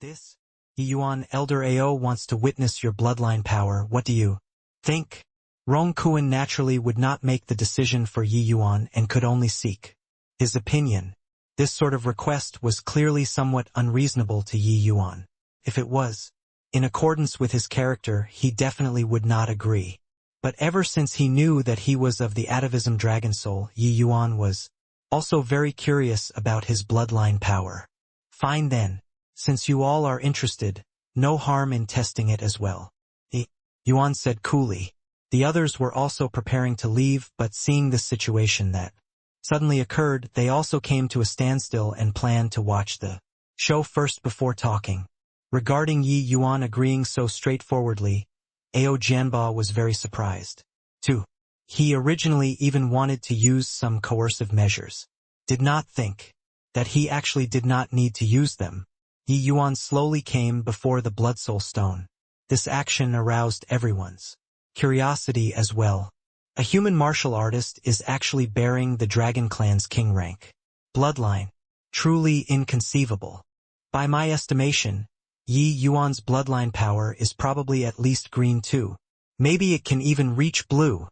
This? Yi Yuan Elder Ao wants to witness your bloodline power. What do you think? Rong Kuan naturally would not make the decision for Yi Yuan and could only seek his opinion. This sort of request was clearly somewhat unreasonable to Yi Yuan. If it was in accordance with his character, he definitely would not agree. But ever since he knew that he was of the atavism dragon soul, Yi Yuan was also very curious about his bloodline power. Fine then, since you all are interested, no harm in testing it as well. Yi Yuan said coolly. The others were also preparing to leave, but seeing this situation that suddenly occurred, they also came to a standstill and planned to watch the show first before talking. Regarding Yi Yuan agreeing so straightforwardly, Ao Jianba was very surprised, too. He originally even wanted to use some coercive measures. Did not think that he actually did not need to use them. Yi Yuan slowly came before the Blood Soul Stone. This action aroused everyone's curiosity as well. A human martial artist is actually bearing the Dragon Clan's king rank bloodline. Truly inconceivable. By my estimation, Yi Yuan's bloodline power is probably at least green too. Maybe it can even reach blue.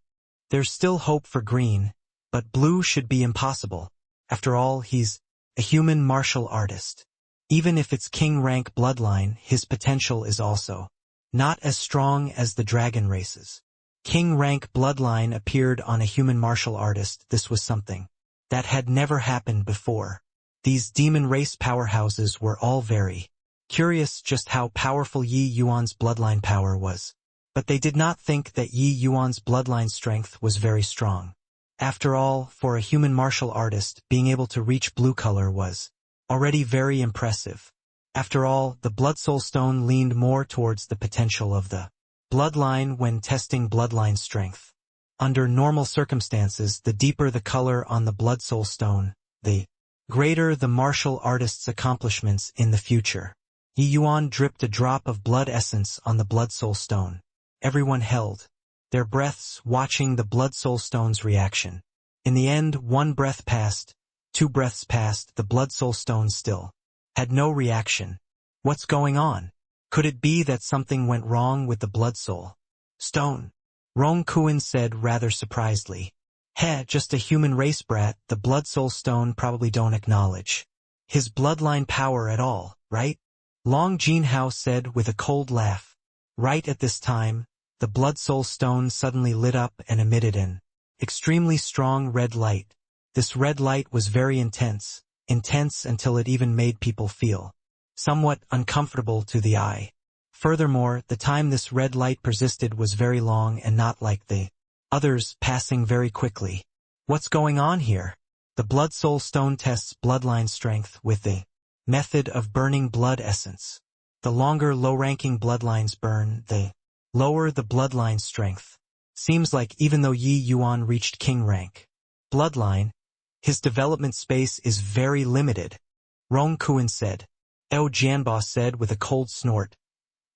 There's still hope for green, but blue should be impossible. After all, he's a human martial artist. Even if it's king rank bloodline, his potential is also not as strong as the dragon races. King rank bloodline appeared on a human martial artist. This was something that had never happened before. These demon race powerhouses were all very curious just how powerful Yi Yuan's bloodline power was. But they did not think that Yi Yuan's bloodline strength was very strong. After all, for a human martial artist, being able to reach blue color was already very impressive. After all, the Blood Soul Stone leaned more towards the potential of the bloodline when testing bloodline strength. Under normal circumstances, the deeper the color on the Blood Soul Stone, the greater the martial artist's accomplishments in the future. Yi Yuan dripped a drop of blood essence on the Blood Soul Stone. Everyone held their breaths, watching the Blood Soul Stone's reaction. In the end, 1 breath passed, 2 breaths passed, the Blood Soul Stone still had no reaction. What's going on? Could it be that something went wrong with the Blood Soul Stone? Rong Kuan said rather surprisedly. Just a human race brat, the Blood Soul Stone probably don't acknowledge his bloodline power at all, right? Long Jinhao said with a cold laugh. Right at this time, the Blood Soul Stone suddenly lit up and emitted an extremely strong red light. This red light was very intense until it even made people feel somewhat uncomfortable to the eye. Furthermore, the time this red light persisted was very long and not like the others, passing very quickly. What's going on here? The Blood Soul Stone tests bloodline strength with the method of burning blood essence. The longer low-ranking bloodlines burn, the lower the bloodline strength. Seems like even though Yi Yuan reached king rank bloodline, his development space is very limited. Rong Kuan said. Ao Jianba said with a cold snort.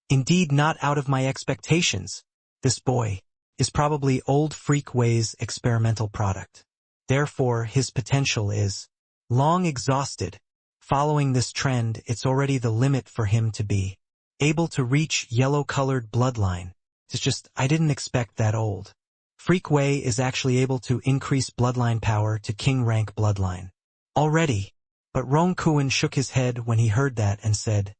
Indeed, not out of my expectations. This boy is probably old Freak Way's experimental product. Therefore, his potential is long exhausted. Following this trend, it's already the limit for him to be able to reach yellow-colored bloodline. It's just, I didn't expect that old Freak Way is actually able to increase bloodline power to king rank bloodline already. But Rong Kuan shook his head when he heard that and said,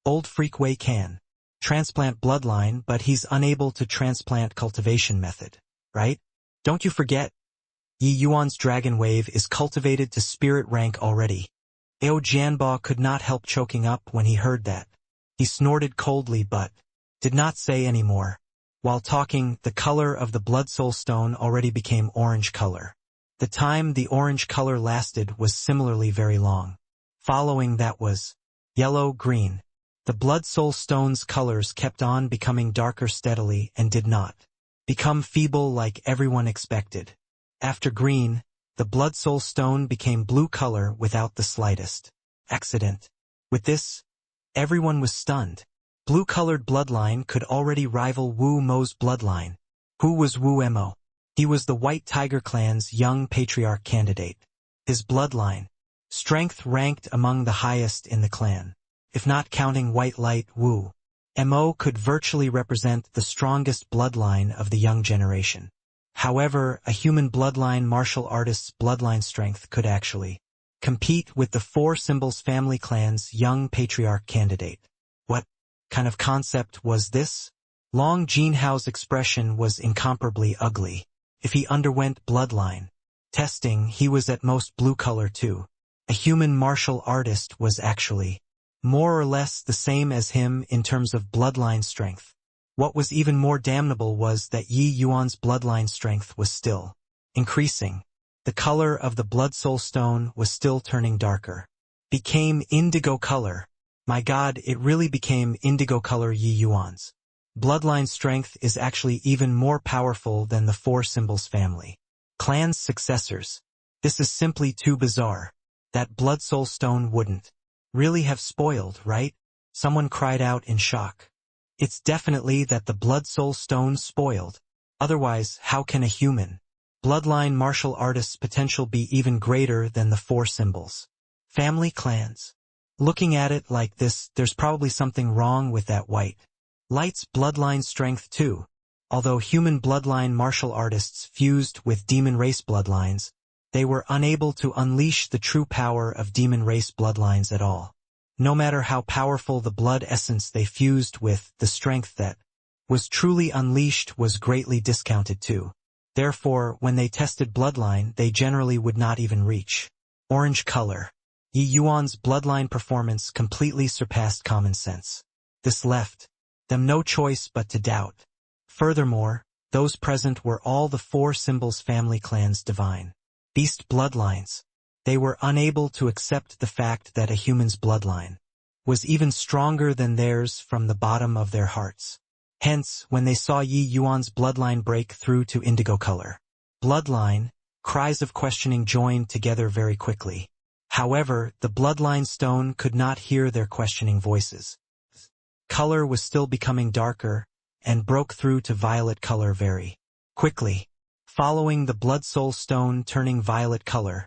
Old Freak Way can transplant bloodline, but he's unable to transplant cultivation method, right? Don't you forget? Yi Yuan's dragon wave is cultivated to spirit rank already. Ao Jianba could not help choking up when he heard that. He snorted coldly but did not say any more. While talking, the color of the Blood Soul Stone already became orange color. The time the orange color lasted was similarly very long. Following that was yellow-green. The Blood Soul Stone's colors kept on becoming darker steadily and did not become feeble like everyone expected. After green, the Blood Soul Stone became blue color without the slightest accident. With this, everyone was stunned. Blue-colored bloodline could already rival Wu Mo's bloodline. Who was Wu Mo? He was the White Tiger Clan's young patriarch candidate. His bloodline strength ranked among the highest in the clan. if not counting white light Wu. Mo could virtually represent the strongest bloodline of the young generation. However, a human bloodline martial artist's bloodline strength could actually compete with the four symbols family clan's young patriarch candidate. What kind of concept was this? Long Jinhao's expression was incomparably ugly. If he underwent bloodline testing, he was at most blue color too. A human martial artist was actually more or less the same as him in terms of bloodline strength. What was even more damnable was that Yi Yuan's bloodline strength was still increasing. The color of the blood soul stone was still turning darker. Became indigo color. My God, it really became indigo color. Yi Yuan's bloodline strength is actually even more powerful than the four symbols family clan's successors. This is simply too bizarre. That blood soul stone wouldn't really have spoiled, right? Someone cried out in shock. It's definitely that the blood soul stone spoiled. Otherwise, how can a human bloodline martial artist's potential be even greater than the four symbols family clans? Looking at it like this, there's probably something wrong with that white light's bloodline strength too. Although human bloodline martial artists fused with demon race bloodlines, they were unable to unleash the true power of demon race bloodlines at all. No matter how powerful the blood essence they fused with, the strength that was truly unleashed was greatly discounted too. Therefore, when they tested bloodline, they generally would not even reach orange color. Yi Yuan's bloodline performance completely surpassed common sense. This left them no choice but to doubt. Furthermore, those present were all the four symbols family clan's divine beast bloodlines. They were unable to accept the fact that a human's bloodline was even stronger than theirs from the bottom of their hearts. Hence, when they saw Yi Yuan's bloodline break through to indigo color bloodline, cries of questioning joined together very quickly. However, the bloodline stone could not hear their questioning voices. Color was still becoming darker, and broke through to violet color very quickly. Following the blood soul stone turning violet color,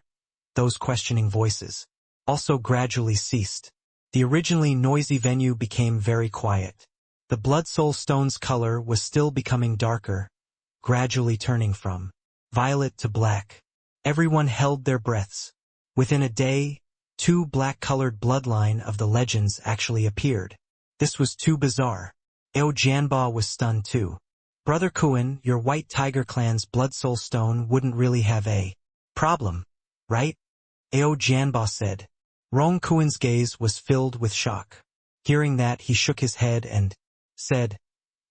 those questioning voices also gradually ceased. The originally noisy venue became very quiet. The blood soul stone's color was still becoming darker, gradually turning from violet to black. Everyone held their breaths. Within a day, two black-colored bloodline of the legends actually appeared. This was too bizarre. Ao Jianba was stunned too. Brother Kuan, your white tiger clan's blood soul stone wouldn't really have a problem, right? Ao Jianba said. Rong Kuan's gaze was filled with shock. Hearing that, he shook his head and said,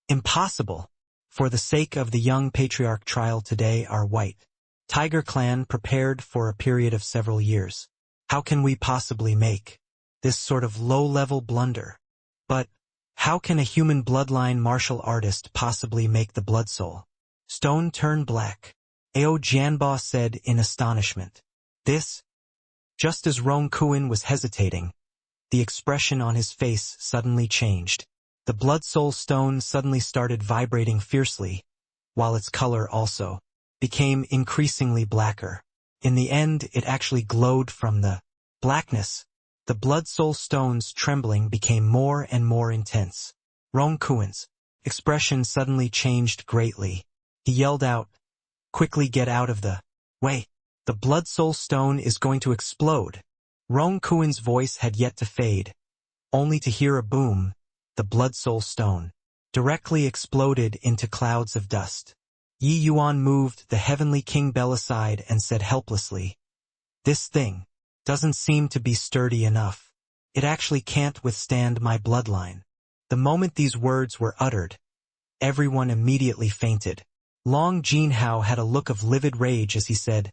Impossible. For the sake of the young patriarch trial today, our white tiger clan prepared for a period of several years. How can we possibly make this sort of low-level blunder? But how can a human bloodline martial artist possibly make the blood soul stone turn black? Ao Jianba said in astonishment. This? Just as Rong Kuan was hesitating, the expression on his face suddenly changed. The blood soul stone suddenly started vibrating fiercely, while its color also became increasingly blacker. In the end, it actually glowed from the blackness. The blood soul stone's trembling became more and more intense. Rong Kuan's expression suddenly changed greatly. He yelled out, Quickly get out of the way. The blood soul stone is going to explode. Rong Kuan's voice had yet to fade, only to hear a boom. The blood soul stone directly exploded into clouds of dust. Yi Yuan moved the heavenly king bell aside and said helplessly, This thing doesn't seem to be sturdy enough. It actually can't withstand my bloodline. The moment these words were uttered, everyone immediately fainted. Long Jinhao had a look of livid rage as he said,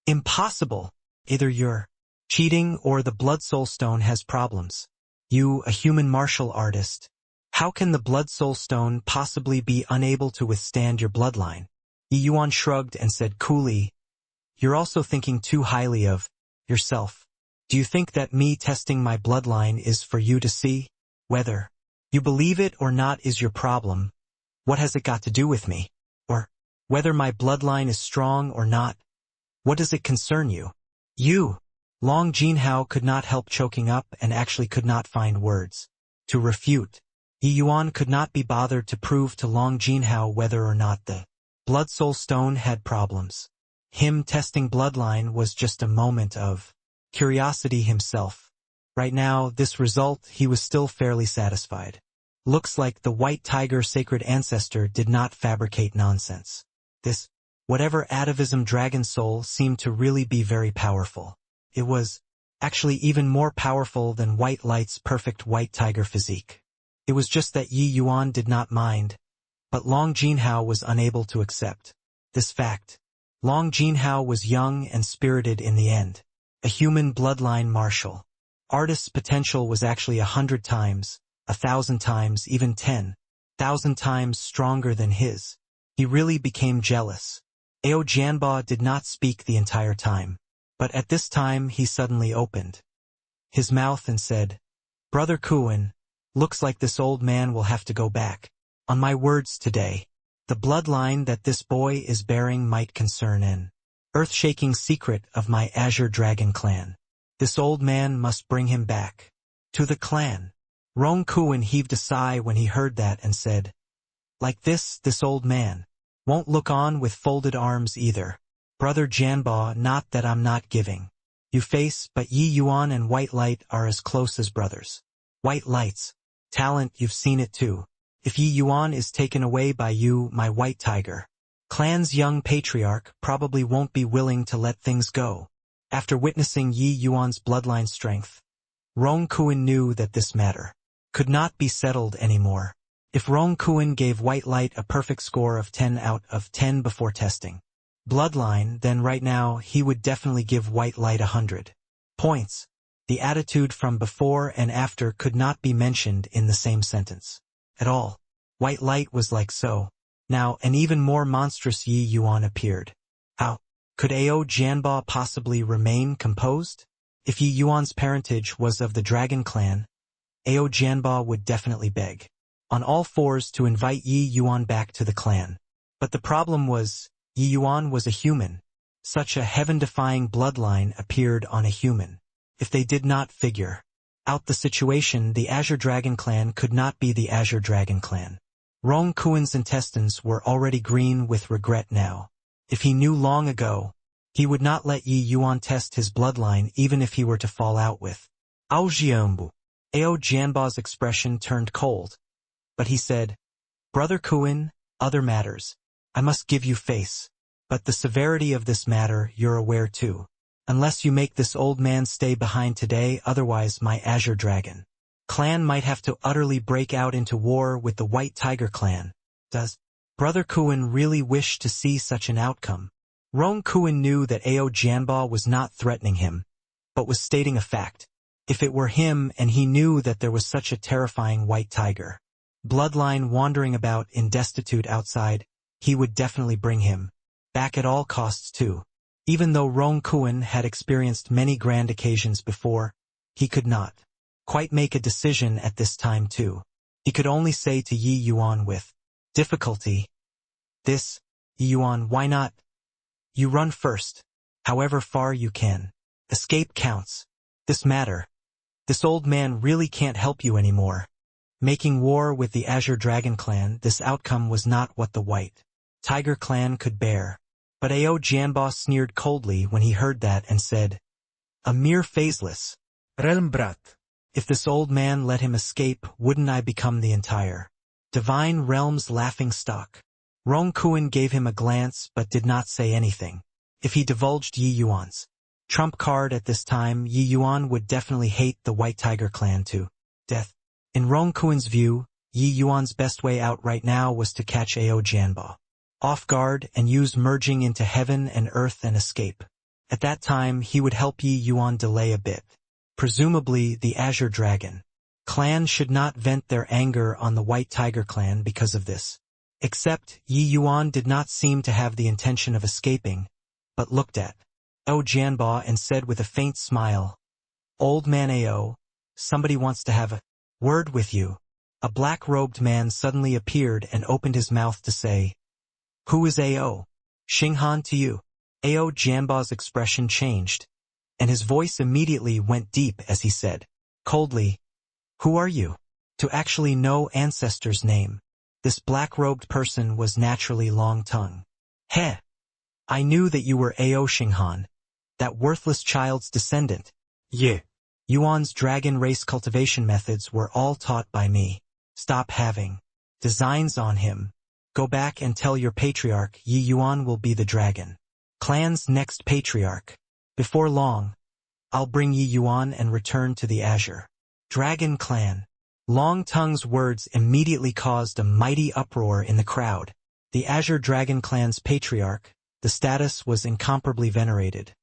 Impossible! Either you're cheating or the blood soul stone has problems. You, a human martial artist. How can the blood soul stone possibly be unable to withstand your bloodline? Yi Yuan shrugged and said coolly, You're also thinking too highly of yourself. Do you think that me testing my bloodline is for you to see? Whether you believe it or not is your problem. What has it got to do with me? Or whether my bloodline is strong or not? What does it concern you? You Long Jinhao could not help choking up and actually could not find words to refute. Yi Yuan could not be bothered to prove to Long Jinhao whether or not the Blood Soul Stone had problems. Him testing bloodline was just a moment of curiosity himself. Right now, this result, he was still fairly satisfied. Looks like the White Tiger Sacred Ancestor did not fabricate nonsense. This, whatever atavism dragon soul seemed to really be very powerful. It was actually even more powerful than White Light's perfect white tiger physique. It was just that Yi Yuan did not mind, but Long Jinhao was unable to accept this fact. Long Jinhao was young and spirited in the end. A human bloodline marshal. Artist's potential was actually 100 times, 1,000 times, even 10,000 times stronger than his. He really became jealous. Ao Jianba did not speak the entire time, but at this time he suddenly opened his mouth and said, "Brother Kuan, looks like this old man will have to go back. On my words today, the bloodline that this boy is bearing might concern an earth-shaking secret of my Azure Dragon clan. This old man must bring him back to the clan." Rong Kuan heaved a sigh when he heard that and said, "Like this old man won't look on with folded arms either. Brother Jianba, not that I'm not giving you face, but Yi Yuan and White Light are as close as brothers. White Light's talent, you've seen it too. If Yi Yuan is taken away by you, my White Tiger clan's young patriarch probably won't be willing to let things go." After witnessing Yi Yuan's bloodline strength, Rong Kuan knew that this matter could not be settled anymore. If Rong Kuan gave White Light a perfect score of 10 out of 10 before testing bloodline, then right now he would definitely give White Light 100 points. The attitude from before and after could not be mentioned in the same sentence at all. White Light was like so. Now an even more monstrous Yi Yuan appeared. How could Ao Jianba possibly remain composed? If Yi Yuan's parentage was of the Dragon Clan, Ao Jianba would definitely beg on all fours to invite Yi Yuan back to the clan. But the problem was, Yi Yuan was a human. Such a heaven-defying bloodline appeared on a human. If they did not figure out the situation, the Azure Dragon Clan could not be the Azure Dragon Clan. Rong Kuan's intestines were already green with regret now. If he knew long ago, he would not let Yi Yuan test his bloodline even if he were to fall out with Ao Jianbu. Ao Jianba's expression turned cold, but he said, "Brother Kuan, other matters. I must give you face. But the severity of this matter you're aware too. Unless you make this old man stay behind today, otherwise my Azure Dragon clan might have to utterly break out into war with the White Tiger clan." Does Brother Kuan really wish to see such an outcome? Rong Kuan knew that Ao Jianba was not threatening him, but was stating a fact. If it were him and he knew that there was such a terrifying White Tiger bloodline wandering about in destitute outside, he would definitely bring him back at all costs too. Even though Rong Kuan had experienced many grand occasions before, he could not quite make a decision at this time too. He could only say to Yi Yuan with difficulty, "This, Yi Yuan, why not? You run first, however far you can. Escape counts. This matter, this old man really can't help you anymore." Making war with the Azure Dragon Clan, this outcome was not what the White Tiger Clan could bear. But Ao Jianba sneered coldly when he heard that and said, "A mere phaseless realm brat. If this old man let him escape, wouldn't I become the entire divine realm's laughing stock?" Rong Kuan gave him a glance but did not say anything. If he divulged Yi Yuan's trump card at this time, Yi Yuan would definitely hate the White Tiger Clan to death. In Rong Kuan's view, Yi Yuan's best way out right now was to catch Ao Jianba off guard and use merging into heaven and earth and escape. At that time, he would help Yi Yuan delay a bit. Presumably, the Azure Dragon clan should not vent their anger on the White Tiger Clan because of this. Except, Yi Yuan did not seem to have the intention of escaping, but looked at Ao Jianba and said with a faint smile, "Old man Ao, somebody wants to have a word with you." A black-robed man suddenly appeared and opened his mouth to say, "Who is Ao? Xinghan to you?" Ao Jianba's expression changed. and his voice immediately went deep as he said, coldly, "Who are you?" To actually know ancestor's name, this black-robed person was naturally long-tongued. "Heh! I knew that you were Ao Xinghan, that worthless child's descendant. Yeah. Yuan's dragon race cultivation methods were all taught by me. Stop having designs on him. Go back and tell your patriarch Yi Yuan will be the dragon clan's next patriarch. Before long, I'll bring Yi Yuan and return to the Azure Dragon clan." Long Tongue's words immediately caused a mighty uproar in the crowd. The Azure Dragon clan's patriarch, the status was incomparably venerated,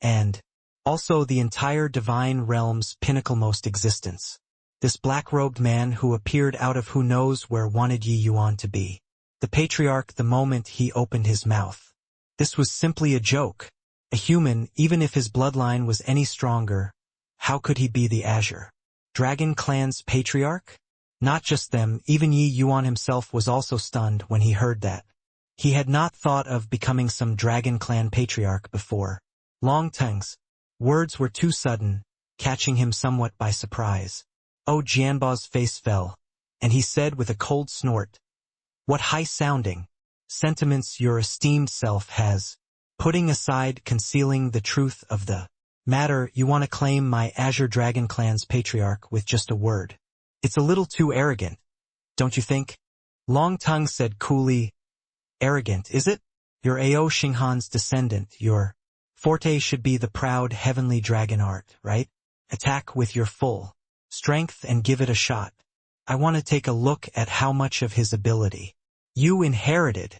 and also the entire divine realm's pinnaclemost existence. This black-robed man who appeared out of who knows where wanted Yi Yuan to be the patriarch the moment he opened his mouth. This was simply a joke. A human, even if his bloodline was any stronger, how could he be the Azure Dragon clan's patriarch? Not just them, even Yi Yuan himself was also stunned when he heard that. He had not thought of becoming some Dragon clan patriarch before. Long Tongue's words were too sudden, catching him somewhat by surprise. Oh, Jianbao's face fell, and he said with a cold snort, "What high-sounding sentiments your esteemed self has. Putting aside concealing the truth of the matter, you want to claim my Azure Dragon clan's patriarch with just a word. It's a little too arrogant, don't you think?" Long Tongue said coolly, "Arrogant, is it? You're Ao Xinghan's descendant, your forte should be the proud heavenly dragon art, right? Attack with your full strength and give it a shot. I want to take a look at how much of his ability you inherited."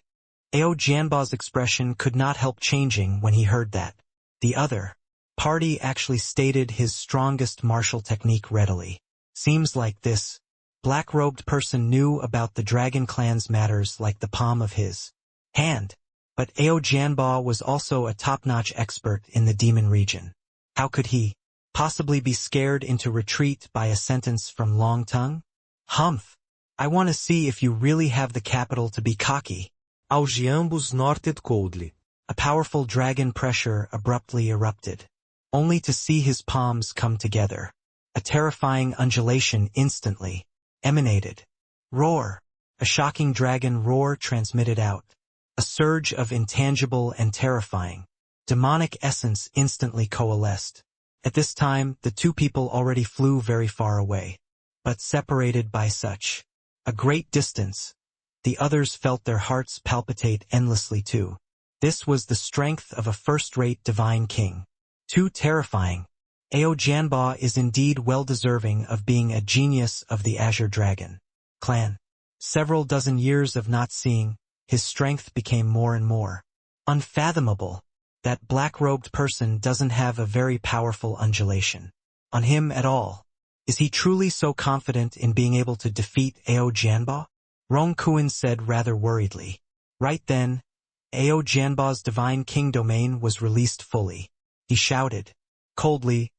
Ao Jianbao's expression could not help changing when he heard that. The other party actually stated his strongest martial technique readily. Seems like this black-robed person knew about the Dragon clan's matters like the palm of his hand. But Ao Jianbao was also a top-notch expert in the demon region. How could he possibly be scared into retreat by a sentence from Long Tongue? "Humph! I want to see if you really have the capital to be cocky." Ao Jianbo snorted coldly. A powerful dragon pressure abruptly erupted, only to see his palms come together. A terrifying undulation instantly emanated. Roar! A shocking dragon roar transmitted out. A surge of intangible and terrifying demonic essence instantly coalesced. At this time, the two people already flew very far away, but separated by such a great distance. The others felt their hearts palpitate endlessly too. This was the strength of a first-rate divine king. Too terrifying. Ao Jianbao is indeed well-deserving of being a genius of the Azure Dragon clan. Several dozen years of not seeing, his strength became more and more unfathomable. That black-robed person doesn't have a very powerful undulation on him at all. Is he truly so confident in being able to defeat Ao Jianbao? Rong Kuan said rather worriedly. Right then, Ao Jianbao's divine king domain was released fully. He shouted, coldly,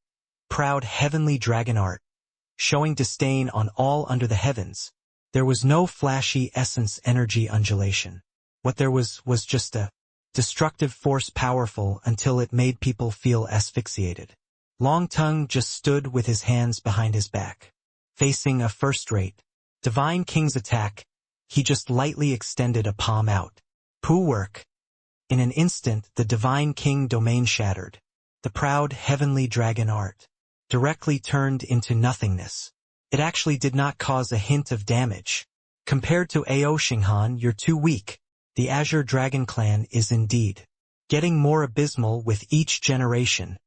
"Proud heavenly dragon art," showing disdain on all under the heavens. There was no flashy essence energy undulation. What there was just a destructive force powerful until it made people feel asphyxiated. Long Tongue just stood with his hands behind his back. Facing a first-rate divine king's attack, he just lightly extended a palm out. Poo work. In an instant, the divine king domain shattered. The proud heavenly dragon art directly turned into nothingness. It actually did not cause a hint of damage. Compared to Ao Xinghan, you're too weak. The Azure Dragon clan is indeed getting more abysmal with each generation.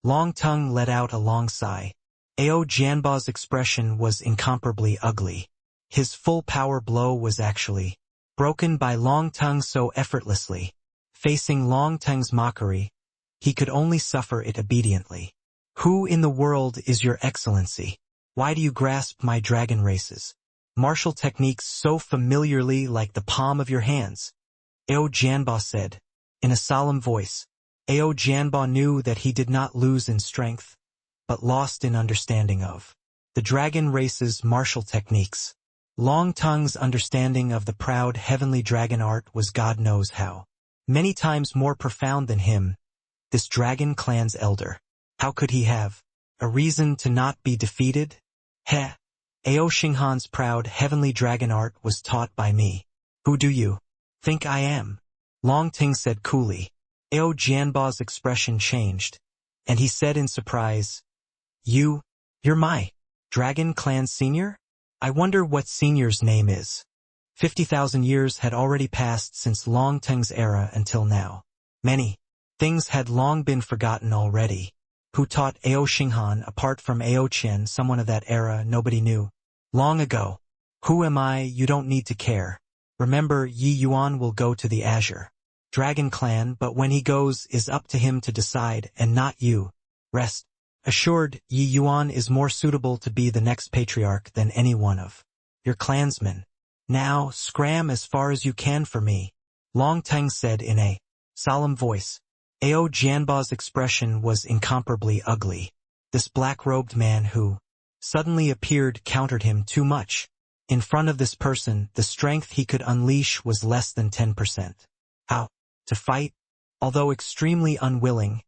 Long Tongue let out a long sigh. Ao Jianbao's expression was incomparably ugly. His full power blow was actually broken by Long Tongue so effortlessly. Facing Long Tongue's mockery, he could only suffer it obediently. Who in the world is your excellency? Why do you grasp my dragon races? Martial techniques so familiarly like the palm of your hands? Ao Jianbao said, in a solemn voice. Ao Jianbao knew that he did not lose in strength, but lost in understanding of the dragon race's martial techniques. Long Tongue's understanding of the proud heavenly dragon art was God knows how many times more profound than him, this dragon clan's elder. How could he have a reason to not be defeated? Heh. Ao Xinghan's proud heavenly dragon art was taught by me. Who do you think I am? Long Ting said coolly. Ao Jianba's expression changed, and he said in surprise, You're my Dragon Clan senior? I wonder what senior's name is. 50,000 years had already passed since Long Teng's era until now. Many things had long been forgotten already. Who taught Ao Xinghan apart from Ao Qian, someone of that era nobody knew? Long ago. Who am I? You don't need to care. Remember, Yi Yuan will go to the Azure Dragon Clan, but when he goes is up to him to decide and not you. Rest assured, Yi Yuan is more suitable to be the next patriarch than any one of your clansmen. Now, scram as far as you can for me, Long Teng said in a solemn voice. Ao Jianba's expression was incomparably ugly. This black-robed man who suddenly appeared countered him too much. In front of this person, the strength he could unleash was less than 10%. How to fight? Although extremely unwilling,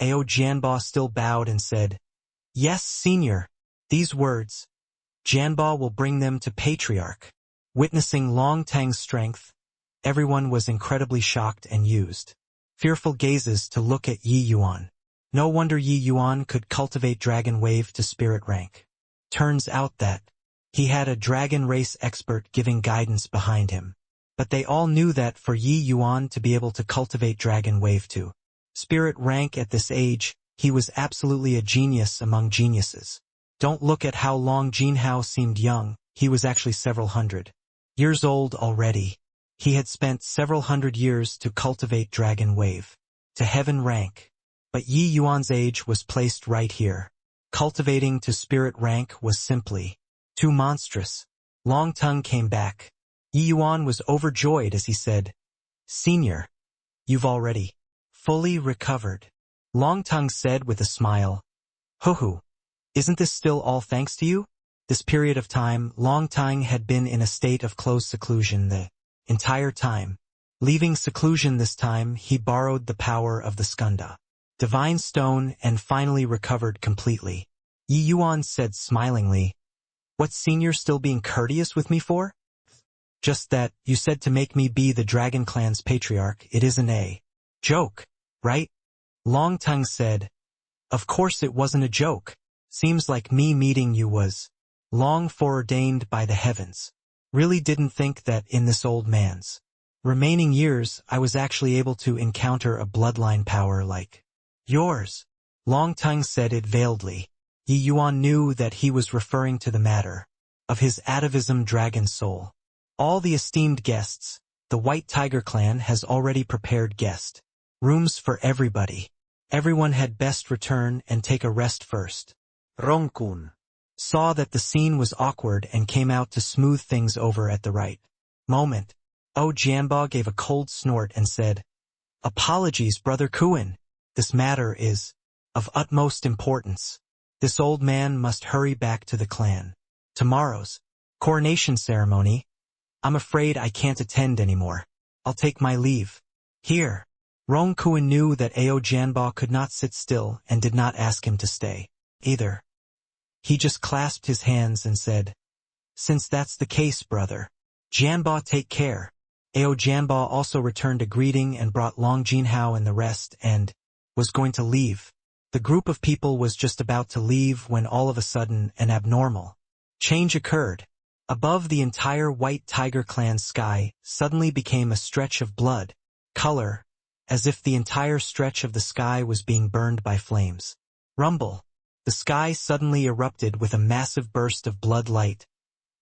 Ao Jianba still bowed and said, Yes, senior. These words, Jianba will bring them to Patriarch. Witnessing Long Teng's strength, everyone was incredibly shocked and used fearful gazes to look at Yi Yuan. No wonder Yi Yuan could cultivate Dragon Wave to spirit rank. Turns out that he had a dragon race expert giving guidance behind him. But they all knew that for Yi Yuan to be able to cultivate Dragon Wave to spirit rank at this age, he was absolutely a genius among geniuses. Don't look at how long Jinhao seemed young, he was actually several hundred years old already. He had spent several hundred years to cultivate Dragon Wave to heaven rank. But Yi Yuan's age was placed right here. Cultivating to spirit rank was simply too monstrous. Long Tongue came back. Yi Yuan was overjoyed as he said, Senior, you've already fully recovered. Long Tongue said with a smile, Hoo-hoo, isn't this still all thanks to you? This period of time, Long Tongue had been in a state of close seclusion the entire time. Leaving seclusion this time, he borrowed the power of the Skanda divine stone and finally recovered completely. Yi Yuan said smilingly, What's senior still being courteous with me for? Just that, you said to make me be the Dragon Clan's patriarch. It isn't a joke, right? Long Tongue said, Of course it wasn't a joke. Seems like me meeting you was long foreordained by the heavens. Really didn't think that in this old man's remaining years I was actually able to encounter a bloodline power like yours. Long Tongue said it veiledly. Yi Yuan knew that he was referring to the matter of his atavism dragon soul. All the esteemed guests, the White Tiger Clan has already prepared guest rooms for everybody. Everyone had best return and take a rest first. Rongkun saw that the scene was awkward and came out to smooth things over at the right moment. Oh, Jianba gave a cold snort and said, Apologies, Brother Kuan. This matter is of utmost importance. This old man must hurry back to the clan. Tomorrow's coronation ceremony. I'm afraid I can't attend anymore. I'll take my leave. Here. Rong Kuan knew that Ao Jianba could not sit still and did not ask him to stay either. He just clasped his hands and said, Since that's the case, brother Jianba, take care. Ao Jianba also returned a greeting and brought Long Jinhao and the rest and was going to leave. The group of people was just about to leave when all of a sudden an abnormal change occurred. Above the entire White Tiger Clan sky suddenly became a stretch of blood color, as if the entire stretch of the sky was being burned by flames. Rumble. The sky suddenly erupted with a massive burst of blood light,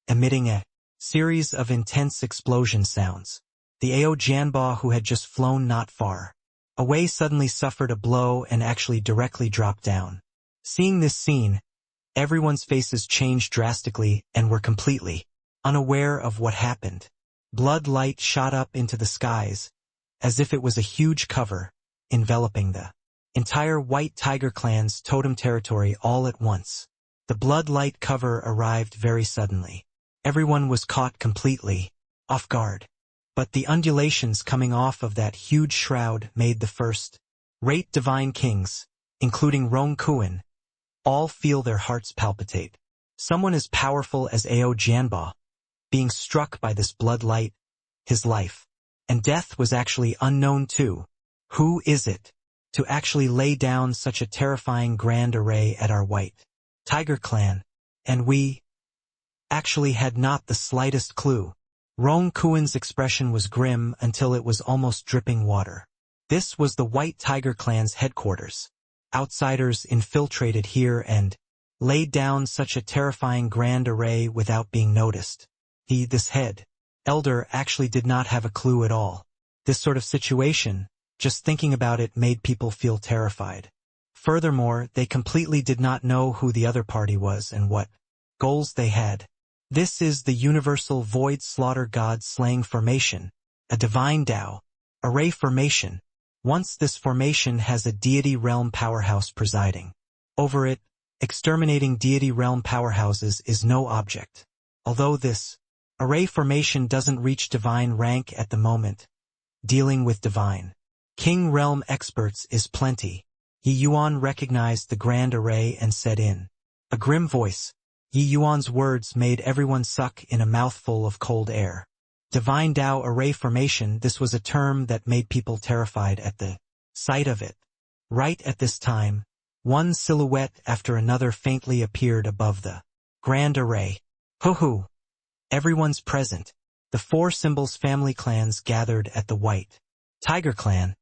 emitting a series of intense explosion sounds. The Ao Jianba, who had just flown not far away, suddenly suffered a blow and actually directly dropped down. Seeing this scene, everyone's faces changed drastically and were completely unaware of what happened. Blood light shot up into the skies, as if it was a huge cover, enveloping the entire White Tiger Clan's totem territory all at once. The blood light cover arrived very suddenly. Everyone was caught completely off guard. But the undulations coming off of that huge shroud made the first-rate divine kings, including Rong Kuan, all feel their hearts palpitate. Someone as powerful as Ao Jianba, being struck by this blood light, his life and death was actually unknown too. Who is it to actually lay down such a terrifying grand array at our white tiger clan? And we actually had not the slightest clue. Rong Kuan's expression was grim until it was almost dripping water. This was the White Tiger Clan's headquarters. Outsiders infiltrated here and laid down such a terrifying grand array without being noticed. This head elder actually did not have a clue at all. This sort of situation, just thinking about it, made people feel terrified. Furthermore, they completely did not know who the other party was and what goals they had. This is the Universal Void Slaughter God Slaying Formation, a divine Tao array formation. Once this formation has a deity realm powerhouse presiding over it, exterminating deity realm powerhouses is no object. Although this array formation doesn't reach divine rank at the moment, dealing with divine king realm experts is plenty. Yi Yuan recognized the grand array and said in a grim voice. Yi Yuan's words made everyone suck in a mouthful of cold air. Divine Tao array formation, this was a term that made people terrified at the sight of it. Right at this time, one silhouette after another faintly appeared above the grand array. Hoo-hoo! Everyone's present. The four symbols family clans gathered at the White Tiger Clan.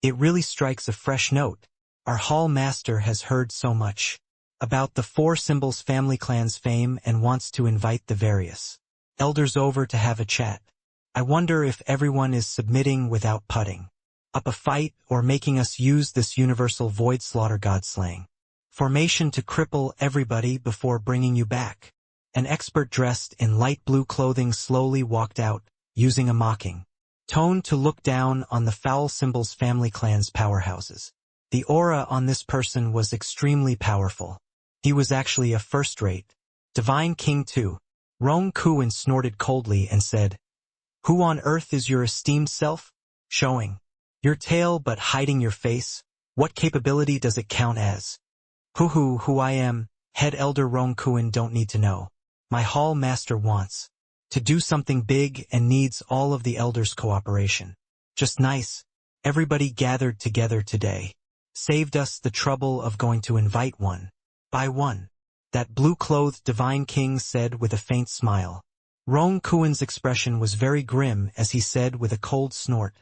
It really strikes a fresh note. Our hall master has heard so much about the four symbols family clan's fame and wants to invite the various elders over to have a chat. I wonder if everyone is submitting without putting up a fight or making us use this universal void slaughter god slaying formation to cripple everybody before bringing you back. An expert dressed in light blue clothing slowly walked out, using a mocking tone to look down on the foul symbols family clan's powerhouses. The aura on this person was extremely powerful. He was actually a first-rate divine king too. Rong Kuan snorted coldly and said, "Who on earth is your esteemed self? Showing your tail but hiding your face? What capability does it count as?" Who I am, head elder Rong Kuan, don't need to know. My hall master wants to do something big and needs all of the elders' cooperation. Just nice. Everybody gathered together today. Saved us the trouble of going to invite one by one. That blue-clothed divine king said with a faint smile. Rong Kuan's expression was very grim as he said with a cold snort,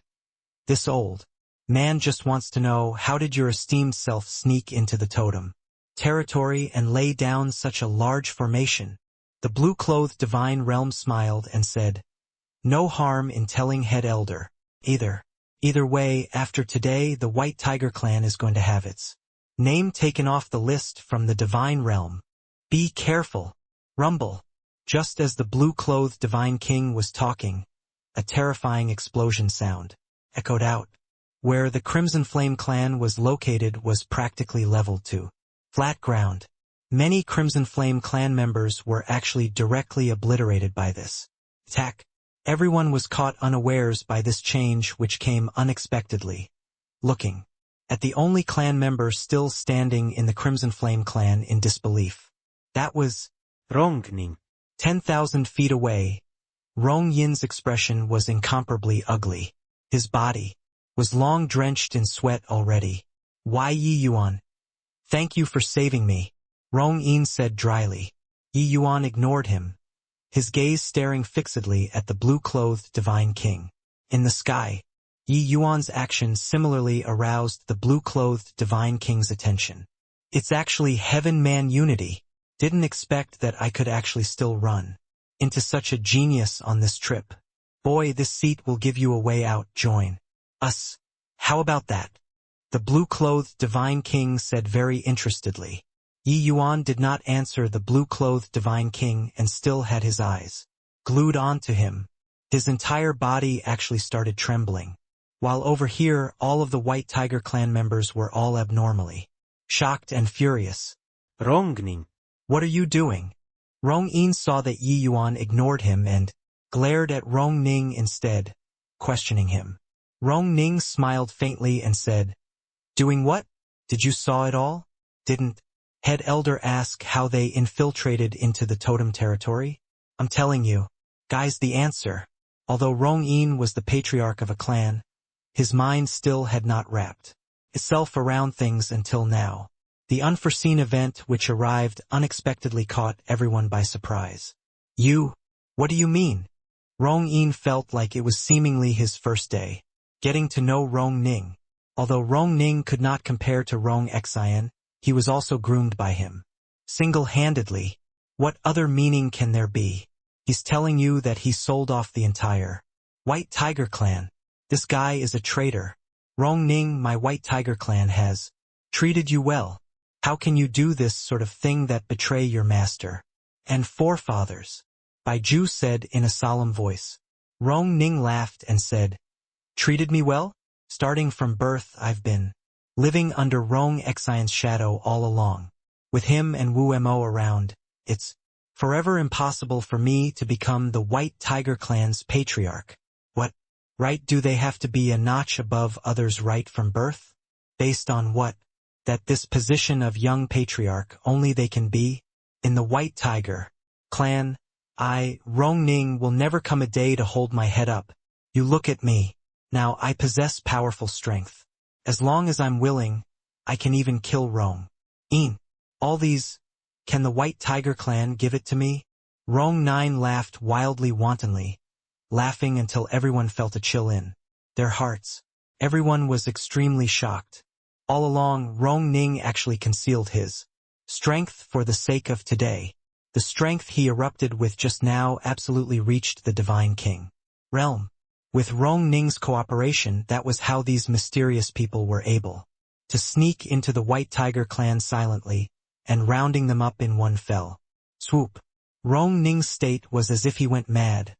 "This old man just wants to know, how did your esteemed self sneak into the totem territory and lay down such a large formation?" The blue-clothed divine realm smiled and said, "No harm in telling head elder. Either way, after today the White Tiger Clan is going to have its name taken off the list from the divine realm. Be careful." Rumble. Just as the blue-clothed divine king was talking, a terrifying explosion sound echoed out. Where the Crimson Flame clan was located was practically leveled to flat ground. Many Crimson Flame clan members were actually directly obliterated by this attack. Everyone was caught unawares by this change, which came unexpectedly. Looking at the only clan member still standing in the Crimson Flame clan in disbelief. That was Rong Ning. 10,000 feet away, Rong Yin's expression was incomparably ugly. His body was long drenched in sweat already. "Why, Yi Yuan? Thank you for saving me," Rong Yin said dryly. Yi Yuan ignored him, his gaze staring fixedly at the blue-clothed divine king. In the sky, Yi Yuan's action similarly aroused the blue-clothed divine king's attention. "It's actually heaven-man unity. Didn't expect that I could actually still run into such a genius on this trip. Boy, this seat will give you a way out. Join us. How about that?" The blue-clothed divine king said very interestedly. Yi Yuan did not answer the blue-clothed divine king and still had his eyes glued onto him. His entire body actually started trembling. While over here, all of the White Tiger Clan members were all abnormally shocked and furious. "Rongning, what are you doing?" Rong Yin saw that Yi Yuan ignored him and glared at Rong Ning instead, questioning him. Rong Ning smiled faintly and said, "Doing what?" Did you saw it all? Didn't head elder ask how they infiltrated into the totem territory? I'm telling you, guys, the answer. Although Rong-in was the patriarch of a clan, his mind still had not wrapped itself around things until now. The unforeseen event which arrived unexpectedly caught everyone by surprise. You? What do you mean? Rong-in felt like it was seemingly his first day getting to know Rong-ning. Although Rong-ning could not compare to Rong-Xian, he was also groomed by him. Single-handedly. What other meaning can there be? He's telling you that he sold off the entire White Tiger clan. This guy is a traitor. Rong-ning, my White Tiger clan has treated you well. How can you do this sort of thing that betray your master and forefathers? Bai Ju said in a solemn voice. Rong-ning laughed and said, treated me well? Starting from birth I've been living under Rong-Xian's shadow all along. With him and Wu Mo around, it's forever impossible for me to become the White Tiger clan's patriarch. What right do they have to be a notch above others right from birth? Based on what? That this position of young patriarch only they can be? In the White Tiger clan, I, Rong-ning, will never come a day to hold my head up. You look at me. Now I possess powerful strength. As long as I'm willing, I can even kill Rong-in. All these, can the White Tiger clan give it to me? Rong-9 laughed wildly wantonly, laughing until everyone felt a chill in their hearts. Everyone was extremely shocked. All along, Rong-ning actually concealed his strength for the sake of today. The strength he erupted with just now absolutely reached the Divine King realm. With Rong-ning's cooperation, that was how these mysterious people were able to sneak into the White Tiger clan silently, and rounding them up in one fell swoop. Rong-ning's state was as if he went mad,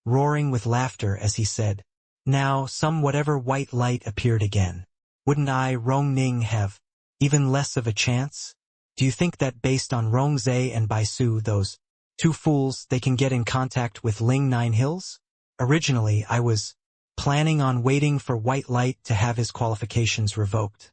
roaring with laughter as he said, now some whatever white light appeared again. Wouldn't I, Rong-ning, have even less of a chance? Do you think that based on Rong-zhe and Bai Su, those two fools, they can get in contact with Ling Nine Hills? Originally, I was planning on waiting for White Light to have his qualifications revoked.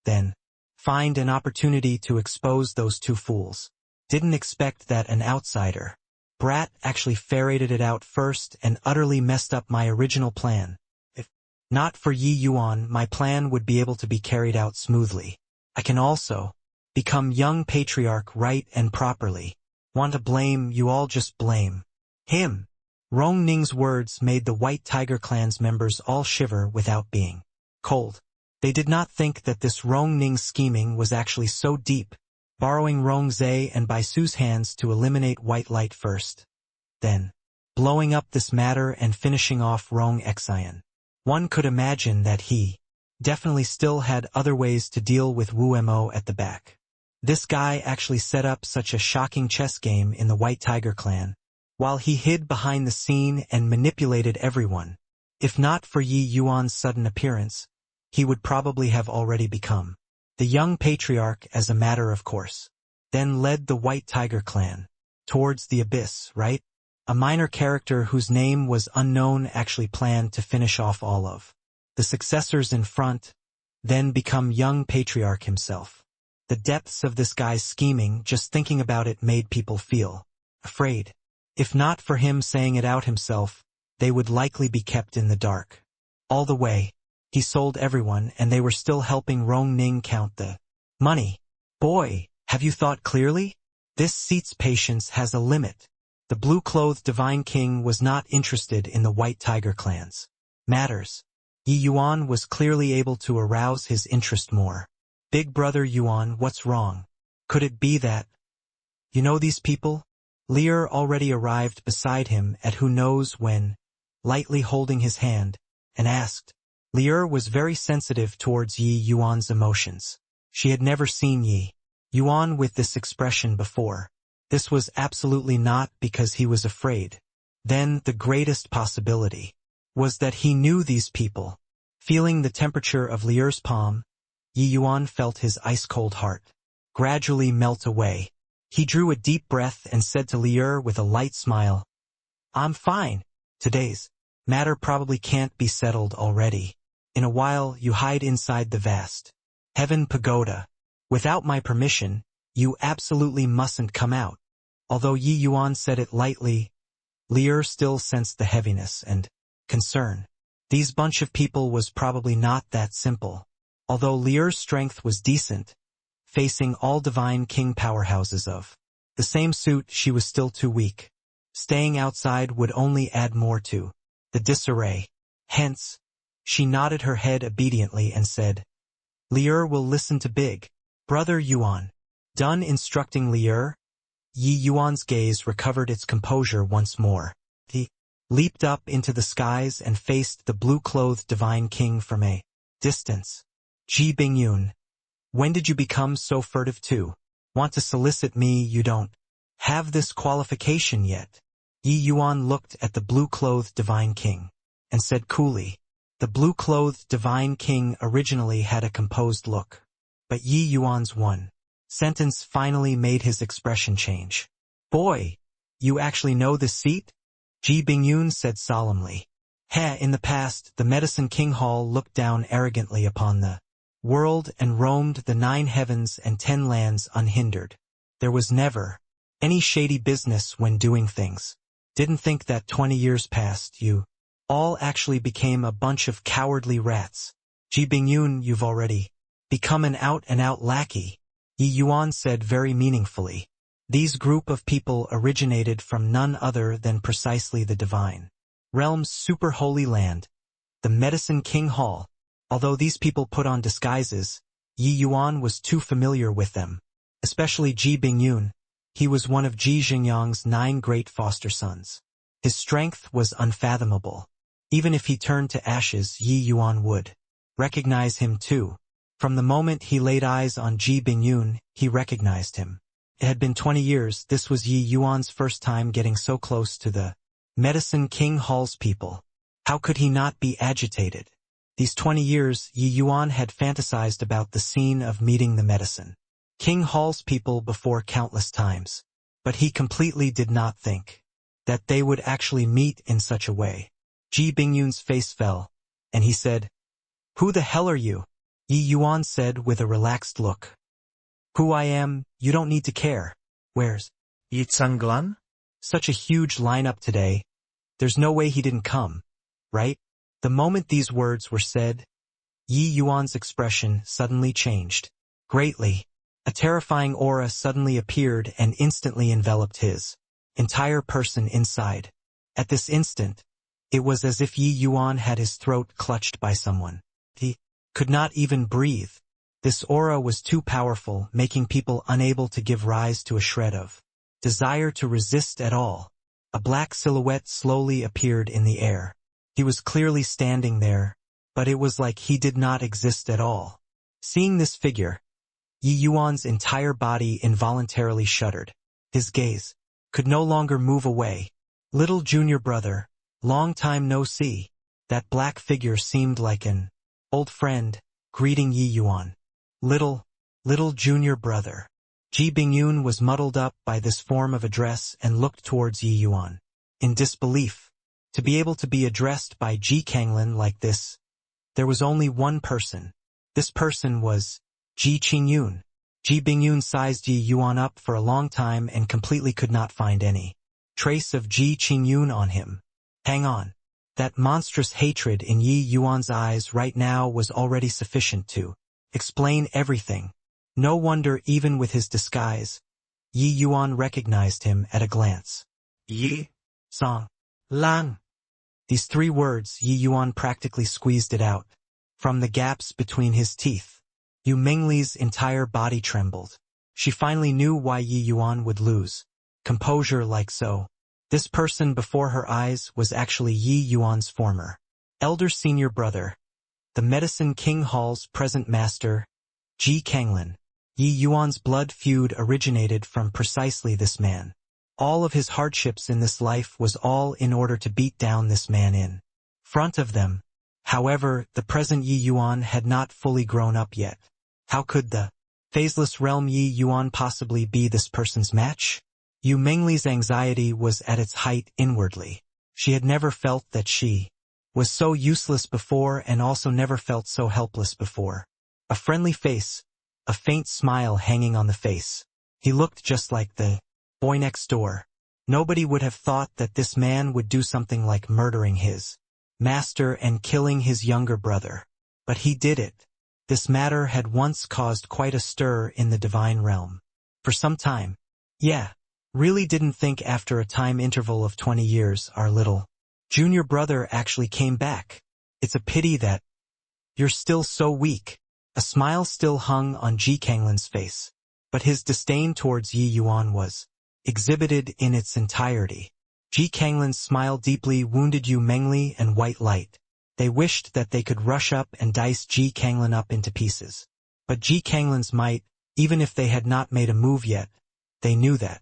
Then, find an opportunity to expose those two fools. Didn't expect that an outsider brat actually ferreted it out first and utterly messed up my original plan. If not for Yi Yuan, my plan would be able to be carried out smoothly. I can also become young patriarch right and properly. Want to blame, you all just blame him. Rong-ning's words made the White Tiger clan's members all shiver without being cold. They did not think that this Rong-ning's scheming was actually so deep, borrowing Rong-zhe and Bai Su's hands to eliminate White Light first, then blowing up this matter and finishing off Rong-Xian. One could imagine that he definitely still had other ways to deal with Wu Mo at the back. This guy actually set up such a shocking chess game in the White Tiger clan, while he hid behind the scene and manipulated everyone. If not for Yi Yuan's sudden appearance, he would probably have already become the young patriarch as a matter of course. Then led the White Tiger clan towards the abyss, right? A minor character whose name was unknown actually planned to finish off all of the successors in front, then become young patriarch himself. The depths of this guy's scheming, just thinking about it, made people feel afraid. If not for him saying it out himself, they would likely be kept in the dark. All the way, he sold everyone and they were still helping Rong-ning count the money. Boy, have you thought clearly? This seat's patience has a limit. The blue-clothed Divine King was not interested in the White Tiger clan's matters. Yi Yuan was clearly able to arouse his interest more. Big brother Yuan, what's wrong? Could it be that you know these people? Lear already arrived beside him at who knows when, lightly holding his hand, and asked. Lear was very sensitive towards Yi Yuan's emotions. She had never seen Yi Yuan with this expression before. This was absolutely not because he was afraid. Then the greatest possibility was that he knew these people. Feeling the temperature of Lear's palm, Yi Yuan felt his ice-cold heart gradually melt away. He drew a deep breath and said to Lear with a light smile, I'm fine. Today's matter probably can't be settled already. In a while, you hide inside the vast Heaven Pagoda. Without my permission, you absolutely mustn't come out. Although Yi Yuan said it lightly, Lier still sensed the heaviness and concern. These bunch of people was probably not that simple. Although Lier's strength was decent, facing all divine king powerhouses of the same suit, she was still too weak. Staying outside would only add more to the disarray. Hence, she nodded her head obediently and said, Lier will listen to Big Brother Yuan. Done instructing Lier, Yi Yuan's gaze recovered its composure once more. He leaped up into the skies and faced the blue-clothed divine king from a distance. Ji Bingyun, when did you become so furtive too? Want to solicit me? You don't have this qualification yet. Yi Yuan looked at the blue-clothed divine king and said coolly. The blue-clothed divine king originally had a composed look, but Yi Yuan's one sentence finally made his expression change. Boy, you actually know this seat? Ji Bingyun said solemnly. In the past, the Medicine King Hall looked down arrogantly upon the world and roamed the 9 heavens and 10 lands unhindered. There was never any shady business when doing things. Didn't think that 20 years past you all actually became a bunch of cowardly rats. Ji Bingyun, you've already become an out-and-out lackey. Yi Yuan said very meaningfully. These group of people originated from none other than precisely the divine realm's super holy land, the Medicine King Hall. Although these people put on disguises, Yi Yuan was too familiar with them. Especially Ji Bingyun. He was one of Ji Xingyang's 9 great foster sons. His strength was unfathomable. Even if he turned to ashes, Yi Yuan would recognize him too. From the moment he laid eyes on Ji Bingyun, he recognized him. It had been 20 years. This was Yi Yuan's first time getting so close to the Medicine King Hall's people. How could he not be agitated? These 20 years, Yi Yuan had fantasized about the scene of meeting the Medicine King Hall's people before countless times. But he completely did not think that they would actually meet in such a way. Ji Bingyun's face fell, and he said, Who the hell are you? Yi Yuan said with a relaxed look. Who I am, you don't need to care. Where's Yi Tsanglan? Such a huge lineup today. There's no way he didn't come, right? The moment these words were said, Yi Yuan's expression suddenly changed greatly. A terrifying aura suddenly appeared and instantly enveloped his entire person inside. At this instant, it was as if Yi Yuan had his throat clutched by someone. He could not even breathe. This aura was too powerful, making people unable to give rise to a shred of desire to resist at all. A black silhouette slowly appeared in the air. He was clearly standing there, but it was like he did not exist at all. Seeing this figure, Yi Yuan's entire body involuntarily shuddered. His gaze could no longer move away. Little junior brother, long time no see. That black figure seemed like an old friend, greeting Yi Yuan. Little junior brother. Ji Bingyun was muddled up by this form of address and looked towards Yi Yuan in disbelief. To be able to be addressed by Ji Kanglin like this, there was only one person. This person was Ji Qingyun. Ji Bingyun sized Yi Yuan up for a long time and completely could not find any trace of Ji Qingyun on him. Hang on. That monstrous hatred in Yi Yuan's eyes right now was already sufficient to explain everything. No wonder even with his disguise, Yi Yuan recognized him at a glance. Yi Song Lang. These 3 words, Yi Yuan practically squeezed it out from the gaps between his teeth. Yu Mingli's entire body trembled. She finally knew why Yi Yuan would lose composure like so. This person before her eyes was actually Yi Yuan's former elder senior brother, the Medicine King Hall's present master, Ji Kanglin. Yi Yuan's blood feud originated from precisely this man. All of his hardships in this life was all in order to beat down this man in front of them. However, the present Yi Yuan had not fully grown up yet. How could the phaseless realm Yi Yuan possibly be this person's match? Yu Mingli's anxiety was at its height inwardly. She had never felt that she was so useless before and also never felt so helpless before. A friendly face, a faint smile hanging on the face. He looked just like the boy next door. Nobody would have thought that this man would do something like murdering his master and killing his younger brother. But he did it. This matter had once caused quite a stir in the divine realm. For some time. Yeah. Really didn't think after a time interval of 20 years our little junior brother actually came back. It's a pity that you're still so weak. A smile still hung on Ji Kanglin's face. But his disdain towards Yi Yuan was exhibited in its entirety. Ji Kanglin's smile deeply wounded Yu Mengli and White Light. They wished that they could rush up and dice Ji Kanglin up into pieces. But Ji Kanglin's might, even if they had not made a move yet, they knew that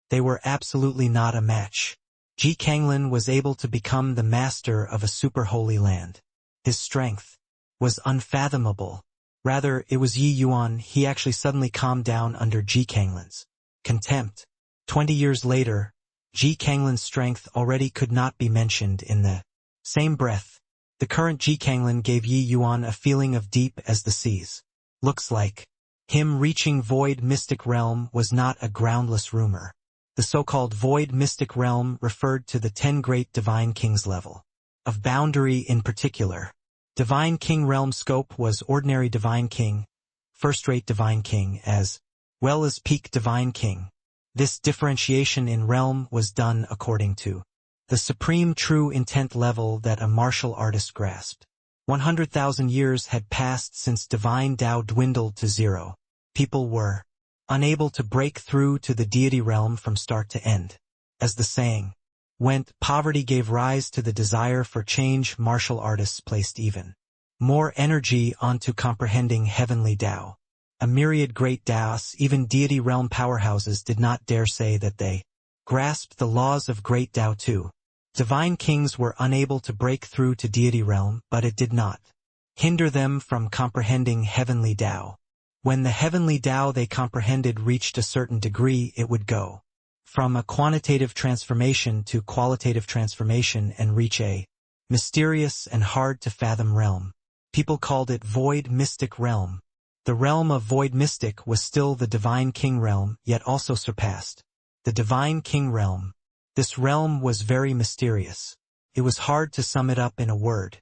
they were absolutely not a match. Ji Kanglin was able to become the master of a super holy land. His strength was unfathomable. Rather, it was Yi Yuan. He actually suddenly calmed down under Ji Kanglin's contempt. 20 years later, Ji Kanglin's strength already could not be mentioned in the same breath. The current Ji Kanglin gave Yi Yuan a feeling of deep as the seas. Looks like him reaching Void Mystic Realm was not a groundless rumor. The so-called Void Mystic Realm referred to the 10 great Divine Kings level of boundary in particular. Divine King realm scope was ordinary Divine King, first-rate Divine King, as well as peak Divine King. This differentiation in realm was done according to the supreme true intent level that a martial artist grasped. 100,000 years had passed since divine Tao dwindled to zero. People were unable to break through to the deity realm from start to end. As the saying went, poverty gave rise to the desire for change. Martial artists placed even more energy onto comprehending heavenly Tao. A myriad great Taos, even deity realm powerhouses, did not dare say that they grasped the laws of great Tao too. Divine kings were unable to break through to deity realm, but it did not hinder them from comprehending heavenly Tao. When the heavenly Tao they comprehended reached a certain degree, it would go from a quantitative transformation to qualitative transformation and reach a mysterious and hard-to-fathom realm. People called it Void Mystic Realm. The realm of Void Mystic was still the Divine King realm, yet also surpassed the Divine King realm. This realm was very mysterious. It was hard to sum it up in a word.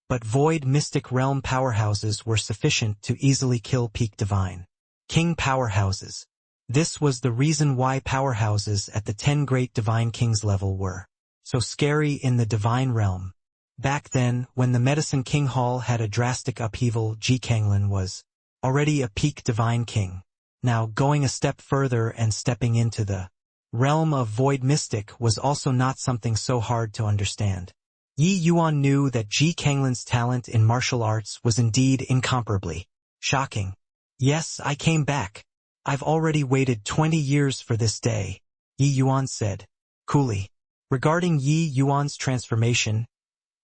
But Void Mystic Realm powerhouses were sufficient to easily kill peak Divine King powerhouses. This was the reason why powerhouses at the 10 great Divine Kings level were so scary in the Divine Realm. Back then, when the Medicine King Hall had a drastic upheaval, Ji Kanglin was already a peak Divine King. Now, going a step further and stepping into the realm of Void Mystic was also not something so hard to understand. Yi Yuan knew that Ji Kanglin's talent in martial arts was indeed incomparably shocking. Yes, I came back. I've already waited 20 years for this day, Yi Yuan said coolly. Regarding Yi Yuan's transformation,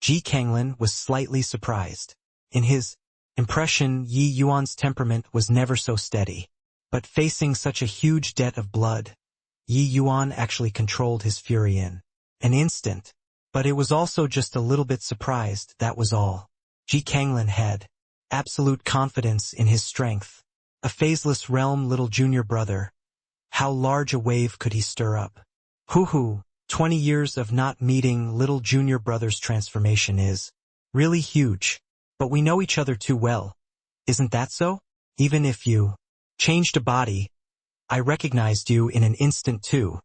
Ji Kanglin was slightly surprised. In his impression, Yi Yuan's temperament was never so steady. But facing such a huge debt of blood, Yi Yuan actually controlled his fury in an instant. But it was also just a little bit surprised, that was all. Ji Kanglin had absolute confidence in his strength. A phaseless realm little junior brother. How large a wave could he stir up? Hoo-hoo, 20 years of not meeting little junior brother's transformation is really huge. But we know each other too well. Isn't that so? Even if you changed a body, I recognized you in an instant too,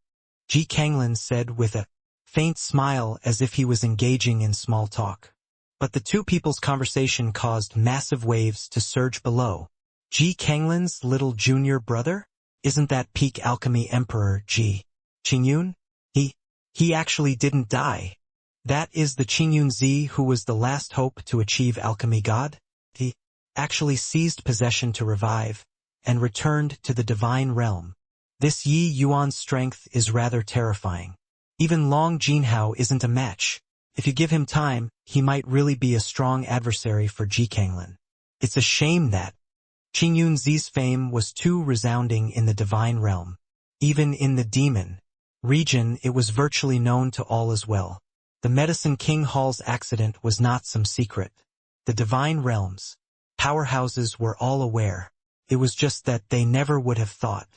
Ji Kanglin said with a faint smile as if he was engaging in small talk. But the two people's conversation caused massive waves to surge below. Ji Kanglin's little junior brother? Isn't that peak alchemy emperor Ji Qingyun? He actually didn't die. That is the Qingyun Z who was the last hope to achieve alchemy god? He actually seized possession to revive and returned to the divine realm. This Yi Yuan's strength is rather terrifying. Even Long Jinhao isn't a match. If you give him time, he might really be a strong adversary for Ji Kanglin. It's a shame that Qingyun Z's fame was too resounding in the divine realm. Even in the demon region, it was virtually known to all as well. The Medicine King Hall's accident was not some secret. The divine realm's powerhouses were all aware. It was just that they never would have thought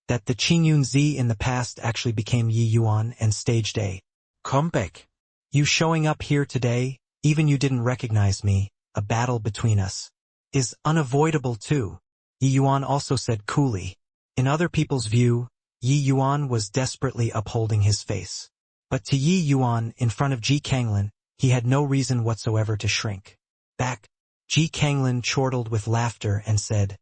that the Qingyun Z in the past actually became Yi Yuan and staged a comeback. You showing up here today, even you didn't recognize me, a battle between us is unavoidable too, Yi Yuan also said coolly. In other people's view, Yi Yuan was desperately upholding his face. But to Yi Yuan, in front of Ji Kanglin, he had no reason whatsoever to shrink back. Ji Kanglin chortled with laughter and said,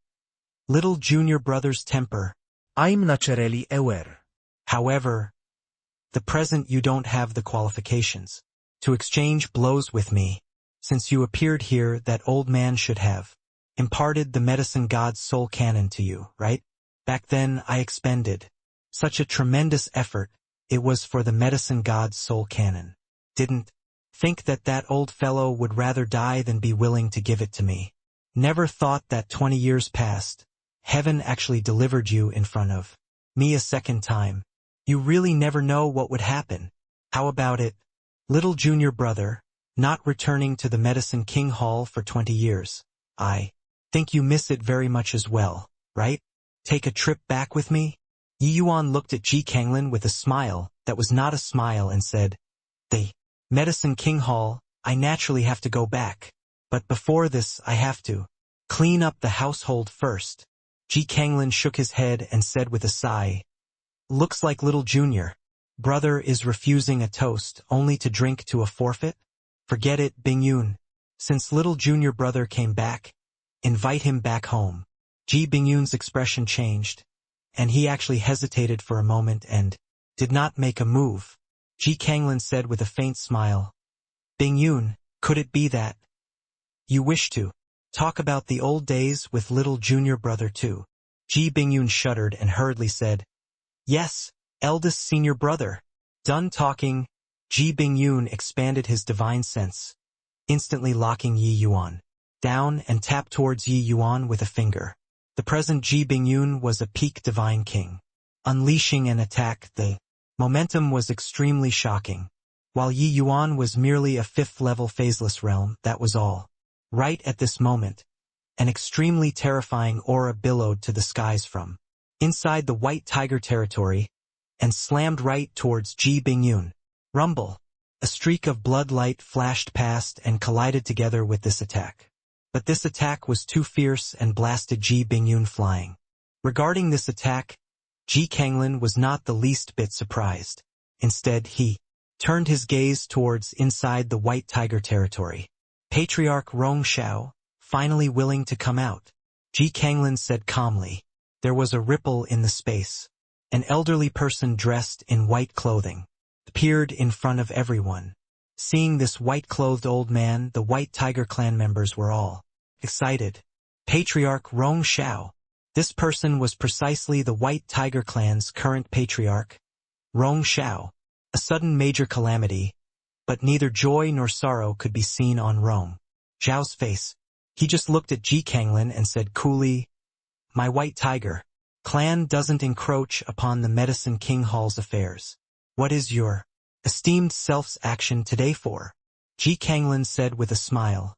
"Little junior brother's temper. I'm naturally aware. However, the present you don't have the qualifications to exchange blows with me. Since you appeared here, that old man should have imparted the medicine god's soul cannon to you, right? Back then I expended such a tremendous effort. It was for the medicine god's soul cannon. Didn't think that that old fellow would rather die than be willing to give it to me. Never thought that 20 years past, heaven actually delivered you in front of me a second time. You really never know what would happen. How about it, little junior brother, not returning to the Medicine King Hall for 20 years? I think you miss it very much as well, right? Take a trip back with me?" Yi Yuan looked at Ji Kanglin with a smile that was not a smile and said, "The Medicine King Hall, I naturally have to go back. But before this I have to clean up the household first." Ji Kanglin shook his head and said with a sigh, "Looks like little junior brother is refusing a toast only to drink to a forfeit? Forget it, Bingyun. Since little junior brother came back, invite him back home." Ji Bingyun's expression changed, and he actually hesitated for a moment and did not make a move. Ji Kanglin said with a faint smile, "Bingyun, could it be that you wish to talk about the old days with little junior brother too?" Ji Bingyun shuddered and hurriedly said, "Yes, eldest senior brother." Done talking, Ji Bingyun expanded his divine sense, instantly locking Yi Yuan down and tapped towards Yi Yuan with a finger. The present Ji Bingyun was a peak divine king. Unleashing an attack, the momentum was extremely shocking. While Yi Yuan was merely a 5th-level phaseless realm, that was all. Right at this moment, an extremely terrifying aura billowed to the skies from inside the White Tiger territory and slammed right towards Ji Bingyun. Rumble. A streak of blood light flashed past and collided together with this attack. But this attack was too fierce and blasted Ji Bingyun flying. Regarding this attack, Ji Kanglin was not the least bit surprised. Instead, he turned his gaze towards inside the White Tiger territory. Patriarch Rong Xiao, finally willing to come out. Ji Kanglin said calmly. There was a ripple in the space. An elderly person dressed in white clothing appeared in front of everyone. Seeing this white-clothed old man, the White Tiger clan members were all excited. Patriarch Rong Xiao. This person was precisely the White Tiger clan's current patriarch, Rong Xiao. A sudden major calamity, but neither joy nor sorrow could be seen on Rong Xiao's face. He just looked at Ji Kanglin and said coolly, "My White Tiger clan doesn't encroach upon the Medicine King Hall's affairs. What is your esteemed self's action today for?" Ji Kanglin said with a smile,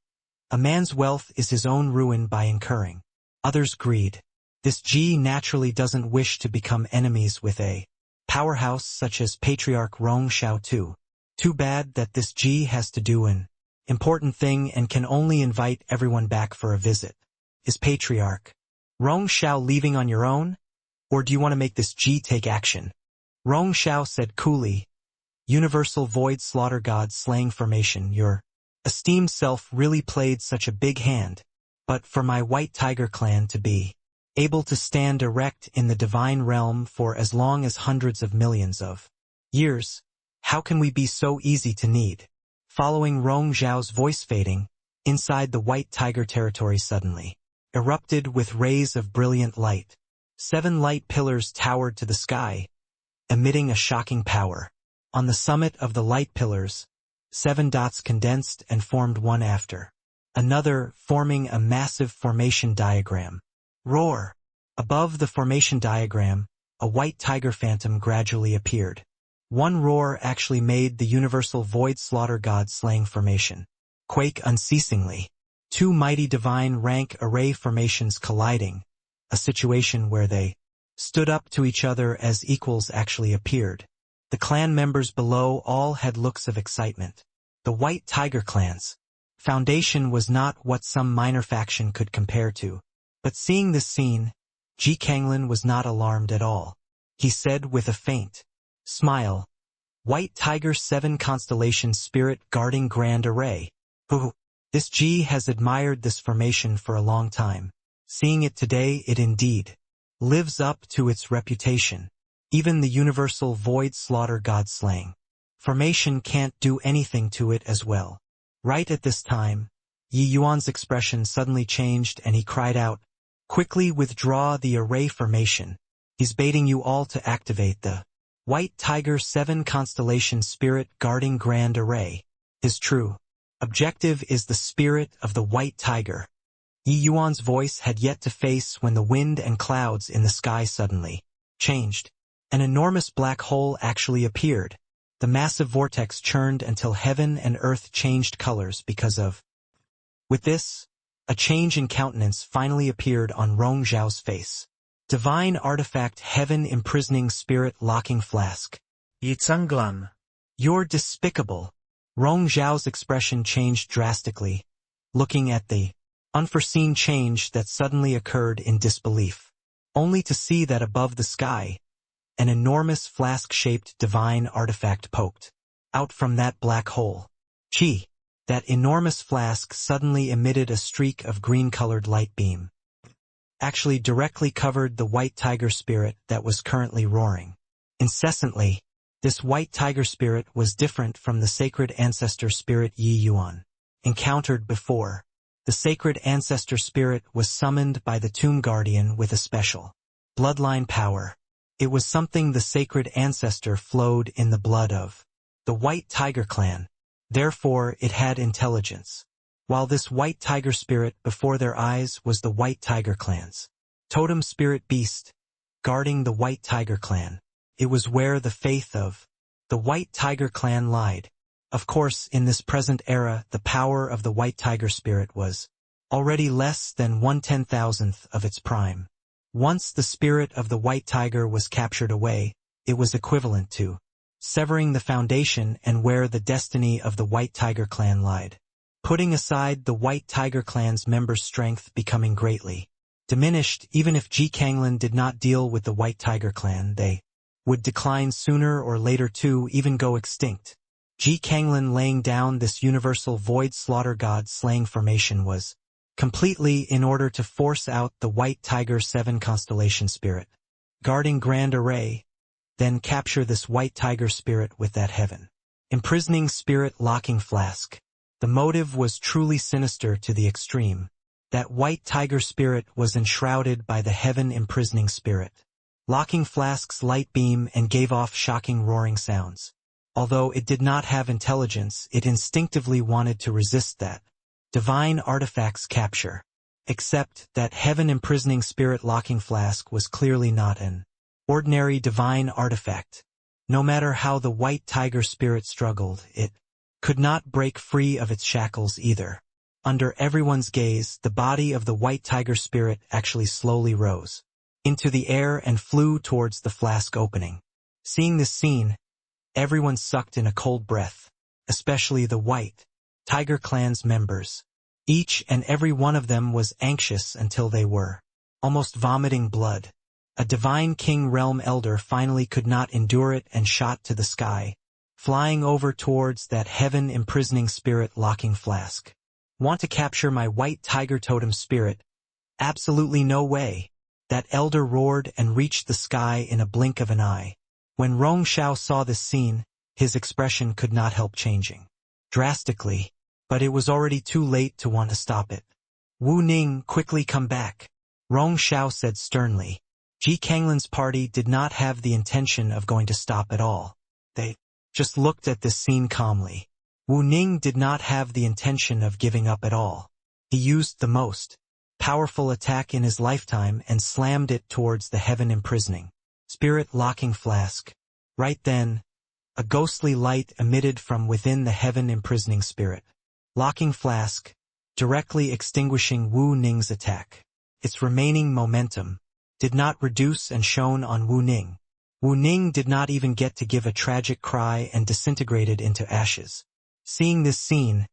"A man's wealth is his own ruin by incurring others' greed. This Ji naturally doesn't wish to become enemies with a powerhouse such as Patriarch Rong Xiao too. Too bad that this Ji has to do an important thing and can only invite everyone back for a visit. Is Patriarch Rong Xiao leaving on your own? Or do you want to make this Ji take action?" Rong Xiao said coolly, "Universal Void Slaughter God Slaying Formation, your esteemed self really played such a big hand. But for my White Tiger clan to be able to stand erect in the divine realm for as long as hundreds of millions of years, how can we be so easy to need?" Following Rong Xiao's voice fading, inside the White Tiger territory suddenly erupted with rays of brilliant light. 7 light pillars towered to the sky, emitting a shocking power. On the summit of the light pillars, 7 dots condensed and formed one after another, forming a massive formation diagram. Roar! Above the formation diagram, a White Tiger phantom gradually appeared. One roar actually made the Universal Void Slaughter God Slaying Formation quake unceasingly. Two mighty divine rank array formations colliding, a situation where they stood up to each other as equals actually appeared. The clan members below all had looks of excitement. The White Tiger Clan's foundation was not what some minor faction could compare to. But seeing this scene, Ji Kanglin was not alarmed at all. He said with a faint smile, "White Tiger 7 Constellation Spirit guarding Grand Array. This Ji has admired this formation for a long time. Seeing it today, it indeed lives up to its reputation. Even the universal void slaughter god slaying formation can't do anything to it as well." Right at this time, Yi Yuan's expression suddenly changed and he cried out, "Quickly withdraw the array formation. He's baiting you all to activate the White Tiger 7 Constellation Spirit guarding Grand Array. His true objective is the spirit of the White Tiger." Yi Yuan's voice had yet to face when the wind and clouds in the sky suddenly changed. An enormous black hole actually appeared. The massive vortex churned until heaven and earth changed colors because of. With this, a change in countenance finally appeared on Rong Zhao's face. Divine artifact heaven imprisoning spirit locking flask. Yitzanglan. "You're despicable." Rong Zhao's expression changed drastically, looking at the unforeseen change that suddenly occurred in disbelief, only to see that above the sky, an enormous flask-shaped divine artifact poked out from that black hole. Chi! That enormous flask suddenly emitted a streak of green-colored light beam. Actually directly covered the White Tiger spirit that was currently roaring incessantly. This White Tiger spirit was different from the sacred ancestor spirit Yi Yuan encountered before. The sacred ancestor spirit was summoned by the tomb guardian with a special bloodline power. It was something the sacred ancestor flowed in the blood of the White Tiger clan. Therefore, it had intelligence. While this White Tiger spirit before their eyes was the White Tiger clan's totem spirit beast, guarding the White Tiger clan. It was where the faith of the White Tiger clan lied. Of course, in this present era, the power of the White Tiger spirit was already less than 1/10,000th of its prime. Once the spirit of the White Tiger was captured away, it was equivalent to severing the foundation and where the destiny of the White Tiger clan lied. Putting aside the White Tiger clan's members' strength becoming greatly diminished, even if Ji Kanglin did not deal with the White Tiger clan, they would decline sooner or later to even go extinct. Ji Kanglin laying down this universal void slaughter god slaying formation was completely in order to force out the White Tiger 7 Constellation spirit, guarding Grand Array, then capture this White Tiger spirit with that heaven imprisoning spirit locking flask. The motive was truly sinister to the extreme. That White Tiger spirit was enshrouded by the heaven imprisoning spirit, locking flask's light beam and gave off shocking roaring sounds. Although it did not have intelligence, it instinctively wanted to resist that divine artifact's capture. Except that heaven imprisoning spirit locking flask was clearly not an ordinary divine artifact. No matter how the White Tiger spirit struggled, it could not break free of its shackles either. Under everyone's gaze, the body of the White Tiger spirit actually slowly rose into the air and flew towards the flask opening. Seeing this scene, everyone sucked in a cold breath, especially the White Tiger clan's members. Each and every one of them was anxious until they were almost vomiting blood. A divine king realm elder finally could not endure it and shot to the sky, flying over towards that heaven imprisoning spirit locking flask. "Want to capture my White Tiger totem spirit? Absolutely no way." That elder roared and reached the sky in a blink of an eye. When Rong Zhao saw this scene, his expression could not help changing drastically, but it was already too late to want to stop it. "Wu Ning, quickly come back," Rong Zhao said sternly. Ji Kanglin's party did not have the intention of going to stop at all. They just looked at this scene calmly. Wu Ning did not have the intention of giving up at all. He used the most powerful attack in his lifetime and slammed it towards the heaven imprisoning spirit locking flask. Right then, a ghostly light emitted from within the heaven imprisoning spirit locking flask, directly extinguishing Wu Ning's attack. Its remaining momentum did not reduce and shone on Wu Ning. Wu Ning did not even get to give a tragic cry and disintegrated into ashes. Seeing this scene,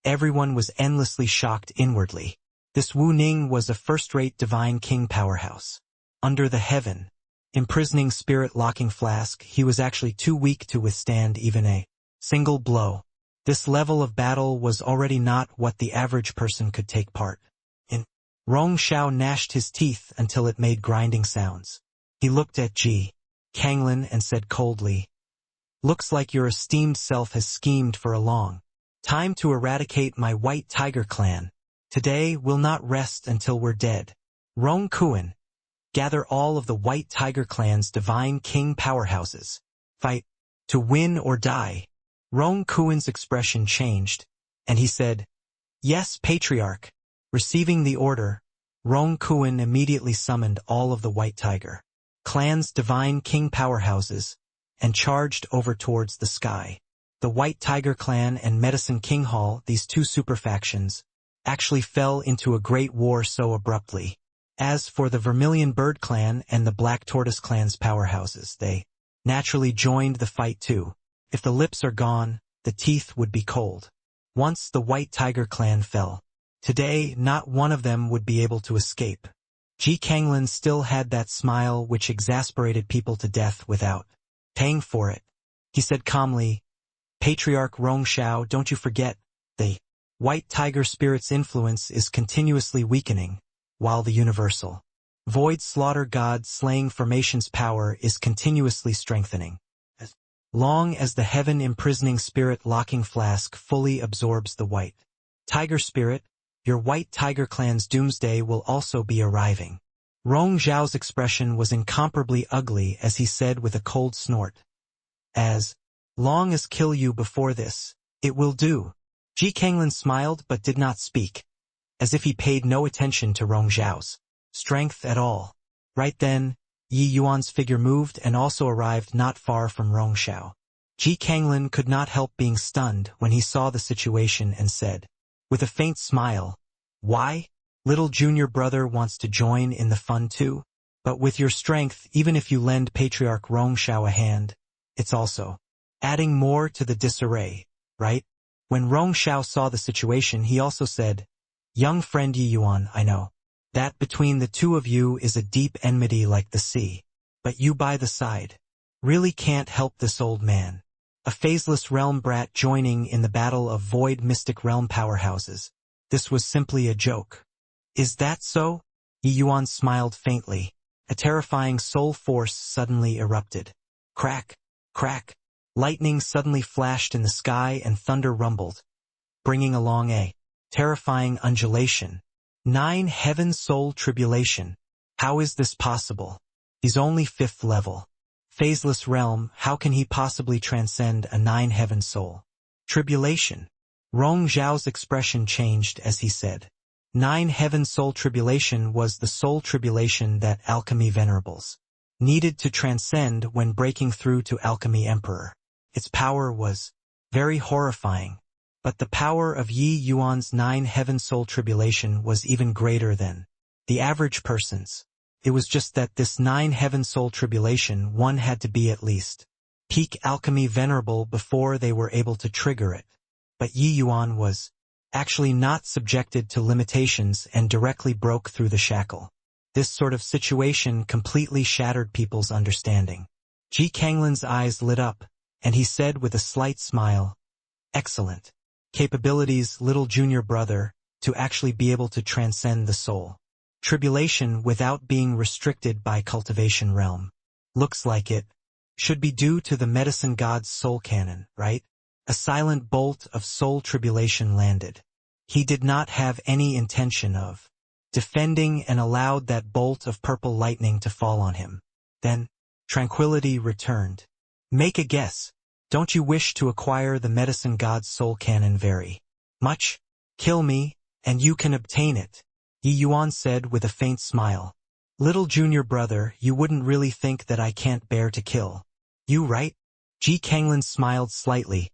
everyone was endlessly shocked inwardly. This Wu Ning was a first-rate divine king powerhouse. Under the heaven, imprisoning spirit-locking flask, he was actually too weak to withstand even a single blow. This level of battle was already not what the average person could take part in. Rong Xiao gnashed his teeth until it made grinding sounds. He looked at Ji Kanglin and said coldly, "Looks like your esteemed self has schemed for a long time to eradicate my White Tiger clan. Today we'll not rest until we're dead. Rong Kuan, gather all of the White Tiger clan's divine king powerhouses. Fight to win or die." Rong Kuan's expression changed, and he said, "Yes, Patriarch." Receiving the order, Rong Kuan immediately summoned all of the White Tiger clan's divine king powerhouses and charged over towards the sky. The White Tiger clan and Medicine King Hall, these two superfactions, actually fell into a great war so abruptly. As for the Vermilion Bird clan and the Black Tortoise clan's powerhouses, they naturally joined the fight too. If the lips are gone, the teeth would be cold. Once the White Tiger clan fell, today not one of them would be able to escape. Ji Kanglin still had that smile which exasperated people to death without paying for it. He said calmly, "Patriarch Rong Xiao, don't you forget, the White Tiger spirit's influence is continuously weakening, while the universal Void Slaughter God slaying formation's power is continuously strengthening. As long as the heaven imprisoning spirit locking flask fully absorbs the White Tiger spirit, your White Tiger clan's doomsday will also be arriving." Rong Xiao's expression was incomparably ugly as he said with a cold snort, "As long as kill you before this, it will do." Ji Kanglin smiled but did not speak, as if he paid no attention to Rong Xiao's strength at all. Right then, Yi Yuan's figure moved and also arrived not far from Rong Xiao. Ji Kanglin could not help being stunned when he saw the situation and said, with a faint smile, "Why? Little junior brother wants to join in the fun too? But with your strength, even if you lend Patriarch Rong Xiao a hand, it's also adding more to the disarray, right?" When Rong Xiao saw the situation, he also said, "Young friend Yi Yuan, I know that between the two of you is a deep enmity like the sea. But you by the side really can't help this old man. A phaseless realm brat joining in the battle of void mystic realm powerhouses. This was simply a joke. Is that so?" Yi Yuan smiled faintly. A terrifying soul force suddenly erupted. Crack, crack. Lightning suddenly flashed in the sky and thunder rumbled, bringing along a terrifying undulation. 9 heaven soul tribulation. How is this possible? He's only 5th level. Phaseless realm, how can he possibly transcend a 9 heaven soul tribulation? Rong Xiao's expression changed as he said, 9 heaven soul tribulation was the soul tribulation that alchemy venerables needed to transcend when breaking through to alchemy emperor. Its power was very horrifying, but the power of Yi Yuan's 9 heaven soul tribulation was even greater than the average person's. It was just that this 9 heaven soul tribulation one had to be at least peak alchemy venerable before they were able to trigger it. But Yi Yuan was actually not subjected to limitations and directly broke through the shackle. This sort of situation completely shattered people's understanding. Ji Kanglin's eyes lit up, and he said with a slight smile, "Excellent capabilities, little junior brother, to actually be able to transcend the soul tribulation without being restricted by cultivation realm. Looks like it should be due to the Medicine God's soul cannon, right?" A silent bolt of soul tribulation landed. He did not have any intention of defending and allowed that bolt of purple lightning to fall on him. Then, tranquility returned. "Make a guess. Don't you wish to acquire the Medicine God's soul cannon very much? Kill me, and you can obtain it," Yi Yuan said with a faint smile. "Little junior brother, you wouldn't really think that I can't bear to kill you, right?" Ji Kanglin smiled slightly.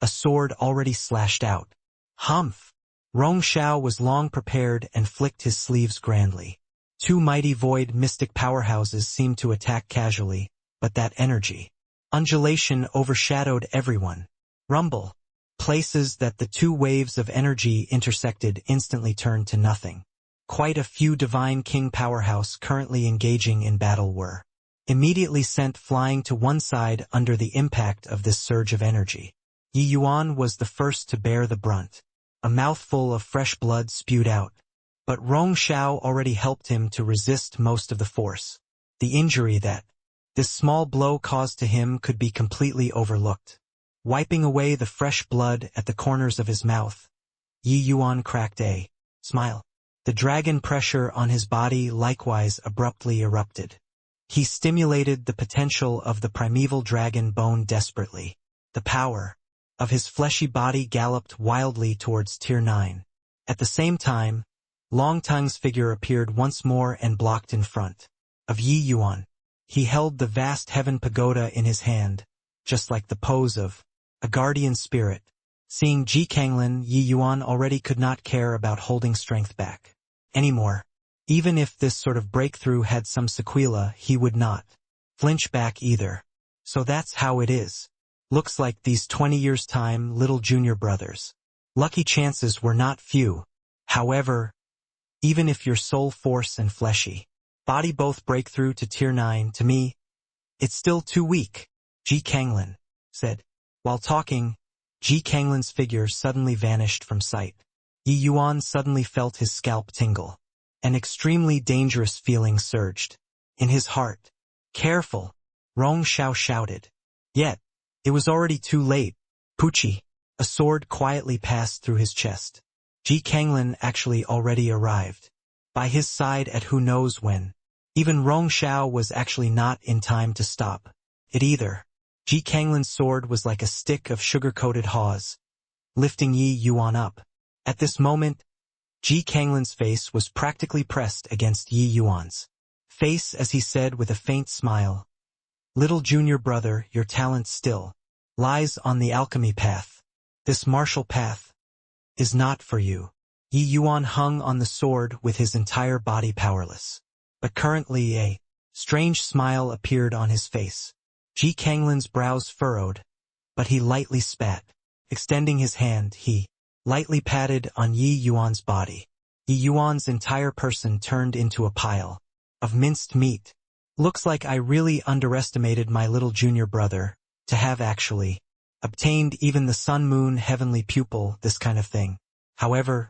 A sword already slashed out. "Humph! Rong Shao was long prepared and flicked his sleeves grandly. Two mighty void mystic powerhouses seemed to attack casually, but that energy. Undulation overshadowed everyone. Rumble. Places that the two waves of energy intersected instantly turned to nothing. Quite a few Divine King powerhouse currently engaging in battle were immediately sent flying to one side under the impact of this surge of energy. Yi Yuan was the first to bear the brunt. A mouthful of fresh blood spewed out. But Rong Shao already helped him to resist most of the force. The injury that this small blow caused to him could be completely overlooked. Wiping away the fresh blood at the corners of his mouth, Yi Yuan cracked a smile. The dragon pressure on his body likewise abruptly erupted. He stimulated the potential of the primeval dragon bone desperately. The power of his fleshy body galloped wildly towards Tier 9. At the same time, Long Tongue's figure appeared once more and blocked in front of Yi Yuan. He held the vast heaven pagoda in his hand, just like the pose of a guardian spirit. Seeing Ji Kanglin, Yi Yuan already could not care about holding strength back anymore. Even if this sort of breakthrough had some sequela, he would not flinch back either. So that's how it is. Looks like these 20 years' time little junior brothers. Lucky chances were not few. However, even if your soul force and fleshy body both break through to Tier 9, to me, it's still too weak, Ji Kanglin said. While talking, Ji Kanglin's figure suddenly vanished from sight. Yi Yuan suddenly felt his scalp tingle. An extremely dangerous feeling surged in his heart. Careful, Rong Shao shouted. Yet, it was already too late. Puchi. A sword quietly passed through his chest. Ji Kanglin actually already arrived. By his side at who knows when. Even Rong Shao was actually not in time to stop it either. Ji Kanglin's sword was like a stick of sugar-coated haws, lifting Yi Yuan up. At this moment, Ji Kanglin's face was practically pressed against Yi Yuan's face as he said with a faint smile, "Little junior brother, your talent still lies on the alchemy path. This martial path is not for you." Yi Yuan hung on the sword with his entire body powerless. But currently a strange smile appeared on his face. Ji Kanglin's brows furrowed, but he lightly spat. Extending his hand, he lightly patted on Yi Yuan's body. Yi Yuan's entire person turned into a pile of minced meat. Looks like I really underestimated my little junior brother to have actually obtained even the Sun-Moon Heavenly Pupil, this kind of thing. However,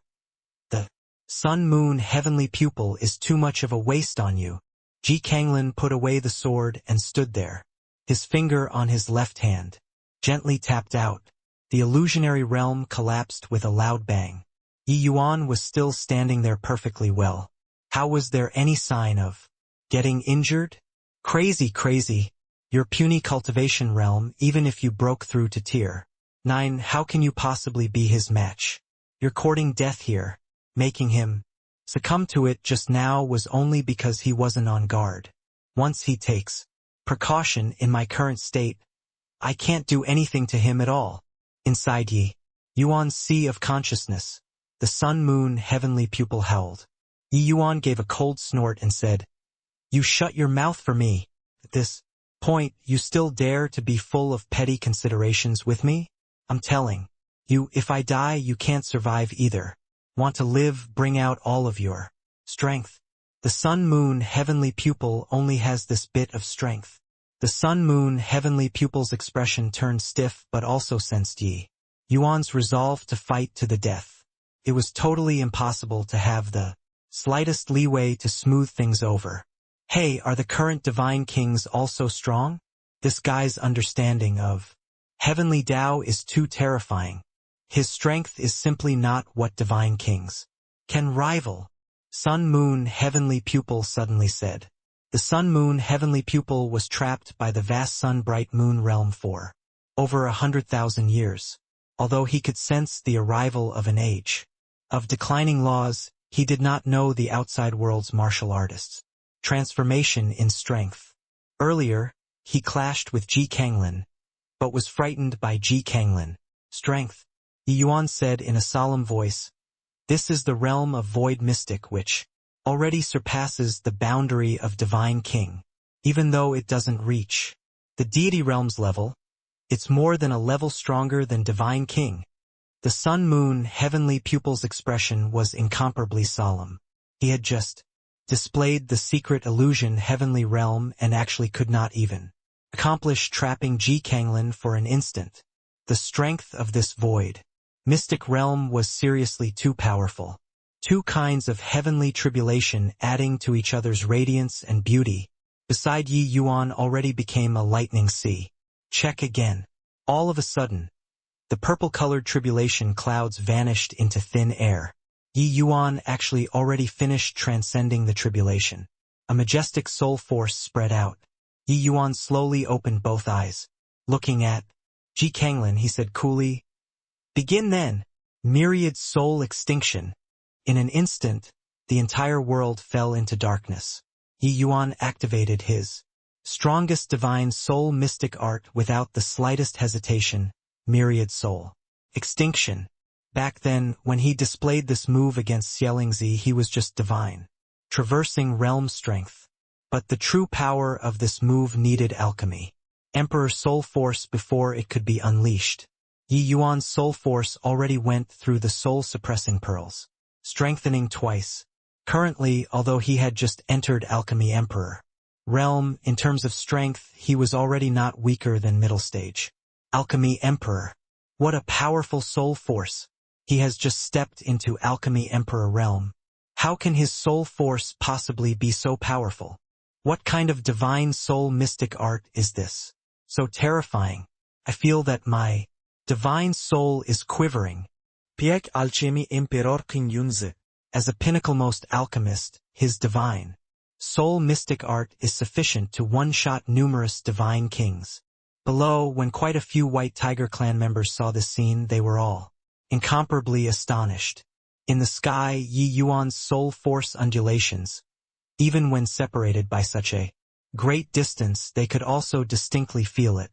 the Sun-Moon Heavenly Pupil is too much of a waste on you. Ji Kanglin put away the sword and stood there. His finger on his left hand gently tapped out. The illusionary realm collapsed with a loud bang. Yi Yuan was still standing there perfectly well. How was there any sign of getting injured? Crazy. Your puny cultivation realm, even if you broke through to Tier 9, how can you possibly be his match? You're courting death here. Making him succumb to it just now was only because he wasn't on guard. Once he takes precaution in my current state, I can't do anything to him at all. Inside Yi Yuan's sea of consciousness, the Sun-Moon Heavenly Pupil howled. Yi Yuan gave a cold snort and said, "You shut your mouth for me. At this point, you still dare to be full of petty considerations with me? I'm telling you, if I die, you can't survive either. Want to live, bring out all of your strength." The Sun-Moon Heavenly Pupil only has this bit of strength. The Sun-Moon Heavenly Pupil's expression turned stiff but also sensed Yi Yuan's resolve to fight to the death. It was totally impossible to have the slightest leeway to smooth things over. Hey, are the current Divine Kings also strong? This guy's understanding of Heavenly Tao is too terrifying. His strength is simply not what Divine Kings can rival. Sun-Moon Heavenly Pupil suddenly said. The Sun-Moon Heavenly Pupil was trapped by the vast sun-bright moon realm for over 100,000 years. Although he could sense the arrival of an age of declining laws, he did not know the outside world's martial artists' transformation in strength. Earlier, he clashed with Ji Kanglin, but was frightened by Ji Kanglin. Strength, Yi Yuan said in a solemn voice. This is the realm of void mystic which already surpasses the boundary of divine king. Even though it doesn't reach the deity realm's level, it's more than a level stronger than divine king. The sun-moon heavenly pupil's expression was incomparably solemn. He had just displayed the secret illusion heavenly realm and actually could not even accomplish trapping Ji Kanglin for an instant. The strength of this void mystic realm was seriously too powerful. Two kinds of heavenly tribulation adding to each other's radiance and beauty. Beside Yi Yuan already became a lightning sea. Check again. All of a sudden, the purple-colored tribulation clouds vanished into thin air. Yi Yuan actually already finished transcending the tribulation. A majestic soul force spread out. Yi Yuan slowly opened both eyes. Looking at Ji Kanglin, he said coolly, "Begin then." Myriad soul extinction. In an instant, the entire world fell into darkness. Yi Yuan activated his strongest divine soul mystic art without the slightest hesitation. Myriad soul extinction. Back then, when he displayed this move against Xielingzi, he was just divine, traversing realm strength. But the true power of this move needed alchemy. Emperor soul force before it could be unleashed. Yi Yuan's soul force already went through the soul-suppressing pearls, strengthening twice. Currently, although he had just entered Alchemy Emperor realm, in terms of strength, he was already not weaker than middle stage. Alchemy Emperor. What a powerful soul force. He has just stepped into Alchemy Emperor realm. How can his soul force possibly be so powerful? What kind of divine soul mystic art is this? So terrifying. I feel that my divine soul is quivering. Piek alchemy emperor qinyunze. As a pinnacle-most alchemist, his divine soul mystic art is sufficient to one-shot numerous divine kings. Below, when quite a few White Tiger clan members saw this scene, they were all incomparably astonished. In the sky, Yi Yuan's soul force undulations. Even when separated by such a great distance, they could also distinctly feel it.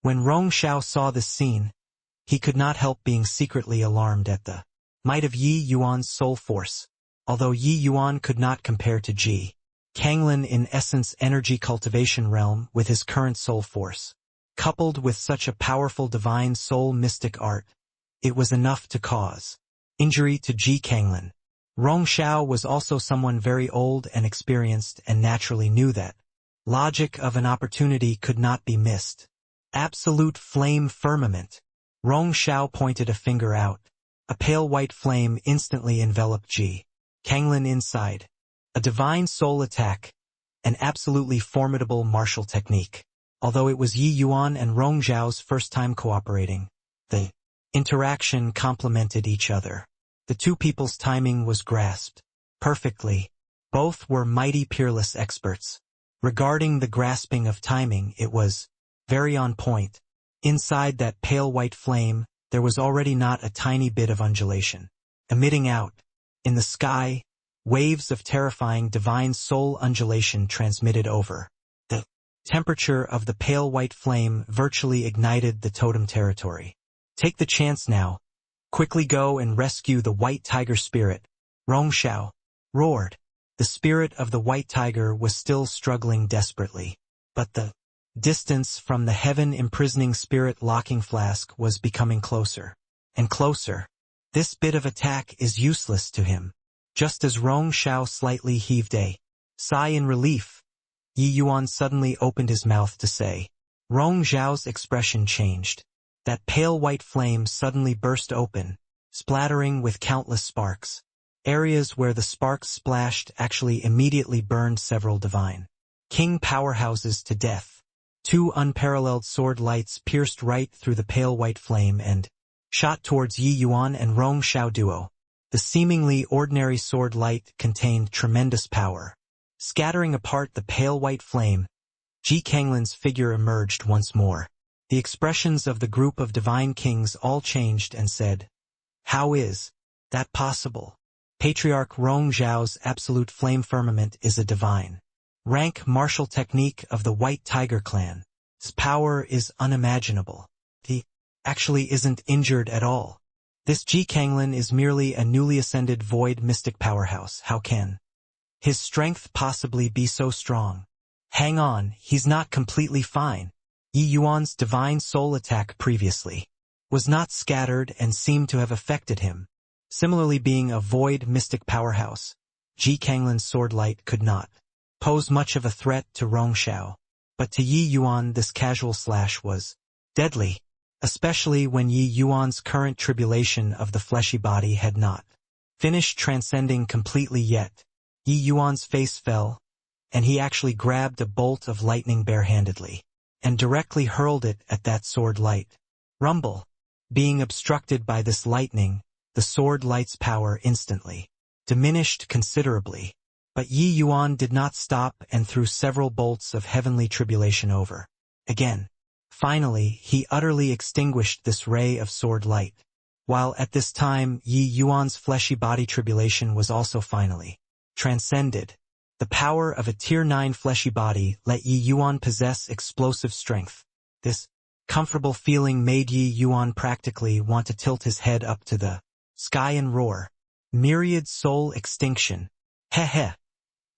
When Rong Xiao saw this scene, he could not help being secretly alarmed at the might of Yi Yuan's soul force. Although Yi Yuan could not compare to Ji Kanglin in essence energy cultivation realm with his current soul force, coupled with such a powerful divine soul mystic art, it was enough to cause injury to Ji Kanglin. Rong Xiao was also someone very old and experienced and naturally knew that logic of an opportunity could not be missed. Absolute flame firmament. Rong Xiao pointed a finger out. A pale white flame instantly enveloped Ji Kanglin inside. A divine soul attack. An absolutely formidable martial technique. Although it was Yi Yuan and Rong Xiao's first time cooperating, the interaction complemented each other. The two people's timing was grasped perfectly. Both were mighty peerless experts. Regarding the grasping of timing, it was very on point. Inside that pale white flame, there was already not a tiny bit of undulation. Emitting out, in the sky, waves of terrifying divine soul undulation transmitted over. The temperature of the pale white flame virtually ignited the totem territory. Take the chance now. Quickly go and rescue the White Tiger spirit. Rong Xiao roared. The spirit of the White Tiger was still struggling desperately. But the distance from the heaven-imprisoning spirit locking flask was becoming closer and closer. This bit of attack is useless to him. Just as Rong Xiao slightly heaved a sigh in relief, Yi Yuan suddenly opened his mouth to say. Rong Xiao's expression changed. That pale white flame suddenly burst open, splattering with countless sparks. Areas where the sparks splashed actually immediately burned several divine king powerhouses to death. Two unparalleled sword lights pierced right through the pale white flame and shot towards Yi Yuan and Rong Xiao duo. The seemingly ordinary sword light contained tremendous power. Scattering apart the pale white flame, Ji Kanglin's figure emerged once more. The expressions of the group of divine kings all changed and said, "How is that possible?" Patriarch Rong Xiao's absolute flame firmament is a divine rank martial technique of the White Tiger clan. Its power is unimaginable. He actually isn't injured at all. This Ji Kanglin is merely a newly ascended void mystic powerhouse. How can his strength possibly be so strong? Hang on, he's not completely fine. Yi Yuan's divine soul attack previously was not scattered and seemed to have affected him. Similarly, being a void mystic powerhouse, Ji Kanglin's sword light could not pose much of a threat to Rong Xiao. But to Yi Yuan this casual slash was deadly, especially when Yi Yuan's current tribulation of the fleshy body had not finished transcending completely yet. Yi Yuan's face fell, and he actually grabbed a bolt of lightning barehandedly and directly hurled it at that sword light. Rumble. Being obstructed by this lightning, the sword light's power instantly diminished considerably. But Yi Yuan did not stop and threw several bolts of heavenly tribulation over. Again. Finally, he utterly extinguished this ray of sword light. While at this time Yi Yuan's fleshy body tribulation was also finally transcended. The power of a Tier 9 fleshy body let Yi Yuan possess explosive strength. This comfortable feeling made Yi Yuan practically want to tilt his head up to the sky and roar. Myriad soul extinction. Heh.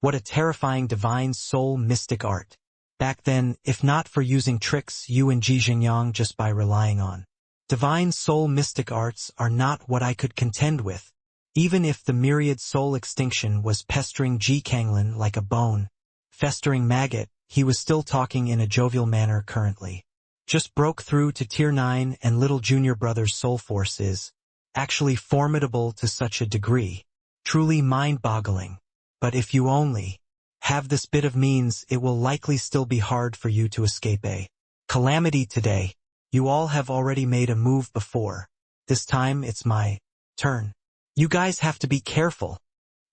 What a terrifying divine soul mystic art. Back then, if not for using tricks you and Ji Xingyang just by relying on divine soul mystic arts are not what I could contend with. Even if the myriad soul extinction was pestering Ji Kanglin like a bone-festering maggot, he was still talking in a jovial manner currently. Just broke through to Tier 9 and little junior brother's soul force is actually formidable to such a degree. Truly mind-boggling. But if you only have this bit of means, it will likely still be hard for you to escape a calamity today. You all have already made a move before. This time it's my turn. You guys have to be careful,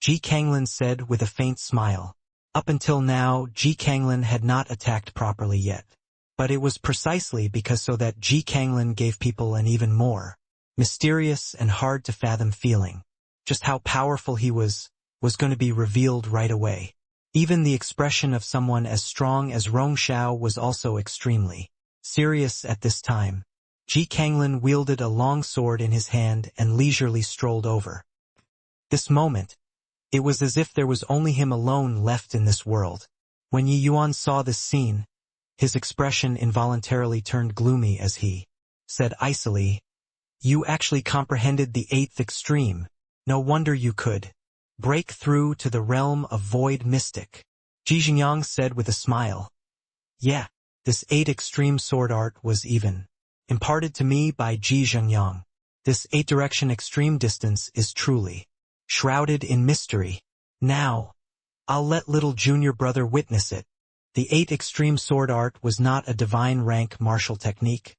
Ji Kanglin said with a faint smile. Up until now, Ji Kanglin had not attacked properly yet. But it was precisely because so that Ji Kanglin gave people an even more mysterious and hard-to-fathom feeling. Just how powerful he was going to be revealed right away. Even the expression of someone as strong as Rong Xiao was also extremely serious at this time. Ji Kanglin wielded a long sword in his hand and leisurely strolled over. This moment, it was as if there was only him alone left in this world. When Yi Yuan saw this scene, his expression involuntarily turned gloomy as he said icily, "You actually comprehended the 8th extreme. No wonder you could break through to the realm of void mystic." Ji Xingyang said with a smile. "Yeah, this 8 extreme sword art was even imparted to me by Ji Xingyang. This 8-direction extreme distance is truly shrouded in mystery. Now, I'll let little junior brother witness it." The 8 extreme sword art was not a divine rank martial technique,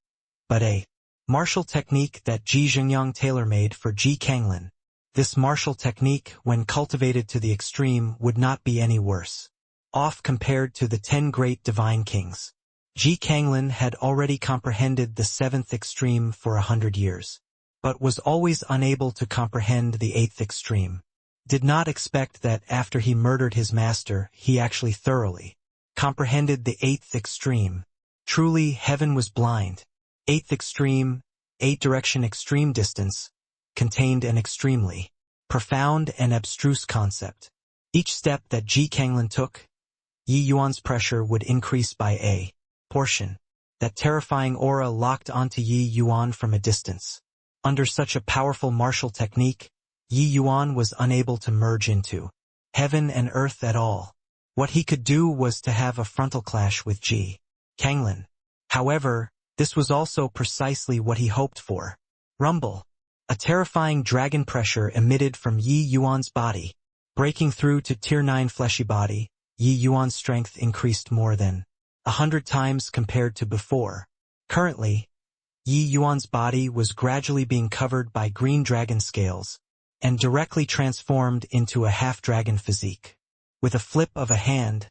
but a martial technique that Ji Xingyang tailor-made for Ji Kanglin. This martial technique, when cultivated to the extreme, would not be any worse off compared to the 10 great divine kings. Ji Kanglin had already comprehended the 7th extreme for 100 years, but was always unable to comprehend the 8th extreme. Did not expect that after he murdered his master, he actually thoroughly comprehended the 8th extreme. Truly, heaven was blind. 8th extreme, 8-direction extreme distance, contained an extremely profound and abstruse concept. Each step that Ji Kanglin took, Yi Yuan's pressure would increase by a portion. That terrifying aura locked onto Yi Yuan from a distance. Under such a powerful martial technique, Yi Yuan was unable to merge into heaven and earth at all. What he could do was to have a frontal clash with Ji Kanglin. However, this was also precisely what he hoped for. Rumble. A terrifying dragon pressure emitted from Yi Yuan's body. Breaking through to Tier 9 fleshy body, Yi Yuan's strength increased more than 100 times compared to before. Currently, Yi Yuan's body was gradually being covered by green dragon scales and directly transformed into a half-dragon physique. With a flip of a hand,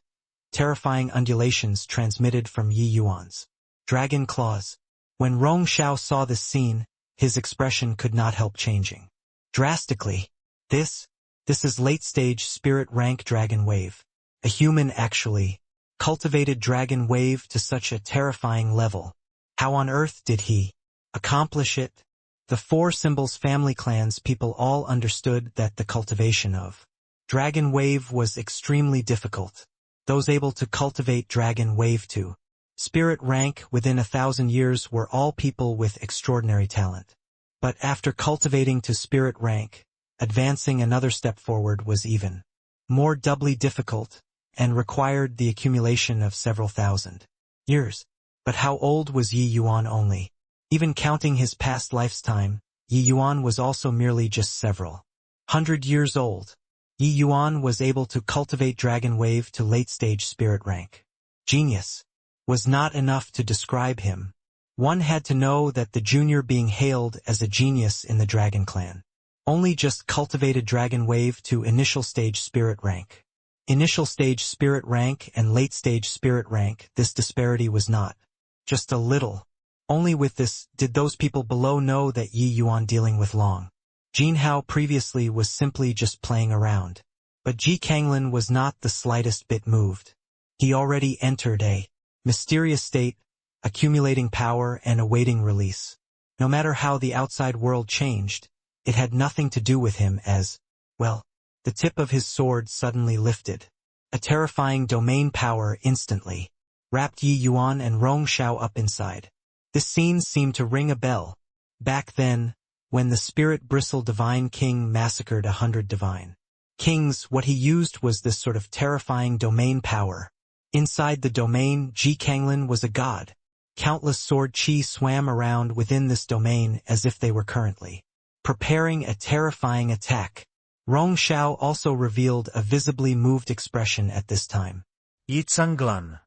terrifying undulations transmitted from Yi Yuan's dragon claws. When Rong Xiao saw this scene, his expression could not help changing drastically. This is late-stage spirit rank dragon wave. A human actually cultivated dragon wave to such a terrifying level. How on earth did he accomplish it? The four symbols family clans people all understood that the cultivation of Dragon Wave was extremely difficult. Those able to cultivate Dragon Wave to Spirit rank within 1,000 years were all people with extraordinary talent. But after cultivating to Spirit rank, advancing another step forward was even more doubly difficult, and required the accumulation of several thousand years. But how old was Yi Yuan only? Even counting his past lifetime, Yi Yuan was also merely just several 100 years old. Yi Yuan was able to cultivate Dragon Wave to late-stage spirit rank. Genius was not enough to describe him. One had to know that the junior being hailed as a genius in the Dragon Clan only just cultivated Dragon Wave to initial stage spirit rank. Initial stage spirit rank and late stage spirit rank, this disparity was not just a little. Only with this did those people below know that Yi Yuan dealing with Long Jinhao previously was simply just playing around. But Ji Kanglin was not the slightest bit moved. He already entered a mysterious state, accumulating power and awaiting release. No matter how the outside world changed, it had nothing to do with him as, well, the tip of his sword suddenly lifted. A terrifying domain power instantly wrapped Yi Yuan and Rong Xiao up inside. This scene seemed to ring a bell. Back then, when the spirit bristle divine king massacred 100 divine kings, what he used was this sort of terrifying domain power. Inside the domain, Ji Kanglin was a god. Countless sword chi swam around within this domain as if they were currently preparing a terrifying attack. Rong Xiao also revealed a visibly moved expression at this time. Yi Tsanglan.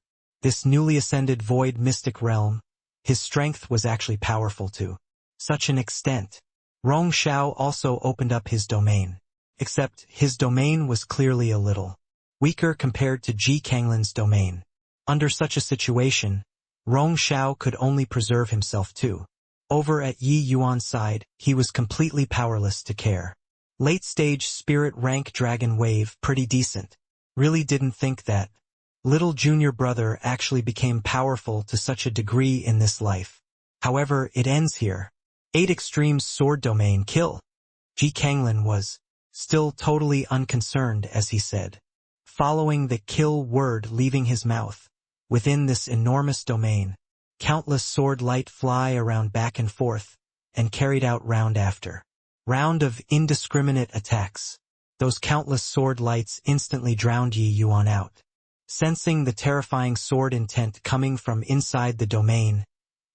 This newly ascended void mystic realm, his strength was actually powerful to such an extent. Rong Xiao also opened up his domain. Except his domain was clearly a little weaker compared to Ji Kanglin's domain. Under such a situation, Rong Xiao could only preserve himself too. Over at Yi Yuan's side, he was completely powerless to care. Late-stage spirit rank Dragon Wave, pretty decent. Really didn't think that little junior brother actually became powerful to such a degree in this life. However, it ends here. 8 Extremes Sword Domain kill. Ji Kanglin was still totally unconcerned as he said, following the kill word leaving his mouth. Within this enormous domain, countless sword light fly around back and forth, and carried out round after round of indiscriminate attacks. Those countless sword lights instantly drowned Yi Yuan out. Sensing the terrifying sword intent coming from inside the domain,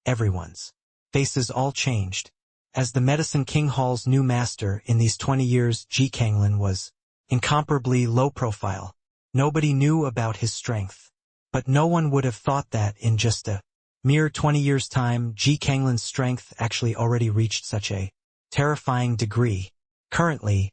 everyone's faces all changed. As the Medicine King Hall's new master in these 20 years, Ji Kanglin was incomparably low profile. Nobody knew about his strength. But no one would have thought that in just a mere 20 years' time, Ji Kanglin's strength actually already reached such a terrifying degree. Currently,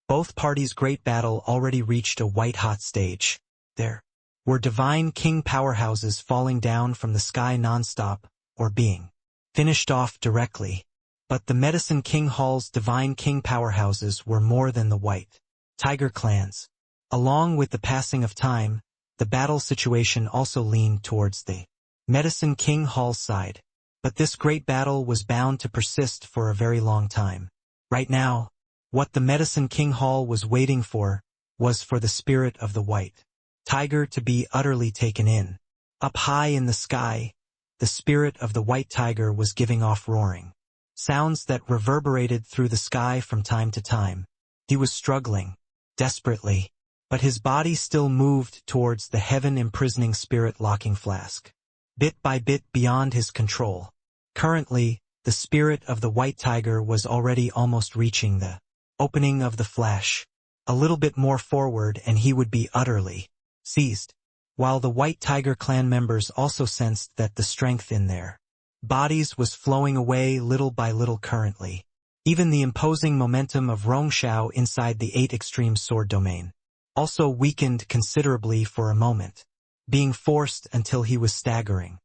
both parties' great battle already reached a white-hot stage. There were divine king powerhouses falling down from the sky non-stop, or being finished off directly. But the Medicine King Hall's divine king powerhouses were more than the white tiger clans. Along with the passing of time, the battle situation also leaned towards the Medicine King Hall's side. But this great battle was bound to persist for a very long time. Right now, what the Medicine King Hall was waiting for was for the spirit of the white tiger to be utterly taken in. Up high in the sky, the spirit of the white tiger was giving off roaring sounds that reverberated through the sky from time to time. He was struggling desperately, but his body still moved towards the heaven-imprisoning spirit-locking flask, bit by bit beyond his control. Currently, the spirit of the white tiger was already almost reaching the opening of the flash. A little bit more forward and he would be utterly seized. While the white tiger clan members also sensed that the strength in their bodies was flowing away little by little currently. Even the imposing momentum of Rong Xiao inside the 8 Extreme Sword Domain also weakened considerably for a moment, being forced until he was staggering.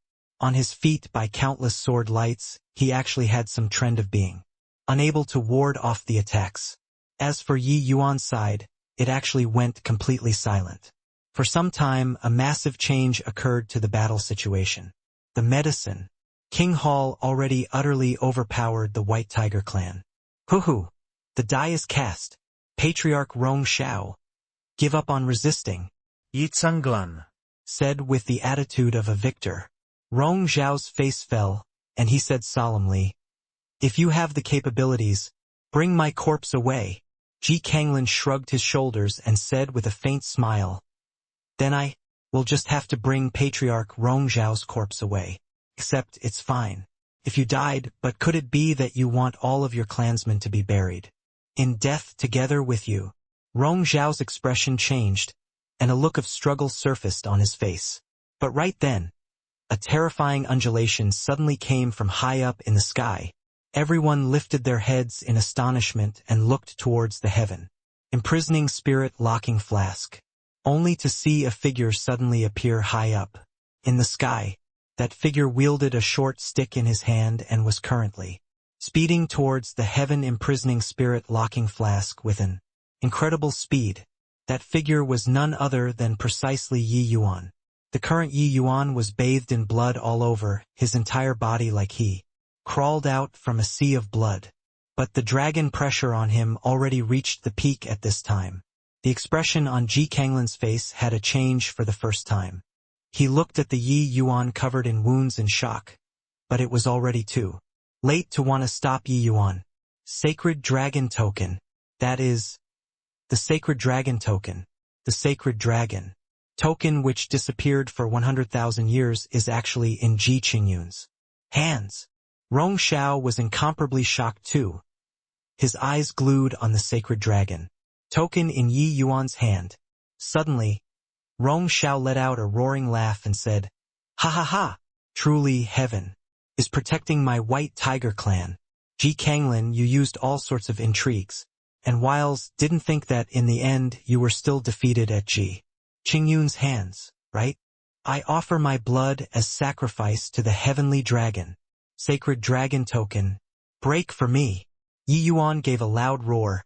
On his feet by countless sword lights, he actually had some trend of being unable to ward off the attacks. As for Yi Yuan's side, it actually went completely silent. For some time, a massive change occurred to the battle situation. The Medicine King Hall already utterly overpowered the White Tiger clan. Hoo-hoo! The die is cast. Patriarch Rong Shao. Give up on resisting, Yi Tsanglan. said with the attitude of a victor. Rong Zhao's face fell, and he said solemnly, if you have the capabilities, bring my corpse away. Ji Kanglin shrugged his shoulders and said with a faint smile, then I will just have to bring Patriarch Rong Zhao's corpse away. Except it's fine. If you died, but could it be that you want all of your clansmen to be buried in death together with you? Rong Zhao's expression changed, and a look of struggle surfaced on his face. But right then, a terrifying undulation suddenly came from high up in the sky. Everyone lifted their heads in astonishment and looked towards the heaven, imprisoning spirit locking flask, only to see a figure suddenly appear high up in the sky. That figure wielded a short stick in his hand and was currently speeding towards the heaven imprisoning spirit locking flask with an incredible speed. That figure was none other than precisely Yi Yuan. The current Yi Yuan was bathed in blood all over his entire body, like he crawled out from a sea of blood. But the dragon pressure on him already reached the peak at this time. The expression on Ji Kanglin's face had a change for the first time. He looked at the Yi Yuan covered in wounds in shock, but it was already too late to want to stop Yi Yuan. Sacred Dragon Token. That is, the Sacred Dragon Token. The Sacred Dragon Token, which disappeared for 100,000 years, is actually in Ji Qingyun's hands. Rong Shao was incomparably shocked too, his eyes glued on the Sacred Dragon Token in Yi Yuan's hand. Suddenly, Rong Shao let out a roaring laugh and said, ha ha ha! Truly heaven is protecting my White Tiger clan. Ji Kanglin, you used all sorts of intrigues, and wiles, didn't think that in the end you were still defeated at Ji Qingyun's hands, right? I offer my blood as sacrifice to the heavenly dragon. Sacred Dragon Token, break for me. Yi Yuan gave a loud roar,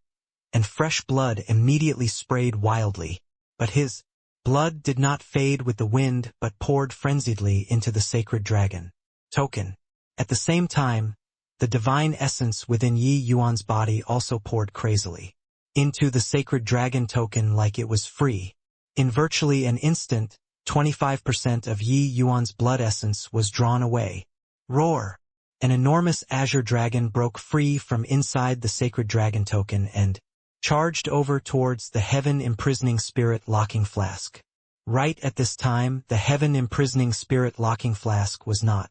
and fresh blood immediately sprayed wildly, but his blood did not fade with the wind but poured frenziedly into the Sacred Dragon Token. At the same time, the divine essence within Yi Yuan's body also poured crazily into the Sacred Dragon Token like it was free. In virtually an instant, 25% of Yi Yuan's blood essence was drawn away. Roar! An enormous azure dragon broke free from inside the Sacred Dragon Token and charged over towards the heaven imprisoning spirit locking flask. Right at this time, the heaven imprisoning spirit locking flask was not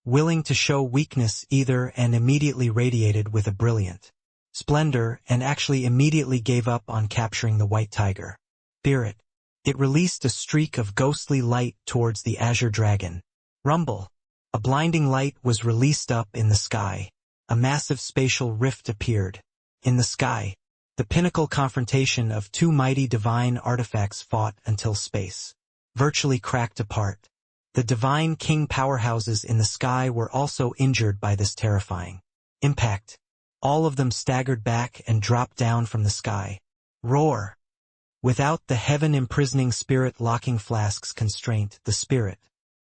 willing to show weakness either and immediately radiated with a brilliant splendor and actually immediately gave up on capturing the White Tiger spirit. It released a streak of ghostly light towards the azure dragon. Rumble. A blinding light was released up in the sky. A massive spatial rift appeared in the sky. The pinnacle confrontation of two mighty divine artifacts fought until space virtually cracked apart. The divine king powerhouses in the sky were also injured by this terrifying impact. All of them staggered back and dropped down from the sky. Roar! Without the heaven imprisoning spirit locking flask's constraint, the spirit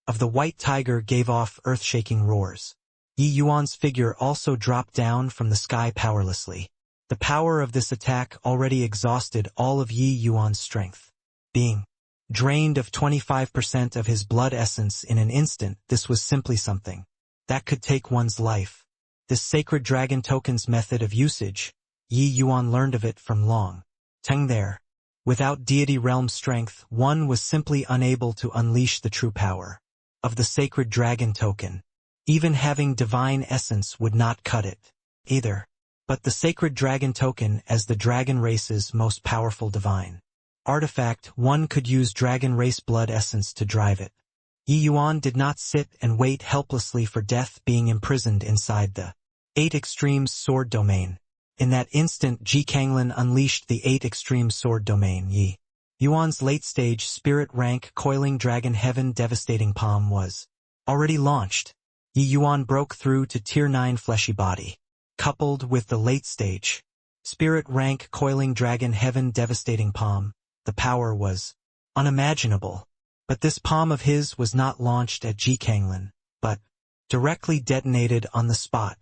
of the White Tiger gave off earth-shaking roars. Yi Yuan's figure also dropped down from the sky powerlessly. The power of this attack already exhausted all of Yi Yuan's strength. Being drained of 25% of his blood essence in an instant, this was simply something that could take one's life. This Sacred Dragon Token's method of usage, Yi Yuan learned of it from Long Teng there. Without deity realm strength, one was simply unable to unleash the true power of the Sacred Dragon Token. Even having divine essence would not cut it either. But the Sacred Dragon Token, as the dragon race's most powerful divine artifact, one could use dragon race blood essence to drive it. Yi Yuan did not sit and wait helplessly for death, being imprisoned inside the 8 Extremes Sword Domain. In that instant, Ji Kanglin unleashed the 8 Extremes Sword Domain. Yi Yuan's late-stage spirit rank Coiling Dragon Heaven Devastating Palm was already launched. Yi Yuan broke through to Tier 9 Fleshy Body. Coupled with the late-stage spirit rank Coiling Dragon Heaven Devastating Palm, the power was unimaginable. But this palm of his was not launched at Ji Kanglin, but directly detonated on the spot.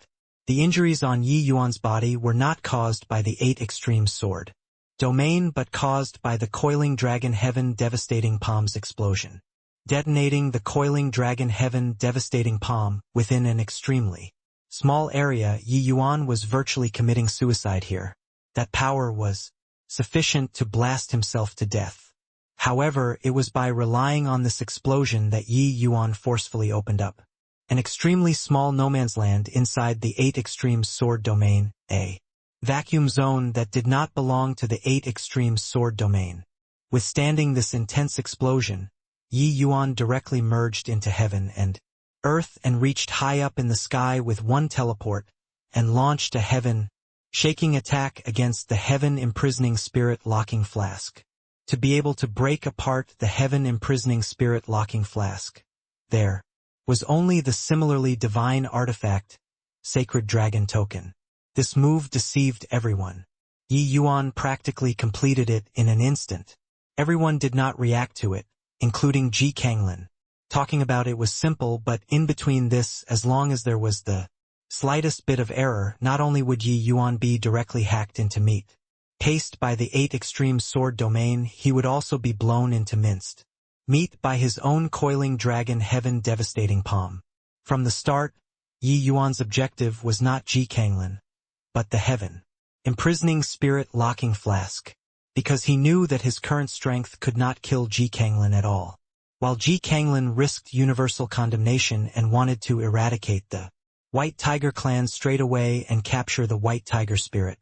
The injuries on Yi Yuan's body were not caused by the 8 extreme sword domain but caused by the Coiling Dragon Heaven Devastating Palm's explosion. Detonating the Coiling Dragon Heaven Devastating Palm within an extremely small area, Yi Yuan was virtually committing suicide here. That power was sufficient to blast himself to death. However, it was by relying on this explosion that Yi Yuan forcefully opened up an extremely small no man's land inside the 8 extreme sword domain, a vacuum zone that did not belong to the 8 extreme sword domain. Withstanding this intense explosion, Yi Yuan directly merged into heaven and earth and reached high up in the sky with one teleport and launched a heaven-shaking attack against the heaven-imprisoning spirit locking flask. To be able to break apart the heaven-imprisoning spirit locking flask, there was only the similarly divine artifact, Sacred Dragon Token. This move deceived everyone. Yi Yuan practically completed it in an instant. Everyone did not react to it, including Ji Kanglin. Talking about it was simple, but in between this, as long as there was the slightest bit of error, not only would Yi Yuan be directly hacked into meat paste by the 8 extreme sword domain, he would also be blown into minced meat by his own Coiling Dragon Heaven Devastating Palm. From the start, Yi Yuan's objective was not Ji Kanglin, but the heaven imprisoning spirit locking flask, because he knew that his current strength could not kill Ji Kanglin at all. While Ji Kanglin risked universal condemnation and wanted to eradicate the White Tiger clan straight away and capture the White Tiger spirit,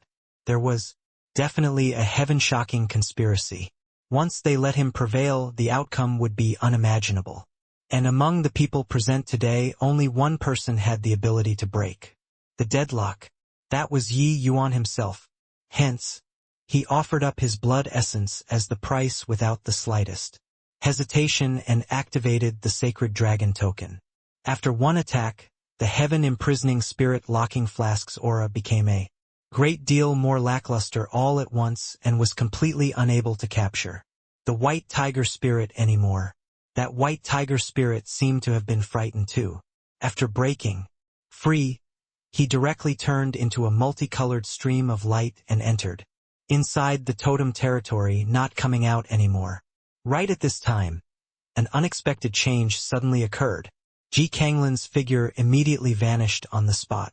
there was definitely a heaven-shocking conspiracy. Once they let him prevail, the outcome would be unimaginable. And among the people present today, only one person had the ability to break the deadlock. That was Yi Yuan himself. Hence, he offered up his blood essence as the price without the slightest hesitation and activated the Sacred Dragon Token. After one attack, the heaven-imprisoning spirit locking flask's aura became a great deal more lackluster all at once and was completely unable to capture the White Tiger spirit anymore. That White Tiger spirit seemed to have been frightened too. After breaking free, he directly turned into a multicolored stream of light and entered inside the totem territory, not coming out anymore. Right at this time, an unexpected change suddenly occurred. Ji Kanglin's figure immediately vanished on the spot.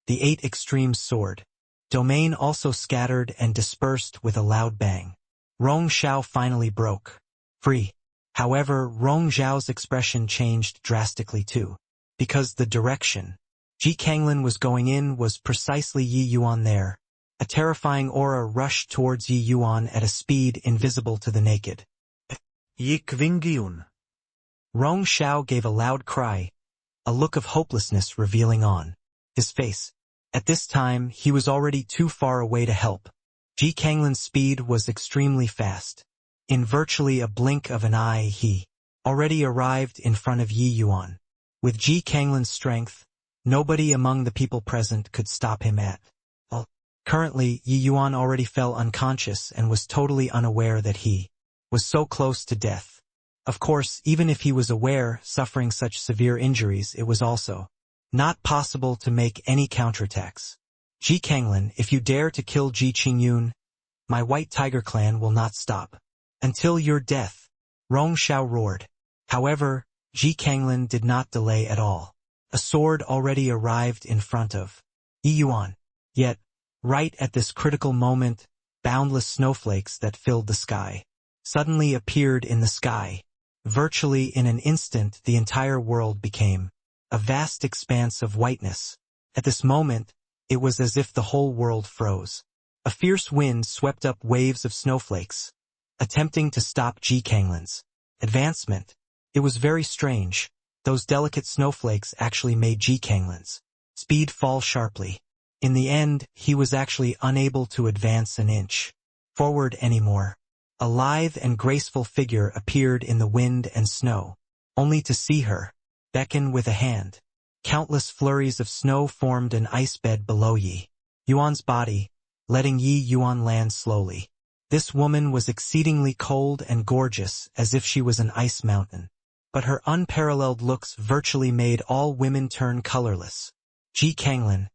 The 8 extreme sword domain also scattered and dispersed with a loud bang. Rong Xiao finally broke free. However, Rong Zhao's expression changed drastically too, because the direction Ji Kanglin was going in was precisely Yi Yuan there. A terrifying aura rushed towards Yi Yuan at a speed invisible to the naked. Yi Kvingyun. Rong Xiao gave a loud cry, a look of hopelessness revealing on his face. At this time, he was already too far away to help. Ji Kanglin's speed was extremely fast. In virtually a blink of an eye, he already arrived in front of Yi Yuan. With Ji Kanglin's strength, nobody among the people present could stop him at all. Currently, Yi Yuan already fell unconscious and was totally unaware that he was so close to death. Of course, even if he was aware, suffering such severe injuries, it was also not possible to make any counterattacks. Ji Kanglin, if you dare to kill Ji Qingyun, my White Tiger clan will not stop until your death, Rong Xiao roared. However, Ji Kanglin did not delay at all. A sword already arrived in front of Yi Yuan. Yet, right at this critical moment, boundless snowflakes that filled the sky suddenly appeared in the sky. Virtually in an instant, the entire world became a vast expanse of whiteness. At this moment, it was as if the whole world froze. A fierce wind swept up waves of snowflakes, attempting to stop Ji Kanglin's advancement. It was very strange. Those delicate snowflakes actually made Ji Kanglin's speed fall sharply. In the end, he was actually unable to advance an inch forward anymore. A lithe and graceful figure appeared in the wind and snow, only to see her beckon with a hand. Countless flurries of snow formed an ice bed below Yi Yuan's body, letting Yi Yuan land slowly. This woman was exceedingly cold and gorgeous, as if she was an ice mountain. but her unparalleled looks virtually made all women turn colorless. Ji Kanglin,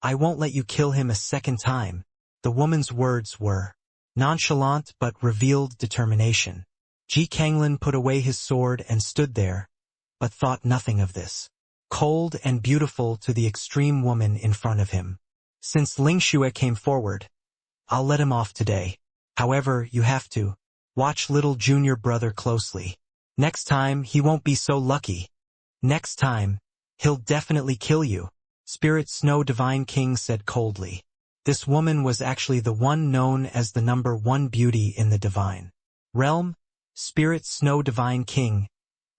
I won't let you kill him a second time. The woman's words were nonchalant but revealed determination. Ji Kanglin put away his sword and stood there, but thought nothing of this. Cold and beautiful to the extreme woman in front of him. Since Ling Xue came forward, I'll let him off today. However, you have to watch little junior brother closely. Next time, he won't be so lucky. Next time, he'll definitely kill you, Spirit Snow Divine King said coldly. This woman was actually the one known as the #1 beauty in the divine realm, Spirit Snow Divine King,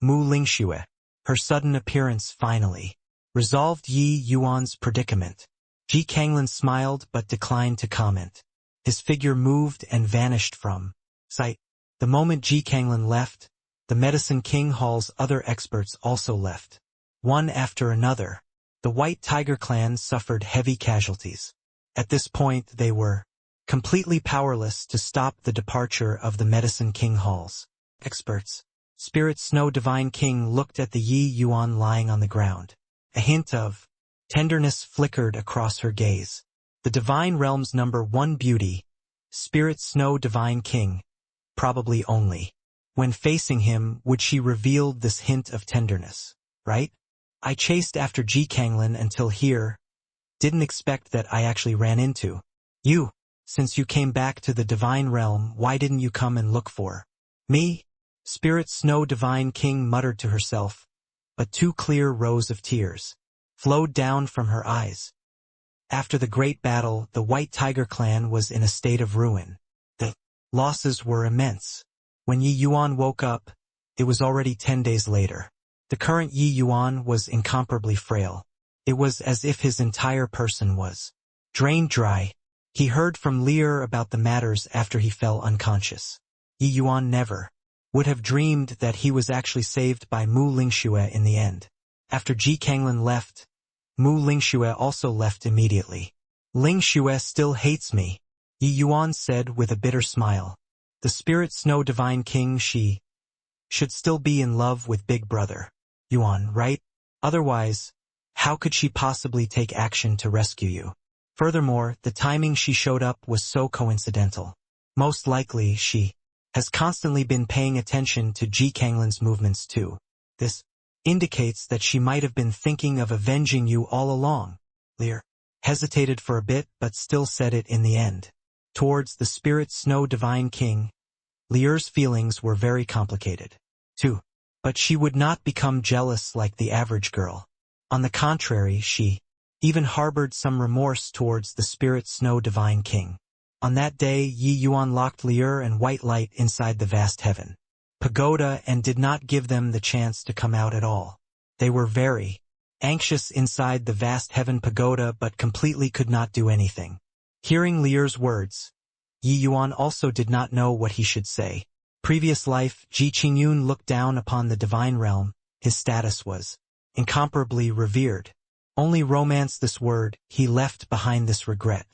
Mu Lingxue. Her sudden appearance finally resolved Yi Yuan's predicament. Ji Kanglin smiled but declined to comment. His figure moved and vanished from sight. The moment Ji Kanglin left, the Medicine King Hall's other experts also left. One after another, the White Tiger clan suffered heavy casualties. At this point they were completely powerless to stop the departure of the Medicine King Hall's experts. Spirit Snow Divine King looked at the Yi Yuan lying on the ground. A hint of tenderness flickered across her gaze. The Divine Realm's #1 beauty, Spirit Snow Divine King, probably only when facing him would she reveal this hint of tenderness, right? I chased after Ji Kanglin until here. Didn't expect that I actually ran into you. Since you came back to the Divine Realm, why didn't you come and look for me? Spirit Snow Divine King muttered to herself, but 2 clear rows of tears flowed down from her eyes. After the great battle, the White Tiger clan was in a state of ruin. The losses were immense. When Yi Yuan woke up, it was already 10 days later. The current Yi Yuan was incomparably frail. It was as if his entire person was drained dry. He heard from Lear about the matters after he fell unconscious. Yi Yuan never would have dreamed that he was actually saved by Mu Lingxue in the end. After Ji Kanglin left, Mu Lingxue also left immediately. Lingxue still hates me, Yi Yuan said with a bitter smile. The Spirit Snow Divine King, she should still be in love with Big Brother Yuan, right? Otherwise, how could she possibly take action to rescue you? Furthermore, the timing she showed up was so coincidental. Most likely, she has constantly been paying attention to Ji Kanglin's movements too. This indicates that she might have been thinking of avenging you all along. Lear hesitated for a bit but still said it in the end. Towards the Spirit Snow Divine King, Lear's feelings were very complicated too. But she would not become jealous like the average girl. On the contrary, she even harbored some remorse towards the Spirit Snow Divine King. On that day, Yi Yuan locked Lear and White Light inside the vast heaven pagoda and did not give them the chance to come out at all. They were very anxious inside the vast heaven pagoda but completely could not do anything. Hearing Lear's words, Yi Yuan also did not know what he should say. Previous life, Ji Qingyun looked down upon the divine realm. His status was incomparably revered. Only romance this word, he left behind this regret.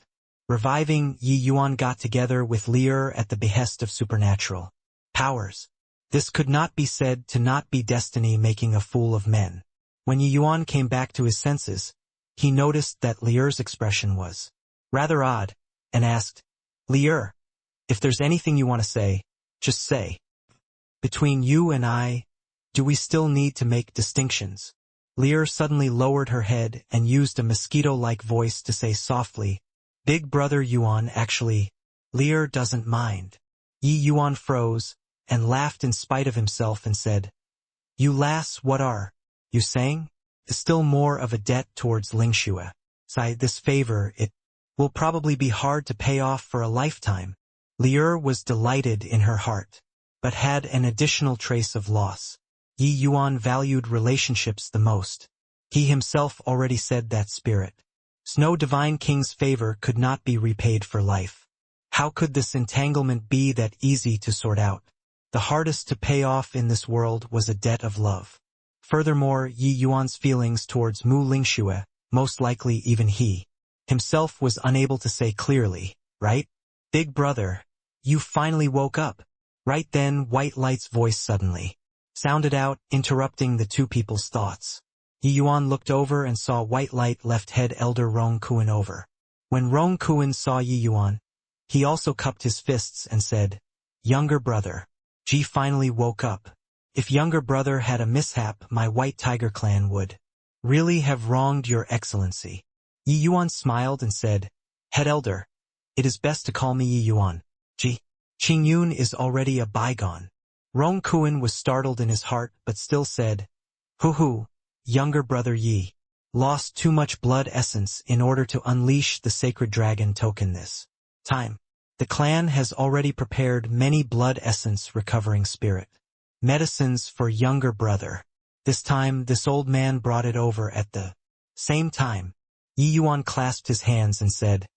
Reviving, Yi Yuan got together with Lear at the behest of supernatural powers. This could not be said to not be destiny making a fool of men. When Yi Yuan came back to his senses, he noticed that Lear's expression was rather odd, and asked, Lear, if there's anything you want to say, just say. Between you and I, do we still need to make distinctions? Lear suddenly lowered her head and used a mosquito-like voice to say softly, Big Brother Yuan actually, Lear doesn't mind. Yi Yuan froze and laughed in spite of himself and said, You lass, what are you saying? Still more of a debt towards Lingxue. Sigh, this favor, it will probably be hard to pay off for a lifetime. Lear was delighted in her heart, but had an additional trace of loss. Yi Yuan valued relationships the most. He himself already said that Spirit Snow Divine King's favor could not be repaid for life. How could this entanglement be that easy to sort out? The hardest to pay off in this world was a debt of love. Furthermore, Yi Yuan's feelings towards Mu Lingxue, most likely even he himself was unable to say clearly, right? Big brother, you finally woke up. Right then, White Light's voice suddenly sounded out, interrupting the two people's thoughts. Yi Yuan looked over and saw white light left head elder Rong Kuan over. When Rong Kuan saw Yi Yuan, he also cupped his fists and said, "Younger brother." Ji finally woke up. If younger brother had a mishap, my White Tiger clan would really have wronged your excellency. Yi Yuan smiled and said, "Head elder, it is best to call me Yi Yuan. Ji, Qing Yun is already a bygone." Rong Kuan was startled in his heart but still said, "Hoo, younger brother Yi lost too much blood essence in order to unleash the sacred dragon token this time. The clan has already prepared many blood essence recovering spirit medicines for younger brother. This time this old man brought it over at the same time." Yi Yuan clasped his hands and said,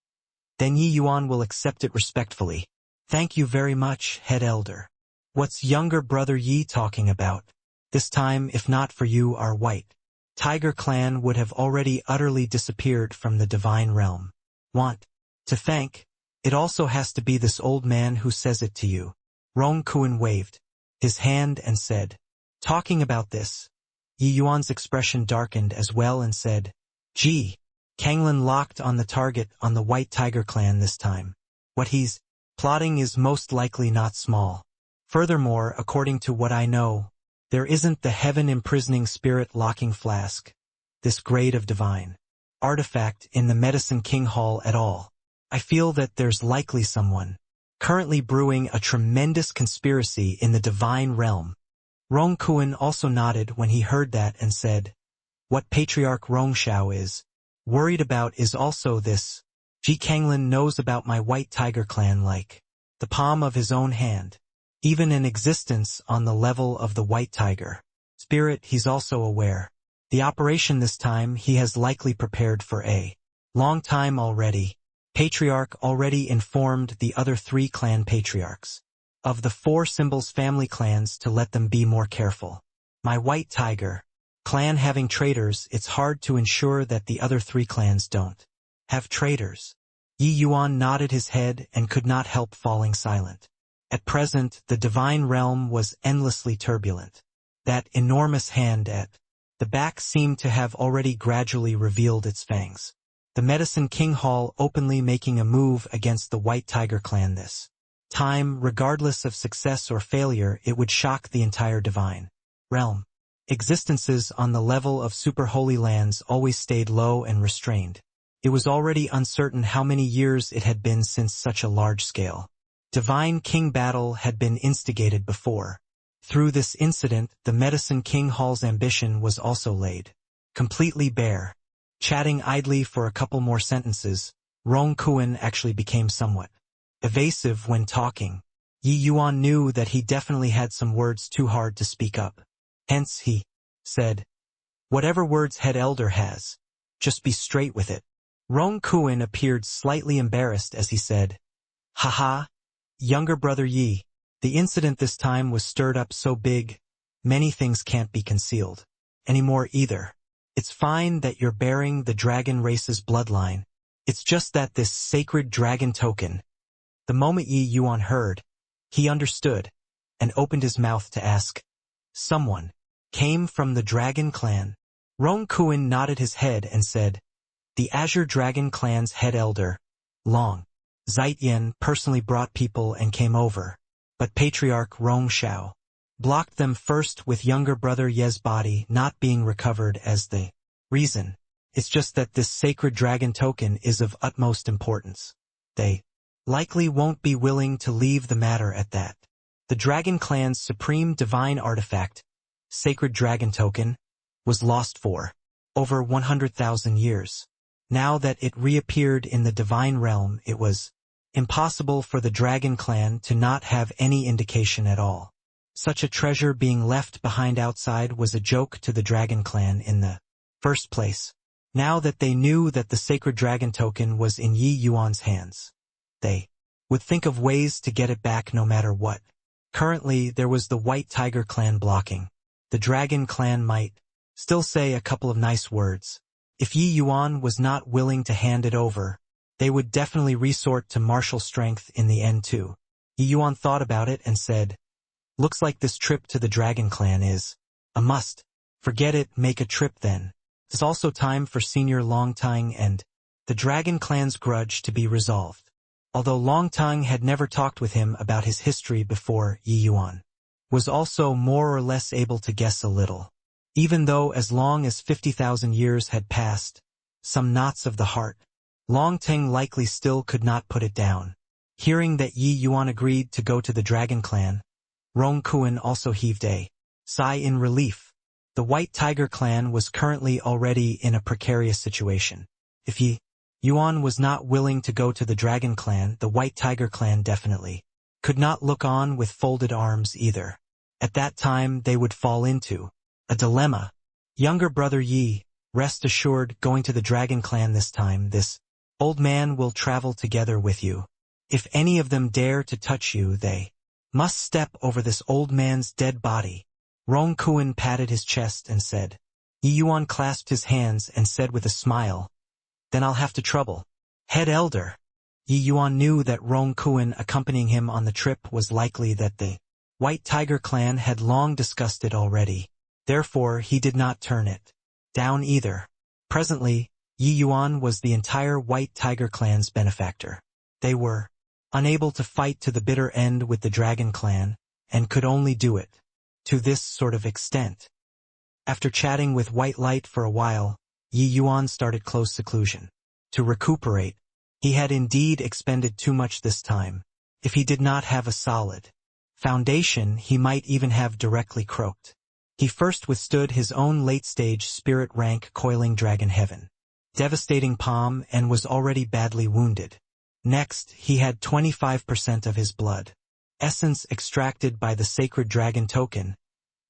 "Then Yi Yuan will accept it respectfully. Thank you very much, head elder." "What's younger brother Yi talking about? This time, if not for you, our White Tiger clan would have already utterly disappeared from the divine realm. Want to thank? It also has to be this old man who says it to you." Rong Kuan waved his hand and said, "Talking about this." Yi Yuan's expression darkened as well and said, "Gee, Kanglin locked on the target on the White Tiger clan this time. What he's plotting is most likely not small. Furthermore, according to what I know, there isn't the heaven-imprisoning spirit-locking flask, this grade of divine artifact in the Medicine King Hall at all. I feel that there's likely someone currently brewing a tremendous conspiracy in the divine realm." Rong Kuan also nodded when he heard that and said, "What Patriarch Rongshao is worried about is also this. Ji Kanglin knows about my White Tiger clan like the palm of his own hand. Even in existence on the level of the White Tiger spirit he's also aware. The operation this time he has likely prepared for a long time already. Patriarch already informed the other 3 clan patriarchs of the 4 symbols family clans to let them be more careful. My White Tiger clan having traitors, it's hard to ensure that the other 3 clans don't have traitors." Yi Yuan nodded his head and could not help falling silent. At present, the divine realm was endlessly turbulent. That enormous hand at the back seemed to have already gradually revealed its fangs. The Medicine King Hall openly making a move against the White Tiger clan this time, regardless of success or failure, it would shock the entire divine realm. Existences on the level of super holy lands always stayed low and restrained. It was already uncertain how many years it had been since such a large-scale divine king battle had been instigated before. Through this incident, the Medicine King Hall's ambition was also laid completely bare. Chatting idly for a couple more sentences, Rong Kuan actually became somewhat evasive when talking. Yi Yuan knew that he definitely had some words too hard to speak up. Hence he said, "Whatever words head elder has, just be straight with it." Rong Kuan appeared slightly embarrassed as he said, "Haha, younger brother Yi, the incident this time was stirred up so big, many things can't be concealed anymore either. It's fine that you're bearing the dragon race's bloodline. It's just that this sacred dragon token." The moment Yi Yuan heard, he understood, and opened his mouth to ask, "Someone came from the dragon clan?" Rong Kuan nodded his head and said, "The Azure Dragon clan's head elder, Long Zaijian, personally brought people and came over, but Patriarch Rongshao blocked them first with younger brother Ye's body not being recovered as the reason. It's just that this sacred dragon token is of utmost importance. They likely won't be willing to leave the matter at that. The dragon clan's supreme divine artifact, sacred dragon token, was lost for over 100,000 years. Now that it reappeared in the divine realm, it was impossible for the dragon clan to not have any indication at all. Such a treasure being left behind outside was a joke to the dragon clan in the first place. Now that they knew that the sacred dragon token was in Yi Yuan's hands, they would think of ways to get it back no matter what. Currently, there was the White Tiger clan blocking. The dragon clan might still say a couple of nice words. If Yi Yuan was not willing to hand it over, they would definitely resort to martial strength in the end too. Yi Yuan thought about it and said, Looks like this trip to the Dragon Clan is a must. Forget it, make a trip then. It's also time for Senior Longtang and the Dragon Clan's grudge to be resolved. Although Longtang had never talked with him about his history before, Yi Yuan was also more or less able to guess a little. Even though as long as 50,000 years had passed, some knots of the heart, Longtang likely still could not put it down. Hearing that Yi Yuan agreed to go to the Dragon Clan, Rong Kuan also heaved a sigh in relief. The White Tiger Clan was currently already in a precarious situation. If Yi Yuan was not willing to go to the Dragon Clan, the White Tiger Clan definitely could not look on with folded arms either. At that time they would fall into a dilemma. Younger brother Yi, rest assured, going to the Dragon Clan this time, this old man will travel together with you. If any of them dare to touch you, they must step over this old man's dead body. Rong Kuan patted his chest and said. Yi Yuan clasped his hands and said with a smile, then I'll have to trouble. Head Elder. Yi Yuan knew that Rong Kuan accompanying him on the trip was likely that the White Tiger Clan had long discussed it already. Therefore he did not turn it down either. Presently, Yi Yuan was the entire White Tiger Clan's benefactor. They were unable to fight to the bitter end with the Dragon Clan, and could only do it to this sort of extent. After chatting with White Light for a while, Yi Yuan started close seclusion. To recuperate, he had indeed expended too much this time. If he did not have a solid foundation, he might even have directly croaked. He first withstood his own late-stage spirit rank coiling dragon heaven, devastating palm, and was already badly wounded. Next, he had 25% of his blood essence extracted by the sacred dragon token,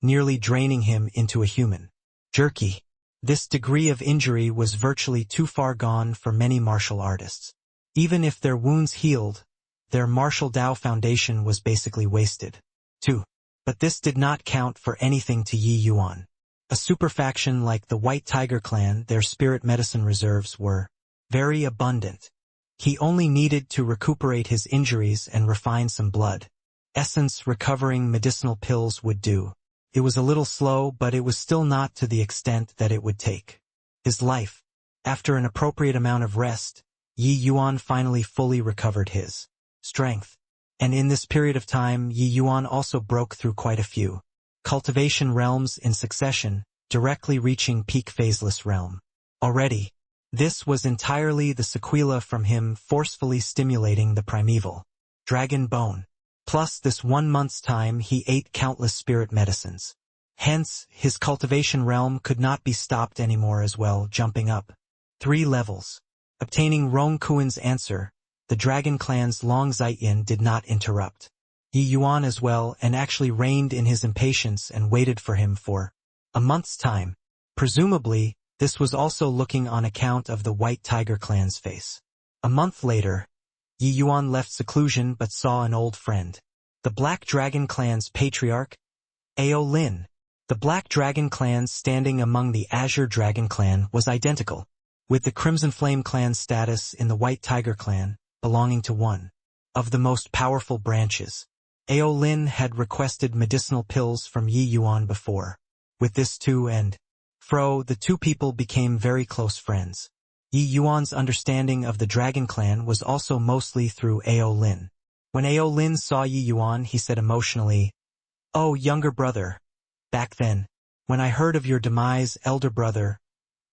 nearly draining him into a human jerky. This degree of injury was virtually too far gone for many martial artists. Even if their wounds healed, their martial Dao foundation was basically wasted, too. But this did not count for anything to Yi Yuan. A superfaction like the White Tiger Clan, their spirit medicine reserves were very abundant. He only needed to recuperate his injuries and refine some blood essence recovering medicinal pills would do. It was a little slow, but it was still not to the extent that it would take his life. After an appropriate amount of rest, Yi Yuan finally fully recovered his strength. And in this period of time, Yi Yuan also broke through quite a few cultivation realms in succession, directly reaching peak phaseless realm. Already, this was entirely the sequela from him forcefully stimulating the primeval dragon bone. Plus this 1 month's time he ate countless spirit medicines. Hence, his cultivation realm could not be stopped anymore as well, jumping up 3 levels. Obtaining Rong Kuan's answer, the Dragon Clan's Long Zaiyin did not interrupt Yi Yuan as well, and actually reined in his impatience and waited for him for a month's time. Presumably, this was also looking on account of the White Tiger Clan's face. A month later, Yi Yuan left seclusion but saw an old friend. The Black Dragon Clan's patriarch, Ao Lin. The Black Dragon Clan standing among the Azure Dragon Clan was identical with the Crimson Flame Clan's status in the White Tiger Clan, belonging to one of the most powerful branches. Ao Lin had requested medicinal pills from Yi Yuan before. With this to and fro, the two people became very close friends. Yi Yuan's understanding of the Dragon Clan was also mostly through Ao Lin. When Ao Lin saw Yi Yuan, he said emotionally, "Oh, younger brother, back then, when I heard of your demise, elder brother,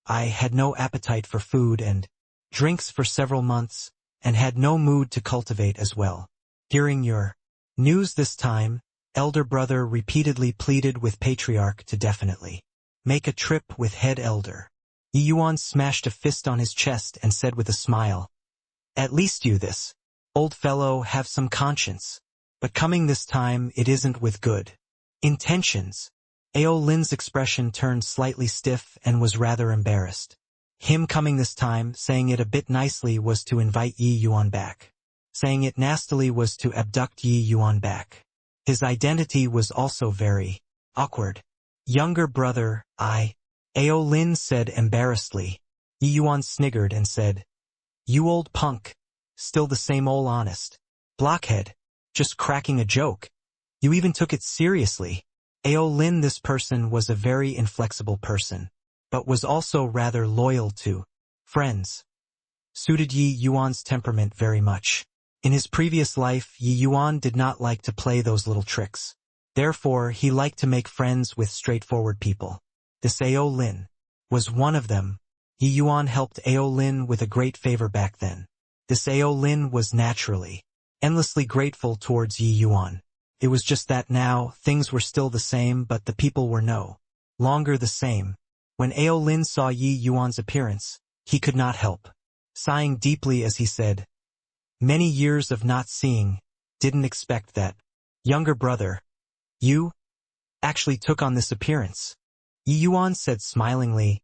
I had no appetite for food and drinks for several months, and had no mood to cultivate as well. Hearing your news this time, elder brother repeatedly pleaded with patriarch to definitely make a trip with head elder." Yi Yuan smashed a fist on his chest and said with a smile, "At least you this old fellow have some conscience. But coming this time it isn't with good intentions." Ao Lin's expression turned slightly stiff and was rather embarrassed. Him coming this time, saying it a bit nicely, was to invite Yi Yuan back. Saying it nastily was to abduct Yi Yuan back. His identity was also very awkward. "Younger brother, Ao Lin said embarrassedly. Yi Yuan sniggered and said, "You old punk, still the same old honest blockhead, just cracking a joke." You even took it seriously. Ao Lin, this person was a very inflexible person, but was also rather loyal to friends. Suited Yi Yuan's temperament very much. In his previous life, Yi Yuan did not like to play those little tricks. Therefore, he liked to make friends with straightforward people. This Ao Lin was one of them. Yi Yuan helped Ao Lin with a great favor back then. This Ao Lin was naturally, endlessly grateful towards Yi Yuan. It was just that now, things were still the same, but the people were no longer the same. When Ao Lin saw Yi Yuan's appearance, he could not help sighing deeply as he said, "Many years of not seeing, didn't expect that. Younger brother, you actually took on this appearance." Yi Yuan said smilingly,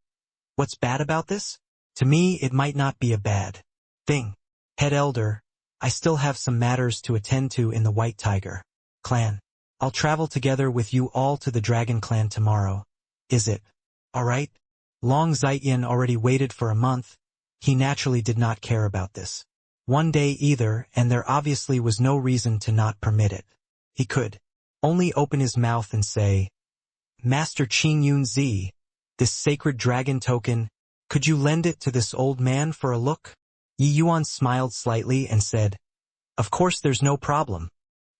"What's bad about this? To me, it might not be a bad thing. Head elder, I still have some matters to attend to in the White Tiger clan. I'll travel together with you all to the Dragon clan tomorrow. Is it all right?" Long Zaiyan already waited for a month. He naturally did not care about this one day either, and there obviously was no reason to not permit it. He could only open his mouth and say, "Master Qing Yun Zi, this sacred dragon token, could you lend it to this old man for a look?" Yi Yuan smiled slightly and said, "Of course, there's no problem."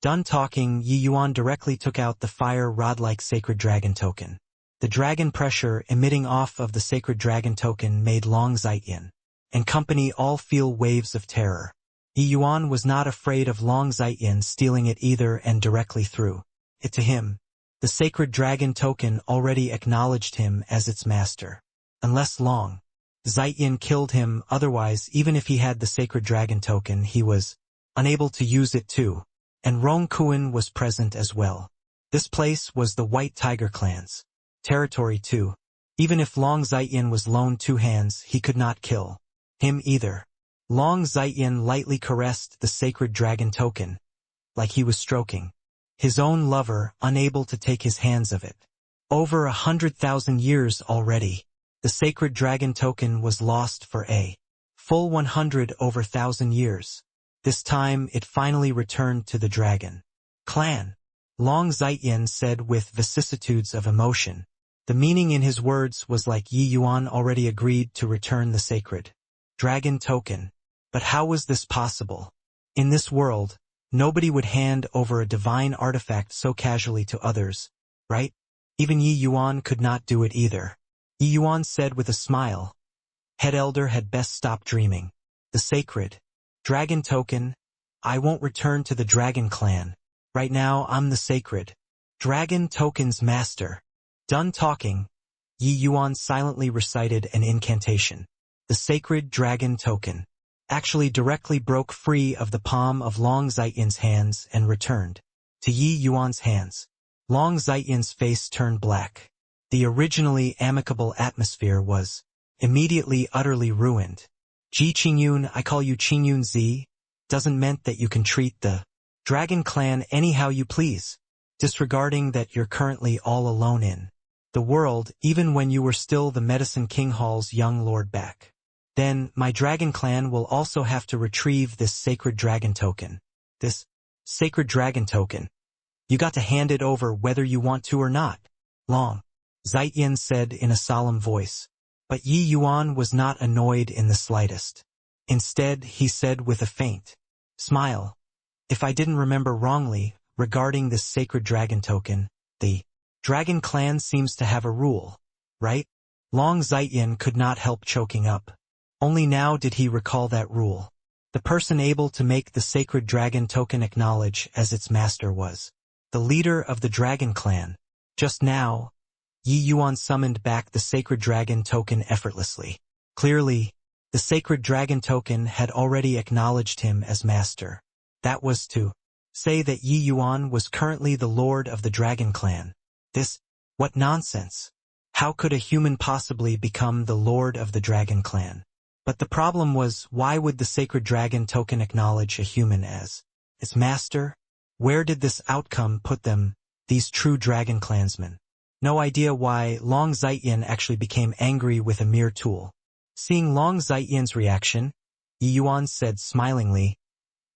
Done talking, Yi Yuan directly took out the fire rod-like sacred dragon token. The dragon pressure emitting off of the sacred dragon token made Long Zaiyan and company all feel waves of terror. Yi Yuan was not afraid of Long Zaiyan stealing it either and directly threw it to him. The sacred dragon token already acknowledged him as its master. Unless Long Zaiyan killed him, otherwise even if he had the sacred dragon token he was unable to use it too. And Rong Kuan was present as well. This place was the White Tiger clan's territory too. Even if Long Zaiyan was loaned two hands, he could not kill him either. Long Zaiyan lightly caressed the sacred dragon token, like he was stroking his own lover, unable to take his hands of it. Over 100,000 years already, the sacred dragon token was lost for a full 100 over 1,000 years. This time it finally returned to the dragon clan. Long Zaiyan said with vicissitudes of emotion. The meaning in his words was like Yi Yuan already agreed to return the sacred dragon token. But how was this possible? In this world, nobody would hand over a divine artifact so casually to others, right? Even Yi Yuan could not do it either. Yi Yuan said with a smile, "Head elder had best stop dreaming. The sacred dragon token, I won't return to the dragon clan. Right now I'm the sacred dragon token's master." Done talking, Yi Yuan silently recited an incantation. The sacred dragon token actually directly broke free of the palm of Long Zaiyan's hands and returned to Yi Yuan's hands. Long Zaiyan's face turned black. The originally amicable atmosphere was immediately utterly ruined. "Ji Qingyun, I call you Qingyun Zi, doesn't meant that you can treat the dragon clan anyhow you please, disregarding that you're currently all alone in the world, even when you were still the Medicine King Hall's young lord back then. My dragon clan will also have to retrieve this sacred dragon token. This sacred dragon token. You got to hand it over whether you want to or not." Long Zaiyan said in a solemn voice. But Yi Yuan was not annoyed in the slightest. Instead, he said with a faint smile, "If I didn't remember wrongly, regarding this sacred dragon token, the dragon clan seems to have a rule, right?" Long Zaiyan could not help choking up. Only now did he recall that rule. The person able to make the sacred dragon token acknowledge as its master was the leader of the dragon clan. Just now, Yi Yuan summoned back the sacred dragon token effortlessly. Clearly, the sacred dragon token had already acknowledged him as master. That was to say that Yi Yuan was currently the lord of the dragon clan. What nonsense! How could a human possibly become the lord of the dragon clan? But the problem was, why would the sacred dragon token acknowledge a human as its master? Where did this outcome put them, these true dragon clansmen? No idea why. Long Zaiyan actually became angry with a mere tool. Seeing Long Zaiyan's reaction, Yi Yuan said smilingly,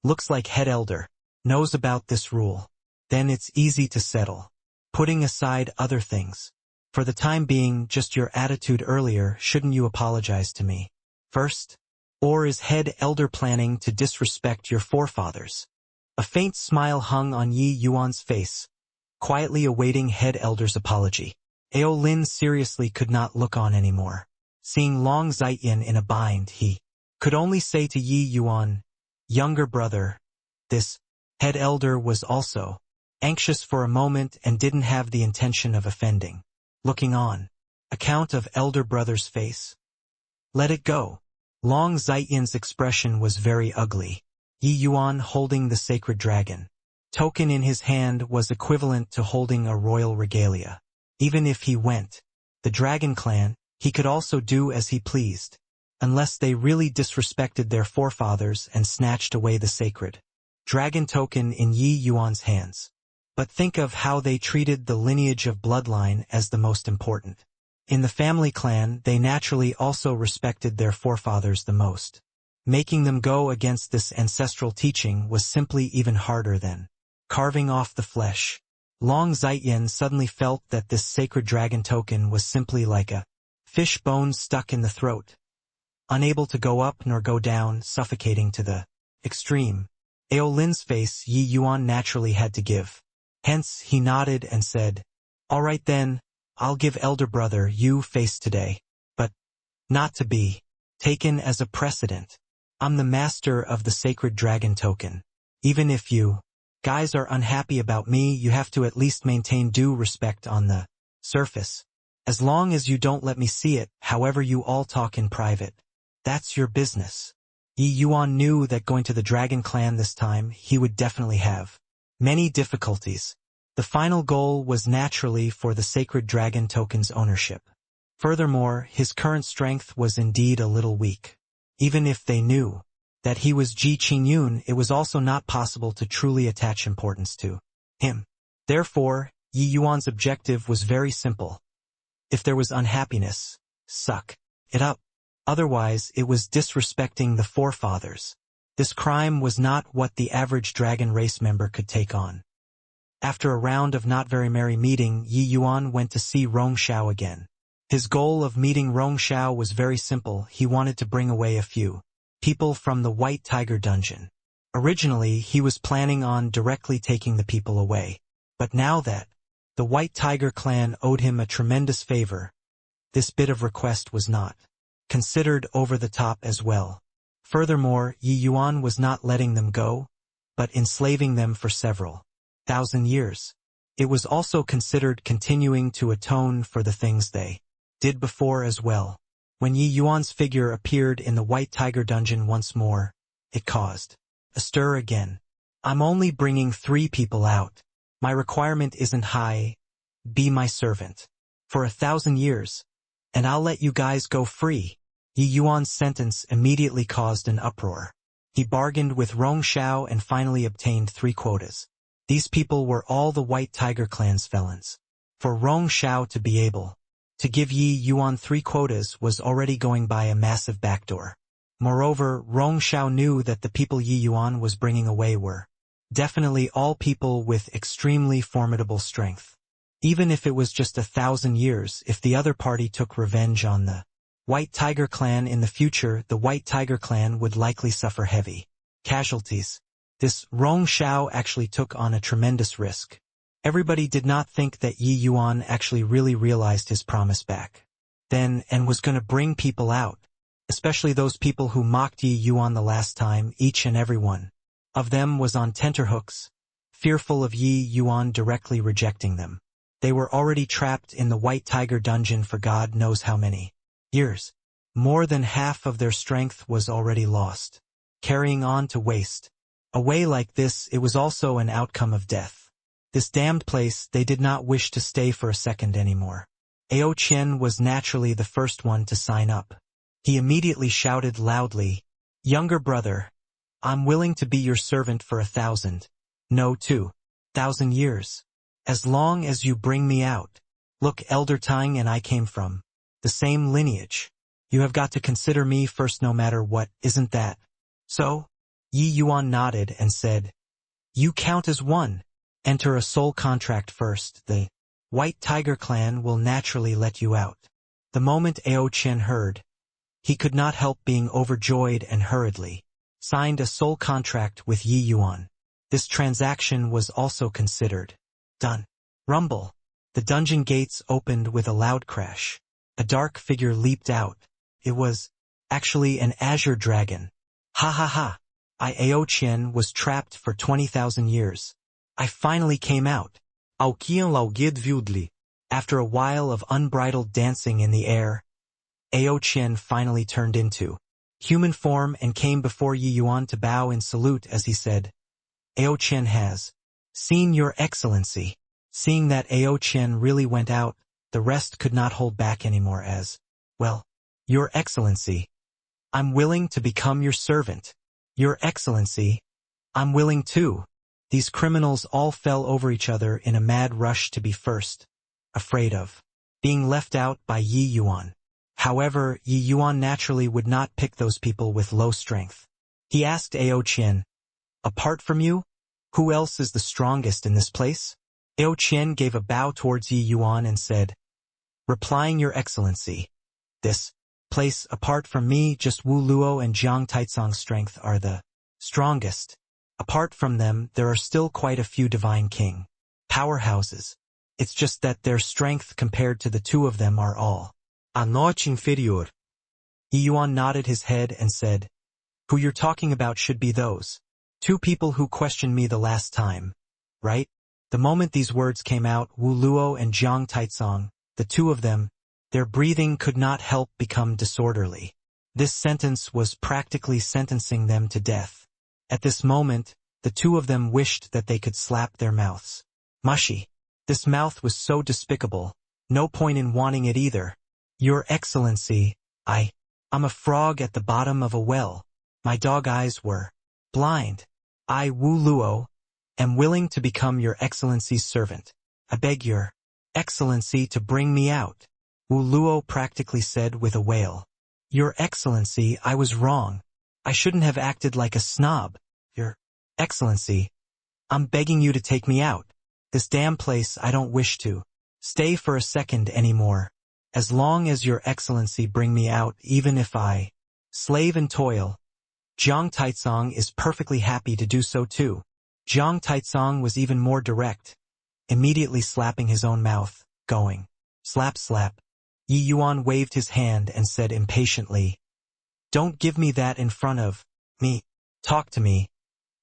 "Looks like head elder knows about this rule. then it's easy to settle. Putting aside other things. For the time being, just your attitude earlier, shouldn't you apologize to me first? Or is head elder planning to disrespect your forefathers? A faint smile hung on Yi Yuan's face, quietly awaiting head elder's apology. Ao Lin seriously could not look on anymore. Seeing Long Zaiyin in a bind, he could only say to Yi Yuan, "Younger brother." This head elder was also anxious for a moment and didn't have the intention of offending. Looking on, account of elder brother's face. Let it go. Long Zaiyin's expression was very ugly. Yi Yuan holding the sacred dragon token in his hand was equivalent to holding a royal regalia. Even if he went, the dragon clan, he could also do as he pleased, unless they really disrespected their forefathers and snatched away the sacred dragon token in Yi Yuan's hands. But think of how they treated the lineage of bloodline as the most important. In the family clan, they naturally also respected their forefathers the most. Making them go against this ancestral teaching was simply even harder than carving off the flesh. Long Zaiyin suddenly felt that this sacred dragon token was simply like a fish bone stuck in the throat, unable to go up nor go down, suffocating to the extreme. Ao Lin's face Yi Yuan naturally had to give. Hence, he nodded and said, "All right then, I'll give elder brother you face today, but not to be taken as a precedent. I'm the master of the sacred dragon token. Even if you guys are unhappy about me, you have to at least maintain due respect on the surface. As long as you don't let me see it, however you all talk in private, that's your business." Yi Yuan knew that going to the dragon clan this time, he would definitely have many difficulties. The final goal was naturally for the sacred dragon token's ownership. Furthermore, his current strength was indeed a little weak. Even if they knew that he was Ji Qingyun, it was also not possible to truly attach importance to him. Therefore, Yi Yuan's objective was very simple. If there was unhappiness, suck it up. Otherwise, it was disrespecting the forefathers. This crime was not what the average dragon race member could take on. After a round of not very merry meeting, Yi Yuan went to see Rong Xiao again. His goal of meeting Rong Xiao was very simple. He wanted to bring away a few people from the White Tiger dungeon. Originally, he was planning on directly taking the people away. But now that the White Tiger clan owed him a tremendous favor, this bit of request was not considered over the top as well. Furthermore, Yi Yuan was not letting them go, but enslaving them for several thousand years. It was also considered continuing to atone for the things they did before as well. When Yi Yuan's figure appeared in the White Tiger dungeon once more, it caused a stir again. "I'm only bringing 3 people out. My requirement isn't high. Be my servant for 1,000 years, and I'll let you guys go free." Yi Yuan's sentence immediately caused an uproar. He bargained with Rong Xiao and finally obtained 3 quotas. These people were all the White Tiger clan's felons. For Rong Xiao to be able to give Yi Yuan 3 quotas was already going by a massive backdoor. Moreover, Rong Xiao knew that the people Yi Yuan was bringing away were definitely all people with extremely formidable strength. Even if it was just 1,000 years, if the other party took revenge on the White Tiger clan in the future, the White Tiger clan would likely suffer heavy casualties. This Rong Xiao actually took on a tremendous risk. Everybody did not think that Yi Yuan actually really realized his promise back then and was going to bring people out, especially those people who mocked Yi Yuan the last time. Each and every one of them was on tenterhooks, fearful of Yi Yuan directly rejecting them. They were already trapped in the White Tiger dungeon for God knows how many years. More than half of their strength was already lost, carrying on to waste. Away like this, it was also an outcome of death. This damned place, they did not wish to stay for a second anymore. Ao Qian was naturally the first one to sign up. He immediately shouted loudly, "Younger brother, I'm willing to be your servant for 1,000, no 2,000 years. As long as you bring me out. Look, Elder Tang and I came from the same lineage. You have got to consider me first no matter what, isn't that so?" Yi Yuan nodded and said, "You count as one." enter a soul contract first. The White Tiger clan will naturally let you out. The moment Ao Chen heard, he could not help being overjoyed and hurriedly signed a soul contract with Yi Yuan. This transaction was also considered done. Rumble. The dungeon gates opened with a loud crash. A dark figure leaped out. It was actually an azure dragon. Ha ha ha. Ao Chen was trapped for 20,000 years. I finally came out. After a while of unbridled dancing in the air, Ao Chen finally turned into human form and came before Yi Yuan to bow in salute as he said, Ao Chen has seen your excellency. Seeing that Ao Chen really went out, the rest could not hold back anymore as, well, your excellency, I'm willing to become your servant. Your excellency, I'm willing too. These criminals all fell over each other in a mad rush to be first, afraid of being left out by Yi Yuan. However, Yi Yuan naturally would not pick those people with low strength. He asked Ao Chen, apart from you, who else is the strongest in this place? Ao Chen gave a bow towards Yi Yuan and said, replying your excellency, this place apart from me just Wu Luo and Jiang Taizong's strength are the strongest. Apart from them there are still quite a few divine king powerhouses. It's just that their strength compared to the two of them are all a notch inferior. Yi Yuan nodded his head and said, who you're talking about should be those two people who questioned me the last time, right? The moment these words came out, Wu Luo and Jiang Taizong, the two of them, their breathing could not help become disorderly. This sentence was practically sentencing them to death. At this moment, the two of them wished that they could slap their mouths. Mushy. This mouth was so despicable. No point in wanting it either. Your excellency, I'm a frog at the bottom of a well. My dog eyes were blind. I, Wu Luo, am willing to become your excellency's servant. I beg your excellency to bring me out. Wu Luo practically said with a wail. Your excellency, I was wrong. I shouldn't have acted like a snob. Your excellency, I'm begging you to take me out. This damn place I don't wish to stay for a second anymore. As long as your excellency bring me out, even if I slave and toil. Jiang Taizong is perfectly happy to do so too. Jiang Taizong was even more direct, immediately slapping his own mouth, going, slap slap. Yi Yuan waved his hand and said impatiently, don't give me that in front of me. Talk to me.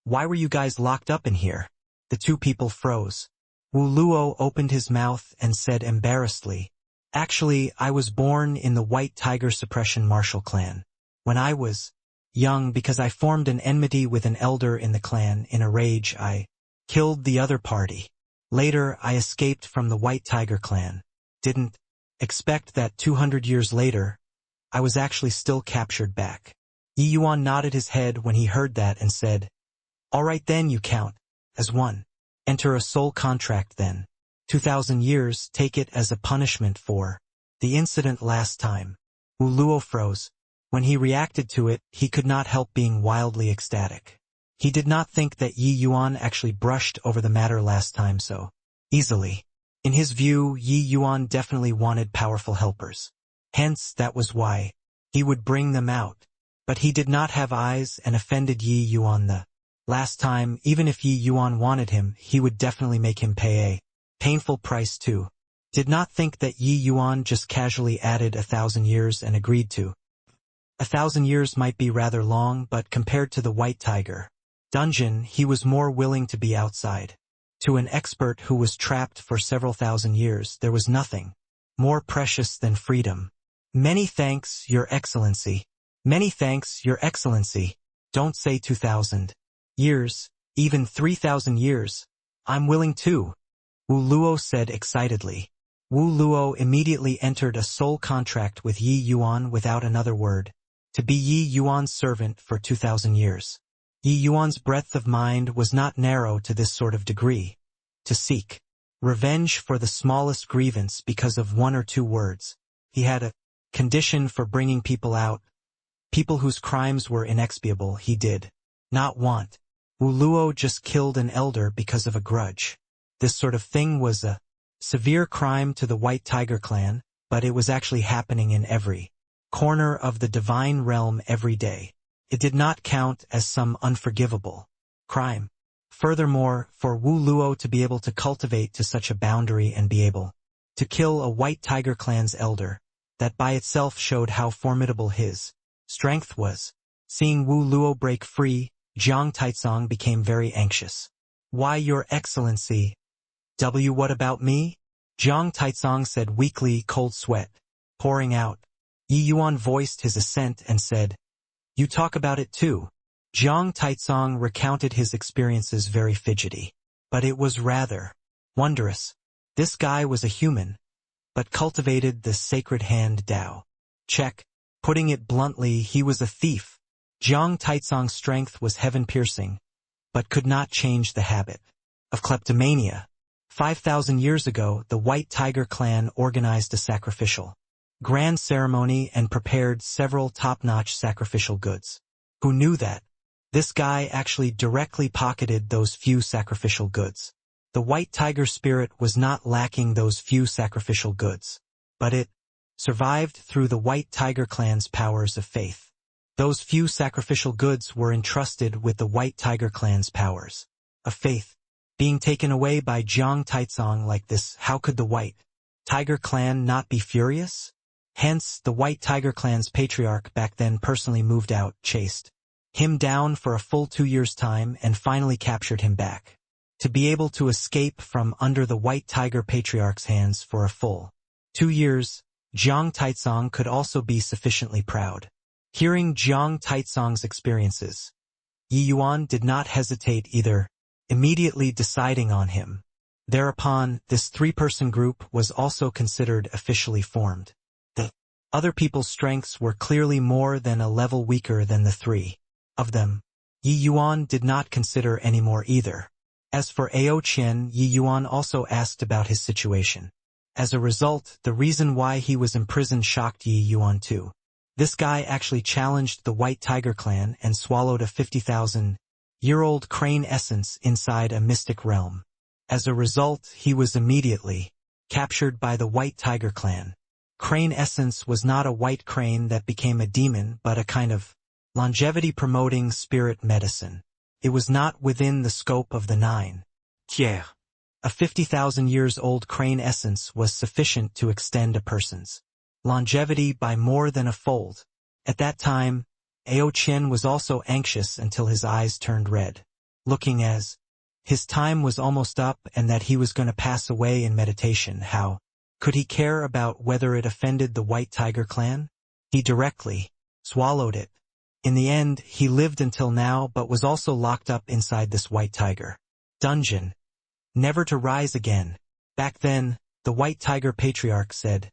Why were you guys locked up in here? The two people froze. Wu Luo opened his mouth and said embarrassedly, actually, I was born in the White Tiger Suppression Martial clan. When I was young, because I formed an enmity with an elder in the clan, in a rage I killed the other party. Later, I escaped from the White Tiger clan. Didn't expect that 200 years later, I was actually still captured back. Yi Yuan nodded his head when he heard that and said, all right then, you count as one. Enter a soul contract then. 2,000 years, take it as a punishment for the incident last time. Wu Luo froze. When he reacted to it, he could not help being wildly ecstatic. He did not think that Yi Yuan actually brushed over the matter last time so easily. In his view, Yi Yuan definitely wanted powerful helpers. Hence, that was why he would bring them out. But he did not have eyes and offended Yi Yuan the last time. Even if Yi Yuan wanted him, he would definitely make him pay a painful price too. Did not think that Yi Yuan just casually added 1,000 years and agreed to. 1,000 years might be rather long, but compared to the White Tiger dungeon, he was more willing to be outside. To an expert who was trapped for several thousand years, there was nothing more precious than freedom. Many thanks, Your Excellency. Many thanks, Your Excellency. Don't say 2,000 years, even 3,000 years. I'm willing too, Wu Luo said excitedly. Wu Luo immediately entered a soul contract with Yi Yuan without another word, to be Yi Yuan's servant for 2,000 years. Yi Yuan's breadth of mind was not narrow to this sort of degree. To seek revenge for the smallest grievance because of one or two words. He had a condition for bringing people out. People whose crimes were inexpiable he did not want. Wu Luo just killed an elder because of a grudge. This sort of thing was a severe crime to the White Tiger clan, but it was actually happening in every corner of the divine realm every day. It did not count as some unforgivable crime. Furthermore, for Wu Luo to be able to cultivate to such a boundary and be able to kill a White Tiger clan's elder, that by itself showed how formidable his strength was. Seeing Wu Luo break free, Jiang Taizong became very anxious. "Why, Your Excellency?" "What about me?" Jiang Taizong said weakly, cold sweat pouring out. Yi Yuan voiced his assent and said, "You talk about it too." Jiang Taizong recounted his experiences very fidgety. But it was rather wondrous. This guy was a human, but cultivated the sacred hand Dao. Check. Putting it bluntly, he was a thief. Jiang Taizong's strength was heaven-piercing, but could not change the habit of kleptomania. 5,000 years ago, the White Tiger clan organized a sacrificial grand ceremony and prepared several top-notch sacrificial goods. Who knew that? This guy actually directly pocketed those few sacrificial goods. The White Tiger spirit was not lacking those few sacrificial goods, but it survived through the White Tiger clan's powers of faith. Those few sacrificial goods were entrusted with the White Tiger clan's powers of faith. Being taken away by Jiang Taizong like this, how could the White Tiger clan not be furious? Hence, the White Tiger clan's patriarch back then personally moved out, chased him down for a full 2 years' time, and finally captured him back. To be able to escape from under the White Tiger patriarch's hands for a full 2 years, Jiang Taizong could also be sufficiently proud. Hearing Jiang Taizong's experiences, Yi Yuan did not hesitate either, immediately deciding on him. Thereupon, this 3-person group was also considered officially formed. The other people's strengths were clearly more than a level weaker than the 3 of them. Yi Yuan did not consider any more either. As for Ao Qian, Yi Yuan also asked about his situation. As a result, the reason why he was imprisoned shocked Yi Yuan too. This guy actually challenged the White Tiger clan and swallowed a 50,000-year-old crane essence inside a mystic realm. As a result, he was immediately captured by the White Tiger clan. Crane essence was not a white crane that became a demon, but a kind of longevity-promoting spirit medicine. It was not within the scope of the 9 tiers. A 50,000 years old crane essence was sufficient to extend a person's longevity by more than a fold. At that time, Ao Qian was also anxious until his eyes turned red, looking as his time was almost up and that he was going to pass away in meditation. How could he care about whether it offended the White Tiger clan? He directly swallowed it. In the end, he lived until now but was also locked up inside this White Tiger dungeon, never to rise again. Back then, the White Tiger patriarch said,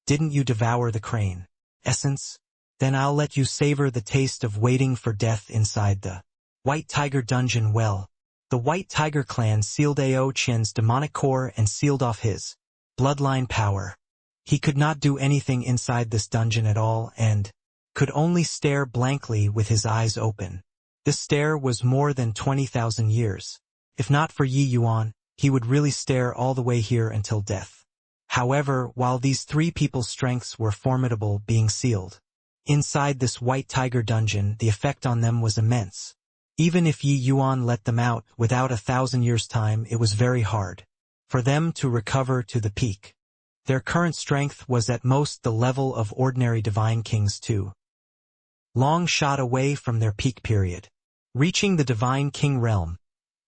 "Didn't you devour the crane essence? Then I'll let you savor the taste of waiting for death inside the White Tiger dungeon." Well, the White Tiger clan sealed Ao Qian's demonic core and sealed off his bloodline power. He could not do anything inside this dungeon at all and could only stare blankly with his eyes open. This stare was more than 20,000 years. If not for Yi Yuan, he would really stare all the way here until death. However, while these 3 people's strengths were formidable being sealed inside this White Tiger dungeon, the effect on them was immense. Even if Yi Yuan let them out without 1,000 years' time, it was very hard for them to recover to the peak. Their current strength was at most the level of ordinary divine kings too. Long shot away from their peak period. Reaching the divine king realm,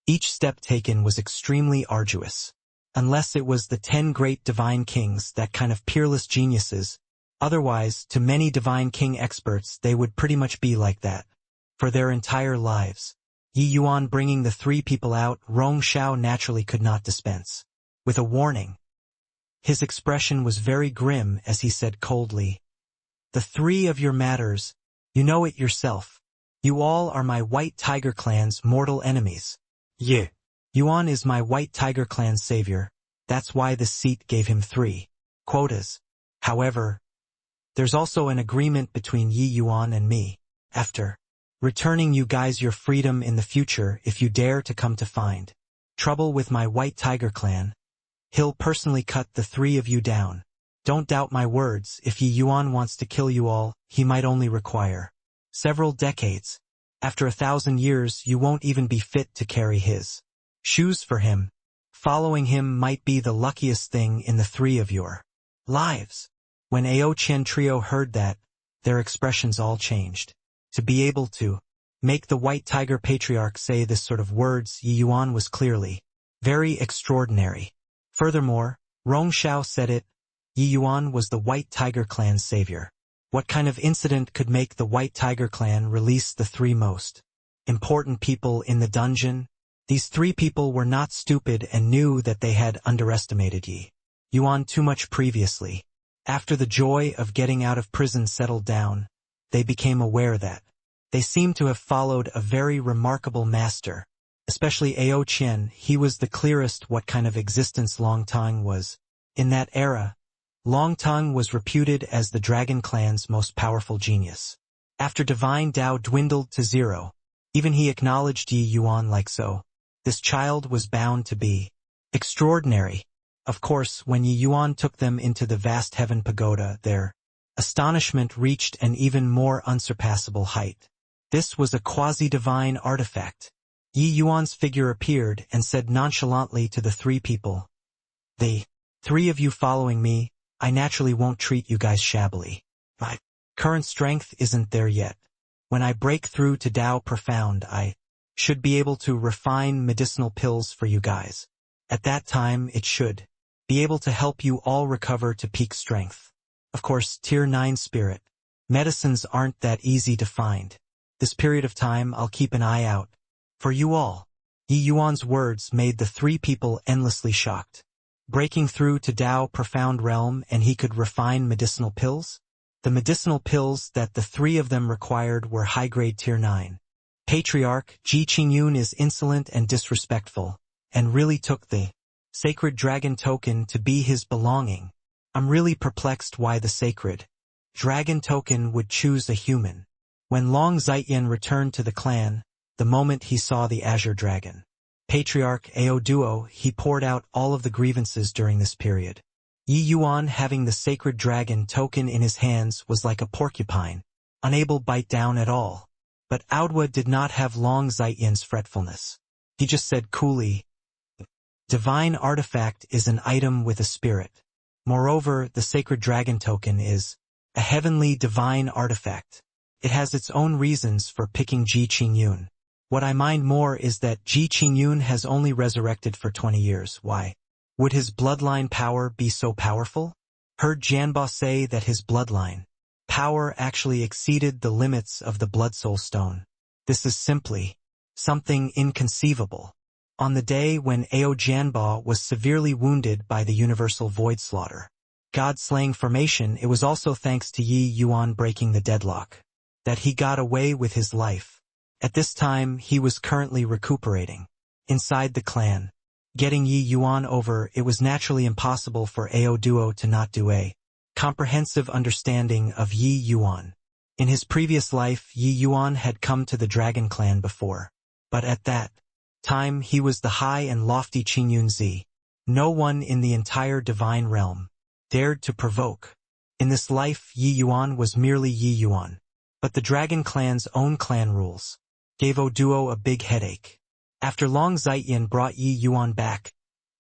each step taken was extremely arduous. Unless it was the 10 great divine kings, that kind of peerless geniuses. Otherwise, to many divine king experts, they would pretty much be like that for their entire lives. Yi Yuan bringing the 3 people out, Rong Xiao naturally could not dispense with a warning. His expression was very grim as he said coldly, "The 3 of your matters, you know it yourself. You all are my White Tiger clan's mortal enemies. Yi Yuan is my White Tiger clan's savior. That's why this seat gave him 3 quotas. However, there's also an agreement between Yi Yuan and me. After returning you guys your freedom in the future, if you dare to come to find Trouble with my White Tiger clan. He'll personally cut the three of you down. Don't doubt my words, if Yi Yuan wants to kill you all, he might only require several decades. After 1,000 years you won't even be fit to carry his shoes for him. Following him might be the luckiest thing in the three of your lives. When Ao Qian trio heard that, their expressions all changed. To be able to make the White Tiger patriarch say this sort of words, Yi Yuan was clearly very extraordinary. Furthermore, Rong Xiao said it, Yi Yuan was the White Tiger clan's savior. What kind of incident could make the White Tiger clan release the three most important people in the dungeon? These three people were not stupid and knew that they had underestimated Yi Yuan too much previously. After the joy of getting out of prison settled down, they became aware that they seemed to have followed a very remarkable master. Especially Ao Qian, he was the clearest what kind of existence Longtang was. In that era, Longtang was reputed as the Dragon Clan's most powerful genius. After Divine Tao dwindled to zero, even he acknowledged Yi Yuan like so. This child was bound to be extraordinary. Of course, when Yi Yuan took them into the vast heaven pagoda, their astonishment reached an even more unsurpassable height. This was a quasi-divine artifact. Yi Yuan's figure appeared and said nonchalantly to the three people, "The three of you following me, I naturally won't treat you guys shabbily. My current strength isn't there yet. When I break through to Tao Profound, I should be able to refine medicinal pills for you guys. At that time it should be able to help you all recover to peak strength. Of course, Tier 9 spirit medicines aren't that easy to find. This period of time I'll keep an eye out for you all." Yi Yuan's words made the three people endlessly shocked. Breaking through to Tao Profound realm and he could refine medicinal pills? The medicinal pills that the three of them required were high-grade Tier 9. Patriarch Ji Qingyun is insolent and disrespectful, and really took the sacred dragon token to be his belonging. I'm really perplexed why the sacred dragon token would choose a human. When Long Zaiyan returned to the clan, the moment he saw the Azure Dragon Patriarch Ao Duo, he poured out all of the grievances during this period. Yi Yuan having the sacred dragon token in his hands was like a porcupine, unable to bite down at all. But Aodwa did not have Long Zaiyan's fretfulness. He just said coolly, "Divine artifact is an item with a spirit. Moreover, the sacred dragon token is a heavenly divine artifact. It has its own reasons for picking Ji Qingyun. What I mind more is that Ji Qingyun has only resurrected for 20 years. Why would his bloodline power be so powerful? Heard Jianba say that his bloodline power actually exceeded the limits of the Blood Soul Stone. This is simply something inconceivable. On the day when Ao Jianba was severely wounded by the Universal Void Slaughter God-slaying formation, it was also thanks to Yi Yuan breaking the deadlock that he got away with his life. At this time, he was currently recuperating inside the clan. Getting Yi Yuan over, it was naturally impossible for Ao Duo to not do a comprehensive understanding of Yi Yuan. In his previous life, Yi Yuan had come to the Dragon Clan before, but at that time he was the high and lofty Qingyun Zi. No one in the entire divine realm dared to provoke. In this life, Yi Yuan was merely Yi Yuan. But the Dragon Clan's own clan rules gave Ao Duo a big headache. After Long Zaiyan brought Yi Yuan back,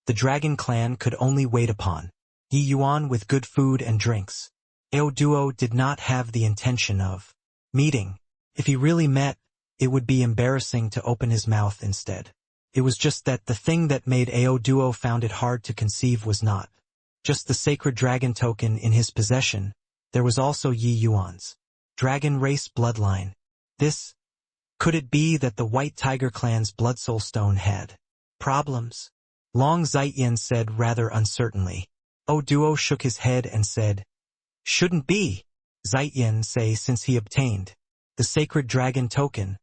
the Dragon Clan could only wait upon Yi Yuan with good food and drinks. Ao Duo did not have the intention of meeting. If he really met, it would be embarrassing to open his mouth instead. It was just that the thing that made Ao Duo found it hard to conceive was not just the sacred dragon token in his possession. There was also Yi Yuan's dragon race bloodline. Could it be that the White Tiger Clan's Blood Soul Stone had problems? Long Zaiyan said rather uncertainly. Ao Duo shook his head and said, "Shouldn't be." Zaiyan say since he obtained the sacred dragon token,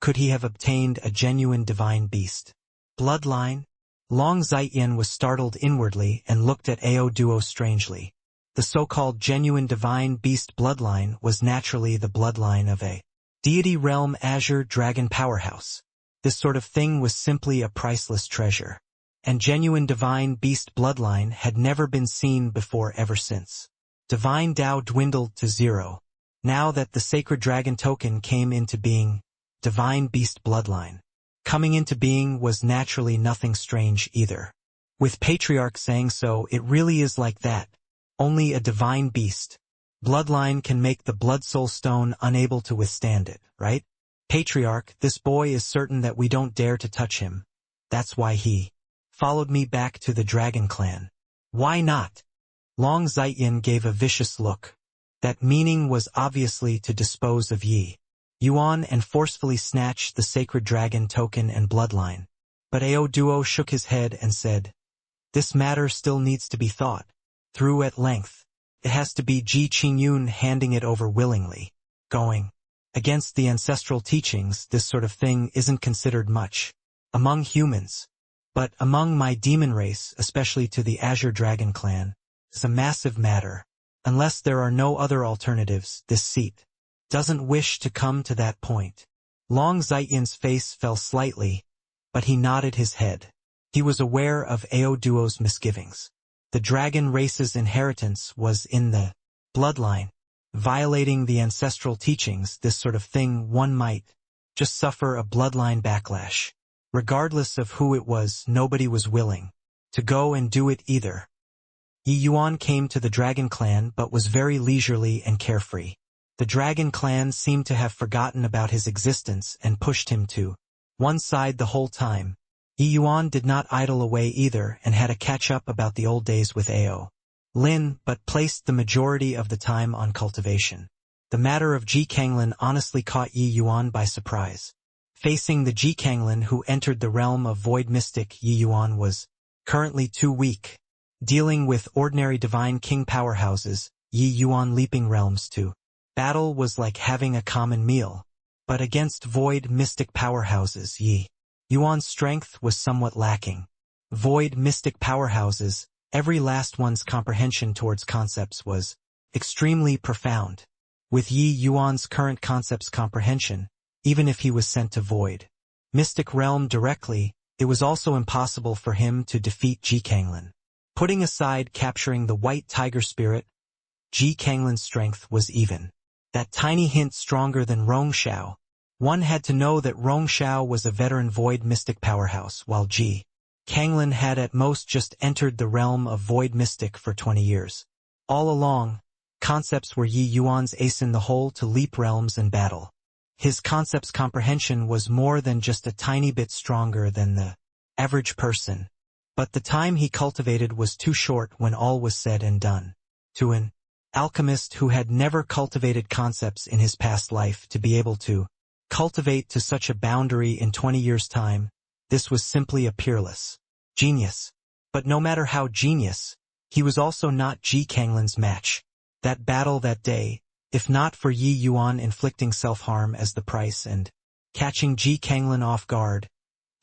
could he have obtained a genuine divine beast bloodline? Long Zaiyan was startled inwardly and looked at Ao Duo strangely. The so-called genuine divine beast bloodline was naturally the bloodline of a deity realm Azure Dragon powerhouse. This sort of thing was simply a priceless treasure. And genuine divine beast bloodline had never been seen before ever since. Divine Tao dwindled to zero. Now that the sacred dragon token came into being, divine beast bloodline coming into being was naturally nothing strange either. With Patriarch saying so, it really is like that. Only a divine beast bloodline can make the blood soul stone unable to withstand it, right? Patriarch, this boy is certain that we don't dare to touch him. That's why he followed me back to the dragon clan. Why not? Long Zaiyin gave a vicious look. That meaning was obviously to dispose of Yi Yuan and forcefully snatch the sacred dragon token and bloodline. But Ao Duo shook his head and said, "This matter still needs to be thought through at length. It has to be Ji Qingyun handing it over willingly. Going against the ancestral teachings, this sort of thing isn't considered much among humans. But among my demon race, especially to the Azure Dragon clan, it's a massive matter. Unless there are no other alternatives, this seat doesn't wish to come to that point." Long Zaiyan's face fell slightly, but he nodded his head. He was aware of Ao Duo's misgivings. The dragon race's inheritance was in the bloodline. Violating the ancestral teachings, this sort of thing, one might just suffer a bloodline backlash. Regardless of who it was, nobody was willing to go and do it either. Yi Yuan came to the dragon clan but was very leisurely and carefree. The dragon clan seemed to have forgotten about his existence and pushed him to one side the whole time. Yi Yuan did not idle away either and had a catch-up about the old days with Ao Lin, but placed the majority of the time on cultivation. The matter of Ji Kanglin honestly caught Yi Yuan by surprise. Facing the Ji Kanglin who entered the realm of void mystic, Yi Yuan was currently too weak. Dealing with ordinary divine king powerhouses, Yi Yuan leaping realms to battle was like having a common meal. But against void mystic powerhouses, Yi Yuan's strength was somewhat lacking. Void mystic powerhouses, every last one's comprehension towards concepts was extremely profound. With Yi Yuan's current concepts comprehension, even if he was sent to void mystic realm directly, it was also impossible for him to defeat Ji Kanglin. Putting aside capturing the white tiger spirit, Ji Kanglin's strength was even that tiny hint stronger than Rong Xiao. One had to know that Rong Xiao was a veteran void mystic powerhouse, while Ji Kanglin had at most just entered the realm of void mystic for 20 years. All along, concepts were Yi Yuan's ace in the hole to leap realms and battle. His concepts comprehension was more than just a tiny bit stronger than the average person. But the time he cultivated was too short when all was said and done. To an alchemist who had never cultivated concepts in his past life to be able to cultivate to such a boundary in 20 years' time, this was simply a peerless genius. But no matter how genius, he was also not Ji Kanglin's match. That battle that day, if not for Yi Yuan inflicting self-harm as the price and catching Ji Kanglin off guard,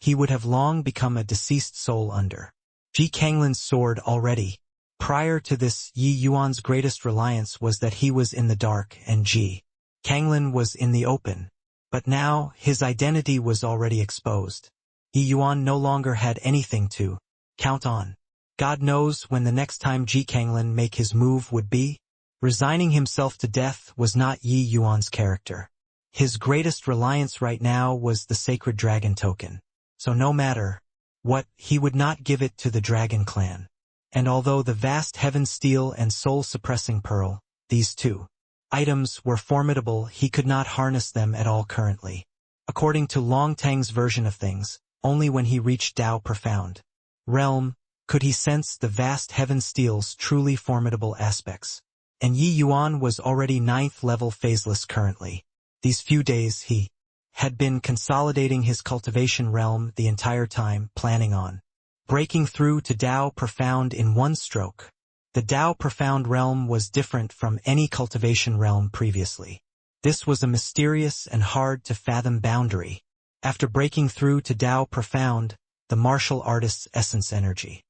he would have long become a deceased soul under Ji Kanglin's sword already. Prior to this, Yi Yuan's greatest reliance was that he was in the dark and Ji Kanglin was in the open. But now, his identity was already exposed. Yi Yuan no longer had anything to count on. God knows when the next time Ji Kanglin make his move would be. Resigning himself to death was not Yi Yuan's character. His greatest reliance right now was the sacred dragon token. So no matter what, he would not give it to the dragon clan. And although the vast heaven steel and soul-suppressing pearl, these two items were formidable, he could not harness them at all currently. According to Long Tang's version of things, only when he reached Tao Profound realm could he sense the vast heaven steel's truly formidable aspects. And Yi Yuan was already 9th level phaseless currently. These few days he had been consolidating his cultivation realm the entire time, planning on breaking through to Tao Profound in one stroke. The Tao Profound realm was different from any cultivation realm previously. This was a mysterious and hard-to-fathom boundary. After breaking through to Tao Profound, the martial artist's essence energy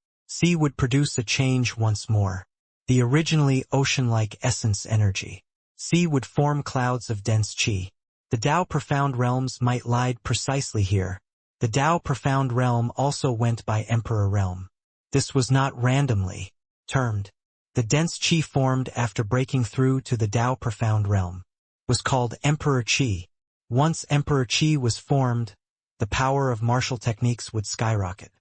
would produce a change once more. The originally ocean-like essence energy would form clouds of dense qi. The Tao Profound realms might lie precisely here, The Tao Profound Realm also went by Emperor Realm. This was not randomly termed. The dense Qi formed after breaking through to the Tao Profound Realm was called Emperor Qi. Once Emperor Qi was formed, the power of martial techniques would skyrocket.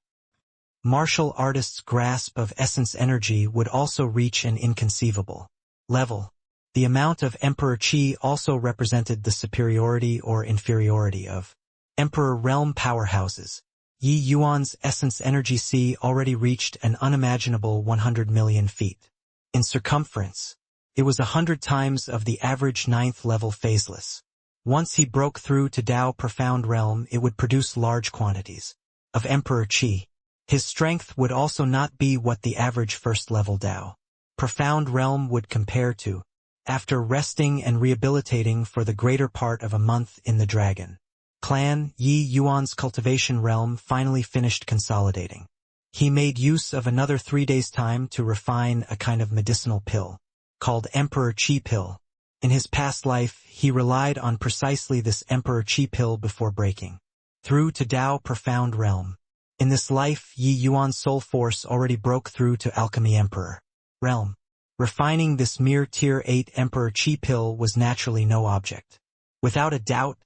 Martial artists' grasp of essence energy would also reach an inconceivable level. The amount of Emperor Qi also represented the superiority or inferiority of Emperor Realm powerhouses. Yi Yuan's essence energy C already reached an unimaginable 100 million feet in circumference. It was 100 times of the average 9th level phaseless. Once he broke through to Tao Profound Realm, it would produce large quantities of Emperor Qi. His strength would also not be what the average first-level Tao Profound Realm would compare to. After resting and rehabilitating for the greater part of a month in the Dragon Clan, Yi Yuan's cultivation realm finally finished consolidating. He made use of another 3 days' time to refine a kind of medicinal pill called Emperor Qi Pill. In his past life, he relied on precisely this Emperor Qi Pill before breaking through to Tao Profound Realm. In this life, Yi Yuan's soul force already broke through to Alchemy Emperor Realm. Refining this mere Tier 8 Emperor Qi Pill was naturally no object. Without a doubt,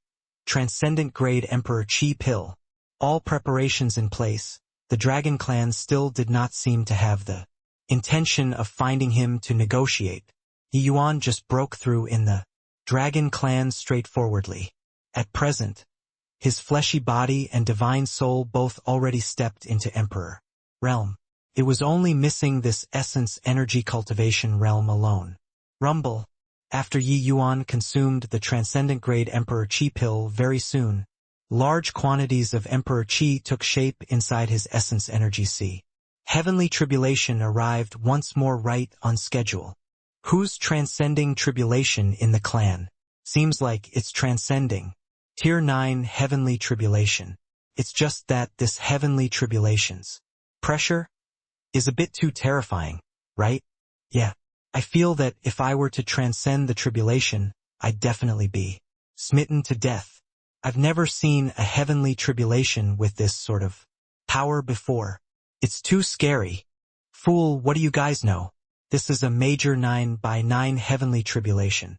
Transcendent Grade Emperor Qi Pill. All preparations in place, the Dragon Clan still did not seem to have the intention of finding him to negotiate. Yi Yuan just broke through in the Dragon Clan straightforwardly. At present, his fleshy body and divine soul both already stepped into Emperor Realm. It was only missing this essence energy cultivation realm alone. Rumble. After Yi Yuan consumed the Transcendent Grade Emperor Qi Pill very soon, large quantities of Emperor Qi took shape inside his essence energy C. Heavenly tribulation arrived once more right on schedule. Who's transcending tribulation in the clan? Seems like it's transcending Tier 9 heavenly tribulation. It's just that this heavenly tribulation's pressure is a bit too terrifying, right? Yeah. I feel that if I were to transcend the tribulation, I'd definitely be smitten to death. I've never seen a heavenly tribulation with this sort of power before. It's too scary. Fool, what do you guys know? This is a major 9x9 heavenly tribulation.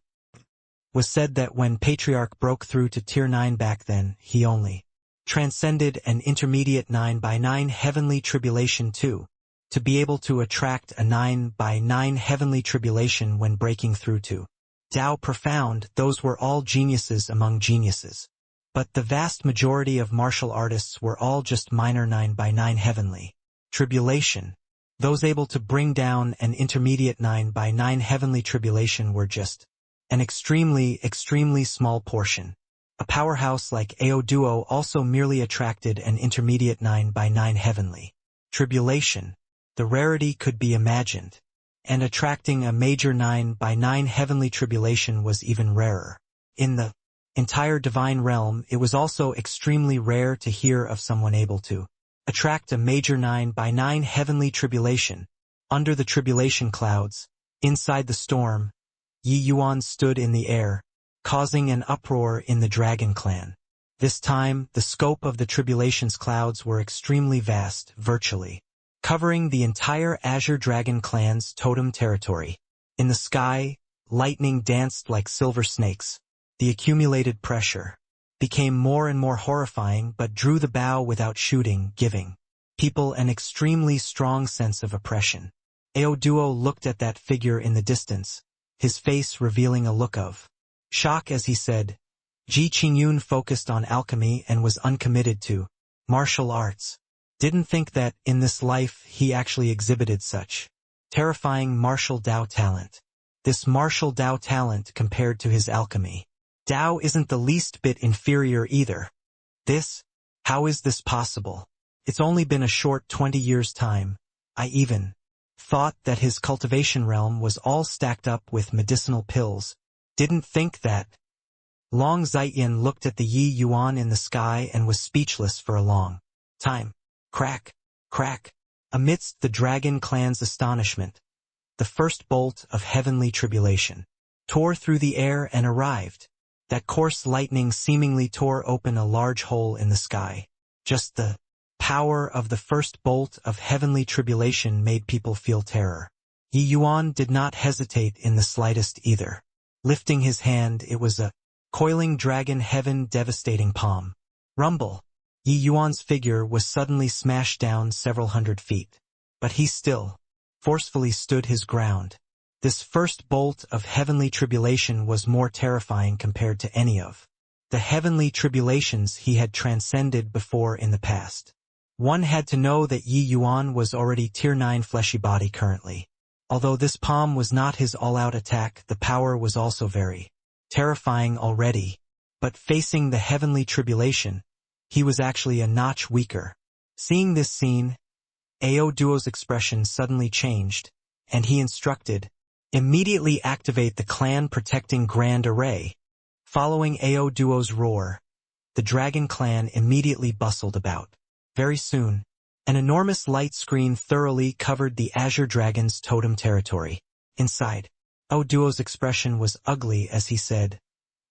Was said that when Patriarch broke through to Tier 9 back then, he only transcended an intermediate 9x9 heavenly tribulation too. To be able to attract a 9x9 heavenly tribulation when breaking through to Tao Profound, those were all geniuses among geniuses. But the vast majority of martial artists were all just minor 9x9 heavenly tribulation. Those able to bring down an intermediate 9x9 heavenly tribulation were just an extremely small portion. A powerhouse like Ao Duo also merely attracted an intermediate 9x9 heavenly tribulation. The rarity could be imagined, and attracting a major 9x9 heavenly tribulation was even rarer. In the entire divine realm, it was also extremely rare to hear of someone able to attract a major 9x9 heavenly tribulation. Under the tribulation clouds, inside the storm, Yi Yuan stood in the air, causing an uproar in the Dragon Clan. This time, the scope of the tribulation's clouds were extremely vast, virtually covering the entire Azure Dragon Clan's totem territory. In the sky, lightning danced like silver snakes. The accumulated pressure became more and more horrifying but drew the bow without shooting, giving people an extremely strong sense of oppression. Ao Duo looked at that figure in the distance, his face revealing a look of shock as he said, Ji Qingyun focused on alchemy and was uncommitted to martial arts. Didn't think that, in this life, he actually exhibited such terrifying martial Dao talent. This martial Dao talent compared to his alchemy. Dao isn't the least bit inferior either. How is this possible? It's only been a short 20 years' time. I even thought that his cultivation realm was all stacked up with medicinal pills. Didn't think that. Long Zaiyan looked at the Yi Yuan in the sky and was speechless for a long time. Crack, crack. Amidst the Dragon Clan's astonishment, the first bolt of heavenly tribulation tore through the air and arrived. That coarse lightning seemingly tore open a large hole in the sky. Just the power of the first bolt of heavenly tribulation made people feel terror. Yi Yuan did not hesitate in the slightest either. Lifting his hand, it was a coiling dragon heaven devastating palm. Rumble. Yi Yuan's figure was suddenly smashed down several hundred feet. But he still forcefully stood his ground. This first bolt of heavenly tribulation was more terrifying compared to any of the heavenly tribulations he had transcended before in the past. One had to know that Yi Yuan was already Tier 9 fleshy body currently. Although this palm was not his all-out attack, the power was also very terrifying already. But facing the heavenly tribulation, he was actually a notch weaker. Seeing this scene, Ao Duo's expression suddenly changed, and he instructed, "Immediately activate the clan protecting Grand Array." Following Ao Duo's roar, the dragon clan immediately bustled about. Very soon, an enormous light screen thoroughly covered the Azure Dragon's totem territory. Inside, Ao Duo's expression was ugly as he said,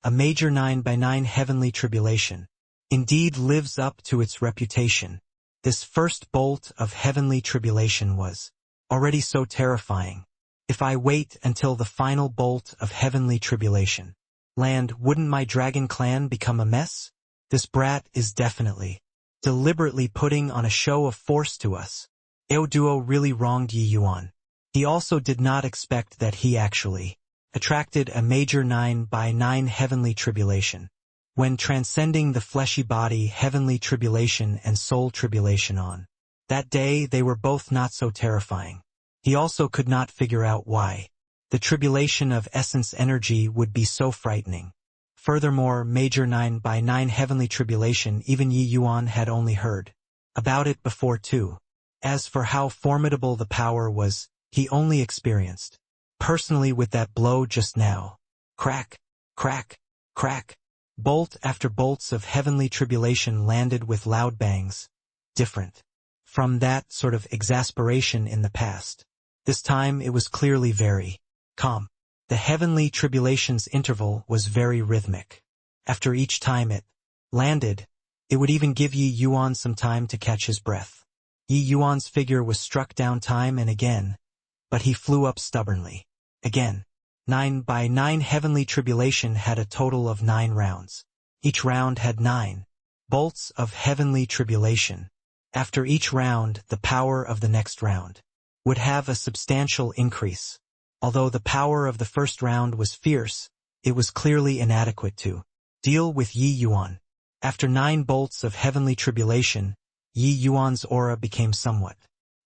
"A major 9x9 heavenly tribulation indeed lives up to its reputation. This first bolt of heavenly tribulation was already so terrifying. If I wait until the final bolt of heavenly tribulation land, wouldn't my dragon clan become a mess? This brat is definitely deliberately putting on a show of force to us." Ao Duo really wronged Yi Yuan. He also did not expect that he actually attracted a major 9x9 heavenly tribulation. When transcending the fleshy body heavenly tribulation and soul tribulation on that day, they were both not so terrifying. He also could not figure out why the tribulation of essence energy would be so frightening. Furthermore, major 9x9 heavenly tribulation, even Yi Yuan had only heard about it before too. As for how formidable the power was, he only experienced personally with that blow just now. Crack, crack, crack. Bolt after bolts of heavenly tribulation landed with loud bangs, different from that sort of exasperation in the past. This time it was clearly very calm. The heavenly tribulation's interval was very rhythmic. After each time it landed, it would even give Yi Yuan some time to catch his breath. Yi Yuan's figure was struck down time and again, but he flew up stubbornly. Again. 9x9 heavenly tribulation had a total of 9 rounds. Each round had 9 bolts of heavenly tribulation. After each round, the power of the next round would have a substantial increase. Although the power of the first round was fierce, it was clearly inadequate to deal with Yi Yuan. After 9 bolts of heavenly tribulation, Yi Yuan's aura became somewhat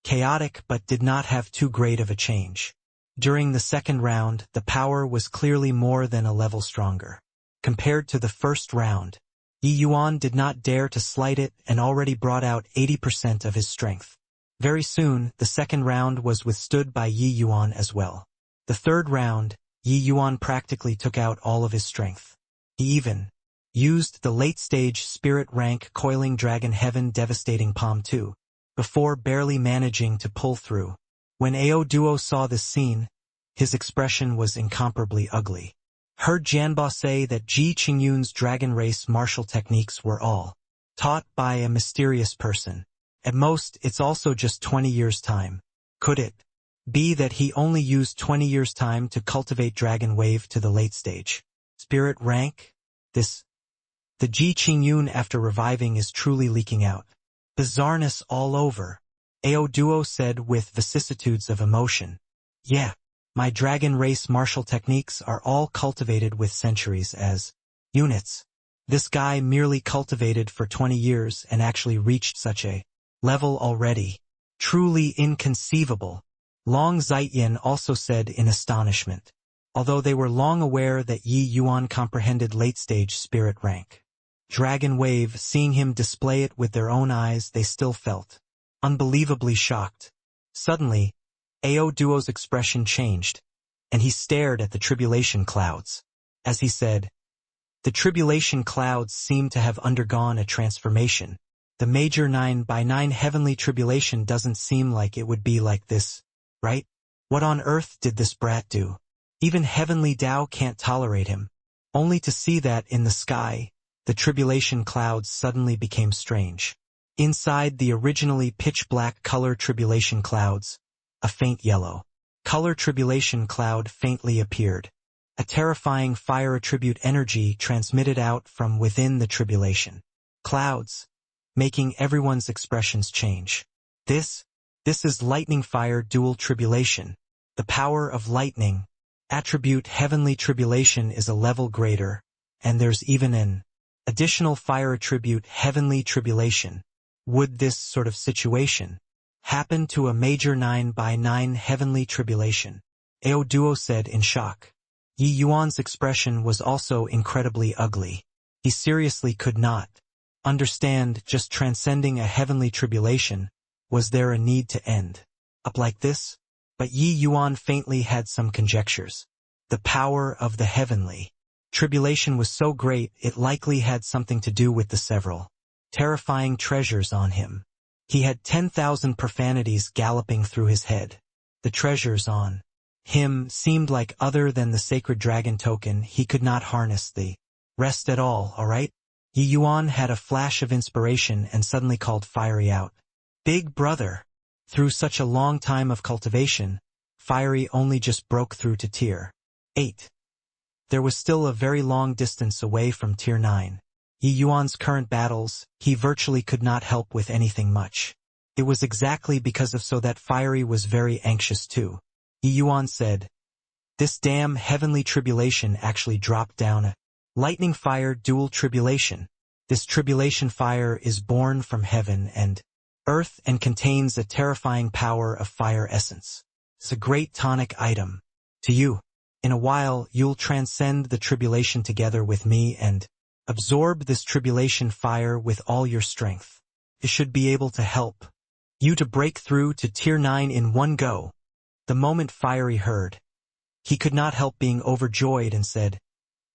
chaotic but did not have too great of a change. During the second round, the power was clearly more than a level stronger. Compared to the first round, Yi Yuan did not dare to slight it and already brought out 80% of his strength. Very soon, the second round was withstood by Yi Yuan as well. The third round, Yi Yuan practically took out all of his strength. He even used the late-stage spirit rank coiling dragon heaven devastating palm too, before barely managing to pull through. When Ao Duo saw this scene, his expression was incomparably ugly. Heard Jianba say that Ji Qingyun's dragon race martial techniques were all taught by a mysterious person. At most, it's also just 20 years' time. Could it be that he only used 20 years' time to cultivate dragon wave to the late stage spirit rank? The Ji Qingyun after reviving is truly leaking out. Bizarreness all over. Ao Duo said with vicissitudes of emotion. Yeah, my dragon race martial techniques are all cultivated with centuries as units. This guy merely cultivated for 20 years and actually reached such a level already. Truly inconceivable. Long Zaiyan also said in astonishment. Although they were long aware that Yi Yuan comprehended late-stage spirit rank dragon wave, seeing him display it with their own eyes, they still felt unbelievably shocked. Suddenly, Ao Duo's expression changed, and he stared at the tribulation clouds. As he said, the tribulation clouds seemed to have undergone a transformation. The major 9x9 heavenly tribulation doesn't seem like it would be like this, right? What on earth did this brat do? Even heavenly Tao can't tolerate him. Only to see that in the sky, the tribulation clouds suddenly became strange. Inside the originally pitch-black color tribulation clouds, a faint yellow color tribulation cloud faintly appeared. A terrifying fire attribute energy transmitted out from within the tribulation clouds, making everyone's expressions change. This is lightning fire dual tribulation. The power of lightning attribute heavenly tribulation is a level greater, and there's even an additional fire attribute heavenly tribulation. Would this sort of situation happen to a major 9x9 heavenly tribulation? Ao Duo said in shock. Yi Yuan's expression was also incredibly ugly. He seriously could not understand just transcending a heavenly tribulation. Was there a need to end up like this? But Yi Yuan faintly had some conjectures. The power of the heavenly tribulation was so great it likely had something to do with the several terrifying treasures on him. He had 10,000 profanities galloping through his head. The treasures on him seemed like other than the sacred dragon token. He could not harness the rest at all right? Yi Yuan had a flash of inspiration and suddenly called Fiery out. Big brother! Through such a long time of cultivation, Fiery only just broke through to Tier 8. There was still a very long distance away from Tier 9. Yi Yuan's current battles, he virtually could not help with anything much. It was exactly because of so that Fiery was very anxious too. Yi Yuan said, "This damn heavenly tribulation actually dropped down a lightning fire dual tribulation. This tribulation fire is born from heaven and earth and contains a terrifying power of fire essence. It's a great tonic item. To you. In a while you'll transcend the tribulation together with me and absorb this tribulation fire with all your strength. It should be able to help you to break through to Tier 9 in one go." The moment Fiery heard, he could not help being overjoyed and said,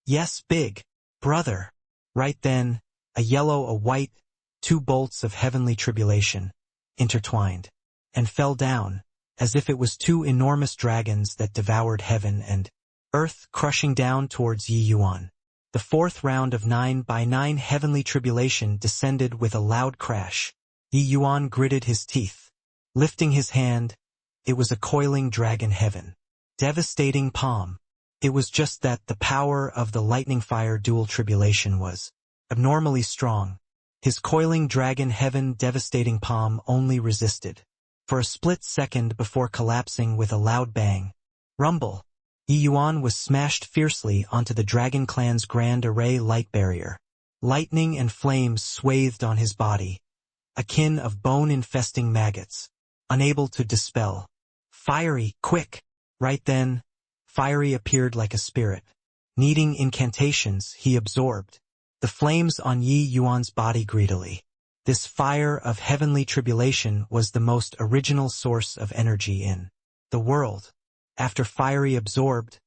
"Yes, big brother." Right then, a yellow, a white, 2 bolts of heavenly tribulation intertwined and fell down, as if it was 2 enormous dragons that devoured heaven and earth, crushing down towards Yi Yuan. The 4th round of 9x9 heavenly tribulation descended with a loud crash. Yi Yuan gritted his teeth. Lifting his hand, it was a coiling dragon heaven. Devastating palm. It was just that the power of the lightning fire dual tribulation was abnormally strong. His coiling dragon heaven devastating palm only resisted for a split second before collapsing with a loud bang. Rumble. Yi Yuan was smashed fiercely onto the Dragon Clan's Grand Array light barrier. Lightning and flames swathed on his body, akin of bone-infesting maggots, unable to dispel. Fiery, quick! Right then, Fiery appeared like a spirit. Needing incantations, he absorbed the flames on Yi Yuan's body greedily. This fire of heavenly tribulation was the most original source of energy in the world. After Fiery absorbed,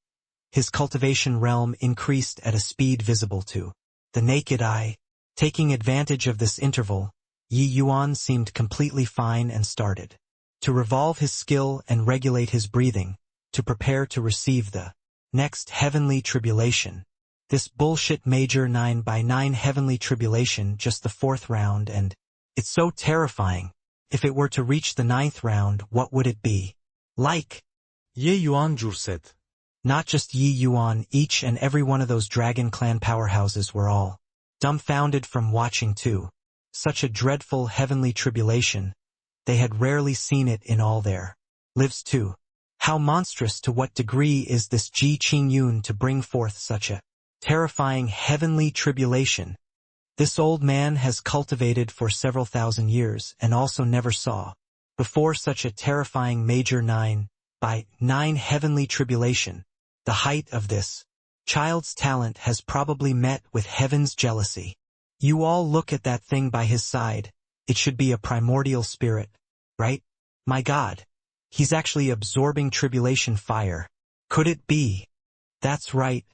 his cultivation realm increased at a speed visible to the naked eye. Taking advantage of this interval, Yi Yuan seemed completely fine and started to revolve his skill and regulate his breathing, to prepare to receive the next heavenly tribulation. This bullshit major 9x9 heavenly tribulation, just the 4th round, and it's so terrifying. If it were to reach the 9th round, what would it be like? Yi Yuan said. Not just Yi Yuan, each and every one of those Dragon Clan powerhouses were all dumbfounded from watching too. Such a dreadful heavenly tribulation. They had rarely seen it in all their lives too. How monstrous, to what degree is this Ji Qingyun to bring forth such a terrifying heavenly tribulation? This old man has cultivated for several thousand years and also never saw before such a terrifying major 9x9 heavenly tribulation. The height of this child's talent has probably met with heaven's jealousy. You all look at that thing by his side. It should be a primordial spirit, right? My God. He's actually absorbing tribulation fire. Could it be? That's right.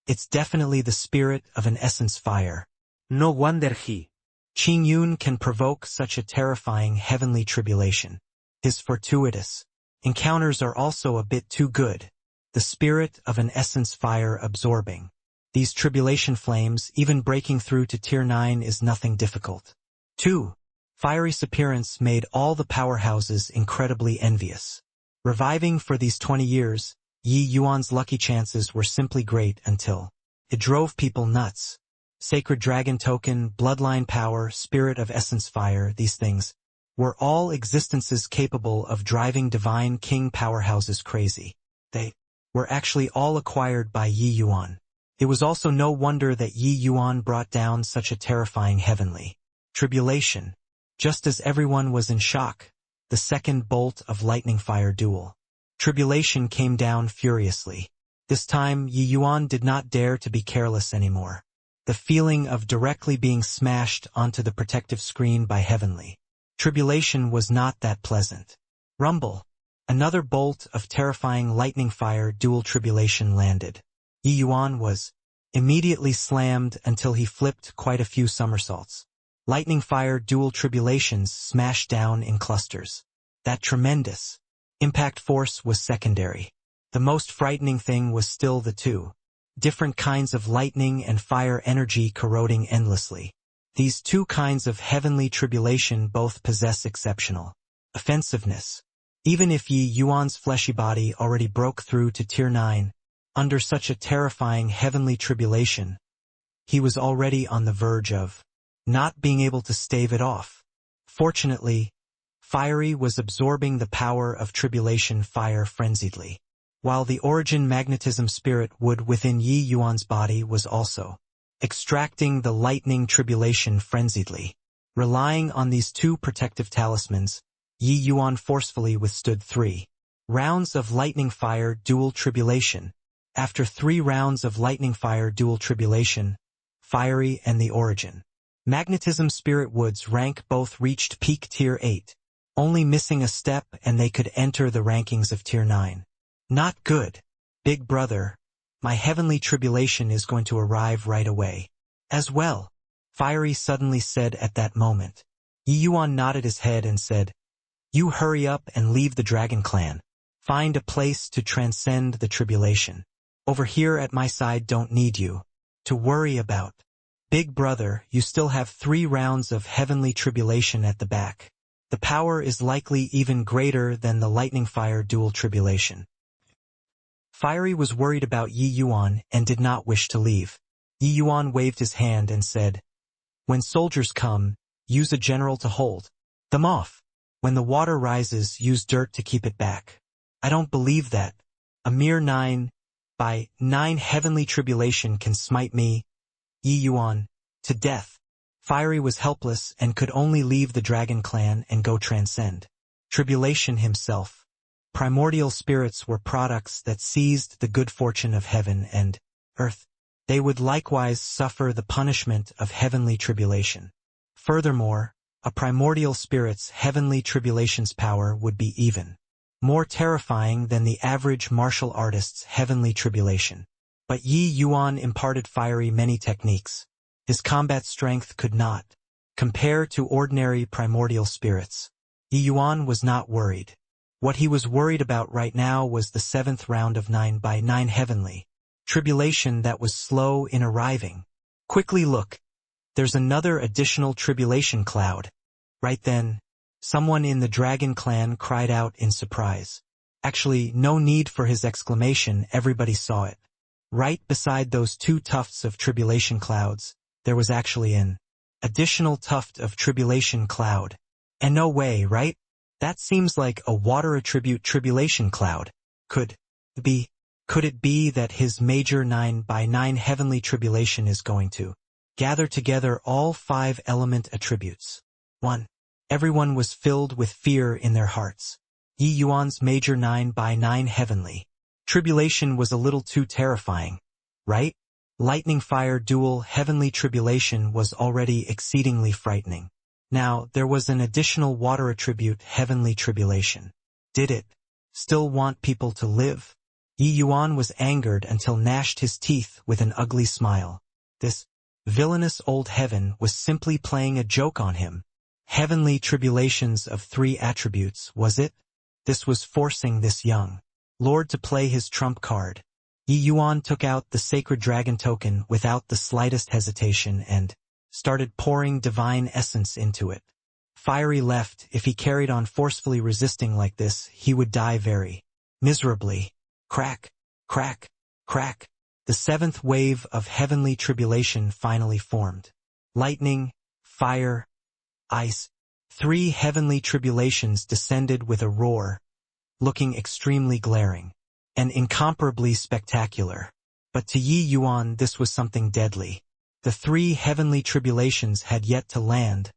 It's definitely the spirit of an essence fire. No wonder he, Qingyun, can provoke such a terrifying heavenly tribulation. His fortuitous encounters are also a bit too good. The spirit of an essence fire absorbing these tribulation flames, even breaking through to Tier 9, is nothing difficult. 2. Fiery's appearance made all the powerhouses incredibly envious. Reviving for these 20 years, Yi Yuan's lucky chances were simply great until it drove people nuts. Sacred Dragon Token, Bloodline Power, Spirit of Essence Fire, these things were all existences capable of driving Divine King powerhouses crazy. They were actually all acquired by Yi Yuan. It was also no wonder that Yi Yuan brought down such a terrifying heavenly tribulation. Just as everyone was in shock, the second bolt of lightning fire duel tribulation came down furiously. This time, Yi Yuan did not dare to be careless anymore. The feeling of directly being smashed onto the protective screen by heavenly tribulation was not that pleasant. Rumble. Another bolt of terrifying lightning fire dual tribulation landed. Yi Yuan was immediately slammed until he flipped quite a few somersaults. Lightning fire dual tribulations smashed down in clusters. That tremendous impact force was secondary. The most frightening thing was still the two different kinds of lightning and fire energy corroding endlessly. These two kinds of heavenly tribulation both possess exceptional offensiveness. Even if Yi Yuan's fleshy body already broke through to Tier 9, under such a terrifying heavenly tribulation, he was already on the verge of not being able to stave it off. Fortunately, Fiery was absorbing the power of tribulation fire frenziedly, while the origin magnetism spirit wood within Yi Yuan's body was also extracting the lightning tribulation frenziedly. Relying on these two protective talismans, Yi Yuan forcefully withstood 3 rounds of lightning fire dual tribulation. After 3 rounds of lightning fire dual tribulation, Fiery and the origin magnetism spirit woods rank both reached peak Tier 8, only missing a step and they could enter the rankings of Tier 9. Not good. Big brother, my heavenly tribulation is going to arrive right away. As well, Fiery suddenly said at that moment. Yi Yuan nodded his head and said, "You hurry up and leave the Dragon Clan. Find a place to transcend the tribulation. Over here at my side don't need you to worry about. Big brother, you still have 3 rounds of heavenly tribulation at the back. The power is likely even greater than the lightning fire dual tribulation." Fiery was worried about Yi Yuan and did not wish to leave. Yi Yuan waved his hand and said, "When soldiers come, use a general to hold them off. When the water rises, use dirt to keep it back." I don't believe that. A mere 9 by 9 heavenly tribulation can smite me, Yi Yuan, to death. Fiery was helpless and could only leave the Dragon Clan and go transcend tribulation himself. Primordial spirits were products that seized the good fortune of heaven and earth. They would likewise suffer the punishment of heavenly tribulation. Furthermore, a primordial spirit's heavenly tribulation's power would be even more terrifying than the average martial artist's heavenly tribulation. But Yi Yuan imparted Fiery many techniques. His combat strength could not compare to ordinary primordial spirits. Yi Yuan was not worried. What he was worried about right now was the 7th round of 9 by 9 heavenly tribulation that was slow in arriving. Quickly look. There's another additional tribulation cloud. Right then, someone in the Dragon Clan cried out in surprise. Actually, no need for his exclamation, everybody saw it. Right beside those 2 tufts of tribulation clouds, there was actually an additional tuft of tribulation cloud. And no way, right? That seems like a water attribute tribulation cloud. Could it be that his major 9 by 9 heavenly tribulation is going to gather together all 5 element attributes? 1. Everyone was filled with fear in their hearts. Yi Yuan's major 9 by 9 heavenly tribulation was a little too terrifying, right? Lightning fire dual heavenly tribulation was already exceedingly frightening. Now, there was an additional water attribute heavenly tribulation. Did it still want people to live? Yi Yuan was angered until gnashed his teeth with an ugly smile. This villainous old heaven was simply playing a joke on him. Heavenly tribulations of 3 attributes, was it? This was forcing this young lord to play his trump card. Yi Yuan took out the sacred dragon token without the slightest hesitation and started pouring divine essence into it. fiery left. If he carried on forcefully resisting like this, he would die very miserably. Crack, crack, crack. The seventh wave of heavenly tribulation finally formed. Lightning, fire, ice. 3 heavenly tribulations descended with a roar, looking extremely glaring and incomparably spectacular. But to Yi Yuan this was something deadly. The 3 heavenly tribulations had yet to land,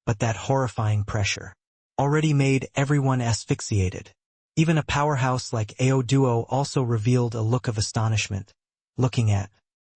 but that horrifying pressure already made everyone asphyxiated. Even a powerhouse like Ao Duo also revealed a look of astonishment, looking at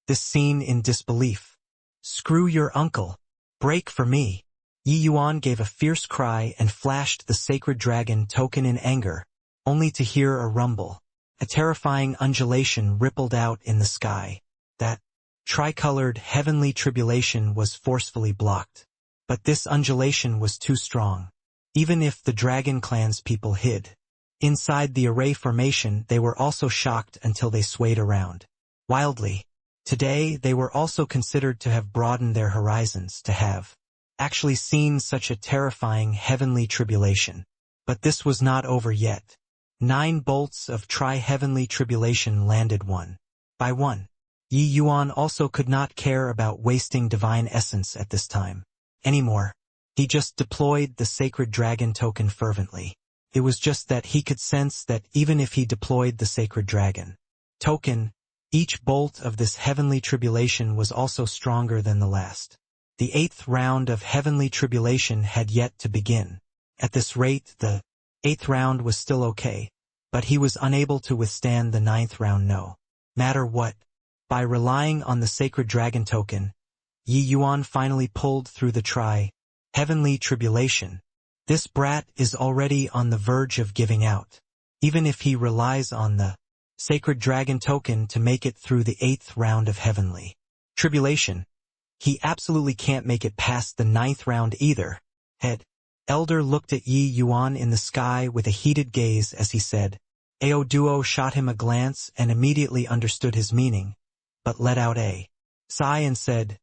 this scene in disbelief. "Screw your uncle! Break for me!" Yi Yuan gave a fierce cry and flashed the sacred dragon token in anger, only to hear a rumble. A terrifying undulation rippled out in the sky. That tricolored heavenly tribulation was forcefully blocked. But this undulation was too strong. Even if the Dragon Clan's people hid inside the array formation, they were also shocked until they swayed around wildly. Today, they were also considered to have broadened their horizons, to have actually seen such a terrifying heavenly tribulation. But this was not over yet. 9 bolts of tri-heavenly tribulation landed one by one. Yi Yuan also could not care about wasting divine essence at this time anymore. He just deployed the sacred dragon token fervently. It was just that he could sense that even if he deployed the sacred dragon token, each bolt of this heavenly tribulation was also stronger than the last. The 8th round of heavenly tribulation had yet to begin. At this rate, the 8th round was still okay, but he was unable to withstand the 9th round no matter what. By relying on the sacred dragon token, Yi Yuan finally pulled through the heavenly tribulation. This brat is already on the verge of giving out. Even if he relies on the sacred dragon token to make it through the 8th round of heavenly tribulation, he absolutely can't make it past the 9th round either. Head Elder looked at Yi Yuan in the sky with a heated gaze as he said. Ao Duo shot him a glance and immediately understood his meaning, but let out a sigh and said,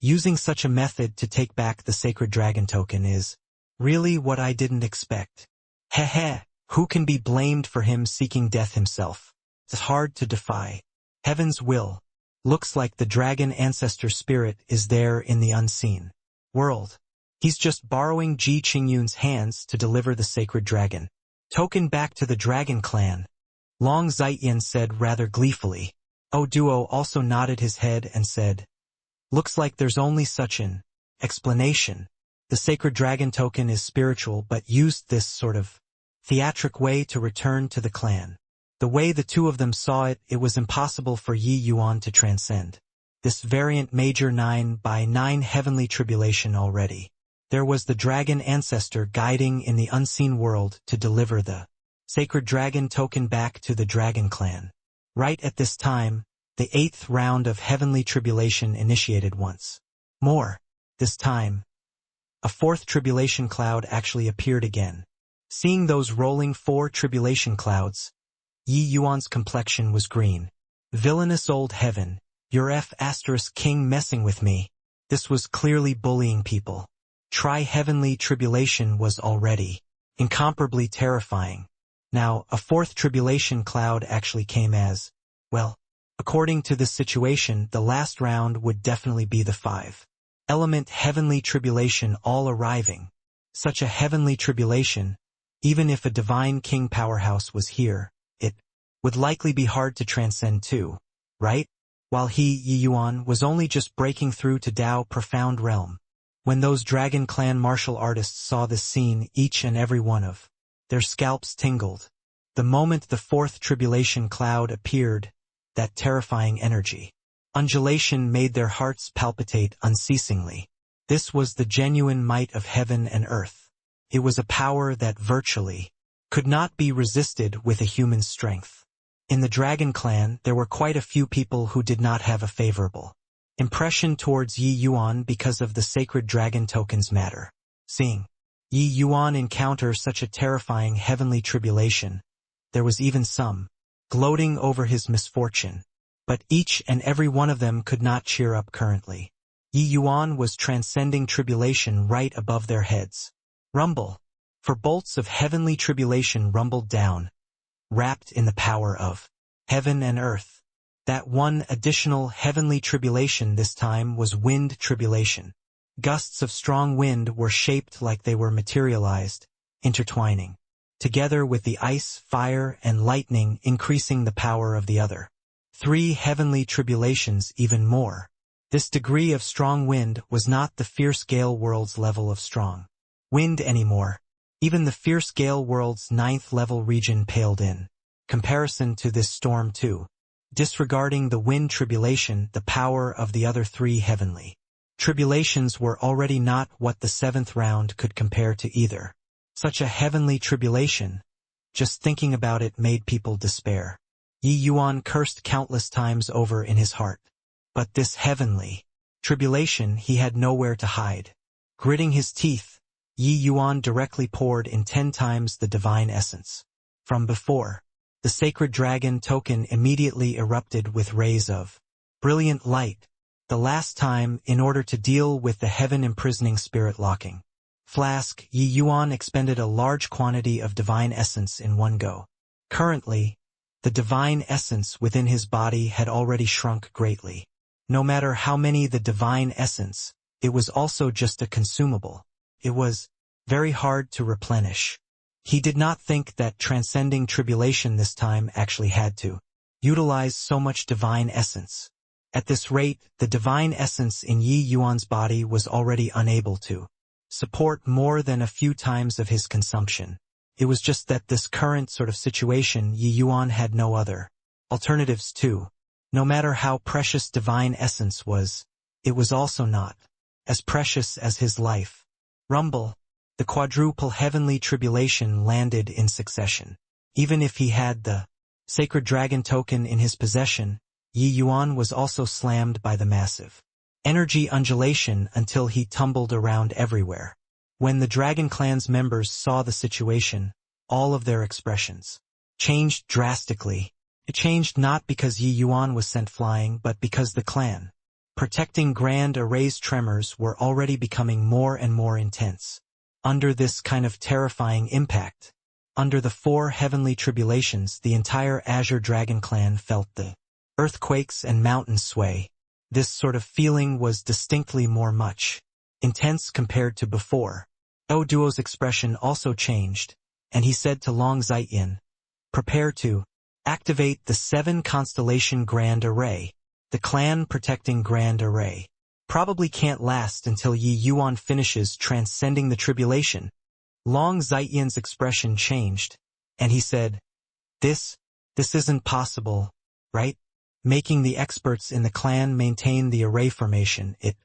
"Using such a method to take back the sacred dragon token is really what I didn't expect. Heh, who can be blamed for him seeking death himself? It's hard to defy heaven's will. Looks like the dragon ancestor spirit is there in the unseen world. He's just borrowing Ji Qingyun's hands to deliver the sacred dragon token back to the Dragon Clan." Long Zaiyan said rather gleefully. Ao Duo also nodded his head and said, "Looks like there's only such an explanation. The sacred dragon token is spiritual but used this sort of theatric way to return to the clan. The way the two of them saw it, it was impossible for Yi Yuan to transcend this variant major 9x9 heavenly tribulation already. There was the dragon ancestor guiding in the unseen world to deliver the sacred dragon token back to the Dragon Clan. Right at this time, the 8th round of heavenly tribulation initiated once more. This time, a 4th tribulation cloud actually appeared again. Seeing those rolling 4 tribulation clouds, Yi Yuan's complexion was green. "Villainous old heaven, your F*** king messing with me." This was clearly bullying people. Tri-heavenly tribulation was already incomparably terrifying. Now, a 4th tribulation cloud actually came as well. According to this situation, the last round would definitely be the 5-element heavenly tribulation all arriving. Such a heavenly tribulation, even if a divine king powerhouse was here, it would likely be hard to transcend too, right? While Yi Yuan was only just breaking through to Dao Profound Realm. When those Dragon Clan martial artists saw this scene, each and every one of their scalps tingled. The moment the 4th tribulation cloud appeared, that terrifying energy undulation made their hearts palpitate unceasingly. This was the genuine might of heaven and earth. It was a power that virtually could not be resisted with a human strength. In the Dragon Clan, there were quite a few people who did not have a favorable impression towards Yi Yuan because of the sacred dragon token's matter. Seeing Yi Yuan encounter such a terrifying heavenly tribulation, there was even some gloating over his misfortune. But each and every one of them could not cheer up currently. Yi Yuan was transcending tribulation right above their heads. Rumble. For bolts of heavenly tribulation rumbled down, wrapped in the power of heaven and earth. That one additional heavenly tribulation this time was wind tribulation. Gusts of strong wind were shaped like they were materialized, intertwining together with the ice, fire, and lightning, increasing the power of the other 3 heavenly tribulations even more. This degree of strong wind was not the fierce gale world's level of strong wind anymore. Even the fierce gale world's 9th level region paled in comparison to this storm too. Disregarding the wind tribulation, the power of the other 3 heavenly tribulations were already not what the 7th round could compare to either. Such a heavenly tribulation, just thinking about it made people despair. Yi Yuan cursed countless times over in his heart. But this heavenly tribulation he had nowhere to hide. Gritting his teeth, Yi Yuan directly poured in 10 times the divine essence. From before, the sacred dragon token immediately erupted with rays of brilliant light, the last time in order to deal with the heaven-imprisoning spirit-locking flask. Yi Yuan expended a large quantity of divine essence in one go. Currently, the divine essence within his body had already shrunk greatly. No matter how many the divine essence, it was also just a consumable. It was very hard to replenish. He did not think that transcending tribulation this time actually had to utilize so much divine essence. At this rate, the divine essence in Yi Yuan's body was already unable to support more than a few times of his consumption. It was just that this current sort of situation, Yi Yuan had no other alternatives to. No matter how precious divine essence was, it was also not as precious as his life. Rumble. The quadruple heavenly tribulation landed in succession. Even if he had the sacred dragon token in his possession, Yi Yuan was also slammed by the massive energy undulation until he tumbled around everywhere. When the Dragon Clan's members saw the situation, all of their expressions changed drastically. It changed not because Yi Yuan was sent flying, but because the clan protecting Grand Array's tremors were already becoming more and more intense. Under this kind of terrifying impact, under the 4 heavenly tribulations, the entire Azure Dragon Clan felt the earthquakes and mountains sway. This sort of feeling was distinctly more much intense compared to before. Duo's expression also changed, and he said to Long Zaiyin, "Prepare to activate the 7 constellation Grand Array. The clan protecting Grand Array probably can't last until Yi Yuan finishes transcending the tribulation." Long Zaiyan's expression changed, and he said, This isn't possible, right? Making the experts in the clan maintain the array formation, it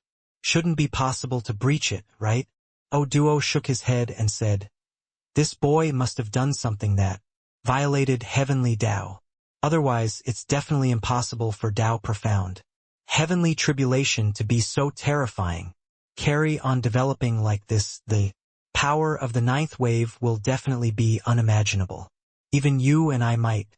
shouldn't be possible to breach it, right? Duo shook his head and said, "This boy must have done something that violated heavenly Tao. Otherwise, it's definitely impossible for Tao profound heavenly tribulation to be so terrifying. Carry on developing like this, the power of the 9th wave will definitely be unimaginable. Even you and I might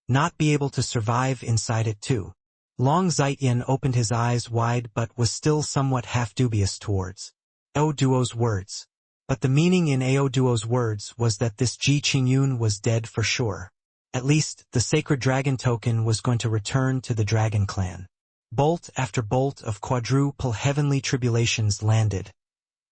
not be able to survive inside it too." Long Zaiyin opened his eyes wide but was still somewhat half-dubious towards Duo's words. But the meaning in Duo's words was that this Ji Qingyun was dead for sure. At least, the sacred dragon token was going to return to the Dragon Clan. Bolt after bolt of quadruple heavenly tribulations landed,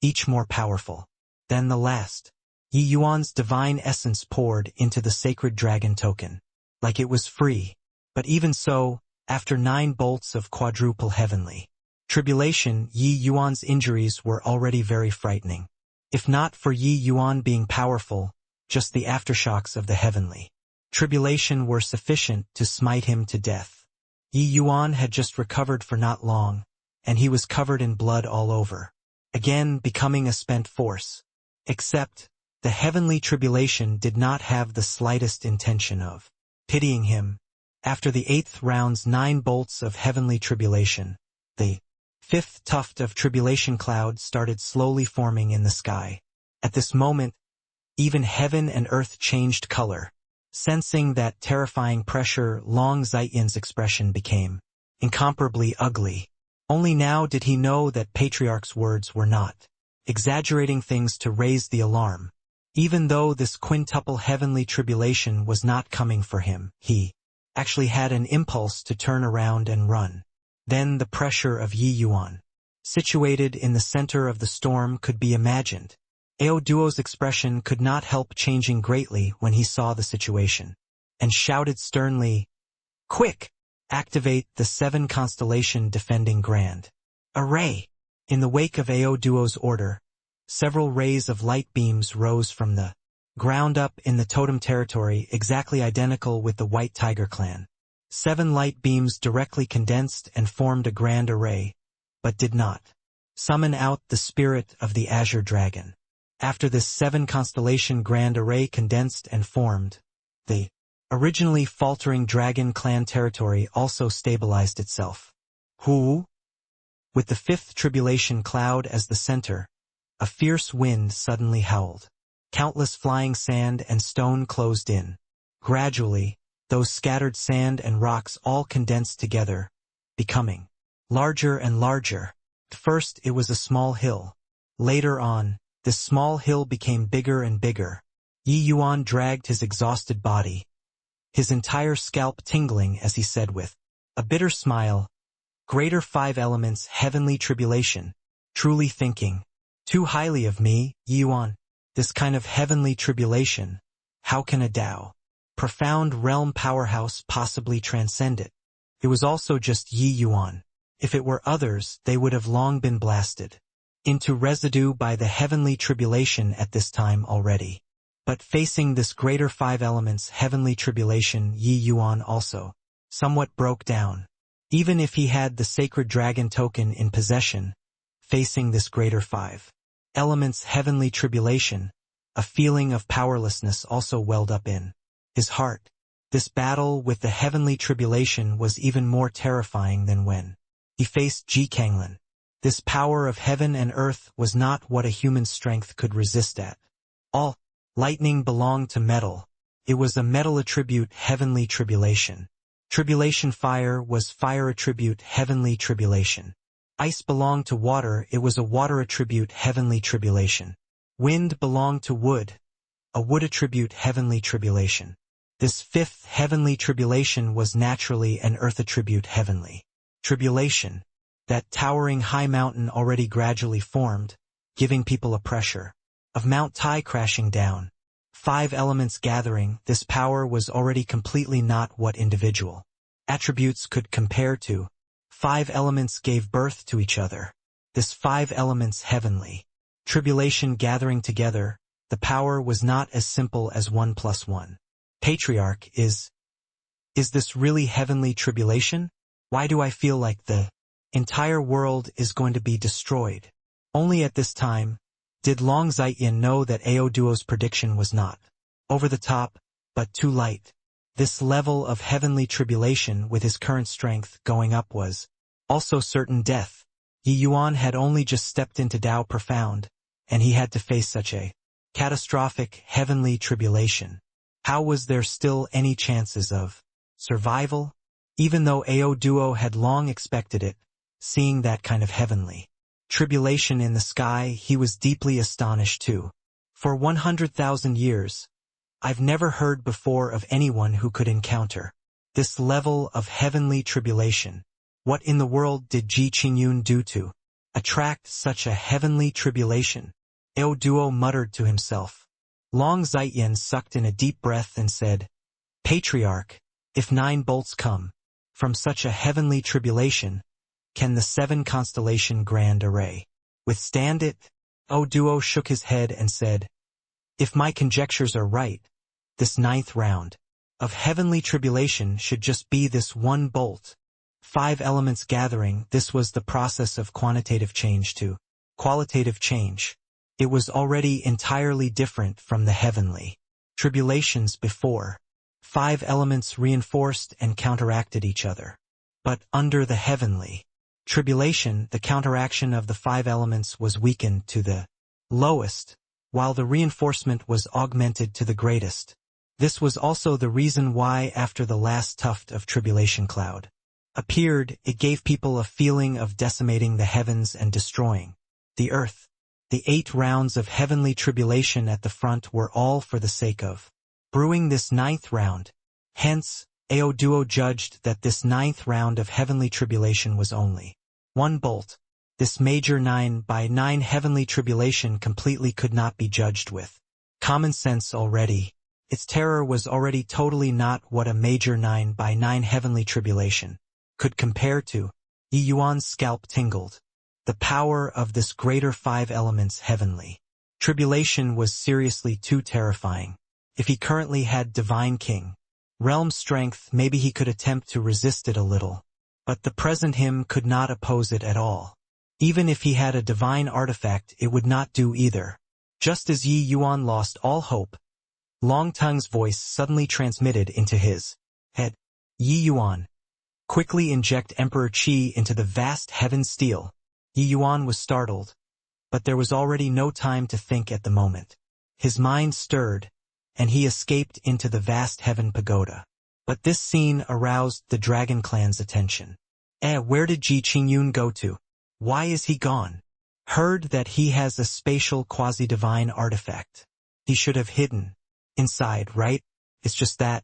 each more powerful than the last. Yi Yuan's divine essence poured into the sacred dragon token, like it was free. But even so, after 9 bolts of quadruple heavenly tribulation, Yi Yuan's injuries were already very frightening. If not for Yi Yuan being powerful, just the aftershocks of the heavenly tribulation were sufficient to smite him to death. Yi Yuan had just recovered for not long, and he was covered in blood all over, again becoming a spent force. Except, the heavenly tribulation did not have the slightest intention of pitying him. After the 8th round's 9 bolts of heavenly tribulation, the 5th tuft of tribulation cloud started slowly forming in the sky. At this moment, even heaven and earth changed color. Sensing that terrifying pressure, Long Zaiyan's expression became incomparably ugly. Only now did he know that Patriarch's words were not exaggerating things to raise the alarm. Even though this quintuple heavenly tribulation was not coming for him, he actually had an impulse to turn around and run. Then the pressure of Yi Yuan, situated in the center of the storm, could be imagined. Ao Duo's expression could not help changing greatly when he saw the situation, and shouted sternly, "Quick! Activate the 7 constellation defending grand array." In the wake of Ao Duo's order, several rays of light beams rose from the ground up in the totem territory, exactly identical with the White Tiger clan. 7 light beams directly condensed and formed a grand array, but did not summon out the spirit of the Azure Dragon. After this 7 constellation grand array condensed and formed, the originally faltering Dragon clan territory also stabilized itself. Hu? With the 5th tribulation cloud as the center, a fierce wind suddenly howled. Countless flying sand and stone closed in. Gradually, those scattered sand and rocks all condensed together, becoming larger and larger. First it was a small hill. Later on, this small hill became bigger and bigger. Yi Yuan dragged his exhausted body, his entire scalp tingling as he said with a bitter smile, "Greater 5 elements heavenly tribulation, truly thinking too highly of me, Yi Yuan. This kind of heavenly tribulation, how can a Tao profound realm powerhouse possibly transcend it?" It was also just Yi Yuan. If it were others, they would have long been blasted into residue by the heavenly tribulation at this time already. But facing this greater 5 elements heavenly tribulation, Yi Yuan also somewhat broke down. Even if he had the sacred dragon token in possession, facing this greater 5 elements heavenly tribulation, a feeling of powerlessness also welled up in his heart. This battle with the heavenly tribulation was even more terrifying than when he faced Ji Kanglan. This power of heaven and earth was not what a human strength could resist at all. Lightning belonged to metal. It was a metal attribute heavenly tribulation. Tribulation fire was fire attribute heavenly tribulation. Ice belonged to water, it was a water attribute heavenly tribulation. Wind belonged to wood, a wood attribute heavenly tribulation. This 5th heavenly tribulation was naturally an earth attribute heavenly tribulation. That towering high mountain already gradually formed, giving people a pressure of Mount Tai crashing down. 5 elements gathering, this power was already completely not what individual attributes could compare to. 5 elements gave birth to each other. This 5 elements heavenly tribulation gathering together, the power was not as simple as 1 + 1. Patriarch, is this really heavenly tribulation? Why do I feel like the entire world is going to be destroyed? Only at this time did Long Zaiyan know that Ao Duo's prediction was not over the top, but too light. This level of heavenly tribulation with his current strength going up was also certain death. Yi Yuan had only just stepped into Tao Profound, and he had to face such a catastrophic heavenly tribulation. How was there still any chances of survival? Even though Ao Duo had long expected it, seeing that kind of heavenly tribulation in the sky, he was deeply astonished too. For 100,000 years, I've never heard before of anyone who could encounter this level of heavenly tribulation. What in the world did Ji Qingyun do to attract such a heavenly tribulation? Ao Duo muttered to himself. Long Zaiyan sucked in a deep breath and said, "Patriarch, if 9 bolts come from such a heavenly tribulation, can the 7 constellation grand array withstand it?" Ao Duo shook his head and said, "If my conjectures are right, this 9th round of heavenly tribulation should just be this 1 bolt. 5 elements gathering, this was the process of quantitative change to qualitative change. It was already entirely different from the heavenly tribulations before. 5 elements reinforced and counteracted each other. But under the heavenly tribulation, the counteraction of the 5 elements was weakened to the lowest, while the reinforcement was augmented to the greatest. This was also the reason why after the last tuft of tribulation cloud appeared, it gave people a feeling of decimating the heavens and destroying the earth. The 8 rounds of heavenly tribulation at the front were all for the sake of brewing this 9th round. Hence, Ao Duo judged that this 9th round of heavenly tribulation was only one bolt. This major 9x9 heavenly tribulation completely could not be judged with common sense already. Its terror was already totally not what a major 9x9 heavenly tribulation could compare to. Yi Yuan's scalp tingled. The power of this greater 5 elements heavenly tribulation was seriously too terrifying. If he currently had divine king realm strength, maybe he could attempt to resist it a little. But the present him could not oppose it at all. Even if he had a divine artifact, it would not do either. Just as Yi Yuan lost all hope, Long Tongue's voice suddenly transmitted into his head. Yi Yuan, quickly inject Emperor Qi into the vast heaven steel. Yi Yuan was startled, but there was already no time to think at the moment. His mind stirred, and he escaped into the vast heaven pagoda. But this scene aroused the Dragon Clan's attention. Where did Ji Qingyun go to? Why is he gone? Heard that he has a spatial quasi-divine artifact. He should have hidden inside, right? It's just that.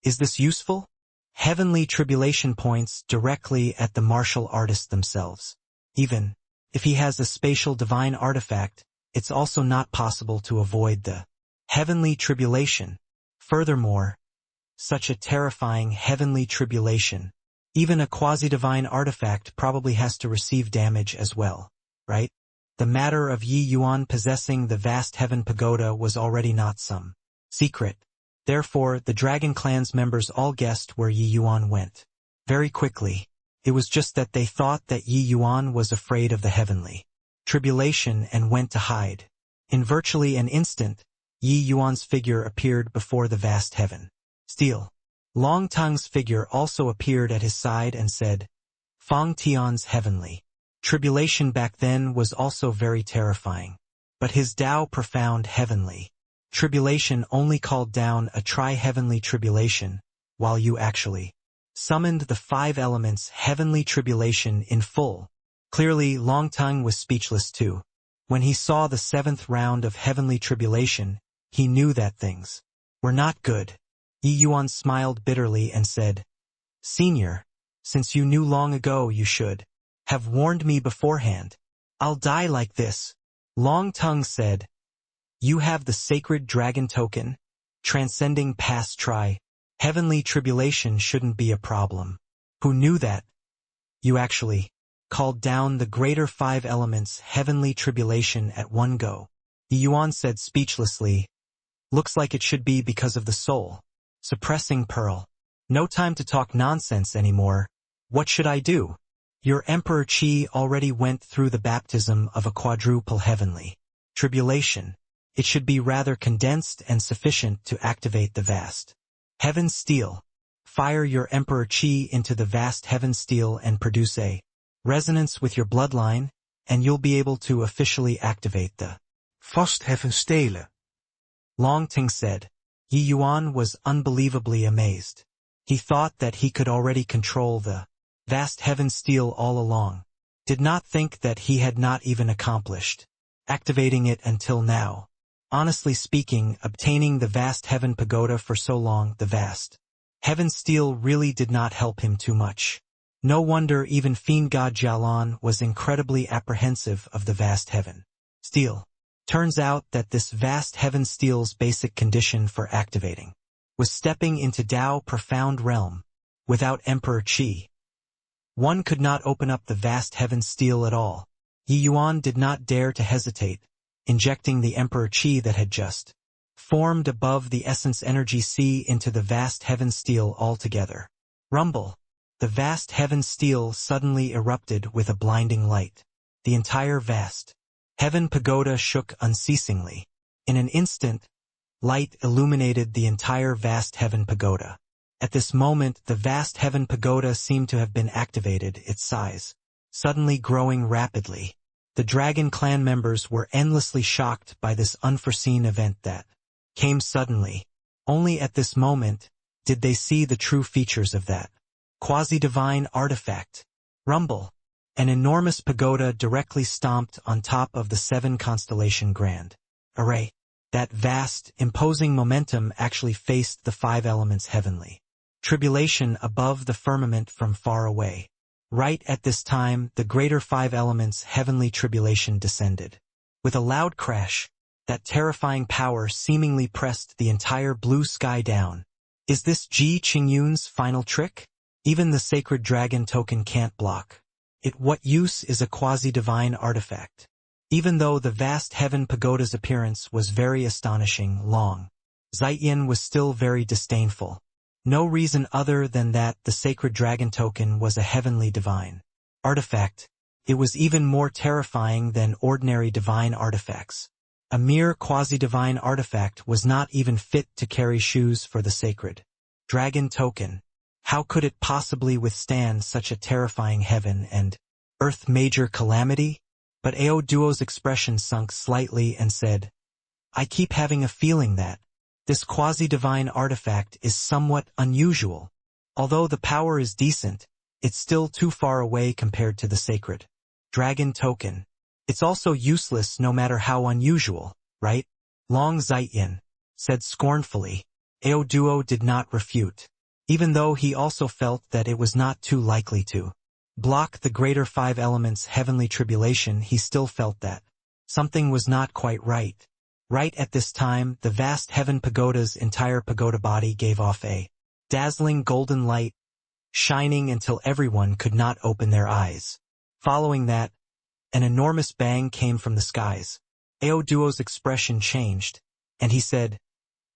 Is this useful? Heavenly tribulation points directly at the martial artists themselves. Even if he has a spatial divine artifact, it's also not possible to avoid the heavenly tribulation. Furthermore, such a terrifying heavenly tribulation, even a quasi-divine artifact probably has to receive damage as well, right? The matter of Yi Yuan possessing the vast heaven pagoda was already not some secret. Therefore, the Dragon Clan's members all guessed where Yi Yuan went. Very quickly, it was just that they thought that Yi Yuan was afraid of the heavenly tribulation and went to hide. In virtually an instant, Yi Yuan's figure appeared before the vast heaven steel. Long Tongue's figure also appeared at his side and said, Fang Tian's heavenly tribulation back then was also very terrifying. But his Tao profound heavenly tribulation only called down a tri-heavenly tribulation, while you actually summoned the 5 elements heavenly tribulation in full. Clearly, Long Tongue was speechless too. When he saw the 7th round of heavenly tribulation, he knew that things were not good. Yi Yuan smiled bitterly and said, Senior, since you knew long ago, you should have warned me beforehand. I'll die like this. Long Tongue said, You have the sacred dragon token, transcending past heavenly tribulation shouldn't be a problem. Who knew that? You actually called down the greater 5 elements heavenly tribulation at one go. Yi Yuan said speechlessly, Looks like it should be because of the soul suppressing pearl. No time to talk nonsense anymore. What should I do? Your Emperor Qi already went through the baptism of a quadruple heavenly tribulation. It should be rather condensed and sufficient to activate the vast heaven steel. Fire your Emperor Qi into the vast heaven steel and produce a resonance with your bloodline, and you'll be able to officially activate the Vast heaven stelen. Long Ting said. Yi Yuan was unbelievably amazed. He thought that he could already control the vast heaven steel all along. Did not think that he had not even accomplished activating it until now. Honestly speaking, obtaining the vast heaven pagoda for so long, the vast heaven steel really did not help him too much. No wonder even Fiend God Jialan was incredibly apprehensive of the vast heaven steel. Turns out that this vast heaven steel's basic condition for activating was stepping into Tao profound realm. Without Emperor Qi, one could not open up the vast heaven steel at all. Yi Yuan did not dare to hesitate, injecting the Emperor Qi that had just formed above the essence energy sea into the vast heaven steel altogether. Rumble! The vast heaven steel suddenly erupted with a blinding light. The entire vast heaven pagoda shook unceasingly. In an instant, light illuminated the entire vast heaven pagoda. At this moment, the vast heaven pagoda seemed to have been activated, its size suddenly growing rapidly. The Dragon Clan members were endlessly shocked by this unforeseen event that came suddenly. Only at this moment did they see the true features of that quasi-divine artifact. Rumble! An enormous pagoda directly stomped on top of the 7 constellation grand array. That vast, imposing momentum actually faced the 5 elements heavenly. Tribulation above the firmament from far away. Right at this time, the greater 5 elements heavenly tribulation descended. With a loud crash, that terrifying power seemingly pressed the entire blue sky down. Is this Ji Qingyun's final trick? Even the sacred dragon token can't block it. What use is a quasi-divine artifact? Even though the vast heaven pagoda's appearance was very astonishing, Long Zaiyin was still very disdainful. No reason other than that the sacred dragon token was a heavenly divine artifact. It was even more terrifying than ordinary divine artifacts. A mere quasi-divine artifact was not even fit to carry shoes for the sacred dragon token. How could it possibly withstand such a terrifying heaven and earth major calamity? But Ao Duo's expression sunk slightly and said, I keep having a feeling that this quasi-divine artifact is somewhat unusual. Although the power is decent, it's still too far away compared to the sacred dragon token. It's also useless no matter how unusual, right? Long Zaiyin said scornfully. Ao Duo did not refute. Even though he also felt that it was not too likely to block the greater 5 elements heavenly tribulation, he still felt that something was not quite right. Right at this time, the vast heaven pagoda's entire pagoda body gave off a dazzling golden light, shining until everyone could not open their eyes. Following that, an enormous bang came from the skies. Ao Duo's expression changed, and he said,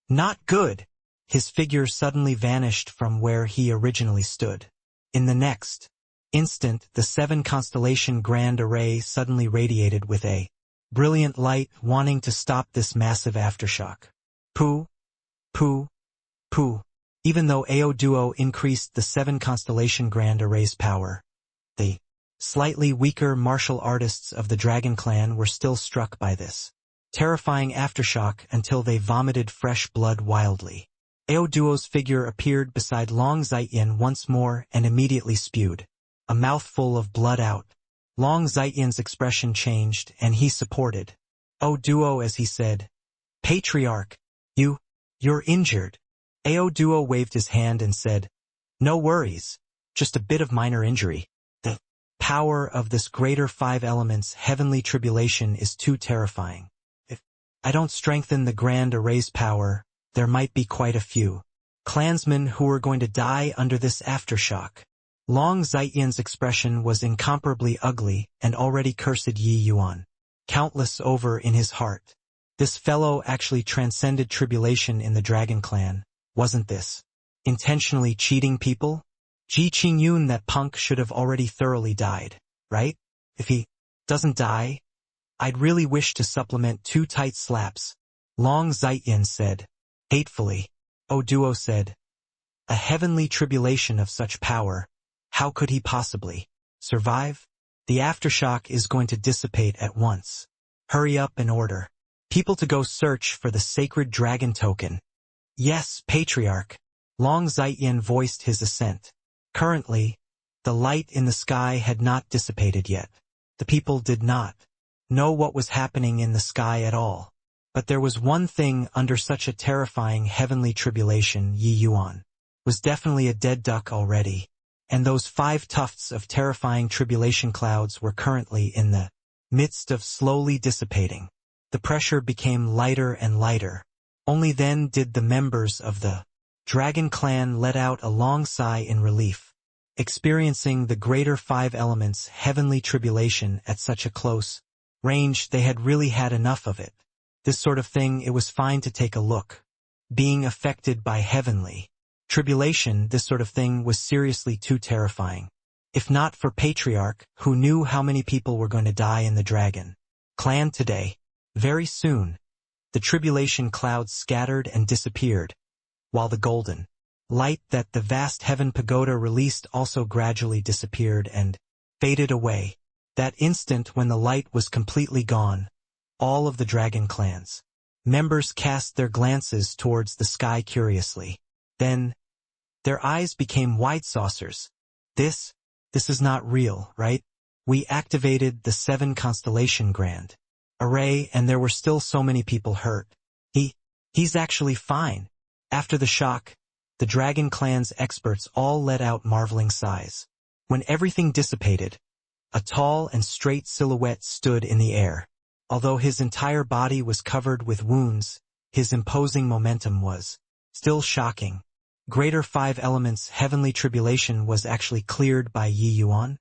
Not good! His figure suddenly vanished from where he originally stood. In the next instant, the 7 constellation grand array suddenly radiated with a brilliant light, wanting to stop this massive aftershock. Pooh, pooh, pooh. Even though Ao Duo increased the 7 constellation grand array's power, the slightly weaker martial artists of the Dragon Clan were still struck by this terrifying aftershock until they vomited fresh blood wildly. Ao Duo's figure appeared beside Long Zaiyin once more and immediately spewed a mouthful of blood out. Long Zaiyin's expression changed and he supported Ao Duo as he said, Patriarch, you're injured. Ao Duo waved his hand and said, No worries, just a bit of minor injury. The power of this greater 5 elements heavenly tribulation is too terrifying. If I don't strengthen the grand array's power, there might be quite a few clansmen who are going to die under this aftershock. Long Zaiyin's expression was incomparably ugly and already cursed Yi Yuan countless over in his heart. This fellow actually transcended tribulation in the Dragon Clan, wasn't this? Intentionally cheating people? Ji Qingyun, that punk, should have already thoroughly died, right? If he doesn't die, I'd really wish to supplement 2 tight slaps. Long Zaiyin said hatefully. Ao Duo said, A heavenly tribulation of such power, how could he possibly survive? The aftershock is going to dissipate at once. Hurry up and order people to go search for the sacred dragon token. Yes, Patriarch. Long Zaiyin voiced his assent. Currently, the light in the sky had not dissipated yet. The people did not know what was happening in the sky at all. But there was one thing under such a terrifying heavenly tribulation: Yi Yuan was definitely a dead duck already. And those 5 tufts of terrifying tribulation clouds were currently in the midst of slowly dissipating. The pressure became lighter and lighter. Only then did the members of the Dragon Clan let out a long sigh in relief. Experiencing the greater 5 elements heavenly tribulation at such a close range, they had really had enough of it. This sort of thing, it was fine to take a look. Being affected by heavenly tribulation, this sort of thing was seriously too terrifying. If not for Patriarch, who knew how many people were going to die in the Dragon Clan today. Very soon, the tribulation clouds scattered and disappeared, while the golden light that the vast heaven pagoda released also gradually disappeared and faded away. That instant when the light was completely gone, all of the Dragon Clan's members cast their glances towards the sky curiously. Then, their eyes became wide saucers. This is not real, right? We activated the 7 constellation grand array and there were still so many people hurt. He's actually fine. After the shock, the Dragon Clan's experts all let out marveling sighs. When everything dissipated, a tall and straight silhouette stood in the air. Although his entire body was covered with wounds, his imposing momentum was still shocking. Greater 5 elements heavenly tribulation was actually cleared by Yi Yuan.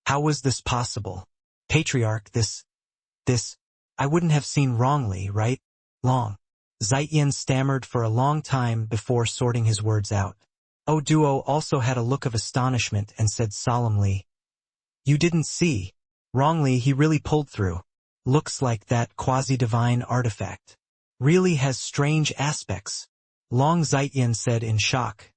How was this possible? Patriarch, this, I wouldn't have seen wrongly, right? Zaiyan stammered for a long time before sorting his words out. O Duo also had a look of astonishment and said solemnly, "You didn't see. Wrongly, he really pulled through. Looks like that quasi-divine artifact really has strange aspects." Long Zaiyan said in shock,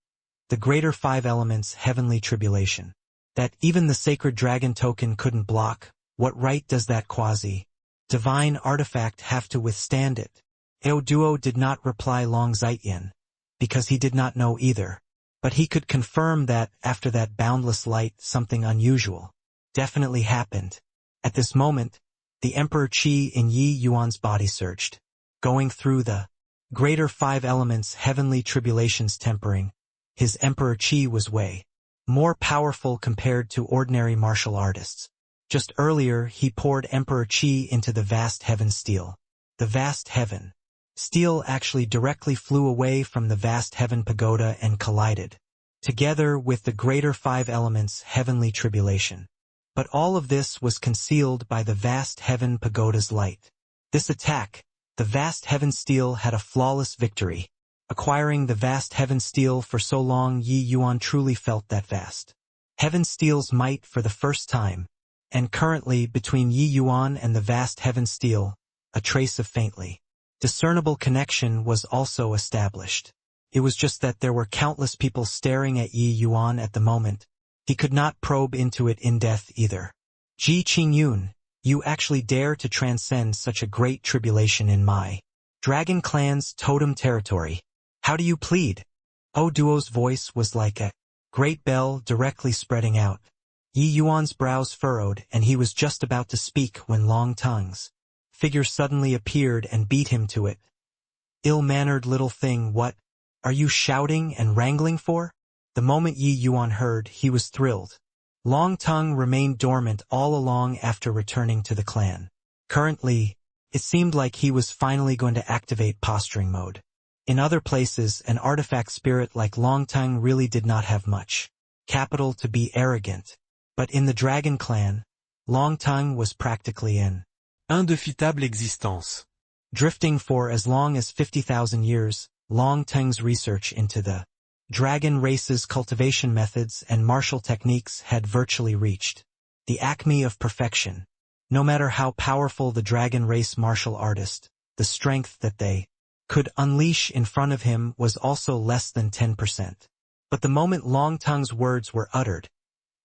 "The greater 5 elements heavenly tribulation. That even the sacred dragon token couldn't block. What right does that quasi-divine artifact have to withstand it?" Ao Duo did not reply Long Zaiyan, because he did not know either. But he could confirm that, after that boundless light, something unusual definitely happened. At this moment, the Emperor Qi in Yi Yuan's body surged. Going through the greater 5 elements heavenly tribulations tempering, his Emperor Qi was way more powerful compared to ordinary martial artists. Just earlier, he poured Emperor Qi into the vast heaven steel. The vast heaven steel actually directly flew away from the vast heaven pagoda and collided together with the greater 5 elements heavenly tribulation. But all of this was concealed by the vast heaven pagoda's light. This attack, the vast heaven steel had a flawless victory. Acquiring the vast heaven steel for so long, Yi Yuan truly felt that vast heaven steel's might for the first time, and currently between Yi Yuan and the vast heaven steel, a trace of faintly discernible connection was also established. It was just that there were countless people staring at Yi Yuan at the moment. He could not probe into it in depth either. "Ji Qingyun, you actually dare to transcend such a great tribulation in my Dragon Clan's totem territory. How do you plead?" O Duo's voice was like a great bell directly spreading out. Yi Yuan's brows furrowed and he was just about to speak when Long Tongue's figure suddenly appeared and beat him to it. "Ill-mannered little thing, what are you shouting and wrangling for?" The moment Yi Yuan heard, he was thrilled. Long Tongue remained dormant all along after returning to the clan. Currently, it seemed like he was finally going to activate posturing mode. In other places, an artifact spirit like Long Tongue really did not have much capital to be arrogant. But in the Dragon Clan, Long Tongue was practically an indefitable existence. Drifting for as long as 50,000 years, Long Tongue's research into the dragon race's cultivation methods and martial techniques had virtually reached the acme of perfection. No matter how powerful the dragon race martial artist, the strength that they could unleash in front of him was also less than 10%. But the moment Long Tongue's words were uttered,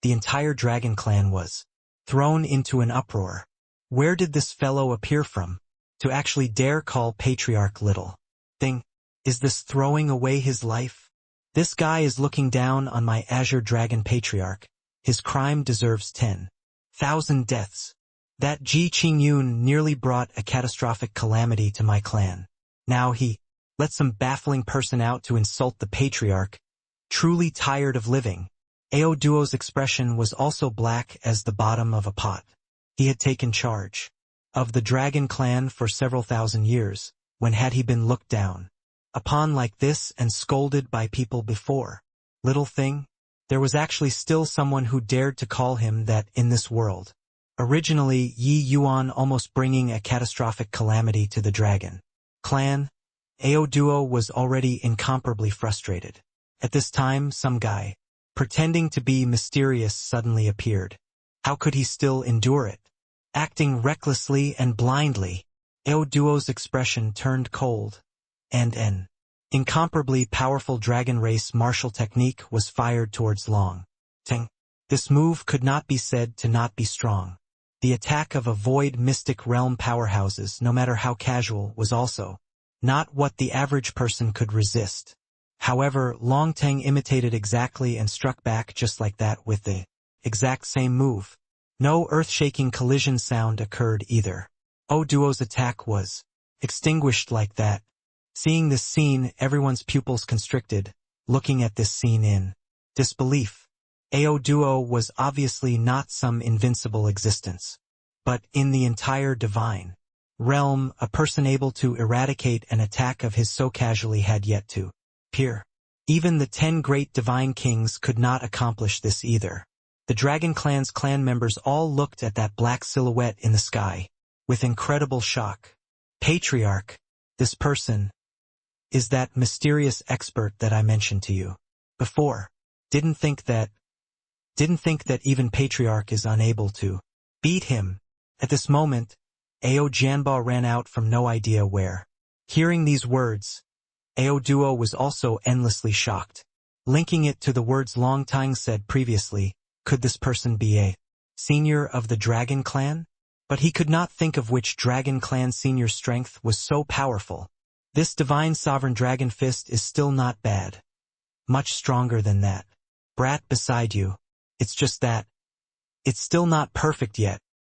the entire Dragon Clan was thrown into an uproar. Where did this fellow appear from, to actually dare call Patriarch little thing? Is this throwing away his life? This guy is looking down on my Azure Dragon Patriarch. His crime deserves 10,000 deaths. That Ji Qingyun nearly brought a catastrophic calamity to my clan. Now he let some baffling person out to insult the Patriarch. Truly tired of living. Ao Duo's expression was also black as the bottom of a pot. He had taken charge of the Dragon Clan for several thousand years. When had he been looked down upon like this and scolded by people before? Little thing? There was actually still someone who dared to call him that in this world. Originally, Yi Yuan almost bringing a catastrophic calamity to the Dragon Clan. Ao Duo was already incomparably frustrated. At this time, some guy pretending to be mysterious suddenly appeared. How could he still endure it? Acting recklessly and blindly, Ao Duo's expression turned cold, and an incomparably powerful dragon race martial technique was fired towards Long Tongue. This move could not be said to not be strong. The attack of a void mystic realm powerhouses, no matter how casual, was also not what the average person could resist. However, Long Tongue imitated exactly and struck back just like that with the exact same move. No earth-shaking collision sound occurred either. Duo's attack was extinguished like that. Seeing this scene, everyone's pupils constricted, looking at this scene in disbelief. Duo was obviously not some invincible existence, but in the entire divine realm, a person able to eradicate an attack of his so casually had yet to appear. Even the 10 great divine kings could not accomplish this either. The Dragon Clan's clan members all looked at that black silhouette in the sky with incredible shock. Patriarch, this person, is that mysterious expert that I mentioned to you before. Didn't think that even Patriarch is unable to beat him. At this moment, Janba ran out from no idea where. Hearing these words, Duo was also endlessly shocked. Linking it to the words Long Tang said previously, could this person be a senior of the Dragon Clan? But he could not think of which Dragon Clan senior's strength was so powerful. This divine sovereign dragon fist is still not bad. Much stronger than that. Brat beside you. It's just that it's still not perfect yet.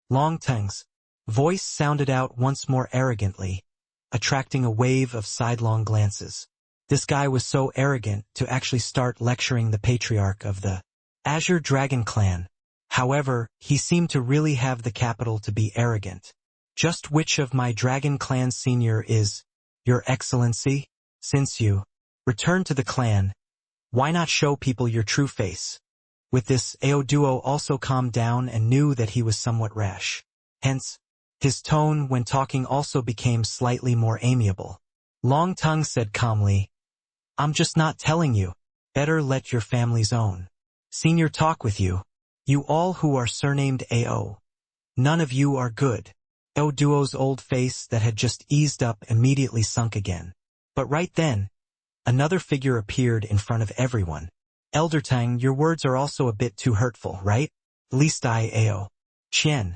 Long Tang's voice sounded out once more arrogantly, attracting a wave of sidelong glances. This guy was so arrogant to actually start lecturing the patriarch of the Azure Dragon Clan. However, he seemed to really have the capital to be arrogant. Just which of my Dragon Clan senior is, Your Excellency? Since you returned to the clan, why not show people your true face? With this, Duo also calmed down and knew that he was somewhat rash. Hence, his tone when talking also became slightly more amiable. Long Tongue said calmly, I'm just not telling you. Better let your family's own senior talk with you. You all who are surnamed AO. None of you are good. Duo's old face that had just eased up immediately sunk again. But right then, another figure appeared in front of everyone. Elder Tang, your words are also a bit too hurtful, right? At least I, Ao Qian,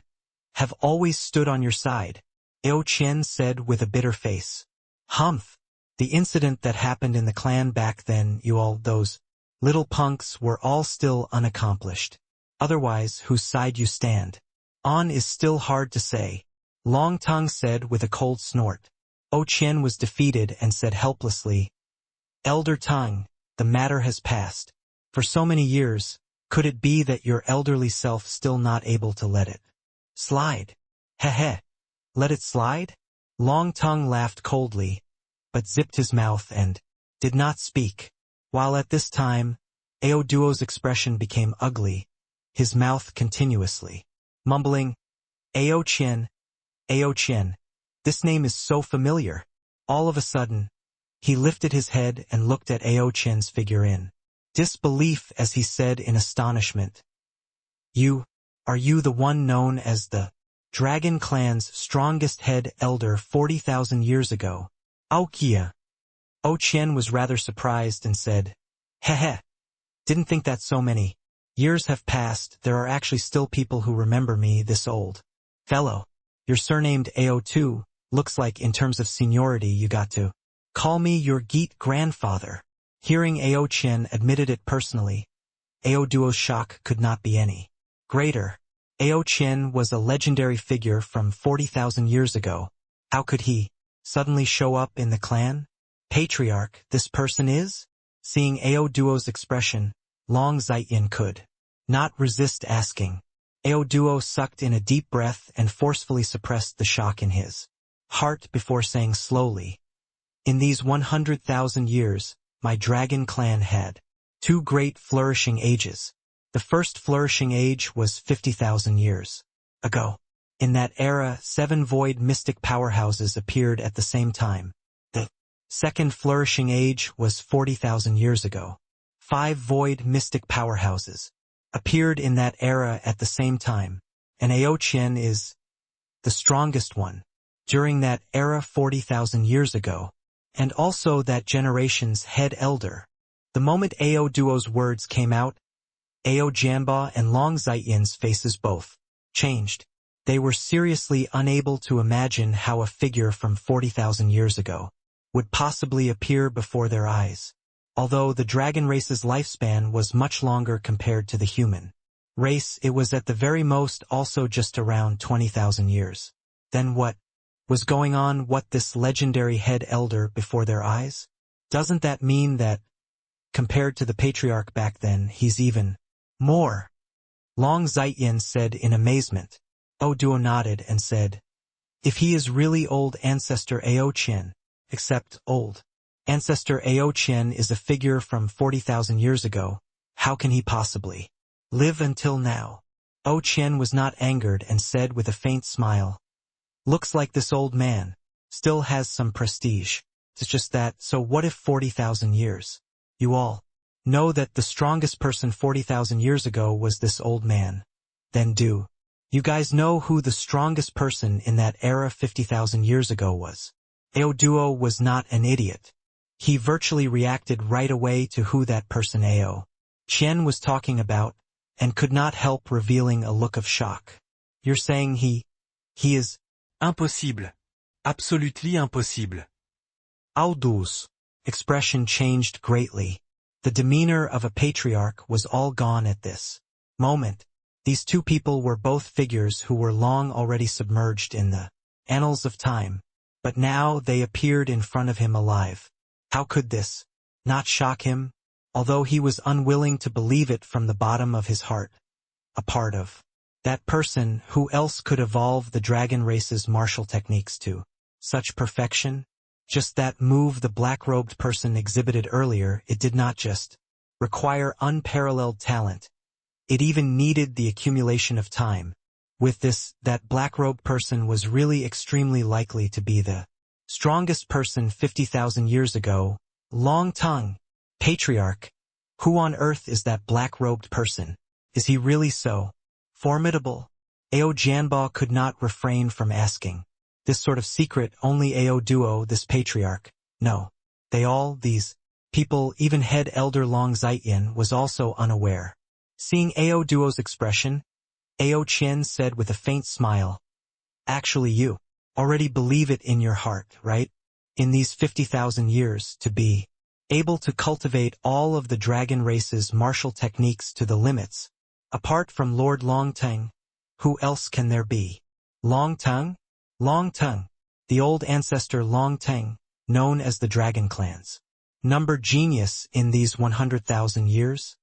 have always stood on your side. Ao Qian said with a bitter face. Humph. The incident that happened in the clan back then, those little punks were all still unaccomplished. Otherwise, whose side you stand on is still hard to say. Long Tongue said with a cold snort. Ao Qian was defeated and said helplessly, Elder Tongue, the matter has passed. For so many years, could it be that your elderly self still not able to let it slide? Heh. Let it slide? Long Tongue laughed coldly, but zipped his mouth and did not speak. While at this time, Ao Duo's expression became ugly, his mouth continuously mumbling, Ao Qian, this name is so familiar. All of a sudden, he lifted his head and looked at Ao Qian's figure in disbelief as he said in astonishment, Are you the one known as the Dragon Clan's strongest head elder 40,000 years ago? Aokia. Ao Qian was rather surprised and said, Heh. Didn't think that so many years have passed, there are actually still people who remember me, this old fellow. You're surnamed Ao too, looks like in terms of seniority you got to call me your Geet grandfather. Hearing Ao Qian admitted it personally, Ao Duo's shock could not be any greater. Ao Qian was a legendary figure from 40,000 years ago. How could he suddenly show up in the clan? Patriarch, this person is? Seeing Ao Duo's expression, Long Zaiyin could not resist asking. Ao Duo sucked in a deep breath and forcefully suppressed the shock in his heart before saying slowly, In these 100,000 years, my Dragon Clan had two great flourishing ages. The first flourishing age was 50,000 years ago. In that era, 7 void mystic powerhouses appeared at the same time. The second flourishing age was 40,000 years ago. 5 void mystic powerhouses appeared in that era at the same time, and Ao Qian is the strongest one during that era 40,000 years ago, and also that generation's head elder. The moment Ao Duo's words came out, Ao Janba and Long Zaiyin's faces both changed. They were seriously unable to imagine how a figure from 40,000 years ago would possibly appear before their eyes, although the dragon race's lifespan was much longer compared to the human race, it was at the very most also just around 20,000 years. Then what was going on? What this legendary head elder before their eyes? Doesn't that mean that, compared to the patriarch back then, he's even more? Long Zaiyin said in amazement. Duo nodded and said, if he is really old ancestor Ao Qian, except old ancestor Ao Qian is a figure from 40,000 years ago, how can he possibly live until now? Ao Qian was not angered and said with a faint smile, looks like this old man still has some prestige. It's just that, so what if 40,000 years? You all know that the strongest person 40,000 years ago was this old man. Then do you guys know who the strongest person in that era 50,000 years ago was? Ao Duo was not an idiot. He virtually reacted right away to who that person Ao Qian was talking about, and could not help revealing a look of shock. You're saying he is Impossible. Absolutely impossible. Ao Duo's expression changed greatly. The demeanor of a patriarch was all gone at this moment. These two people were both figures who were long already submerged in the annals of time, but now they appeared in front of him alive. How could this not shock him? Although he was unwilling to believe it from the bottom of his heart. A part of that person, who else could evolve the dragon race's martial techniques to such perfection? Just that move the black-robed person exhibited earlier, it did not just require unparalleled talent. It even needed the accumulation of time. With this, that black-robed person was really extremely likely to be the strongest person 50,000 years ago. Long tongue. Patriarch. Who on earth is that black-robed person? Is he really so formidable? Ao Jianbo could not refrain from asking. This sort of secret only Ao Duo, this patriarch. No. These people, even head elder Long Zaiyin was also unaware. Seeing Ao Duo's expression, Ao Qian said with a faint smile, actually you already believe it in your heart, right? In these 50,000 years, to be able to cultivate all of the dragon race's martial techniques to the limits. Apart from Lord Longteng, who else can there be? Longteng? Longteng, the old ancestor Longteng, known as the Dragon Clans. Number genius in these 100,000 years?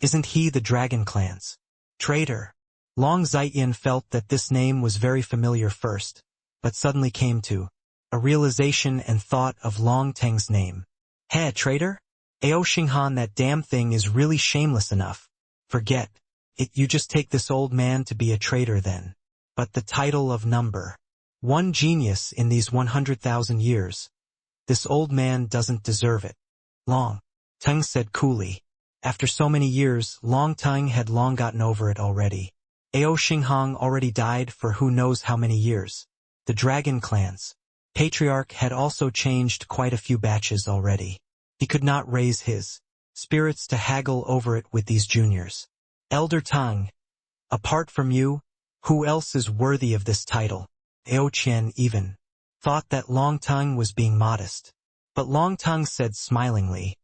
Isn't he the Dragon Clans traitor? Long Zaiyin felt that this name was very familiar first, but suddenly came to a realization and thought of Longteng's name. Hey, traitor? Ao Xinghan, that damn thing is really shameless enough. Forget it, you just take this old man to be a traitor then. But the title of number one genius in these 100,000 years, this old man doesn't deserve it. Long Teng said coolly. After so many years, Long Teng had long gotten over it already. Ao Xinghang already died for who knows how many years. The Dragon Clans patriarch had also changed quite a few batches already. He could not raise his spirits to haggle over it with these juniors. Elder Tang, apart from you, who else is worthy of this title? Ao Qian even thought that Long Teng was being modest. But Long Teng said smilingly,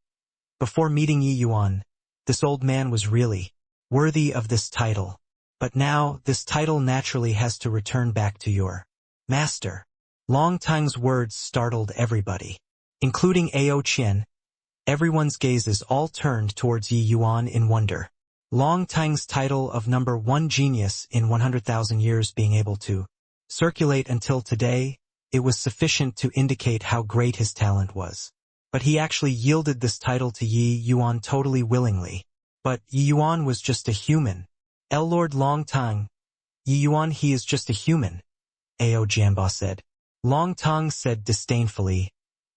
before meeting Yi Yuan, this old man was really worthy of this title. But now, this title naturally has to return back to your master. Long Teng's words startled everybody, including Ao Qian. Everyone's gazes all turned towards Yi Yuan in wonder. Long Teng's title of number one genius in 100,000 years being able to circulate until today, it was sufficient to indicate how great his talent was. But he actually yielded this title to Yi Yuan totally willingly. But Yi Yuan was just a human. Lord Long Teng. Yi Yuan, he is just a human. Ao Jianbo said. Long Teng said disdainfully.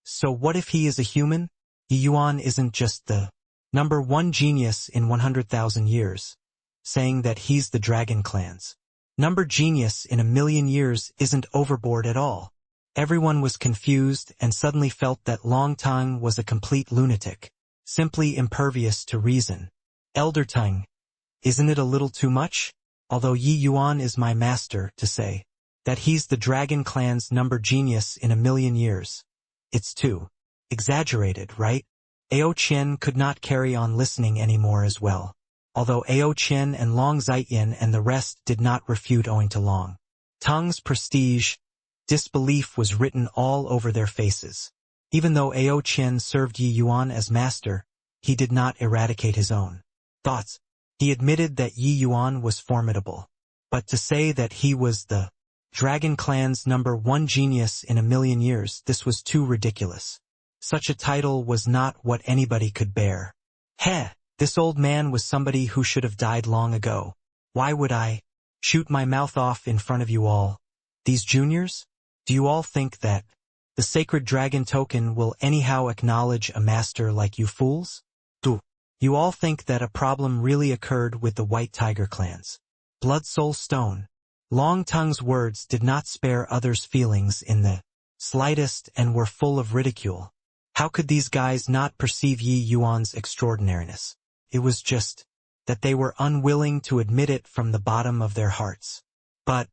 So what if he is a human? Yi Yuan isn't just the number one genius in 100,000 years. Saying that he's the Dragon Clans number genius in 1,000,000 years isn't overboard at all. Everyone was confused and suddenly felt that Long Teng was a complete lunatic, simply impervious to reason. Elder Teng, isn't it a little too much? Although Yi Yuan is my master to say that he's the Dragon Clan's number genius in 1,000,000 years. It's too exaggerated, right? Ao Qian could not carry on listening anymore as well. although Ao Qian and Long Zaiyin and the rest did not refute owing to Long Tang's prestige. Disbelief was written all over their faces. Even though Ao Qian served Yi Yuan as master, he did not eradicate his own thoughts. He admitted that Yi Yuan was formidable. But to say that he was the Dragon Clan's #1 genius in a million years, this was too ridiculous. Such a title was not what anybody could bear. Heh, this old man was somebody who should have died long ago. Why would I shoot my mouth off in front of you all? These juniors? Do you all think that the sacred dragon token will anyhow acknowledge a master like you fools? Do you all think that a problem really occurred with the White Tiger clans? Blood Soul Stone. Long Tongue's words did not spare others' feelings in the slightest and were full of ridicule. How could these guys not perceive Yi Yuan's extraordinariness? It was just that they were unwilling to admit it from the bottom of their hearts. But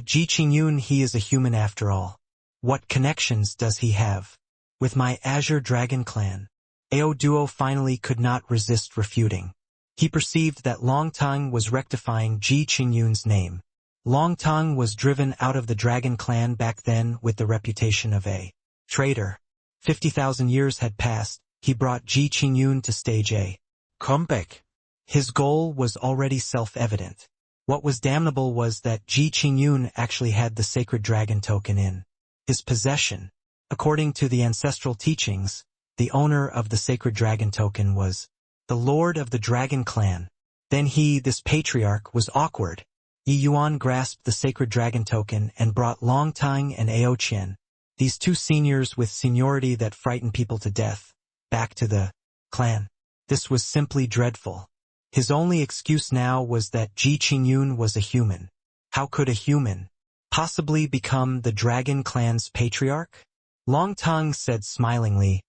Ji Qingyun, he is a human after all. What connections does he have with my Azure Dragon clan? Ao Duo finally could not resist refuting. He perceived that Long Tang was rectifying Ji Qingyun's name. Long Tang was driven out of the Dragon clan back then with the reputation of a traitor. 50,000 years had passed. He brought Ji Qingyun to stage a comeback. His goal was already self-evident. What was damnable was that Ji Qingyun actually had the sacred dragon token in his possession. According to the ancestral teachings, the owner of the sacred dragon token was the lord of the Dragon clan. Then he, this patriarch, was awkward. Yi Yuan grasped the sacred dragon token and brought Long Tang and Ao Qian, these two seniors with seniority that frightened people to death, back to the clan. This was simply dreadful. His only excuse now was that Ji Qingyun was a human. How could a human possibly become the Dragon clan's patriarch? Long Tang said smilingly,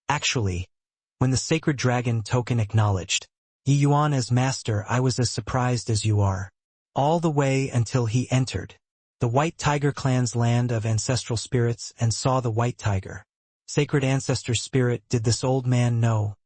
"Actually, when the sacred dragon token acknowledged Yi Yuan as master, I was as surprised as you are. All the way until he entered the White Tiger clan's land of ancestral spirits and saw the White Tiger sacred ancestor spirit. Did this old man know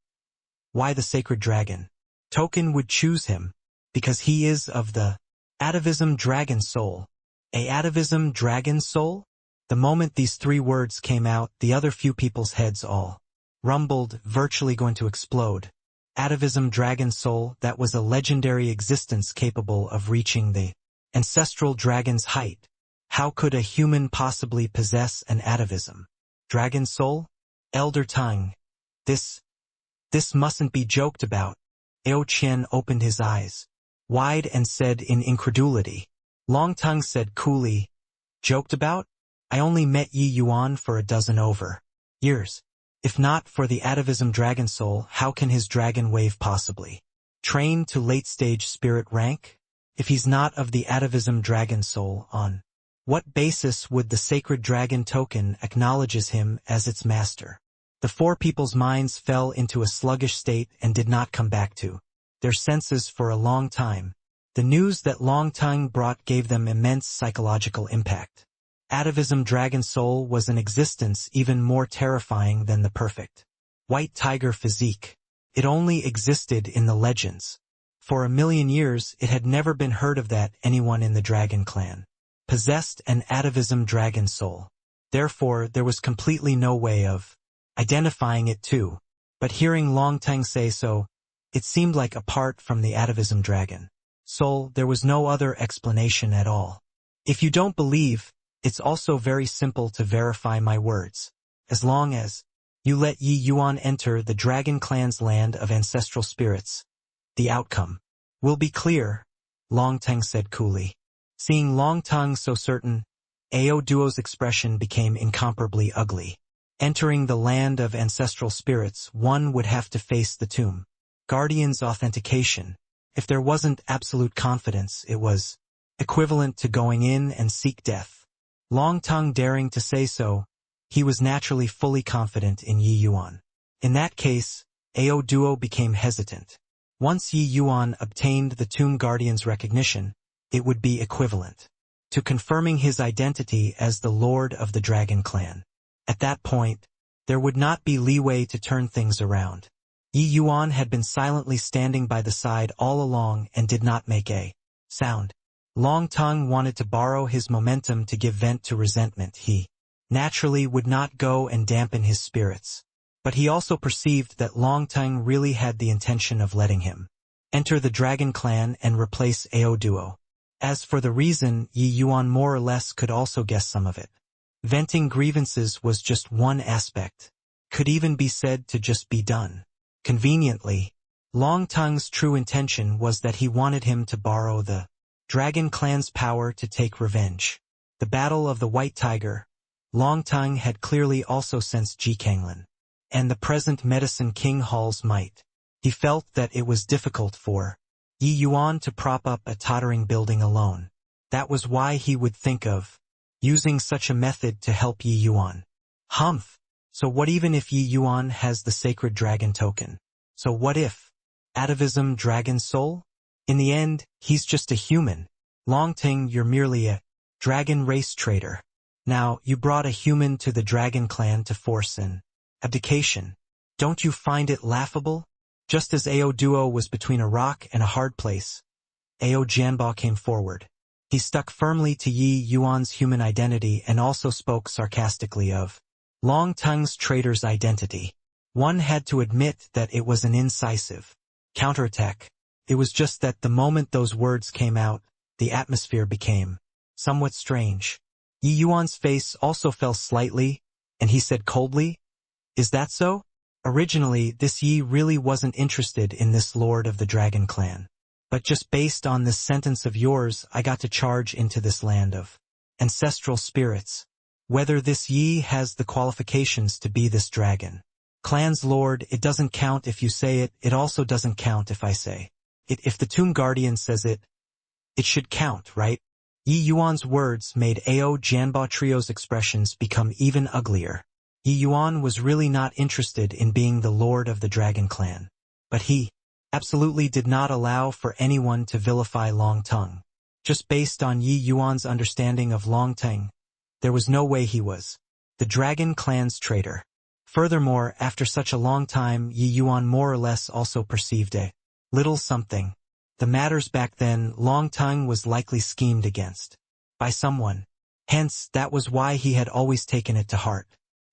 why the sacred dragon token would choose him? Because he is of the atavism dragon soul. A atavism dragon soul?" The moment these three words came out, the other few people's heads all rumbled, virtually going to explode. Atavism dragon soul, that was a legendary existence capable of reaching the ancestral dragon's height. How could a human possibly possess an atavism dragon soul? Elder Tang, this mustn't be joked about. Ao Qian opened his eyes wide and said in incredulity. Long Tang said coolly, "Joked about? I only met Yi Yuan for a dozen over years. If not for the atavism dragon soul, how can his dragon wave possibly train to late-stage spirit rank? If he's not of the atavism dragon soul, on what basis would the sacred dragon token acknowledges him as its master?" The four people's minds fell into a sluggish state and did not come back to their senses for a long time. The news that Long Tang brought gave them immense psychological impact. Atavism dragon soul was an existence even more terrifying than the perfect White Tiger physique. It only existed in the legends. For a million years, it had never been heard of that anyone in the Dragon clan possessed an atavism dragon soul. Therefore, there was completely no way of identifying it too. But hearing Long Tang say so, it seemed like apart from the atavism dragon soul, there was no other explanation at all. If you don't believe, it's also very simple to verify my words. As long as you let Yi Yuan enter the Dragon clan's land of ancestral spirits, the outcome will be clear, Long Tang said coolly. Seeing Long Tang so certain, Ao Duo's expression became incomparably ugly. Entering the land of ancestral spirits, one would have to face the tomb guardian's authentication. If there wasn't absolute confidence, it was equivalent to going in and seek death. Long Tang daring to say so, he was naturally fully confident in Yi Yuan. In that case, Ao Duo became hesitant. Once Yi Yuan obtained the Tomb Guardian's recognition, it would be equivalent to confirming his identity as the Lord of the Dragon clan. At that point, there would not be leeway to turn things around. Yi Yuan had been silently standing by the side all along and did not make a sound. Long Tongue wanted to borrow his momentum to give vent to resentment. He naturally would not go and dampen his spirits. But he also perceived that Long Tongue really had the intention of letting him enter the Dragon Clan and replace Ao Duo. As for the reason, Yi Yuan more or less could also guess some of it. Venting grievances was just one aspect. Could even be said to just be done. Conveniently, Long Tongue's true intention was that he wanted him to borrow the Dragon Clan's power to take revenge. The Battle of the White Tiger. Long Tongue had clearly also sensed Jikanglin and the present Medicine King Hall's might. He felt that it was difficult for Yi Yuan to prop up a tottering building alone. That was why he would think of using such a method to help Yi Yuan. Humph! So what even if Yi Yuan has the sacred dragon token? So what if atavism dragon soul? In the end, he's just a human. Long Tongue, you're merely a dragon race traitor. Now, you brought a human to the Dragon Clan to force an abdication. Don't you find it laughable? Just as Ao Duo was between a rock and a hard place, Ao Jianba came forward. He stuck firmly to Yi Yuan's human identity and also spoke sarcastically of Long Tongue's traitor's identity. One had to admit that it was an incisive counterattack. It was just that the moment those words came out, the atmosphere became somewhat strange. Yi Yuan's face also fell slightly, and he said coldly, "Is that so? Originally, this Yi really wasn't interested in this Lord of the Dragon Clan. But just based on this sentence of yours, I got to charge into this land of ancestral spirits. Whether this Yi has the qualifications to be this dragon clan's lord, it doesn't count if you say it, it also doesn't count if I say it. If the Tomb Guardian says it, it should count, right?" Yi Yuan's words made Ao Jianba Trio's expressions become even uglier. Yi Yuan was really not interested in being the lord of the Dragon Clan. But he absolutely did not allow for anyone to vilify Long Tongue. Just based on Yi Yuan's understanding of Long Tongue, there was no way he was the Dragon Clan's traitor. Furthermore, after such a long time, Yi Yuan more or less also perceived a little something. The matters back then, Long Tongue was likely schemed against by someone. Hence, that was why he had always taken it to heart.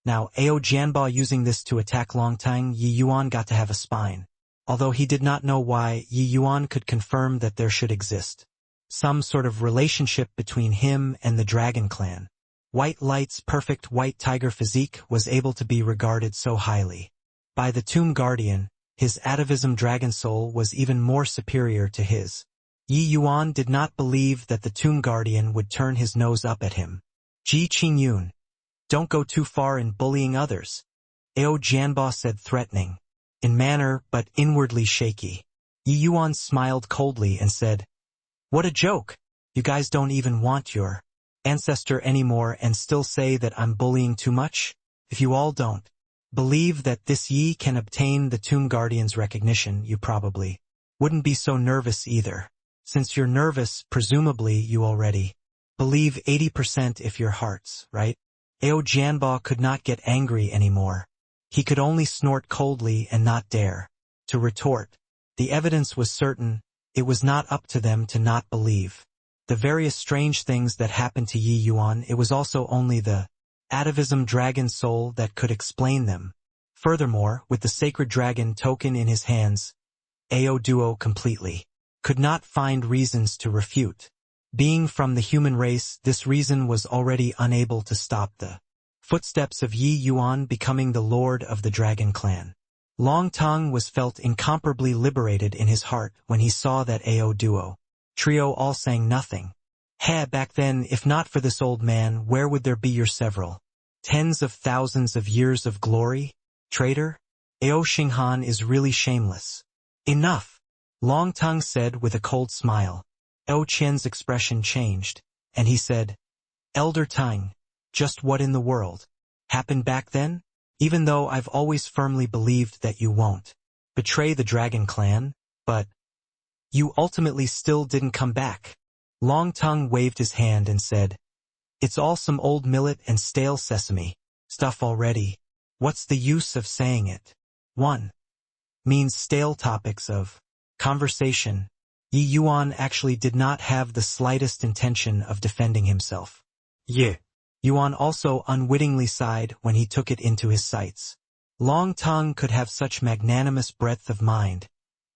Now, Ao Jianba using this to attack Long Tongue, Yi Yuan got to have a spine. Although he did not know why, Yi Yuan could confirm that there should exist some sort of relationship between him and the Dragon Clan. White Light's perfect white tiger physique was able to be regarded so highly by the Tomb Guardian. His atavism dragon soul was even more superior to his. Yi Yuan did not believe that the Tomb Guardian would turn his nose up at him. Ji Qingyun, don't go too far in bullying others, Ao Jianba said, threatening in manner but inwardly shaky. Yi Yuan smiled coldly and said, "What a joke! You guys don't even want your ancestor anymore and still say that I'm bullying too much? If you all don't believe that this Yi can obtain the Tomb Guardian's recognition, you probably wouldn't be so nervous either. Since you're nervous, presumably you already believe 80% if your hearts, right?" Ao Jianba could not get angry anymore. He could only snort coldly and not dare to retort. The evidence was certain. It was not up to them to not believe the various strange things that happened to Yi Yuan. It was also only the atavism dragon soul that could explain them. Furthermore, with the sacred dragon token in his hands, Ao Duo completely could not find reasons to refute. Being from the human race, this reason was already unable to stop the footsteps of Yi Yuan becoming the lord of the Dragon Clan. Long Tongue was felt incomparably liberated in his heart when he saw that Ao Duo trio all saying nothing. Back then, if not for this old man, where would there be your several tens of thousands of years of glory? Traitor? Ao Xinghan is really shameless. Enough, Long Tongue said with a cold smile. Ao Qian's expression changed, and he said, "Elder Tongue, just what in the world happened back then? Even though I've always firmly believed that you won't betray the Dragon Clan, but you ultimately still didn't come back." Long Tongue waved his hand and said, "It's all some old millet and stale sesame stuff already. What's the use of saying it? 1. means stale topics of conversation. Yi Yuan actually did not have the slightest intention of defending himself. Yeah. Yuan also unwittingly sighed when he took it into his sights. Long Tongue could have such magnanimous breadth of mind.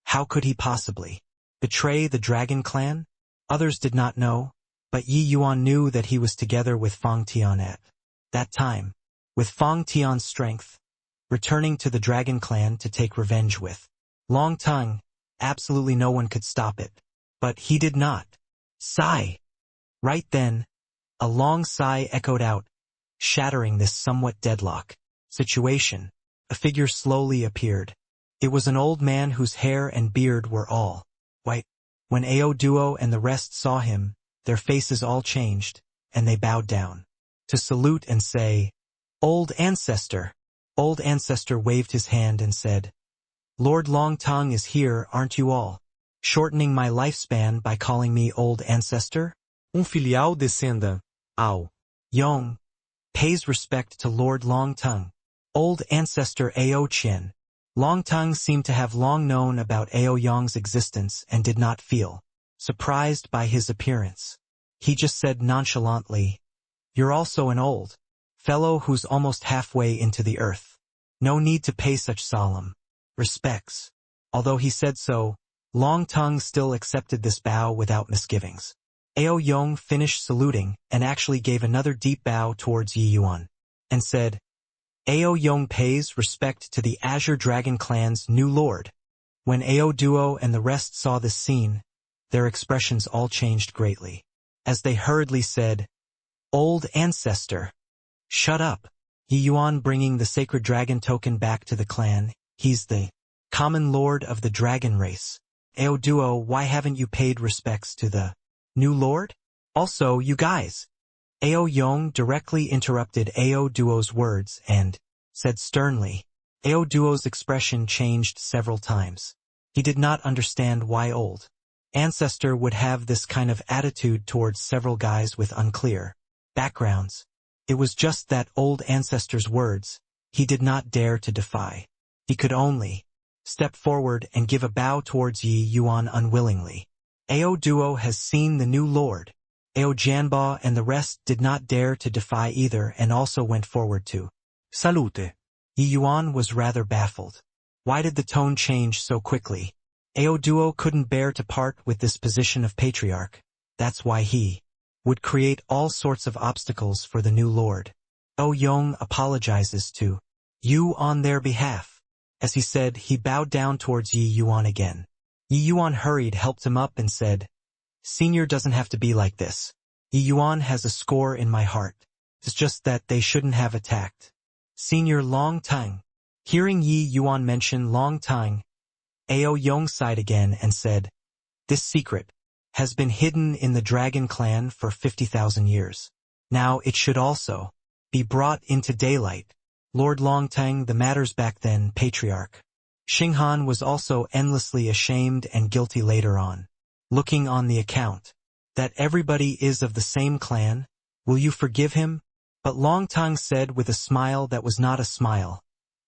How could he possibly betray the dragon clan? Others did not know, but Yi Yuan knew that he was together with Fang Tian at that time, with Fang Tian's strength, returning to the dragon clan to take revenge with Long Tongue. Absolutely no one could stop it. But he did not. Sigh. Right then, a long sigh echoed out, shattering this somewhat deadlock situation. A figure slowly appeared. It was an old man whose hair and beard were all white. When Ao Duo and the rest saw him, their faces all changed, and they bowed down to salute and say, "Old Ancestor." Old Ancestor waved his hand and said, "Lord Long Tongue is here, aren't you all? Shortening my lifespan by calling me Old Ancestor?" Filial descenda. Ao. Yong pays respect to Lord Long Tongue. Old Ancestor Ao Qian. Long Tongue seemed to have long known about Ao Yong's existence and did not feel surprised by his appearance. He just said nonchalantly, "You're also an old fellow who's almost halfway into the earth. No need to pay such solemn respects." Although he said so, Long Tongue still accepted this bow without misgivings. Ao Yong finished saluting and actually gave another deep bow towards Yi Yuan, and said, "Ao Yong pays respect to the Azure Dragon Clan's new lord." When Ao Duo and the rest saw this scene, their expressions all changed greatly, as they hurriedly said, "Old Ancestor, shut up." Yi Yuan bringing the sacred dragon token back to the clan. He's the common lord of the dragon race. Ao Duo, why haven't you paid respects to the new lord? Also, you guys. Ao Yong directly interrupted Ao Duo's words and said sternly. Ao Duo's expression changed several times. He did not understand why Old Ancestor would have this kind of attitude towards several guys with unclear backgrounds. It was just that Old Ancestor's words he did not dare to defy. He could only step forward and give a bow towards Yi Yuan unwillingly. Ao Duo has seen the new lord. Ao Jianba and the rest did not dare to defy either and also went forward to salute. Yi Yuan was rather baffled. Why did the tone change so quickly? Ao Duo couldn't bear to part with this position of patriarch. That's why he would create all sorts of obstacles for the new lord. Ao Yong apologizes to you on their behalf. As he said, he bowed down towards Yi Yuan again. Yi Yuan hurried, helped him up and said, "Senior doesn't have to be like this. Yi Yuan has a score in my heart. It's just that they shouldn't have attacked Senior Long Tongue." Hearing Yi Yuan mention Long Tongue, Ao Yong sighed again and said, "This secret has been hidden in the Dragon Clan for 50,000 years. Now it should also be brought into daylight. Lord Long Tongue, the matters back then, Patriarch Xinghan was also endlessly ashamed and guilty later on. Looking on the account that everybody is of the same clan, will you forgive him?" But Long Tongue said with a smile that was not a smile,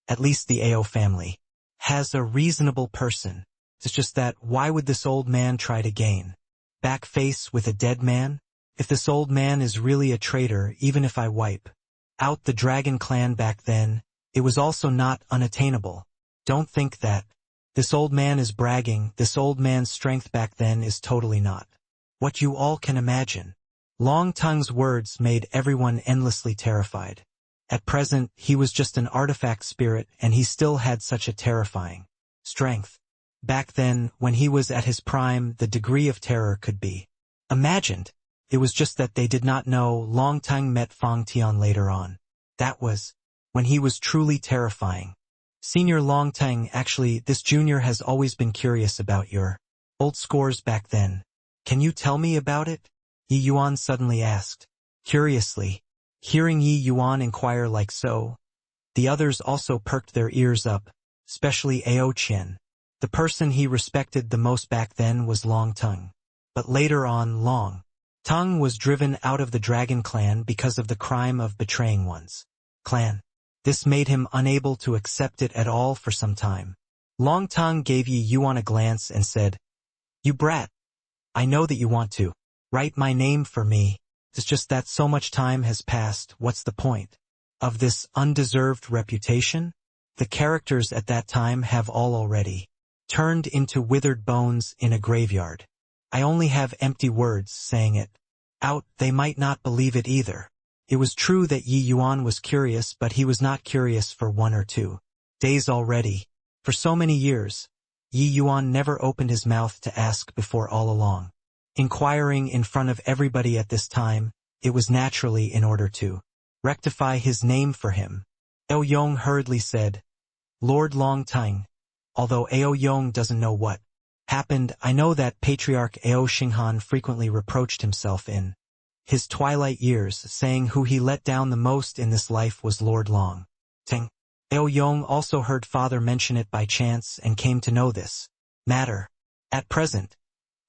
"At least the Ao family has a reasonable person. It's just that why would this old man try to gain back face with a dead man? If this old man is really a traitor, even if I wipe out the Dragon Clan back then, it was also not unattainable. Don't think that this old man is bragging. This old man's strength back then is totally not what you all can imagine." Long Tongue's words made everyone endlessly terrified. At present, he was just an artifact spirit and he still had such a terrifying strength. Back then, when he was at his prime, the degree of terror could be imagined. It was just that they did not know Long Tongue met Fang Tian later on. That was when he was truly terrifying. "Senior Long Tongue, actually, this junior has always been curious about your old scores back then. Can you tell me about it?" Yi Yuan suddenly asked, curiously. Hearing Yi Yuan inquire like so, the others also perked their ears up, especially Ao Qian. The person he respected the most back then was Long Tongue. But later on, Long Tongue was driven out of the Dragon Clan because of the crime of betraying one's clan. This made him unable to accept it at all for some time. Long Tongue gave Yi Yuan a glance and said, "You brat. I know that you want to write my name for me. It's just that so much time has passed. What's the point of this undeserved reputation? The characters at that time have all already turned into withered bones in a graveyard. I only have empty words saying it out. They might not believe it either." It was true that Yi Yuan was curious, but he was not curious for 1 or 2 days already. For so many years, Yi Yuan never opened his mouth to ask before all along. Inquiring in front of everybody at this time, it was naturally in order to rectify his name for him. Ao Yong hurriedly said, "Lord Long Tongue, although Ao Yong doesn't know what happened, I know that Patriarch Ao Xinghan frequently reproached himself in his twilight years, saying who he let down the most in this life was Lord Long Tongue. Ao Yong also heard father mention it by chance and came to know this matter. At present,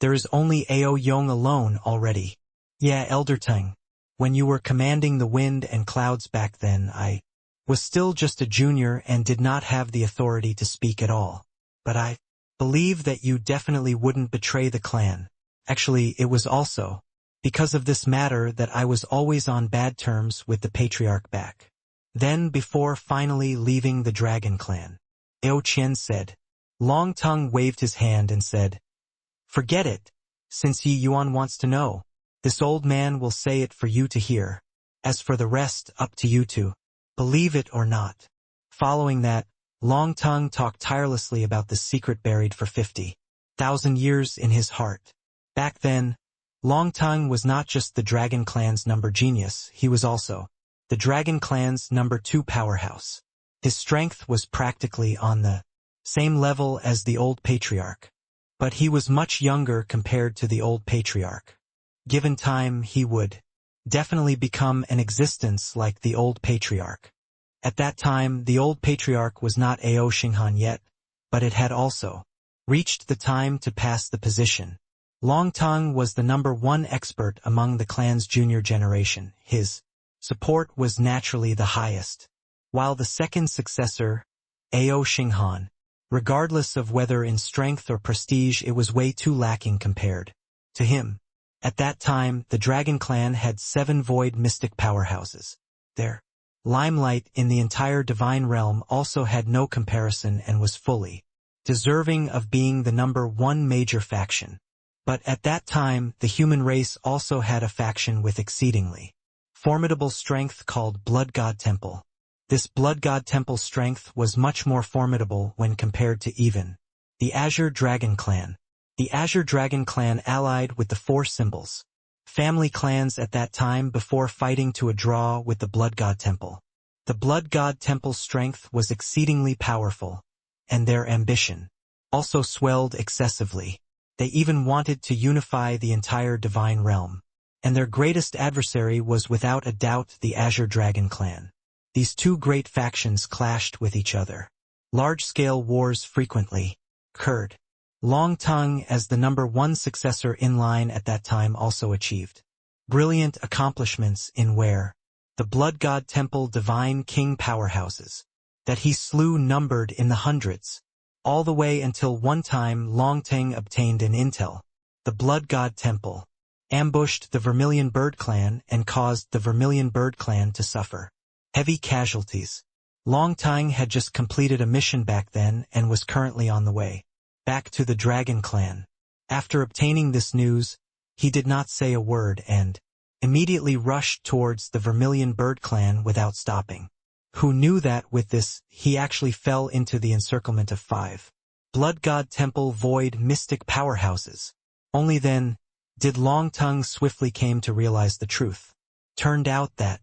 there is only Ao Yong alone already. Yeah, Elder Tongue, when you were commanding the wind and clouds back then, I was still just a junior and did not have the authority to speak at all. But I believe that you definitely wouldn't betray the clan. Actually, it was also because of this matter that I was always on bad terms with the Patriarch back then before finally leaving the Dragon Clan." Ao Qian said. Long Tongue waved his hand and said, "Forget it. Since Yi Yuan wants to know, this old man will say it for you to hear. As for the rest, up to you to believe it or not." Following that, Long Tongue talked tirelessly about the secret buried for 50,000 years in his heart. Back then, Long Tongue was not just the Dragon Clan's number genius, he was also the Dragon Clan's number 2 powerhouse. His strength was practically on the same level as the old Patriarch. But he was much younger compared to the old Patriarch. Given time, he would definitely become an existence like the old Patriarch. At that time, the old Patriarch was not Ao Xinghan yet, but it had also reached the time to pass the position. Long Tongue was the number 1 expert among the clan's junior generation. His support was naturally the highest, while the second successor, Ao Xinghan, regardless of whether in strength or prestige, it was way too lacking compared to him. At that time, the Dragon Clan had 7 void mystic powerhouses. Their limelight in the entire divine realm also had no comparison and was fully deserving of being the number 1 major faction. But at that time, the human race also had a faction with exceedingly formidable strength called Blood God Temple. This Blood God Temple strength was much more formidable when compared to even the Azure Dragon Clan. The Azure Dragon Clan allied with the 4 symbols family clans at that time before fighting to a draw with the Blood God Temple. The Blood God Temple's strength was exceedingly powerful, and their ambition also swelled excessively. They even wanted to unify the entire divine realm, and their greatest adversary was without a doubt the Azure Dragon Clan. These 2 great factions clashed with each other. Large-scale wars frequently occurred. Long Tongue, as the number 1 successor in line at that time, also achieved brilliant accomplishments in where the Blood God Temple Divine King powerhouses that he slew numbered in the hundreds, all the way until one time Long Tongue obtained an intel. The Blood God Temple ambushed the Vermilion Bird Clan and caused the Vermilion Bird Clan to suffer heavy casualties. Long Tongue had just completed a mission back then and was currently on the way back to the Dragon Clan. After obtaining this news, he did not say a word and immediately rushed towards the Vermilion Bird Clan without stopping. Who knew that with this, he actually fell into the encirclement of 5 Blood God Temple void mystic powerhouses. Only then did Long Tongue swiftly came to realize the truth. Turned out that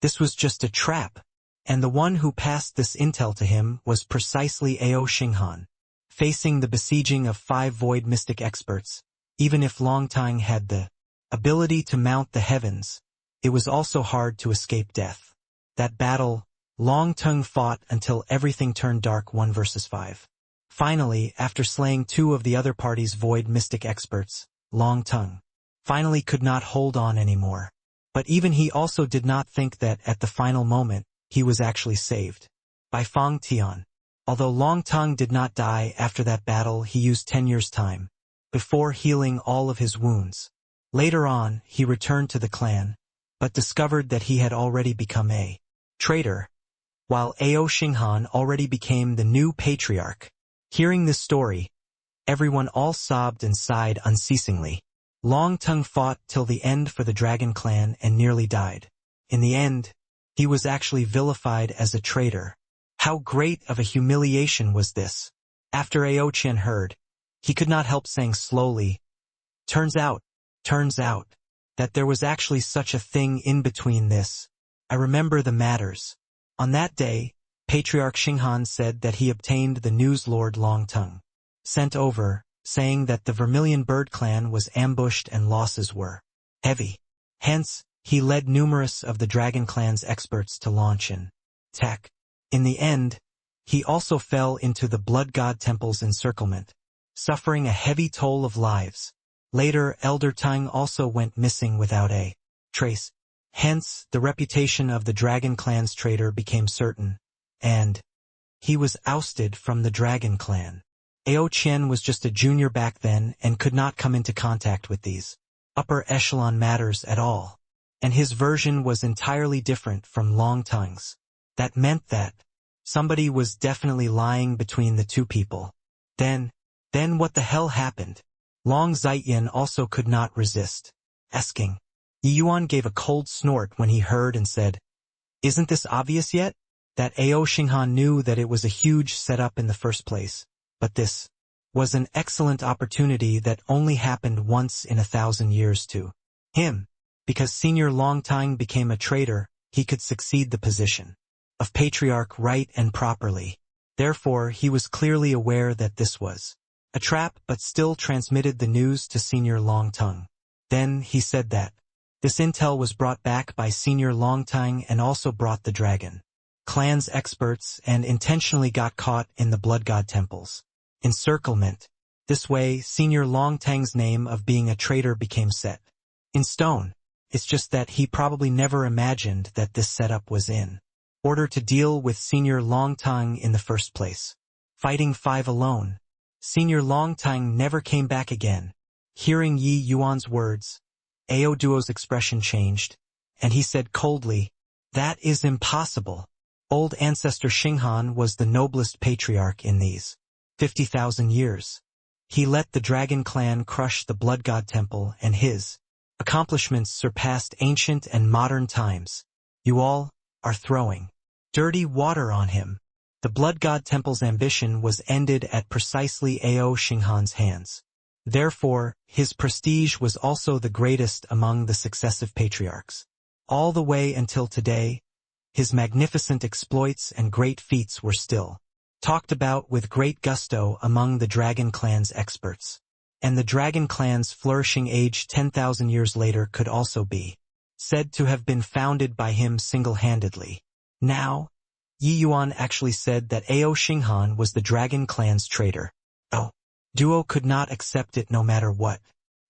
this was just a trap, and the one who passed this intel to him was precisely Ao Xinghan. Facing the besieging of 5 void mystic experts, even if Long Tongue had the ability to mount the heavens, it was also hard to escape death. That battle, Long Tongue fought until everything turned dark 1 versus 5. Finally, after slaying 2 of the other party's void mystic experts, Long Tongue finally could not hold on anymore. But even he also did not think that at the final moment, he was actually saved by Fang Tian. Although Long Tongue did not die after that battle, he used 10 years' time before healing all of his wounds. Later on, he returned to the clan, but discovered that he had already become a traitor, while Ao Xinghan already became the new patriarch. Hearing this story, everyone all sobbed and sighed unceasingly. Long Tongue fought till the end for the Dragon Clan and nearly died. In the end, he was actually vilified as a traitor. How great of a humiliation was this? After Ao Qian heard, he could not help saying slowly, turns out, that there was actually such a thing in between this. I remember the matters. On that day, Patriarch Xinghan said that he obtained the news Lord Long Tongue sent over, saying that the Vermilion Bird clan was ambushed and losses were heavy. Hence, he led numerous of the Dragon Clan's experts to launch an attack. In the end, he also fell into the Blood God Temple's encirclement, suffering a heavy toll of lives. Later, Elder Tongue also went missing without a trace. Hence, the reputation of the Dragon Clan's traitor became certain, and he was ousted from the Dragon Clan. Ao Qian was just a junior back then and could not come into contact with these upper echelon matters at all, and his version was entirely different from Long Tongue's. That meant that somebody was definitely lying between the two people. Then what the hell happened? Long Zaiyan also could not resist asking. Yi Yuan gave a cold snort when he heard and said, "Isn't this obvious yet? That Ao Xinghan knew that it was a huge setup in the first place, but this was an excellent opportunity that only happened once in 1,000 years to him. Because Senior Long Tongue became a traitor, he could succeed the position of patriarch right and properly. Therefore, he was clearly aware that this was a trap, but still transmitted the news to Senior Long Tongue. Then he said that this intel was brought back by Senior Long Tongue and also brought the Dragon Clan's experts and intentionally got caught in the Blood God Temple's encirclement. This way, Senior Long Tongue's name of being a traitor became set in stone. It's just that he probably never imagined that this setup was in order to deal with Senior Long Tongue in the first place. Fighting 5 alone, Senior Long Tongue never came back again. Hearing Yi Yuan's words, Ao Duo's expression changed, and he said coldly, "That is impossible. Old Ancestor Xinghan was the noblest patriarch in these 50,000 years. He let the Dragon Clan crush the Blood God Temple, and his accomplishments surpassed ancient and modern times. You all are throwing dirty water on him." The Blood God Temple's ambition was ended at precisely Ao Xinghan's hands. Therefore, his prestige was also the greatest among the successive patriarchs. All the way until today, his magnificent exploits and great feats were still talked about with great gusto among the Dragon Clan's experts. And the Dragon Clan's flourishing age 10,000 years later could also be said to have been founded by him single-handedly. Now, Yi Yuan actually said that Ao Xinghan was the Dragon Clan's traitor. Oh, Duo could not accept it no matter what.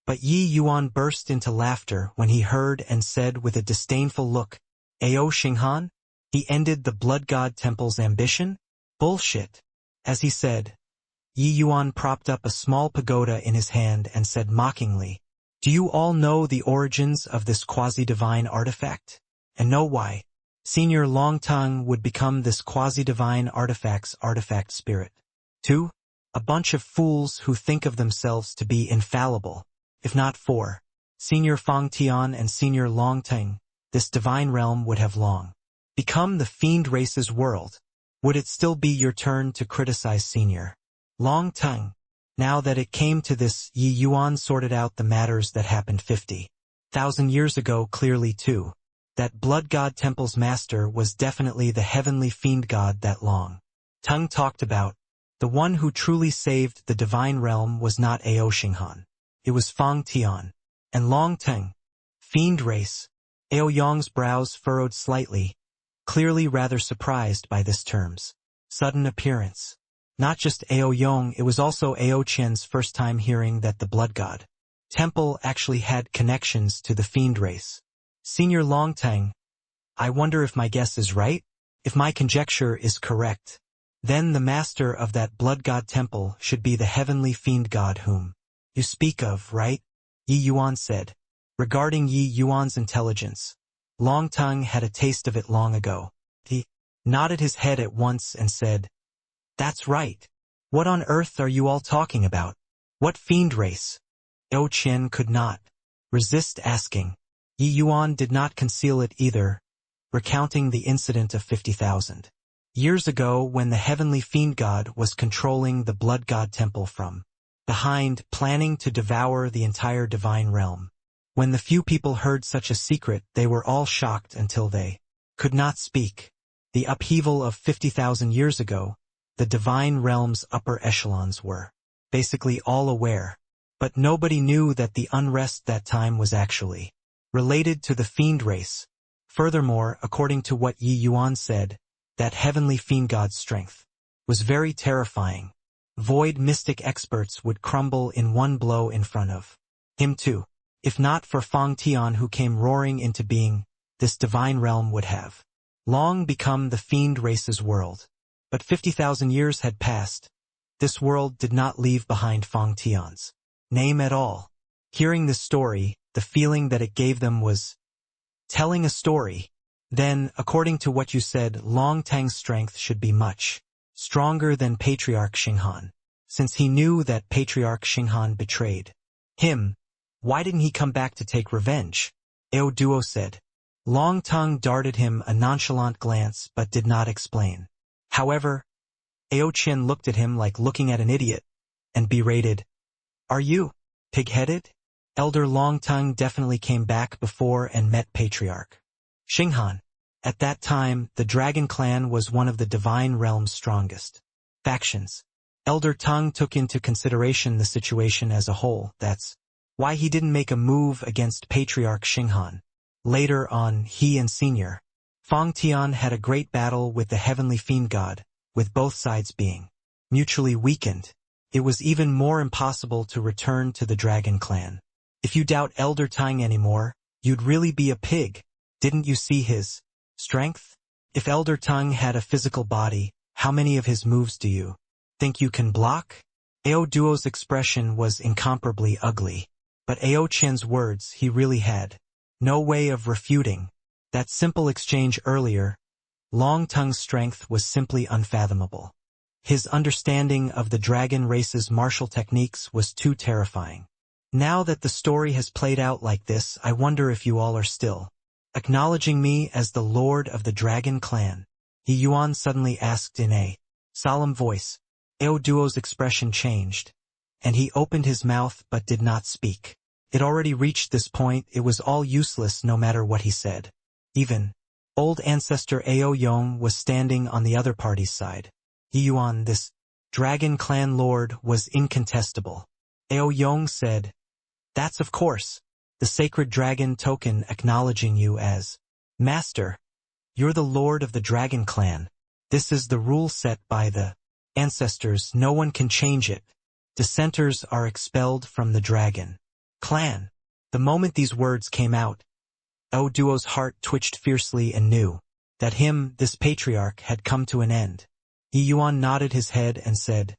But Yi Yuan burst into laughter when he heard and said with a disdainful look, "Ao Xinghan? He ended the Blood God Temple's ambition? Bullshit." As he said, Yi Yuan propped up a small pagoda in his hand and said mockingly, "Do you all know the origins of this quasi-divine artifact? And know why Senior Long Tongue would become this quasi-divine artifact's artifact spirit? 2. A bunch of fools who think of themselves to be infallible. If not for Senior Fang Tian and Senior Long Tongue, this divine realm would have long become the fiend race's world. Would it still be your turn to criticize Senior Long Tongue?" Now that it came to this, Yi Yuan sorted out the matters that happened 50,000 years ago clearly too. That Blood God Temple's master was definitely the heavenly fiend god that Long Tongue talked about. The one who truly saved the divine realm was not Ao Xinghan. It was Fang Tian. And Long Tongue. Fiend race. Ao Yong's brows furrowed slightly, clearly rather surprised by this term's sudden appearance. Not just Ao Yong, it was also Ao Qian's first time hearing that the Blood God Temple actually had connections to the fiend race. Senior Long Tongue, I wonder if my guess is right? If my conjecture is correct, Then the master of that blood god temple should be the heavenly fiend god whom you speak of, right? Yi Yuan said. Regarding Yi Yuan's intelligence, Long Tongue had a taste of it long ago. He nodded his head at once and said, "That's right. What on earth are you all talking about? What fiend race?" Ao Qian could not resist asking. Yi Yuan did not conceal it either, recounting the incident of 50,000 years ago when the heavenly fiend god was controlling the blood god temple from behind, planning to devour the entire divine realm. When the few people heard such a secret, they were all shocked until they could not speak. The upheaval of 50,000 years ago, the divine realm's upper echelons were basically all aware, but nobody knew that the unrest that time was actually related to the fiend race. Furthermore, according to what Yi Yuan said, that heavenly fiend god's strength was very terrifying. Void mystic experts would crumble in one blow in front of him too. If not for Fang Tian who came roaring into being, this divine realm would have long become the fiend race's world. But 50,000 years had passed. This world did not leave behind Fang Tian's name at all. Hearing this story, the feeling that it gave them was telling a story. Then, according to what you said, Long Tang's strength should be much stronger than Patriarch Xinghan. Since he knew that Patriarch Xinghan betrayed him, why didn't he come back to take revenge? Ao Duo said. Long Tongue darted him a nonchalant glance but did not explain. However, Ao Qian looked at him like looking at an idiot, and berated, "Are you pig-headed?" Elder Long Tongue definitely came back before and met Patriarch Xinghan. At that time, the Dragon Clan was one of the divine realm's strongest factions. Elder Tongue took into consideration the situation as a whole. That's why he didn't make a move against Patriarch Xinghan. Later on, he and Senior Fang Tian had a great battle with the heavenly fiend god, with both sides being mutually weakened. It was even more impossible to return to the Dragon Clan. If you doubt Elder Tongue anymore, you'd really be a pig. Didn't you see his strength? If Elder Tongue had a physical body, how many of his moves do you think you can block? Ao Duo's expression was incomparably ugly, but Ao Qian's words he really had no way of refuting. That simple exchange earlier, Long Tongue's strength was simply unfathomable. His understanding of the dragon race's martial techniques was too terrifying. Now that the story has played out like this, I wonder if you all are still acknowledging me as the Lord of the Dragon Clan. Yi Yuan suddenly asked in a solemn voice. Ao Duo's expression changed, and he opened his mouth but did not speak. It already reached this point, it was all useless no matter what he said. Even old ancestor Ao Yong was standing on the other party's side. Yi Yuan, this Dragon Clan Lord, was incontestable. Ao Yong said, "That's of course. The sacred dragon token acknowledging you as Master. You're the Lord of the Dragon Clan. This is the rule set by the ancestors. No one can change it. Dissenters are expelled from the Dragon Clan." The moment these words came out, Ao Duo's heart twitched fiercely and knew that this patriarch, had come to an end. Yi Yuan nodded his head and said,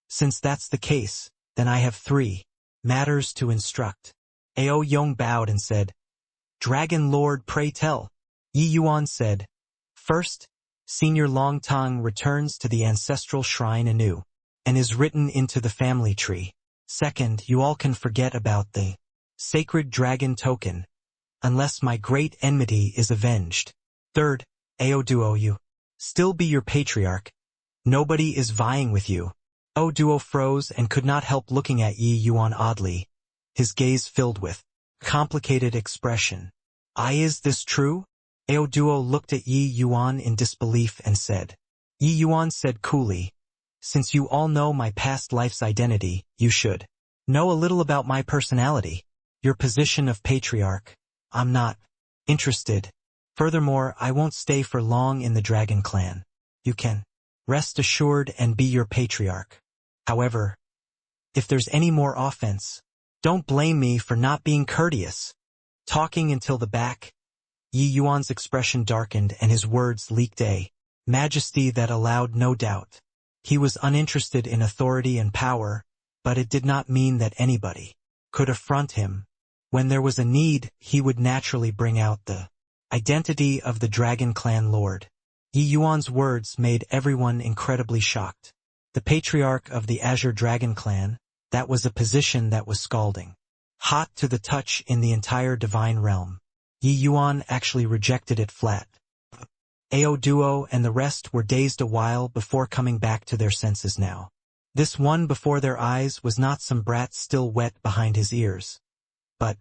"Since that's the case, then I have 3 matters to instruct." Ao Yong bowed and said, "Dragon Lord, pray tell." Yi Yuan said, "First, Senior Long Tongue returns to the ancestral shrine anew, and is written into the family tree. Second, you all can forget about the sacred dragon token, unless my great enmity is avenged. Third, Ao Duo, you still be your patriarch. Nobody is vying with you." Ao Duo froze and could not help looking at Yi Yuan oddly, his gaze filled with complicated expression. Is this true?" Ao Duo looked at Yi Yuan in disbelief and said. Yi Yuan said coolly, "Since you all know my past life's identity, you should know a little about my personality. Your position of patriarch, I'm not interested. Furthermore, I won't stay for long in the Dragon Clan. You can rest assured and be your patriarch. However, if there's any more offense, don't blame me for not being courteous." Talking until the back, Yi Yuan's expression darkened and his words leaked a majesty that allowed no doubt. He was uninterested in authority and power, but it did not mean that anybody could affront him. When there was a need, he would naturally bring out the identity of the Dragon Clan Lord. Yi Yuan's words made everyone incredibly shocked. The patriarch of the Azure Dragon Clan, that was a position that was scalding hot to the touch in the entire divine realm. Yi Yuan actually rejected it flat. Ao Duo and the rest were dazed a while before coming back to their senses now. This one before their eyes was not some brat still wet behind his ears, but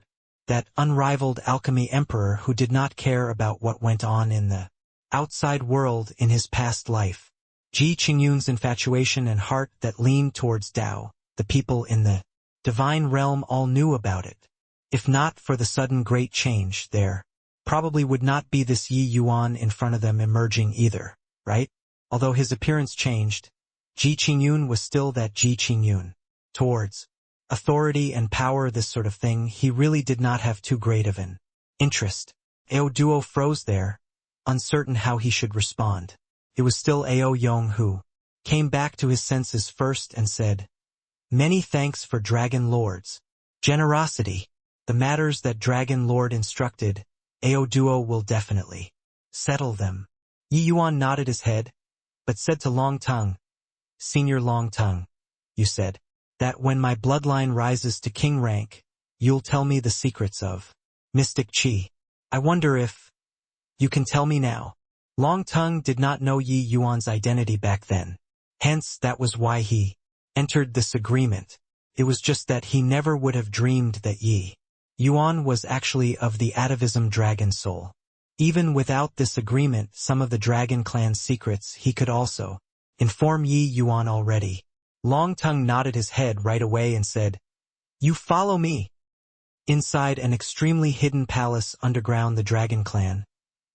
that unrivaled alchemy emperor who did not care about what went on in the outside world in his past life. Ji Qingyun's infatuation and heart that leaned towards Tao, the people in the divine realm all knew about it. If not for the sudden great change, there probably would not be this Yi Yuan in front of them emerging either, right? Although his appearance changed, Ji Qingyun was still that Ji Qingyun. Towards authority and power, this sort of thing, he really did not have too great of an interest. Ao Duo froze there, uncertain how he should respond. It was still Ao Yong who came back to his senses first and said, "Many thanks for Dragon Lord's generosity. The matters that Dragon Lord instructed, Ao Duo will definitely settle them." Yi Yuan nodded his head, but said to Long Tongue, "Senior Long Tongue, you said that when my bloodline rises to king rank, you'll tell me the secrets of mystic chi. I wonder if you can tell me now." Long Tongue did not know Yi Yuan's identity back then. Hence, that was why he entered this agreement. It was just that he never would have dreamed that Yi Yuan was actually of the atavism dragon soul. Even without this agreement, some of the Dragon Clan's secrets he could also inform Yi Yuan already. Long Tongue nodded his head right away and said, "You follow me." Inside an extremely hidden palace underground the Dragon Clan,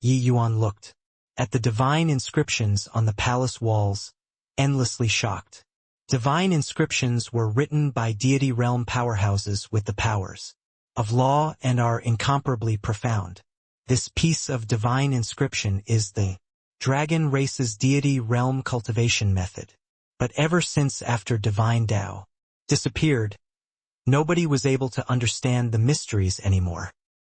Yi Yuan looked at the divine inscriptions on the palace walls, endlessly shocked. Divine inscriptions were written by deity realm powerhouses with the powers of law and are incomparably profound. This piece of divine inscription is the dragon race's deity realm cultivation method. But ever since after divine Tao disappeared, nobody was able to understand the mysteries anymore.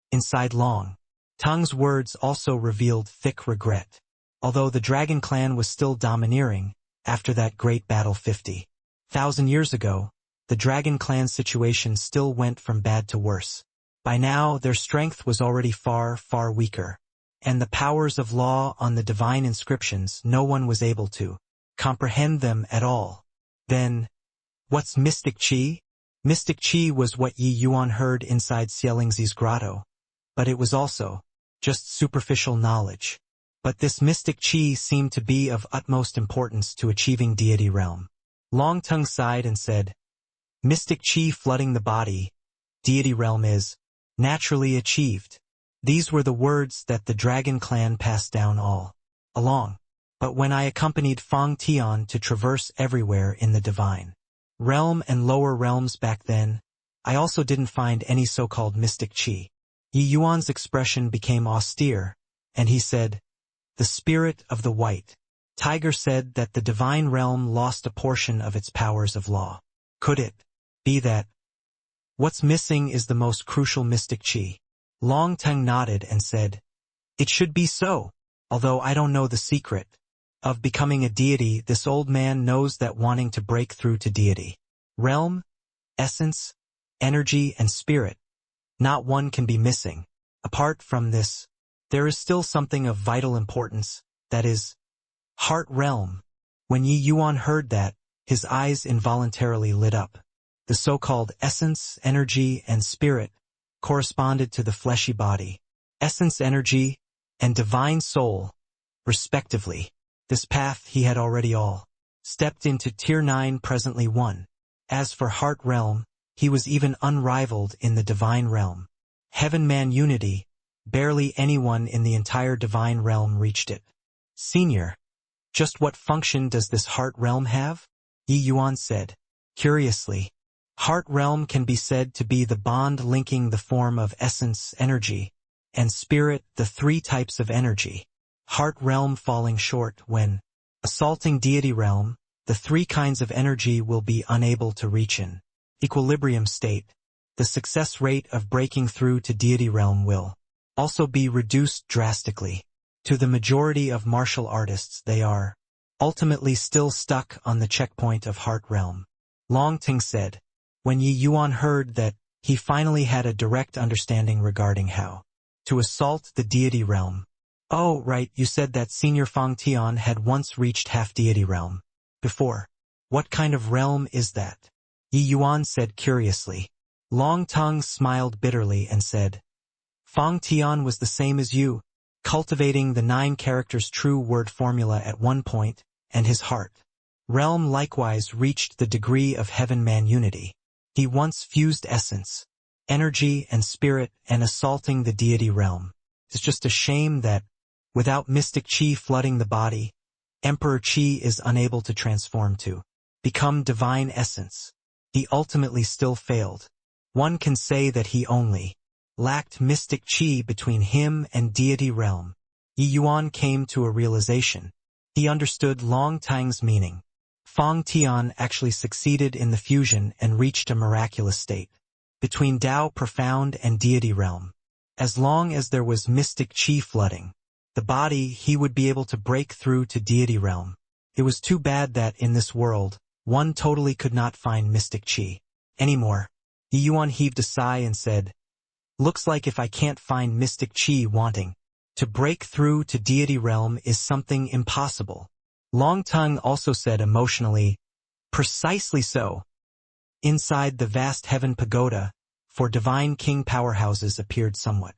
Inside Long Tongue's words also revealed thick regret. Although the Dragon Clan was still domineering, after that great battle 50,000 years ago, the Dragon Clan's situation still went from bad to worse. By now, their strength was already far, far weaker, and the powers of law on the divine inscriptions, no one was able to comprehend them at all. Then, what's mystic chi? Mystic chi was what Yi Yuan heard inside Xielingzi's grotto, but it was also just superficial knowledge. But this mystic chi seemed to be of utmost importance to achieving deity realm. Long Tongue sighed and said, "Mystic chi flooding the body, deity realm is naturally achieved." These were the words that the Dragon Clan passed down all along. But when I accompanied Fang Tian to traverse everywhere in the divine realm and lower realms back then, I also didn't find any so-called mystic chi. Yi Yuan's expression became austere, and he said, "The spirit of the white tiger said that the divine realm lost a portion of its powers of law. Could it be that what's missing is the most crucial mystic chi?" Long Tongue nodded and said, "It should be so. Although I don't know the secret of becoming a deity, this old man knows that wanting to break through to deity realm, essence, energy, and spirit, not one can be missing. Apart from this, there is still something of vital importance, that is, heart realm." When Yi Yuan heard that, his eyes involuntarily lit up. The so-called essence, energy, and spirit corresponded to the fleshy body, essence, energy, and divine soul, respectively. This path he had already all stepped into Tier 9, presently 1. As for heart realm, he was even unrivaled in the divine realm. Heaven-man unity, barely anyone in the entire divine realm reached it. "Senior, just what function does this heart realm have?" Yi Yuan said, curiously. Heart realm can be said to be the bond linking the form of essence, energy, and spirit, the three types of energy. Heart realm falling short when assaulting deity realm, the three kinds of energy will be unable to reach an equilibrium state. The success rate of breaking through to deity realm will also be reduced drastically. To the majority of martial artists, they are ultimately still stuck on the checkpoint of heart realm. Long Ting said. When Yi Yuan heard that, he finally had a direct understanding regarding how to assault the deity realm. Oh, right, you said that Senior Fang Tian had once reached half-deity realm before. What kind of realm is that? Yi Yuan said curiously. Long Tongue smiled bitterly and said, Fang Tian was the same as you, cultivating the 9 characters true word formula at one point, and his heart realm likewise reached the degree of heaven-man unity. He once fused essence, energy, and spirit, and assaulting the deity realm. It's just a shame that, without mystic chi flooding the body, Emperor Chi is unable to transform to become divine essence. He ultimately still failed. One can say that he only lacked mystic chi between him and deity realm. Yi Yuan came to a realization. He understood Long Tang's meaning. Fang Tian actually succeeded in the fusion and reached a miraculous state between Tao profound and deity realm. As long as there was mystic chi flooding the body, he would be able to break through to deity realm. It was too bad that in this world, one totally could not find mystic chi anymore. Yi Yuan heaved a sigh and said, Looks like if I can't find mystic chi, wanting to break through to deity realm is something impossible. Long Tongue also said emotionally, Precisely so. Inside the vast heaven pagoda, for divine king powerhouses appeared somewhat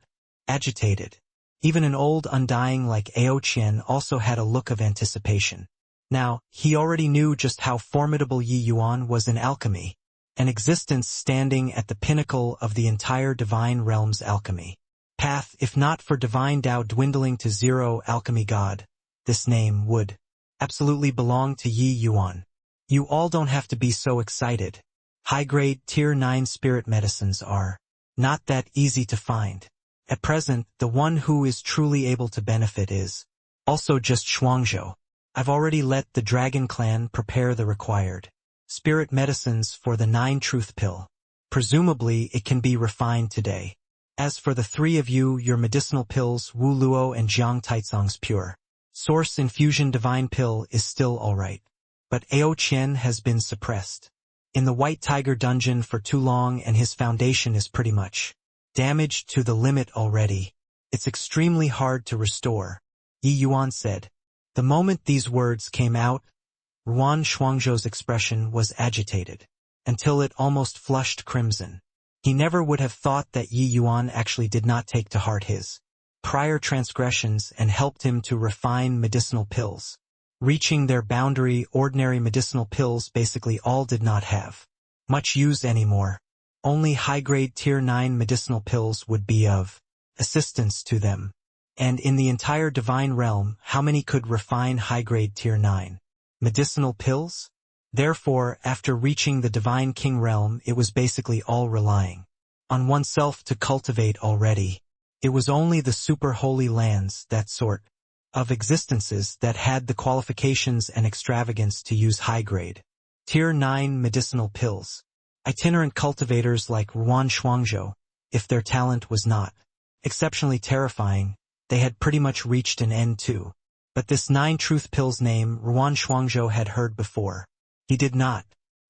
agitated. Even an old undying like Ao Qian also had a look of anticipation. Now, he already knew just how formidable Yi Yuan was in alchemy, an existence standing at the pinnacle of the entire divine realm's alchemy path. If not for divine Tao dwindling to zero alchemy god, this name would absolutely belong to Yi Yuan. You all don't have to be so excited. High-grade Tier 9 spirit medicines are not that easy to find. At present, the one who is truly able to benefit is also just Shuangzhou. I've already let the Dragon Clan prepare the required spirit medicines for the 9 truth pill. Presumably, it can be refined today. As for the 3 of you, your medicinal pills, Wu Luo and Jiang Taizong's pure source infusion divine pill is still alright. But Ao Qian has been suppressed in the White Tiger dungeon for too long, and his foundation is pretty much damaged to the limit already. It's extremely hard to restore, Yi Yuan said. The moment these words came out, Ruan Shuangzhou's expression was agitated, until it almost flushed crimson. He never would have thought that Yi Yuan actually did not take to heart his prior transgressions and helped him to refine medicinal pills. Reaching their boundary, ordinary medicinal pills basically all did not have much use anymore. Only high-grade Tier 9 medicinal pills would be of assistance to them. And in the entire divine realm, how many could refine high-grade Tier 9 medicinal pills? Therefore, after reaching the divine king realm, it was basically all relying on oneself to cultivate already. It was only the super holy lands, that sort of existences, that had the qualifications and extravagance to use high-grade Tier 9 medicinal pills. Itinerant cultivators like Ruan Shuangzhou, if their talent was not exceptionally terrifying, they had pretty much reached an end too. But this 9 truth pills name Ruan Shuangzhou had heard before. He did not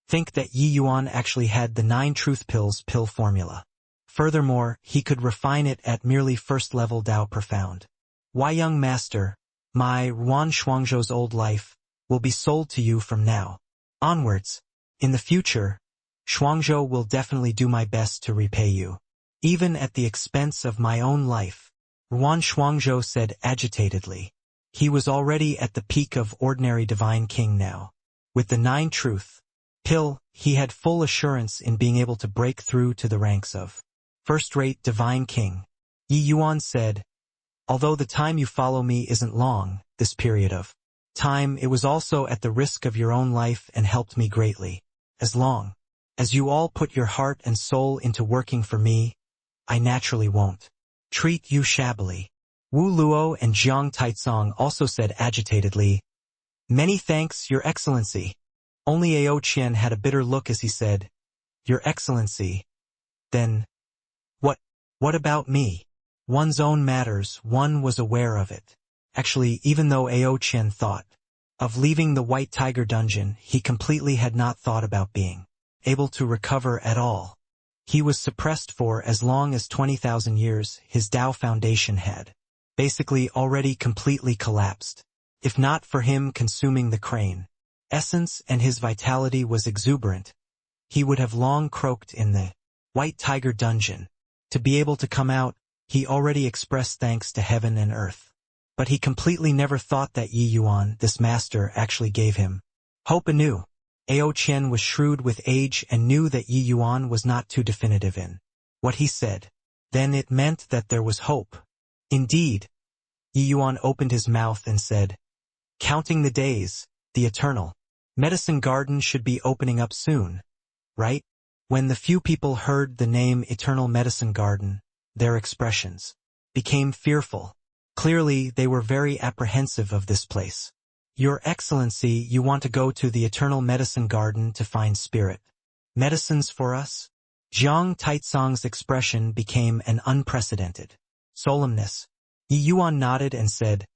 think that Yi Yuan actually had the 9 truth pills pill formula. Furthermore, he could refine it at merely first-level Tao profound. Why, young master, my Ruan Shuangzhou's old life will be sold to you from now onwards. In the future, Shuangzhou will definitely do my best to repay you, even at the expense of my own life, Ruan Shuangzhou said agitatedly. He was already at the peak of ordinary divine king now. With the 9 truth pill, he had full assurance in being able to break through to the ranks of first-rate divine king. Yi Yuan said, Although the time you follow me isn't long, this period of time, it was also at the risk of your own life and helped me greatly. As long as you all put your heart and soul into working for me, I naturally won't treat you shabbily. Wu Luo and Jiang Taizong also said agitatedly, Many thanks, Your Excellency. Only Ao Qian had a bitter look as he said, "Your Excellency, then, what, what about me? One's own matters, one was aware of it." Actually, even though Ao Qian thought of leaving the White Tiger dungeon, he completely had not thought about being able to recover at all. He was suppressed for as long as 20,000 years. His Tao foundation had basically already completely collapsed. If not for him consuming the crane essence and his vitality was exuberant, he would have long croaked in the White Tiger dungeon. To be able to come out, he already expressed thanks to heaven and earth. But he completely never thought that Yi Yuan, this master, actually gave him hope anew. Ao Qian was shrewd with age and knew that Yi Yuan was not too definitive in what he said. Then it meant that there was hope. Indeed, Yi Yuan opened his mouth and said, "Counting the days, the eternal medicine garden should be opening up soon, right?" When the few people heard the name Eternal Medicine Garden, their expressions became fearful. Clearly, they were very apprehensive of this place. "Your Excellency, you want to go to the Eternal Medicine Garden to find spirit medicines for us?" Jiang Taizong's expression became an unprecedented solemnness. Yi Yuan nodded and said,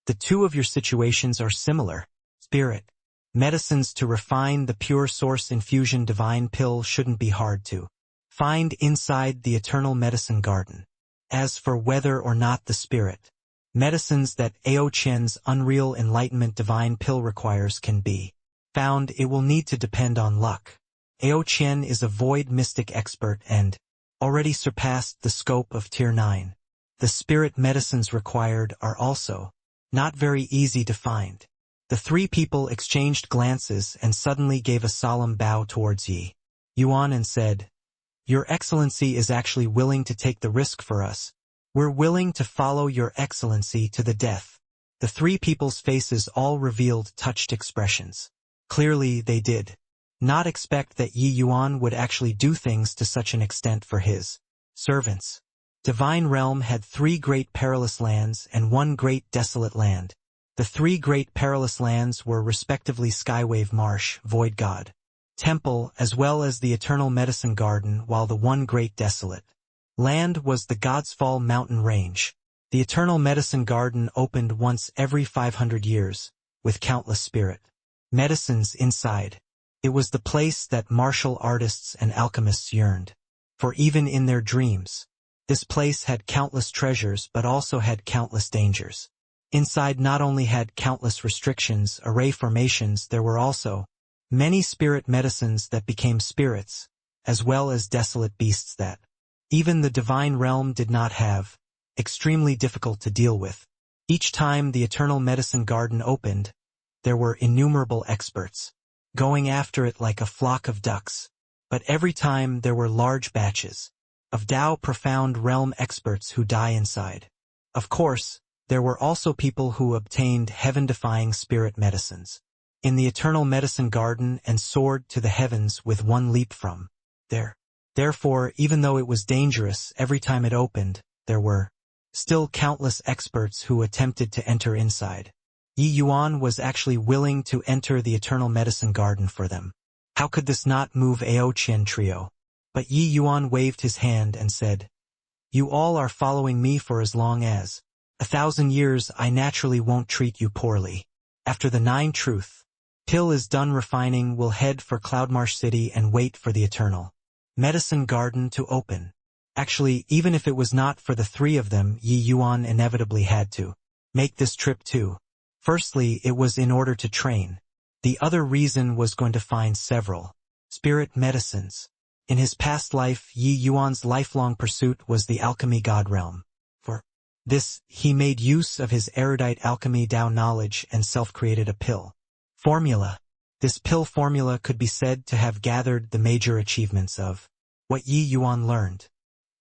"The two of your situations are similar. Spirit medicines to refine the pure source infusion divine pill shouldn't be hard to find inside the Eternal Medicine Garden. As for whether or not the spirit medicines that Ao Qian's unreal enlightenment divine pill requires can be found, it will need to depend on luck. Ao Qian is a void mystic expert and already surpassed the scope of Tier 9. The spirit medicines required are also not very easy to find." The three people exchanged glances and suddenly gave a solemn bow towards Yi Yuan and said, "Your Excellency is actually willing to take the risk for us. We're willing to follow Your Excellency to the death." The three people's faces all revealed touched expressions. Clearly they did not expect that Yi Yuan would actually do things to such an extent for his servants. Divine Realm had 3 great perilous lands and 1 great desolate land. The 3 great perilous lands were respectively Skywave Marsh, Void God, Temple, as well as the Eternal Medicine Garden, while the 1 great desolate land was the God's Fall mountain range. The Eternal Medicine Garden opened once every 500 years, with countless spirit medicines inside. It was the place that martial artists and alchemists yearned for even in their dreams. This place had countless treasures but also had countless dangers. Inside not only had countless restrictions, array formations, there were also many spirit medicines that became spirits, as well as desolate beasts that even the divine realm did not have, extremely difficult to deal with. Each time the Eternal Medicine Garden opened, there were innumerable experts going after it like a flock of ducks. But every time there were large batches of Tao profound realm experts who die inside. Of course, there were also people who obtained heaven-defying spirit medicines in the Eternal Medicine Garden and soared to the heavens with 1 leap from there. Therefore, even though it was dangerous every time it opened, there were still countless experts who attempted to enter inside. Yi Yuan was actually willing to enter the Eternal Medicine Garden for them. How could this not move Ao Qian trio? But Yi Yuan waved his hand and said, "You all are following me for as long as 1,000 years. I naturally won't treat you poorly. After the 9 truth pill is done refining, we'll head for Cloudmarsh City and wait for the Eternal Medicine Garden to open." Actually, even if it was not for the 3 of them, Yi Yuan inevitably had to make this trip too. Firstly, it was in order to train. The other reason was going to find several spirit medicines. In his past life, Yi Yuan's lifelong pursuit was the alchemy god realm. For this, he made use of his erudite alchemy Tao knowledge and self-created a pill formula. This pill formula could be said to have gathered the major achievements of what Yi Yuan learned.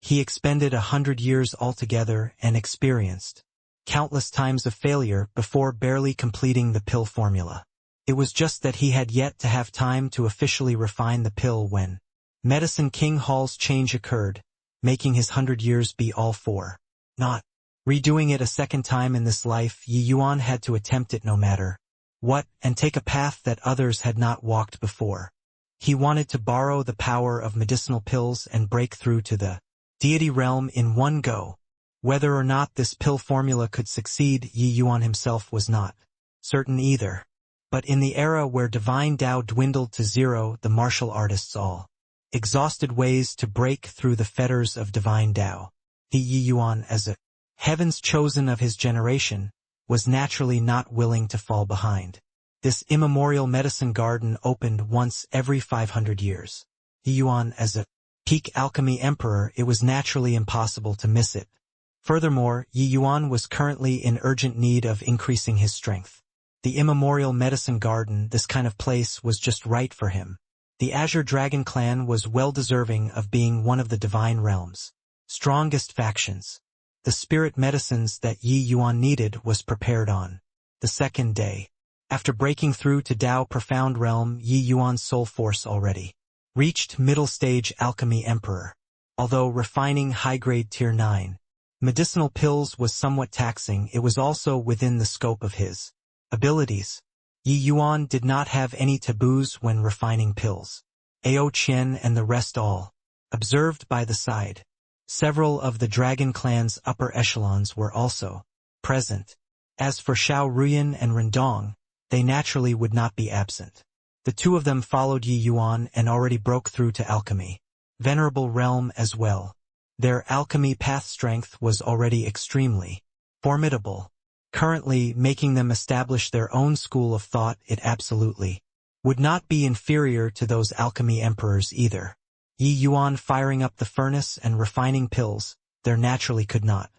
He expended 100 years altogether and experienced countless times of failure before barely completing the pill formula. It was just that he had yet to have time to officially refine the pill when Medicine King Hall's change occurred, making his 100 years be all for not redoing it a second time in this life. Yi Yuan had to attempt it no matter and take a path that others had not walked before. He wanted to borrow the power of medicinal pills and break through to the deity realm in one go. Whether or not this pill formula could succeed, Yi Yuan himself was not certain either. But in the era where divine Tao dwindled to zero, the martial artists all exhausted ways to break through the fetters of divine Tao. Yi Yuan, as a heaven's chosen of his generation, was naturally not willing to fall behind. This immemorial medicine garden opened once every 500 years. Yi Yuan, as a peak alchemy emperor, it was naturally impossible to miss it. Furthermore, Yi Yuan was currently in urgent need of increasing his strength. The immemorial medicine garden, this kind of place, was just right for him. The Azure Dragon clan was well deserving of being one of the divine realm's strongest factions. The spirit medicines that Yi Yuan needed was prepared on the second day. After breaking through to Tao Profound Realm, Yi Yuan's soul force already reached middle stage alchemy emperor. Although refining high-grade tier 9 medicinal pills was somewhat taxing, it was also within the scope of his abilities. Yi Yuan did not have any taboos when refining pills. Ao Qian and the rest all observed by the side. Several of the Dragon clan's upper echelons were also present. As for Xiao Ruyan and Rendong, they naturally would not be absent. The two of them followed Yi Yuan and already broke through to alchemy venerable realm as well. Their alchemy path strength was already extremely formidable, currently making them establish their own school of thought. It absolutely would not be inferior to those alchemy emperors either. Yi Yuan firing up the furnace and refining pills, there naturally could not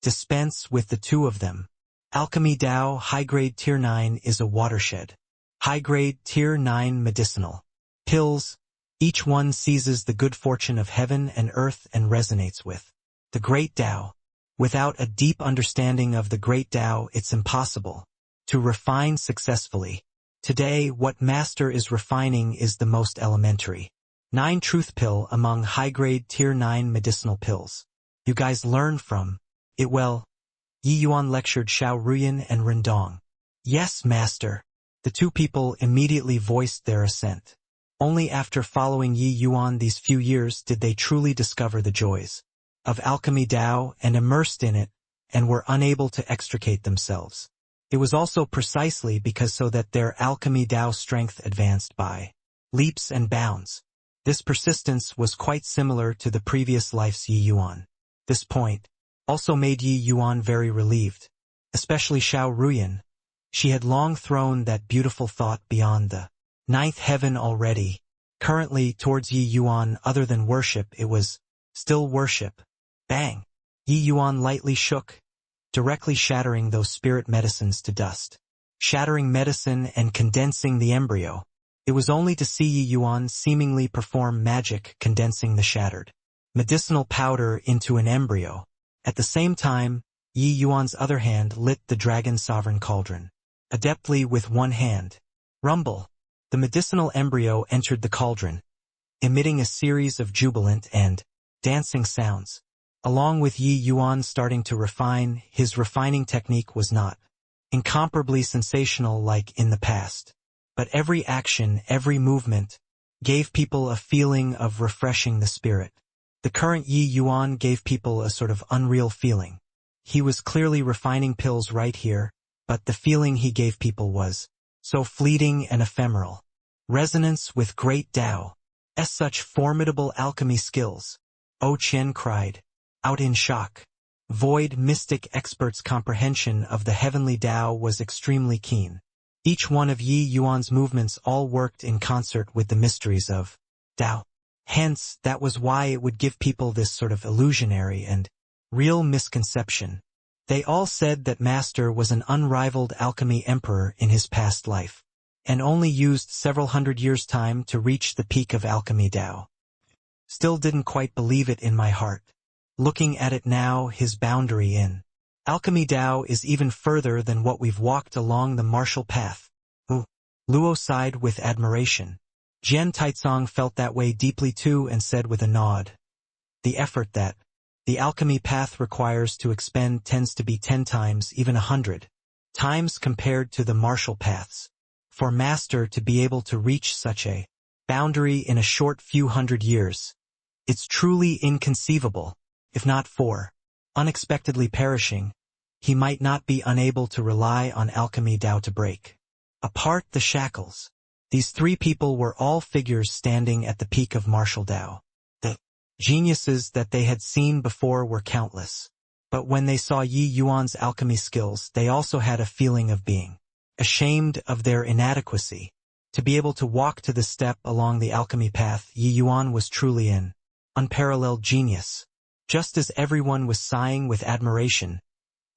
dispense with the two of them. Alchemy Tao high-grade tier 9 is a watershed. High-grade tier 9 medicinal pills, each one seizes the good fortune of heaven and earth and resonates with the great Tao. Without a deep understanding of the great Tao, it's impossible to refine successfully. Today, what Master is refining is the most elementary 9 truth pill among high-grade tier 9 medicinal pills. You guys learn from it well. Yi Yuan lectured Xiao Ruyan and Rendong. Yes, Master. The two people immediately voiced their assent. Only after following Yi Yuan these few years did they truly discover the joys of alchemy Tao and immersed in it, and were unable to extricate themselves. It was also precisely because so that their alchemy Tao strength advanced by leaps and bounds. This persistence was quite similar to the previous life's Yi Yuan. This point also made Yi Yuan very relieved, especially Xiao Ruyan. She had long thrown that beautiful thought beyond the 9th heaven already. Currently, towards Yi Yuan, other than worship, it was still worship. Bang! Yi Yuan lightly shook, directly shattering those spirit medicines to dust. Shattering medicine and condensing the embryo. It was only to see Yi Yuan seemingly perform magic, condensing the shattered medicinal powder into an embryo. At the same time, Yi Yuan's other hand lit the dragon sovereign cauldron. Adeptly with one hand. Rumble. The medicinal embryo entered the cauldron, emitting a series of jubilant and dancing sounds. Along with Yi Yuan starting to refine, his refining technique was not incomparably sensational like in the past. But every action, every movement, gave people a feeling of refreshing the spirit. The current Yi Yuan gave people a sort of unreal feeling. He was clearly refining pills right here, but the feeling he gave people was so fleeting and ephemeral. Resonance with great Tao. Such formidable alchemy skills. O Qian cried, out in shock. Void mystic experts' comprehension of the heavenly Tao was extremely keen. Each one of Yi Yuan's movements all worked in concert with the mysteries of Tao. Hence, that was why it would give people this sort of illusionary and real misconception. They all said that Master was an unrivaled alchemy emperor in his past life, and only used several hundred years' time to reach the peak of alchemy Tao. Still didn't quite believe it in my heart. Looking at it now, his boundary in alchemy Tao is even further than what we've walked along the martial path. Luo sighed with admiration. Jian Taizong felt that way deeply too and said with a nod. The effort that the alchemy path requires to expend tends to be 10 times, even 100 times compared to the martial paths. For Master to be able to reach such a boundary in a short few hundred years, it's truly inconceivable. If not for unexpectedly perishing, he might not be unable to rely on alchemy Tao to break apart the shackles. These three people were all figures standing at the peak of martial Tao. The geniuses that they had seen before were countless. But when they saw Yi Yuan's alchemy skills, they also had a feeling of being ashamed of their inadequacy. To be able to walk to the step along the alchemy path, Yi Yuan was truly an unparalleled genius. Just as everyone was sighing with admiration,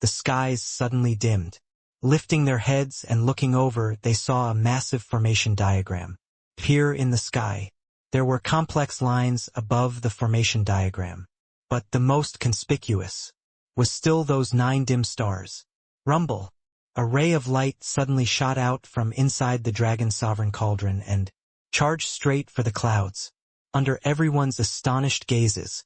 the skies suddenly dimmed. Lifting their heads and looking over, they saw a massive formation diagram appear in the sky. There were complex lines above the formation diagram, but the most conspicuous was still those 9 dim stars. Rumble! A ray of light suddenly shot out from inside the dragon sovereign cauldron and charged straight for the clouds. Under everyone's astonished gazes,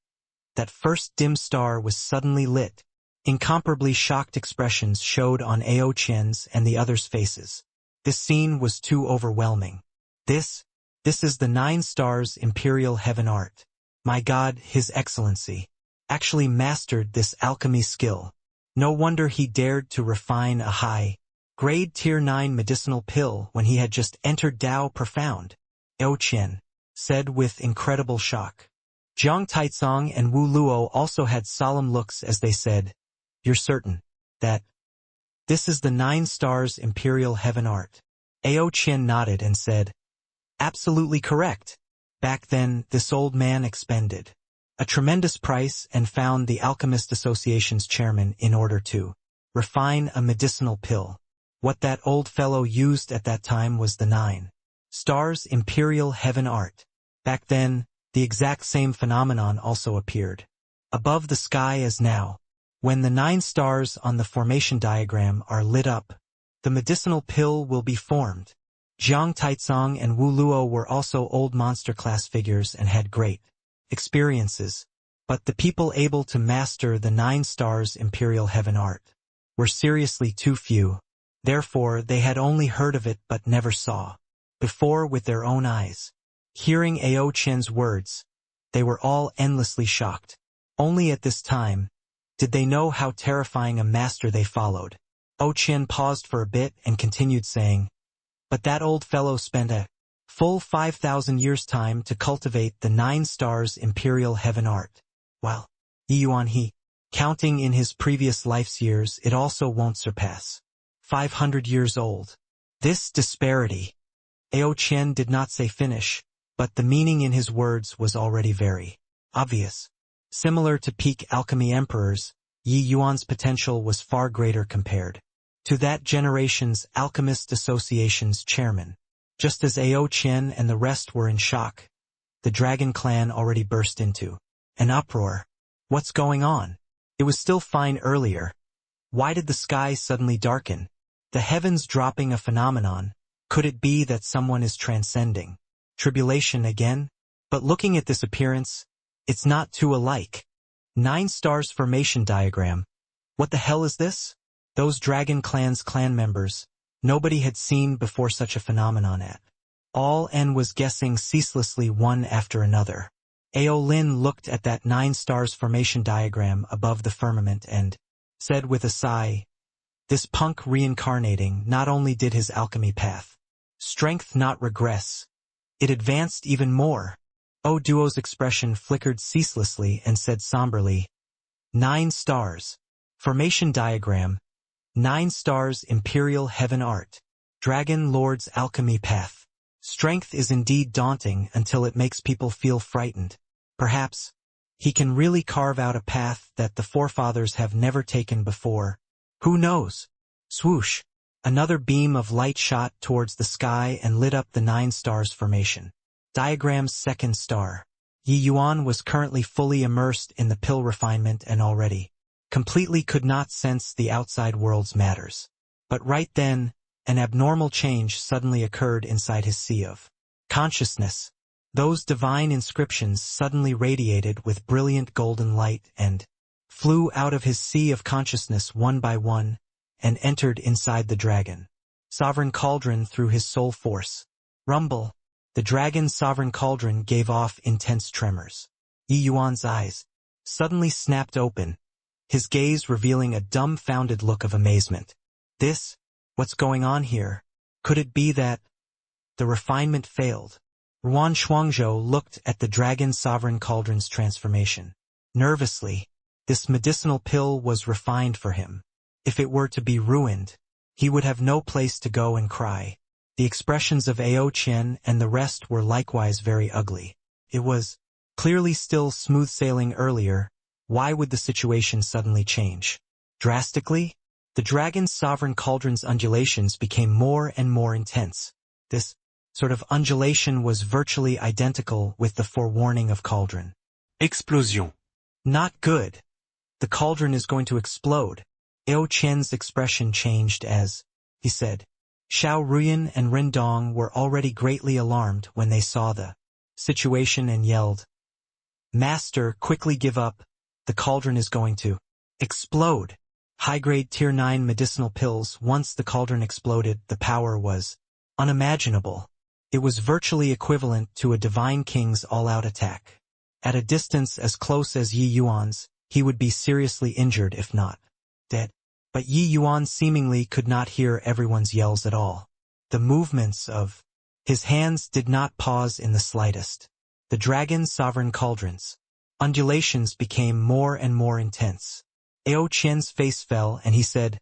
that first dim star was suddenly lit. Incomparably shocked expressions showed on Ao Qian's and the others' faces. This scene was too overwhelming. This is the 9 stars imperial heaven art. My God, His Excellency actually mastered this alchemy skill. No wonder he dared to refine a high-grade Tier 9 medicinal pill when he had just entered Tao Profound, Ao Qian said with incredible shock. Jiang Taizong and Wu Luo also had solemn looks as they said, "You're certain that this is the 9 stars imperial heaven art?" Ao Qian nodded and said, "Absolutely correct." Back then, this old man expended a tremendous price and found the Alchemist Association's chairman in order to refine a medicinal pill. What that old fellow used at that time was the 9 stars imperial heaven art. Back then, the exact same phenomenon also appeared above the sky as now. When the 9 stars on the formation diagram are lit up, the medicinal pill will be formed. Jiang Taizong and Wu Luo were also old monster class figures and had great experiences, but the people able to master the 9 stars imperial heaven art were seriously too few. Therefore, they had only heard of it but never saw before with their own eyes. Hearing Ao Qian's words, they were all endlessly shocked. Only at this time did they know how terrifying a master they followed. Ao Qian paused for a bit and continued saying, "But that old fellow spent a full 5,000 years' time to cultivate the 9 stars imperial heaven art. While Yi Yuan counting in his previous life's years, it also won't surpass 500 years old." This disparity. Ao Qian did not say finish, but the meaning in his words was already very obvious. Similar to peak alchemy emperors, Yi Yuan's potential was far greater compared to that generation's Alchemist Association's chairman. Just as Ao Qian and the rest were in shock, the Dragon Clan already burst into an uproar. What's going on? It was still fine earlier. Why did the sky suddenly darken? The heavens dropping a phenomenon? Could it be that someone is transcending tribulation again? But looking at this appearance, it's not too alike. 9 stars formation diagram. What the hell is this? Those Dragon Clan's clan members, nobody had seen before such a phenomenon at all and was guessing ceaselessly one after another. Ao Lin looked at that 9 stars formation diagram above the firmament and said with a sigh, "This punk reincarnating not only did his alchemy path strength not regress, it advanced even more." O Duo's expression flickered ceaselessly and said somberly, 9 stars. Formation diagram. 9 stars imperial heaven art. Dragon Lord's alchemy path. Strength is indeed daunting until it makes people feel frightened. Perhaps he can really carve out a path that the forefathers have never taken before. Who knows? Swoosh! Another beam of light shot towards the sky and lit up the 9 stars formation diagram's second star. Yi Yuan was currently fully immersed in the pill refinement and already completely could not sense the outside world's matters. But right then, an abnormal change suddenly occurred inside his sea of consciousness. Those divine inscriptions suddenly radiated with brilliant golden light and flew out of his sea of consciousness one by one, and entered inside the dragon. Sovereign cauldron through his soul force. Rumble. The dragon's sovereign cauldron gave off intense tremors. Yi Yuan's eyes suddenly snapped open, his gaze revealing a dumbfounded look of amazement. This? What's going on here? Could it be that the refinement failed? Ruan Shuangzhou looked at the dragon's sovereign cauldron's transformation. Nervously, this medicinal pill was refined for him. If it were to be ruined, he would have no place to go and cry. The expressions of Ao Qian and the rest were likewise very ugly. It was clearly still smooth sailing earlier. Why would the situation suddenly change? Drastically? The dragon's sovereign cauldron's undulations became more and more intense. This sort of undulation was virtually identical with the forewarning of cauldron. Explosion. Not good. The cauldron is going to explode. Ao Qian's expression changed as he said. Xiao Ruyan and Ren Dong were already greatly alarmed when they saw the situation and yelled, "Master, quickly give up. The cauldron is going to explode." High-grade Tier 9 medicinal pills. Once the cauldron exploded, the power was unimaginable. It was virtually equivalent to a divine king's all-out attack. At a distance as close as Yi Yuan's, he would be seriously injured if not dead. But Yi Yuan seemingly could not hear everyone's yells at all. The movements of his hands did not pause in the slightest. The dragon's sovereign cauldron's undulations became more and more intense. Ao Qian's face fell and he said,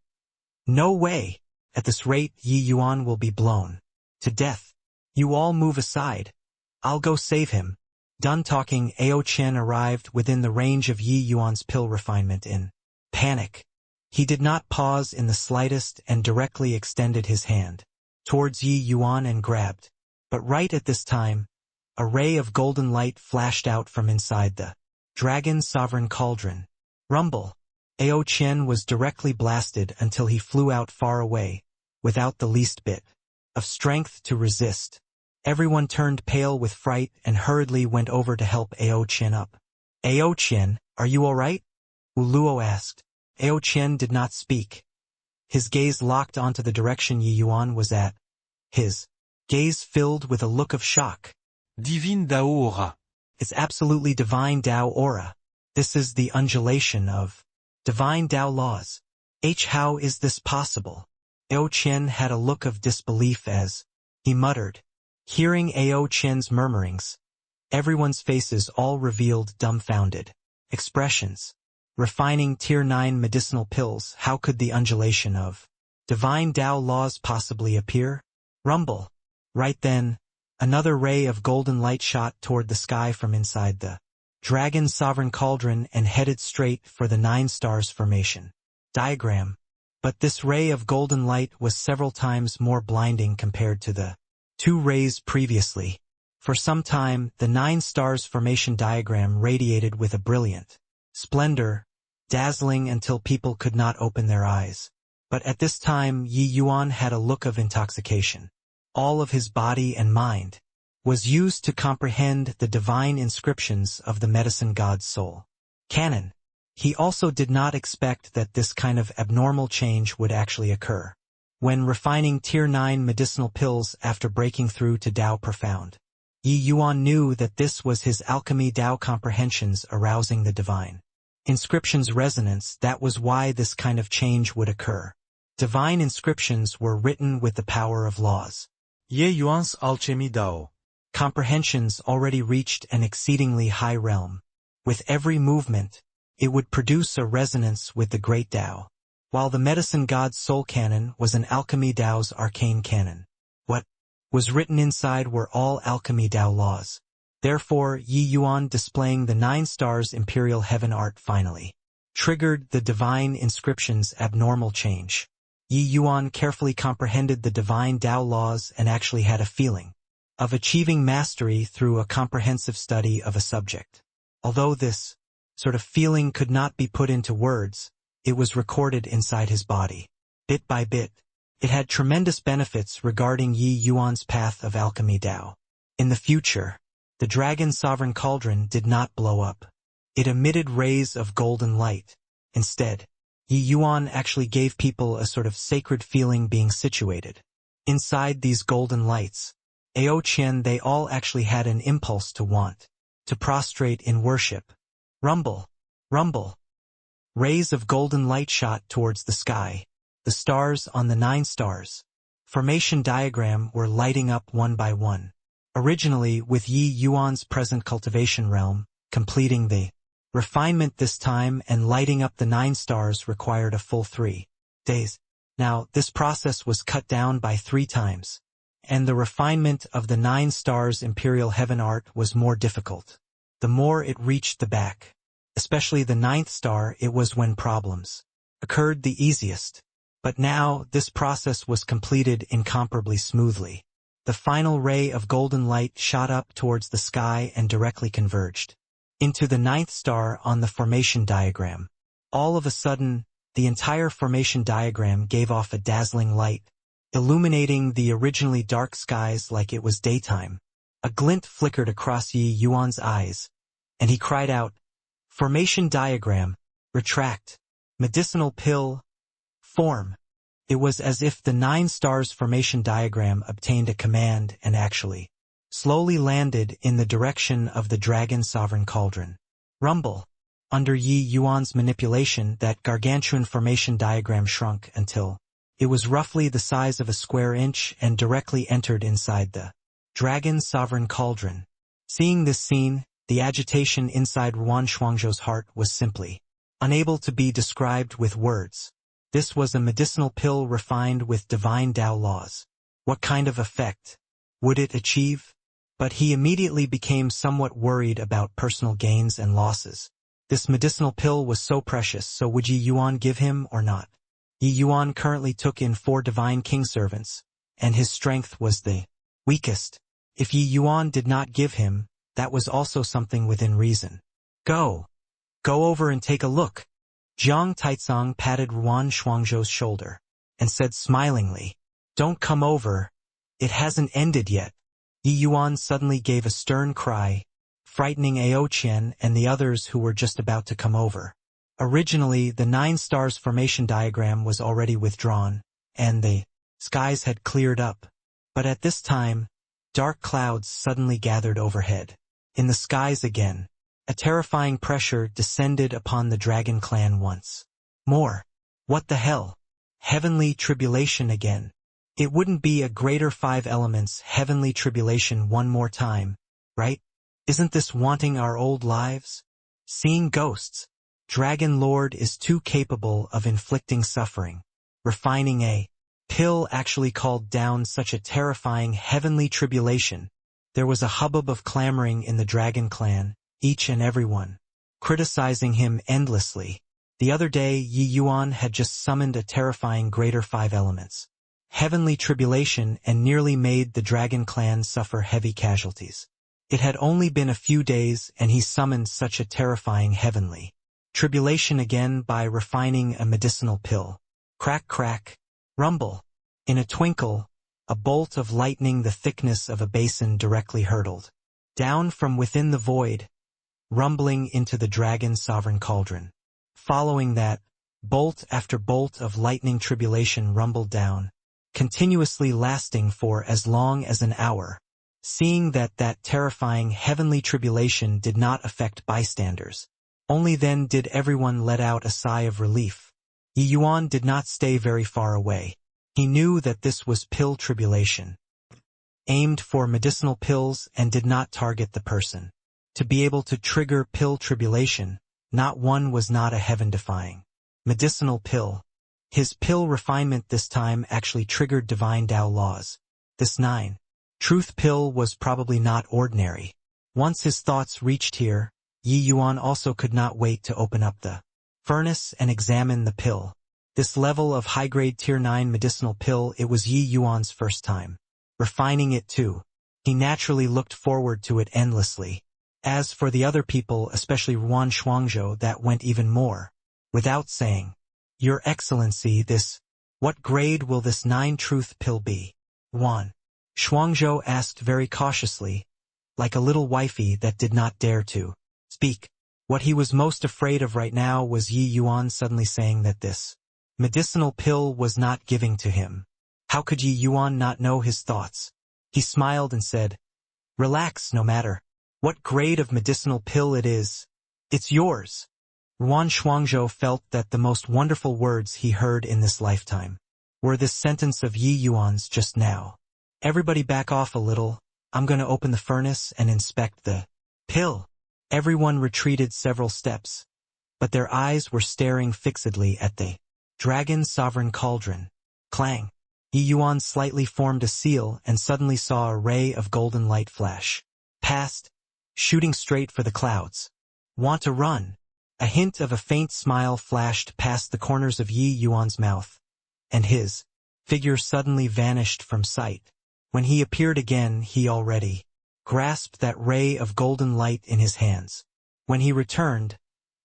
"No way! At this rate Yi Yuan will be blown to death. You all move aside. I'll go save him." Done talking, Ao Qian arrived within the range of Yi Yuan's pill refinement in panic. He did not pause in the slightest and directly extended his hand towards Yi Yuan and grabbed. But right at this time, a ray of golden light flashed out from inside the dragon's sovereign cauldron. Rumble. Ao Qian was directly blasted until he flew out far away, without the least bit of strength to resist. Everyone turned pale with fright and hurriedly went over to help Ao Qian up. "Ao Qian, are you all right?" Wu Luo asked. Ao Qian did not speak. His gaze locked onto the direction Yi Yuan was at. His gaze filled with a look of shock. Divine Dao Aura. It's absolutely divine Dao aura. This is the undulation of divine Dao laws. How is this possible? Ao Qian had a look of disbelief as he muttered. Hearing Ao Qian's murmurings, everyone's faces all revealed dumbfounded expressions. Refining Tier 9 medicinal pills, how could the undulation of divine Dao laws possibly appear? Rumble. Right then, another ray of golden light shot toward the sky from inside the dragon's sovereign cauldron and headed straight for the 9 stars formation. Diagram. But this ray of golden light was several times more blinding compared to the 2 rays previously. For some time, the 9 stars formation diagram radiated with a brilliant splendor, dazzling until people could not open their eyes. But at this time Yi Yuan had a look of intoxication. All of his body and mind was used to comprehend the divine inscriptions of the medicine god's soul canon. He also did not expect that this kind of abnormal change would actually occur. When refining Tier 9 medicinal pills after breaking through to Dao Profound, Yi Yuan knew that this was his alchemy Dao comprehensions arousing the divine inscriptions resonance. That was why this kind of change would occur. Divine inscriptions were written with the power of laws. Yi Yuan's alchemy Dao Comprehensions already reached an exceedingly high realm. With every movement, it would produce a resonance with the great Dao. While the medicine god's soul canon was an alchemy Dao's arcane canon. What was written inside were all alchemy Dao laws. Therefore, Yi Yuan displaying the 9 stars imperial heaven art finally triggered the divine inscription's abnormal change. Yi Yuan carefully comprehended the divine Dao laws and actually had a feeling of achieving mastery through a comprehensive study of a subject. Although this sort of feeling could not be put into words, it was recorded inside his body. Bit by bit, it had tremendous benefits regarding Yi Yuan's path of alchemy Dao. In the future, the dragon's sovereign cauldron did not blow up. It emitted rays of golden light. Instead, Yi Yuan actually gave people a sort of sacred feeling being situated. Inside these golden lights, Ao Qian, they all actually had an impulse to want, to prostrate in worship. Rumble, rumble. Rays of golden light shot towards the sky. The stars on the 9 stars. Formation diagram were lighting up one by one. Originally with Yi Yuan's present cultivation realm, completing the refinement this time and lighting up the 9 stars required a full 3 days. Now, this process was cut down by 3 times. And the refinement of the 9 stars imperial heaven art was more difficult. The more it reached the back, especially the 9th star, it was when problems occurred the easiest. But now, this process was completed incomparably smoothly. The final ray of golden light shot up towards the sky and directly converged into the 9th star on the formation diagram. All of a sudden, the entire formation diagram gave off a dazzling light, illuminating the originally dark skies like it was daytime. A glint flickered across Yi Yuan's eyes, and he cried out, "Formation diagram, retract, medicinal pill, form." It was as if the 9 stars formation diagram obtained a command and actually slowly landed in the direction of the dragon sovereign cauldron. Rumble. Under Yi Yuan's manipulation, that gargantuan formation diagram shrunk until it was roughly the size of a square inch and directly entered inside the dragon sovereign cauldron. Seeing this scene, the agitation inside Ruan Shuangzhou's heart was simply unable to be described with words. This was a medicinal pill refined with divine Tao laws. What kind of effect would it achieve? But he immediately became somewhat worried about personal gains and losses. This medicinal pill was so precious, so would Yi Yuan give him or not? Yi Yuan currently took in 4 divine king servants, and his strength was the weakest. If Yi Yuan did not give him, that was also something within reason. Go over and take a look. Jiang Taizong patted Ruan Shuangzhou's shoulder and said smilingly, "Don't come over. It hasn't ended yet." Yi Yuan suddenly gave a stern cry, frightening Ao Qian and the others who were just about to come over. Originally, the 9 stars formation diagram was already withdrawn, and the skies had cleared up. But at this time, dark clouds suddenly gathered overhead. In the skies again, a terrifying pressure descended upon the dragon clan once more. What the hell? Heavenly tribulation again. It wouldn't be a greater 5 elements heavenly tribulation one more time, right? Isn't this wanting our old lives? Seeing ghosts. Dragon Lord is too capable of inflicting suffering. Refining a pill actually called down such a terrifying heavenly tribulation. There was a hubbub of clamoring in the dragon clan, each and every one criticizing him endlessly. The other day, Yi Yuan had just summoned a terrifying greater 5 elements heavenly tribulation and nearly made the dragon clan suffer heavy casualties. It had only been a few days and he summoned such a terrifying heavenly tribulation again by refining a medicinal pill. Crack crack, rumble. In a twinkle, a bolt of lightning the thickness of a basin directly hurtled down from within the void, rumbling into the dragon sovereign cauldron. Following that, bolt after bolt of lightning tribulation rumbled down, continuously lasting for as long as an hour. Seeing that terrifying heavenly tribulation did not affect bystanders, only then did everyone let out a sigh of relief. Yi Yuan did not stay very far away. He knew that this was pill tribulation, aimed for medicinal pills and did not target the person. To be able to trigger pill tribulation, not one was not a heaven-defying medicinal pill. His pill refinement this time actually triggered divine Tao laws. This 9 truth pill was probably not ordinary. Once his thoughts reached here, Yi Yuan also could not wait to open up the furnace and examine the pill. This level of high-grade tier 9 medicinal pill, it was Yi Yuan's first time refining it too. He naturally looked forward to it endlessly. As for the other people, especially Ruan Shuangzhou, that went even more. Without saying, "Your Excellency, what grade will this 9 truth pill be?" Ruan Shuangzhou asked very cautiously, like a little wifey that did not dare to speak. What he was most afraid of right now was Yi Yuan suddenly saying that this medicinal pill was not giving to him. How could Yi Yuan not know his thoughts? He smiled and said, "Relax, no matter what grade of medicinal pill it is. It's yours." Ruan Shuangzhou felt that the most wonderful words he heard in this lifetime were this sentence of Yi Yuan's just now. "Everybody back off a little. I'm going to open the furnace and inspect the pill." Everyone retreated several steps, but their eyes were staring fixedly at the dragon sovereign cauldron. Clang! Yi Yuan slightly formed a seal and suddenly saw a ray of golden light flash past, shooting straight for the clouds. "Want to run?" A hint of a faint smile flashed past the corners of Yi Yuan's mouth, and his figure suddenly vanished from sight. When he appeared again, he already grasped that ray of golden light in his hands. When he returned,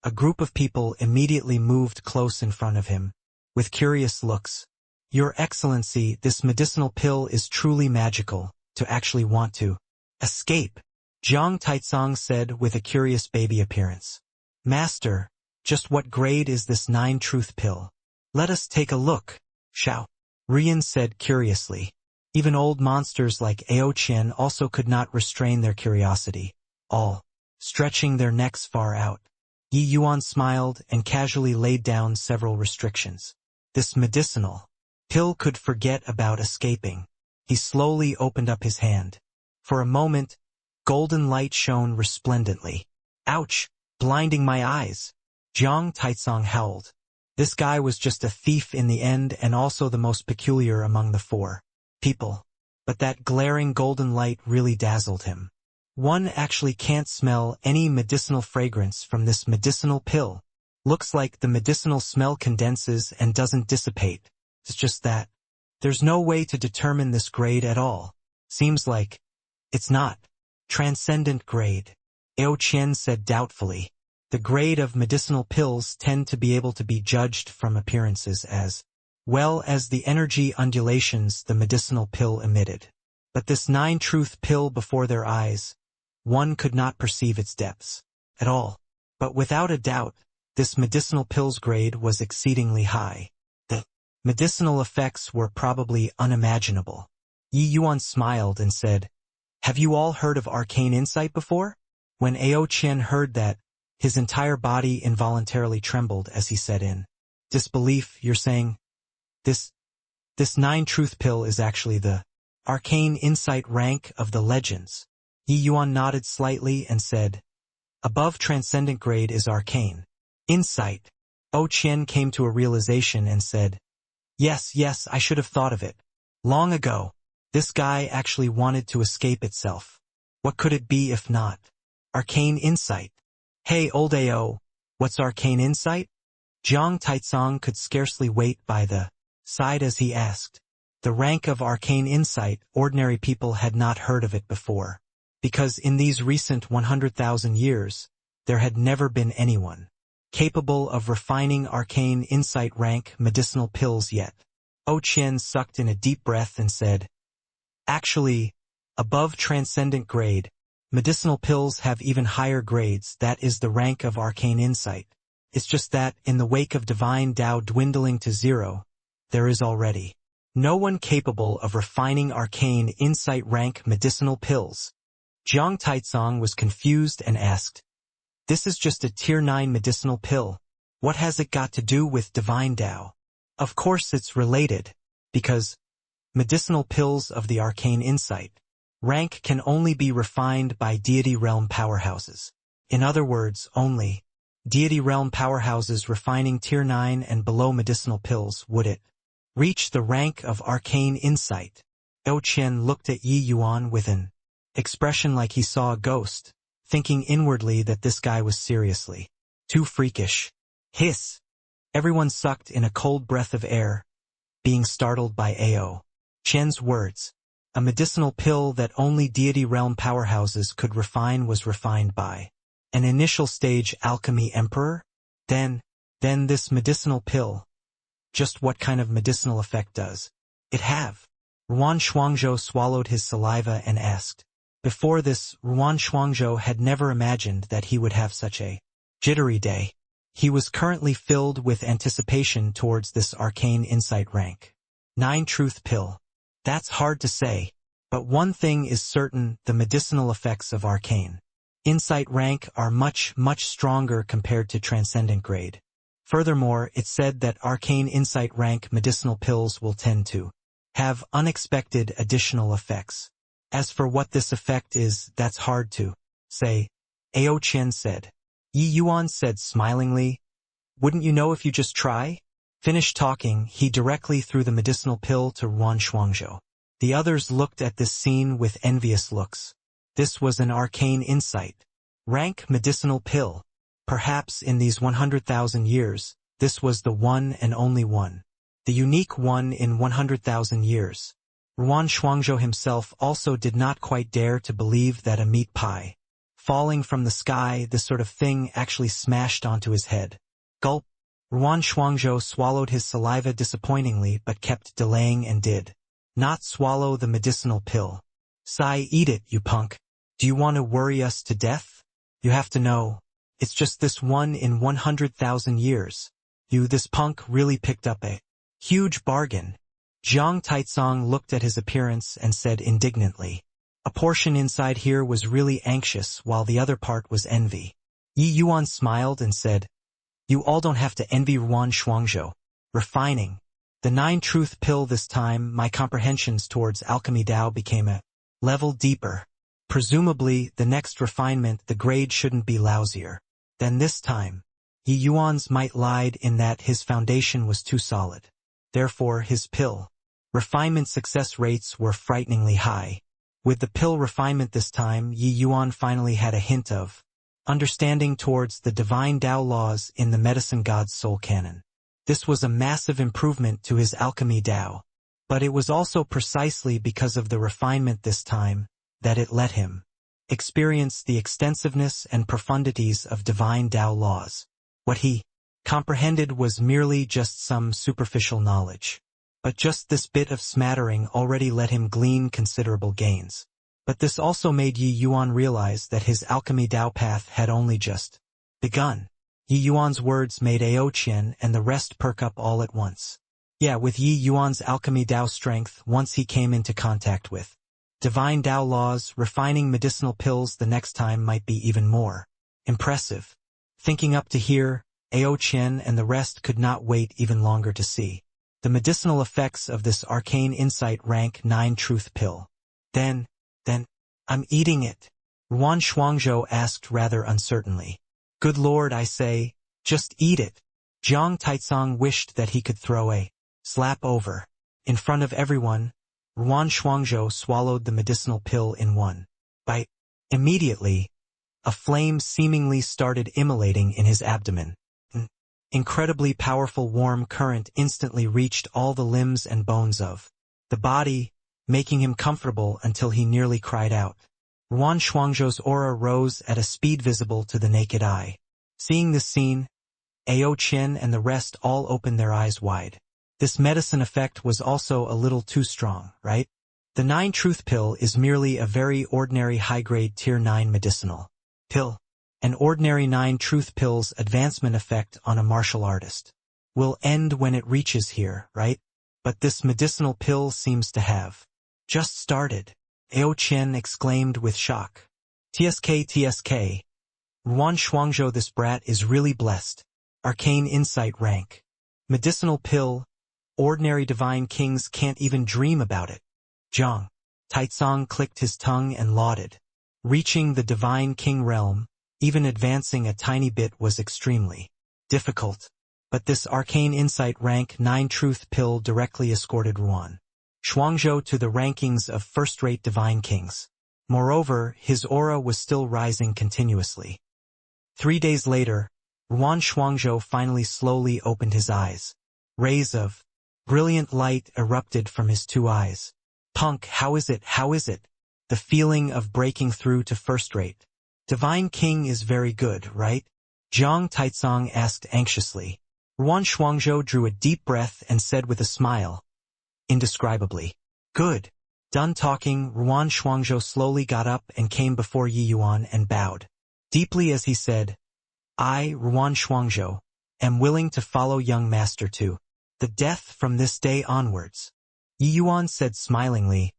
a group of people immediately moved close in front of him, with curious looks. "Your Excellency, this medicinal pill is truly magical, to actually want to escape," Jiang Taizong said with a curious baby appearance. "Master, just what grade is this 9-truth pill? Let us take a look." Xiao Rian said curiously. Even old monsters like Ao Qian also could not restrain their curiosity, all stretching their necks far out. Yi Yuan smiled and casually laid down several restrictions. This medicinal pill could forget about escaping. He slowly opened up his hand. For a moment, golden light shone resplendently. "Ouch! Blinding my eyes!" Jiang Taizong howled. This guy was just a thief in the end and also the most peculiar among the 4 people. But that glaring golden light really dazzled him. One actually can't smell any medicinal fragrance from this medicinal pill. Looks like the medicinal smell condenses and doesn't dissipate. It's just that there's no way to determine this grade at all. Seems like it's not transcendent grade. Ao Qian said doubtfully. The grade of medicinal pills tend to be able to be judged from appearances as well as the energy undulations the medicinal pill emitted. But this 9-truth pill before their eyes, one could not perceive its depths at all. But without a doubt, this medicinal pill's grade was exceedingly high. The medicinal effects were probably unimaginable. Yi Yuan smiled and said, "Have you all heard of arcane insight before?" When Ao Qian heard that, his entire body involuntarily trembled as he said in disbelief, "You're saying this 9-truth pill is actually the arcane insight rank of the legends?" Yi Yuan nodded slightly and said, "Above transcendent grade is arcane insight." Ao Qian came to a realization and said, Yes, I should have thought of it long ago. This guy actually wanted to escape itself. What could it be if not arcane insight? Hey, old Ao, what's arcane insight?" Jiang Taizong could scarcely wait by the side as he asked. The rank of arcane insight, ordinary people had not heard of it before, because in these recent 100,000 years, there had never been anyone capable of refining arcane insight rank medicinal pills yet. Ao Qian sucked in a deep breath and said, "Actually, above transcendent grade, medicinal pills have even higher grades. That is the rank of arcane insight. It's just that, in the wake of divine Tao dwindling to 0, there is already no one capable of refining arcane insight rank medicinal pills." Jiang Taizong was confused and asked, "This is just a tier 9 medicinal pill. What has it got to do with divine Tao?" Of course it's related, because medicinal pills of the arcane insight rank can only be refined by deity realm powerhouses. In other words, only deity realm powerhouses refining tier 9 and below medicinal pills would it reach the rank of arcane insight. Ao Qian looked at Yi Yuan with an expression like he saw a ghost, thinking inwardly that this guy was seriously too freakish. Hiss! Everyone sucked in a cold breath of air, being startled by Ao Qian's words. A medicinal pill that only deity realm powerhouses could refine was refined by an initial stage alchemy emperor? Then this medicinal pill. Just what kind of medicinal effect does it have? Ruan Shuangzhou swallowed his saliva and asked. Before this, Ruan Shuangzhou had never imagined that he would have such a Jittery day. He was currently filled with anticipation towards this arcane insight rank. 9 truth pill. That's hard to say, but one thing is certain: the medicinal effects of arcane insight rank are much stronger compared to transcendent grade. Furthermore, it's said that arcane insight rank medicinal pills will tend to have unexpected additional effects. As for what this effect is, that's hard to say, Ao Qian said. Yi Yuan said smilingly, "Wouldn't you know if you just try?" Finished talking, he directly threw the medicinal pill to Ruan Shuangzhou. The others looked at this scene with envious looks. This was an arcane insight rank medicinal pill. Perhaps in these 100,000 years, this was the one and only one. The unique one in 100,000 years. Ruan Shuangzhou himself also did not quite dare to believe that a meat pie falling from the sky, this sort of thing, actually smashed onto his head. Gulp. Ruan Shuangzhou swallowed his saliva disappointingly but kept delaying and did not swallow the medicinal pill. Sigh, eat it, you punk. Do you want to worry us to death? You have to know. It's just this one in 100,000 years. This punk really picked up a huge bargain. Jiang Taizong looked at his appearance and said indignantly. A portion inside here was really anxious while the other part was envy. Yi Yuan smiled and said, "You all don't have to envy Ruan Shuangzhou. Refining the 9 truth pill this time, my comprehensions towards alchemy Dao became a level deeper. Presumably, the next refinement, the grade shouldn't be lousier than this time." Yi Yuan's might lied in that his foundation was too solid. Therefore, his pill refinement success rates were frighteningly high. With the pill refinement this time, Yi Yuan finally had a hint of understanding towards the divine Tao laws in the Medicine God's soul canon. This was a massive improvement to his alchemy Tao. But it was also precisely because of the refinement this time that it let him experience the extensiveness and profundities of divine Tao laws. What he comprehended was merely just some superficial knowledge. But just this bit of smattering already let him glean considerable gains. But this also made Yi Yuan realize that his alchemy Dao path had only just begun. Yi Yuan's words made Ao Qian and the rest perk up all at once. Yeah, with Yi Yuan's alchemy Dao strength, once he came into contact with divine Dao laws, refining medicinal pills the next time might be even more impressive. Thinking up to here, Ao Qian and the rest could not wait even longer to see the medicinal effects of this arcane insight rank 9 truth pill. Then, I'm eating it. Ruan Shuangzhou asked rather uncertainly. Good Lord, I say, just eat it. Jiang Taizong wished that he could throw a slap over. In front of everyone, Ruan Shuangzhou swallowed the medicinal pill in one bite. Immediately, a flame seemingly started immolating in his abdomen. An incredibly powerful warm current instantly reached all the limbs and bones of the body, making him comfortable until he nearly cried out. Ruan Shuangzhou's aura rose at a speed visible to the naked eye. Seeing this scene, Ao Qian and the rest all opened their eyes wide. This medicine effect was also a little too strong, right? The 9 truth pill is merely a very ordinary high-grade tier 9 medicinal pill. An ordinary 9 truth pill's advancement effect on a martial artist will end when it reaches here, right? But this medicinal pill seems to have just started. Ao Qian exclaimed with shock. TSK. Ruan Shuangzhou, this brat is really blessed. Arcane insight rank medicinal pill. Ordinary divine kings can't even dream about it. Jiang Taizong clicked his tongue and lauded. Reaching the divine king realm, even advancing a tiny bit, was extremely difficult. But this arcane insight rank 9 truth pill directly escorted Ruan Shuangzhou to the rankings of first-rate divine kings. Moreover, his aura was still rising continuously. 3 days later, Ruan Shuangzhou finally slowly opened his eyes. Rays of brilliant light erupted from his 2 eyes. Punk, how is it? The feeling of breaking through to first-rate divine king is very good, right? Jiang Taizong asked anxiously. Ruan Shuangzhou drew a deep breath and said with a smile, indescribably good. Done talking, Ruan Shuangzhou slowly got up and came before Yi Yuan and bowed deeply as he said, I, Ruan Shuangzhou, am willing to follow young master to the death from this day onwards. Yi Yuan said smilingly,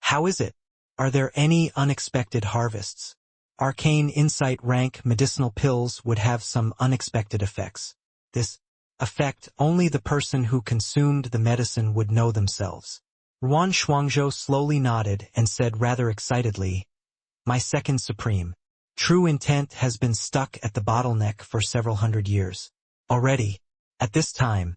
how is it? Are there any unexpected harvests? Arcane insight rank medicinal pills would have some unexpected effects. This effect only the person who consumed the medicine would know themselves. Ruan Shuangzhou slowly nodded and said rather excitedly, my second supreme, true intent has been stuck at the bottleneck for several hundred years. Already, at this time,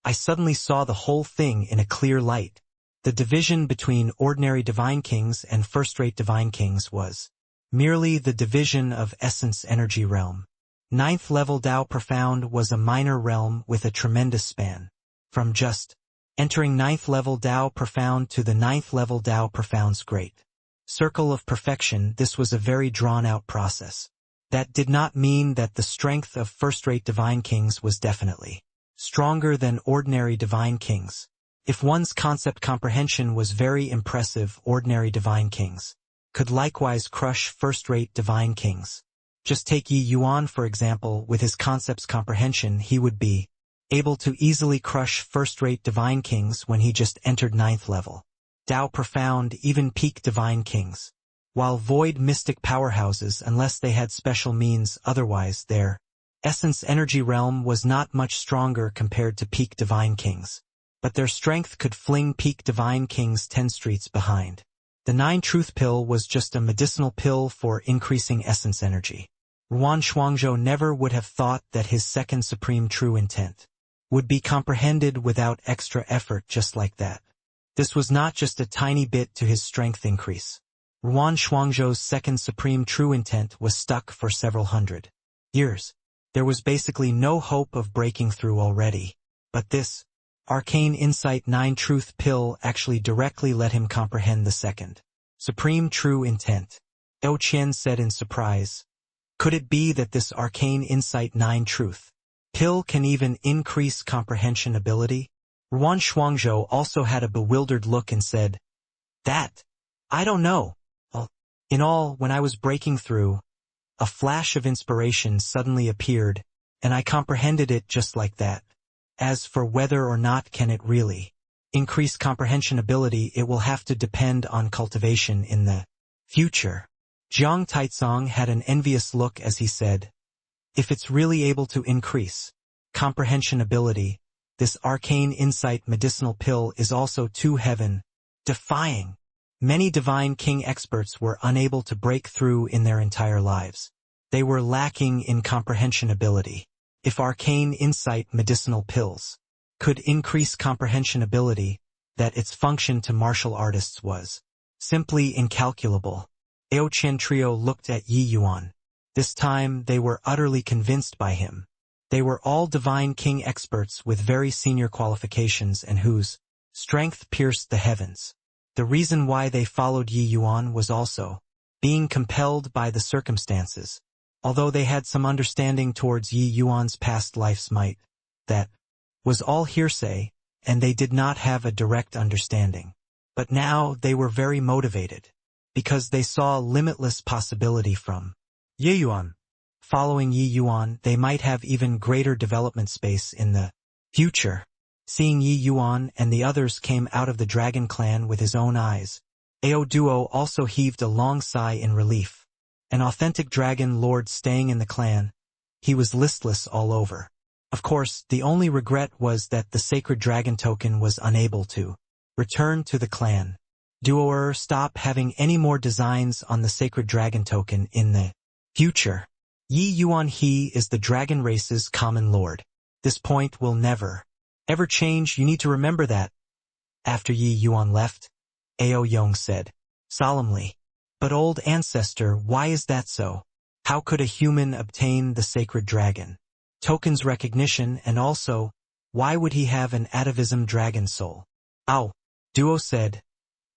I suddenly saw the whole thing in a clear light. The division between ordinary divine kings and first-rate divine kings was merely the division of essence energy realm. Ninth level Dao Profound was a minor realm with a tremendous span. From just entering ninth level Dao Profound to the ninth level Dao Profound's great circle of perfection, this was a very drawn-out process. That did not mean that the strength of first-rate divine kings was definitely stronger than ordinary divine kings. If one's concept comprehension was very impressive, ordinary divine kings could likewise crush first-rate divine kings. Just take Yi Yuan for example, with his concepts comprehension he would be able to easily crush first-rate divine kings when he just entered ninth level Dao Profound, even peak divine kings. While void mystic powerhouses, unless they had special means otherwise, their essence energy realm was not much stronger compared to peak divine kings. But their strength could fling peak divine kings 10 streets behind. The 9 truth pill was just a medicinal pill for increasing essence energy. Ruan Shuangzhou never would have thought that his second supreme true intent would be comprehended without extra effort just like that. This was not just a tiny bit to his strength increase. Ruan Shuangzhou's second supreme true intent was stuck for several hundred years. There was basically no hope of breaking through already. But this Arcane Insight 9 Truth Pill actually directly let him comprehend the second supreme true intent. Eo Qian said in surprise, could it be that this Arcane Insight 9 Truth Pill can even increase comprehension ability? Ruan Shuangzhou also had a bewildered look and said, that, I don't know. In all, when I was breaking through, a flash of inspiration suddenly appeared, and I comprehended it just like that. As for whether or not can it really increase comprehension ability, it will have to depend on cultivation in the future. Jiang Taizong had an envious look as he said, if it's really able to increase comprehension ability, this arcane insight medicinal pill is also too heaven-defying. Many divine king experts were unable to break through in their entire lives. They were lacking in comprehension ability. If arcane insight medicinal pills could increase comprehension ability, that its function to martial artists was simply incalculable. Eo Qian Trio looked at Yi Yuan. This time they were utterly convinced by him. They were all divine king experts with very senior qualifications and whose strength pierced the heavens. The reason why they followed Yi Yuan was also being compelled by the circumstances. Although they had some understanding towards Yi Yuan's past life's might, that was all hearsay, and they did not have a direct understanding. But now they were very motivated, because they saw limitless possibility from Yi Yuan. Following Yi Yuan, they might have even greater development space in the future. Seeing Yi Yuan and the others came out of the dragon clan with his own eyes, Ao Duo also heaved a long sigh in relief. An authentic dragon lord staying in the clan, he was listless all over. Of course, the only regret was that the sacred dragon token was unable to return to the clan. Duoer, stop having any more designs on the sacred dragon token in the future. Yi Yuan, he is the dragon race's common lord. This point will never, ever change, you need to remember that. After Yi Yuan left, Ao Yong said solemnly, but old ancestor, why is that so? How could a human obtain the sacred dragon token's recognition, and also, why would he have an atavism dragon soul? Ao Duo said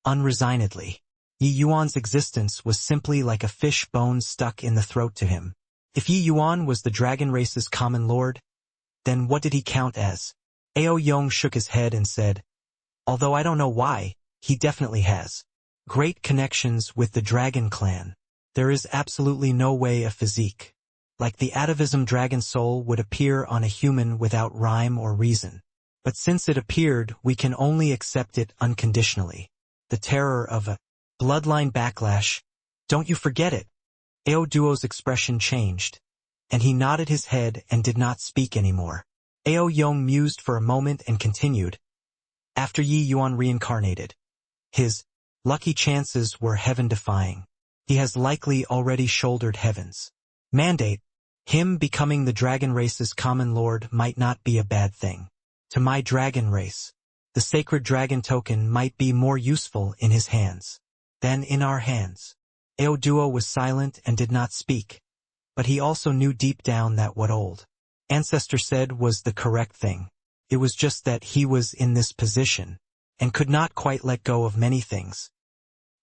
unresignedly. Yi Yuan's existence was simply like a fish bone stuck in the throat to him. If Yi Yuan was the dragon race's common lord, then what did he count as? Ao Yong shook his head and said, although I don't know why, he definitely has great connections with the dragon clan. There is absolutely no way a physique like the atavism dragon soul would appear on a human without rhyme or reason. But since it appeared, we can only accept it unconditionally. The terror of a bloodline backlash. Don't you forget it. Ao Duo's expression changed, and he nodded his head and did not speak anymore. Ao Yong mused for a moment and continued. After Yi Yuan reincarnated, his lucky chances were heaven-defying. He has likely already shouldered heaven's mandate. Him becoming the dragon race's common lord might not be a bad thing. To my dragon race, the sacred dragon token might be more useful in his hands than in our hands. Ao Duo was silent and did not speak, but he also knew deep down that what old ancestor said was the correct thing. It was just that he was in this position and could not quite let go of many things.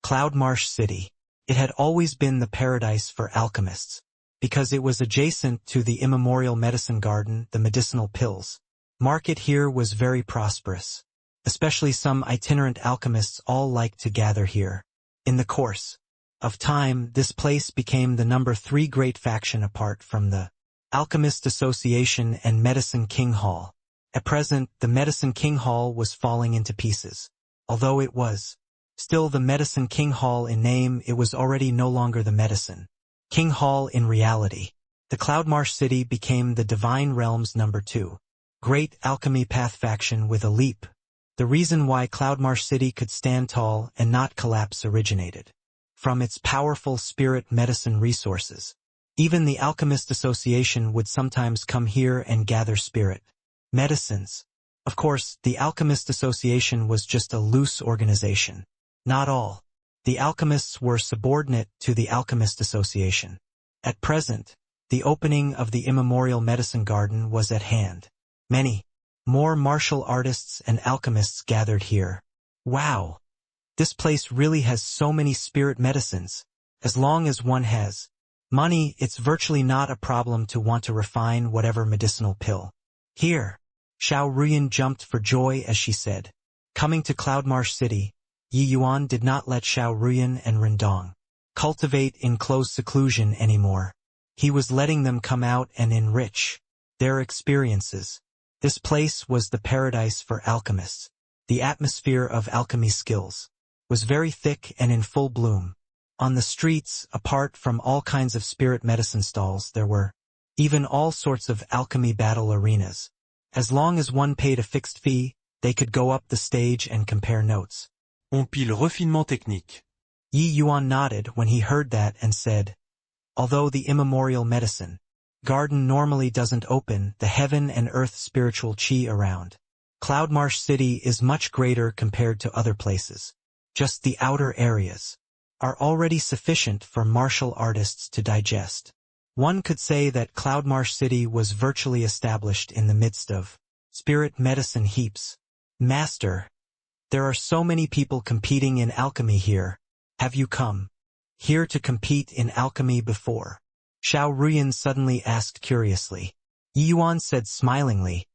Cloud Marsh City. It had always been the paradise for alchemists, because it was adjacent to the immemorial medicine garden, the medicinal pills. Market here was very prosperous. Especially some itinerant alchemists all liked to gather here. In the course of time, this place became the number 3 great faction apart from the Alchemist Association and Medicine King Hall. At present, the Medicine King Hall was falling into pieces. Although it was still the Medicine King Hall in name, it was already no longer the Medicine King Hall in reality. The Cloudmarsh City became the Divine Realm's number 2 great alchemy path faction with a leap. The reason why Cloudmarsh City could stand tall and not collapse originated from its powerful spirit medicine resources. Even the Alchemist Association would sometimes come here and gather spirit medicines. Of course, the Alchemist Association was just a loose organization. Not all the alchemists were subordinate to the Alchemist Association. At present, the opening of the immemorial medicine garden was at hand. Many more martial artists and alchemists gathered here. Wow! This place really has so many spirit medicines. As long as one has money, it's virtually not a problem to want to refine whatever medicinal pill. Here, Xiao Ruyan jumped for joy as she said. Coming to Cloudmarsh City, Yi Yuan did not let Xiao Ruyan and Rendong cultivate in close seclusion anymore. He was letting them come out and enrich their experiences. This place was the paradise for alchemists. The atmosphere of alchemy skills was very thick and in full bloom. On the streets, apart from all kinds of spirit medicine stalls, there were even all sorts of alchemy battle arenas. As long as one paid a fixed fee, they could go up the stage and compare notes. On pile refinement technique. Yi Yuan nodded when he heard that and said, although the immemorial medicine garden normally doesn't open the heaven and earth spiritual chi around, Cloudmarsh City is much greater compared to other places. Just the outer areas are already sufficient for martial artists to digest. One could say that Cloudmarsh City was virtually established in the midst of spirit medicine heaps. Master, there are so many people competing in alchemy here. Have you come here to compete in alchemy before? Xiao Ruyan suddenly asked curiously. Yi Yuan said smilingly,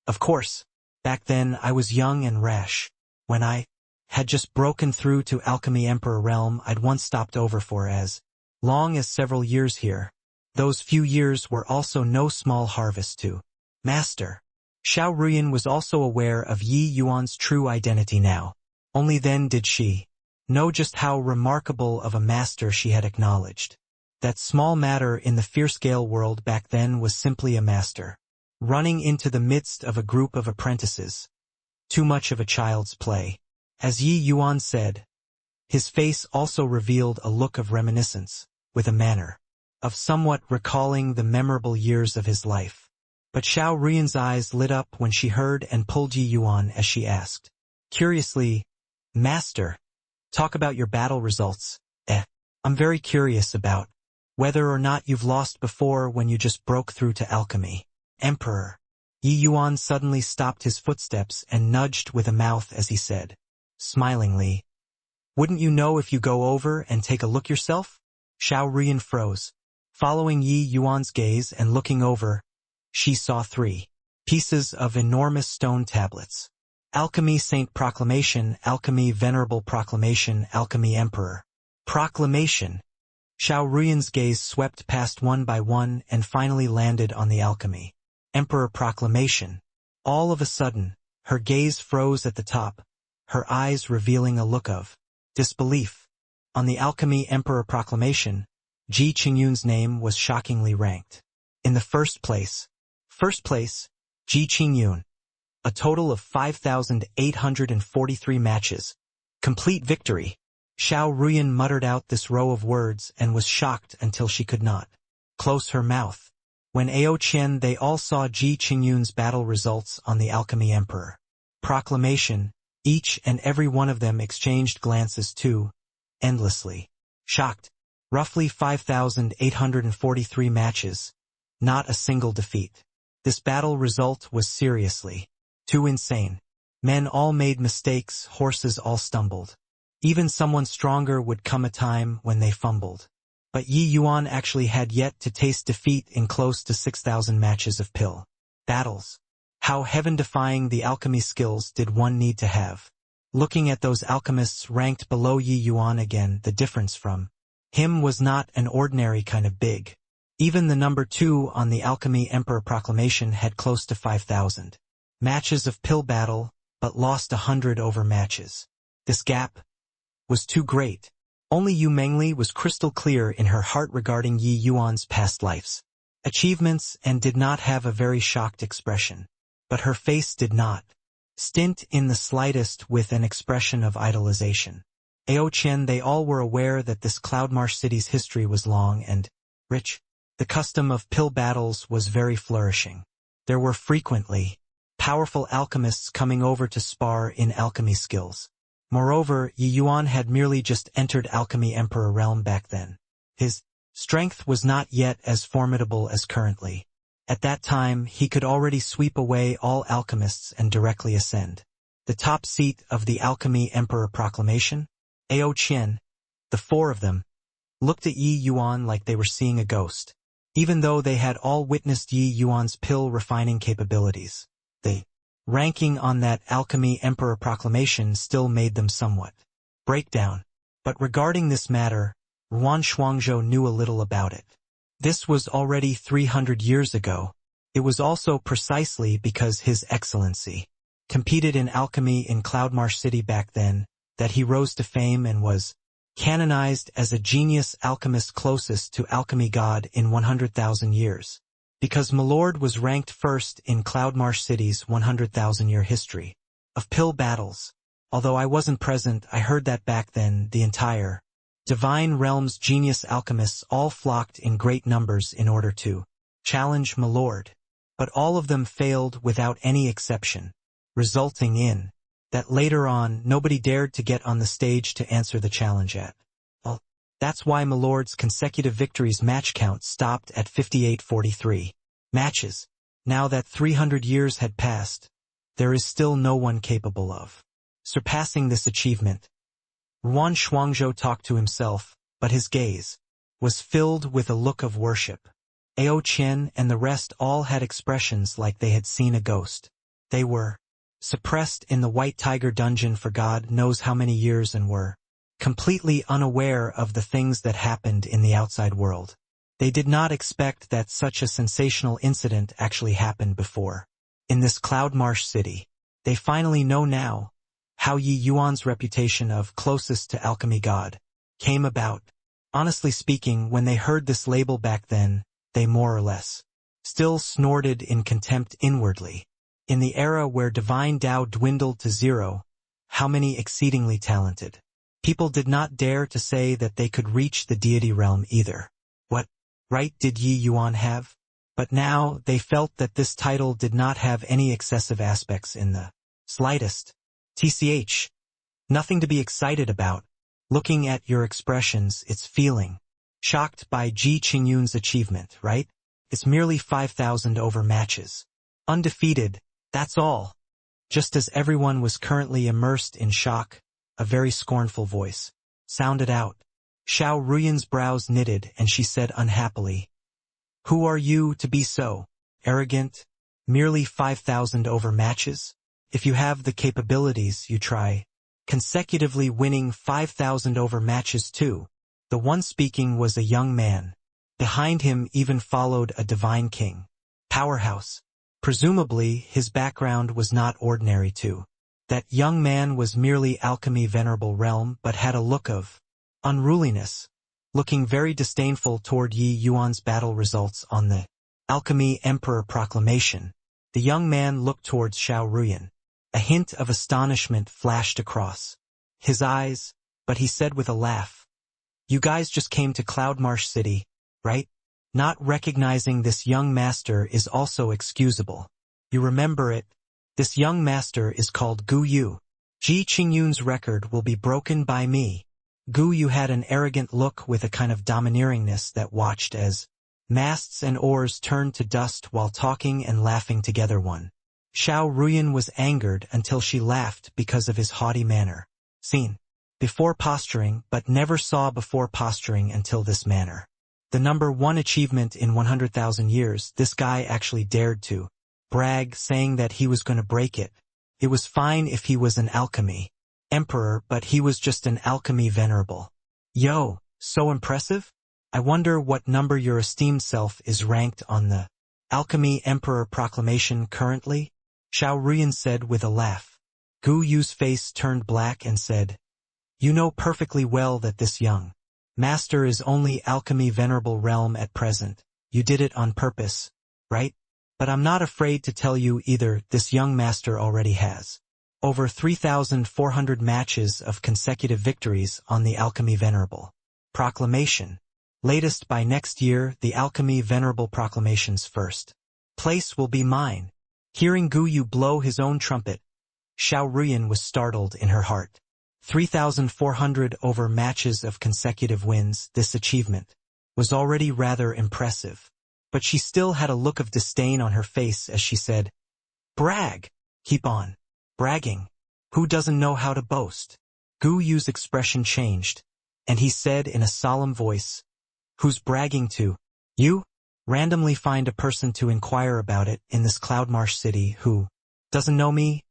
of course. Back then I was young and rash. When I had just broken through to Alchemy Emperor Realm, I'd once stopped over for as long as several years here. Those few years were also no small harvest to Master. Xiao Ruyan was also aware of Yi Yuan's true identity now. Only then did she know just how remarkable of a master she had acknowledged. That small matter in the fierce-scale world back then was simply a master running into the midst of a group of apprentices. Too much of a child's play. As Yi Yuan said, his face also revealed a look of reminiscence, with a manner of somewhat recalling the memorable years of his life. But Xiao Ruyan's eyes lit up when she heard and pulled Yi Yuan as she asked, curiously, Master, talk about your battle results. I'm very curious about whether or not you've lost before when you just broke through to alchemy. Emperor. Yi Yuan suddenly stopped his footsteps and nudged with a mouth as he said, smilingly, wouldn't you know if you go over and take a look yourself? Xiao Ruyan froze. Following Yi Yuan's gaze and looking over, she saw 3 pieces of enormous stone tablets. Alchemy Saint Proclamation, Alchemy Venerable Proclamation, Alchemy Emperor Proclamation. Xiao Ruyan's gaze swept past one by one and finally landed on the alchemy Emperor proclamation. All of a sudden, her gaze froze at the top, her eyes revealing a look of disbelief. On the alchemy Emperor proclamation, Ji Qingyun's name was shockingly ranked. In the first place, Ji Qingyun. A total of 5,843 matches. Complete victory. Xiao Ruyan muttered out this row of words and was shocked until she could not close her mouth. When Ao Qian they all saw Ji Qingyun's battle results on the Alchemy Emperor proclamation, each and every one of them exchanged glances too, endlessly shocked. Roughly 5,843 matches. Not a single defeat. This battle result was seriously too insane. Men all made mistakes, horses all stumbled. Even someone stronger would come a time when they fumbled. But Yi Yuan actually had yet to taste defeat in close to 6,000 matches of pill battles. How heaven-defying the alchemy skills did one need to have? Looking at those alchemists ranked below Yi Yuan again, the difference from him was not an ordinary kind of big. Even the number 2 on the Alchemy Emperor proclamation had close to 5,000 matches of pill battle, but lost 100 over matches. This gap was too great. Only Yu Mengli was crystal clear in her heart regarding Yi Yuan's past lives, achievements, and did not have a very shocked expression. But her face did not stint in the slightest with an expression of idolization. Ao Qian they all were aware that this Cloudmarsh city's history was long and rich. The custom of pill battles was very flourishing. There were frequently powerful alchemists coming over to spar in alchemy skills. Moreover, Yi Yuan had merely just entered Alchemy Emperor realm back then. His strength was not yet as formidable as currently. At that time, he could already sweep away all alchemists and directly ascend the top seat of the Alchemy Emperor proclamation. Ao Qian, the 4 of them, looked at Yi Yuan like they were seeing a ghost. Even though they had all witnessed Yi Yuan's pill refining capabilities, the ranking on that Alchemy Emperor proclamation still made them somewhat breakdown. But regarding this matter, Ruan Shuangzhou knew a little about it. This was already 300 years ago. It was also precisely because His Excellency competed in alchemy in Cloudmarsh City back then that he rose to fame and was canonized as a genius alchemist closest to alchemy god in 100,000 years. Because Milord was ranked first in Cloudmarsh City's 100,000-year history of pill battles. Although I wasn't present, I heard that back then the entire Divine Realm's genius alchemists all flocked in great numbers in order to challenge Milord. But all of them failed without any exception, resulting in that later on nobody dared to get on the stage to answer the challenge at all. That's why Milord's consecutive victories match count stopped at 58-43 matches. Now that 300 years had passed, there is still no one capable of surpassing this achievement. Ruan Shuangzhou talked to himself, but his gaze was filled with a look of worship. Ao Qian and the rest all had expressions like they had seen a ghost. They were suppressed in the White Tiger dungeon for God knows how many years and were completely unaware of the things that happened in the outside world. They did not expect that such a sensational incident actually happened before. In this Cloudmarsh city, they finally know now how Yi Yuan's reputation of closest to alchemy god came about. Honestly speaking, when they heard this label back then, they more or less still snorted in contempt inwardly. In the era where divine Tao dwindled to zero, how many exceedingly talented people did not dare to say that they could reach the deity realm either. What right did Yi Yuan have? But now they felt that this title did not have any excessive aspects in the slightest. TCH. Nothing to be excited about. Looking at your expressions, it's feeling shocked by Ji Qingyun's achievement, right? It's merely 5,000 over matches. Undefeated, that's all. Just as everyone was currently immersed in shock, a very scornful voice sounded out. Xiao Ruyan's brows knitted and she said unhappily, "Who are you to be so arrogant? Merely 5,000 over matches? If you have the capabilities, you try consecutively winning 5,000 over matches too. The one speaking was a young man. Behind him even followed a divine king. Powerhouse. Presumably, his background was not ordinary too. That young man was merely alchemy venerable realm but had a look of unruliness, looking very disdainful toward Yi Yuan's battle results on the Alchemy Emperor Proclamation. The young man looked towards Xiao Ruyan. A hint of astonishment flashed across his eyes, but he said with a laugh, "You guys just came to Cloudmarsh City, right?" Not recognizing this young master is also excusable. You remember it. This young master is called Gu Yu. Ji Qingyun's record will be broken by me. Gu Yu had an arrogant look with a kind of domineeringness that watched as masts and oars turned to dust while talking and laughing together. Xiao Ruyan was angered until she laughed because of his haughty manner. Seen before posturing, but never saw before posturing until this manner. The number one achievement in 100,000 years, this guy actually dared to brag, saying that he was going to break it. It was fine if he was an alchemy emperor, but he was just an alchemy venerable. Yo, so impressive? I wonder what number your esteemed self is ranked on the Alchemy Emperor Proclamation currently? Xiao Ruyan said with a laugh. Gu Yu's face turned black and said, "You know perfectly well that this young master is only alchemy venerable realm at present. You did it on purpose, right? But I'm not afraid to tell you either, this young master already has over 3,400 matches of consecutive victories on the Alchemy Venerable Proclamation. Latest by next year, the Alchemy Venerable Proclamation's first place will be mine." Hearing Gu Yu blow his own trumpet, Xiao Ruyan was startled in her heart. 3,400 over matches of consecutive wins, this achievement was already rather impressive. But she still had a look of disdain on her face as she said, "Brag! Keep on bragging. Who doesn't know how to boast?" Gu Yu's expression changed, and he said in a solemn voice, "Who's bragging to? You? Randomly find a person to inquire about it in this Cloudmarsh City who doesn't know me?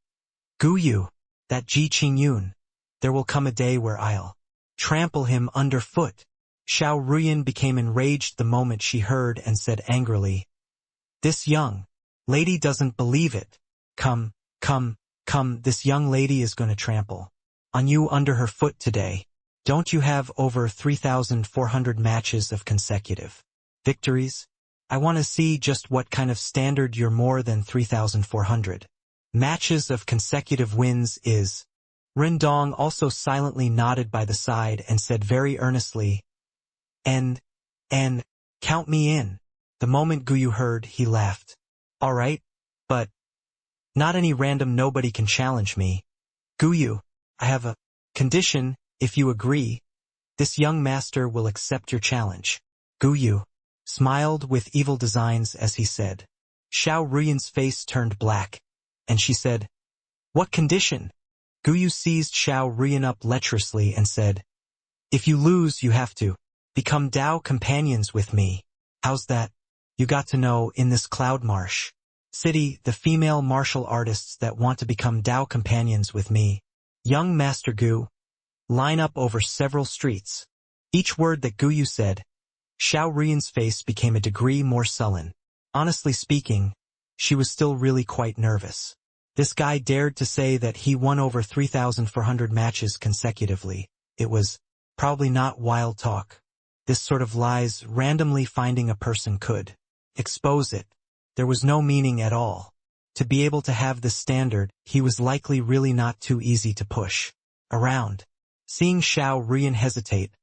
Gu Yu, that Ji Qingyun. There will come a day where I'll trample him underfoot." Xiao Ruyan became enraged the moment she heard and said angrily, "This young lady doesn't believe it. Come, this young lady is going to trample on you under her foot today. Don't you have over 3,400 matches of consecutive victories? I want to see just what kind of standard your more than 3,400 matches of consecutive wins is." Rindong also silently nodded by the side and said very earnestly, And count me in." The moment Gu Yu heard, he laughed. "All right, but not any random nobody can challenge me. Gu Yu, I have a condition. If you agree, this young master will accept your challenge." Gu Yu smiled with evil designs as he said. Xiao Ruyan's face turned black, and she said, "What condition?" Gu Yu seized Xiao Ruyan up lecherously and said, "If you lose, you have to become Tao companions with me. How's that?" You got to know, in this Cloudmarsh City, the female martial artists that want to become Tao companions with me. Young Master Gu, line up over several streets. Each word that Gu Yu said, Xiao Ruyan's face became a degree more sullen. Honestly speaking, she was still really quite nervous. This guy dared to say that he won over 3,400 matches consecutively. It was probably not wild talk. This sort of lies randomly finding a person could expose it. There was no meaning at all. To be able to have this standard, he was likely really not too easy to push around. Seeing Xiao Ruyan hesitate,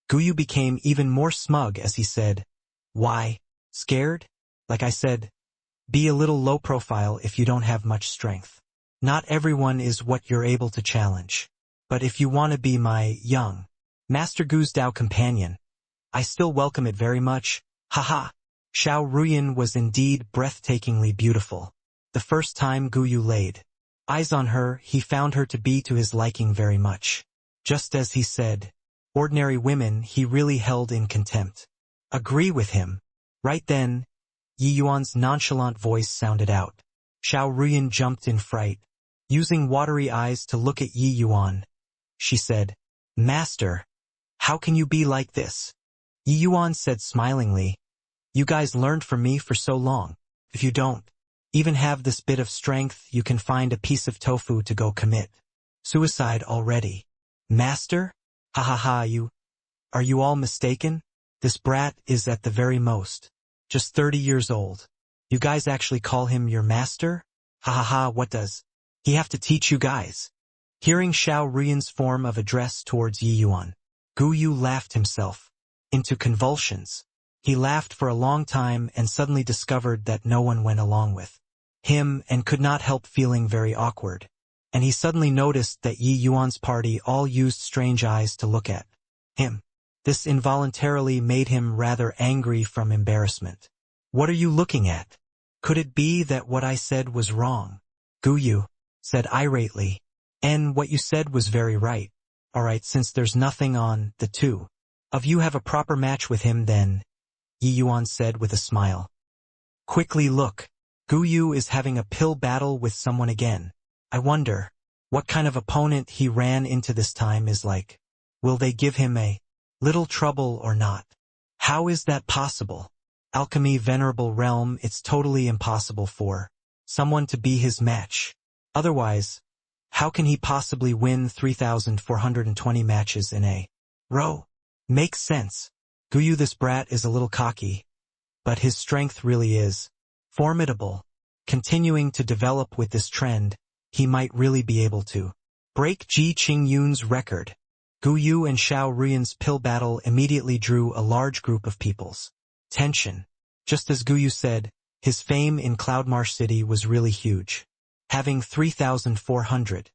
Gu Yu became even more smug as he said, "Why, scared? Like I said, be a little low profile if you don't have much strength. Not everyone is what you're able to challenge. But if you want to be my young Master Gu's Tao companion, I still welcome it very much. Haha." Xiao Ruyan was indeed breathtakingly beautiful. The first time Gu Yu laid eyes on her, he found her to be to his liking very much. Just as he said, ordinary women he really held in contempt. Agree with him. Right then, Yi Yuan's nonchalant voice sounded out. Xiao Ruyan jumped in fright. Using watery eyes to look at Yi Yuan, she said, "Master, How can you be like this? Yi Yuan said smilingly. You guys learned from me for so long. If you don't even have this bit of strength, you can find a piece of tofu to go commit suicide already. Master? Ha ha ha, are you all mistaken? This brat is at the very most just 30 years old. You guys actually call him your master? Ha ha ha, what does he have to teach you guys? Hearing Xiao Ruiyan's form of address towards Yi Yuan, Gu Yu laughed himself into convulsions. He laughed for a long time and suddenly discovered that no one went along with him and could not help feeling very awkward. And he suddenly noticed that Yi Yuan's party all used strange eyes to look at him. This involuntarily made him rather angry from embarrassment. What are you looking at? Could it be that what I said was wrong? Gu Yu said irately. And what you said was very right. Alright, since there's nothing on, the two of you have a proper match with him then, Yi Yuan said with a smile. Quickly look. Gu Yu is having a pill battle with someone again. I wonder what kind of opponent he ran into this time is like. Will they give him a little trouble or not? How is that possible? Alchemy Venerable Realm, it's totally impossible for someone to be his match. Otherwise, how can he possibly win 3,420 matches in a row? Makes sense. Gu Yu, this brat is a little cocky, but his strength really is formidable. Continuing to develop with this trend, he might really be able to break Ji Qingyun's record. Gu Yu and Xiao Ruiyan's pill battle immediately drew a large group of people's attention. Just as Gu Yu said, his fame in Cloudmarsh City was really huge. Having 3,400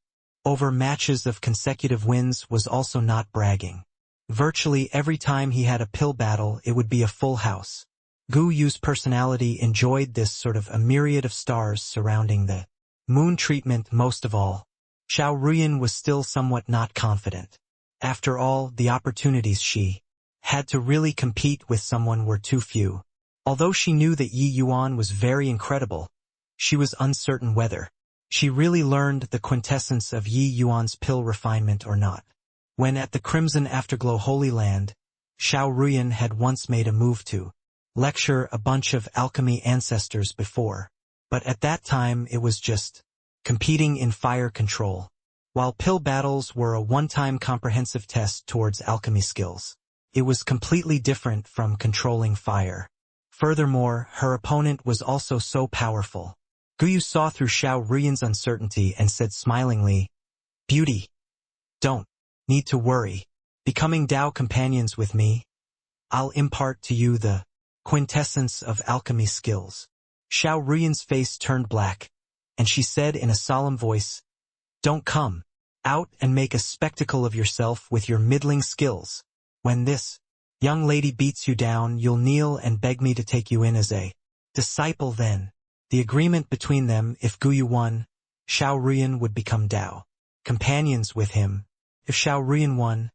over matches of consecutive wins was also not bragging. Virtually every time he had a pill battle, it would be a full house. Gu Yu's personality enjoyed this sort of a myriad of stars surrounding the moon treatment most of all. Xiao Ruiyan was still somewhat not confident. After all, the opportunities she had to really compete with someone were too few. Although she knew that Yi Yuan was very incredible, she was uncertain whether she really learned the quintessence of Yi Yuan's pill refinement or not. When at the Crimson Afterglow Holy Land, Xiao Ruiyan had once made a move to lecture a bunch of alchemy ancestors before, but at that time it was just competing in fire control, while pill battles were a one-time comprehensive test towards alchemy skills. It was completely different from controlling fire. Furthermore, her opponent was also so powerful. Gu Yu saw through Xiao Ruiyan's uncertainty and said smilingly, "Beauty, don't need to worry. Becoming Dao companions with me, I'll impart to you the quintessence of alchemy skills." Xiao Ruiyan's face turned black, and she said in a solemn voice, "Don't come out and make a spectacle of yourself with your middling skills. When this young lady beats you down, you'll kneel and beg me to take you in as a disciple then." The agreement between them, if Gu Yu won, Xiao Ruiyan would become Dao companions with him. If Xiao Ruiyan won,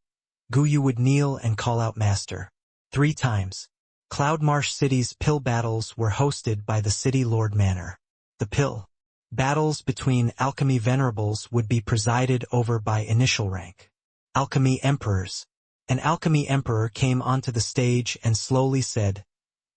Gu Yu would kneel and call out Master 3 times. Cloudmarsh City's pill battles were hosted by the City Lord Manor. The pill battles between alchemy venerables would be presided over by initial rank alchemy emperors. An alchemy emperor came onto the stage and slowly said,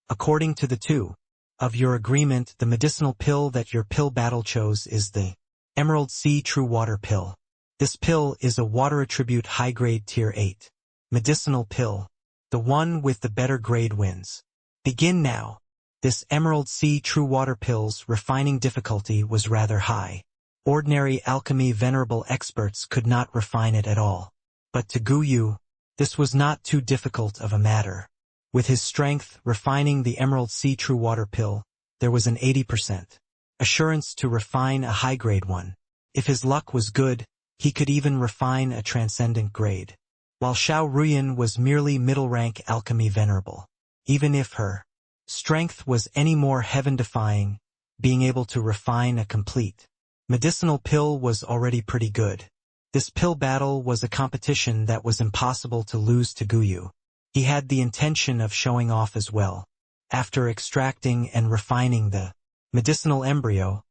"According to the two of your agreement, the medicinal pill that your pill battle chose is the Emerald Sea True Water Pill. This pill is a water attribute high-grade tier 8 medicinal pill. The one with the better grade wins. Begin now." This Emerald Sea True Water Pill's refining difficulty was rather high. Ordinary alchemy venerable experts could not refine it at all. But to Gu Yu, this was not too difficult of a matter. With his strength, refining the Emerald Sea True Water Pill, there was an 80% assurance to refine a high-grade one. If his luck was good, he could even refine a transcendent grade. While Xiao Ruiyan was merely middle-rank alchemy venerable. Even if her strength was any more heaven-defying, being able to refine a complete medicinal pill was already pretty good. This pill battle was a competition that was impossible to lose to Gu Yu. He had the intention of showing off as well. After extracting and refining the medicinal embryo,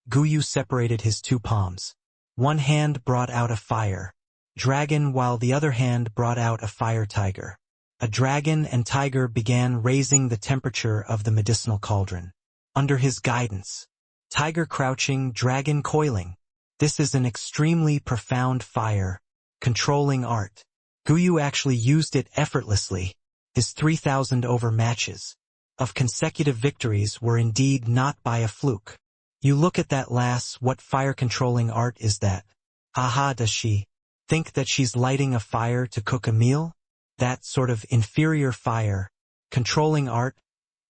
Gu Yu separated his 2 palms. One hand brought out a fire, dragon, while the other hand brought out a fire tiger. A dragon and tiger began raising the temperature of the medicinal cauldron. Under his guidance, tiger crouching, dragon coiling. This is an extremely profound fire controlling art. Guyu actually used it effortlessly. His 3,000 over matches of consecutive victories were indeed not by a fluke. You look at that lass, what fire controlling art is that? Haha, does she think that she's lighting a fire to cook a meal? That sort of inferior fire controlling art,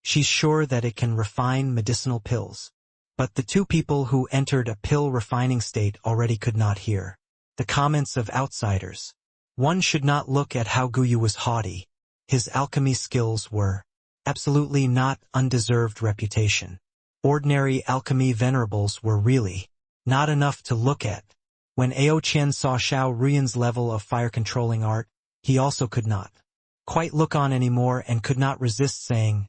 she's sure that it can refine medicinal pills. But the two people who entered a pill refining state already could not hear the comments of outsiders. One should not look at how Guyu was haughty. His alchemy skills were absolutely not undeserved reputation. Ordinary alchemy venerables were really not enough to look at. When Ao Qian saw Xiao Ruyan's level of fire controlling art, he also could not quite look on anymore and could not resist saying,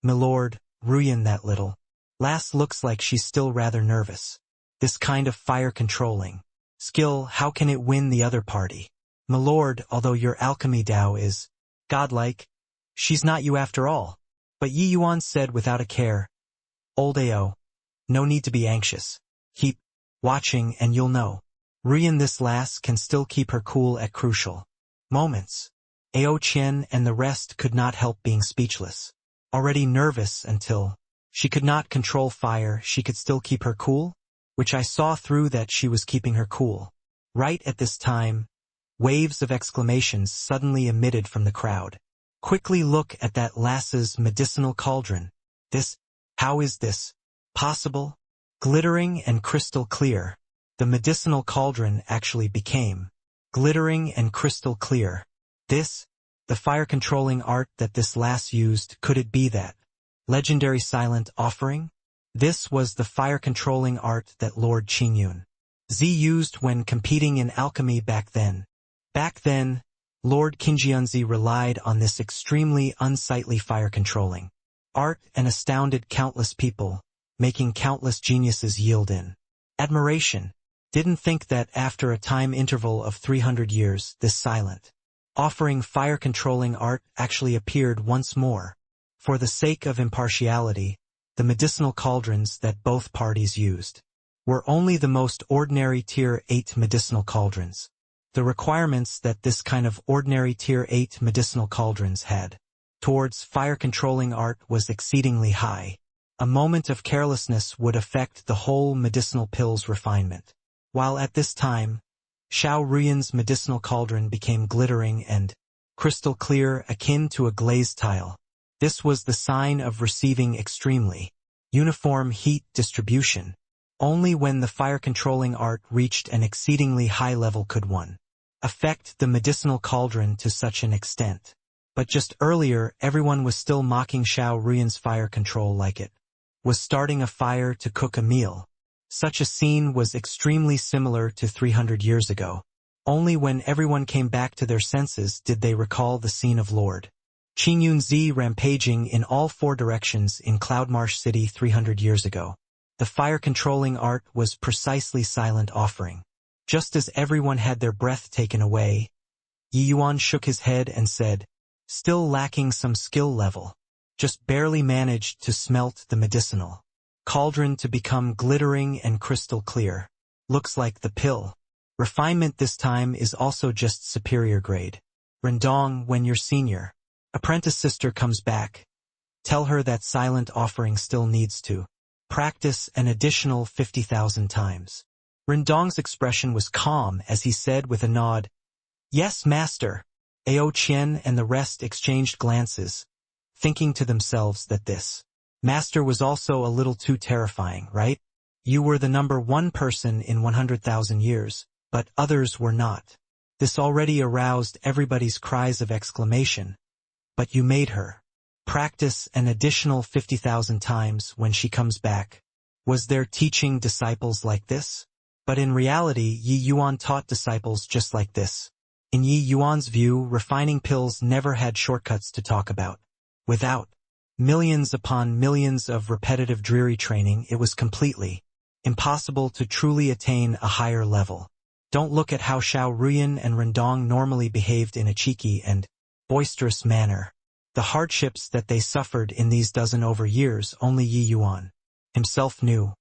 "Milord, Ruyan, that little lass looks like she's still rather nervous. This kind of fire controlling skill, how can it win the other party? Milord, although your alchemy Dao is godlike, she's not you after all." But Yi Yuan said without a care, "Old Ao, no need to be anxious. Keep watching and you'll know. Ruyan, this lass can still keep her cool at crucial moments." Ao Qian and the rest could not help being speechless. Already nervous until she could not control fire, she could still keep her cool? Which I saw through that she was keeping her cool. Right at this time, waves of exclamations suddenly emitted from the crowd. Quickly look at that lass's medicinal cauldron. This, how is this possible? Glittering and crystal clear. The medicinal cauldron actually became glittering and crystal clear. This, the fire-controlling art that this lass used, could it be that legendary silent offering? This was the fire-controlling art that Lord Qingyun Zi used when competing in alchemy back then. Back then, Lord Qingyunzi relied on this extremely unsightly fire-controlling art and astounded countless people, making countless geniuses yield in admiration. Didn't think that after a time interval of 300 years, this silent offering fire-controlling art actually appeared once more. For the sake of impartiality, the medicinal cauldrons that both parties used were only the most ordinary Tier 8 medicinal cauldrons. The requirements that this kind of ordinary Tier 8 medicinal cauldrons had towards fire-controlling art was exceedingly high. A moment of carelessness would affect the whole medicinal pill's refinement. While at this time, Xiao Ruyan's medicinal cauldron became glittering and crystal clear, akin to a glazed tile. This was the sign of receiving extremely uniform heat distribution. Only when the fire-controlling art reached an exceedingly high level could one affect the medicinal cauldron to such an extent. But just earlier, everyone was still mocking Xiao Ruyan's fire control like it was starting a fire to cook a meal. Such a scene was extremely similar to 300 years ago. Only when everyone came back to their senses did they recall the scene of Lord Qingyun Zi rampaging in all four directions in Cloudmarsh City 300 years ago. The fire-controlling art was precisely silent offering. Just as everyone had their breath taken away, Yi Yuan shook his head and said, "Still lacking some skill level. Just barely managed to smelt the medicinal cauldron to become glittering and crystal clear. Looks like the pill refinement this time is also just superior grade. Rendong, when your senior apprentice sister comes back, tell her that silent offering still needs to practice an additional 50,000 times." Rendong's expression was calm as he said with a nod, "Yes, master." Ao Qian and the rest exchanged glances, thinking to themselves that this master was also a little too terrifying, right? You were the number one person in 100,000 years, but others were not. This already aroused everybody's cries of exclamation. But you made her practice an additional 50,000 times when she comes back. Was there teaching disciples like this? But in reality, Yi Yuan taught disciples just like this. In Yi Yuan's view, refining pills never had shortcuts to talk about. Without millions upon millions of repetitive dreary training, it was completely impossible to truly attain a higher level. Don't look at how Xiao Ruyan and Rendong normally behaved in a cheeky and boisterous manner. The hardships that they suffered in these dozen over years only Yi Yuan himself knew.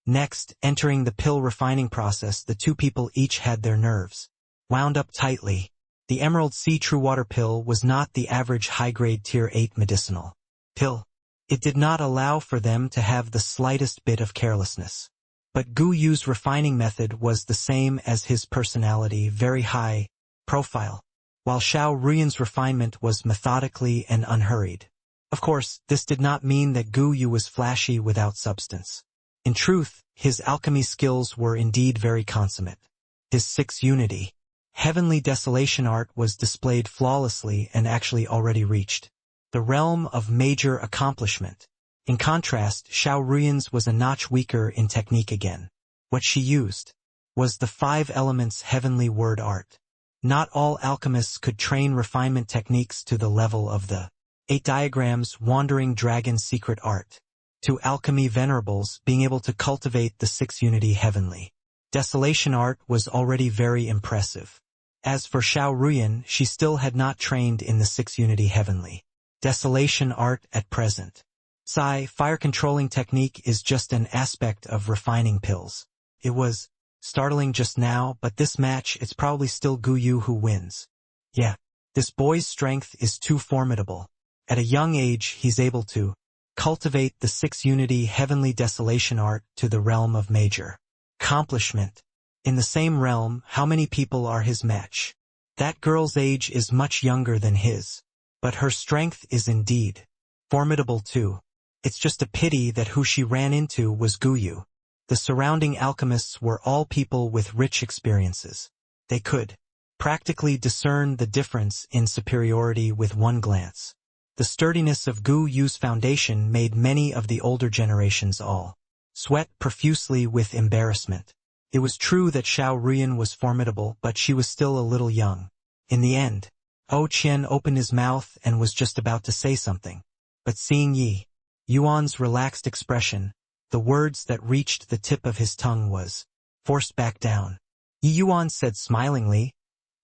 Next, entering the pill refining process, the two people each had their nerves wound up tightly. The Emerald Sea True Water pill was not the average high-grade Tier 8 medicinal pill. It did not allow for them to have the slightest bit of carelessness. But Gu Yu's refining method was the same as his personality, very high profile, while Xiao Ruyan's refinement was methodically and unhurried. Of course, this did not mean that Gu Yu was flashy without substance. In truth, his alchemy skills were indeed very consummate. His 6 unity, heavenly desolation art was displayed flawlessly and actually already reached the realm of major accomplishment. In contrast, Xiao Ruyan's was a notch weaker in technique again. What she used was the 5 elements heavenly word art. Not all alchemists could train refinement techniques to the level of the 8 diagrams wandering dragon secret art. To alchemy venerables, being able to cultivate the 6 unity heavenly desolation art was already very impressive. As for Xiao Ruyan, she still had not trained in the 6 unity heavenly desolation art at present. Fire controlling technique is just an aspect of refining pills. It was startling just now, but this match it's probably still Gu Yu who wins. Yeah, this boy's strength is too formidable. At a young age he's able to cultivate the 6 unity heavenly desolation art to the realm of major accomplishment. In the same realm, how many people are his match? That girl's age is much younger than his. But her strength is indeed formidable too. It's just a pity that who she ran into was Gu Yu. The surrounding alchemists were all people with rich experiences. They could practically discern the difference in superiority with one glance. The sturdiness of Gu Yu's foundation made many of the older generations all sweat profusely with embarrassment. It was true that Xiao Ruyan was formidable, but she was still a little young. In the end, O Qian opened his mouth and was just about to say something. But seeing Yi Yuan's relaxed expression, the words that reached the tip of his tongue was forced back down. Yi Yuan said smilingly,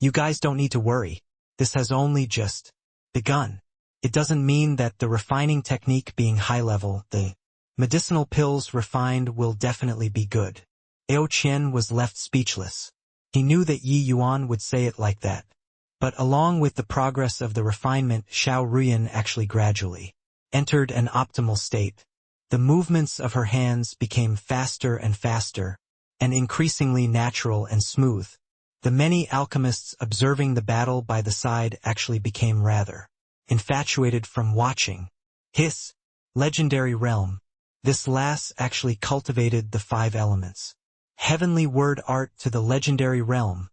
"You guys don't need to worry. This has only just begun. It doesn't mean that the refining technique being high level, the medicinal pills refined will definitely be good." Ao Qian was left speechless. He knew that Yi Yuan would say it like that. But along with the progress of the refinement, Xiao Ruyan actually gradually entered an optimal state. The movements of her hands became faster and faster, and increasingly natural and smooth. The many alchemists observing the battle by the side actually became rather infatuated from watching. His legendary realm. This lass actually cultivated the 5 elements. Heavenly word art to the legendary realm.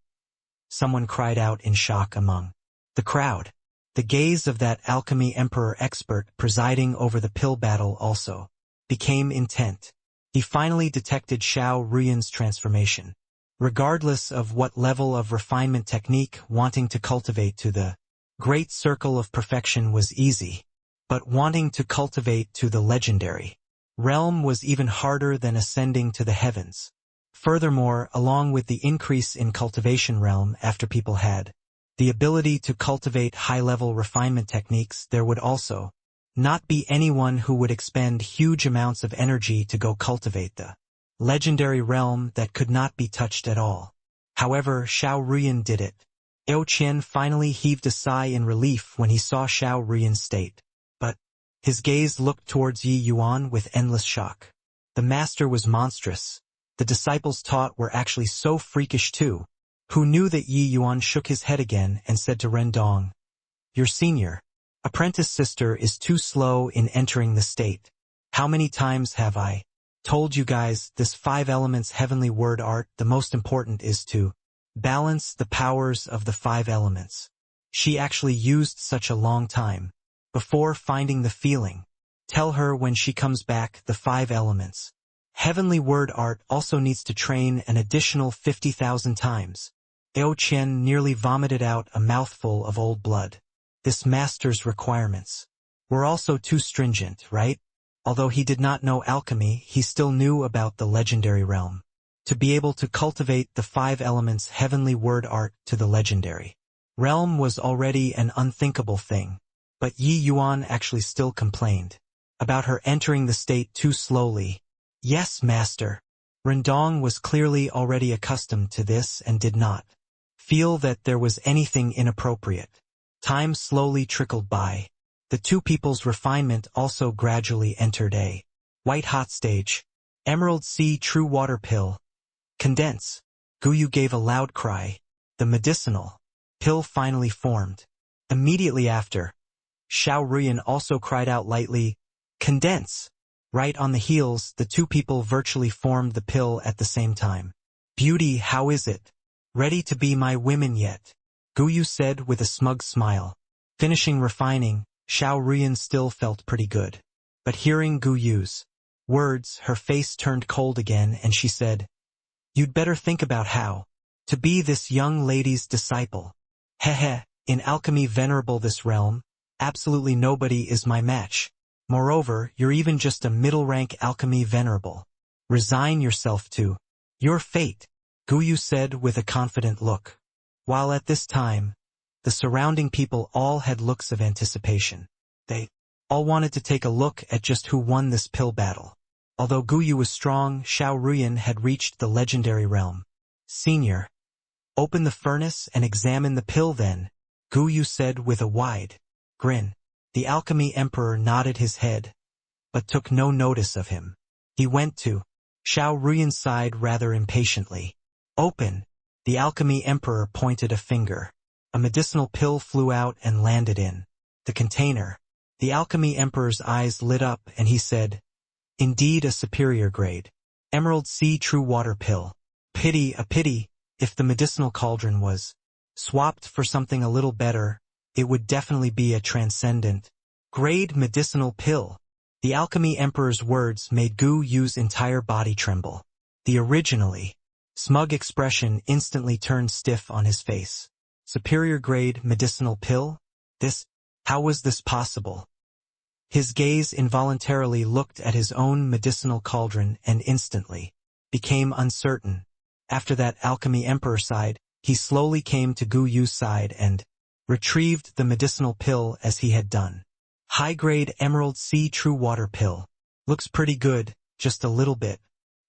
Someone cried out in shock among the crowd. The gaze of that alchemy emperor expert presiding over the pill battle also became intent. He finally detected Xiao Ruyan's transformation. Regardless of what level of refinement technique wanting to cultivate to the great circle of perfection was easy, but wanting to cultivate to the legendary realm was even harder than ascending to the heavens. Furthermore, along with the increase in cultivation realm after people had the ability to cultivate high-level refinement techniques, there would also not be anyone who would expend huge amounts of energy to go cultivate the legendary realm that could not be touched at all. However, Xiao Ruyan did it. Ao Qian finally heaved a sigh in relief when he saw Xiao Ruyan's state. But his gaze looked towards Yi Yuan with endless shock. The master was monstrous. The disciples taught were actually so freakish too. Who knew that Yi Yuan shook his head again and said to Rendong, "Your senior apprentice sister is too slow in entering the state. How many times have I told you guys this 5 elements heavenly word art, the most important is to balance the powers of the 5 elements. She actually used such a long time before finding the feeling. Tell her when she comes back the 5 elements. Heavenly word art also needs to train an additional 50,000 times." Ao Qian nearly vomited out a mouthful of old blood. This master's requirements were also too stringent, right? Although he did not know alchemy, he still knew about the legendary realm. to be able to cultivate the 5 elements heavenly word art to the legendary realm was already an unthinkable thing, but Yi Yuan actually still complained about her entering the state too slowly. Yes, master. Rendong was clearly already accustomed to this and did not feel that there was anything inappropriate. Time slowly trickled by. The two people's refinement also gradually entered a white-hot stage. Emerald Sea True Water Pill. Condense. Guyu gave a loud cry. The medicinal pill finally formed. Immediately after, Xiao Ruyan also cried out lightly, Condense. Right on the heels, the two people virtually formed the pill at the same time. Beauty, how is it? Ready to be my women yet? Guyu said with a smug smile. Finishing refining, Xiao Ruyan still felt pretty good. But hearing Guyu's words, her face turned cold again and she said, You'd better think about how to be this young lady's disciple. Heh, in alchemy venerable this realm, absolutely nobody is my match. Moreover, you're even just a middle-rank alchemy venerable. Resign yourself to your fate, Guyu said with a confident look. While at this time, the surrounding people all had looks of anticipation. They all wanted to take a look at just who won this pill battle. Although Guyu was strong, Xiao Ruyan had reached the legendary realm. Senior, open the furnace and examine the pill then, Guyu said with a wide grin. The alchemy emperor nodded his head, but took no notice of him. He went to Xiao Ruyan's side rather impatiently. Open. The alchemy emperor pointed a finger. A medicinal pill flew out and landed in the container. The alchemy emperor's eyes lit up and he said, Indeed a superior grade. Emerald Sea True Water Pill. A pity, if the medicinal cauldron was swapped for something a little better, it would definitely be a transcendent grade medicinal pill. The alchemy emperor's words made Guyu's entire body tremble. The originally smug expression instantly turned stiff on his face. Superior grade medicinal pill? How was this possible? His gaze involuntarily looked at his own medicinal cauldron and instantly became uncertain. After that alchemy emperor sighed, he slowly came to Guyu's side and retrieved the medicinal pill as he had done. High-grade Emerald Sea True Water Pill. Looks pretty good, just a little bit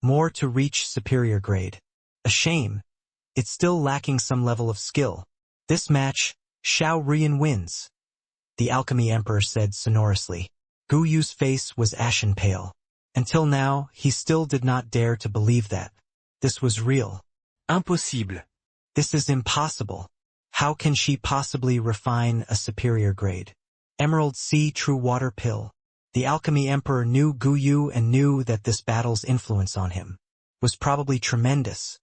more to reach superior grade. A shame. It's still lacking some level of skill. This match, Xiao Ruyan wins, the alchemy emperor said sonorously. Guyu's face was ashen pale. Until now, he still did not dare to believe that this was real. Impossible. This is impossible. How can she possibly refine a superior grade Emerald Sea True Water Pill? The alchemy emperor knew Guyu and knew that this battle's influence on him was probably tremendous.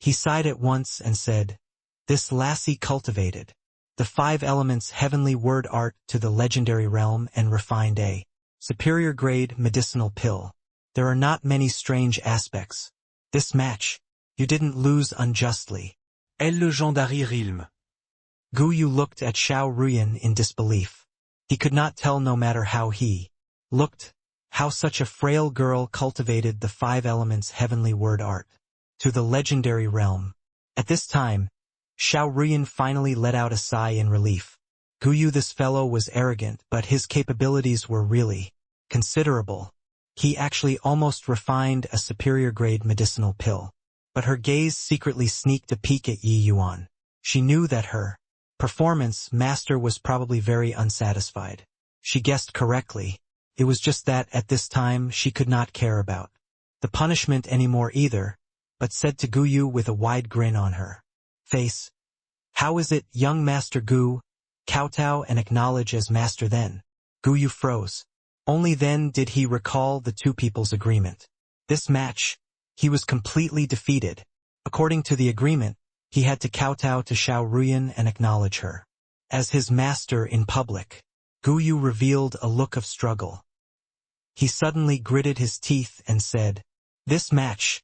He sighed at once and said, This lassie cultivated the 5 elements heavenly word art to the legendary realm and refined a superior grade medicinal pill. There are not many strange aspects. This match, you didn't lose unjustly. Elle legendary realm. Guyu looked at Xiao Ruyan in disbelief. He could not tell no matter how he looked, how such a frail girl cultivated the 5 elements heavenly word art to the legendary realm. At this time, Xiao Ruyan finally let out a sigh in relief. Guyu, this fellow was arrogant, but his capabilities were really considerable. He actually almost refined a superior grade medicinal pill. But her gaze secretly sneaked a peek at Yi Yuan. She knew that her performance master was probably very unsatisfied. She guessed correctly. It was just that at this time she could not care about the punishment anymore either, but said to Guyu with a wide grin on her face, How is it, young Master Gu? Kowtow and acknowledge as master then. Guyu froze. Only then did he recall the two people's agreement. This match, he was completely defeated. According to the agreement, he had to kowtow to Xiao Ruyan and acknowledge her as his master in public. Guyu revealed a look of struggle. He suddenly gritted his teeth and said, This match,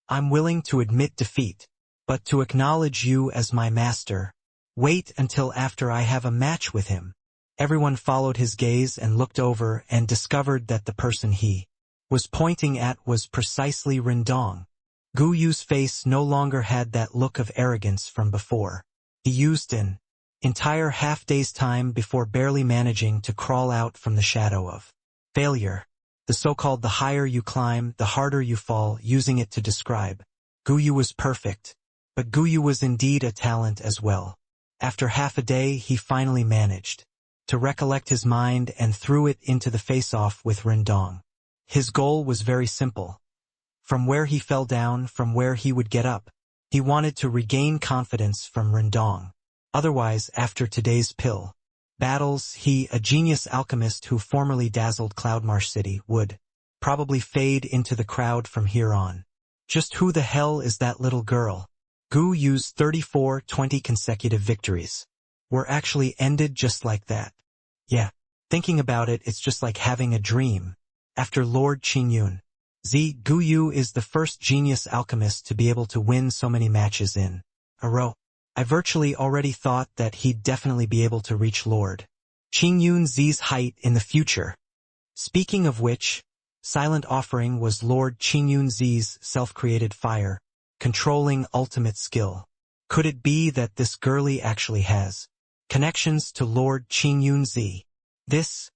I'm willing to admit defeat, but to acknowledge you as my master, wait until after I have a match with him. Everyone followed his gaze and looked over and discovered that the person he was pointing at was precisely Rendong. Gu Yu's face no longer had that look of arrogance from before. He used an entire half-day's time before barely managing to crawl out from the shadow of failure. The so-called the higher you climb, the harder you fall, using it to describe. Gu Yu was perfect, but Gu Yu was indeed a talent as well. After half a day, he finally managed to recollect his mind and threw it into the face-off with Rendong. His goal was very simple. From where he fell down, from where he would get up, he wanted to regain confidence from Rendong. Otherwise, after today's pill battles, he, a genius alchemist who formerly dazzled Cloudmarsh City, would probably fade into the crowd from here on. Just who the hell is that little girl? Gu Yu's 34-20 consecutive victories were actually ended just like that. Yeah, thinking about it, it's just like having a dream. After Lord Qingyun, Gu Yu is the first genius alchemist to be able to win so many matches in a row. I virtually already thought that he'd definitely be able to reach Lord Qingyun's height in the future. Speaking of which, Silent Offering was Lord Qingyun's self-created fire, controlling ultimate skill. Could it be that this girlie actually has connections to Lord Qingyun? This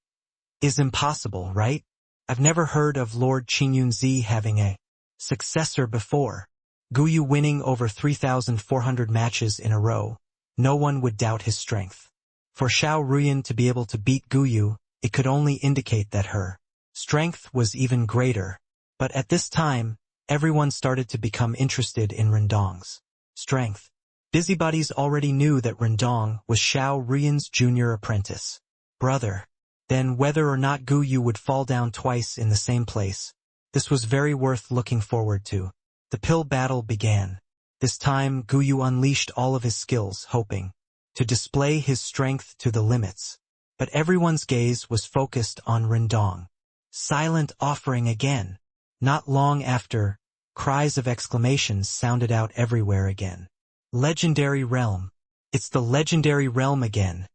is impossible, right? I've never heard of Lord Qingyun having a successor before. Gu Yu winning over 3,400 matches in a row. No one would doubt his strength. For Xiao Ruyan to be able to beat Gu Yu, it could only indicate that her strength was even greater. But at this time, everyone started to become interested in Rendong's strength. Busybodies already knew that Rendong was Xiao Ruyan's junior apprentice. Brother. Then whether or not Gu Yu would fall down twice in the same place, this was very worth looking forward to. The pill battle began. This time Gu Yu unleashed all of his skills, hoping to display his strength to the limits. But everyone's gaze was focused on Rendong. Silent Offering again. Not long after, cries of exclamations sounded out everywhere again. Legendary Realm. It's the Legendary Realm again.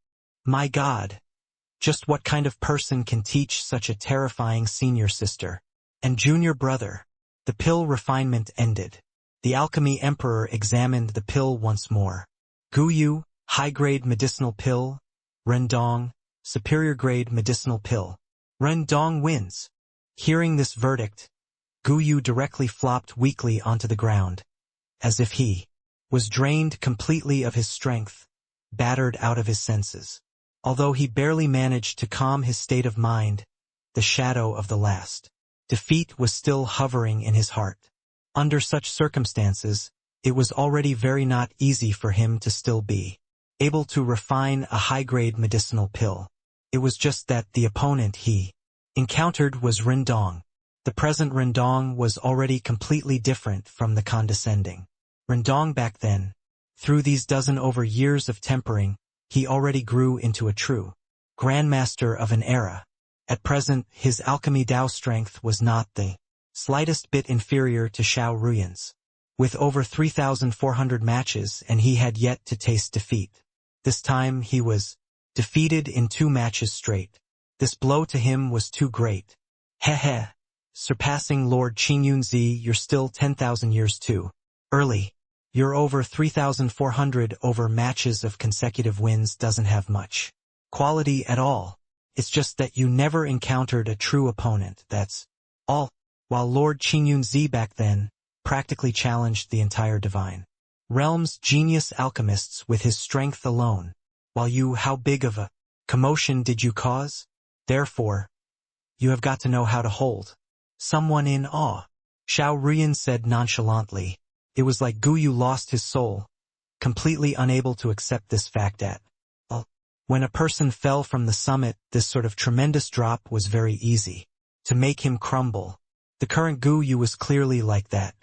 My God. Just what kind of person can teach such a terrifying senior sister and junior brother? The pill refinement ended. The Alchemy Emperor examined the pill once more. Gu Yu, high-grade medicinal pill. Rendong, superior-grade medicinal pill. Rendong wins. Hearing this verdict, Gu Yu directly flopped weakly onto the ground, as if he was drained completely of his strength, battered out of his senses. Although he barely managed to calm his state of mind, the shadow of the last defeat was still hovering in his heart. Under such circumstances, it was already very not easy for him to still be able to refine a high-grade medicinal pill. It was just that the opponent he encountered was Rendong. The present Rendong was already completely different from the condescending Rendong back then. Through these dozen over years of tempering, he already grew into a true grandmaster of an era. At present, his alchemy Dao strength was not the slightest bit inferior to Xiao Ruyan's. With over 3,400 matches, and he had yet to taste defeat. This time he was defeated in 2 matches straight. This blow to him was too great. Heh. Surpassing Lord Qingyun, you're still 10,000 years too early. You're over 3,400 over matches of consecutive wins doesn't have much quality at all. It's just that you never encountered a true opponent, that's all. While Lord Qingyun back then practically challenged the entire Divine Realm's genius alchemists with his strength alone. While you, how big of a commotion did you cause? Therefore, you have got to know how to hold someone in awe. Xiao Ruyan said nonchalantly. It was like Gu Yu lost his soul, completely unable to accept this fact at all. When a person fell from the summit, this sort of tremendous drop was very easy to make him crumble. The current Gu Yu was clearly like that.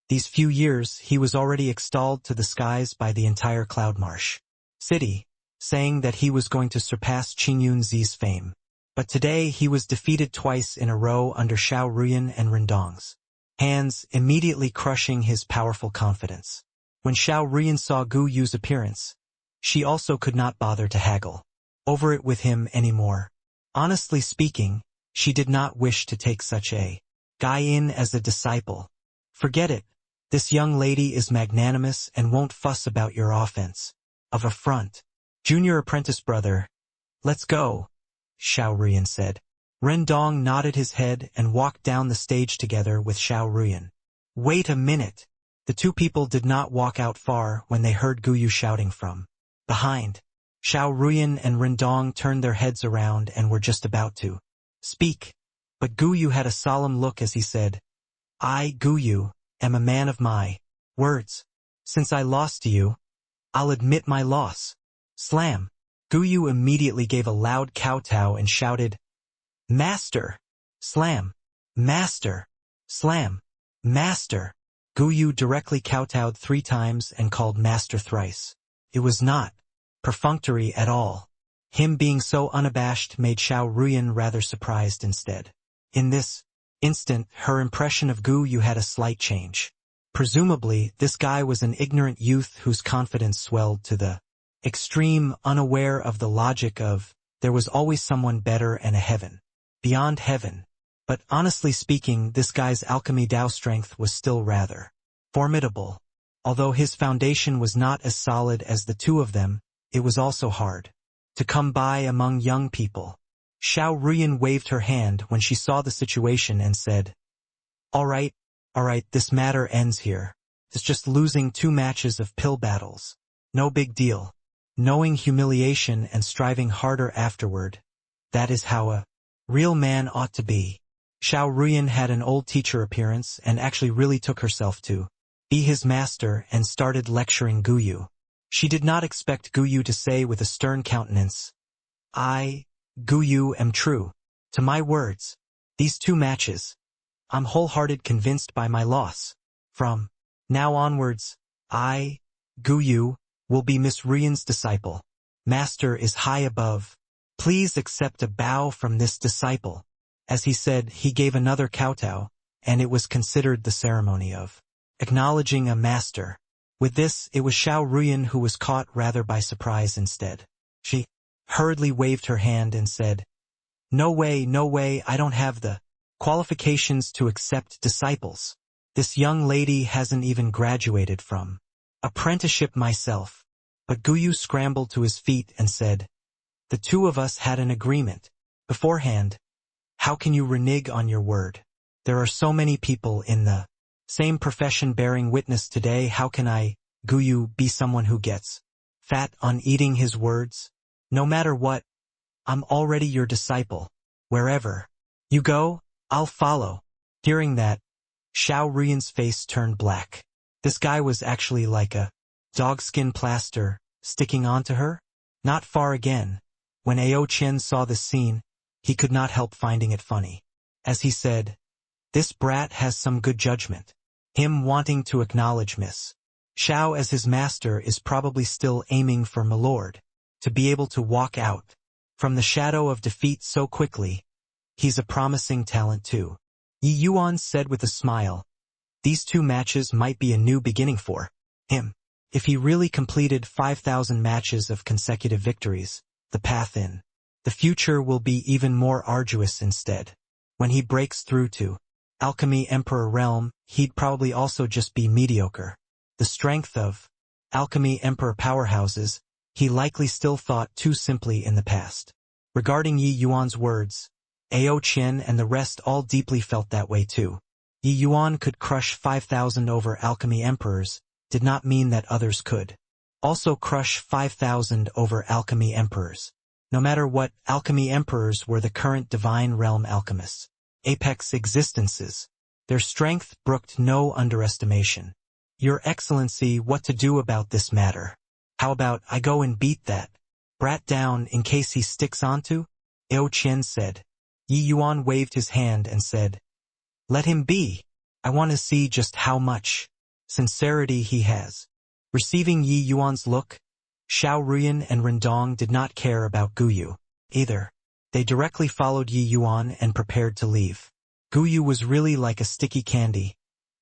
These few years, he was already extolled to the skies by the entire Cloudmarsh City, saying that he was going to surpass Qingyun's fame. But today he was defeated twice in a row under Xiao Ruyan and Rendong's hands, immediately crushing his powerful confidence. When Xiao Ruyan saw Gu Yu's appearance, she also could not bother to haggle over it with him anymore. Honestly speaking, she did not wish to take such a guy in as a disciple. Forget it. This young lady is magnanimous and won't fuss about your offense. Of affront. Junior apprentice brother. Let's go, Xiao Ruyan said. Rendong nodded his head and walked down the stage together with Xiao Ruyan. Wait a minute. The two people did not walk out far when they heard Guyu shouting from behind. Xiao Ruyan and Rendong turned their heads around and were just about to speak. But Guyu had a solemn look as he said, I, Guyu, am a man of my words. Since I lost to you, I'll admit my loss. Slam. Guyu immediately gave a loud kowtow and shouted, Master! Slam! Master! Slam! Master! Guyu directly kowtowed 3 times and called Master thrice. It was not perfunctory at all. Him being so unabashed made Xiao Ruyan rather surprised instead. In this instant, her impression of Guyu had a slight change. Presumably, this guy was an ignorant youth whose confidence swelled to the extreme, unaware of the logic of, there was always someone better and a heaven beyond heaven. But honestly speaking, this guy's alchemy Dao strength was still rather formidable. Although his foundation was not as solid as the two of them, it was also hard to come by among young people. Xiao Ruyan waved her hand when she saw the situation and said, All right, this matter ends here. It's just losing 2 matches of pill battles. No big deal. Knowing humiliation and striving harder afterward. That is how a real man ought to be. Xiao Ruyan had an old teacher appearance and actually really took herself to be his master and started lecturing Guyu. She did not expect Guyu to say with a stern countenance, I, Guyu, am true to my words. These 2 matches, I'm wholehearted convinced by my loss. From now onwards, I, Guyu, will be Miss Ruyan's disciple. Master is high above. Please accept a bow from this disciple. As he said, he gave another kowtow, and it was considered the ceremony of acknowledging a master. With this, it was Xiao Ruyan who was caught rather by surprise instead. She hurriedly waved her hand and said, No way, I don't have the qualifications to accept disciples. This young lady hasn't even graduated from apprenticeship myself. But Guyu scrambled to his feet and said, The 2 of us had an agreement beforehand. How can you renege on your word? There are so many people in the same profession bearing witness today. How can I, Guyu, be someone who gets fat on eating his words? No matter what, I'm already your disciple. Wherever you go, I'll follow. Hearing that, Xiao Ruyan's face turned black. This guy was actually like a dogskin plaster sticking onto her. Not far again. When Ao Chen saw this scene, he could not help finding it funny. As he said, This brat has some good judgment. Him wanting to acknowledge Miss Xiao as his master is probably still aiming for Milord. To be able to walk out from the shadow of defeat so quickly, he's a promising talent too. Yi Yuan said with a smile, These 2 matches might be a new beginning for him. If he really completed 5,000 matches of consecutive victories, the path in the future will be even more arduous instead. When he breaks through to Alchemy Emperor realm, he'd probably also just be mediocre. The strength of Alchemy Emperor powerhouses, he likely still thought too simply in the past. Regarding Yi Yuan's words, Ao Chen and the rest all deeply felt that way too. Yi Yuan could crush 5,000 over Alchemy Emperors, did not mean that others could also crush 5,000 over Alchemy Emperors. No matter what, Alchemy Emperors were the current Divine Realm alchemists. Apex existences. Their strength brooked no underestimation. Your Excellency, what to do about this matter? How about I go and beat that brat down in case he sticks onto? Ao Chen said. Yi Yuan waved his hand and said, Let him be. I want to see just how much sincerity he has. Receiving Yi Yuan's look, Xiao Ruyan and Rendong did not care about Guyu either. They directly followed Yi Yuan and prepared to leave. Guyu was really like a sticky candy,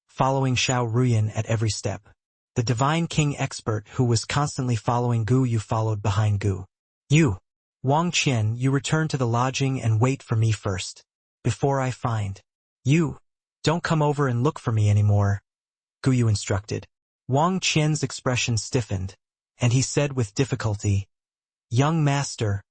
following Xiao Ruyan at every step. The Divine King expert who was constantly following Guyu followed behind Gu. You, Wang Qian, you return to the lodging and wait for me first. Before I find you, don't come over and look for me anymore. Guyu instructed. Wang Qian's expression stiffened, and he said with difficulty, "Young master,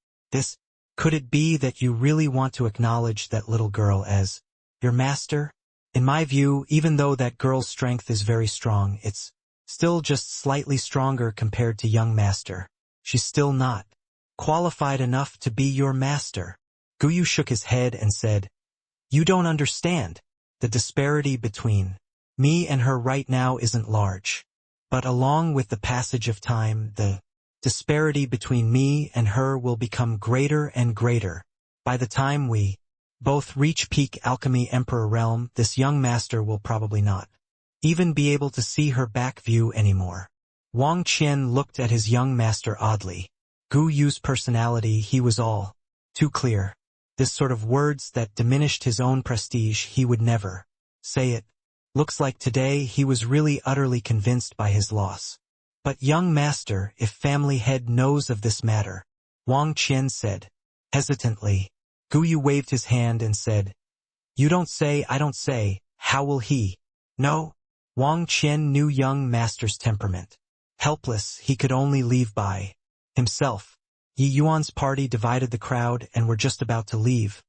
could it be that you really want to acknowledge that little girl as your master? In my view, even though that girl's strength is very strong, it's still just slightly stronger compared to young master. She's still not qualified enough to be your master." Guyu shook his head and said, "You don't understand. The disparity between me and her right now isn't large. But along with the passage of time, the disparity between me and her will become greater and greater. By the time we both reach peak alchemy emperor realm, this young master will probably not even be able to see her back view anymore." Wang Qian looked at his young master oddly. Guyu's personality, he was all too clear. This sort of words that diminished his own prestige, he would never say it. Looks like today he was really utterly convinced by his loss. "But young master, if family head knows of this matter," Wang Qian said. Hesitantly, Guyu waved his hand and said, "You don't say, I don't say, how will he know?" Wang Qian knew young master's temperament. Helpless, he could only leave by himself. Yi Yuan's party divided the crowd and were just about to leave,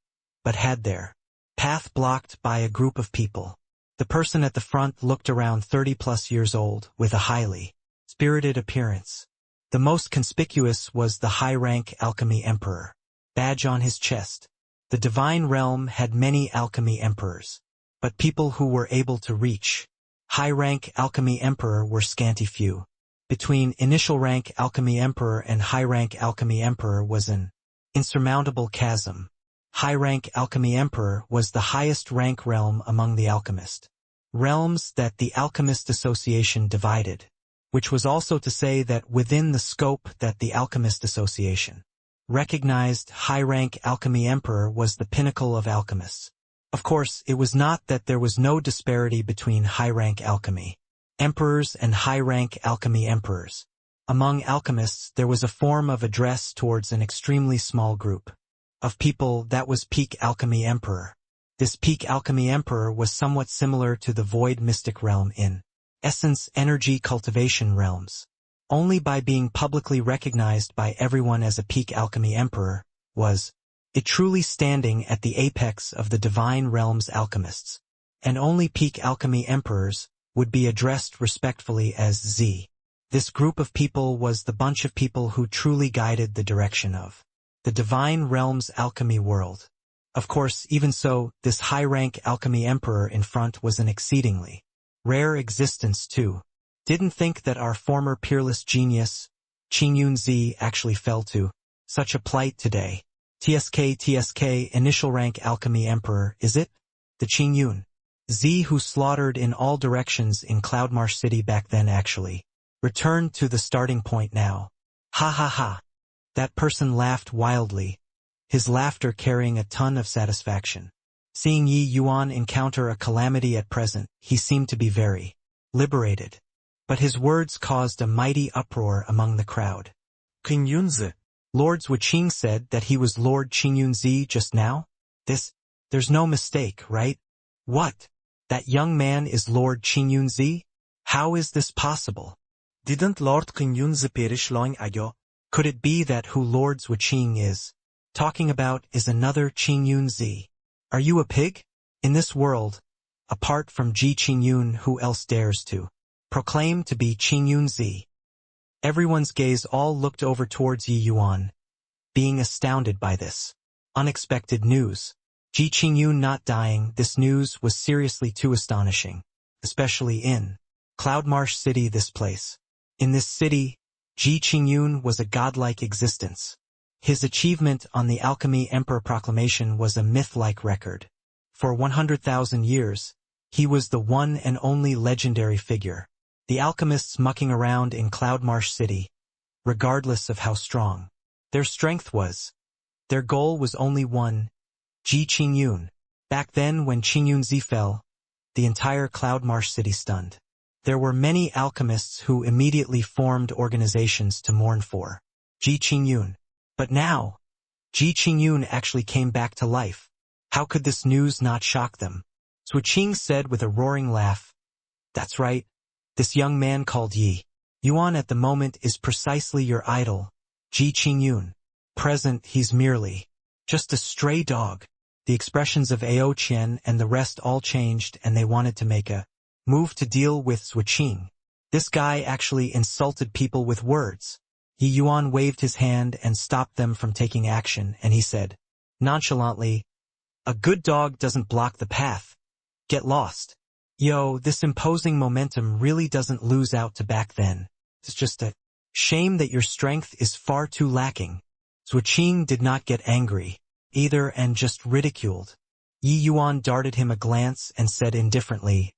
but had their path blocked by a group of people. The person at the front looked around 30+ years old, with a highly spirited appearance. The most conspicuous was the high-rank alchemy emperor badge on his chest. The divine realm had many alchemy emperors, but people who were able to reach high-rank alchemy emperor were scanty few. Between initial rank alchemy emperor and high-rank alchemy emperor was an insurmountable chasm. High-rank alchemy emperor was the highest rank realm among the alchemist realms that the Alchemist Association divided, which was also to say that within the scope that the Alchemist Association recognized, high-rank alchemy emperor was the pinnacle of alchemists. Of course, it was not that there was no disparity between high-rank alchemy emperors and high-rank alchemy emperors. Among alchemists, there was a form of address towards an extremely small group of people that was peak alchemy emperor. This peak alchemy emperor was somewhat similar to the void mystic realm in essence energy cultivation realms. Only by being publicly recognized by everyone as a peak alchemy emperor was it truly standing at the apex of the divine realm's alchemists, and only peak alchemy emperors would be addressed respectfully as Z. This group of people was the bunch of people who truly guided the direction of the divine realm's alchemy world. Of course, even so, this high-rank alchemy emperor in front was an exceedingly rare existence too. Didn't think that our former peerless genius, Qingyun Z, actually fell to such a plight today. TSK initial rank alchemy emperor, is it? The Qingyun Z who slaughtered in all directions in Cloudmarsh City back then actually returned to the starting point now. Ha ha ha. That person laughed wildly, his laughter carrying a ton of satisfaction. Seeing Yi Yuan encounter a calamity at present, he seemed to be very liberated. But his words caused a mighty uproar among the crowd. Qingyunzi. Lord Zhuqing said that he was Lord Qingyunzi just now? There's no mistake, right? What? That young man is Lord Qingyunzi? How is this possible? Didn't Lord Qingyunzi perish long ago? Could it be that who Lord Zhuqing is talking about is another Qingyunzi? Are you a pig? In this world, apart from Ji Qingyun, who else dares to proclaim to be Qingyunzi? Everyone's gaze all looked over towards Yi Yuan, being astounded by this unexpected news. Ji Qingyun not dying, this news was seriously too astonishing, especially in Cloudmarsh City, this place. In this city, Ji Qingyun was a godlike existence. His achievement on the Alchemy Emperor Proclamation was a myth-like record. For 100,000 years, he was the one and only legendary figure. The alchemists mucking around in Cloudmarsh City, regardless of how strong their strength was, their goal was only one, Ji Qingyun. Back then when Qingyunzi fell, the entire Cloudmarsh City stunned. There were many alchemists who immediately formed organizations to mourn for Ji Qingyun. But now, Ji Qingyun actually came back to life. How could this news not shock them? Zhuqing said with a roaring laugh. That's right, This young man called Yi Yuan at the moment is precisely your idol, Ji Qingyun. Present he's merely just a stray dog. The expressions of Ao Qian and the rest all changed and they wanted to make a move to deal with Zhuo Qing. This guy actually insulted people with words. Yi Yuan waved his hand and stopped them from taking action, and he said, nonchalantly, a good dog doesn't block the path. Get lost. Yo, this imposing momentum really doesn't lose out to back then. It's just a shame that your strength is far too lacking. Zhuo Qing did not get angry either and just ridiculed. Yi Yuan darted him a glance and said indifferently,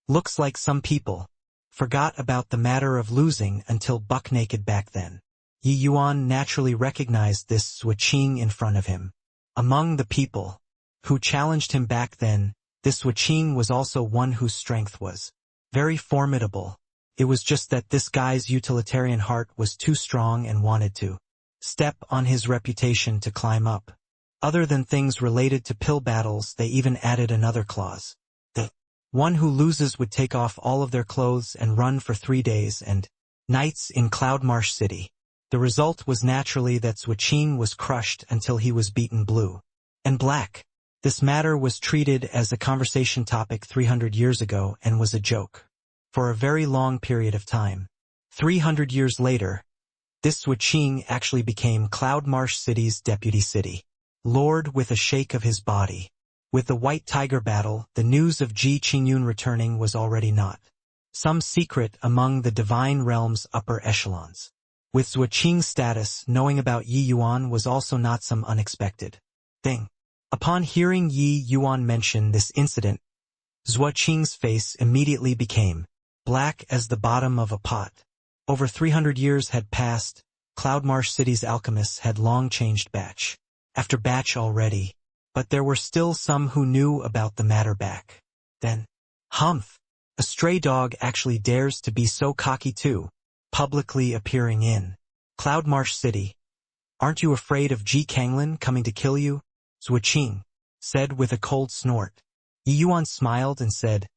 looks like some people forgot about the matter of losing until buck naked back then. Yi Yuan naturally recognized this Zhuo Qing in front of him. Among the people who challenged him back then, this Zhuo Qing was also one whose strength was very formidable. It was just that this guy's utilitarian heart was too strong and wanted to step on his reputation to climb up. Other than things related to pill battles, they even added another clause. The one who loses would take off all of their clothes and run for 3 days and nights in Cloudmarsh City. The result was naturally that Zhuo Qing was crushed until he was beaten blue and black. This matter was treated as a conversation topic 300 years ago and was a joke for a very long period of time. 300 years later, this Zhuo Qing actually became Cloudmarsh City's deputy city lord with a shake of his body. With the White Tiger battle, the news of Ji Qingyun returning was already not some secret among the divine realm's upper echelons. With Zhuo Qing's status, knowing about Yi Yuan was also not some unexpected thing. Upon hearing Yi Yuan mention this incident, Zhuo Qing's face immediately became black as the bottom of a pot. Over 300 years had passed. Cloudmarsh City's alchemists had long changed batch after batch already, but there were still some who knew about the matter back then. Humph! A stray dog actually dares to be so cocky too, publicly appearing in Cloudmarsh City. Aren't you afraid of Ji Kanglin coming to kill you? Zhuo Qing said with a cold snort. Yi Yuan smiled and said,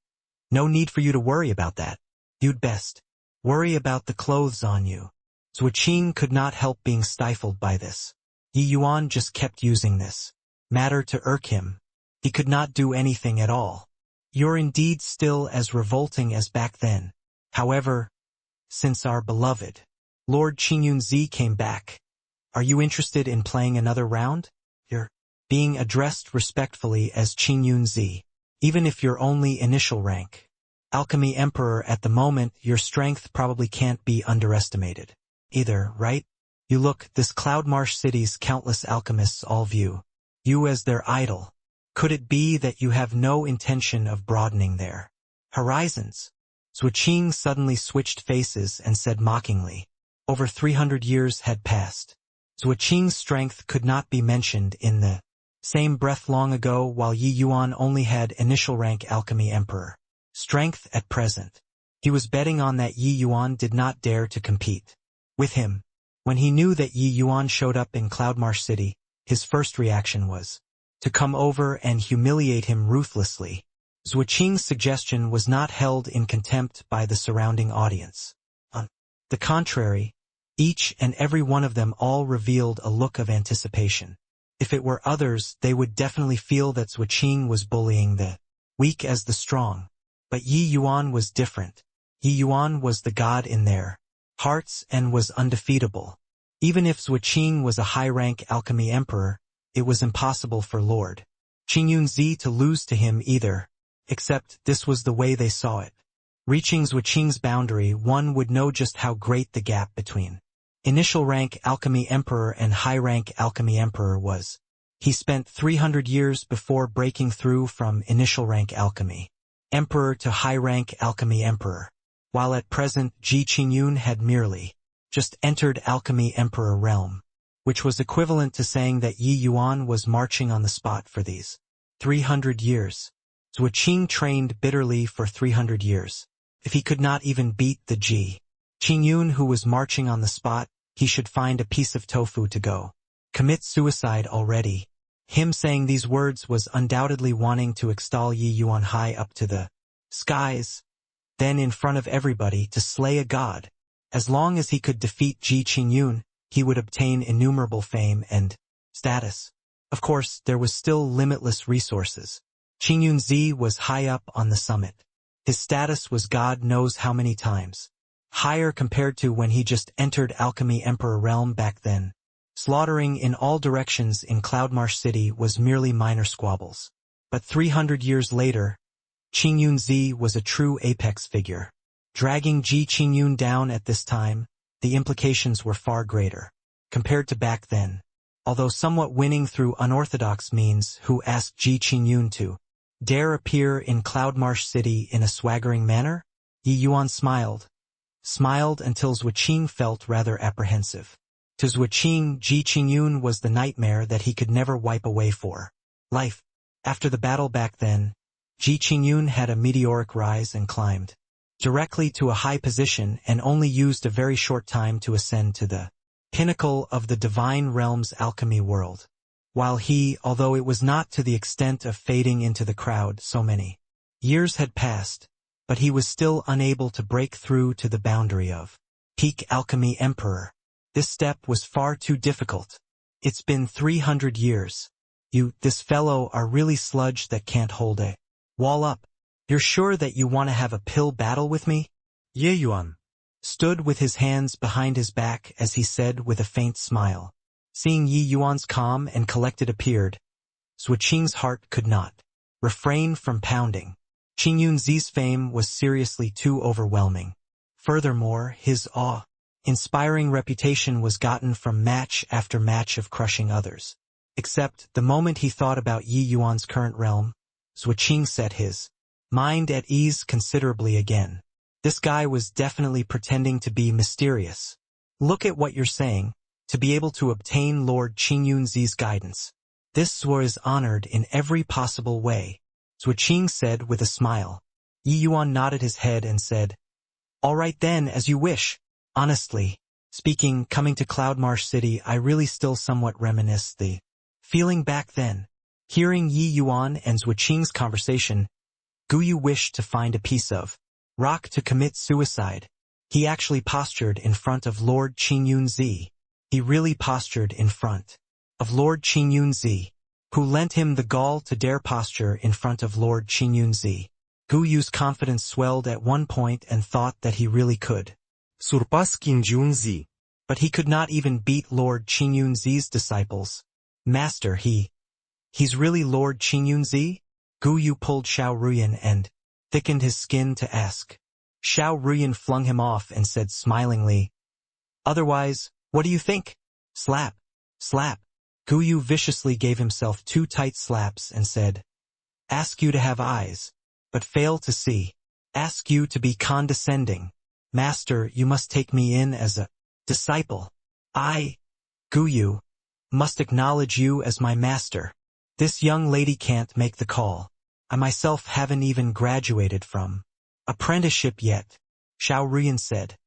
no need for you to worry about that. You'd best worry about the clothes on you. Zhuo Qing could not help being stifled by this. Yi Yuan just kept using this matter to irk him. He could not do anything at all. You're indeed still as revolting as back then. However, since our beloved Lord Qingyunzi came back, are you interested in playing another round? You're being addressed respectfully as Qingyunzi, even if you're only initial rank Alchemy Emperor at the moment. Your strength probably can't be underestimated either, right? You look, this Cloudmarsh City's countless alchemists all view you as their idol. Could it be that you have no intention of broadening their horizons? Zhuo Qing suddenly switched faces and said mockingly, over 300 years had passed. Zhuo Qing's strength could not be mentioned in the same breath long ago, while Yi Yuan only had initial rank Alchemy Emperor strength at present. He was betting on that Yi Yuan did not dare to compete with him. When he knew that Yi Yuan showed up in Cloudmarsh City, his first reaction was to come over and humiliate him ruthlessly. Zhuo Qing's suggestion was not held in contempt by the surrounding audience. On the contrary, each and every one of them all revealed a look of anticipation. If it were others, they would definitely feel that Zhuo Qing was bullying the weak as the strong. But Yi Yuan was different. Yi Yuan was the god in their hearts and was undefeatable. Even if Zhuo Qing was a high-rank alchemy emperor, it was impossible for Lord Qingyunzi to lose to him either, except this was the way they saw it. Reaching Zhuo Qing's boundary, one would know just how great the gap between initial rank alchemy emperor and high-rank alchemy emperor was. He spent 300 years before breaking through from initial rank alchemy emperor to high-rank alchemy emperor, while at present Ji Qingyun had merely just entered alchemy emperor realm, which was equivalent to saying that Yi Yuan was marching on the spot for these 300 years. Zhuo Qing trained bitterly for 300 years. If he could not even beat the Ji Qingyun who was marching on the spot, he should find a piece of tofu to go commit suicide already. Him saying these words was undoubtedly wanting to extol Yi Yuan high up to the skies. then in front of everybody to slay a god. As long as he could defeat Ji Qingyun, he would obtain innumerable fame and status. Of course, there was still limitless resources. Qingyunzi was high up on the summit. His status was God knows how many times higher compared to when he just entered Alchemy Emperor realm back then. Slaughtering in all directions in Cloudmarsh City was merely minor squabbles. But 300 years later, Qingyunzi was a true apex figure. Dragging Ji Qingyun down at this time, the implications were far greater compared to back then. Although somewhat winning through unorthodox means, who asked Ji Qingyun to dare appear in Cloudmarsh City in a swaggering manner? Yi Yuan smiled until Zhuqing felt rather apprehensive. To Zhuqing, Ji Qingyun was the nightmare that he could never wipe away for life. After the battle back then, Ji Qingyun had a meteoric rise and climbed directly to a high position and only used a very short time to ascend to the pinnacle of the divine realm's alchemy world. While he, although it was not to the extent of fading into the crowd, so many years had passed, but he was still unable to break through to the boundary of peak alchemy emperor. This step was far too difficult. It's been 300 years. You, this fellow, are really sludge that can't hold a wall up. You're sure that you want to have a pill battle with me? Ye Yuan Stood with his hands behind his back as he said with a faint smile. Seeing Yi Yuan's calm and collected appeared, Zhuqing's heart could not refrain from pounding. Qingyunzi's fame was seriously too overwhelming. Furthermore, his awe-inspiring reputation was gotten from match after match of crushing others. Except, the moment he thought about Yi Yuan's current realm, Zhuqing set his mind at ease considerably again. This guy was definitely pretending to be mysterious. Look at what you're saying. To be able to obtain Lord Qingyunzi's guidance. This was honored in every possible way, Zhuqing said with a smile. Yi Yuan nodded his head and said, "All right then, as you wish. Honestly speaking, coming to Cloudmarsh City, I really still somewhat reminisce the feeling back then." Hearing Yi Yuan and Zhuqing's conversation, Guyu wished to find a piece of rock to commit suicide. He actually postured in front of Lord Qingyunzi. He really postured in front of Lord Qingyunzi, who lent him the gall to dare posture in front of Lord Qingyunzi. Guyu's confidence swelled at one point and thought that he really could surpass Qingyunzi. But he could not even beat Lord Qingyunzi's disciples. Master, he's really Lord Qingyunzi? Guyu pulled Xiao Ruyan and thickened his skin to ask. Xiao Ruyan flung him off and said smilingly, "Otherwise, what do you think?" Slap, slap. Guyu viciously gave himself 2 tight slaps and said, "Ask you to have eyes, but fail to see. Ask you to be condescending. Master, you must take me in as a disciple. I, Guyu, must acknowledge you as my master. This young lady can't make the call. I myself haven't even graduated from apprenticeship yet," Xiao Ruyan said.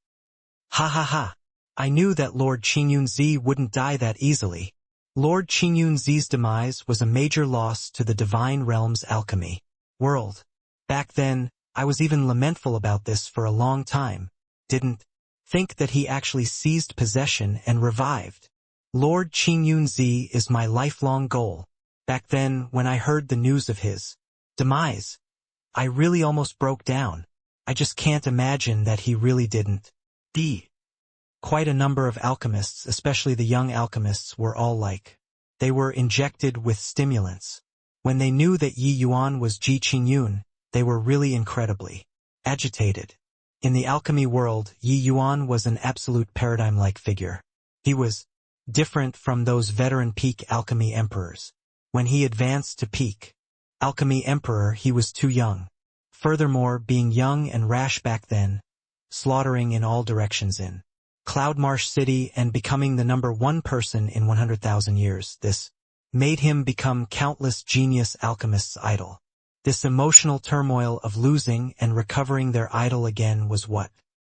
"Ha ha ha. I knew that Lord Qingyunzi wouldn't die that easily." Lord Qingyunzi's demise was a major loss to the divine realm's alchemy world. Back then, I was even lamentful about this for a long time. Didn't think that he actually seized possession and revived. Lord Qingyunzi is my lifelong goal. Back then, when I heard the news of his demise, I really almost broke down. I just can't imagine that he really didn't die. Quite a number of alchemists, especially the young alchemists, were all like, they were injected with stimulants. When they knew that Yi Yuan was Ji Qingyun, they were really incredibly agitated. In the alchemy world, Yi Yuan was an absolute paradigm-like figure. He was different from those veteran peak alchemy emperors. When he advanced to peak alchemy emperor, he was too young. Furthermore, being young and rash back then, slaughtering in all directions in Cloudmarsh City and becoming the #1 person in 100,000 years, this made him become countless genius alchemists' idol. This emotional turmoil of losing and recovering their idol again was what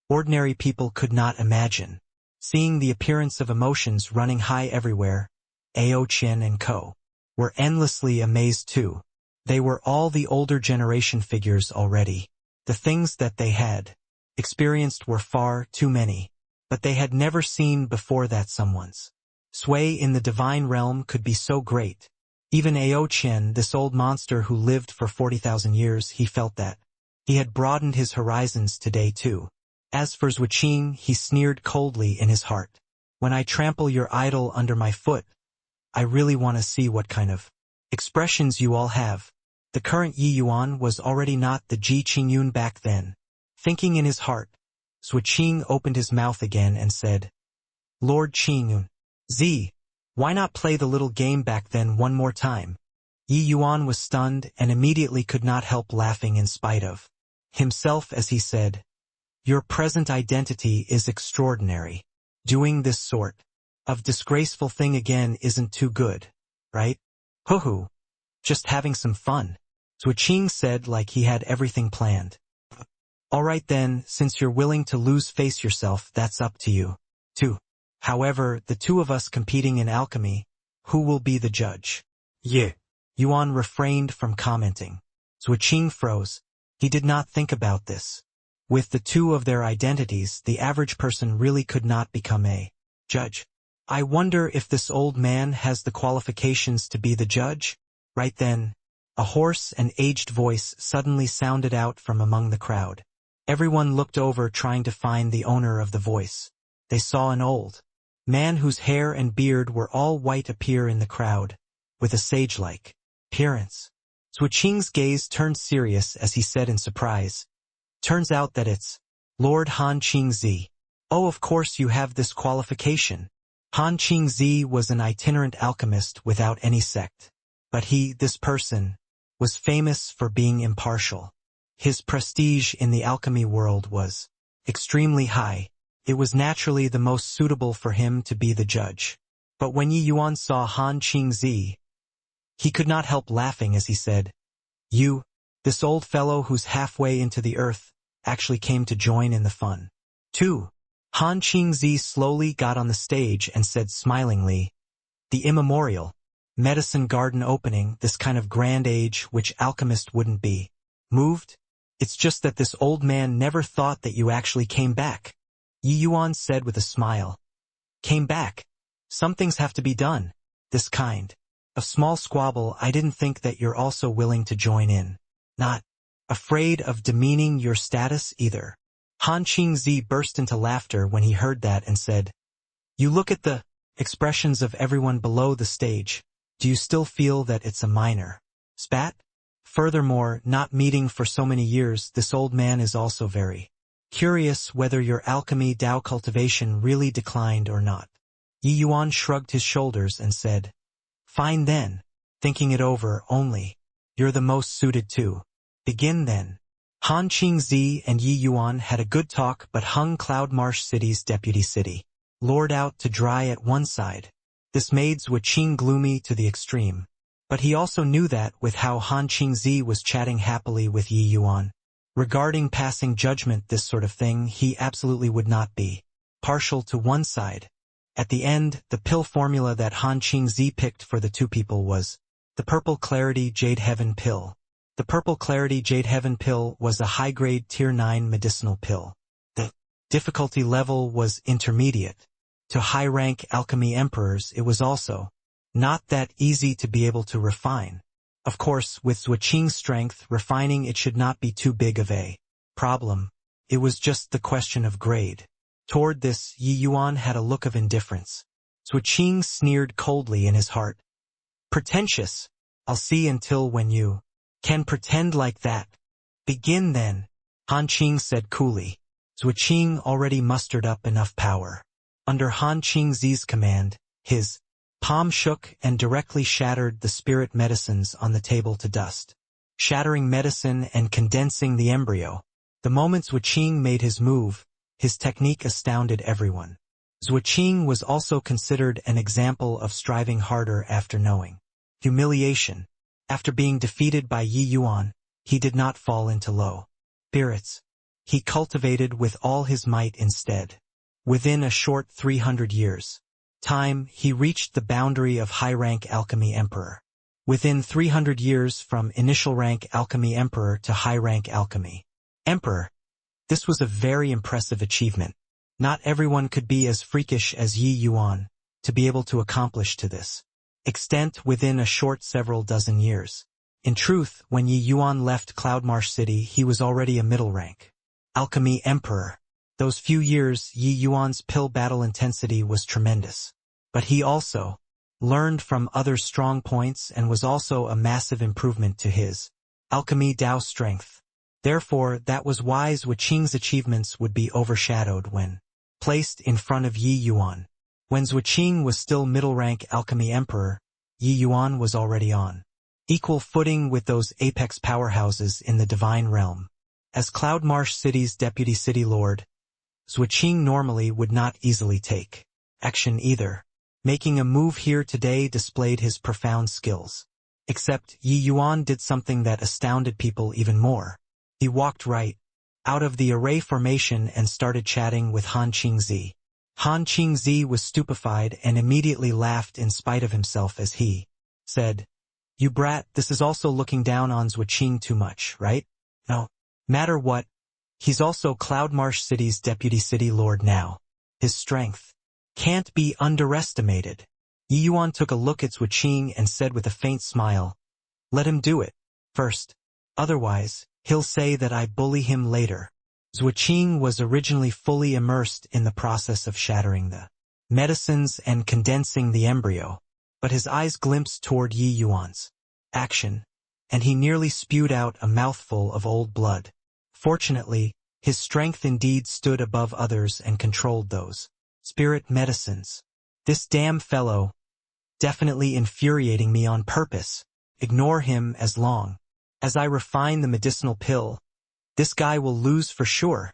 ordinary people could not imagine. Seeing the appearance of emotions running high everywhere, Ao Qian and Co. were endlessly amazed too. They were all the older generation figures already. The things that they had experienced were far too many, but they had never seen before that someone's sway in the divine realm could be so great. Even Ao Qian, this old monster who lived for 40,000 years, he felt that. He had broadened his horizons today too. As for Zhuqing, he sneered coldly in his heart. When I trample your idol under my foot, I really want to see what kind of expressions you all have. The current Yi Yuan was already not the Ji Qingyun back then. Thinking in his heart, Zhuqing opened his mouth again and said, Lord Qingyun, Z, why not play the little game back then one more time? Yi Yuan was stunned and immediately could not help laughing in spite of himself as he said, Your present identity is extraordinary. Doing this sort of disgraceful thing again isn't too good, right? Hoo-hoo. Just having some fun. Zhuqing said like he had everything planned. Alright then, since you're willing to lose face yourself, that's up to you, too. However, the two of us competing in alchemy, who will be the judge? Yeah. Yuan refrained from commenting. Zhuqing froze. He did not think about this. With the two of their identities, the average person really could not become a judge. I wonder if this old man has the qualifications to be the judge? Right then, a hoarse and aged voice suddenly sounded out from among the crowd. Everyone looked over trying to find the owner of the voice. They saw an old man whose hair and beard were all white appear in the crowd, with a sage-like appearance. Zhuqing's gaze turned serious as he said in surprise, Turns out that it's Lord Han Qingzi. Oh, of course you have this qualification. Han Qingzi was an itinerant alchemist without any sect. But this person, was famous for being impartial. His prestige in the alchemy world was extremely high. It was naturally the most suitable for him to be the judge. But when Yi Yuan saw Han Qingzi, he could not help laughing as he said, You, this old fellow who's halfway into the earth, actually came to join in the fun. 2. Han Qingzi slowly got on the stage and said smilingly, The immemorial medicine garden opening, this kind of grand age which alchemist wouldn't be moved? It's just that this old man never thought that you actually came back. Yi Yuan said with a smile. Came back? Some things have to be done. This kind of small squabble, I didn't think that you're also willing to join in. Not afraid of demeaning your status either. Han Qingzi burst into laughter when he heard that and said, You look at the expressions of everyone below the stage. Do you still feel that it's a minor spat? Furthermore, not meeting for so many years, this old man is also very curious whether your alchemy Dao cultivation really declined or not. Yi Yuan shrugged his shoulders and said, Fine then. Thinking it over only. You're the most suited to begin then. Han Qingzi and Yi Yuan had a good talk, but Hung Cloudmarsh City's deputy city lord out to dry at one side. This made Zhuqing gloomy to the extreme. But he also knew that, with how Han Qingzi was chatting happily with Yi Yuan regarding passing judgment, this sort of thing, he absolutely would not be partial to one side. At the end, the pill formula that Han Qingzi picked for the two people was the Purple Clarity Jade Heaven pill. The Purple Clarity Jade Heaven pill was a high-grade Tier 9 medicinal pill. The difficulty level was intermediate. To high-rank alchemy emperors, it was also not that easy to be able to refine. Of course, with Zhuqing's strength, refining it should not be too big of a problem. It was just the question of grade. Toward this, Yi Yuan had a look of indifference. Zhuqing sneered coldly in his heart. Pretentious. I'll see until when you can pretend like that. Begin then, Han Qing said coolly. Zhuqing already mustered up enough power. Under Han Qingzi's command, his palm shook and directly shattered the spirit medicines on the table to dust, shattering medicine and condensing the embryo. The moment Zhuqing made his move, his technique astounded everyone. Zhuqing was also considered an example of striving harder after knowing humiliation. After being defeated by Yi Yuan, he did not fall into low spirits. He cultivated with all his might instead. Within a short 300 years' time, he reached the boundary of high-rank alchemy emperor. Within 300 years from initial rank alchemy emperor to high-rank alchemy Emperor, this was a very impressive achievement. Not everyone could be as freakish as Yi Yuan to be able to accomplish to this extent within a short several dozen years. In truth, when Yi Yuan left Cloudmarsh City, he was already a middle rank alchemy emperor. Those few years, Yi Yuan's pill battle intensity was tremendous. But he also learned from others' strong points and was also a massive improvement to his alchemy Dao strength. Therefore, that was why Zhuo Qing's achievements would be overshadowed when placed in front of Yi Yuan. When Zhuo Qing was still middle-rank alchemy emperor, Yi Yuan was already on equal footing with those apex powerhouses in the divine realm. As Cloudmarsh City's deputy city lord, Zhuo Qing normally would not easily take action either. Making a move here today displayed his profound skills. Except Yi Yuan did something that astounded people even more. He walked right out of the array formation and started chatting with Han Qingzi. Han Qingzi was stupefied and immediately laughed in spite of himself as he said, "You brat, this is also looking down on Zhuo Qing too much, right? No matter what, he's also Cloudmarsh City's deputy city lord now. His strength can't be underestimated." Yi Yuan took a look at Zhuo Qing and said with a faint smile, "Let him do it first. Otherwise, he'll say that I bully him later." Zhuo Qing was originally fully immersed in the process of shattering the medicines and condensing the embryo, but his eyes glimpsed toward Yi Yuan's action, and he nearly spewed out a mouthful of old blood. Fortunately, his strength indeed stood above others and controlled those spirit medicines. This damn fellow, definitely infuriating me on purpose. Ignore him as long as I refine the medicinal pill. This guy will lose for sure.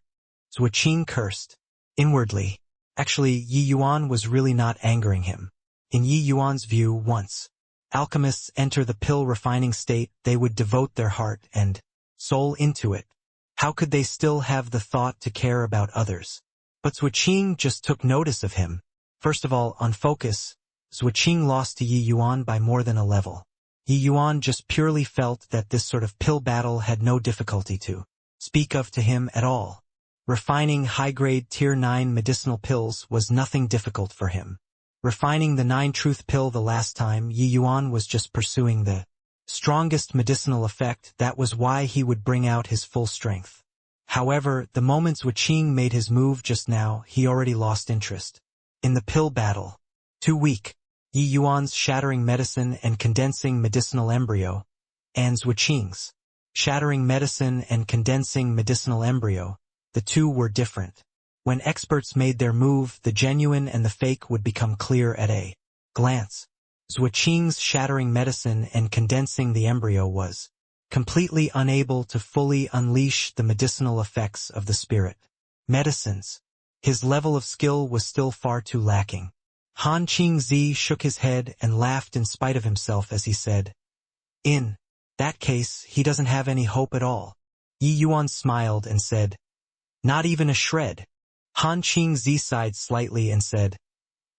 Zhuo Qing cursed inwardly. Actually, Yi Yuan was really not angering him. In Yi Yuan's view, once alchemists enter the pill refining state, they would devote their heart and soul into it. How could they still have the thought to care about others? But Zhuo Qing just took notice of him. First of all, on focus, Zhuo Qing lost to Yi Yuan by more than a level. Yi Yuan just purely felt that this sort of pill battle had no difficulty to speak of to him at all. Refining high-grade Tier 9 medicinal pills was nothing difficult for him. Refining the 9-truth pill the last time, Yi Yuan was just pursuing the strongest medicinal effect. That was why he would bring out his full strength. However, the moment Zhuo Qing made his move just now, he already lost interest in the pill battle. Too weak. Yi Yuan's shattering medicine and condensing medicinal embryo, and Zhuo Qing's shattering medicine and condensing medicinal embryo, the two were different. When experts made their move, the genuine and the fake would become clear at a glance. Zhuo Qing's shattering medicine and condensing the embryo was completely unable to fully unleash the medicinal effects of the spirit medicines. His level of skill was still far too lacking. Han Qingzi shook his head and laughed in spite of himself as he said, "In that case, he doesn't have any hope at all." Yi Yuan smiled and said, "Not even a shred." Han Qingzi sighed slightly and said,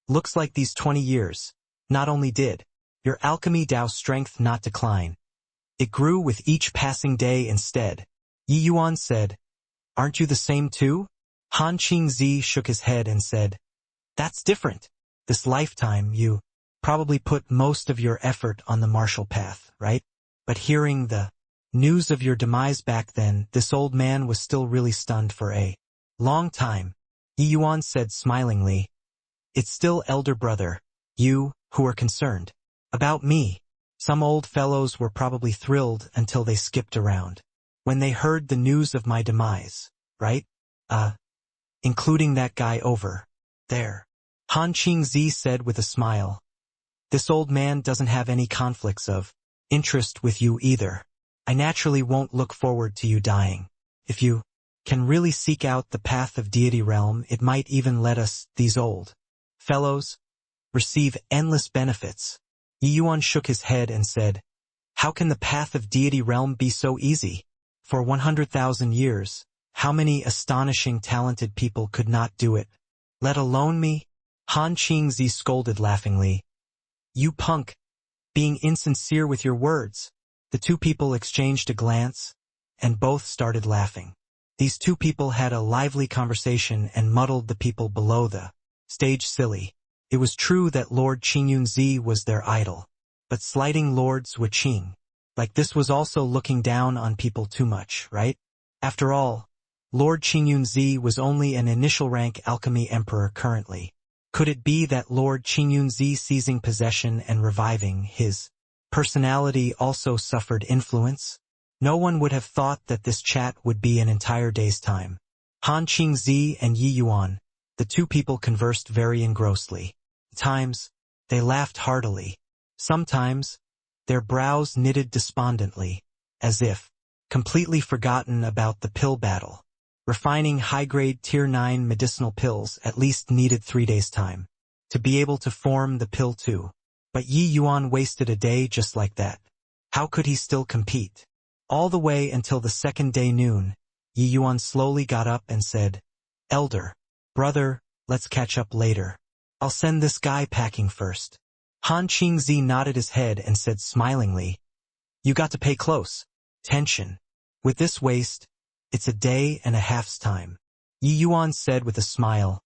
"Looks like these 20 years, not only did your alchemy Dao strength not decline, it grew with each passing day instead." Yi Yuan said, "Aren't you the same too?" Han Qingzi shook his head and said, "That's different. This lifetime you probably put most of your effort on the martial path, right? But hearing the news of your demise back then, this old man was still really stunned for a long time." Yi Yuan said smilingly, "It's still elder brother, you, who are concerned about me." Some old fellows were probably thrilled until they skipped around when they heard the news of my demise, right? Including that guy over there. Han Qingzi said with a smile, "This old man doesn't have any conflicts of interest with you either. I naturally won't look forward to you dying. If you can really seek out the path of deity realm, it might even let us, these old fellows, receive endless benefits." Yi Yuan shook his head and said, "How can the path of deity realm be so easy? For 100,000 years, how many astonishing talented people could not do it? Let alone me?" Han Qingzi scolded laughingly, "You punk, being insincere with your words." The two people exchanged a glance, and both started laughing. These two people had a lively conversation and muddled the people below the stage silly. It was true that Lord Qingyunzi was their idol, but slighting Lords Wuqing, like this was also looking down on people too much, right? After all, Lord Qingyunzi was only an initial rank alchemy emperor currently. Could it be that Lord Qingyunzi seizing possession and reviving his personality also suffered influence? No one would have thought that this chat would be an entire day's time. Han Qingzi and Yi Yuan, the two people conversed very engrossly. At times, they laughed heartily. Sometimes, their brows knitted despondently, as if completely forgotten about the pill battle. Refining high-grade Tier 9 medicinal pills at least needed 3 days' time to be able to form the pill too. But Yi Yuan wasted a day just like that. How could he still compete? All the way until the second day noon, Yi Yuan slowly got up and said, "Elder, brother, let's catch up later. I'll send this guy packing first." Han Qingzi nodded his head and said smilingly, "You got to pay close attention. With this waste, it's a day and a half's time." Yi Yuan said with a smile,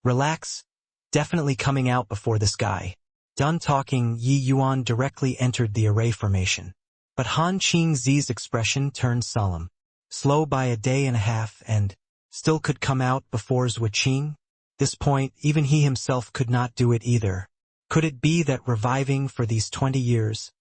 "Relax, definitely coming out before this guy." Done talking, Yi Yuan directly entered the array formation. But Han Qingzi's expression turned solemn. Slow by a day and a half and still could come out before Wuqing? This point, even he himself could not do it either. Could it be that reviving for these 20 years,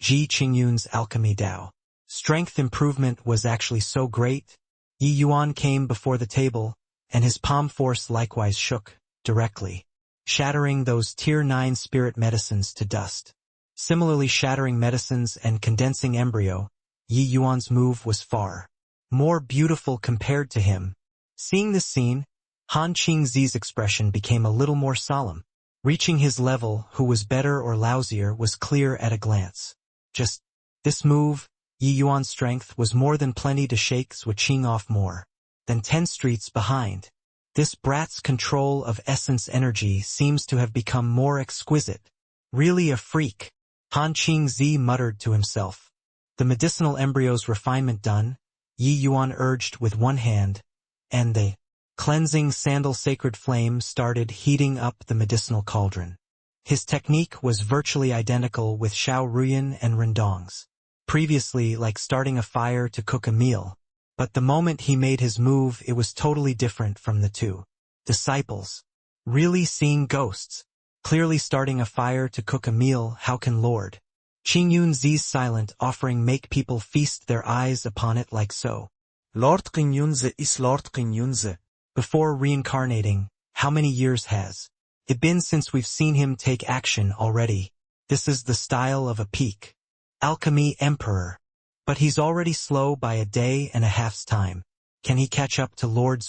Ji Qingyun's alchemy Dao strength improvement was actually so great? Yi Yuan came before the table, and his palm force likewise shook, directly, shattering those Tier 9 spirit medicines to dust. Similarly shattering medicines and condensing embryo, Yi Yuan's move was far more beautiful compared to him. Seeing this scene, Han Qingzi's expression became a little more solemn. Reaching his level, who was better or lousier, was clear at a glance. Just this move, Yi Yuan's strength was more than plenty to shake Wuqing off more than 10 streets behind. This brat's control of essence energy seems to have become more exquisite. Really a freak. Han Qingzi muttered to himself. The medicinal embryo's refinement done, Yi Yuan urged with one hand, and the cleansing sandal sacred flame started heating up the medicinal cauldron. His technique was virtually identical with Xiao Ruyan and Rendong's. Previously like starting a fire to cook a meal, but the moment he made his move it was totally different from the two disciples. Really seeing ghosts. Clearly starting a fire to cook a meal, how can Lord Qingyunzi's silent offering make people feast their eyes upon it like so? Lord Qingyunzi is Lord Qingyunzi. Before reincarnating, how many years has it been since we've seen him take action already? This is the style of a peak alchemy emperor. But he's already slow by a day and a half's time. Can he catch up to Lord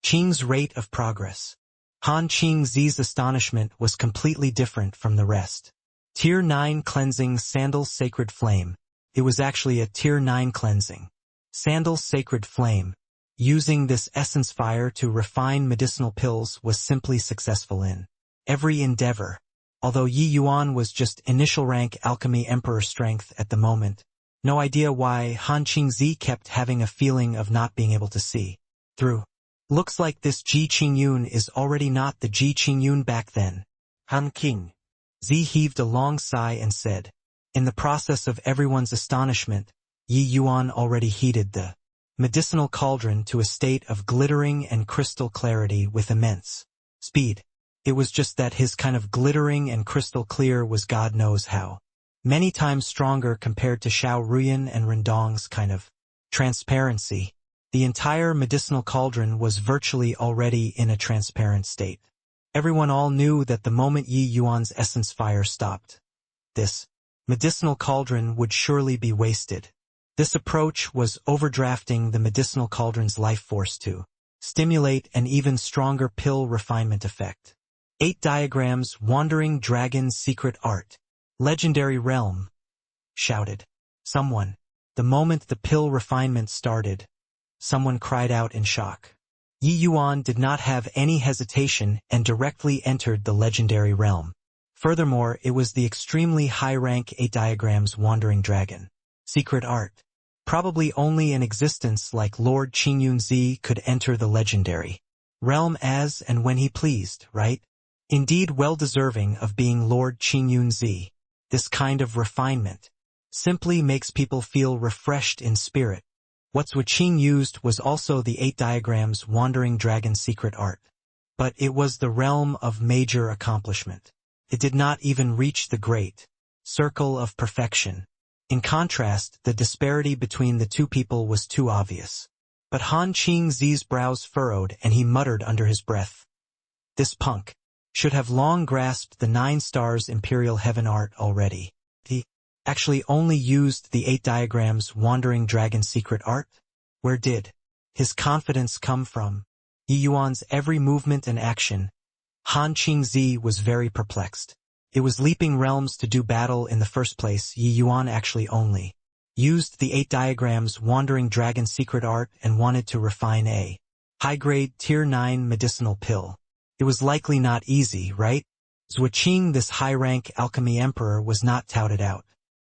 Qing's rate of progress? Han Qingzi's astonishment was completely different from the rest. Tier 9 cleansing sandal sacred flame. It was actually a Tier 9 cleansing sandal sacred flame. Using this essence fire to refine medicinal pills was simply successful in every endeavor. Although Yi Yuan was just initial rank alchemy emperor strength at the moment, no idea why Han Qingzi kept having a feeling of not being able to see through. Looks like this Ji Qingyun is already not the Ji Qingyun back then. Han King. Zi heaved a long sigh and said, in the process of everyone's astonishment, Yi Yuan already heated the medicinal cauldron to a state of glittering and crystal clarity with immense speed. It was just that his kind of glittering and crystal clear was God knows how many times stronger compared to Xiao Ruyan and Rendong's kind of transparency. The entire medicinal cauldron was virtually already in a transparent state. Everyone all knew that the moment Yi Yuan's essence fire stopped, this medicinal cauldron would surely be wasted. This approach was overdrafting the medicinal cauldron's life force to stimulate an even stronger pill refinement effect. 8 diagrams, Wandering Dragon's Secret Art. Legendary Realm. Shouted someone. The moment the pill refinement started, someone cried out in shock. Yi Yuan did not have any hesitation and directly entered the legendary realm. Furthermore, it was the extremely high-rank 8 diagrams Wandering Dragon Secret Art Probably only an existence like Lord Qingyunzi could enter the legendary realm as and when he pleased, right? Indeed well deserving of being Lord Qingyunzi. This kind of refinement simply makes people feel refreshed in spirit. What Zhuo Qing used was also the 8 diagrams Wandering Dragon secret art. But it was the realm of major accomplishment. It did not even reach the great circle of perfection. In contrast, the disparity between the two people was too obvious. But Han Qingzi's brows furrowed and he muttered under his breath. This punk should have long grasped the 9 stars imperial heaven art already. He actually only used the 8 diagrams Wandering Dragon secret art? Where did his confidence come from? Yi Yuan's every movement and action. Han Qingzi was very perplexed. It was leaping realms to do battle in the first place. Yi Yuan actually only used the 8 diagrams Wandering Dragon secret art and wanted to refine a high-grade Tier 9 medicinal pill. It was likely not easy, right? Zhuo Qing, this high-rank alchemy emperor, was not touted out.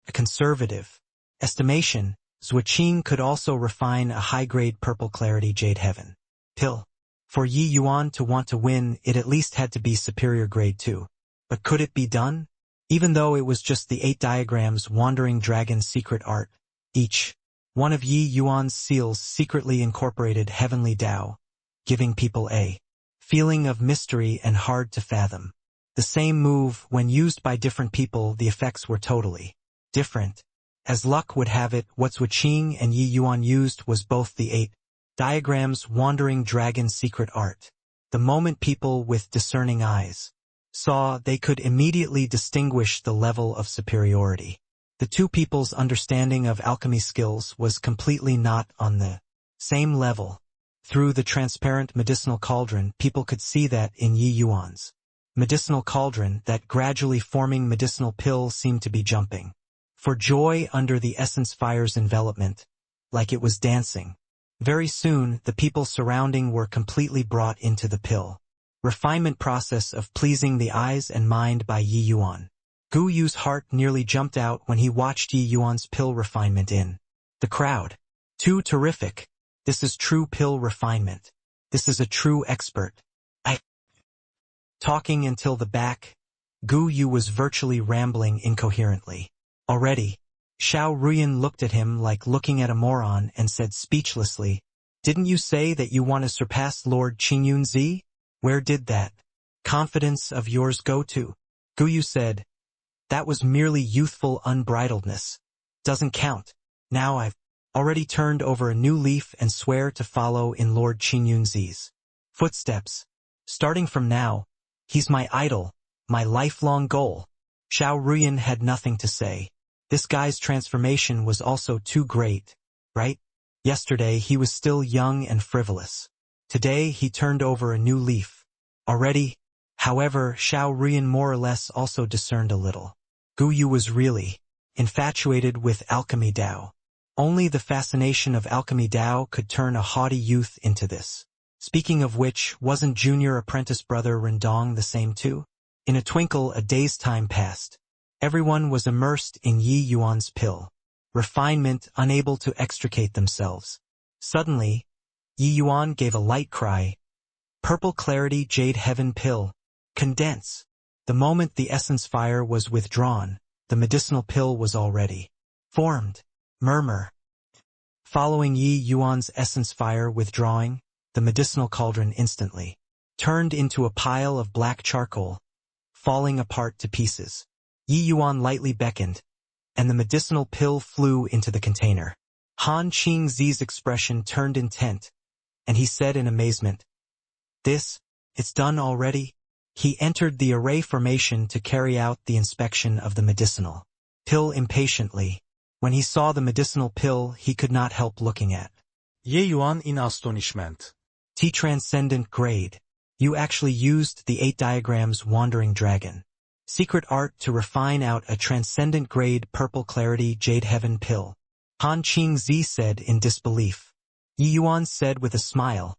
A conservative estimation, Zhuo Qing could also refine a high-grade purple clarity jade heaven pill. For Yi Yuan to want to win, it at least had to be superior grade 2. But could it be done? Even though it was just the 8 diagrams Wandering Dragon secret art, each one of Yi Yuan's seals secretly incorporated heavenly Tao, giving people a feeling of mystery and hard to fathom. The same move, when used by different people, the effects were totally different. As luck would have it, what Zhuo Qing and Yi Yuan used was both the 8 diagrams Wandering Dragon secret art. The moment people with discerning eyes saw, they could immediately distinguish the level of superiority. The two people's understanding of alchemy skills was completely not on the same level. Through the transparent medicinal cauldron, people could see that in Yi Yuan's medicinal cauldron, that gradually forming medicinal pill seemed to be jumping for joy under the essence fire's envelopment, like it was dancing. Very soon, the people surrounding were completely brought into the pill refinement process of pleasing the eyes and mind by Yi Yuan. Gu Yu's heart nearly jumped out when he watched Yi Yuan's pill refinement in the crowd. Too terrific. This is true pill refinement. This is a true expert. Talking until the back, Gu Yu was virtually rambling incoherently. Already, Xiao Ruyan looked at him like looking at a moron and said speechlessly, "Didn't you say that you want to surpass Lord Qingyunzi? Where did that confidence of yours go to?" Gu Yu said, "That was merely youthful unbridledness. Doesn't count. Now I've already turned over a new leaf and swear to follow in Lord Qingyunzi's footsteps. Starting from now, he's my idol, my lifelong goal." Xiao Ruyan had nothing to say. This guy's transformation was also too great, right? Yesterday he was still young and frivolous. Today he turned over a new leaf. Already, however, Xiao Ruyan more or less also discerned a little. Gu Yu was really infatuated with alchemy Tao. Only the fascination of alchemy Tao could turn a haughty youth into this. Speaking of which, wasn't junior apprentice brother Rendong the same too? In a twinkle, a day's time passed. Everyone was immersed in Yi Yuan's pill refinement, unable to extricate themselves. Suddenly, Yi Yuan gave a light cry. "Purple clarity jade heaven pill. Condense." The moment the essence fire was withdrawn, the medicinal pill was already formed. Murmur. Following Yi Yuan's essence fire withdrawing, the medicinal cauldron instantly turned into a pile of black charcoal, falling apart to pieces. Yi Yuan lightly beckoned, and the medicinal pill flew into the container. Han Qingzi's expression turned intent, and he said in amazement, "It's done already?" He entered the array formation to carry out the inspection of the medicinal pill impatiently. When he saw the medicinal pill, he could not help looking at Yi Yuan in astonishment. T transcendent grade. You actually used the 8 diagrams Wandering Dragon secret art to refine out a transcendent grade purple clarity jade heaven pill. Han Qingzi said in disbelief. Yi Yuan said with a smile,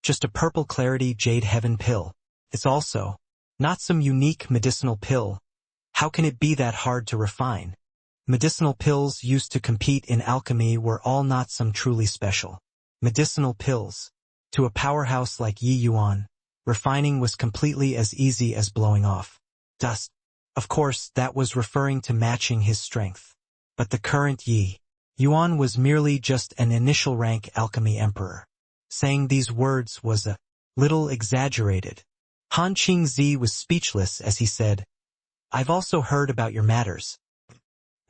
"Just a purple clarity jade heaven pill. It's also not some unique medicinal pill. How can it be that hard to refine?" Medicinal pills used to compete in alchemy were all not some truly special. Medicinal pills. To a powerhouse like Yi Yuan, refining was completely as easy as blowing off dust. Of course, that was referring to matching his strength. But the current Yi Yuan was merely just an initial rank alchemy emperor. Saying these words was a little exaggerated. Han Qingzi was speechless as he said, "I've also heard about your matters.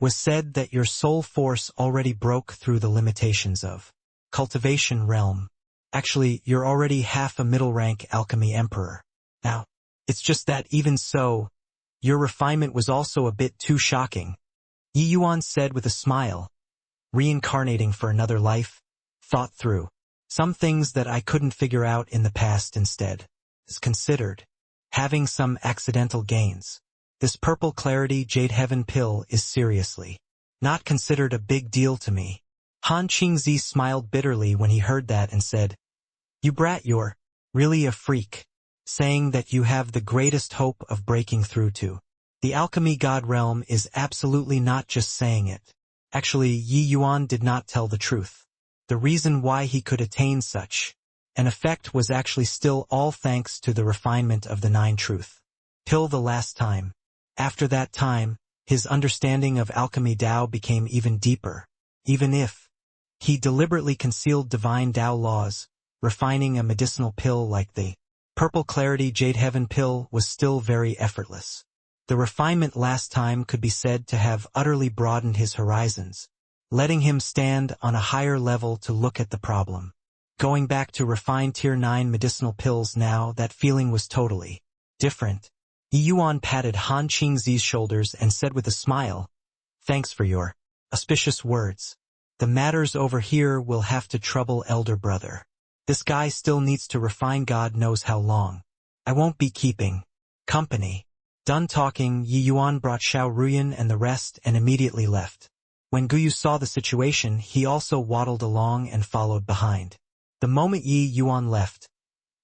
Was said that your soul force already broke through the limitations of cultivation realm. Actually, you're already half a middle-rank alchemy emperor. Now, it's just that even so, your refinement was also a bit too shocking," Yi Yuan said with a smile. "Reincarnating for another life, thought through. Some things that I couldn't figure out in the past instead. Is considered. Having some accidental gains. This purple clarity jade heaven pill is seriously not considered a big deal to me." Han Qingzi smiled bitterly when he heard that and said, "You brat, you're really a freak," saying that you have the greatest hope of breaking through to the alchemy god realm is absolutely not just saying it. Actually, Yi Yuan did not tell the truth. The reason why he could attain such an effect was actually still all thanks to the refinement of the Nine Truth Pill the last time. After that time, his understanding of alchemy Tao became even deeper. Even if he deliberately concealed divine Tao laws, refining a medicinal pill like the purple clarity jade heaven pill was still very effortless. The refinement last time could be said to have utterly broadened his horizons, letting him stand on a higher level to look at the problem. Going back to refined Tier 9 medicinal pills now, that feeling was totally different. Yi Yuan patted Han Qingzi's shoulders and said with a smile, "Thanks for your auspicious words. The matters over here will have to trouble elder brother. This guy still needs to refine God knows how long. I won't be keeping company." Done talking, Yi Yuan brought Xiao Ruyan and the rest and immediately left. When Guyu saw the situation, he also waddled along and followed behind. The moment Yi Yuan left,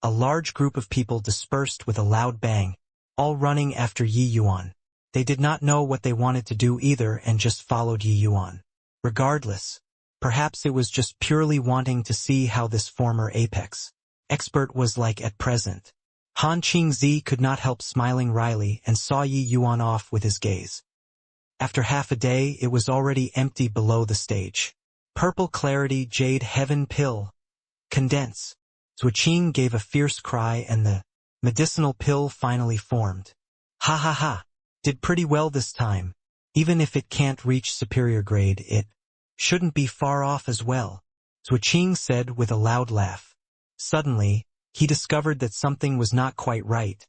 a large group of people dispersed with a loud bang, all running after Yi Yuan. They did not know what they wanted to do either and just followed Yi Yuan. Regardless, perhaps it was just purely wanting to see how this former apex expert was like at present. Han Qingzi could not help smiling wryly and saw Yi Yuan off with his gaze. After half a day, it was already empty below the stage. Purple clarity jade heaven pill. Condense. Zuoqing gave a fierce cry and the medicinal pill finally formed. "Ha ha ha. Did pretty well this time. Even if it can't reach superior grade, it shouldn't be far off as well," Zuoqing said with a loud laugh. Suddenly, he discovered that something was not quite right,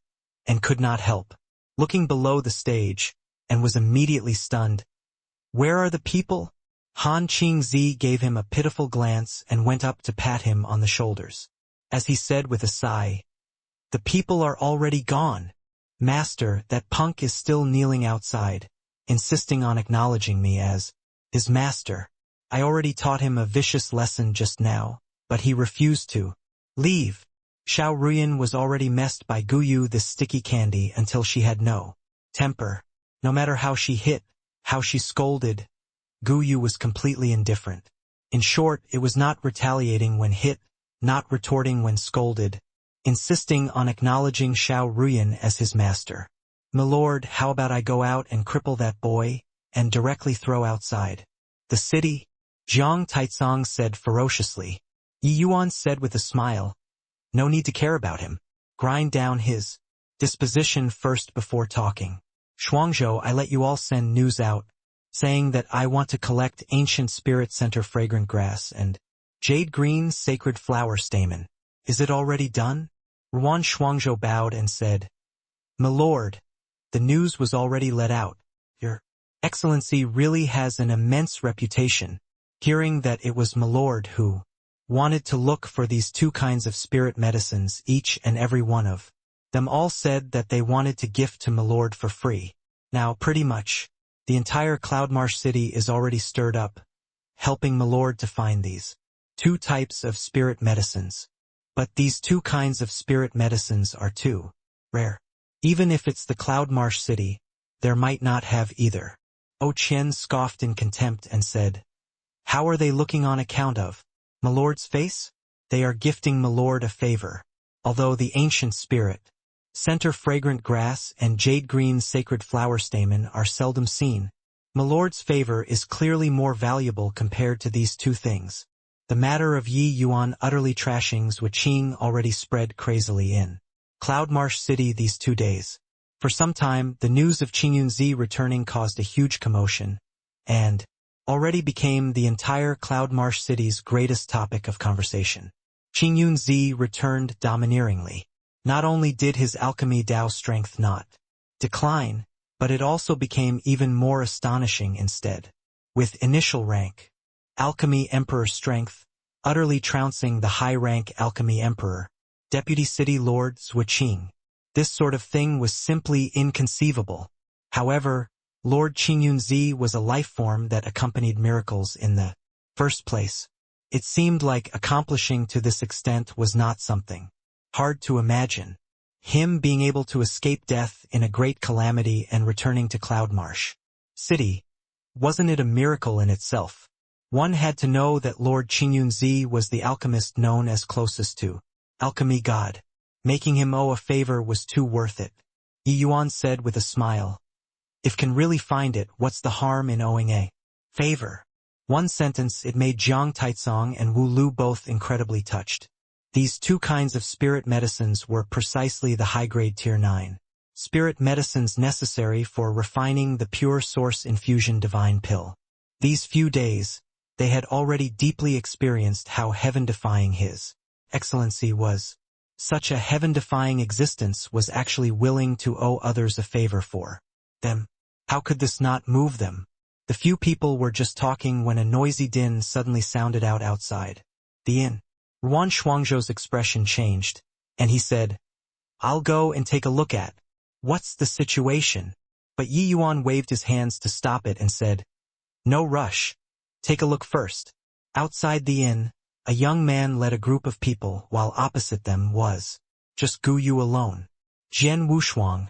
and could not help looking below the stage, and was immediately stunned. "Where are the people?" Han Qingzi gave him a pitiful glance and went up to pat him on the shoulders. As he said with a sigh, "The people are already gone. Master, that punk is still kneeling outside, insisting on acknowledging me as his master. I already taught him a vicious lesson just now, but he refused to leave." Xiao Ruyan was already messed by Guyu, this sticky candy, until she had no temper. No matter how she hit, how she scolded, Guyu was completely indifferent. In short, it was not retaliating when hit, not retorting when scolded, insisting on acknowledging Xiao Ruyan as his master. "Milord, how about I go out and cripple that boy, and directly throw outside the city?" Jiang Taizong said ferociously. Yi Yuan said with a smile, "No need to care about him. Grind down his disposition first before talking. Shuangzhou, I let you all send news out, saying that I want to collect ancient spirit center fragrant grass and jade green sacred flower stamen. Is it already done?" Ruan Shuangzhou bowed and said, "Milord, the news was already let out. Your Excellency really has an immense reputation." Hearing that it was Milord who wanted to look for these two kinds of spirit medicines, each and every one of them all said that they wanted to gift to Milord for free. Now, pretty much, the entire Cloudmarsh city is already stirred up, helping Milord to find these two types of spirit medicines. But these two kinds of spirit medicines are too rare. Even if it's the Cloudmarsh city, there might not have either. O Qian scoffed in contempt and said, "How are they looking on account of Milord's face? They are gifting Milord a favor. Although the ancient spirit, center fragrant grass and jade-green sacred flower stamen are seldom seen, Milord's favor is clearly more valuable compared to these two things." The matter of Yi Yuan utterly trashing Zhuqing already spread crazily in Cloudmarsh City these 2 days. For some time, the news of Qing Yunzi returning caused a huge commotion, and already became the entire Cloudmarsh City's greatest topic of conversation. Qing Yunzi returned domineeringly. Not only did his alchemy Dao strength not decline, but it also became even more astonishing instead. With initial rank, Alchemy Emperor strength, utterly trouncing the high-rank Alchemy Emperor, Deputy City Lord Zhuqing. This sort of thing was simply inconceivable. However, Lord Qing Yunzi was a life form that accompanied miracles in the first place. It seemed like accomplishing to this extent was not something hard to imagine. Him being able to escape death in a great calamity and returning to Cloudmarsh City, wasn't it a miracle in itself? One had to know that Lord Qing Yunzi was the alchemist known as closest to Alchemy God. Making him owe a favor was too worth it. Yi Yuan said with a smile, "If can really find it, what's the harm in owing a favor?" One sentence it made Jiang Taizong and Wu Lu both incredibly touched. These two kinds of spirit medicines were precisely the high-grade Tier 9 spirit medicines necessary for refining the pure source infusion divine pill. These few days, they had already deeply experienced how heaven-defying His Excellency was. Such a heaven-defying existence was actually willing to owe others a favor for them. How could this not move them? The few people were just talking when a noisy din suddenly sounded out outside the inn. Ruan Shuangzhou's expression changed, and he said, "I'll go and take a look at what's the situation." But Yi Yuan waved his hands to stop it and said, "No rush. Take a look first." Outside the inn, a young man led a group of people while opposite them was just Gu Yu alone. "Jian Wushuang,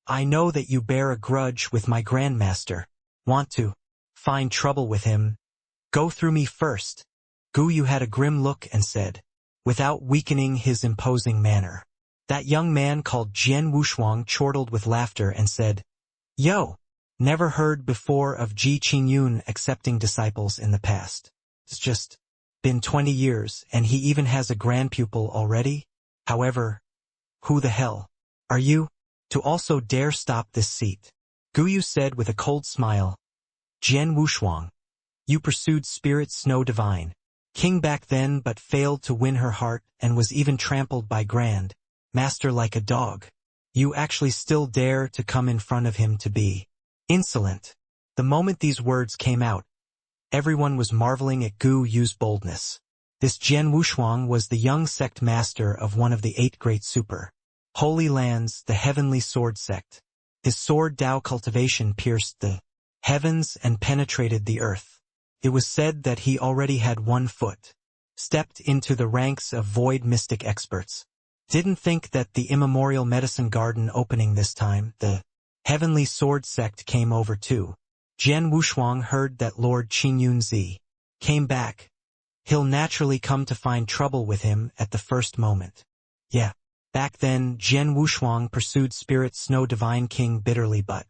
I know that you bear a grudge with my grandmaster. Want to find trouble with him? Go through me first." Gu Yu had a grim look and said, without weakening his imposing manner. That young man called Jian Wushuang chortled with laughter and said, "Yo, never heard before of Ji Qingyun accepting disciples in the past. It's just been 20 years and he even has a grandpupil already? However, who the hell are you to also dare stop this seat?" Gu Yu said with a cold smile, "Jian Wushuang, you pursued Spirit Snow Divine King back then but failed to win her heart and was even trampled by Grand Master like a dog. You actually still dare to come in front of him to be insolent." The moment these words came out, everyone was marveling at Gu Yu's boldness. This Jian Wushuang was the young sect master of one of the 8 great super holy lands, the Heavenly Sword sect. His sword Dao cultivation pierced the heavens and penetrated the earth. It was said that he already had 1 foot stepped into the ranks of void mystic experts. Didn't think that the immemorial medicine garden opening this time, the Heavenly Sword sect came over too. Jian Wushuang heard that Lord Qing Yunzi came back. He'll naturally come to find trouble with him at the first moment. Yeah. Back then, Jian Wushuang pursued Spirit Snow Divine King bitterly but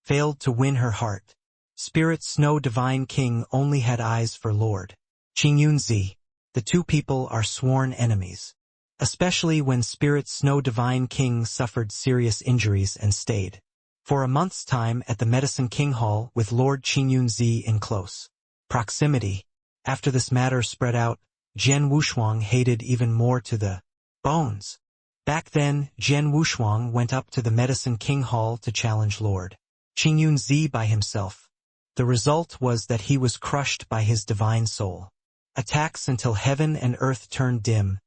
failed to win her heart. Spirit Snow Divine King only had eyes for Lord Qing Yunzi. The two people are sworn enemies, especially when Spirit Snow Divine King suffered serious injuries and stayed for a month's time at the Medicine King Hall with Lord Qing Yunzi in close proximity. After this matter spread out, Jian Wushuang hated even more to the bones. Back then, Jian Wushuang went up to the Medicine King Hall to challenge Lord Qing Yunzi by himself. The result was that he was crushed by his divine soul. Attacks until heaven and earth turned dim,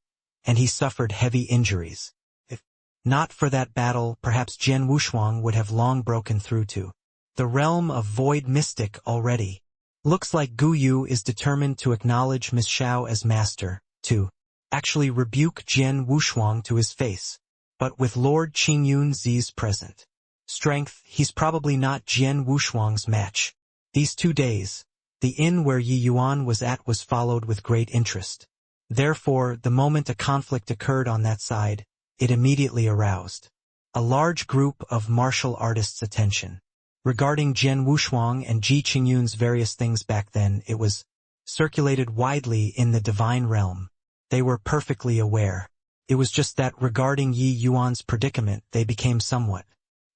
and he suffered heavy injuries. If not for that battle, perhaps Jian Wushuang would have long broken through to the realm of void mystic already. Looks like Gu Yu is determined to acknowledge Miss Xiao as master, to actually rebuke Jian Wushuang to his face. But with Lord Qing Yunzi's present strength, he's probably not Jian Wushuang's match. These 2 days, the inn where Yi Yuan was at was followed with great interest. Therefore, the moment a conflict occurred on that side, it immediately aroused a large group of martial artists' attention. Regarding Jian Wushuang and Ji Qingyun's various things back then, it was circulated widely in the divine realm. They were perfectly aware. It was just that regarding Yi Yuan's predicament, they became somewhat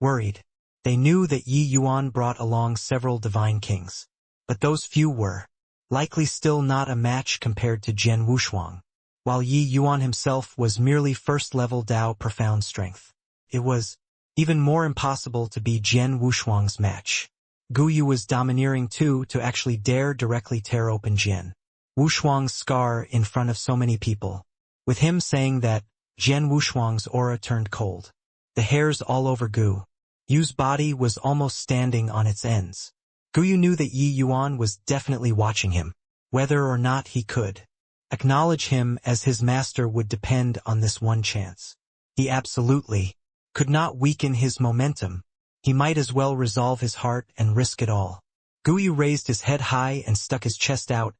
worried. They knew that Yi Yuan brought along several divine kings, but those few were likely still not a match compared to Jian Wushuang, while Yi Yuan himself was merely first-level Dao profound strength. It was even more impossible to be Jian Wushuang's match. Gu Yu was domineering too to actually dare directly tear open Jian Wushuang's scar in front of so many people, with him saying that Jian Wushuang's aura turned cold. The hairs all over Gu Yu's body was almost standing on its ends. Gu Yu knew that Yi Yuan was definitely watching him. Whether or not he could acknowledge him as his master would depend on this one chance. He absolutely could not weaken his momentum. He might as well resolve his heart and risk it all. Gu Yu raised his head high and stuck his chest out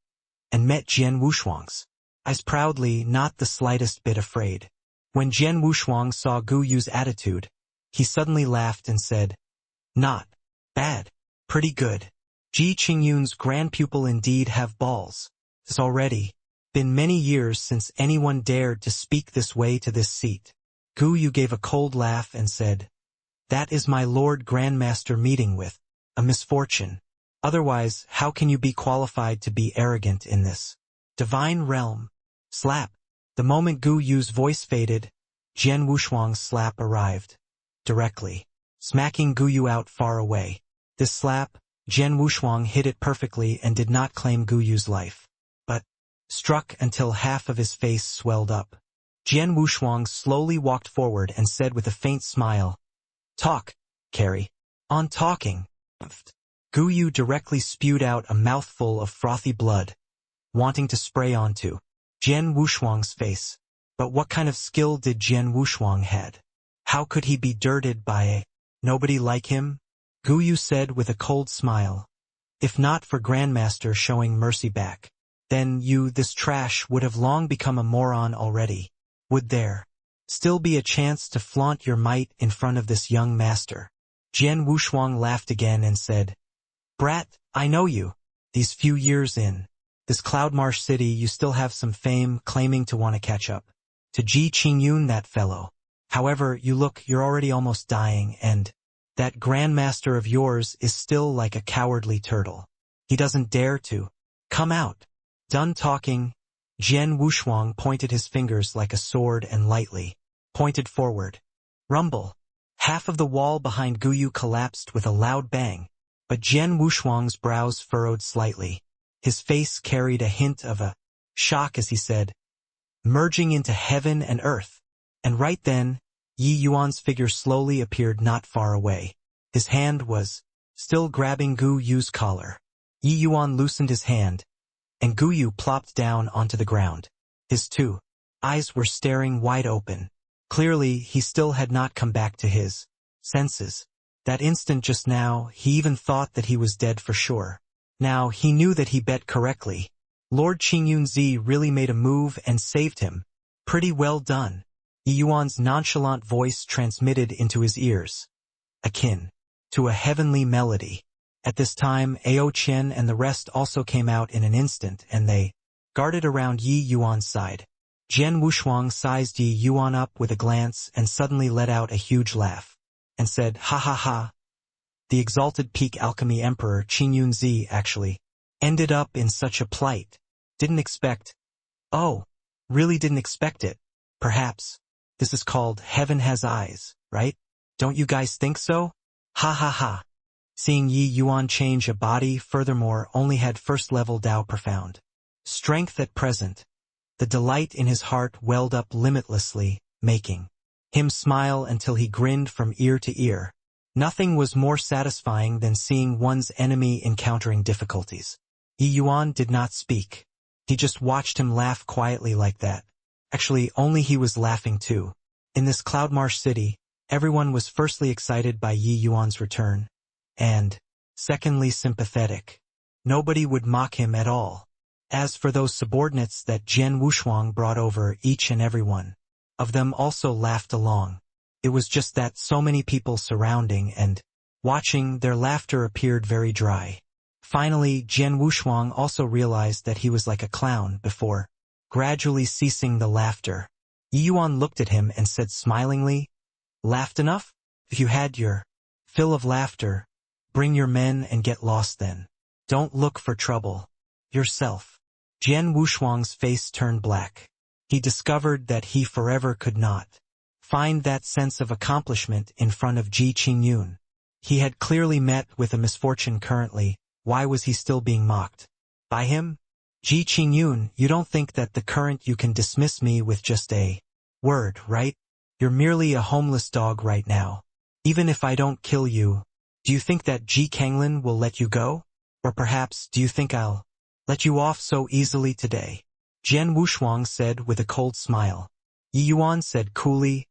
and met Jian Wushuang's eyes proudly, not the slightest bit afraid. When Jian Wushuang saw Gu Yu's attitude, he suddenly laughed and said, "Not bad. Pretty good. Ji Qingyun's grand pupil indeed have balls. It's already been many years since anyone dared to speak this way to this seat." Gu Yu gave a cold laugh and said, "That is my Lord Grandmaster meeting with a misfortune. Otherwise, how can you be qualified to be arrogant in this divine realm?" Slap. The moment Gu Yu's voice faded, Jian Wushuang's slap arrived directly, smacking Gu Yu out far away. This slap, Jian Wushuang hit it perfectly and did not claim Gu Yu's life, but struck until half of his face swelled up. Jian Wushuang slowly walked forward and said with a faint smile, "Talk, carry on talking." Gu Yu directly spewed out a mouthful of frothy blood, wanting to spray onto Jian Wushuang's face. But what kind of skill did Jian Wushuang had? How could he be dirted by a nobody like him? Gu Yu said with a cold smile, "If not for Grandmaster showing mercy back, then this trash would have long become a moron already. Would there still be a chance to flaunt your might in front of this young master?" Jian Wushuang laughed again and said, "Brat, I know you. These few years in this Cloudmarsh city, you still have some fame, claiming to want to catch up to Ji Qingyun, that fellow. However, you're already almost dying, and that grandmaster of yours is still like a cowardly turtle. He doesn't dare to come out." Done talking, Jian Wushuang pointed his fingers like a sword and lightly pointed forward. Rumble. Half of the wall behind Gu Yu collapsed with a loud bang, but Jian Wushuang's brows furrowed slightly. His face carried a hint of a shock as he said, "Merging into heaven and earth." And right then, Yi Yuan's figure slowly appeared not far away. His hand was still grabbing Gu Yu's collar. Yi Yuan loosened his hand, and Gu Yu plopped down onto the ground. His 2 eyes were staring wide open. Clearly, he still had not come back to his senses. That instant just now, he even thought that he was dead for sure. Now, he knew that he bet correctly. Lord Qingyunzi really made a move and saved him. Pretty well done. Yi Yuan's nonchalant voice transmitted into his ears, akin to a heavenly melody. At this time, Ao Qian and the rest also came out in an instant, and they guarded around Yi Yuan's side. Jian Wushuang sized Yi Yuan up with a glance and suddenly let out a huge laugh, and said, "Ha ha ha. The exalted peak alchemy emperor Qingyunzi actually ended up in such a plight. Didn't expect. Oh, really didn't expect it. Perhaps this is called heaven has eyes, right? Don't you guys think so? Ha ha ha." Seeing Yi Yuan change a body, furthermore, only had first-level Dao profound strength at present. The delight in his heart welled up limitlessly, making him smile until he grinned from ear to ear. Nothing was more satisfying than seeing one's enemy encountering difficulties. Yi Yuan did not speak. He just watched him laugh quietly like that. Actually, only he was laughing too. In this Cloudmarsh city, everyone was firstly excited by Yi Yuan's return, and Secondly, sympathetic. Nobody would mock him at all. As for those subordinates that Jian Wushuang brought over, each and every one of them also laughed along. It was just that so many people surrounding and watching, their laughter appeared very dry. Finally, Jian Wushuang also realized that he was like a clown before gradually ceasing the laughter. Yi Yuan looked at him and said smilingly, "Laughed enough? If you had your fill of laughter, bring your men and get lost then. Don't look for trouble yourself." Jian Wushuang's face turned black. He discovered that he forever could not find that sense of accomplishment in front of Ji Qingyun. He had clearly met with a misfortune currently. Why was he still being mocked by him? Ji Qingyun, you don't think that the current you can dismiss me with just a word, right? You're merely a homeless dog right now. Even if I don't kill you, do you think that Ji Kanglin will let you go? Or perhaps, do you think I'll let you off so easily today? Jian Wushuang said with a cold smile. Yi Yuan said coolly,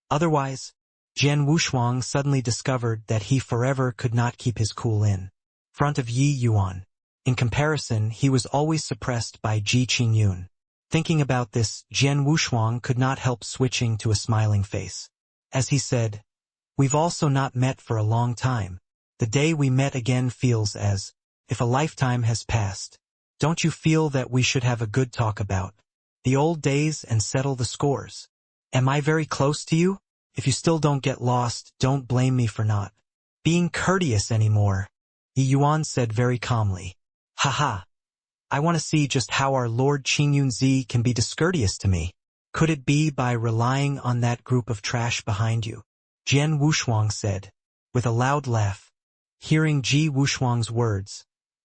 "Otherwise." Jian Wushuang suddenly discovered that he forever could not keep his cool in front of Yi Yuan. In comparison, he was always suppressed by Ji Qingyun. Thinking about this, Jian Wushuang could not help switching to a smiling face. As he said, "We've also not met for a long time. The day we met again feels as if a lifetime has passed. Don't you feel that we should have a good talk about the old days and settle the scores? Am I very close to you? If you still don't get lost, don't blame me for not being courteous anymore." Yi Yuan said very calmly. "Haha. I want to see just how our Lord Qingyunzi can be discourteous to me. Could it be by relying on that group of trash behind you?" Jian Wushuang said, with a loud laugh. Hearing Ji Wushuang's words,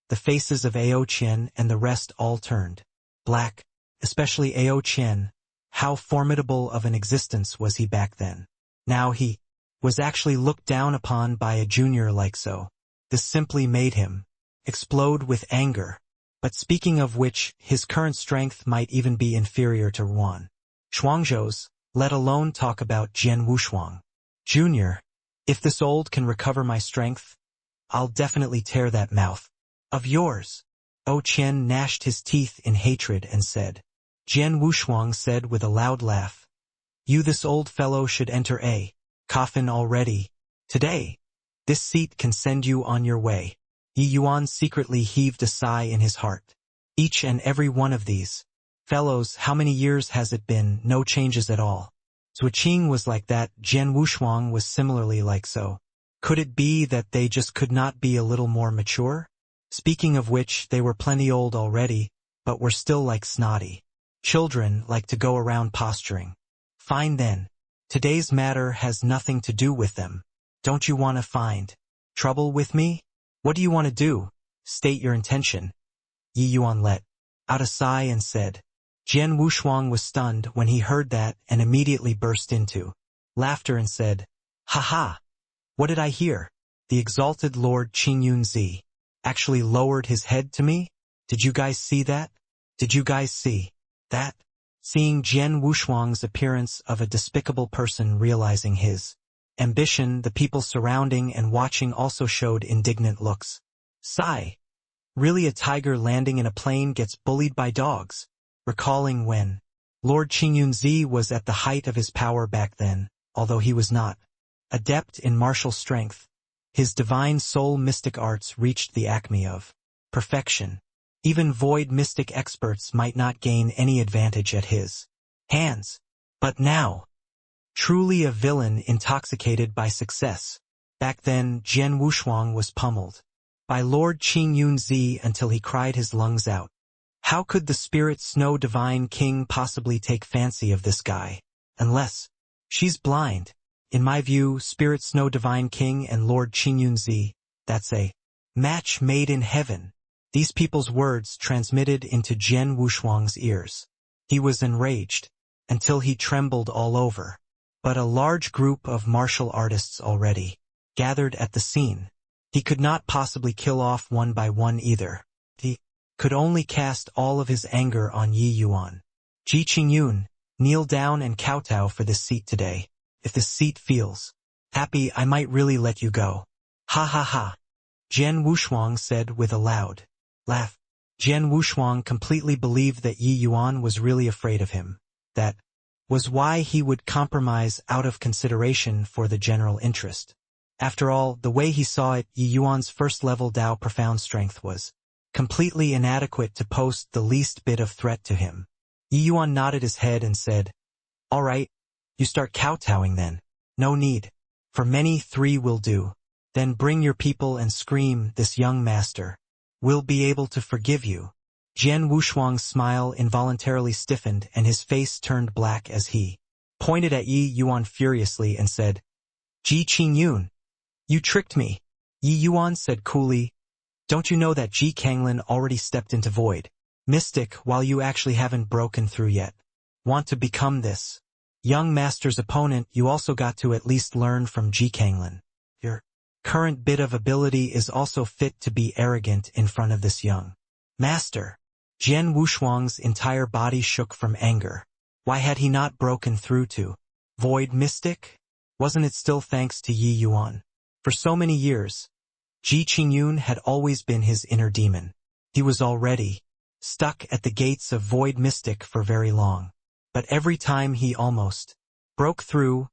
the faces of Ao Qian and the rest all turned black, especially Ao Qian. How formidable of an existence was he back then? Now he was actually looked down upon by a junior like so. This simply made him explode with anger. But speaking of which, his current strength might even be inferior to Yuan Shuangzhou's, let alone talk about Jian Wushuang. "Junior, if this old can recover my strength, I'll definitely tear that mouth of yours." Ao Qian gnashed his teeth in hatred and said. Jian Wushuang said with a loud laugh, "You, this old fellow should enter a coffin already. Today, this seat can send you on your way." Yi Yuan secretly heaved a sigh in his heart. Each and every one of these fellows, how many years has it been? No changes at all. Zuoqing was like that, Jian Wushuang was similarly like so. Could it be that they just could not be a little more mature? Speaking of which, they were plenty old already, but were still like snotty children, like to go around posturing. Fine then. Today's matter has nothing to do with them. Don't you want to find trouble with me? What do you want to do? State your intention." Yi Yuan let out a sigh and said. Jian Wushuang was stunned when he heard that and immediately burst into laughter and said, "Ha ha! What did I hear? The exalted Lord Qingyunzi actually lowered his head to me? Did you guys see that? Did you guys see that?" Seeing Jian Wushuang's appearance of a despicable person realizing his ambition, the people surrounding and watching also showed indignant looks. Sigh. Really, a tiger landing in a plane gets bullied by dogs? Recalling when Lord Qingyunzi was at the height of his power back then, although he was not adept in martial strength, his divine soul mystic arts reached the acme of perfection. Even void mystic experts might not gain any advantage at his hands. But now, truly a villain intoxicated by success. Back then, Jian Wushuang was pummeled by Lord Qingyunzi until he cried his lungs out. How could the Spirit Snow Divine King possibly take fancy of this guy? Unless she's blind. In my view, Spirit Snow Divine King and Lord Qingyunzi, that's a match made in heaven. These people's words transmitted into Jian Wushuang's ears. He was enraged until he trembled all over. But a large group of martial artists already gathered at the scene. He could not possibly kill off one by one either. He could only cast all of his anger on Yi Yuan. Ji Qingyun, kneel down and kowtow for this seat today. If this seat feels happy, I might really let you go. Ha ha ha. Jian Wushuang said with a loud laugh. Jian Wushuang completely believed that Yi Yuan was really afraid of him. That was why he would compromise out of consideration for the general interest. After all, the way he saw it, Yi Yuan's first-level Dao profound strength was completely inadequate to pose the least bit of threat to him. Yi Yuan nodded his head and said, "All right, you start kowtowing then. No need. For many 3 will do. Then bring your people and scream, this young master will be able to forgive you." Jian Wushuang's smile involuntarily stiffened and his face turned black as he pointed at Yi Yuan furiously and said, "Ji Qingyun, you tricked me." Yi Yuan said coolly, "Don't you know that Ji Kanglin already stepped into Void Mystic while you actually haven't broken through yet? Want to become this young master's opponent, you also got to at least learn from Ji Kanglin. Your current bit of ability is also fit to be arrogant in front of this young master." Jian Wushuang's entire body shook from anger. Why had he not broken through to Void Mystic? Wasn't it still thanks to Yi Yuan? For so many years, Ji Qingyun had always been his inner demon. He was already stuck at the gates of Void Mystic for very long. But every time he almost broke through,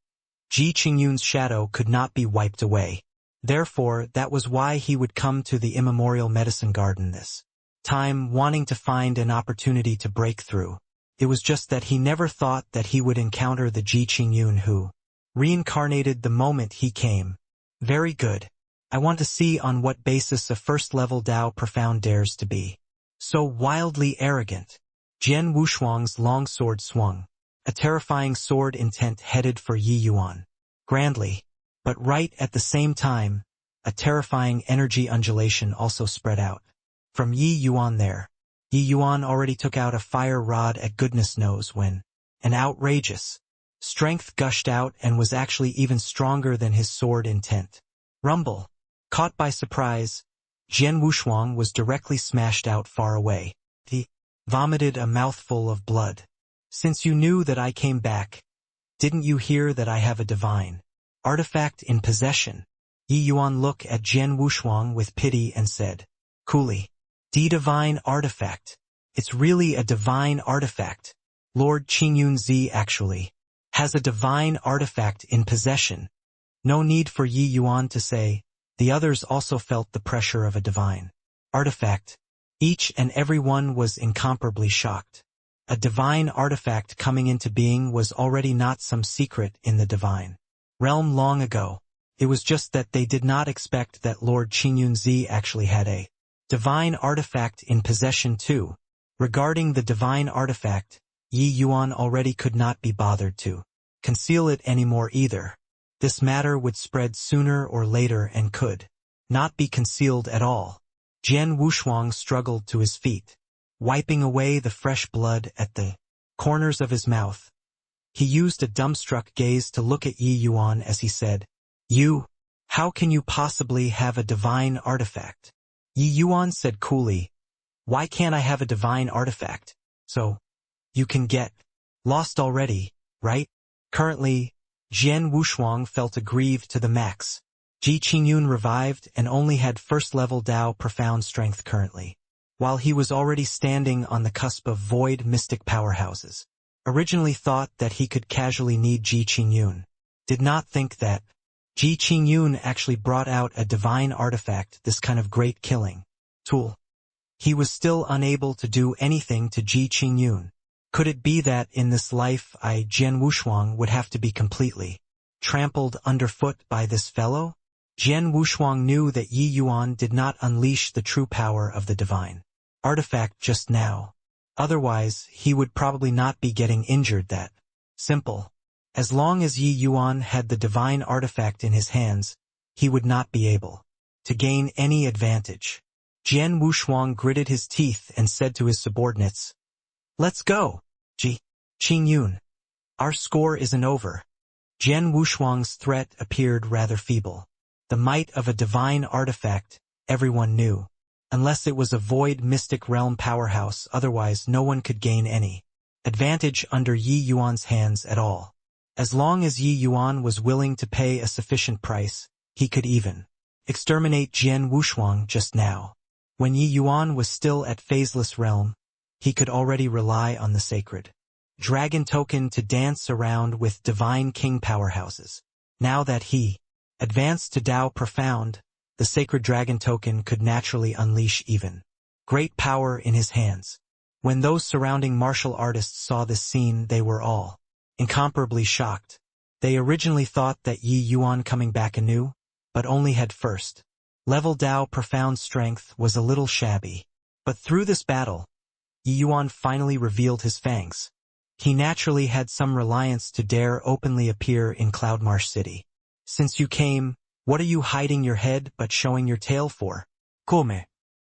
Ji Qingyun's shadow could not be wiped away. Therefore, that was why he would come to the immemorial medicine garden this time, wanting to find an opportunity to break through. It was just that he never thought that he would encounter the Ji Qingyun who reincarnated the moment he came. Very good. I want to see on what basis a first-level Dao profound dares to be so wildly arrogant. Jian Wushuang's long sword swung. A terrifying sword intent headed for Yi Yuan. Grandly. But right at the same time, a terrifying energy undulation also spread out from Yi Yuan there. Yi Yuan already took out a fire rod at goodness knows when. An outrageous strength gushed out and was actually even stronger than his sword intent. Rumble. Caught by surprise, Jian Wushuang was directly smashed out far away. He vomited a mouthful of blood. "Since you knew that I came back, didn't you hear that I have a divine artifact in possession?" Yi Yuan looked at Jian Wushuang with pity and said, coolly, "Divine artifact. It's really a divine artifact. Lord Qingyun Zi actually has a divine artifact in possession." No need for Yi Yuan to say. The others also felt the pressure of a divine artifact. Each and every one was incomparably shocked. A divine artifact coming into being was already not some secret in the divine realm long ago. It was just that they did not expect that Lord Qingyun Zi actually had a divine artifact in possession too. Regarding the divine artifact, Yi Yuan already could not be bothered to conceal it anymore either. This matter would spread sooner or later and could not be concealed at all. Jian Wushuang struggled to his feet, wiping away the fresh blood at the corners of his mouth. He used a dumbstruck gaze to look at Yi Yuan as he said, "You, how can you possibly have a divine artifact?" Yi Yuan said coolly, "Why can't I have a divine artifact? So, you can get lost already, right?" Currently, Jian Wushuang felt aggrieved to the max. Ji Qingyun revived and only had first-level Dao profound strength currently, while he was already standing on the cusp of void mystic powerhouses. Originally thought that he could casually need Ji Qingyun. Did not think that Ji Qingyun actually brought out a divine artifact, this kind of great killing tool. He was still unable to do anything to Ji Qingyun. Could it be that in this life Jian Wushuang would have to be completely trampled underfoot by this fellow? Jian Wushuang knew that Yi Yuan did not unleash the true power of the divine artifact just now. Otherwise, he would probably not be getting injured that simple. As long as Yi Yuan had the divine artifact in his hands, he would not be able to gain any advantage. Jian Wushuang gritted his teeth and said to his subordinates, "Let's go, Ji Qingyun. Our score isn't over." Jian Wushuang's threat appeared rather feeble. The might of a divine artifact, everyone knew. Unless it was a void mystic realm powerhouse, otherwise no one could gain any advantage under Yi Yuan's hands at all. As long as Yi Yuan was willing to pay a sufficient price, he could even exterminate Jian Wushuang just now. When Yi Yuan was still at Phaseless Realm, he could already rely on the sacred dragon token to dance around with divine king powerhouses. Now that he advanced to Dao Profound, the sacred dragon token could naturally unleash even great power in his hands. When those surrounding martial artists saw this scene, they were all incomparably shocked. They originally thought that Yi Yuan coming back anew, but only had first level Dao Profound strength was a little shabby. But through this battle, Yi Yuan finally revealed his fangs. He naturally had some reliance to dare openly appear in Cloudmarsh City. Since you came, what are you hiding your head but showing your tail for? Come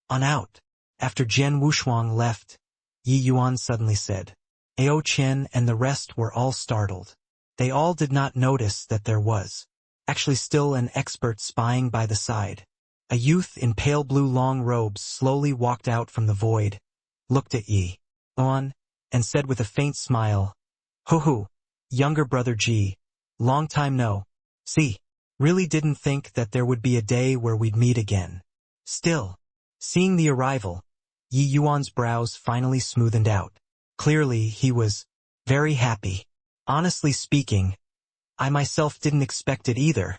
on out. After Jian Wushuang left, Yi Yuan suddenly said. Ao Qian and the rest were all startled. They all did not notice that there was actually still an expert spying by the side. A youth in pale blue long robes slowly walked out from the void, looked at Yi Yuan, and said with a faint smile, "Hoo-hoo, younger brother Ji, long time no see. Really didn't think that there would be a day where we'd meet again." Still, seeing the arrival, Yi Yuan's brows finally smoothened out. Clearly, he was very happy. Honestly speaking, I myself didn't expect it either.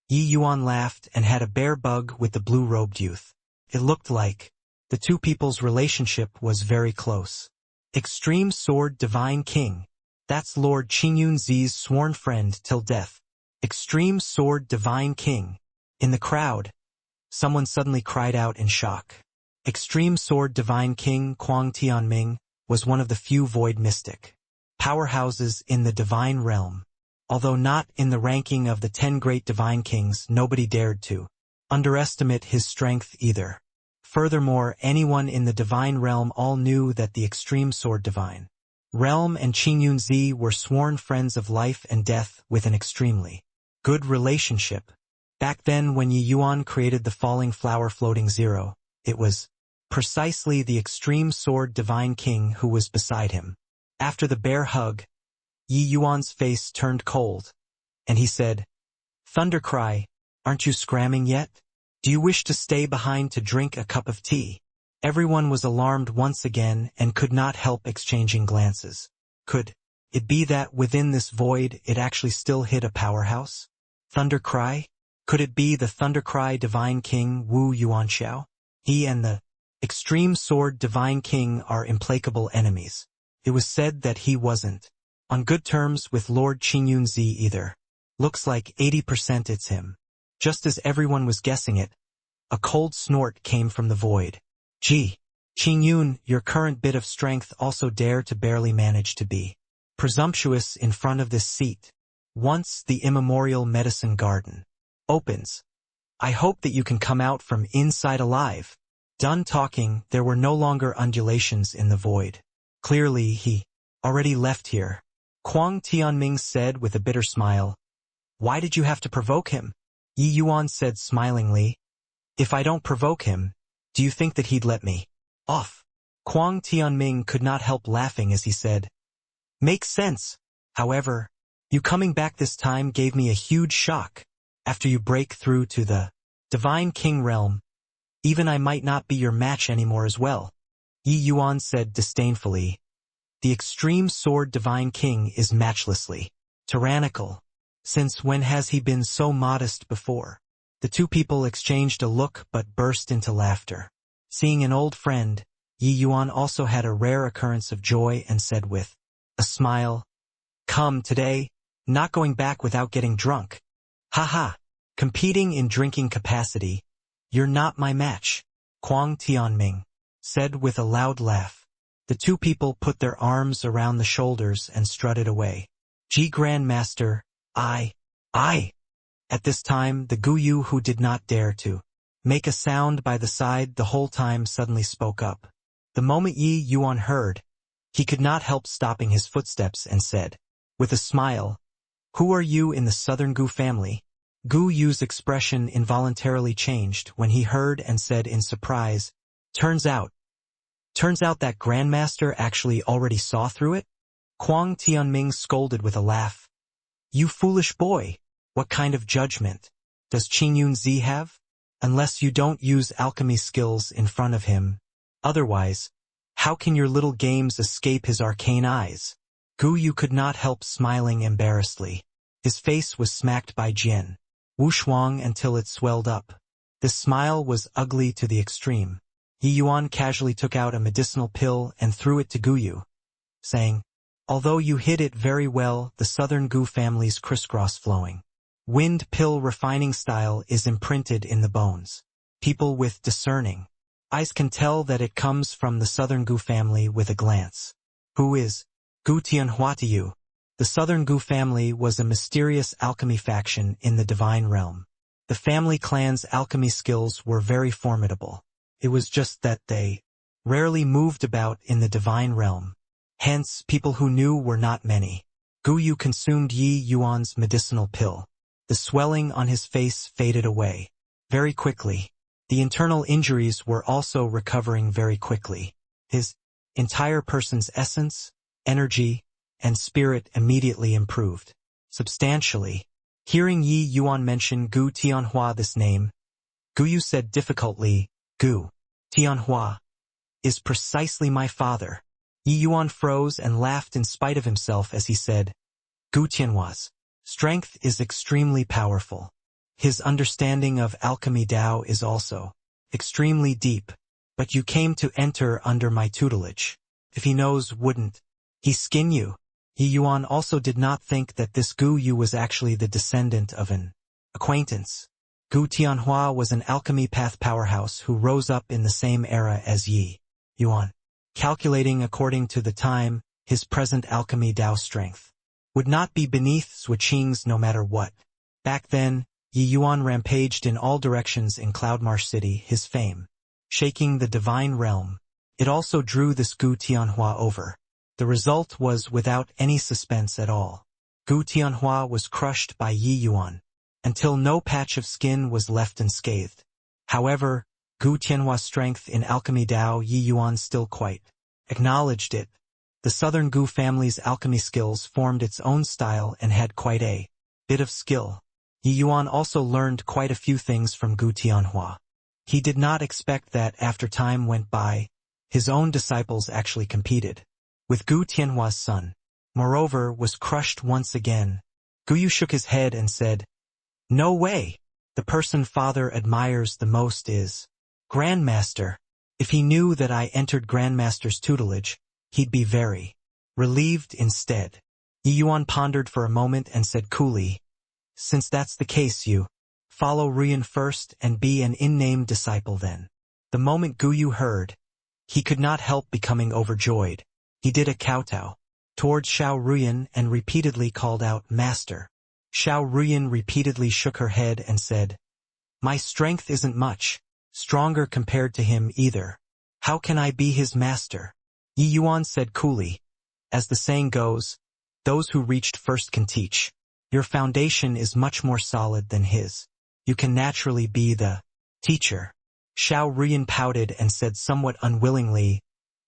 Yi Yuan laughed and had a bear bug with the blue-robed youth. It looked like the two people's relationship was very close. Extreme Sword Divine King. That's Lord Qingyunzi's sworn friend till death. Extreme Sword Divine King. In the crowd, someone suddenly cried out in shock. Extreme Sword Divine King Kuang Tianming was one of the few void mystic powerhouses in the divine realm. Although not in the ranking of the 10 great divine kings, nobody dared to underestimate his strength either. Furthermore, anyone in the divine realm all knew that the Extreme Sword Divine Realm and Qingyunzi were sworn friends of life and death with an extremely good relationship. Back then when Yi Yuan created the Falling Flower Floating Zero, it was precisely the Extreme Sword Divine King who was beside him. After the bear hug, Yi Yuan's face turned cold, and he said, "Thundercry, aren't you scramming yet? Do you wish to stay behind to drink a cup of tea?" Everyone was alarmed once again and could not help exchanging glances. Could it be that within this void it actually still hid a powerhouse? Thundercry? Could it be the Thundercry Divine King Wu Yuanxiao? He and the Extreme Sword Divine King are implacable enemies. It was said that he wasn't on good terms with Lord Qingyunzi either. Looks like 80% it's him. Just as everyone was guessing it, a cold snort came from the void. "Gee, Qingyun, your current bit of strength also dare to barely manage to be presumptuous in front of this seat. Once the immemorial medicine garden opens, I hope that you can come out from inside alive." Done talking, there were no longer undulations in the void. Clearly, he already left here. Kuang Tianming said with a bitter smile. "Why did you have to provoke him?" Yi Yuan said smilingly. "If I don't provoke him, do you think that he'd let me off?" Kuang Tianming could not help laughing as he said, "Makes sense. However, you coming back this time gave me a huge shock. After you break through to the Divine King realm, even I might not be your match anymore as well." Yi Yuan said disdainfully, "The Extreme Sword Divine King is matchlessly tyrannical. Since when has he been so modest before?" The two people exchanged a look but burst into laughter. Seeing an old friend, Yi Yuan also had a rare occurrence of joy and said with a smile, "Come today, not going back without getting drunk. Haha, competing in drinking capacity, you're not my match," Kuang Tianming said with a loud laugh. The two people put their arms around the shoulders and strutted away. "Ji Grandmaster, I. At this time, the Guyu who did not dare to make a sound by the side the whole time suddenly spoke up. The moment Yi Yuan heard, he could not help stopping his footsteps and said, with a smile, "Who are you in the Southern Gu family?" Gu Yu's expression involuntarily changed when he heard and said in surprise, Turns out that Grandmaster actually already saw through it?" Kuang Tianming scolded with a laugh. "You foolish boy, what kind of judgment does Qingyunzi have? unless you don't use alchemy skills in front of him. Otherwise, how can your little games escape his arcane eyes? Gu Yu could not help smiling embarrassedly. His face was smacked by Jian Wu Shuang until it swelled up. This smile was ugly to the extreme. Yi Yuan casually took out a medicinal pill and threw it to Gu Yu, saying, "Although you hid it very well, the southern Gu family's crisscross flowing wind pill refining style is imprinted in the bones. People with discerning eyes can tell that it comes from the southern Gu family with a glance." Who is Gu Tianhua to you? The southern Gu family was a mysterious alchemy faction in the divine realm. The family clan's alchemy skills were very formidable. It was just that they rarely moved about in the divine realm. Hence, people who knew were not many. Gu Yu consumed Yi Yuan's medicinal pill. The swelling on his face faded away very quickly. The internal injuries were also recovering very quickly. His entire person's essence, energy, and spirit immediately improved substantially. Hearing Yi Yuan mention Gu Tianhua this name, Gu Yu said difficultly, "Gu Tianhua is precisely my father." Yi Yuan froze and laughed in spite of himself as he said, "Gu Tianhua's strength is extremely powerful. His understanding of alchemy Dao is also extremely deep, but you came to enter under my tutelage. If he knows, wouldn't he skin you?" Yi Yuan also did not think that this Gu Yu was actually the descendant of an acquaintance. Gu Tianhua was an alchemy path powerhouse who rose up in the same era as Yi Yuan. Calculating according to the time, his present alchemy Dao strength would not be beneath Suiqing's no matter what. Back then, Yi Yuan rampaged in all directions in Cloudmarsh City, his fame shaking the divine realm. It also drew this Gu Tianhua over. The result was without any suspense at all. Gu Tianhua was crushed by Yi Yuan until no patch of skin was left unscathed. However, Gu Tianhua's strength in alchemy Dao, Yi Yuan still quite acknowledged it. The southern Gu family's alchemy skills formed its own style and had quite a bit of skill. Yi Yuan also learned quite a few things from Gu Tianhua. He did not expect that after time went by, his own disciples actually competed with Gu Tianhua's son. Moreover, was crushed once again. Gu Yu shook his head and said, "No way. The person father admires the most is Grandmaster. If he knew that I entered Grandmaster's tutelage, he'd be very relieved instead." Yi Yuan pondered for a moment and said coolly, "Since that's the case, you follow Ruyan first and be an in-name disciple then." The moment Gu Yu heard, he could not help becoming overjoyed. He did a kowtow towards Xiao Ruyan and repeatedly called out, "Master." Xiao Ruyan repeatedly shook her head and said, "My strength isn't much stronger compared to him either. How can I be his master?" Yi Yuan said coolly, "As the saying goes, those who reached first can teach. Your foundation is much more solid than his. You can naturally be the teacher." Xiao Ruyan pouted and said somewhat unwillingly,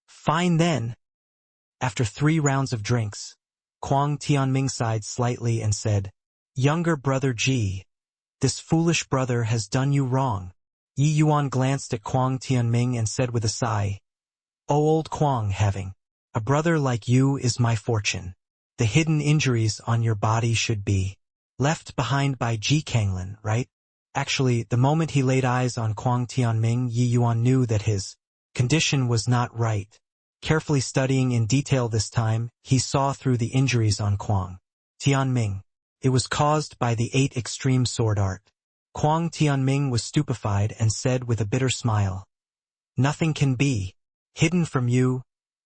"Fine then." After 3 rounds of drinks, Kuang Tianming sighed slightly and said, "Younger brother Ji, this foolish brother has done you wrong." Yi Yuan glanced at Kuang Tianming and said with a sigh, "O old Kuang, having a brother like you is my fortune. The hidden injuries on your body should be left behind by Ji Kanglin, right?" Actually, the moment he laid eyes on Kuang Tianming, Yi Yuan knew that his condition was not right. Carefully studying in detail this time, he saw through the injuries on Kuang Tianming. It was caused by the 8 extreme sword art. Kuang Tianming was stupefied and said with a bitter smile, "Nothing can be hidden from you,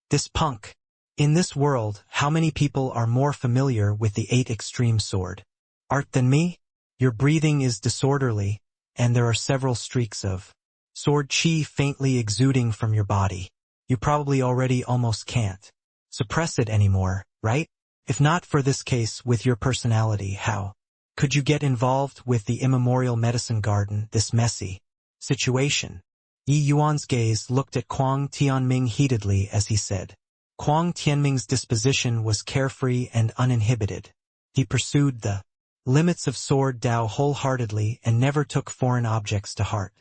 this punk. In this world, how many people are more familiar with the 8 extreme sword art than me? Your breathing is disorderly, and there are several streaks of sword chi faintly exuding from your body. You probably already almost can't suppress it anymore, right? If not for this case with your personality, how could you get involved with the immemorial medicine garden, this messy situation?" Yi Yuan's gaze looked at Kuang Tianming heatedly as he said. Kuang Tianming's disposition was carefree and uninhibited. He pursued the limits of sword Dao wholeheartedly and never took foreign objects to heart.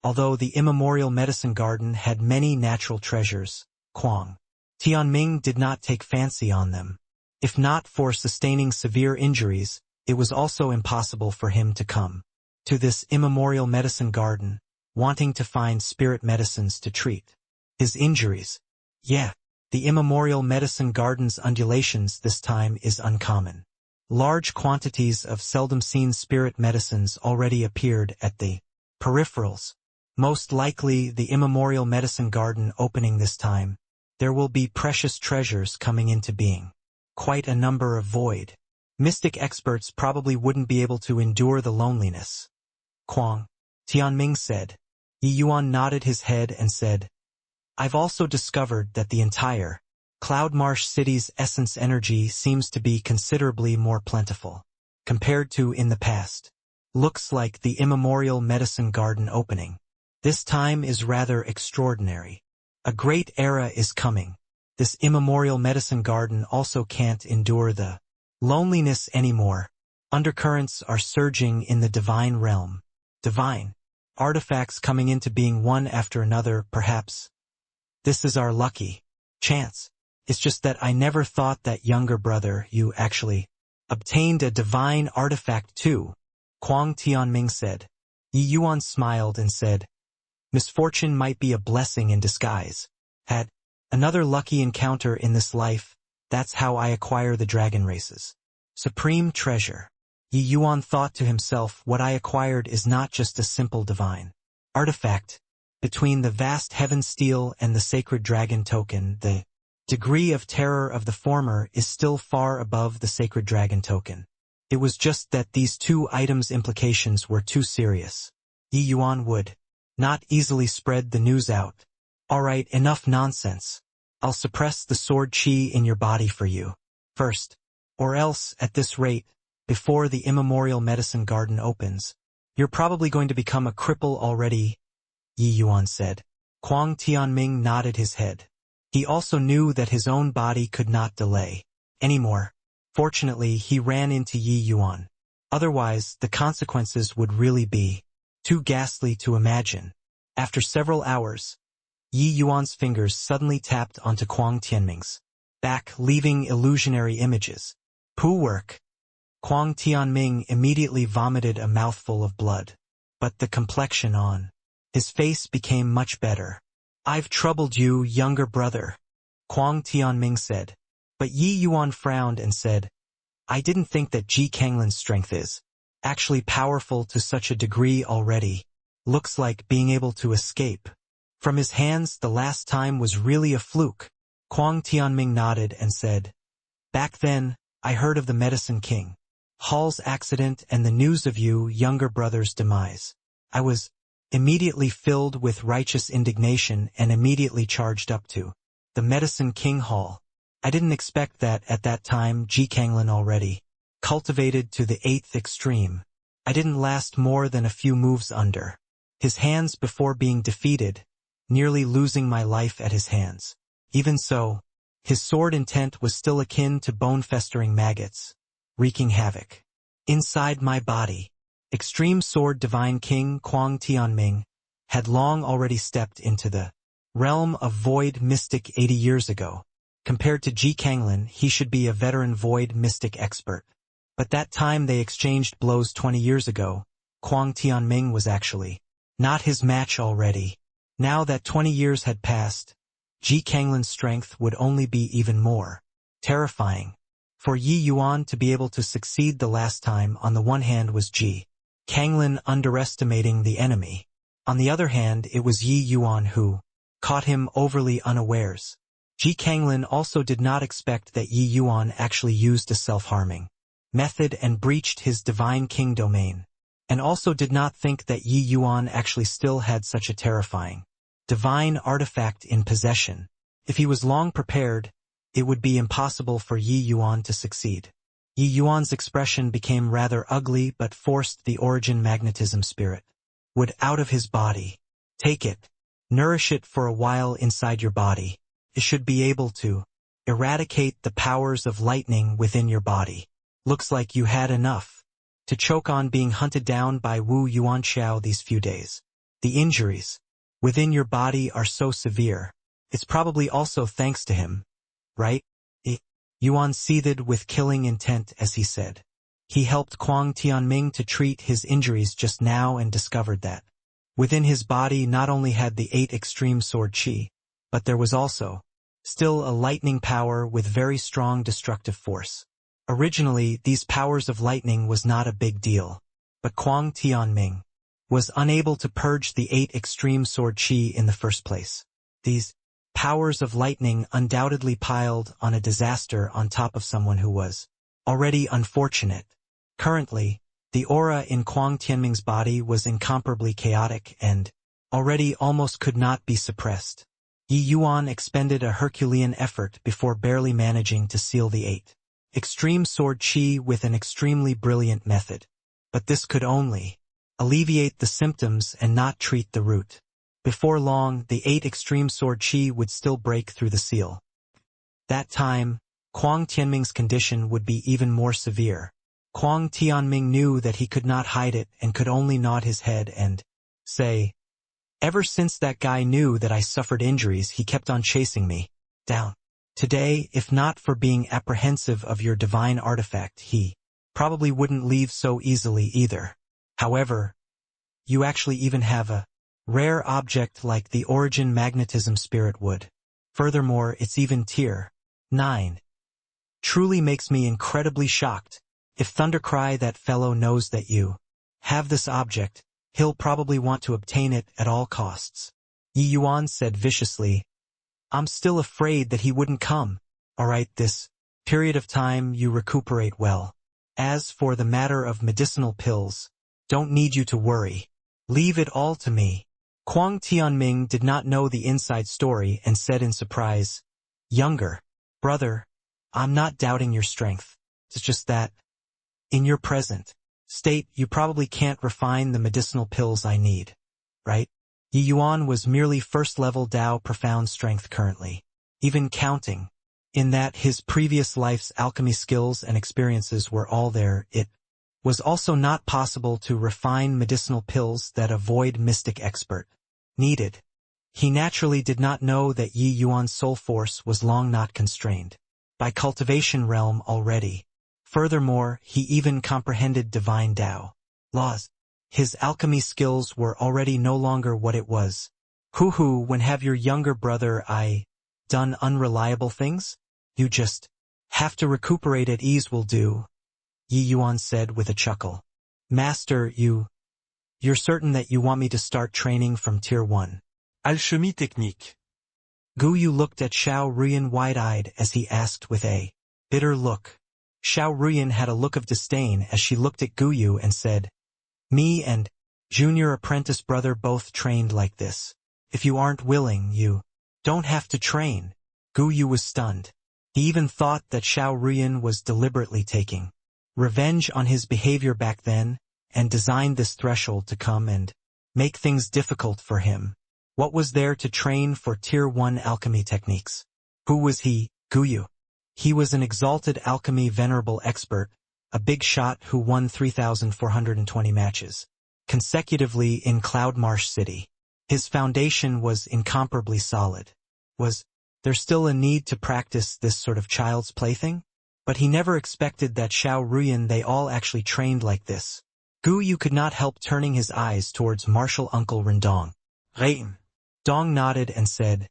Although the immemorial medicine garden had many natural treasures, Kwang Tianming did not take fancy on them. If not for sustaining severe injuries, it was also impossible for him to come to this immemorial medicine garden, wanting to find spirit medicines to treat his injuries. Yeah, the immemorial medicine garden's undulations this time is uncommon. Large quantities of seldom-seen spirit medicines already appeared at the peripherals. Most likely the immemorial medicine garden opening this time, there will be precious treasures coming into being. Quite a number of void mystic experts probably wouldn't be able to endure the loneliness. Kwang Tianming said. Yi Yuan nodded his head and said, I've also discovered that the entire Cloudmarsh city's essence energy seems to be considerably more plentiful compared to in the past. Looks like the immemorial medicine garden opening this time is rather extraordinary. A great era is coming. This immemorial medicine garden also can't endure the loneliness anymore. Undercurrents are surging in the divine realm. Divine artifacts coming into being one after another, perhaps. This is our lucky chance. It's just that I never thought that younger brother, you actually obtained a divine artifact too, Kwang Tianming said. Yi Yuan smiled and said, misfortune might be a blessing in disguise. Had another lucky encounter in this life, that's how I acquire the dragon races. Supreme treasure. Yi Yuan thought to himself, what I acquired is not just a simple divine artifact. Between the vast heaven steel and the sacred dragon token, the degree of terror of the former is still far above the sacred dragon token. It was just that these two items' implications were too serious. Yi Yuan would not easily spread the news out. Alright, enough nonsense. I'll suppress the sword chi in your body for you first. Or else, at this rate, before the immemorial medicine garden opens, you're probably going to become a cripple already, Yi Yuan said. Kwang Tianming nodded his head. He also knew that his own body could not delay anymore. Fortunately, he ran into Yi Yuan. Otherwise, the consequences would really be too ghastly to imagine. After several hours, Yi Yuan's fingers suddenly tapped onto Kwang Tianming's back, leaving illusionary images. Poo work. Kwang Tianming immediately vomited a mouthful of blood. But the complexion on his face became much better. I've troubled you, younger brother, Kwang Tianming said. But Yi Yuan frowned and said, I didn't think that Ji Kanglin's strength is actually powerful to such a degree already. Looks like being able to escape from his hands the last time was really a fluke. Kwang Tianming nodded and said, back then, I heard of the Medicine King Hall's accident and the news of you, younger brother's demise. I was immediately filled with righteous indignation and immediately charged up to the Medicine King Hall. I didn't expect that at that time Ji Kanglin already cultivated to the 8th extreme. I didn't last more than a few moves under his hands before being defeated, nearly losing my life at his hands. Even so, his sword intent was still akin to bone-festering maggots, wreaking havoc inside my body. Extreme Sword Divine King Kwang Tianming had long already stepped into the realm of Void Mystic 80 years ago. Compared to Ji Kanglin, he should be a veteran Void Mystic expert. But that time they exchanged blows 20 years ago, Kwang Tianming was actually not his match already. Now that 20 years had passed, Ji Kanglin's strength would only be even more terrifying. For Yi Yuan to be able to succeed the last time on the one hand was Ji Kanglin underestimating the enemy. On the other hand, it was Yi Yuan who caught him overly unawares. Ji Kanglin also did not expect that Yi Yuan actually used a self-harming method and breached his divine king domain, and also did not think that Yi Yuan actually still had such a terrifying divine artifact in possession. If he was long prepared, it would be impossible for Yi Yuan to succeed. Yi Yuan's expression became rather ugly but forced the origin magnetism spirit would out of his body. Take it. Nourish it for a while inside your body. It should be able to eradicate the powers of lightning within your body. Looks like you had enough. to choke on being hunted down by Wu Yuanxiao these few days. The injuries within your body are so severe. It's probably also thanks to him, right? Yuan seethed with killing intent as he said. He helped Kuang Tianming to treat his injuries just now and discovered that within his body not only had the 8 extreme sword qi, but there was also still a lightning power with very strong destructive force. Originally, these powers of lightning was not a big deal, but Kuang Tianming was unable to purge the 8 extreme sword qi in the first place. These powers of lightning undoubtedly piled on a disaster on top of someone who was already unfortunate. Currently, the aura in Kuang Tianming's body was incomparably chaotic and already almost could not be suppressed. Yi Yuan expended a Herculean effort before barely managing to seal the 8 extreme sword qi with an extremely brilliant method. But this could only alleviate the symptoms and not treat the root. Before long, the 8 extreme sword qi would still break through the seal. That time, Kuang Tianming's condition would be even more severe. Kuang Tianming knew that he could not hide it and could only nod his head and say, "Ever since that guy knew that I suffered injuries, he kept on chasing me down. Today, if not for being apprehensive of your divine artifact, he probably wouldn't leave so easily either. However, you actually even have a rare object like the origin magnetism spirit would. Furthermore, it's even tier 9. Truly makes me incredibly shocked. If Thundercry, that fellow, knows that you have this object, he'll probably want to obtain it at all costs." Yi Yuan said viciously, "I'm still afraid that he wouldn't come. Alright, this period of time you recuperate well. As for the matter of medicinal pills, don't need you to worry. Leave it all to me." Kuang Tianming did not know the inside story and said in surprise, "Younger brother, I'm not doubting your strength. It's just that, in your present state, you probably can't refine the medicinal pills I need, right?" Yi Yuan was merely first-level Dao profound strength currently, even counting in that his previous life's alchemy skills and experiences were all there. It was also not possible to refine medicinal pills that a void mystic expert needed. He naturally did not know that Yi Yuan's soul force was long not constrained by cultivation realm already. Furthermore, he even comprehended divine Dao laws. His alchemy skills were already no longer what it was. When have your younger brother done unreliable things? You just have to recuperate at ease will do, Yi Yuan said with a chuckle. Master, you're certain that you want me to start training from tier 1? Alchimie technique. Gu Yu looked at Xiao Ruyan wide-eyed as he asked with a bitter look. Xiao Ruyan had a look of disdain as she looked at Gu Yu and said, "Me and junior apprentice brother both trained like this. If you aren't willing, you don't have to train." Gu Yu was stunned. He even thought that Xiao Ruyan was deliberately taking revenge on his behavior back then and designed this threshold to come and make things difficult for him. What was there to train for tier 1 alchemy techniques? Who was he, Gu Yu? He was an exalted alchemy venerable expert, a big shot who won 3,420 matches consecutively in Cloud Marsh City. His foundation was incomparably solid. Was there still a need to practice this sort of child's plaything? But he never expected that Xiao Ruyan they all actually trained like this. Gu Yu could not help turning his eyes towards martial uncle Rendong. Rain. Dong nodded and said,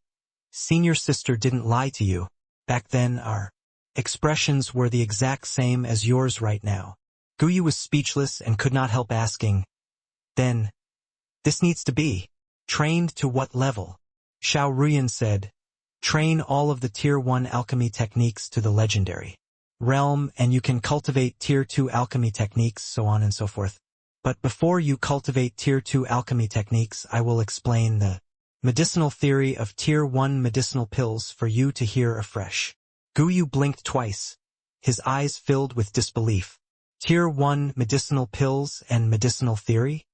"Senior sister didn't lie to you. Back then our expressions were the exact same as yours right now." Gu Yu was speechless and could not help asking, "Then, this needs to be trained to what level?" Xiao Ruyan said, "Train all of the tier 1 alchemy techniques to the legendary realm and you can cultivate tier 2 alchemy techniques, so on and so forth. But before you cultivate tier 2 alchemy techniques, I will explain the medicinal theory of tier 1 medicinal pills for you to hear afresh." Gu Yu blinked twice, his eyes filled with disbelief. Tier 1 medicinal pills and medicinal theory?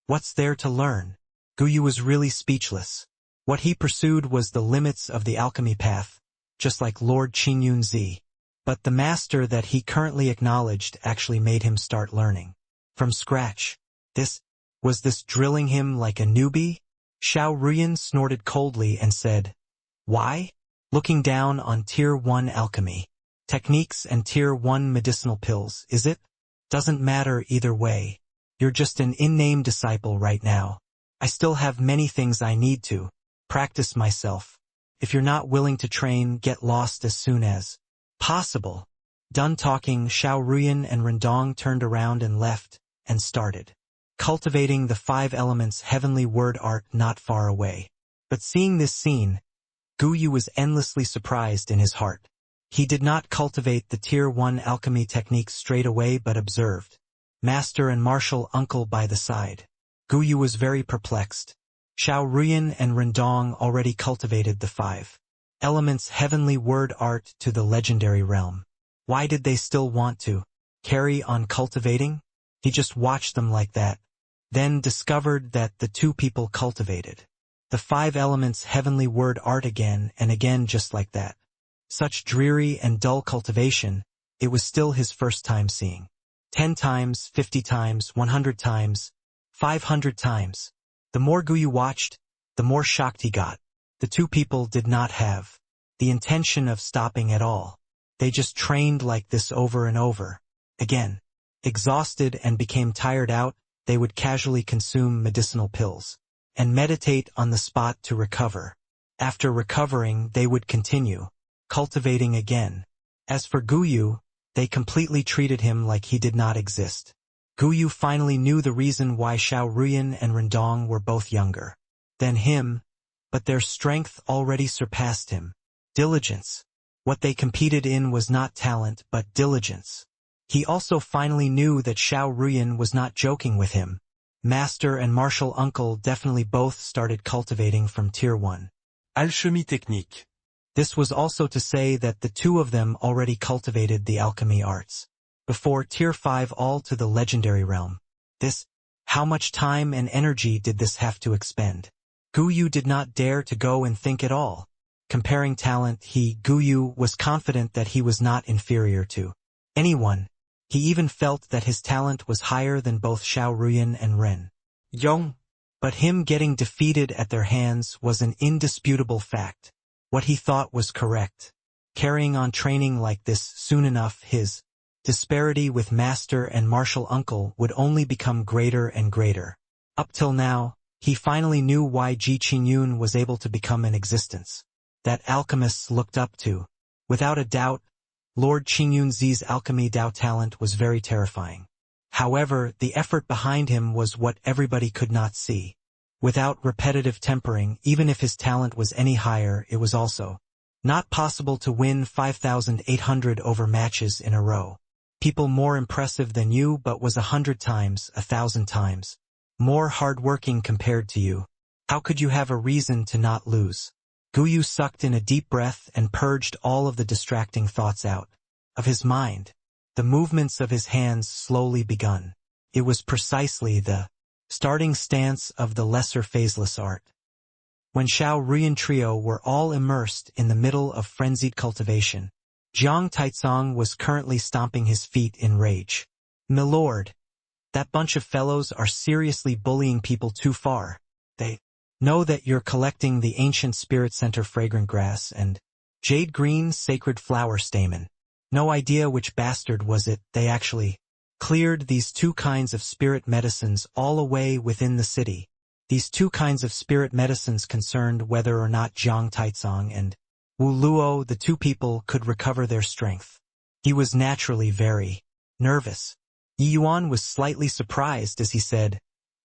What's there to learn? Gu Yu was really speechless. What he pursued was the limits of the alchemy path, just like Lord Qingyunzi. But the master that he currently acknowledged actually made him start learning. From scratch. Was this drilling him like a newbie? Xiao Ruyan snorted coldly and said, "Why?" Looking down on Tier 1 alchemy. Techniques and Tier 1 medicinal pills, is it? Doesn't matter either way. You're just an in-name disciple right now. I still have many things I need to practice myself. If you're not willing to train, get lost as soon as possible. Done talking, Xiao Ruyan and Rendong turned around and left, and started cultivating the 5 elements heavenly word art not far away. But seeing this scene, Guyu was endlessly surprised in his heart. He did not cultivate the Tier 1 alchemy techniques straight away but observed master and martial uncle by the side. Guyu was very perplexed. Xiao Ruyan and Rendong already cultivated the 5 elements heavenly word art to the legendary realm. Why did they still want to carry on cultivating? He just watched them like that, then discovered that the 2 people cultivated the 5 elements heavenly word art again and again just like that. Such dreary and dull cultivation, it was still his first time seeing. 10 times, 50 times, 100 times, 500 times. The more Guyu watched, the more shocked he got. The 2 people did not have the intention of stopping at all. They just trained like this over and over again. Exhausted and became tired out, they would casually consume medicinal pills and meditate on the spot to recover. After recovering, they would continue cultivating again. As for Guyu, they completely treated him like he did not exist. Guyu finally knew the reason why Xiao Ruyan and Rendong were both younger than him, but their strength already surpassed him. Diligence. What they competed in was not talent but diligence. He also finally knew that Xiao Ruyan was not joking with him. Master and martial uncle definitely both started cultivating from Tier 1. Alchimie technique. This was also to say that the 2 of them already cultivated the alchemy arts before Tier 5 all to the legendary realm. How much time and energy did this have to expend? Guyu did not dare to go and think at all. Comparing talent, Guyu was confident that he was not inferior to anyone. He even felt that his talent was higher than both Xiao Ruyan and Ren Yong. But him getting defeated at their hands was an indisputable fact. What he thought was correct. Carrying on training like this soon enough, his disparity with master and martial uncle would only become greater and greater. Up till now, he finally knew why Ji Qingyun was able to become an existence that alchemists looked up to. Without a doubt, Lord Qingyunzi's alchemy Dao talent was very terrifying. However, the effort behind him was what everybody could not see. Without repetitive tempering, even if his talent was any higher, it was also not possible to win 5,800 over matches in a row. People more impressive than you but was 100 times, 1,000 times more hardworking compared to you. How could you have a reason to not lose? Guyu sucked in a deep breath and purged all of the distracting thoughts out of his mind. The movements of his hands slowly begun. It was precisely the starting stance of the lesser phaseless art. When Xiao Ruyan trio were all immersed in the middle of frenzied cultivation, Jiang Taizong was currently stomping his feet in rage. "Milord, that bunch of fellows are seriously bullying people too far. They know that you're collecting the ancient spirit center fragrant grass and jade green sacred flower stamen. No idea which bastard was it, they actually cleared these 2 kinds of spirit medicines all away within the city. These 2 kinds of spirit medicines concerned whether or not Jiang Taizong and Wu Luo, the 2 people, could recover their strength. He was naturally very nervous. Yi Yuan was slightly surprised as he said,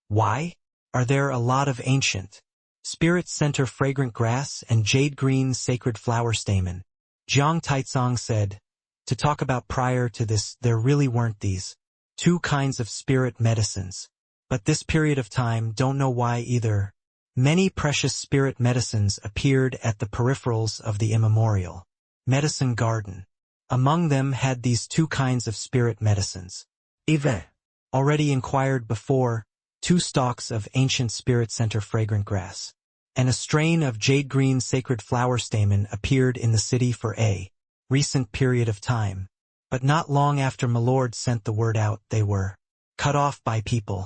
"Why? Are there a lot of ancient spirit center fragrant grass and jade green sacred flower stamen?" Jiang Taizong said, "To talk about prior to this, there really weren't these 2 kinds of spirit medicines. But this period of time, don't know why either. Many precious spirit medicines appeared at the peripherals of the immemorial medicine garden. Among them had these 2 kinds of spirit medicines. Eve already inquired before, 2 stalks of ancient spirit center fragrant grass, and a strain of jade green sacred flower stamen appeared in the city for a recent period of time. But not long after Milord sent the word out, they were cut off by people.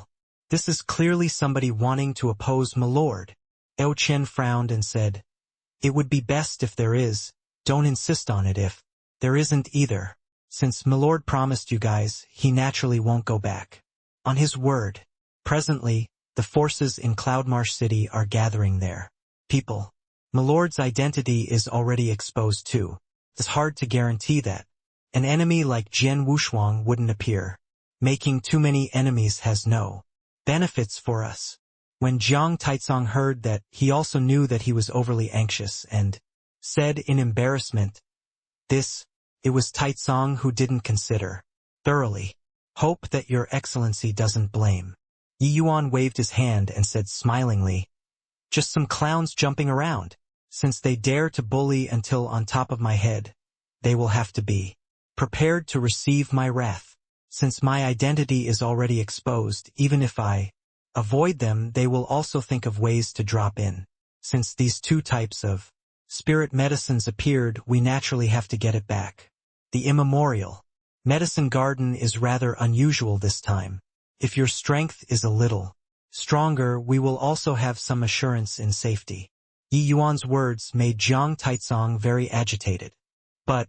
This is clearly somebody wanting to oppose Milord. Eo Chen frowned and said, "It would be best if there is. Don't insist on it if there isn't either. Since Milord promised you guys, he naturally won't go back on his word." Presently, the forces in Cloudmarsh City are gathering there. People. Milord's identity is already exposed too. It's hard to guarantee that an enemy like Jian Wushuang wouldn't appear. Making too many enemies has no benefits for us. When Jiang Taizong heard that, he also knew that he was overly anxious and said in embarrassment, It was Taizong who didn't consider thoroughly. Hope that your excellency doesn't blame." Yi Yuan waved his hand and said smilingly, "Just some clowns jumping around. Since they dare to bully until on top of my head, they will have to be prepared to receive my wrath. Since my identity is already exposed, even if I avoid them, they will also think of ways to drop in. Since these two types of spirit medicines appeared, we naturally have to get it back. The immemorial medicine garden is rather unusual this time. If your strength is a little stronger, we will also have some assurance in safety." Yi Yuan's words made Jiang Taizong very agitated. "But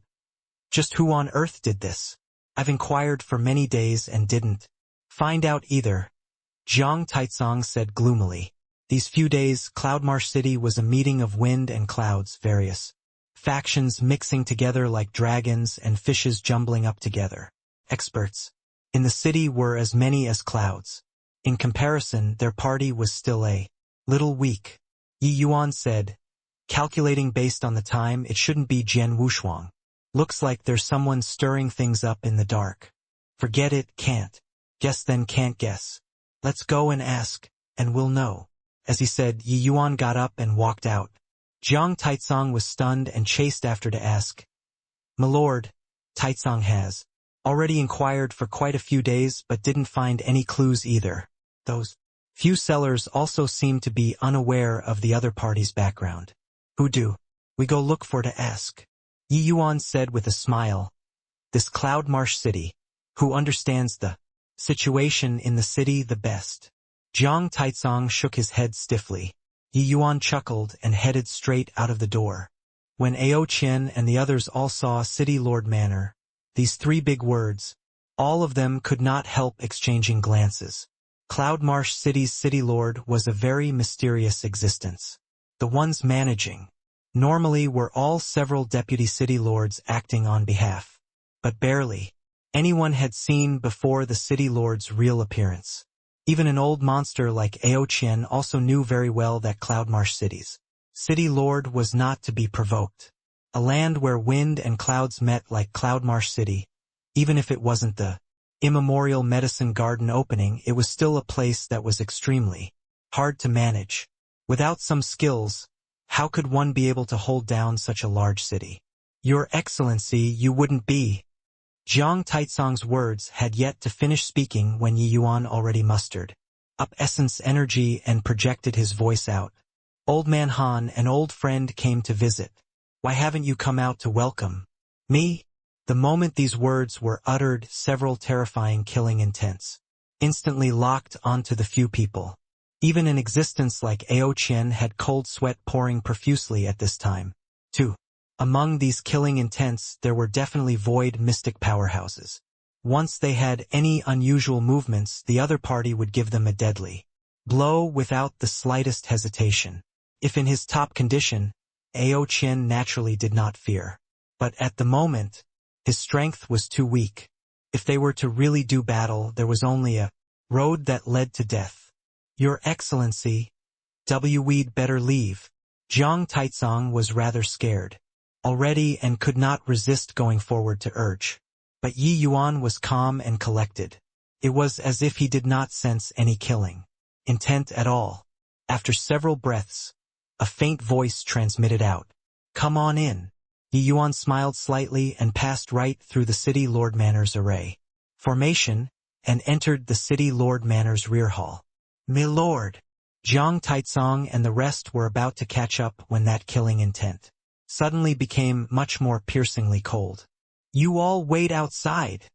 just who on earth did this? I've inquired for many days and didn't find out either," Jiang Taizong said gloomily. These few days, Cloudmarsh City was a meeting of wind and clouds, various factions mixing together like dragons and fishes jumbling up together. Experts in the city were as many as clouds. In comparison, their party was still a little weak. Yi Yuan said, "Calculating based on the time, it shouldn't be Jian Wushuang. Looks like there's someone stirring things up in the dark. Forget it, can't guess then can't guess. Let's go and ask, and we'll know." As he said, Yi Yuan got up and walked out. Jiang Taizong was stunned and chased after to ask, "Milord, Taizong has already inquired for quite a few days but didn't find any clues either. Those few sellers also seem to be unaware of the other party's background. Who do we go look for to ask?" Yi Yuan said with a smile, "This Cloudmarsh City. Who understands the situation in the city the best?" Jiang Taizong shook his head stiffly. Yi Yuan chuckled and headed straight out of the door. When Ao Qian and the others all saw City Lord Manor, these three big words, all of them could not help exchanging glances. Cloudmarsh City's City Lord was a very mysterious existence. The ones managing normally were all several deputy city lords acting on behalf, but barely anyone had seen before the city lord's real appearance. Even an old monster like Ao Qian also knew very well that Cloudmarsh City's city lord was not to be provoked. A land where wind and clouds met like Cloudmarsh City, even if it wasn't the immemorial medicine garden opening, it was still a place that was extremely hard to manage. Without some skills, how could one be able to hold down such a large city? "Your Excellency, you wouldn't be..." Jiang Taizong's words had yet to finish speaking when Yi Yuan already mustered up essence energy and projected his voice out. "Old Man Han, an old friend, came to visit. Why haven't you come out to welcome me?" The moment these words were uttered, several terrifying killing intents instantly locked onto the few people. Even an existence like Ao Qian had cold sweat pouring profusely at this time, too. Among these killing intents, there were definitely void mystic powerhouses. Once they had any unusual movements, the other party would give them a deadly blow without the slightest hesitation. If in his top condition, Ao Qian naturally did not fear. But at the moment, his strength was too weak. If they were to really do battle, there was only a road that led to death. "Your Excellency, we'd better leave." Jiang Taizong was rather scared already and could not resist going forward to urge. But Yi Yuan was calm and collected. It was as if he did not sense any killing intent at all. After several breaths, a faint voice transmitted out, "Come on in." Yi Yuan smiled slightly and passed right through the City Lord Manor's array formation and entered the City Lord Manor's rear hall. "Milord!" Jiang Taizong and the rest were about to catch up when that killing intent suddenly became much more piercingly cold. "You all wait outside,"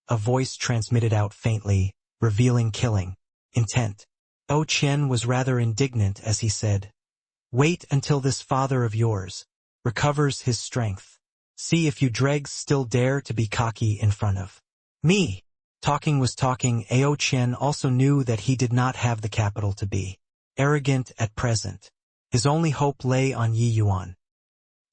a voice transmitted out faintly, revealing killing intent. O Qian was rather indignant as he said, "Wait until this father of yours recovers his strength. See if you dregs still dare to be cocky in front of me." Talking was talking. Ao Qian also knew that he did not have the capital to be arrogant at present. His only hope lay on Yi Yuan.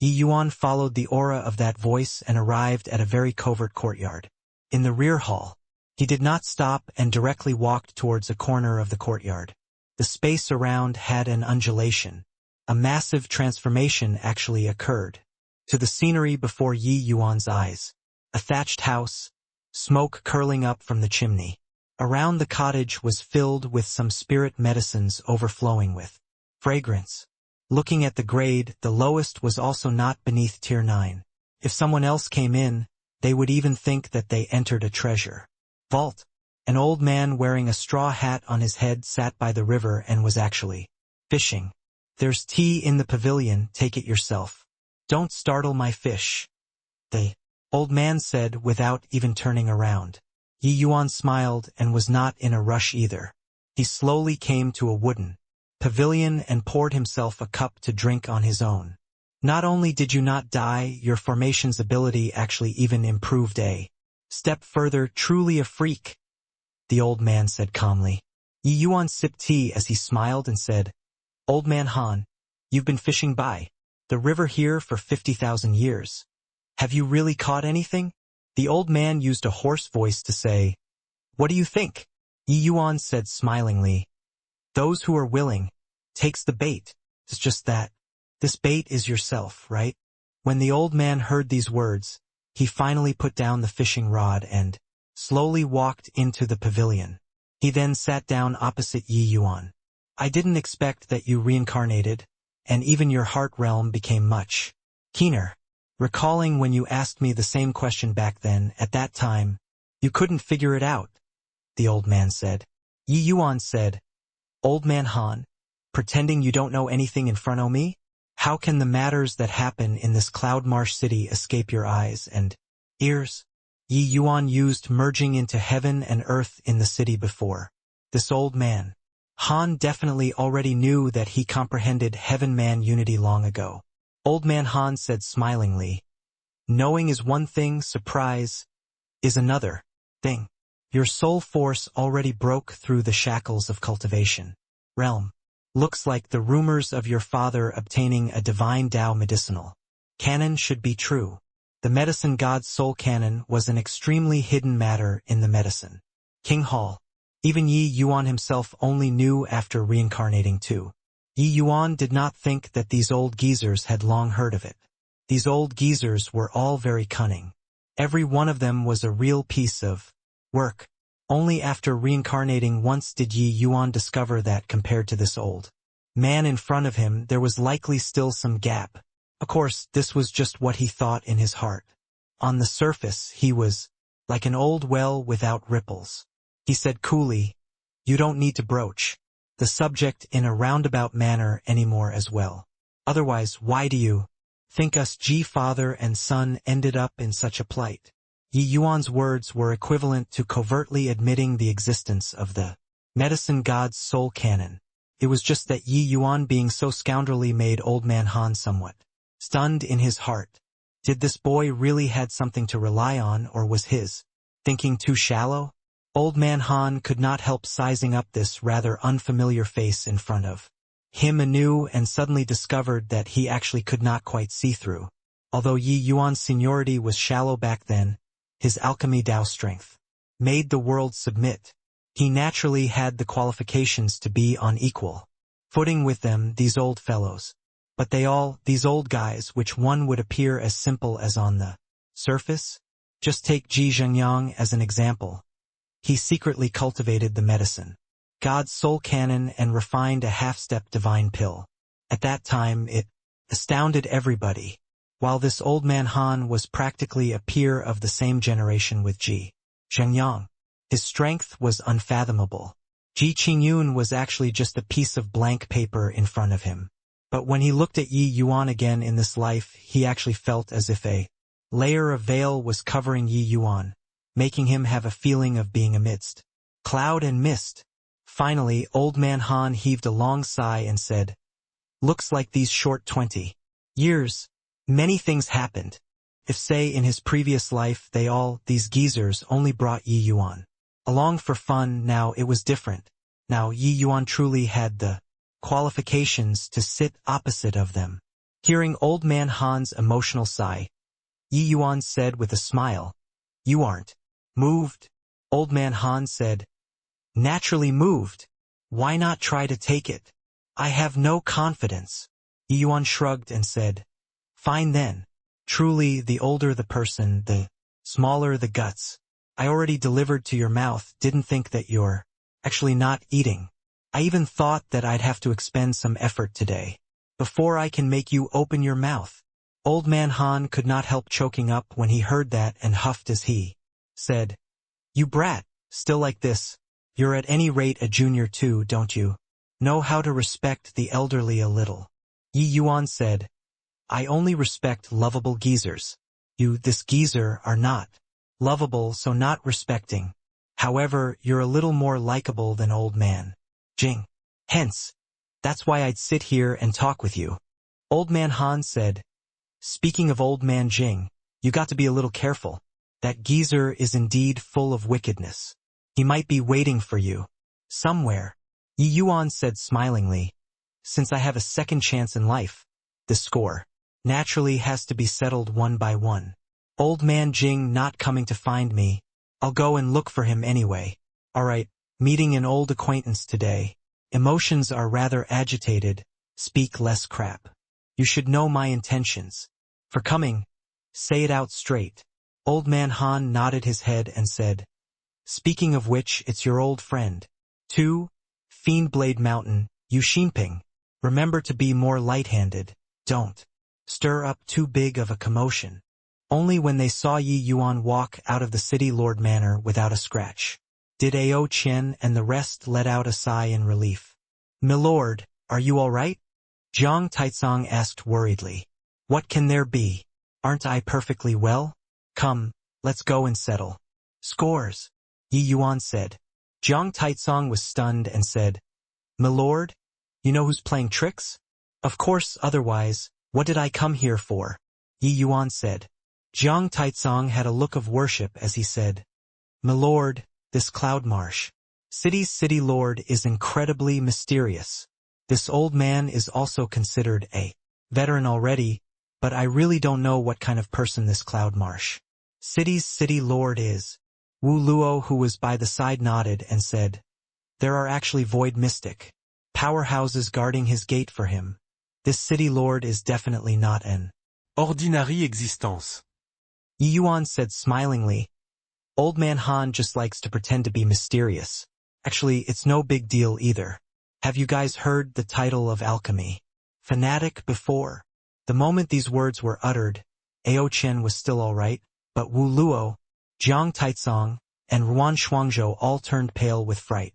Yi Yuan followed the aura of that voice and arrived at a very covert courtyard. In the rear hall, he did not stop and directly walked towards a corner of the courtyard. The space around had an undulation. A massive transformation actually occurred to the scenery before Yi Yuan's eyes. A thatched house, smoke curling up from the chimney. Around the cottage was filled with some spirit medicines overflowing with fragrance. Looking at the grade, the lowest was also not beneath tier 9. If someone else came in, they would even think that they entered a treasure vault. An old man wearing a straw hat on his head sat by the river and was actually fishing. "There's tea in the pavilion, take it yourself. Don't startle my fish," the old man said without even turning around. Yi Yuan smiled and was not in a rush either. He slowly came to a wooden pavilion and poured himself a cup to drink on his own. "Not only did you not die, your formation's ability actually even improved a step further, truly a freak," the old man said calmly. Yi Yuan sipped tea as he smiled and said, "Old man Han, you've been fishing by the river here for 50,000 years. Have you really caught anything?" The old man used a hoarse voice to say, "What do you think?" Yi Yuan said smilingly, "Those who are willing takes the bait. It's just that. This bait is yourself, right?" When the old man heard these words, he finally put down the fishing rod and slowly walked into the pavilion. He then sat down opposite Yi Yuan. "I didn't expect that you reincarnated, and even your heart realm became much keener. Recalling when you asked me the same question back then, at that time, you couldn't figure it out," the old man said. Yi Yuan said, "Old man Han, pretending you don't know anything in front of me? How can the matters that happen in this cloud marsh city escape your eyes and ears?" Yi Yuan used merging into heaven and earth in the city before. This old man, Han, definitely already knew that he comprehended heaven-man unity long ago. Old man Han said smilingly, "Knowing is one thing, surprise is another thing. Your soul force already broke through the shackles of cultivation realm. Looks like the rumors of your father obtaining a divine Tao medicinal canon should be true. The medicine god's soul canon was an extremely hidden matter in the medicine King Hall. Even Yi Yuan himself only knew after reincarnating too. Yi Yuan did not think that these old geezers had long heard of it. These old geezers were all very cunning. Every one of them was a real piece of work. Only after reincarnating once did Yi Yuan discover that compared to this old man in front of him, there was likely still some gap. Of course, this was just what he thought in his heart. On the surface, he was like an old well without ripples. He said coolly, "You don't need to broach the subject in a roundabout manner anymore as well. Otherwise, why do you think us father and son ended up in such a plight?" Yi Yuan's words were equivalent to covertly admitting the existence of the medicine god's soul canon. It was just that Yi Yuan being so scoundrelly made old man Han somewhat stunned in his heart. Did this boy really had something to rely on, or was his thinking too shallow? Old man Han could not help sizing up this rather unfamiliar face in front of him anew and suddenly discovered that he actually could not quite see through. Although Yi Yuan's seniority was shallow back then, his alchemy Tao strength made the world submit. He naturally had the qualifications to be on equal footing with them, these old fellows. But these old guys, which one would appear as simple as on the surface? Just take Ji Zhengyang as an example. He secretly cultivated the medicine god's soul canon and refined a half-step divine pill. At that time, it astounded everybody. While this old man Han was practically a peer of the same generation with Ji Zhengyang. His strength was unfathomable. Ji Qingyun was actually just a piece of blank paper in front of him. But when he looked at Yi Yuan again in this life, he actually felt as if a layer of veil was covering Yi Yuan, making him have a feeling of being amidst cloud and mist. Finally, Old Man Han heaved a long sigh and said, "Looks like these short 20 years, many things happened. If say in his previous life these geezers only brought Yi Yuan along for fun, now it was different. Now Yi Yuan truly had the qualifications to sit opposite of them." Hearing Old Man Han's emotional sigh, Yi Yuan said with a smile, "You aren't moved?" Old Man Han said, "Naturally moved. Why not try to take it? I have no confidence." Yi Yuan shrugged and said, "Fine then. Truly, the older the person, the smaller the guts. I already delivered to your mouth, didn't think that you're actually not eating. I even thought that I'd have to expend some effort today before I can make you open your mouth." Old Man Han could not help choking up when he heard that and huffed as he said, "You brat, still like this. You're at any rate a junior too, don't you? Know how to respect the elderly a little." Yi Yuan said, "I only respect lovable geezers. You, this geezer, are not lovable, so not respecting. However, you're a little more likable than Old Man Jing. Hence, that's why I'd sit here and talk with you." Old Man Han said, "Speaking of Old Man Jing, you got to be a little careful. That geezer is indeed full of wickedness. He might be waiting for you somewhere." Yi Yuan said smilingly, "Since I have a second chance in life, the score naturally has to be settled one by one. Old Man Jing not coming to find me, I'll go and look for him anyway. Alright, meeting an old acquaintance today. Emotions are rather agitated, speak less crap. You should know my intentions. For coming, say it out straight." Old Man Han nodded his head and said, "Speaking of which, it's your old friend, too, Fiend Blade Mountain, Yu Xinping. Remember to be more light-handed. Don't stir up too big of a commotion." Only when they saw Yi Yuan walk out of the City Lord Manor without a scratch did Ao Qian and the rest let out a sigh in relief. "Milord, are you all right?" Jiang Taizong asked worriedly. "What can there be? Aren't I perfectly well? Come, let's go and settle scores," Yi Yuan said. Jiang Taizong was stunned and said, "Milord, you know who's playing tricks?" "Of course, otherwise, what did I come here for?" Yi Yuan said. Jiang Taizong had a look of worship as he said, "Milord, this Cloud Marsh City's City Lord is incredibly mysterious. This old man is also considered a veteran already, but I really don't know what kind of person this Cloud Marsh City's City Lord is." Wu Luo, who was by the side, nodded and said, "There are actually void mystic powerhouses guarding his gate for him. This City Lord is definitely not an Ordinary existence. Yi Yuan said smilingly, "Old Man Han just likes to pretend to be mysterious. Actually, it's no big deal either. Have you guys heard the title of alchemy fanatic before?" The moment these words were uttered, Ao Qian was still all right, but Wu Luo, Jiang Taizong, and Ruan Shuangzhou all turned pale with fright.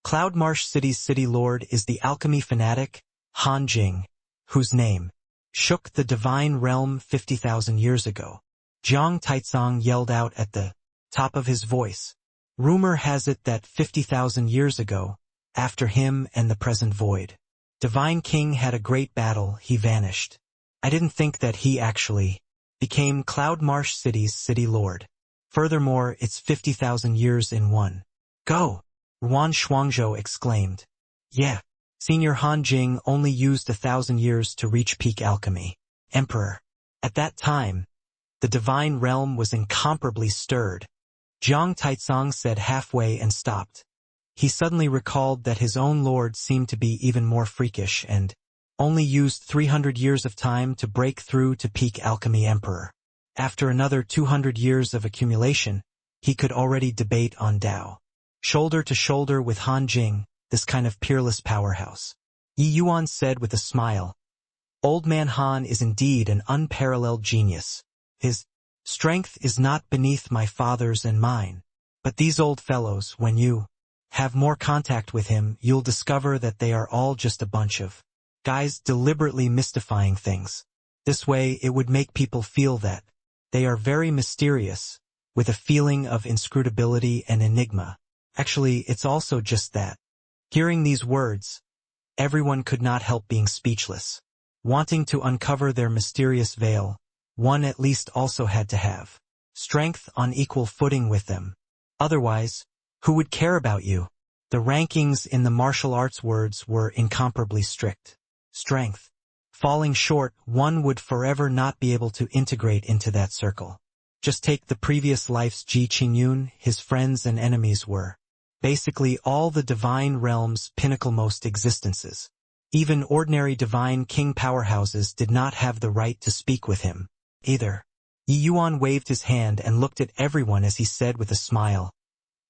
Cloud Marsh City's City Lord is the alchemy fanatic, Han Jing, whose name shook the divine realm 50,000 years ago. Jiang Taizong yelled out at the top of his voice. Rumor has it that 50,000 years ago, after him and the present void Divine King had a great battle, he vanished. I didn't think that he actually became Cloud Marsh City's City Lord. Furthermore, it's 50,000 years in one go. Ruan Shuangzhou exclaimed. Yeah, Senior Han Jing only used 1,000 years to reach peak alchemy. Emperor. At that time, the divine realm was incomparably stirred. Jiang Taizong said halfway and stopped. He suddenly recalled that his own lord seemed to be even more freakish and only used 300 years of time to break through to peak alchemy emperor. After another 200 years of accumulation, he could already debate on Dao. Shoulder to shoulder with Han Jing, this kind of peerless powerhouse. Yi Yuan said with a smile, Old Man Han is indeed an unparalleled genius. His strength is not beneath my father's and mine. But these old fellows, when you have more contact with him, you'll discover that they are all just a bunch of Guys deliberately mystifying things. This way it would make people feel that they are very mysterious, with a feeling of inscrutability and enigma. Actually, it's also just that. Hearing these words, everyone could not help being speechless. Wanting to uncover their mysterious veil, one at least also had to have strength on equal footing with them. Otherwise, who would care about you? The rankings in the martial arts words were incomparably strict. Strength. Falling short, one would forever not be able to integrate into that circle. Just take the previous life's Ji Qingyun, his friends and enemies were basically all the divine realm's pinnacle-most existences. Even ordinary divine king powerhouses did not have the right to speak with him, either. Yi Yuan waved his hand and looked at everyone as he said with a smile,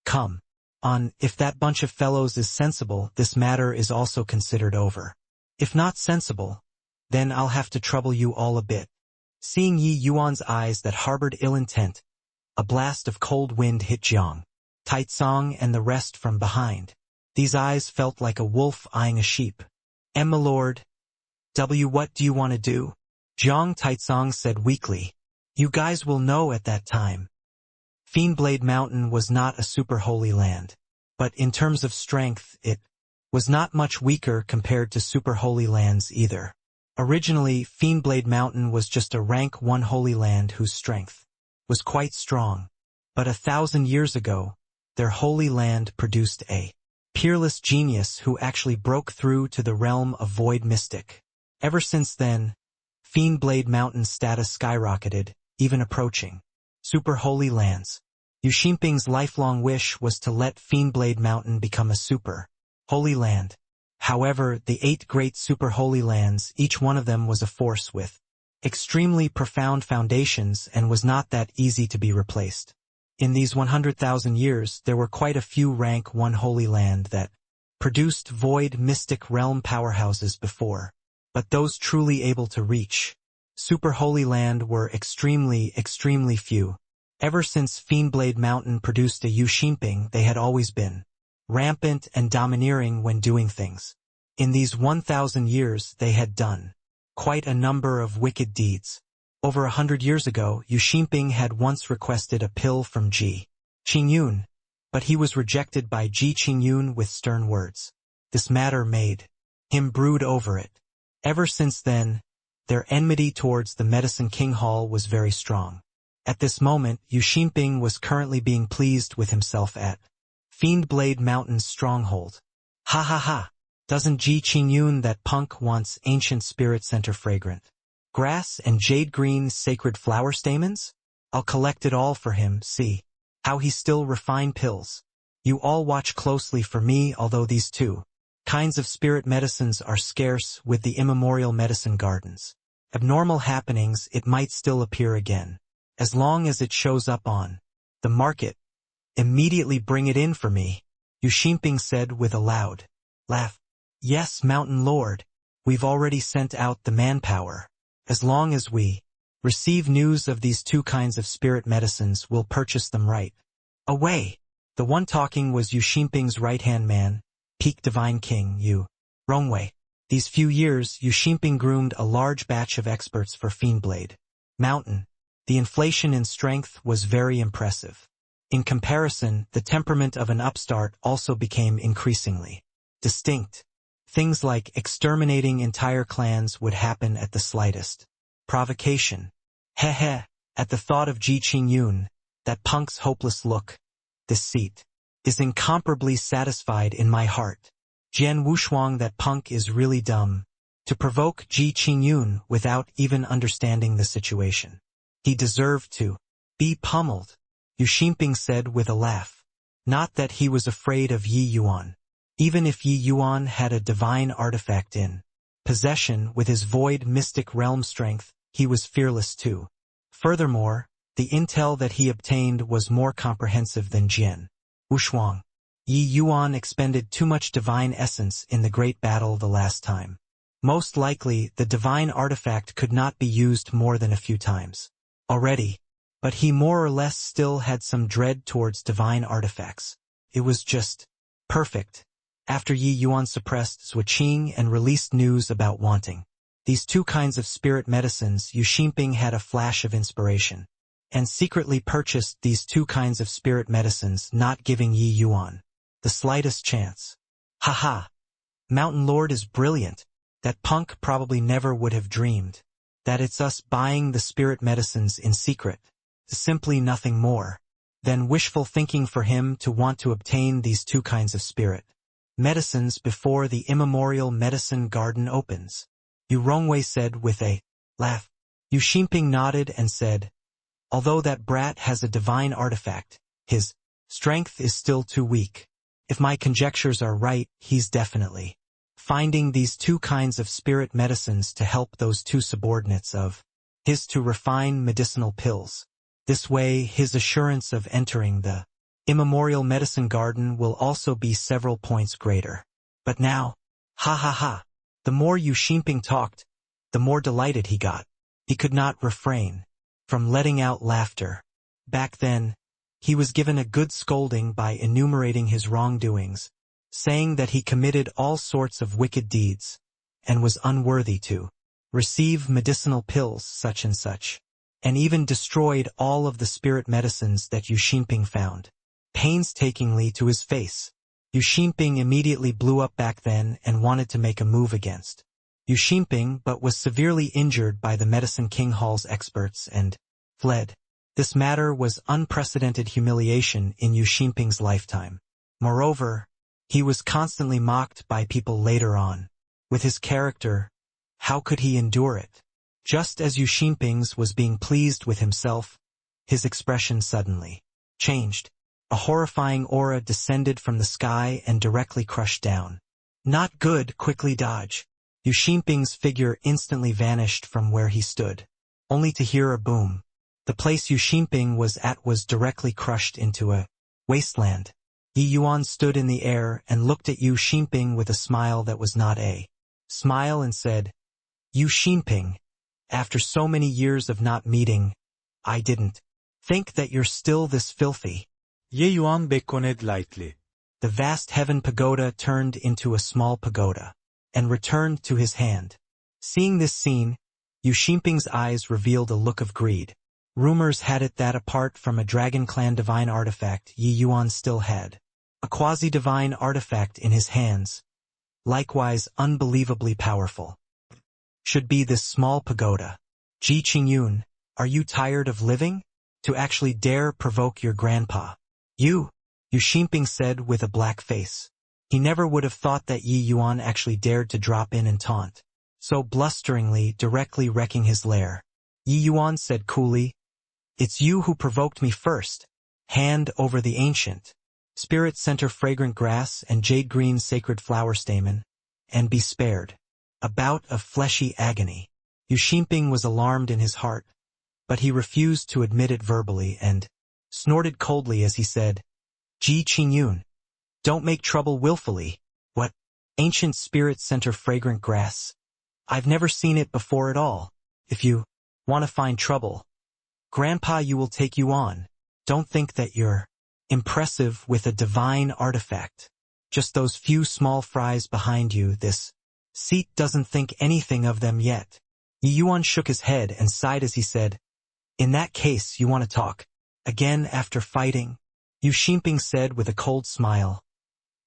"Come on, if that bunch of fellows is sensible, this matter is also considered over. If not sensible, then I'll have to trouble you all a bit." Seeing Yi Yuan's eyes that harbored ill intent, a blast of cold wind hit Jiang, Taitsong and the rest from behind. These eyes felt like a wolf eyeing a sheep. "My lord, what do you want to do?" Jiang Taitsong said weakly. "You guys will know at that time." Fiendblade Mountain was not a super holy land, but in terms of strength it was not much weaker compared to super holy lands either. Originally, Fiendblade Mountain was just a rank 1 holy land whose strength was quite strong, but 1,000 years ago, their holy land produced a peerless genius who actually broke through to the realm of void mystic. Ever since then, Fiendblade Mountain's status skyrocketed, even approaching super holy lands. Yu Xinping's lifelong wish was to let Fiendblade Mountain become a super holy land. However, the 8 great super holy lands, each one of them was a force with extremely profound foundations and was not that easy to be replaced. In these 100,000 years, there were quite a few rank 1 holy land that produced void mystic realm powerhouses before, but those truly able to reach super holy land were extremely few. Ever since Fiendblade Mountain produced a Yu Xinping, they had always been rampant and domineering when doing things. In these 1,000 years, they had done quite a number of wicked deeds. Over 100 years ago, Yu Xinping had once requested a pill from Ji Qingyun, but he was rejected by Ji Qingyun with stern words. This matter made him brood over it. Ever since then, their enmity towards the Medicine King Hall was very strong. At this moment, Yu Xinping was currently being pleased with himself at Fiendblade Mountain's stronghold. Ha ha ha! Doesn't Ji Qingyun that punk wants ancient spirit center fragrant grass and jade green sacred flower stamens? I'll collect it all for him, see how he still refine pills. You all watch closely for me, although these 2 kinds of spirit medicines are scarce with the immemorial medicine gardens. Abnormal happenings, it might still appear again. As long as it shows up on the market, immediately bring it in for me, Yu Xinping said with a loud laugh. Yes, Mountain Lord, we've already sent out the manpower. As long as we receive news of these 2 kinds of spirit medicines, we'll purchase them right away. The one talking was Yu Xinping's right-hand man, Peak Divine King Yu Rongwei. These few years, Yu Xinping groomed a large batch of experts for Fiendblade Mountain. The inflation in strength was very impressive. In comparison, the temperament of an upstart also became increasingly distinct. Things like exterminating entire clans would happen at the slightest provocation. Heh. At the thought of Ji Qingyun, that punk's hopeless look, this seat is incomparably satisfied in my heart. Jian Wushuang, that punk is really dumb to provoke Ji Qingyun without even understanding the situation. He deserved to be pummeled, Yu Xinping said with a laugh. Not that he was afraid of Yi Yuan. Even if Yi Yuan had a divine artifact in possession with his void mystic realm strength, he was fearless too. Furthermore, the intel that he obtained was more comprehensive than Jian Wushuang. Yi Yuan expended too much divine essence in the great battle the last time. Most likely, the divine artifact could not be used more than a few times already, but he more or less still had some dread towards divine artifacts. It was just perfect. after Yi Yuan suppressed Zhuo Qing and released news about wanting these two kinds of spirit medicines, Yu Xinping had a flash of inspiration, and secretly purchased these two kinds of spirit medicines, not giving Yi Yuan the slightest chance. Haha! Mountain Lord is brilliant. That punk probably never would have dreamed that it's us buying the spirit medicines in secret. Simply nothing more than wishful thinking for him to want to obtain these two kinds of spirit medicines before the immemorial medicine garden opens. Yu Rongwei said with a laugh. Yu Xinping nodded and said, although that brat has a divine artifact, his strength is still too weak. If my conjectures are right, he's definitely finding these two kinds of spirit medicines to help those two subordinates of his to refine medicinal pills. This way, his assurance of entering the immemorial medicine garden will also be several points greater. But now, ha ha ha, the more Yu Xinping talked, the more delighted he got. He could not refrain from letting out laughter. Back then, he was given a good scolding by enumerating his wrongdoings, saying that he committed all sorts of wicked deeds, and was unworthy to receive medicinal pills such and such, and even destroyed all of the spirit medicines that Yu Xinping found painstakingly to his face. Yu Xinping immediately blew up back then and wanted to make a move against Yu Xinping, but was severely injured by the Medicine King Hall's experts and fled. This matter was unprecedented humiliation in Yu Xinping's lifetime. Moreover, he was constantly mocked by people later on. With his character, how could he endure it? Just as Yu Xinping's was being pleased with himself, his expression suddenly changed. A horrifying aura descended from the sky and directly crushed down. Not good, quickly dodge. Yu Xinping's figure instantly vanished from where he stood, only to hear a boom. The place Yu Xinping was at was directly crushed into a wasteland. Yi Yuan stood in the air and looked at Yu Xinping with a smile that was not a smile and said, Yu Xinping, after so many years of not meeting, I didn't think that you're still this filthy. Ye Yuan beckoned lightly. The vast heaven pagoda turned into a small pagoda and returned to his hand. Seeing this scene, Yu Xinping's eyes revealed a look of greed. Rumors had it that apart from a Dragon Clan divine artifact, Yi Yuan still had a quasi-divine artifact in his hands, likewise unbelievably powerful. Should be this small pagoda. Ji Qingyun, are you tired of living? To actually dare provoke your grandpa? Yu Xinping said with a black face. He never would have thought that Yi Yuan actually dared to drop in and taunt so blusteringly, directly wrecking his lair. Yi Yuan said coolly, it's you who provoked me first. Hand over the ancient spirit center fragrant grass and jade green sacred flower stamen, and be spared. A bout of fleshy agony. Yu Xinping was alarmed in his heart, but he refused to admit it verbally and snorted coldly as he said, Ji Qingyun, don't make trouble willfully. What? Ancient spirit center fragrant grass? I've never seen it before at all. If you want to find trouble, Grandpa, you will take you on. Don't think that you're impressive with a divine artifact. Just those few small fries behind you, this seat doesn't think anything of them yet. Yi Yuan shook his head and sighed as he said, in that case, you want to talk again after fighting? Yu Xinping said with a cold smile.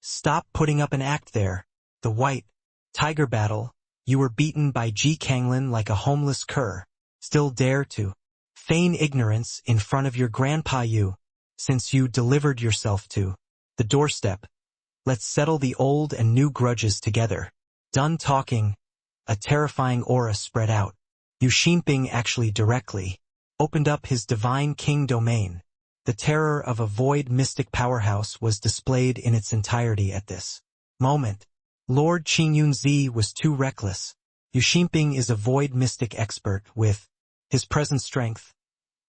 Stop putting up an act there. The white tiger battle, you were beaten by Ji Kanglin like a homeless cur. Still dare to feign ignorance in front of your grandpa Yu, since you delivered yourself to the doorstep. Let's settle the old and new grudges together. Done talking, a terrifying aura spread out. Yu Xinping actually directly opened up his divine king domain. The terror of a void mystic powerhouse was displayed in its entirety at this moment. Lord Qingyunzi was too reckless. Yu Xinping is a void mystic expert with his present strength.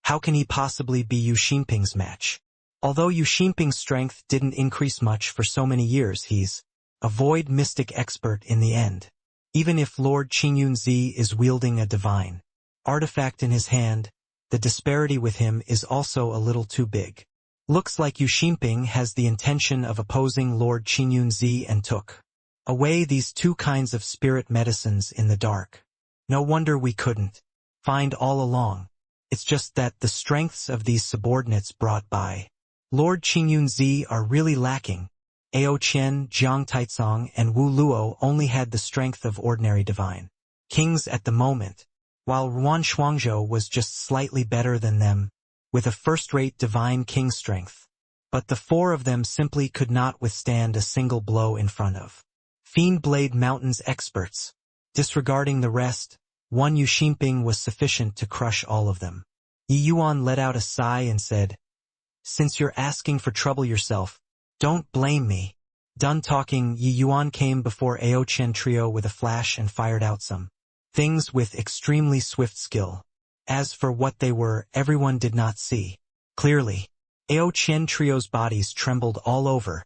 How can he possibly be Yu Xinping's match? Although Yu Xinping's strength didn't increase much for so many years, he's a void mystic expert in the end. Even if Lord Qingyunzi is wielding a divine artifact in his hand, the disparity with him is also a little too big. Looks like Yu Xinping has the intention of opposing Lord Qingyunzi and took away these two kinds of spirit medicines in the dark. No wonder we couldn't find all along. It's just that the strengths of these subordinates brought by Lord Qingyunzi are really lacking. Ao Qian, Jiang Taizong, and Wu Luo only had the strength of ordinary divine kings at the moment, while Ruan Shuangzhou was just slightly better than them, with a first-rate divine king strength. But the four of them simply could not withstand a single blow in front of Fiend Blade Mountain's experts. Disregarding the rest, one Yu Xinping was sufficient to crush all of them. Yi Yuan let out a sigh and said, "Since you're asking for trouble yourself, don't blame me." Done talking, Yi Yuan came before Ao Qian trio with a flash and fired out some things with extremely swift skill. As for what they were, everyone did not see clearly. Ao Qian trio's bodies trembled all over,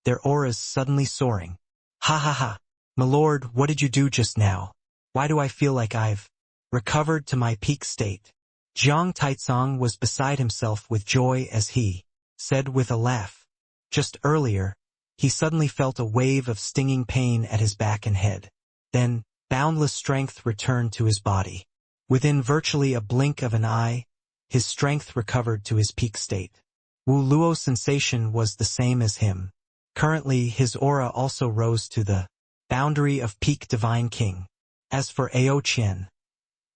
their auras suddenly soaring. "Ha ha ha! My lord, what did you do just now? Why do I feel like I've recovered to my peak state?" Jiang Taizong was beside himself with joy as he said with a laugh. Just earlier, he suddenly felt a wave of stinging pain at his back and head. Then, boundless strength returned to his body. Within virtually a blink of an eye, his strength recovered to his peak state. Wu Luo's sensation was the same as him. Currently, his aura also rose to the boundary of peak divine king. As for Ao Qian,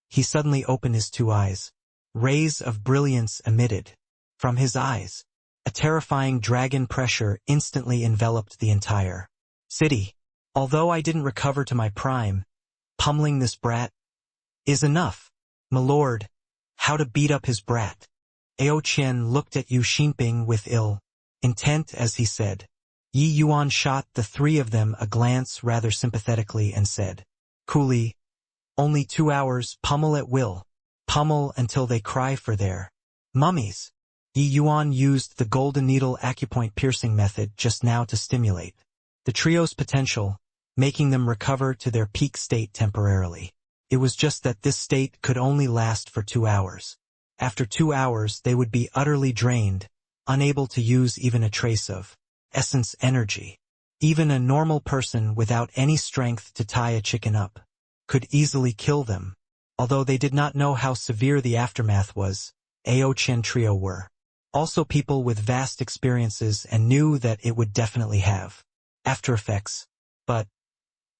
he suddenly opened his two eyes. Rays of brilliance emitted from his eyes. A terrifying dragon pressure instantly enveloped the entire city. "Although I didn't recover to my prime, pummeling this brat is enough. My lord, how to beat up his brat?" Ao Qian looked at Yu Xinping with ill intent as he said. Yi Yuan shot the three of them a glance rather sympathetically and said, coolly, "Only 2 hours, pummel at will. Pummel until they cry for their mummies." Yi Yuan used the golden needle acupoint piercing method just now to stimulate the trio's potential, making them recover to their peak state temporarily. It was just that this state could only last for 2 hours. After 2 hours they would be utterly drained, unable to use even a trace of essence energy. Even a normal person without any strength to tie a chicken up could easily kill them. Although they did not know how severe the aftermath was, Ao Qian trio were also people with vast experiences and knew that it would definitely have after effects. But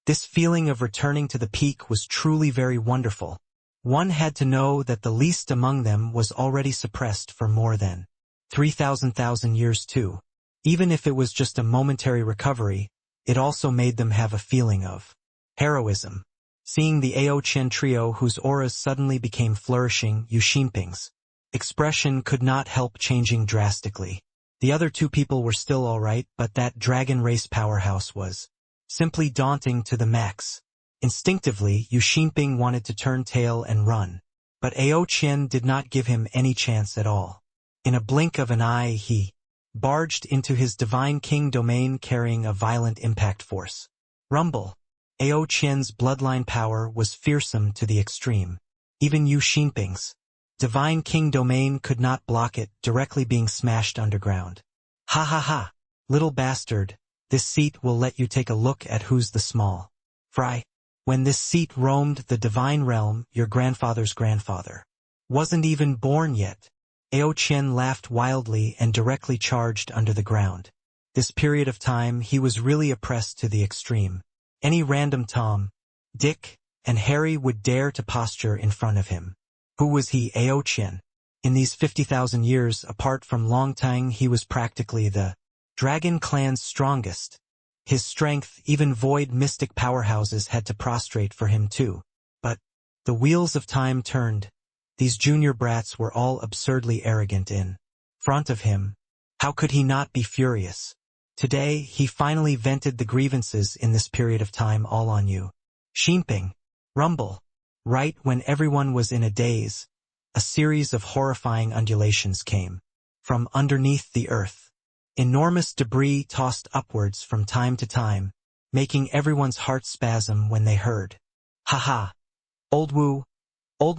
this feeling of returning to the peak was truly very wonderful. One had to know that the least among them was already suppressed for more than 3,000 years too. Even if it was just a momentary recovery, it also made them have a feeling of heroism. Seeing the Ao Qian trio whose auras suddenly became flourishing, Yu Xinping's expression could not help changing drastically. The other two people were still alright, but that dragon race powerhouse was simply daunting to the max. Instinctively, Yu Xinping wanted to turn tail and run, but Ao Qian did not give him any chance at all. In a blink of an eye he barged into his divine king domain carrying a violent impact force. Rumble. Ao Qian's bloodline power was fearsome to the extreme. Even Yu Xinping's divine king domain could not block it, directly being smashed underground. "Ha ha ha! Little bastard, this seat will let you take a look at who's the small fry. When this seat roamed the divine realm, your grandfather's grandfather wasn't even born yet." Ao Qian laughed wildly and directly charged under the ground. This period of time he was really oppressed to the extreme. Any random Tom, Dick, and Harry would dare to posture in front of him. Who was he, Ao Qian? In these 50,000 years, apart from Long Tang, he was practically the Dragon clan's strongest. His strength, even void mystic powerhouses had to prostrate for him too. But the wheels of time turned. These junior brats were all absurdly arrogant in front of him. How could he not be furious? Today, he finally vented the grievances in this period of time all on Yu Xinping. Rumble. Right when everyone was in a daze, a series of horrifying undulations came from underneath the earth. Enormous debris tossed upwards from time to time, making everyone's heart spasm when they heard. "Ha ha! Old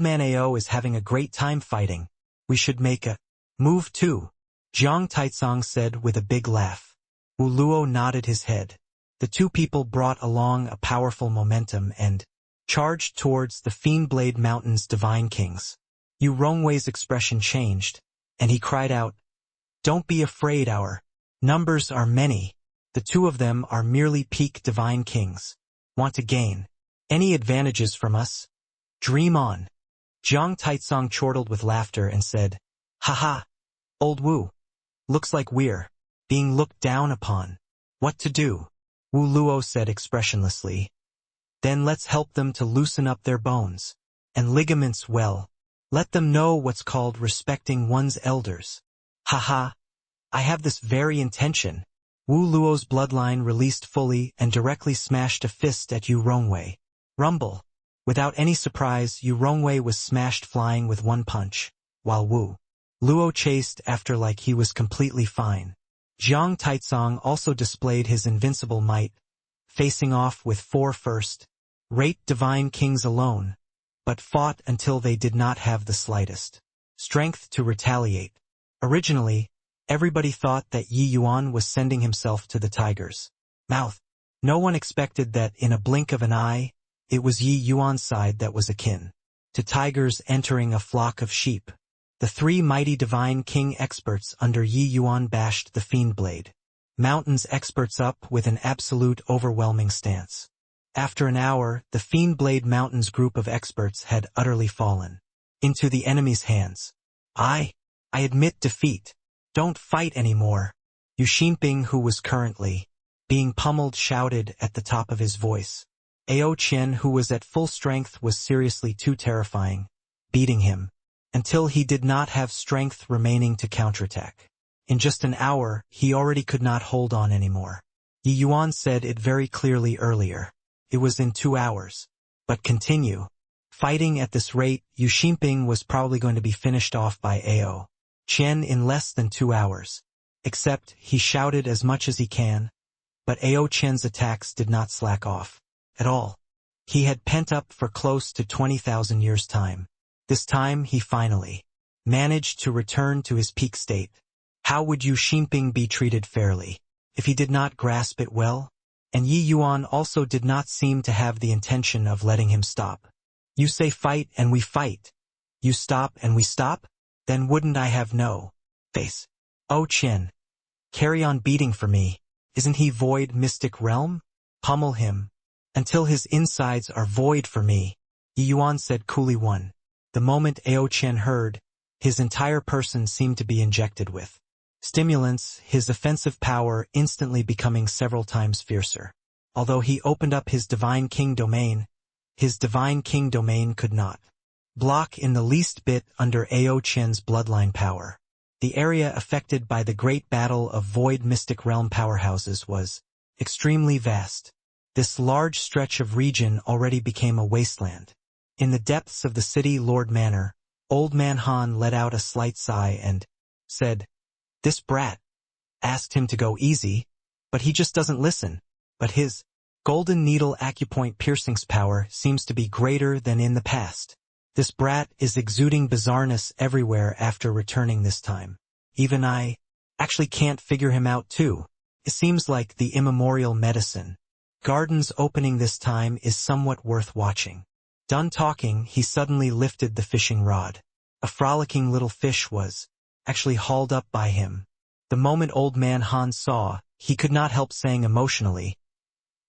Man Ao is having a great time fighting. We should make a move too." Jiang Taizong said with a big laugh. Wu Luo nodded his head. The two people brought along a powerful momentum and charged towards the Fiendblade Mountain's divine kings. Yu Rongwei's expression changed, and he cried out, "Don't be afraid, our numbers are many. The two of them are merely peak divine kings. Want to gain any advantages from us? Dream on." Jiang Taizong chortled with laughter and said, "Haha, old Wu. Looks like we're being looked down upon. What to do?" Wu Luo said expressionlessly. "Then let's help them to loosen up their bones and ligaments well. Let them know what's called respecting one's elders." "Haha, I have this very intention." Wu Luo's bloodline released fully and directly smashed a fist at Yu Rongwei. Rumble. Without any surprise, Yu Rongwei was smashed flying with one punch, while Wu Luo chased after like he was completely fine. Jiang Taizong also displayed his invincible might, facing off with 4 first-rate divine kings alone, but fought until they did not have the slightest strength to retaliate. Originally, everybody thought that Yi Yuan was sending himself to the tiger's mouth. No one expected that in a blink of an eye, it was Yi Yuan's side that was akin to tigers entering a flock of sheep. The 3 mighty divine king experts under Yi Yuan bashed the Fiendblade Mountain's experts up with an absolute overwhelming stance. After an hour, the Fiendblade Mountain's group of experts had utterly fallen into the enemy's hands. I admit defeat. Don't fight anymore." Yu Xinping, who was currently being pummeled, shouted at the top of his voice. Ao Qian, who was at full strength, was seriously too terrifying, beating him until he did not have strength remaining to counterattack. In just an hour, he already could not hold on anymore. Yi Yuan said it very clearly earlier. It was in 2 hours. But continue fighting at this rate, Yu Xinping was probably going to be finished off by Ao Qian in less than 2 hours. Except he shouted as much as he can, but Ao Qian's attacks did not slack off at all. He had pent up for close to 20,000 years' time. This time he finally managed to return to his peak state. How would Yu Xinping be treated fairly if he did not grasp it well? And Yi Yuan also did not seem to have the intention of letting him stop. "You say fight and we fight. You stop and we stop? Then wouldn't I have no face? Oh Qian, carry on beating for me. Isn't he void mystic realm? Pummel him until his insides are void for me," Yi Yuan said coolly. The moment Ao Qian heard, his entire person seemed to be injected with stimulants, his offensive power instantly becoming several times fiercer. Although he opened up his Divine King domain, his Divine King domain could not block in the least bit under Ao Qian's bloodline power. The area affected by the great battle of void mystic realm powerhouses was extremely vast. This large stretch of region already became a wasteland. In the depths of the city Lord Manor, Old Man Han let out a slight sigh and said, "This brat asked him to go easy, but he just doesn't listen. But his golden needle acupoint piercing's power seems to be greater than in the past. This brat is exuding bizarreness everywhere after returning this time. Even I actually can't figure him out too. It seems like the immemorial medicine garden's opening this time is somewhat worth watching." Done talking, he suddenly lifted the fishing rod. A frolicking little fish was actually hauled up by him. The moment Old Man Han saw, he could not help saying emotionally,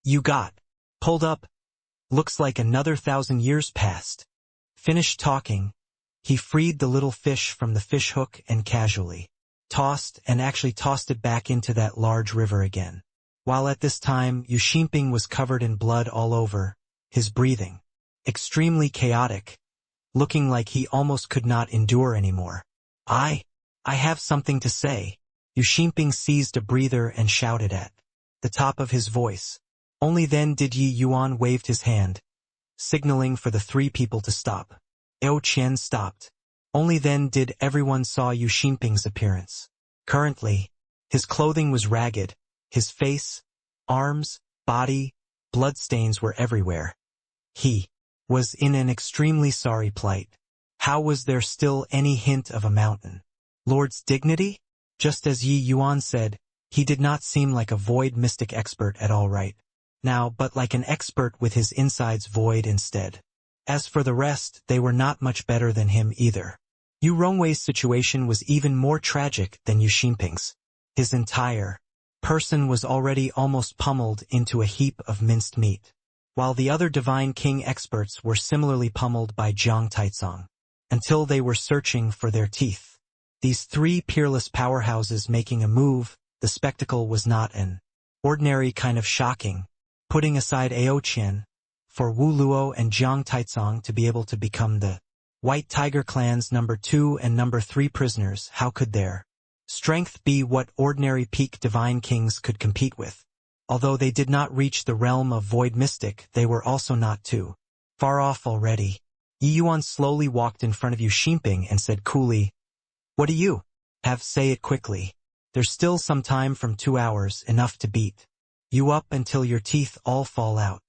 "You got pulled up. Looks like another 1,000 years passed." Finished talking, he freed the little fish from the fish hook and casually tossed it back into that large river again. While at this time Yu Xinping was covered in blood all over, his breathing extremely chaotic, looking like he almost could not endure anymore. I have something to say." Yu Xinping seized a breather and shouted at the top of his voice. Only then did Yi Yuan waved his hand, signaling for the 3 people to stop. Ao Qian stopped. Only then did everyone saw Yu Xinping's appearance. Currently, his clothing was ragged, his face, arms, body, bloodstains were everywhere. He was in an extremely sorry plight. How was there still any hint of a mountain lord's dignity? Just as Yi Yuan said, he did not seem like a void mystic expert at all right now, but like an expert with his insides void instead. As for the rest, they were not much better than him either. Yu Rongwei's situation was even more tragic than Yu Xinping's. His entire person was already almost pummeled into a heap of minced meat, while the other Divine King experts were similarly pummeled by Jiang Taizong, until they were searching for their teeth. These three peerless powerhouses making a move, the spectacle was not an ordinary kind of shocking. Putting aside Ao Qian, for Wu Luo and Jiang Taizong to be able to become the White Tiger Clan's number 2 and number 3 prisoners, how could their strength be what ordinary peak Divine Kings could compete with? Although they did not reach the realm of Void Mystic, they were also not too far off already. Yi Yuan slowly walked in front of Yu Xinping and said coolly, "What do you have? Say it quickly. There's still some time from 2 hours, enough to beat you up until your teeth all fall out."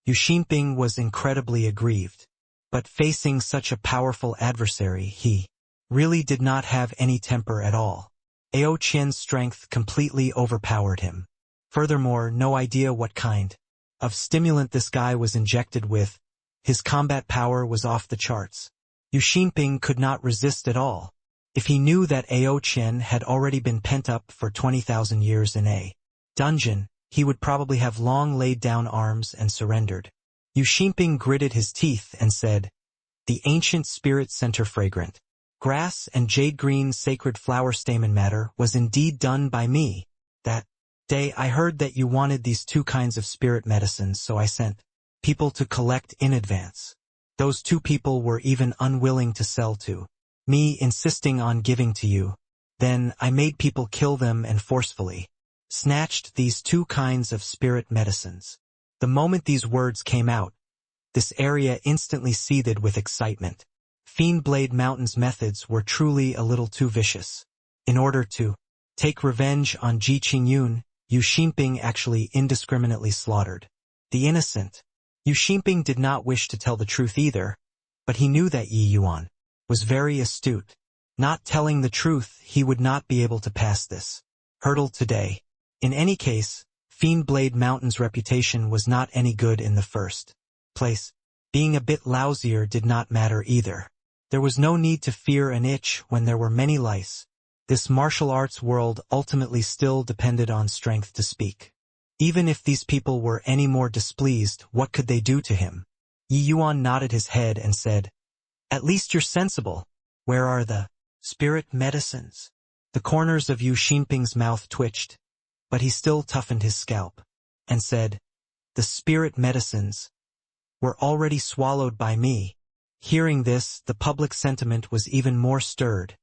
Yu Xinping was incredibly aggrieved. But facing such a powerful adversary, he really did not have any temper at all. Ao Qian's strength completely overpowered him. Furthermore, no idea what kind of stimulant this guy was injected with. His combat power was off the charts. Yu Xinping could not resist at all. If he knew that Ao Qian had already been pent up for 20,000 years in a dungeon, he would probably have long laid down arms and surrendered. Yu Xinping gritted his teeth and said, "The ancient spirit center fragrant grass and jade green sacred flower stamen matter was indeed done by me. That day I heard that you wanted these 2 kinds of spirit medicines, so I sent people to collect in advance. Those 2 people were even unwilling to sell to me, insisting on giving to you. Then I made people kill them and forcefully snatched these 2 kinds of spirit medicines." The moment these words came out, this area instantly seethed with excitement. Fiendblade Mountain's methods were truly a little too vicious. In order to take revenge on Ji Qingyun, Yu Xinping actually indiscriminately slaughtered the innocent. Yu Xinping did not wish to tell the truth either, but he knew that Yi Yuan was very astute. Not telling the truth, he would not be able to pass this hurdle today. In any case, Fiendblade Mountain's reputation was not any good in the first place. Being a bit lousier did not matter either. There was no need to fear an itch when there were many lice. This martial arts world ultimately still depended on strength to speak. Even if these people were any more displeased, what could they do to him? Yi Yuan nodded his head and said, "At least you're sensible. Where are the spirit medicines?" The corners of Yu Xinping's mouth twitched, but he still toughened his scalp and said, "The spirit medicines were already swallowed by me." Hearing this, the public sentiment was even more stirred.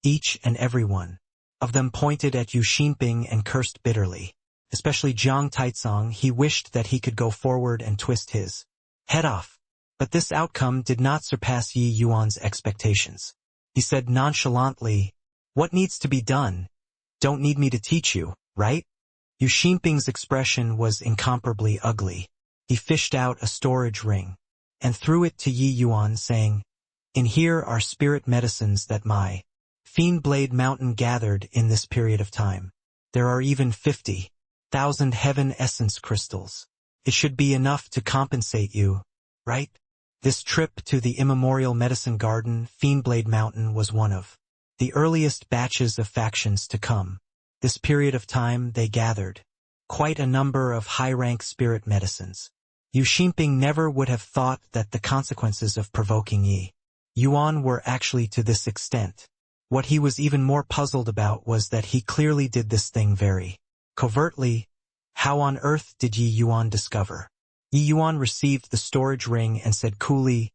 Each and every one of them pointed at Yu Xinping and cursed bitterly. Especially Jiang Taizong, he wished that he could go forward and twist his head off. But this outcome did not surpass Yi Yuan's expectations. He said nonchalantly, "What needs to be done? Don't need me to teach you, right?" Yu Xinping's expression was incomparably ugly. He fished out a storage ring and threw it to Yi Yuan, saying, "In here are spirit medicines that my Fiendblade Mountain gathered in this period of time. There are even 50,000 heaven essence crystals. It should be enough to compensate you, right?" This trip to the immemorial medicine garden, Fiendblade Mountain, was one of the earliest batches of factions to come. This period of time they gathered quite a number of high-rank spirit medicines. Yu Xinping never would have thought that the consequences of provoking Yi Yuan were actually to this extent. What he was even more puzzled about was that he clearly did this thing very covertly. How on earth did Yi Yuan discover? Yi Yuan received the storage ring and said coolly,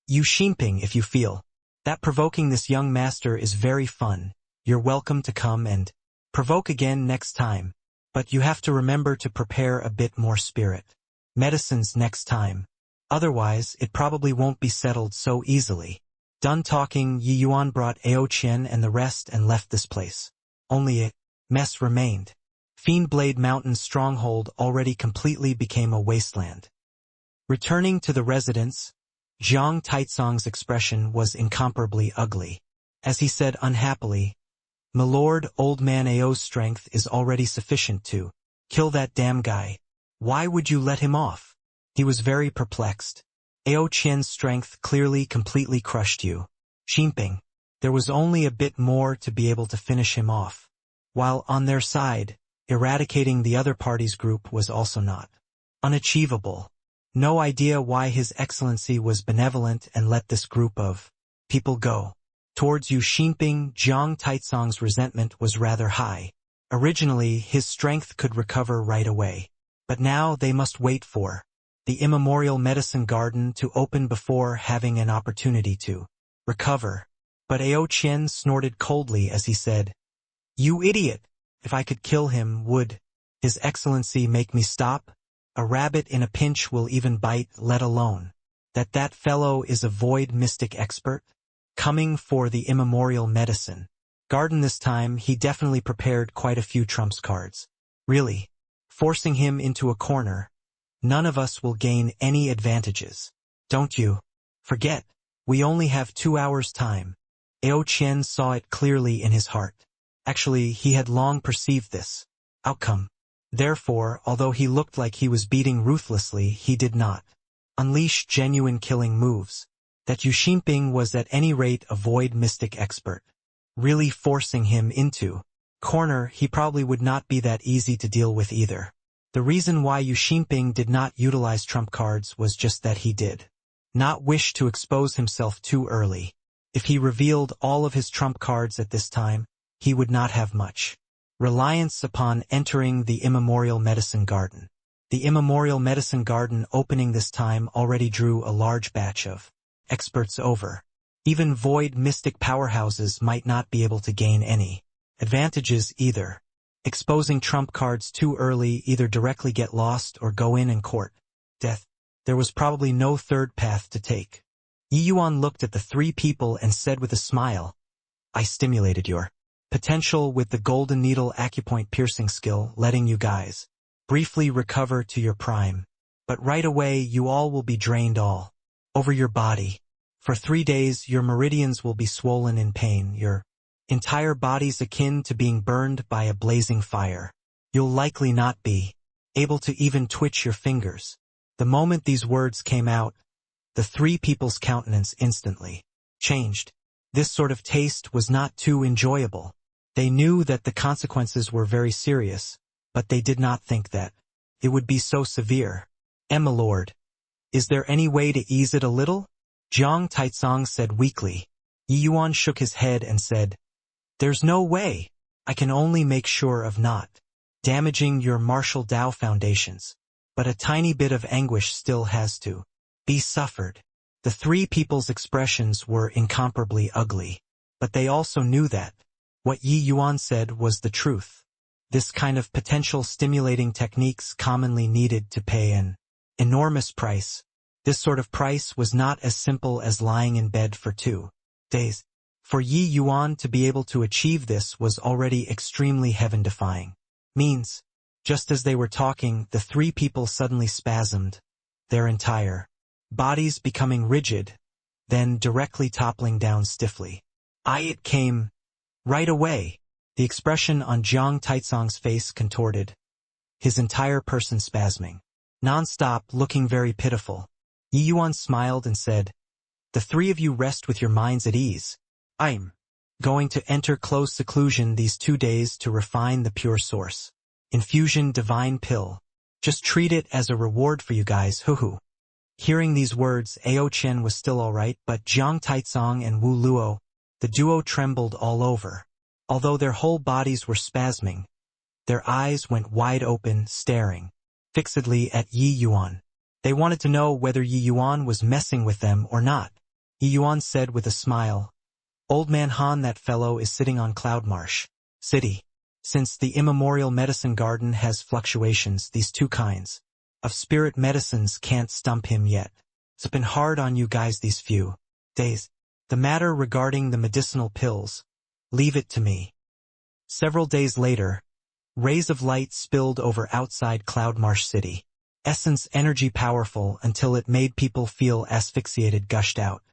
"Yu Xinping, if you feel that provoking this young master is very fun, you're welcome to come and provoke again next time. But you have to remember to prepare a bit more spirit medicines next time. Otherwise, it probably won't be settled so easily." Done talking, Yi Yuan brought Ao Qian and the rest and left this place. Only a mess remained. Fiendblade Mountain's stronghold already completely became a wasteland. Returning to the residence, Jiang Taizong's expression was incomparably ugly. As he said unhappily, "Milord, old man Ao's strength is already sufficient to kill that damn guy. Why would you let him off?" He was very perplexed. Ao Qian's strength clearly completely crushed you. Ximping. There was only a bit more to be able to finish him off. While on their side, eradicating the other party's group was also not unachievable. No idea why His Excellency was benevolent and let this group of people go. Towards Yu Ximping, Jiang Taizong's resentment was rather high. Originally, his strength could recover right away. But now they must wait for the immemorial medicine garden to open before having an opportunity to recover. But Ao Qian snorted coldly as he said, "You idiot! If I could kill him, would His Excellency make me stop? A rabbit in a pinch will even bite, let alone that fellow is a void mystic expert. Coming for the immemorial medicine garden this time, he definitely prepared quite a few trumps cards. Really, forcing him into a corner, none of us will gain any advantages. Don't you forget, we only have 2 hours time." Ao Qian saw it clearly in his heart. Actually, he had long perceived this outcome. Therefore, although he looked like he was beating ruthlessly, he did not unleash genuine killing moves. That Yu Ximping was at any rate a void mystic expert. Really forcing him into corner, he probably would not be that easy to deal with either. The reason why Yu Ximping did not utilize trump cards was just that he did not wish to expose himself too early. If he revealed all of his trump cards at this time, he would not have much reliance upon entering the immemorial medicine garden. The immemorial medicine garden opening this time already drew a large batch of experts over. Even void mystic powerhouses might not be able to gain any advantages either. Exposing trump cards too early, either directly get lost or go in and court death. There was probably no third path to take. Yi Yuan looked at the 3 people and said with a smile, "I stimulated your potential with the golden needle acupoint piercing skill, letting you guys briefly recover to your prime. But right away you all will be drained all over your body. For 3 days your meridians will be swollen in pain, your entire body's akin to being burned by a blazing fire. You'll likely not be able to even twitch your fingers." The moment these words came out, the 3 people's countenance instantly changed. This sort of taste was not too enjoyable. They knew that the consequences were very serious, but they did not think that it would be so severe. "My lord, is there any way to ease it a little?" Jiang Taizong said weakly. Yi Yuan shook his head and said, "There's no way. I can only make sure of not damaging your martial Dao foundations. But a tiny bit of anguish still has to be suffered." The 3 people's expressions were incomparably ugly, but they also knew that what Yi Yuan said was the truth. This kind of potential stimulating techniques commonly needed to pay an enormous price. This sort of price was not as simple as lying in bed for 2 days. For Yi Yuan to be able to achieve this was already extremely heaven-defying. Means, just as they were talking, the 3 people suddenly spasmed, their entire bodies becoming rigid, then directly toppling down stiffly. It came right away. The expression on Jiang Taizong's face contorted, his entire person spasming non-stop, looking very pitiful. Yi Yuan smiled and said, "The 3 of you rest with your minds at ease. I'm going to enter close seclusion these 2 days to refine the pure source infusion divine pill. Just treat it as a reward for you guys, hoo-hoo." Hearing these words, Ao Qian was still alright, but Jiang Taizong and Wu Luo, the duo, trembled all over. Although their whole bodies were spasming, their eyes went wide open, staring fixedly at Yi Yuan. They wanted to know whether Yi Yuan was messing with them or not. Yi Yuan said with a smile, "Old man Han, that fellow is sitting on Cloudmarsh City. Since the immemorial medicine garden has fluctuations, these 2 kinds of spirit medicines can't stump him yet. It's been hard on you guys these few days. The matter regarding the medicinal pills, leave it to me." Several days later, rays of light spilled over outside Cloudmarsh City. Essence energy powerful until it made people feel asphyxiated gushed out.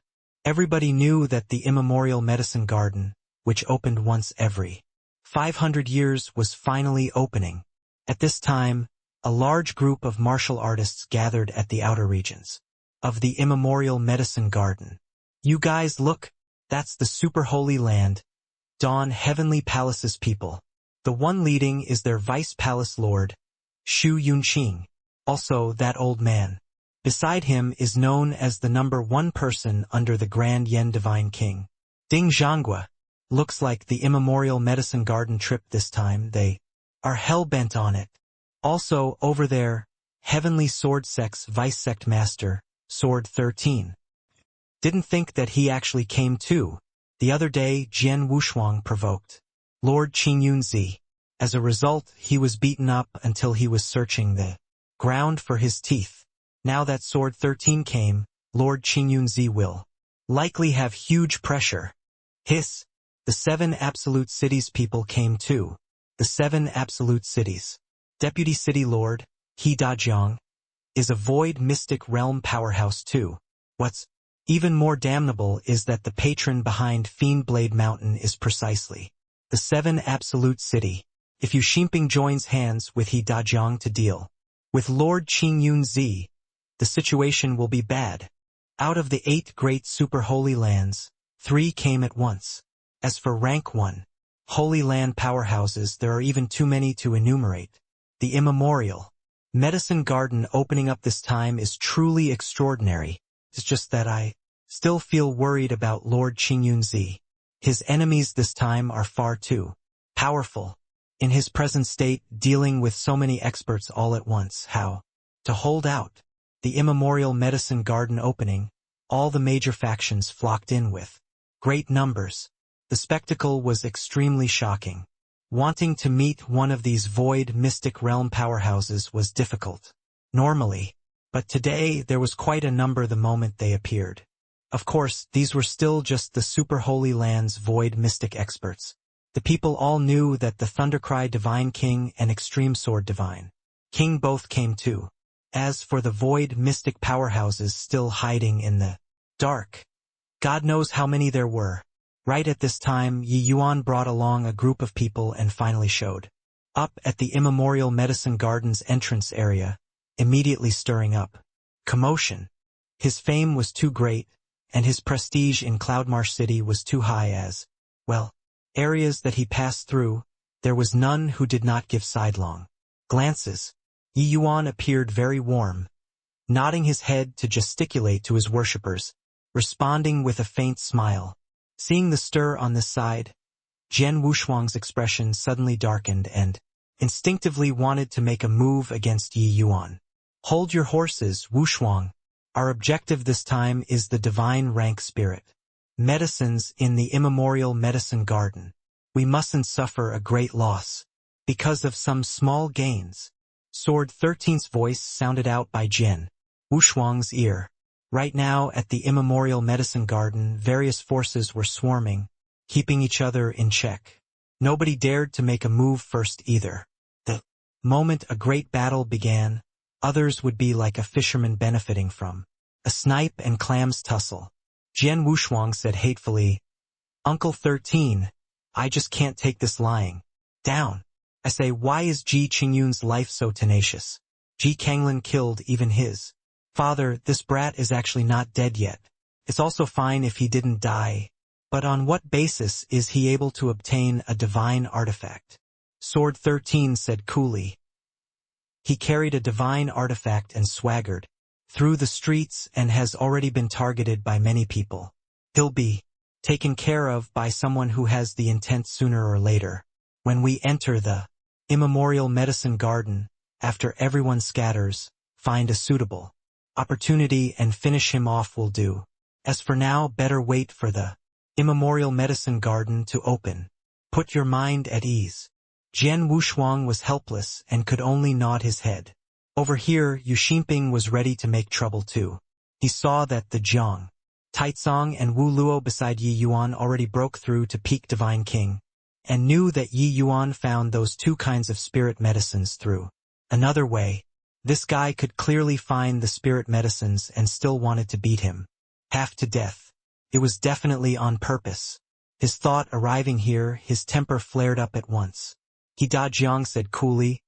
Everybody knew that the immemorial medicine garden, which opened once every 500 years was finally opening. At this time, a large group of martial artists gathered at the outer regions of the immemorial medicine garden. You guys look, that's the super holy land, Dawn Heavenly Palace's people. The one leading is their Vice Palace Lord, Shu Yunqing, also that old man. Beside him is known as the number 1 person under the Grand Yen Divine King. Ding Zhangua. Looks like the immemorial medicine garden trip this time, they are hell-bent on it. Also, over there, Heavenly Sword Sect's Vice Sect Master, Sword 13. Didn't think that he actually came too. The other day, Jian Wushuang provoked Lord Qingyunzi. As a result, he was beaten up until he was searching the ground for his teeth. Now that Sword 13 came, Lord Qingyunzi will likely have huge pressure. Hiss. The 7 Absolute Cities people came too. The 7 Absolute Cities. Deputy City Lord, He Dajiang, is a void mystic realm powerhouse too. What's even more damnable is that the patron behind Fiend Blade Mountain is precisely the 7 Absolute City. If Yu Ximping joins hands with He Dajiang to deal with Lord Qingyunzi, the situation will be bad. Out of the 8 great super holy lands, 3 came at once. As for rank 1, Holy Land powerhouses, there are even too many to enumerate. The immemorial medicine garden opening up this time is truly extraordinary. It's just that I still feel worried about Lord Qingyunzi. His enemies this time are far too powerful. In his present state, dealing with so many experts all at once, how to hold out? The immemorial medicine garden opening, all the major factions flocked in with great numbers. The spectacle was extremely shocking. Wanting to meet one of these void mystic realm powerhouses was difficult, normally, but today there was quite a number the moment they appeared. Of course, these were still just the super holy land's void mystic experts. The people all knew that the Thundercry Divine King and Extreme Sword Divine King both came too. As for the void mystic powerhouses still hiding in the dark, God knows how many there were. Right at this time, Yi Yuan brought along a group of people and finally showed up at the immemorial medicine garden's entrance area, immediately stirring up commotion. His fame was too great, and his prestige in Cloudmarsh City was too high as, well, areas that he passed through, there was none who did not give sidelong glances. Yi Yuan appeared very warm, nodding his head to gesticulate to his worshippers, responding with a faint smile. Seeing the stir on this side, Jian Wushuang's expression suddenly darkened and instinctively wanted to make a move against Yi Yuan. Hold your horses, Wushuang. Our objective this time is the divine rank spirit. Medicines in the immemorial medicine garden. We mustn't suffer a great loss because of some small gains. Sword 13's voice sounded out by Jian Wushuang's ear. Right now, at the immemorial medicine garden, various forces were swarming, keeping each other in check. Nobody dared to make a move first either. The moment a great battle began, others would be like a fisherman benefiting from a snipe and clams tussle. Jian Wushuang said hatefully, Uncle 13, I just can't take this lying down. I say, why is Ji Qingyun's life so tenacious? Ji Kanglin killed even his father. This brat is actually not dead yet. It's also fine if he didn't die. But on what basis is he able to obtain a divine artifact? Sword 13 said coolly. He carried a divine artifact and swaggered through the streets and has already been targeted by many people. He'll be taken care of by someone who has the intent sooner or later. When we enter the immemorial medicine garden, after everyone scatters, find a suitable opportunity and finish him off will do. As for now, better wait for the immemorial medicine garden to open. Put your mind at ease. Jian Wushuang was helpless and could only nod his head. Over here, Yu Ximping was ready to make trouble too. He saw that the Jiang, Taizong and Wu Luo beside Yi Yuan already broke through to peak Divine King, and knew that Yi Yuan found those 2 kinds of spirit medicines through another way. This guy could clearly find the spirit medicines and still wanted to beat him half to death. It was definitely on purpose. His thought arriving here, his temper flared up at once. Da Jiang said coolly,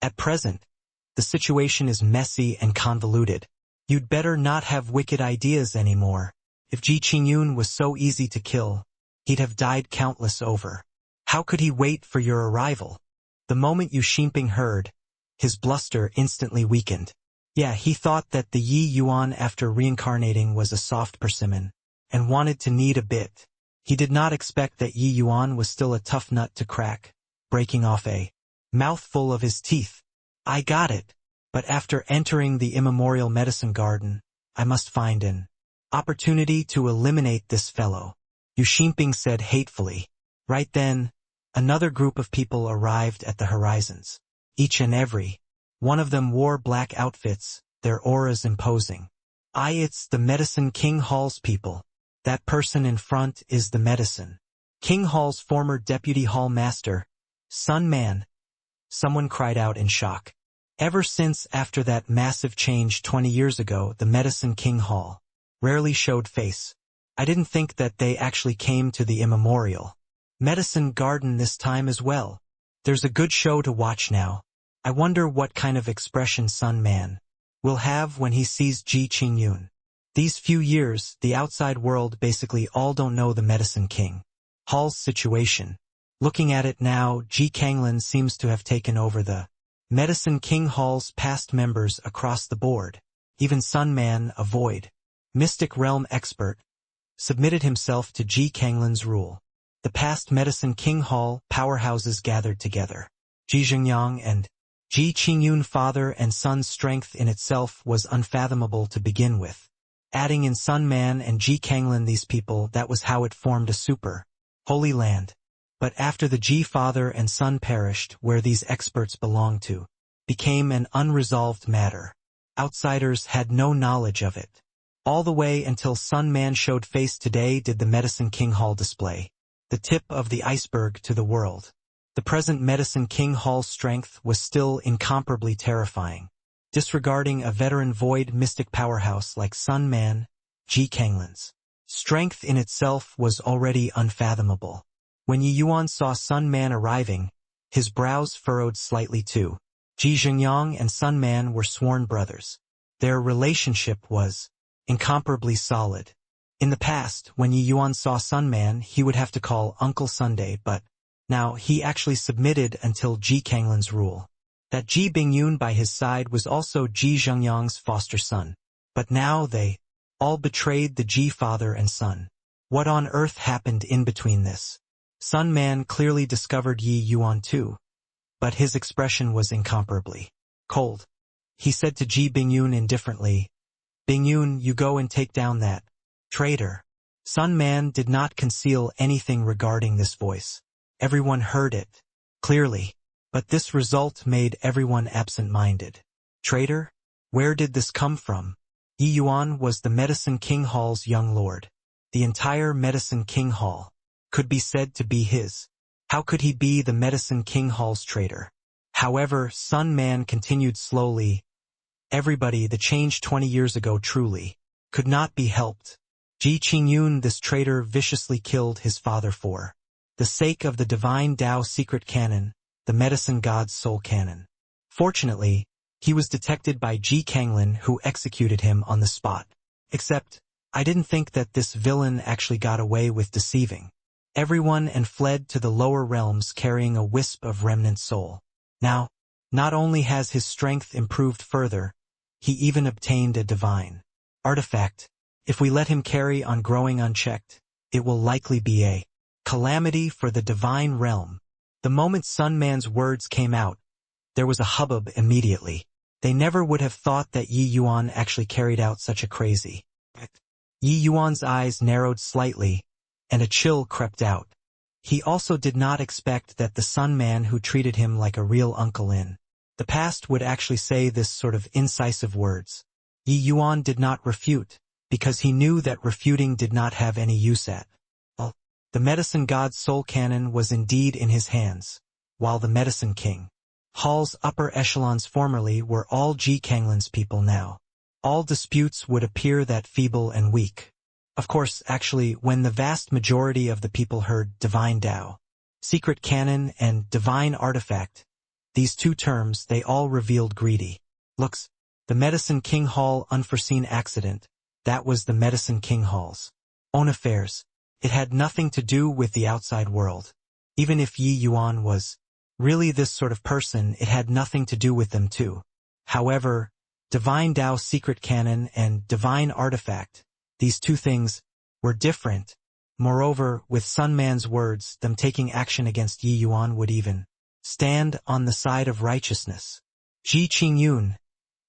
"At present, the situation is messy and convoluted. You'd better not have wicked ideas anymore. If Ji Qingyun was so easy to kill, he'd have died countless over. How could he wait for your arrival?" The moment Yu Xinping heard, his bluster instantly weakened. Yeah, he thought that the Yi Yuan after reincarnating was a soft persimmon, and wanted to knead a bit. He did not expect that Yi Yuan was still a tough nut to crack, breaking off a mouthful of his teeth. "I got it. But after entering the immemorial medicine garden, I must find an opportunity to eliminate this fellow," Yu Xinping said hatefully. Right then, another group of people arrived at the horizons. Each and every one of them wore black outfits, their auras imposing. It's the Medicine King Hall's people. That person in front is the Medicine King Hall's former deputy hall master, Sun Man. Someone cried out in shock. Ever since after that massive change 20 years ago, the Medicine King Hall rarely showed face. I didn't think that they actually came to the immemorial medicine garden this time as well. There's a good show to watch now. I wonder what kind of expression Sun Man will have when he sees Ji Qingyun. These few years, the outside world basically all don't know the Medicine King Hall's situation. Looking at it now, Ji Kanglin seems to have taken over the Medicine King Hall's past members across the board. Even Sun Man, a void mystic realm expert, submitted himself to Ji Kanglin's rule. The past Medicine King Hall powerhouses gathered together. Ji Zhengyang and Ji Qingyun, father and son's strength in itself was unfathomable to begin with. Adding in Sun Man and Ji Kanglin, these people, that was how it formed a super holy land. But after the Ji father and son perished, where these experts belonged to became an unresolved matter. Outsiders had no knowledge of it. All the way until Sun Man showed face today did the Medicine King Hall display the tip of the iceberg to the world. The present Medicine King Hall's strength was still incomparably terrifying. Disregarding a veteran void mystic powerhouse like Sun Man, Ji Kanglin's strength in itself was already unfathomable. When Yi Yuan saw Sun Man arriving, his brows furrowed slightly too. Ji Zhengyang and Sun Man were sworn brothers. Their relationship was incomparably solid. In the past, when Yi Yuan saw Sun Man, he would have to call Uncle Sunday, but now he actually submitted until Ji Kanglin's rule. That Ji Bingyun by his side was also Ji Zhengyang's foster son. But now they all betrayed the Ji father and son. What on earth happened in between this? Sun Man clearly discovered Yi Yuan too, but his expression was incomparably cold. He said to Ji Bingyun indifferently, "Bingyun, you go and take down that traitor." Sun Man did not conceal anything regarding this voice. Everyone heard it clearly, but this result made everyone absent-minded. Traitor? Where did this come from? Yi Yuan was the Medicine King Hall's young lord. The entire Medicine King Hall could be said to be his. How could he be the Medicine King Hall's traitor? However, Sun Man continued slowly. Everybody, the change 20 years ago truly could not be helped. Ji Qingyun, this traitor, viciously killed his father for the sake of the divine Tao secret canon, the medicine god's soul canon. Fortunately, he was detected by Ji Kanglin, who executed him on the spot. Except, I didn't think that this villain actually got away with deceiving everyone and fled to the lower realms carrying a wisp of remnant soul. Now, not only has his strength improved further, he even obtained a divine artifact. If we let him carry on growing unchecked, it will likely be a calamity for the divine realm. The moment Sun Man's words came out, there was a hubbub immediately. They never would have thought that Yi Yuan actually carried out such a crazy act. Yi Yuan's eyes narrowed slightly, and a chill crept out. He also did not expect that the Sun Man who treated him like a real uncle in the past would actually say this sort of incisive words. Yi Yuan did not refute, because he knew that refuting did not have any use at all. The medicine god's soul canon was indeed in his hands, while the Medicine King Hall's upper echelons formerly were all Ji Kanglin's people now. All disputes would appear that feeble and weak. Of course, actually, when the vast majority of the people heard divine Tao, secret canon, and divine artifact, these two terms, they all revealed greedy looks. The Medicine King Hall unforeseen accident, that was the Medicine King Hall's own affairs. It had nothing to do with the outside world. Even if Yi Yuan was really this sort of person, it had nothing to do with them too. However, divine Tao secret canon and divine artifact, these two things were different. Moreover, with Sun Man's words, them taking action against Yi Yuan would even stand on the side of righteousness. Ji Qingyun,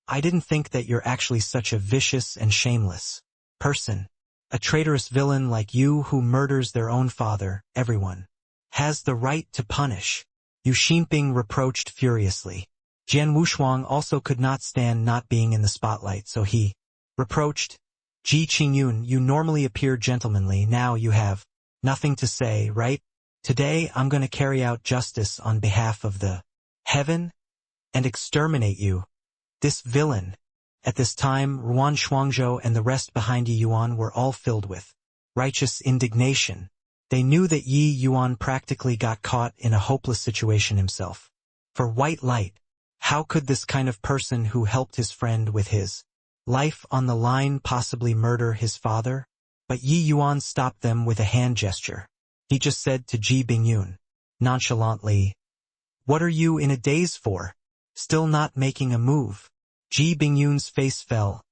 I didn't think that you're actually such a vicious and shameless person. A traitorous villain like you who murders their own father, everyone has the right to punish. Yu Xinping reproached furiously. Jian Wushuang also could not stand not being in the spotlight, so he reproached. Ji Qingyun, you normally appear gentlemanly, now you have nothing to say, right? Today I'm going to carry out justice on behalf of the heaven and exterminate you. This villain. At this time, Ruan Shuangzhou and the rest behind Yi Yuan were all filled with righteous indignation. They knew that Yi Yuan practically got caught in a hopeless situation himself. For white light, how could this kind of person who helped his friend with his life on the line possibly murder his father? But Yi Yuan stopped them with a hand gesture. He just said to Ji Bingyun, nonchalantly, "What are you in a daze for? Still not making a move?" Ji Bingyun's face fell,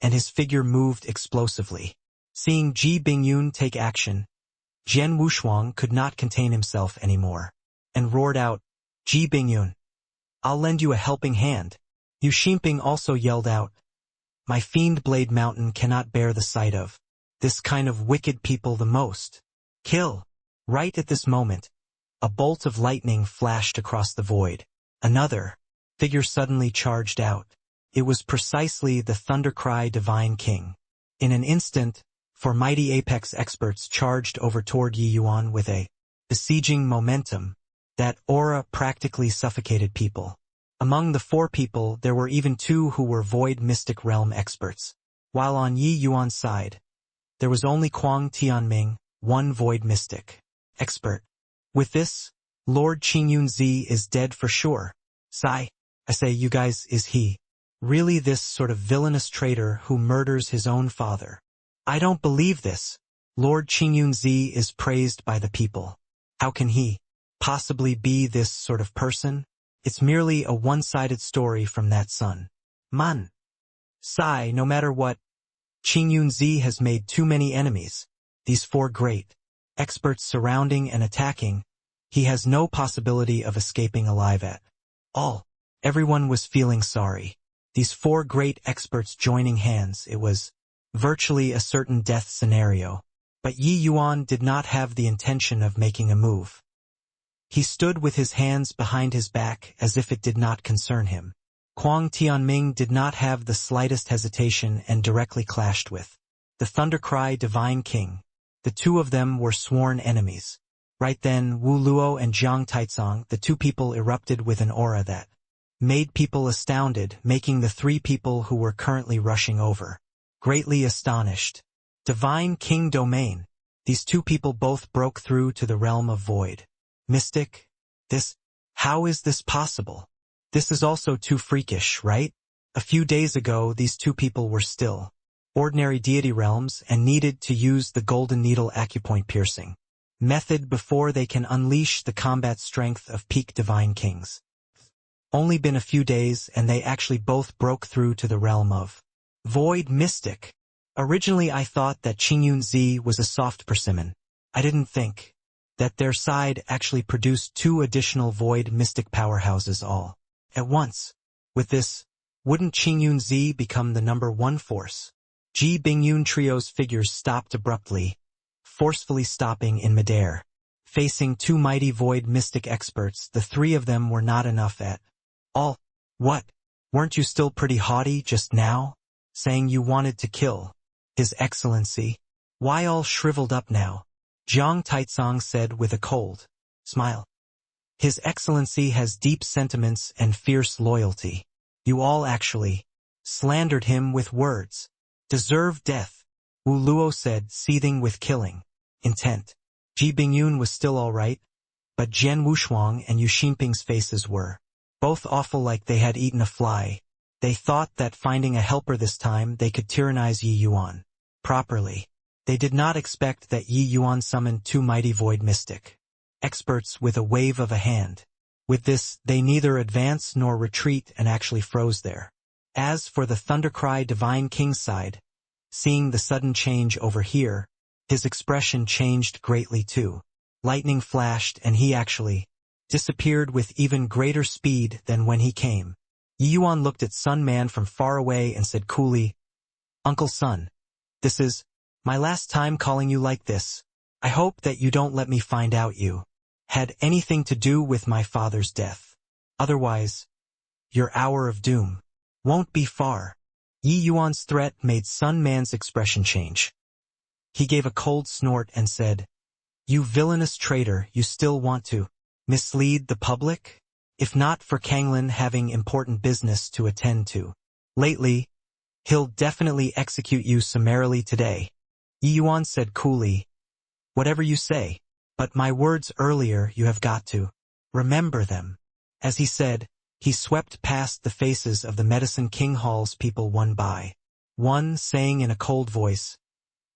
and his figure moved explosively. Seeing Ji Bingyun take action, Jian Wushuang could not contain himself anymore, and roared out, "Ji Bingyun, I'll lend you a helping hand." Yu Xinping also yelled out, "My fiend blade mountain cannot bear the sight of this kind of wicked people the most. Kill!" Right at this moment, a bolt of lightning flashed across the void. Another figure suddenly charged out. It was precisely the Thundercry Divine King. In an instant, four mighty apex experts charged over toward Yi Yuan with a besieging momentum. That aura practically suffocated people. Among the four people, there were even two who were Void Mystic Realm experts. While on Yi Yuan's side, there was only Kuang Tianming, one Void Mystic expert. With this, Lord Qingyunzi is dead for sure. Sigh. I say, you guys, is he really this sort of villainous traitor who murders his own father? I don't believe this. Lord Qingyunzi is praised by the people. How can he possibly be this sort of person? It's merely a one-sided story from that Sun Man. Sigh, no matter what, Qingyunzi has made too many enemies. These four great experts surrounding and attacking, he has no possibility of escaping alive at all. Everyone was feeling sorry. These four great experts joining hands, it was virtually a certain death scenario. But Yi Yuan did not have the intention of making a move. He stood with his hands behind his back as if it did not concern him. Kuang Tianming did not have the slightest hesitation and directly clashed with the Thundercry Divine King. The two of them were sworn enemies. Right then, Wu Luo and Jiang Taizong, the two people, erupted with an aura that made people astounded, making the three people who were currently rushing over greatly astonished. Divine King Domain. These two people both broke through to the realm of void. Mystic? How is this possible? This is also too freakish, right? A few days ago, these two people were still ordinary deity realms and needed to use the golden needle acupoint piercing method before they can unleash the combat strength of peak divine kings. Only been a few days and they actually both broke through to the realm of void mystic. Originally I thought that Qingyunzi was a soft persimmon. I didn't think that their side actually produced two additional void mystic powerhouses all at once. With this, wouldn't Qingyunzi become the #1 force? Ji Bingyun Trio's figures stopped abruptly, forcefully stopping in midair. Facing two mighty void mystic experts, the three of them were not enough at all. What? Weren't you still pretty haughty just now, saying you wanted to kill His Excellency? Why all shriveled up now? Jiang Taizong said with a cold smile. His Excellency has deep sentiments and fierce loyalty. You all actually slandered him with words. Deserve death. Wu Luo said, seething with killing intent. Ji Bingyun was still all right, but Jian Wushuang and Yu Xinping's faces were both awful, like they had eaten a fly. They thought that finding a helper this time they could tyrannize Yi Yuan properly. They did not expect that Yi Yuan summoned two mighty void mystic experts with a wave of a hand. With this, they neither advance nor retreat and actually froze there. As for the Thundercry Divine King's side, seeing the sudden change over here, his expression changed greatly too. Lightning flashed and he actually disappeared with even greater speed than when he came. Yi Yuan looked at Sun Man from far away and said coolly, "Uncle Sun, this is my last time calling you like this. I hope that you don't let me find out you had anything to do with my father's death. Otherwise, your hour of doom won't be far." Yi Yuan's threat made Sun Man's expression change. He gave a cold snort and said, "You villainous traitor, you still want to mislead the public? If not for Kanglin having important business to attend to lately, he'll definitely execute you summarily today." Yi Yuan said coolly, "Whatever you say, but my words earlier you have got to remember them." As he said, he swept past the faces of the Medicine King Hall's people one by one, saying in a cold voice,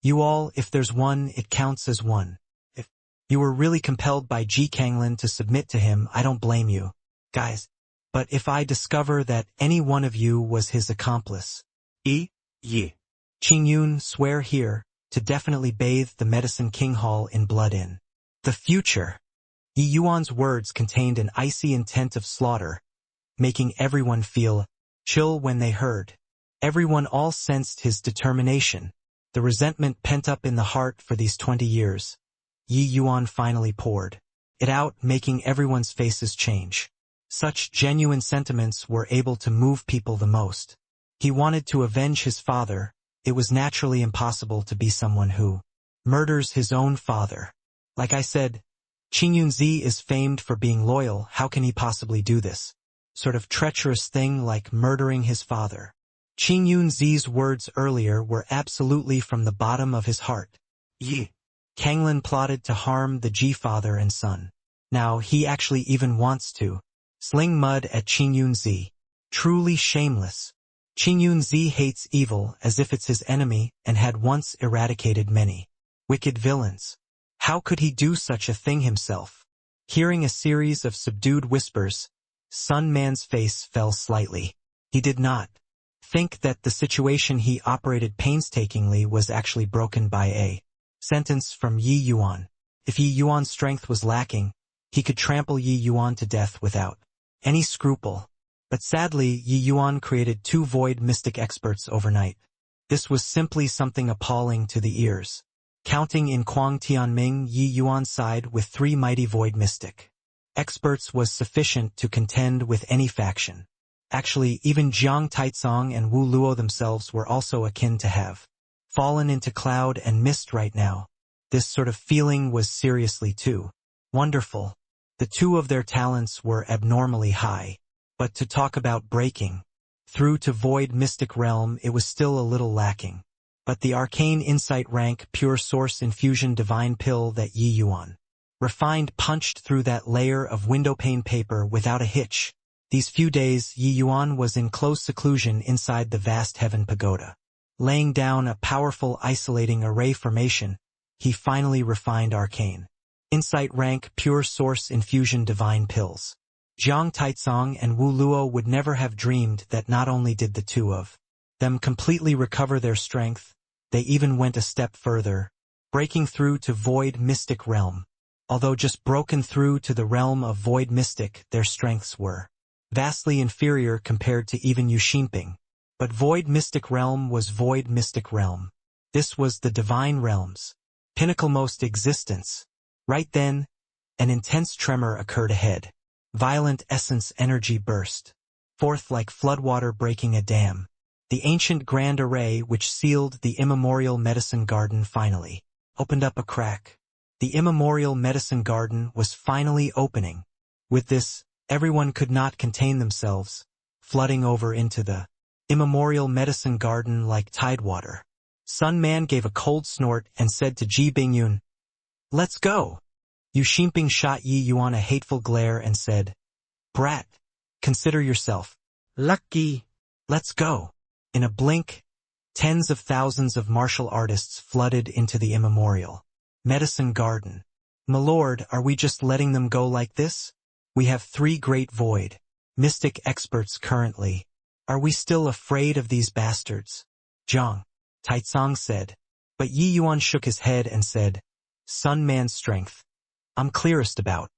"You all, if there's one, it counts as one. If you were really compelled by Ji Kanglin to submit to him, I don't blame you, guys. But if I discover that any one of you was his accomplice, Yi Qingyun swear here to definitely bathe the Medicine King Hall in blood in the future." Yi Yuan's words contained an icy intent of slaughter, making everyone feel chill when they heard. Everyone all sensed his determination, the resentment pent up in the heart for these 20 years. Yi Yuan finally poured it out, making everyone's faces change. Such genuine sentiments were able to move people the most. He wanted to avenge his father. It was naturally impossible to be someone who murders his own father. Like I said, Qingyun Zi is famed for being loyal. How can he possibly do this sort of treacherous thing like murdering his father? Qingyun Zi's words earlier were absolutely from the bottom of his heart. Yi Kanglin plotted to harm the Ji father and son. Now he actually even wants to sling mud at Qingyun Zi. Truly shameless. Qingyun Zi hates evil as if it's his enemy and had once eradicated many wicked villains. How could he do such a thing himself? Hearing a series of subdued whispers, Sun Man's face fell slightly. He did not think that the situation he operated painstakingly was actually broken by a sentence from Yi Yuan. If Yi Yuan's strength was lacking, he could trample Yi Yuan to death without any scruple. But sadly, Yi Yuan created two void mystic experts overnight. This was simply something appalling to the ears. Counting in Kuang Tianming, Yi Yuan's side with 3 mighty void mystic experts was sufficient to contend with any faction. Actually, even Jiang Taizong and Wu Luo themselves were also akin to have fallen into cloud and mist right now. This sort of feeling was seriously too wonderful. The two of their talents were abnormally high. But to talk about breaking through to void mystic realm, it was still a little lacking. But the arcane insight rank pure source infusion divine pill that Yi Yuan refined punched through that layer of windowpane paper without a hitch. These few days, Yi Yuan was in close seclusion inside the vast heaven pagoda. Laying down a powerful isolating array formation, he finally refined arcane insight rank pure source infusion divine pills. Jiang Taizong and Wu Luo would never have dreamed that not only did the two of them completely recover their strength, they even went a step further, breaking through to void mystic realm. Although just broken through to the realm of void mystic, their strengths were vastly inferior compared to even Yu Xinping. But void mystic realm was void mystic realm. This was the divine realm's pinnaclemost existence. Right then, an intense tremor occurred ahead. Violent essence energy burst forth like floodwater breaking a dam. The ancient grand array which sealed the immemorial medicine garden finally opened up a crack. The immemorial medicine garden was finally opening. With this, everyone could not contain themselves, flooding over into the immemorial medicine garden like tidewater. Sun Man gave a cold snort and said to Ji Bingyun, "Let's go." Yu Ximping shot Yi Yuan a hateful glare and said, "Brat, consider yourself lucky. Let's go." In a blink, tens of thousands of martial artists flooded into the immemorial Medicine Garden. "My lord, are we just letting them go like this? We have 3 great void mystic experts currently. Are we still afraid of these bastards?" Zhang Taizong said. But Yi Yuan shook his head and said, "Sun Man's strength, I'm clearest about.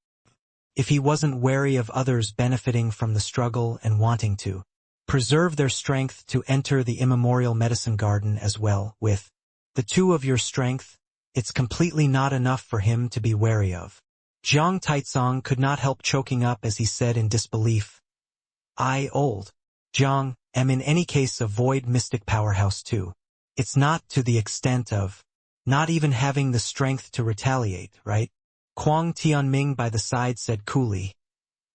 If he wasn't wary of others benefiting from the struggle and wanting to preserve their strength to enter the immemorial Medicine Garden as well, with the 2 of your strength, it's completely not enough for him to be wary of." Zhang Taizong could not help choking up as he said in disbelief, "I, old Zhang, am in any case a void mystic powerhouse too. It's not to the extent of not even having the strength to retaliate, right?" Kuang Tianming by the side said coolly,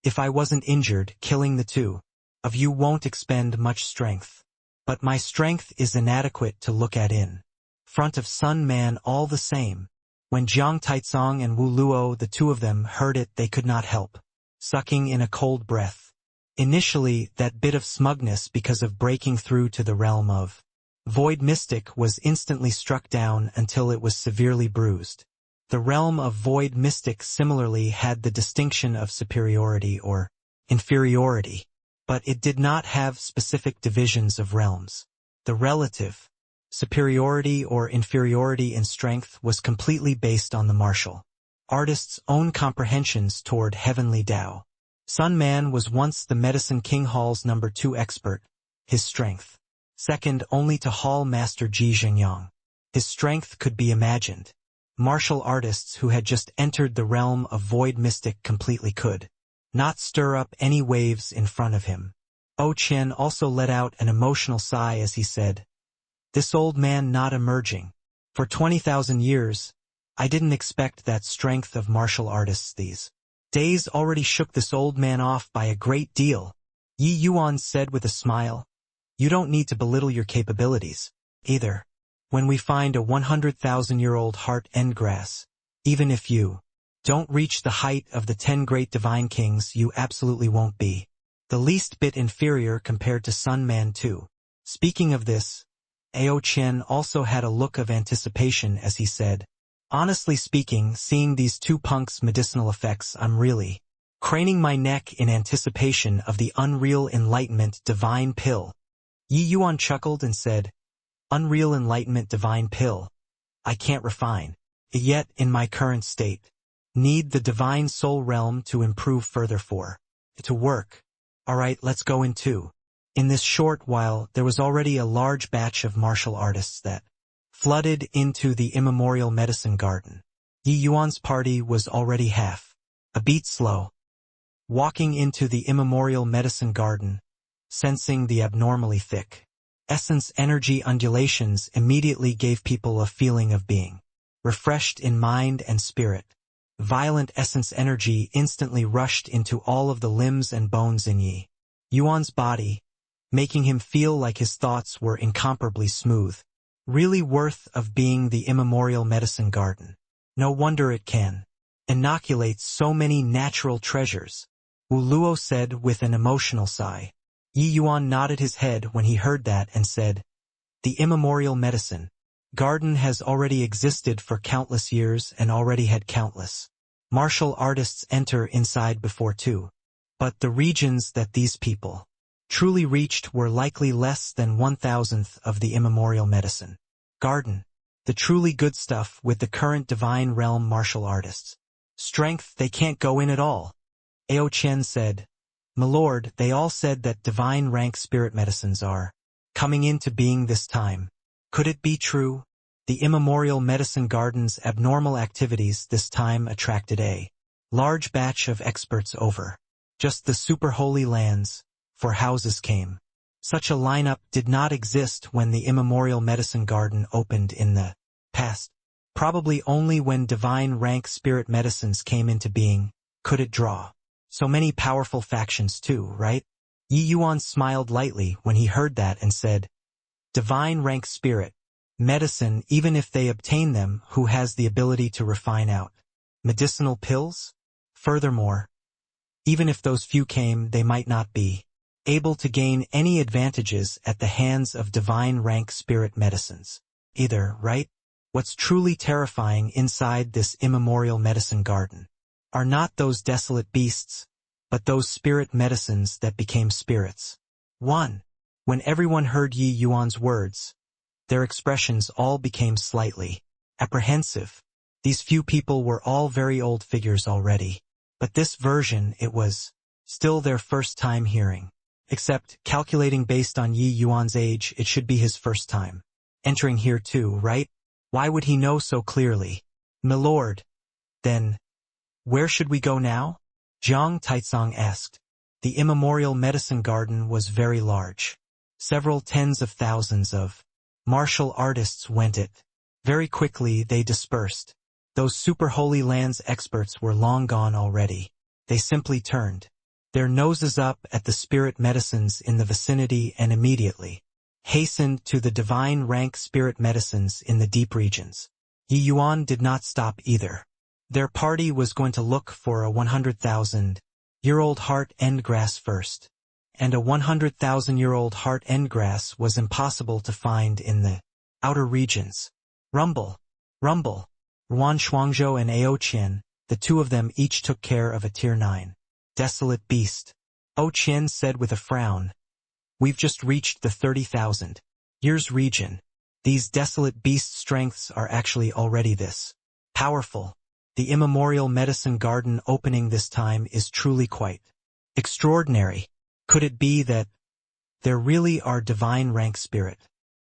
"If I wasn't injured, killing the 2 of you won't expend much strength. But my strength is inadequate to look at in front of Sun Man all the same." When Jiang Taizong and Wu Luo, the 2 of them, heard it, they could not help sucking in a cold breath. Initially, that bit of smugness because of breaking through to the realm of Void Mystic was instantly struck down until it was severely bruised. The realm of Void Mystic similarly had the distinction of superiority or inferiority, but it did not have specific divisions of realms. The relative superiority or inferiority in strength was completely based on the martial artist's own comprehensions toward heavenly Tao. Sun Man was once the Medicine King Hall's number 2 expert, his strength second only to Hall Master Ji Zhengyang. His strength could be imagined. Martial artists who had just entered the realm of Void Mystic completely could not stir up any waves in front of him. O Chen also let out an emotional sigh as he said, "This old man not emerging. For 20,000 years, I didn't expect that strength of martial artists these days already shook this old man off by a great deal." Yi Yuan said with a smile, "You don't need to belittle your capabilities, either. When we find a 100,000-year-old heart endgrass, even if you don't reach the height of the 10 great divine kings, you absolutely won't be the least bit inferior compared to Sun Man too." Speaking of this, Ao Chen also had a look of anticipation as he said, "Honestly speaking, seeing these 2 punks' medicinal effects, I'm really craning my neck in anticipation of the Unreal Enlightenment Divine Pill." Yi Yuan chuckled and said, "Unreal Enlightenment Divine Pill. I can't refine it yet in my current state. Need the Divine Soul Realm to improve further for it to work. Alright, let's go in too." In this short while, there was already a large batch of martial artists that flooded into the immemorial Medicine Garden. Yi Yuan's party was already half a beat slow, walking into the immemorial Medicine Garden, sensing the abnormally thick essence energy undulations immediately gave people a feeling of being refreshed in mind and spirit. Violent essence energy instantly rushed into all of the limbs and bones in Yi Yuan's body, making him feel like his thoughts were incomparably smooth. Really worth of being the immemorial Medicine Garden. No wonder it can inoculate so many natural treasures, Wu Luo said with an emotional sigh. Yi Yuan nodded his head when he heard that and said, "The immemorial Medicine Garden has already existed for countless years and already had countless martial artists enter inside before too. But the regions that these people truly reached were likely less than 1,000th of the immemorial Medicine Garden. The truly good stuff with the current divine realm martial artists. Strength, they can't go in at all." Ao Chen said, "My lord, they all said that divine rank spirit medicines are coming into being this time. Could it be true? The immemorial Medicine Garden's abnormal activities this time attracted a large batch of experts over just the super holy lands, for houses came. Such a lineup did not exist when the immemorial Medicine Garden opened in the past. Probably only when divine rank spirit medicines came into being could it draw so many powerful factions too, right?" Yi Yuan smiled lightly when he heard that and said, "Divine rank spirit, medicine even if they obtain them, who has the ability to refine out medicinal pills? Furthermore, even if those few came, they might not be able to gain any advantages at the hands of divine rank spirit medicines either, right? What's truly terrifying inside this immemorial medicine garden are not those desolate beasts, but those spirit medicines that became spirits. 1. When everyone heard Yi Yuan's words, their expressions all became slightly apprehensive. These few people were all very old figures already, but this version, it was still their first time hearing. Except, calculating based on Yi Yuan's age, it should be his first time entering here too, right? Why would he know so clearly? Milord. Then, where should we go now? Jiang Taizong asked. The immemorial medicine garden was very large. Several tens of thousands of martial artists went it. Very quickly they dispersed. Those super holy lands experts were long gone already. They simply turned their noses up at the spirit medicines in the vicinity and immediately hastened to the divine rank spirit medicines in the deep regions. Yi Yuan did not stop either. Their party was going to look for a 100,000-year-old heart endgrass first, and a 100,000-year-old heart endgrass was impossible to find in the outer regions. Rumble, rumble. Ruan Shuangzhou and Ao Qian, the two of them each took care of a tier 9 desolate beast. Ao Qian said with a frown, "We've just reached the 30,000 years region. These desolate beast strengths are actually already this powerful. The immemorial medicine garden opening this time is truly quite extraordinary. Could it be that there really are divine rank spirit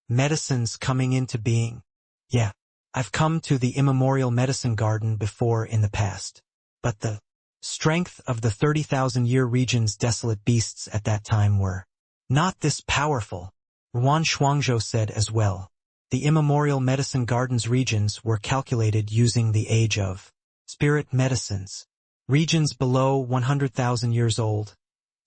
medicines coming into being? Yeah, I've come to the immemorial medicine garden before in the past, but the strength of the 30,000-year region's desolate beasts at that time were not this powerful," Ruan Shuangzhou said as well. The immemorial medicine garden's regions were calculated using the age of spirit medicines. Regions below 100,000 years old,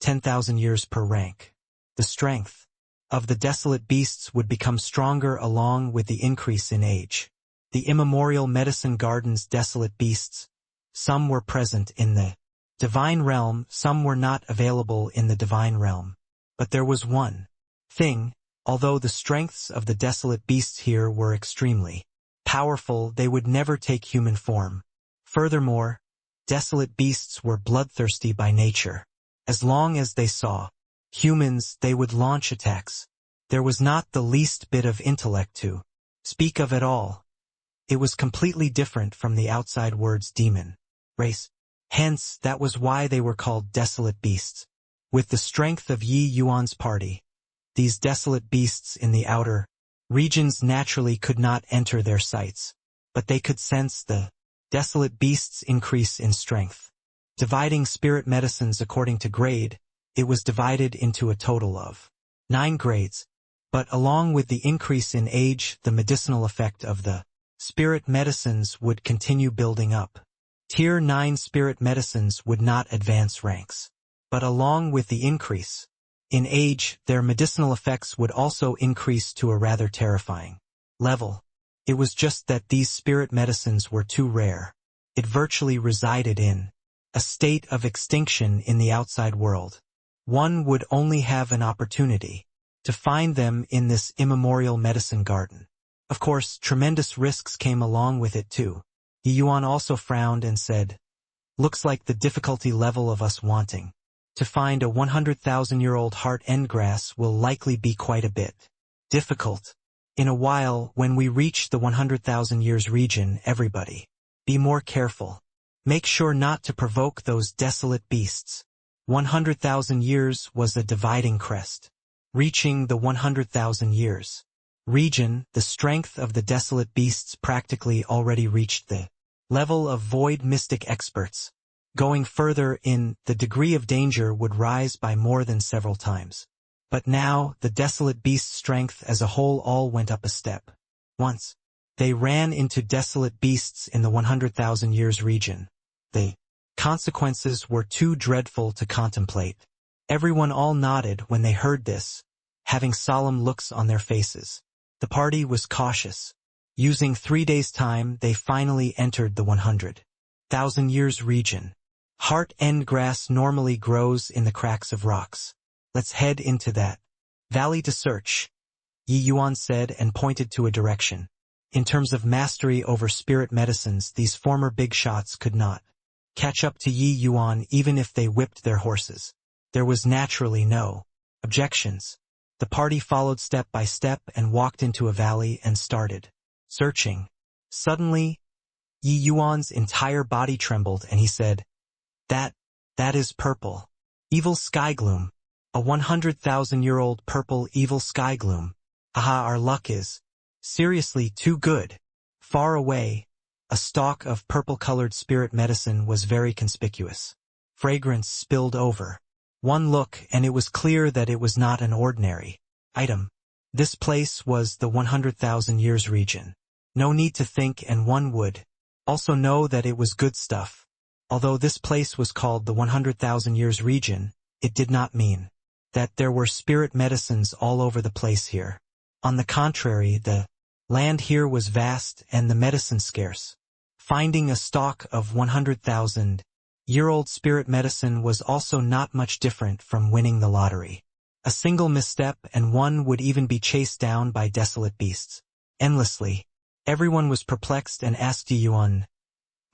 10,000 years per rank. The strength of the desolate beasts would become stronger along with the increase in age. The immemorial medicine garden's desolate beasts, some were present in the divine realm, some were not available in the divine realm. But there was one thing, although the strengths of the desolate beasts here were extremely powerful, they would never take human form. Furthermore, desolate beasts were bloodthirsty by nature. As long as they saw humans, they would launch attacks. There was not the least bit of intellect to speak of at all. It was completely different from the outside words demon race. Hence, that was why they were called desolate beasts. With the strength of Yi Yuan's party, these desolate beasts in the outer regions naturally could not enter their sights, but they could sense the desolate beasts' increase in strength. Dividing spirit medicines according to grade, it was divided into a total of 9 grades, but along with the increase in age, the medicinal effect of the spirit medicines would continue building up. Tier 9 spirit medicines would not advance ranks, but along with the increase in age, their medicinal effects would also increase to a rather terrifying level. It was just that these spirit medicines were too rare. It virtually resided in a state of extinction in the outside world. One would only have an opportunity to find them in this immemorial medicine garden. Of course, tremendous risks came along with it too. Yi Yuan also frowned and said, "Looks like the difficulty level of us wanting to find a 100,000-year-old heart endgrass will likely be quite a bit difficult. In a while, when we reach the 100,000 years region, everybody, be more careful. Make sure not to provoke those desolate beasts." 100,000 years was a dividing crest. Reaching the 100,000 years region, the strength of the desolate beasts practically already reached the level of void mystic experts. Going further in, the degree of danger would rise by more than several times. But now, the desolate beast's strength as a whole all went up a step. Once they ran into desolate beasts in the 100,000 years region, the consequences were too dreadful to contemplate. Everyone all nodded when they heard this, having solemn looks on their faces. The party was cautious. Using 3 days' time, they finally entered the 100,000 years region. Heart end grass normally grows in the cracks of rocks. Let's head into that valley to search, Yi Yuan said and pointed to a direction. In terms of mastery over spirit medicines, these former big shots could not catch up to Yi Yuan even if they whipped their horses. There was naturally no objections. The party followed step by step and walked into a valley and started searching. Suddenly, Yi Yuan's entire body trembled and he said, That is purple. Evil sky gloom. A 100,000-year-old purple evil sky gloom. Aha, our luck is seriously too good. Far away, a stalk of purple-colored spirit medicine was very conspicuous. Fragrance spilled over. One look and it was clear that it was not an ordinary item. This place was the 100,000 years region. No need to think and one would also know that it was good stuff. Although this place was called the 100,000 years region, it did not mean that there were spirit medicines all over the place here. On the contrary, the land here was vast and the medicine scarce. Finding a stock of 100,000-year-old spirit medicine was also not much different from winning the lottery. A single misstep and one would even be chased down by desolate beasts. Endlessly, everyone was perplexed and asked Yi Yuan,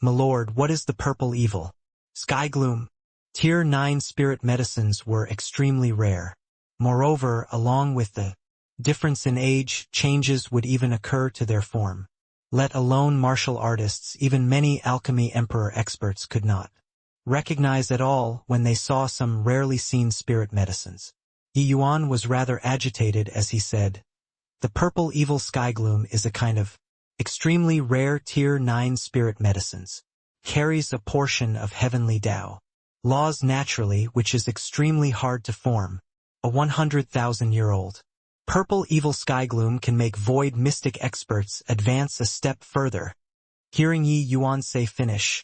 "My lord, what is the purple evil sky gloom?" Tier 9 spirit medicines were extremely rare. Moreover, along with the difference in age, changes would even occur to their form. Let alone martial artists, even many alchemy emperor experts could not recognize at all when they saw some rarely seen spirit medicines. Yi Yuan was rather agitated as he said, "The purple evil sky gloom is a kind of extremely rare tier 9 spirit medicines. Carries a portion of heavenly Tao laws naturally, which is extremely hard to form. A 100,000-year-old purple evil sky gloom can make void mystic experts advance a step further." Hearing Yi Yuan say finish,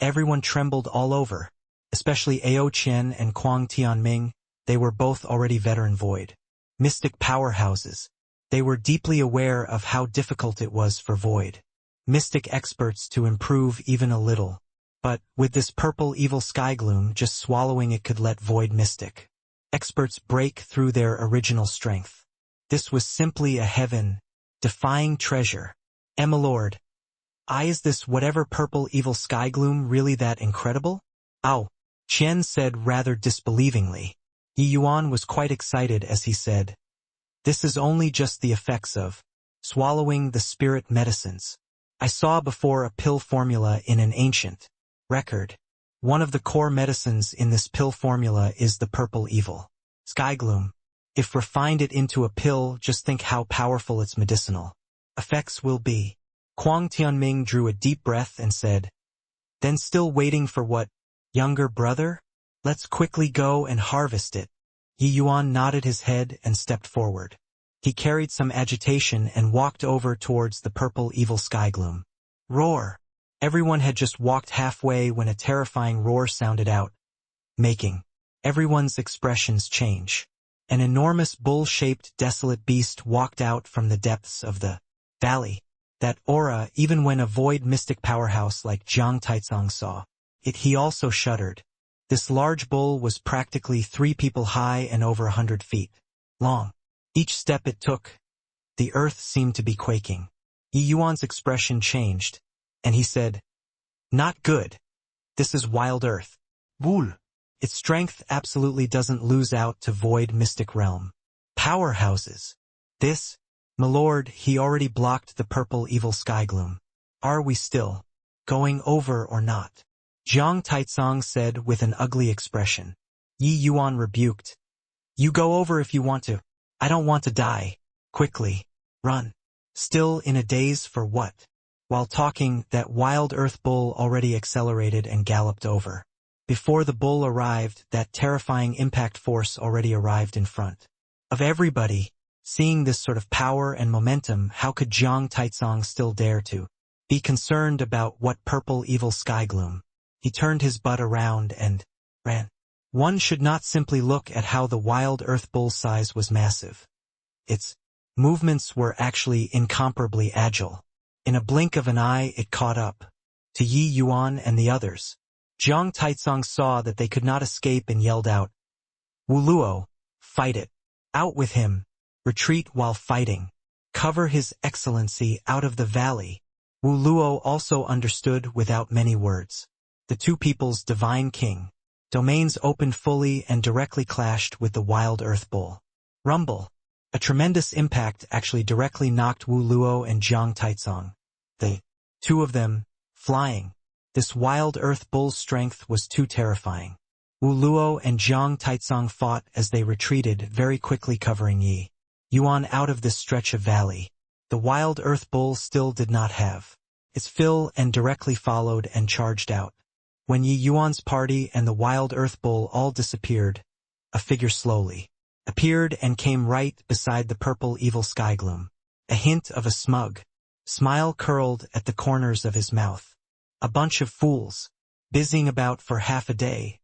everyone trembled all over, especially Ao Qian and Kuang Tianming. They were both already veteran void mystic powerhouses. They were deeply aware of how difficult it was for void mystic experts to improve even a little. But, with this purple evil sky gloom, just swallowing it could let void mystic experts break through their original strength. This was simply a heaven-defying treasure. My lord, is this whatever purple evil sky gloom really that incredible? Ao Qian said rather disbelievingly. Yi Yuan was quite excited as he said, "This is only just the effects of swallowing the spirit medicines. I saw before a pill formula in an ancient record. One of the core medicines in this pill formula is the purple evil sky gloom. If refined it into a pill, just think how powerful its medicinal effects will be." Kuang Tianming drew a deep breath and said, "Then still waiting for what, younger brother? Let's quickly go and harvest it." Yi Yuan nodded his head and stepped forward. He carried some agitation and walked over towards the purple evil sky gloom. Roar! Everyone had just walked halfway when a terrifying roar sounded out, making everyone's expressions change. An enormous bull-shaped desolate beast walked out from the depths of the valley. That aura, even when a void mystic powerhouse like Jiang Taizong saw it, he also shuddered. This large bull was practically 3 people high and over 100 feet long. Each step it took, the earth seemed to be quaking. Yi Yuan's expression changed, and he said, "Not good. This is wild earth. Bull. Its strength absolutely doesn't lose out to void mystic realm powerhouses. This, my lord," he already blocked the purple evil sky gloom. "Are we still going over or not?" Jiang Taizong said with an ugly expression. Yi Yuan rebuked, "You go over if you want to. I don't want to die. Quickly. Run." Still in a daze for what? While talking, that wild earth bull already accelerated and galloped over. Before the bull arrived, that terrifying impact force already arrived in front of everybody. Seeing this sort of power and momentum, how could Jiang Taizong still dare to be concerned about what purple evil sky gloom? He turned his butt around and ran. One should not simply look at how the wild earth bull's size was massive. Its movements were actually incomparably agile. In a blink of an eye it caught up to Yi Yuan and the others. Jiang Taizong saw that they could not escape and yelled out, "Wu Luo, fight it! Out with him! Retreat while fighting! Cover his excellency out of the valley!" Wu Luo also understood without many words. The two people's divine king domains opened fully and directly clashed with the wild earth bull. Rumble. A tremendous impact actually directly knocked Wu Luo and Jiang Taizong. The two of them, flying. This wild earth bull's strength was too terrifying. Wu Luo and Jiang Taizong fought as they retreated, very quickly covering Yi Yuan out of this stretch of valley. The wild earth bull still did not have its fill and directly followed and charged out. When Yi Yuan's party and the wild earth bull all disappeared, a figure slowly appeared and came right beside the purple evil sky gloom. A hint of a smug smile curled at the corners of his mouth. A bunch of fools, busying about for half a day.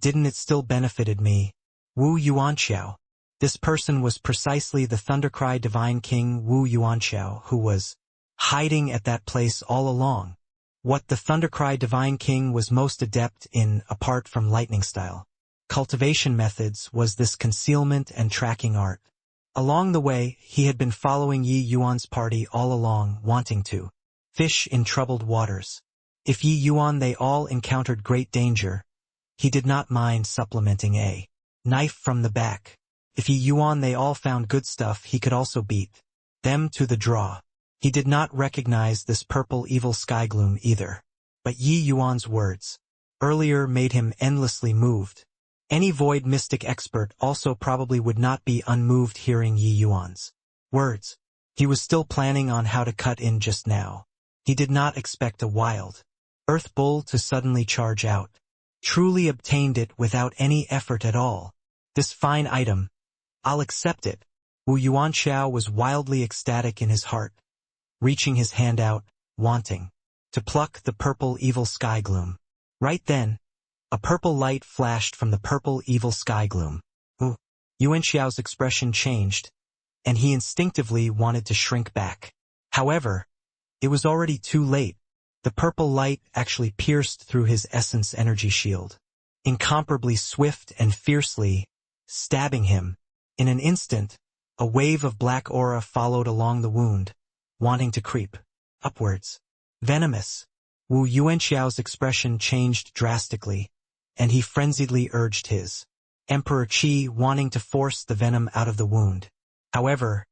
Didn't it still benefited me? Wu Yuanxiao. This person was precisely the Thundercry Divine King Wu Yuanxiao, who was hiding at that place all along. What the Thundercry Divine King was most adept in, apart from lightning style cultivation methods, was this concealment and tracking art. Along the way, he had been following Yi Yuan's party all along, wanting to fish in troubled waters. If Yi Yuan they all encountered great danger, he did not mind supplementing a knife from the back. If Yi Yuan they all found good stuff, he could also beat them to the draw. He did not recognize this purple evil sky gloom either. But Yi Yuan's words earlier made him endlessly moved. Any void mystic expert also probably would not be unmoved hearing Yi Yuan's words. He was still planning on how to cut in just now. He did not expect a wild earth bull to suddenly charge out. Truly obtained it without any effort at all. This fine item. I'll accept it. Wu Yuanxiao was wildly ecstatic in his heart, reaching his hand out, wanting to pluck the purple evil sky gloom. Right then, a purple light flashed from the purple evil sky gloom. Wu Yuanxiao's expression changed, and he instinctively wanted to shrink back. However, it was already too late. The purple light actually pierced through his essence energy shield, incomparably swift and fiercely, stabbing him. In an instant, a wave of black aura followed along the wound, wanting to creep upwards. Venomous. Wu Yuanxiao's expression changed drastically, and he frenziedly urged his Emperor Qi, wanting to force the venom out of the wound. However,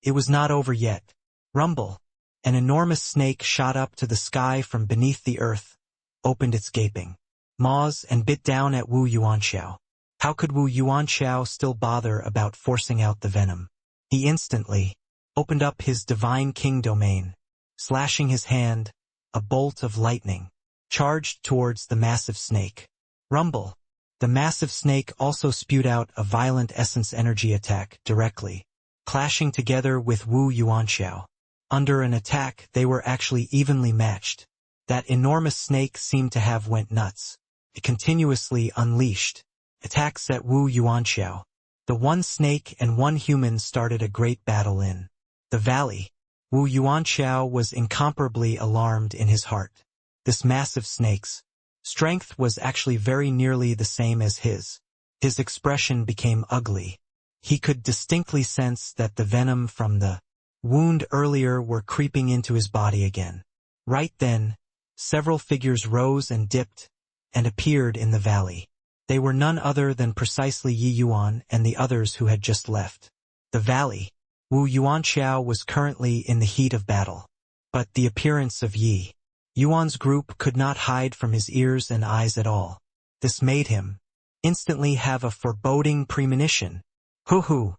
it was not over yet. Rumble. An enormous snake shot up to the sky from beneath the earth, opened its gaping maws and bit down at Wu Yuanxiao. How could Wu Yuanxiao still bother about forcing out the venom? He instantly opened up his divine king domain, slashing his hand. A bolt of lightning charged towards the massive snake. Rumble. The massive snake also spewed out a violent essence energy attack directly, clashing together with Wu Yuanxiao. Under an attack, they were actually evenly matched. That enormous snake seemed to have went nuts. It continuously unleashed attacks at Wu Yuanxiao. The one snake and one human started a great battle in the valley. Wu Yuanxiao was incomparably alarmed in his heart. This massive snake's strength was actually very nearly the same as his. His expression became ugly. He could distinctly sense that the venom from the wound earlier were creeping into his body again. Right then, several figures rose and dipped and appeared in the valley. They were none other than precisely Yi Yuan and the others who had just left the valley. Wu Yuanxiao was currently in the heat of battle, but the appearance of Yi Yuan's group could not hide from his ears and eyes at all. This made him instantly have a foreboding premonition. Hoo-hoo!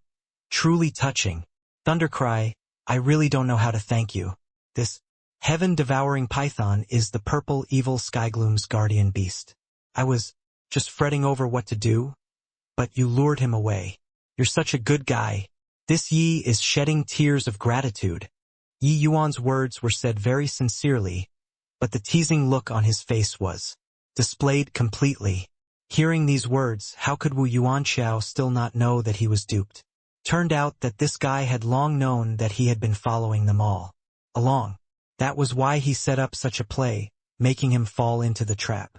Truly touching. Thundercry, I really don't know how to thank you. This heaven-devouring python is the purple evil skygloom's guardian beast. I was just fretting over what to do, but you lured him away. You're such a good guy. This Yi is shedding tears of gratitude. Yi Yuan's words were said very sincerely, but the teasing look on his face was displayed completely. Hearing these words, how could Wu Yuanxiao still not know that he was duped? Turned out that this guy had long known that he had been following them all along. That was why he set up such a play, making him fall into the trap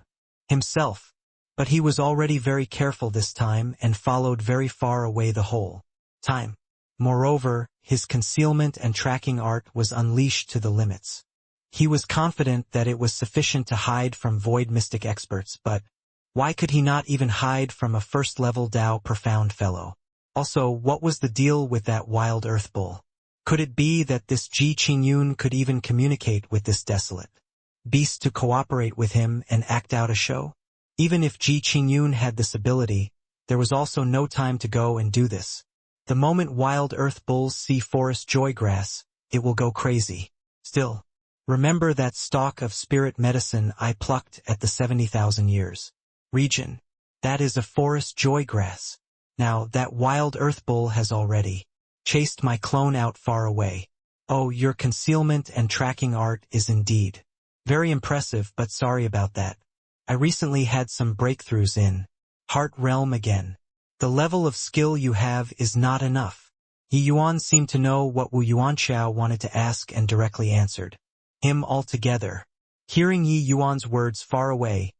himself. But he was already very careful this time and followed very far away the whole time. Moreover, his concealment and tracking art was unleashed to the limits. He was confident that it was sufficient to hide from void mystic experts, but why could he not even hide from a first-level Tao profound fellow? Also, what was the deal with that wild earth bull? Could it be that this Ji Qingyun could even communicate with this desolate beast to cooperate with him and act out a show? Even if Ji Qingyun had this ability, there was also no time to go and do this. The moment wild earth bulls see forest joygrass, it will go crazy. Still, remember that stalk of spirit medicine I plucked at the 70,000 years region. That is a forest joygrass. Now, that wild earth bull has already chased my clone out far away. Oh, your concealment and tracking art is indeed very impressive, but sorry about that. I recently had some breakthroughs in Heart Realm again. The level of skill you have is not enough. Yi Yuan seemed to know what Wu Yuanxiao wanted to ask and directly answered him altogether. Hearing Yi Yuan's words far away,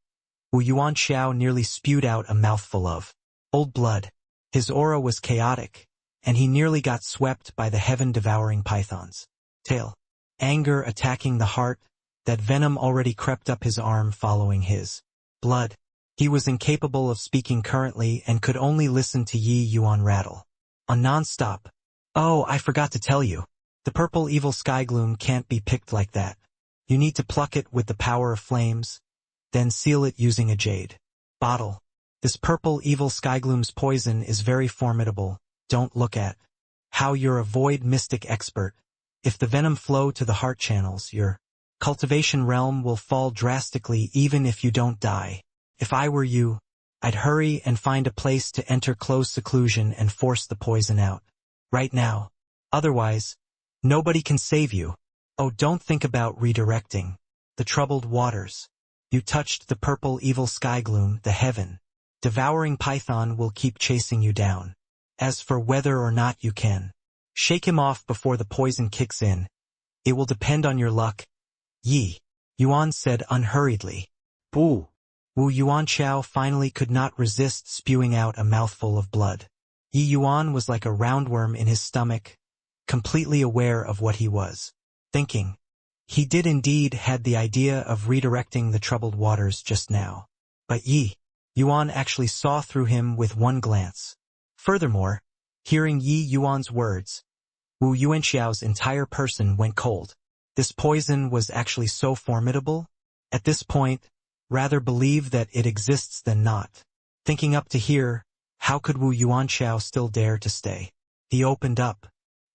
Wu Yuanxiao nearly spewed out a mouthful of old blood. His aura was chaotic, and he nearly got swept by the heaven-devouring python's tail. Anger attacking the heart, that venom already crept up his arm following his blood. He was incapable of speaking currently and could only listen to Yi Yuan rattle on non-stop. Oh, I forgot to tell you. The purple evil sky gloom can't be picked like that. You need to pluck it with the power of flames, then seal it using a jade bottle. This purple evil sky gloom's poison is very formidable. Don't look at how you're a void mystic expert. If the venom flow to the heart channels, your cultivation realm will fall drastically even if you don't die. If I were you, I'd hurry and find a place to enter close seclusion and force the poison out right now. Otherwise, nobody can save you. Oh, don't think about redirecting the troubled waters. You touched the purple evil sky gloom, the heaven-devouring python will keep chasing you down. As for whether or not you can shake him off before the poison kicks in, it will depend on your luck. Yi Yuan said unhurriedly. Boo! Wu Yuanxiao finally could not resist spewing out a mouthful of blood. Yi Yuan was like a roundworm in his stomach, completely aware of what he was thinking. He did indeed had the idea of redirecting the troubled waters just now. But Yi Yuan actually saw through him with one glance. Furthermore, hearing Yi Yuan's words, Wu Yuanxiao's entire person went cold. This poison was actually so formidable? At this point, rather believe that it exists than not. Thinking up to here, how could Wu Yuanxiao still dare to stay? He opened up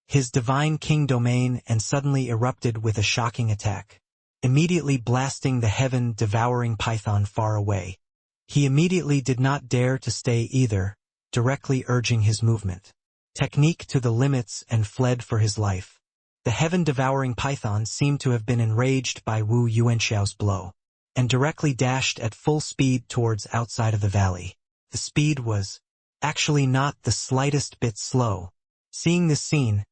his divine king domain and suddenly erupted with a shocking attack, immediately blasting the heaven-devouring python far away. He immediately did not dare to stay either, directly urging his movement technique to the limits and fled for his life. The heaven-devouring python seemed to have been enraged by Wu Yuanxiao's blow, and directly dashed at full speed towards outside of the valley. The speed was actually not the slightest bit slow. Seeing this scene,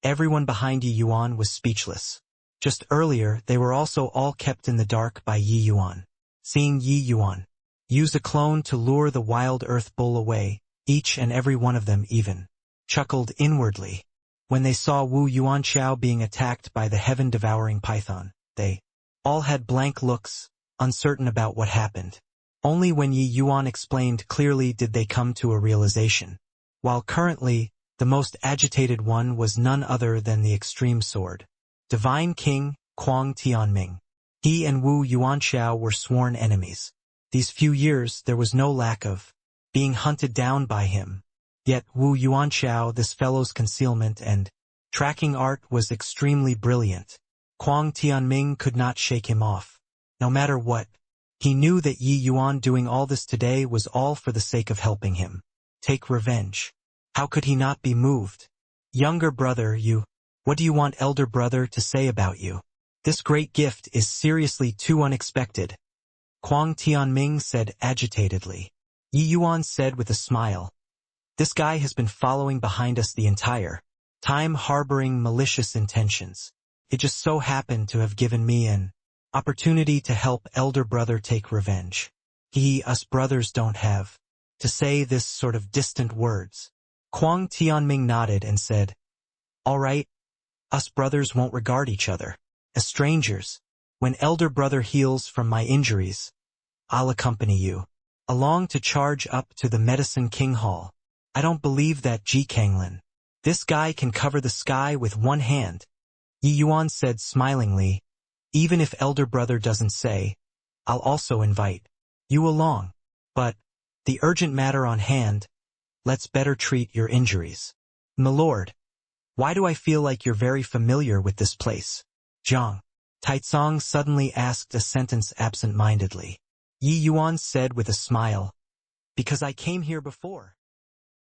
everyone behind Yi Yuan was speechless. Just earlier, they were also all kept in the dark by Yi Yuan. Seeing Yi Yuan use a clone to lure the wild earth bull away, each and every one of them even chuckled inwardly. When they saw Wu Yuanxiao being attacked by the heaven-devouring python, they all had blank looks, uncertain about what happened. Only when Yi Yuan explained clearly did they come to a realization. While currently, the most agitated one was none other than the extreme sword Divine King, Kuang Tianming. He and Wu Yuanxiao were sworn enemies. These few years there was no lack of being hunted down by him. Yet Wu Yuanxiao, this fellow's concealment and tracking art was extremely brilliant. Kuang Tianming could not shake him off. No matter what, he knew that Yi Yuan doing all this today was all for the sake of helping him take revenge. How could he not be moved? Younger brother, what do you want elder brother to say about you? This great gift is seriously too unexpected. Kuang Tianming said agitatedly. Yi Yuan said with a smile, This guy has been following behind us the entire time, harboring malicious intentions. It just so happened to have given me an opportunity to help elder brother take revenge. Us brothers don't have to say this sort of distant words. Kwang Tianming nodded and said, all right, us brothers won't regard each other as strangers. When elder brother heals from my injuries, I'll accompany you along to charge up to the Medicine King Hall. I don't believe that, Ji Kanglin. This guy can cover the sky with one hand. Yi Yuan said smilingly, even if elder brother doesn't say, I'll also invite you along. But the urgent matter on hand, let's better treat your injuries. My lord, why do I feel like you're very familiar with this place? Zhang Taizong suddenly asked a sentence absent-mindedly. Yi Yuan said with a smile, because I came here before.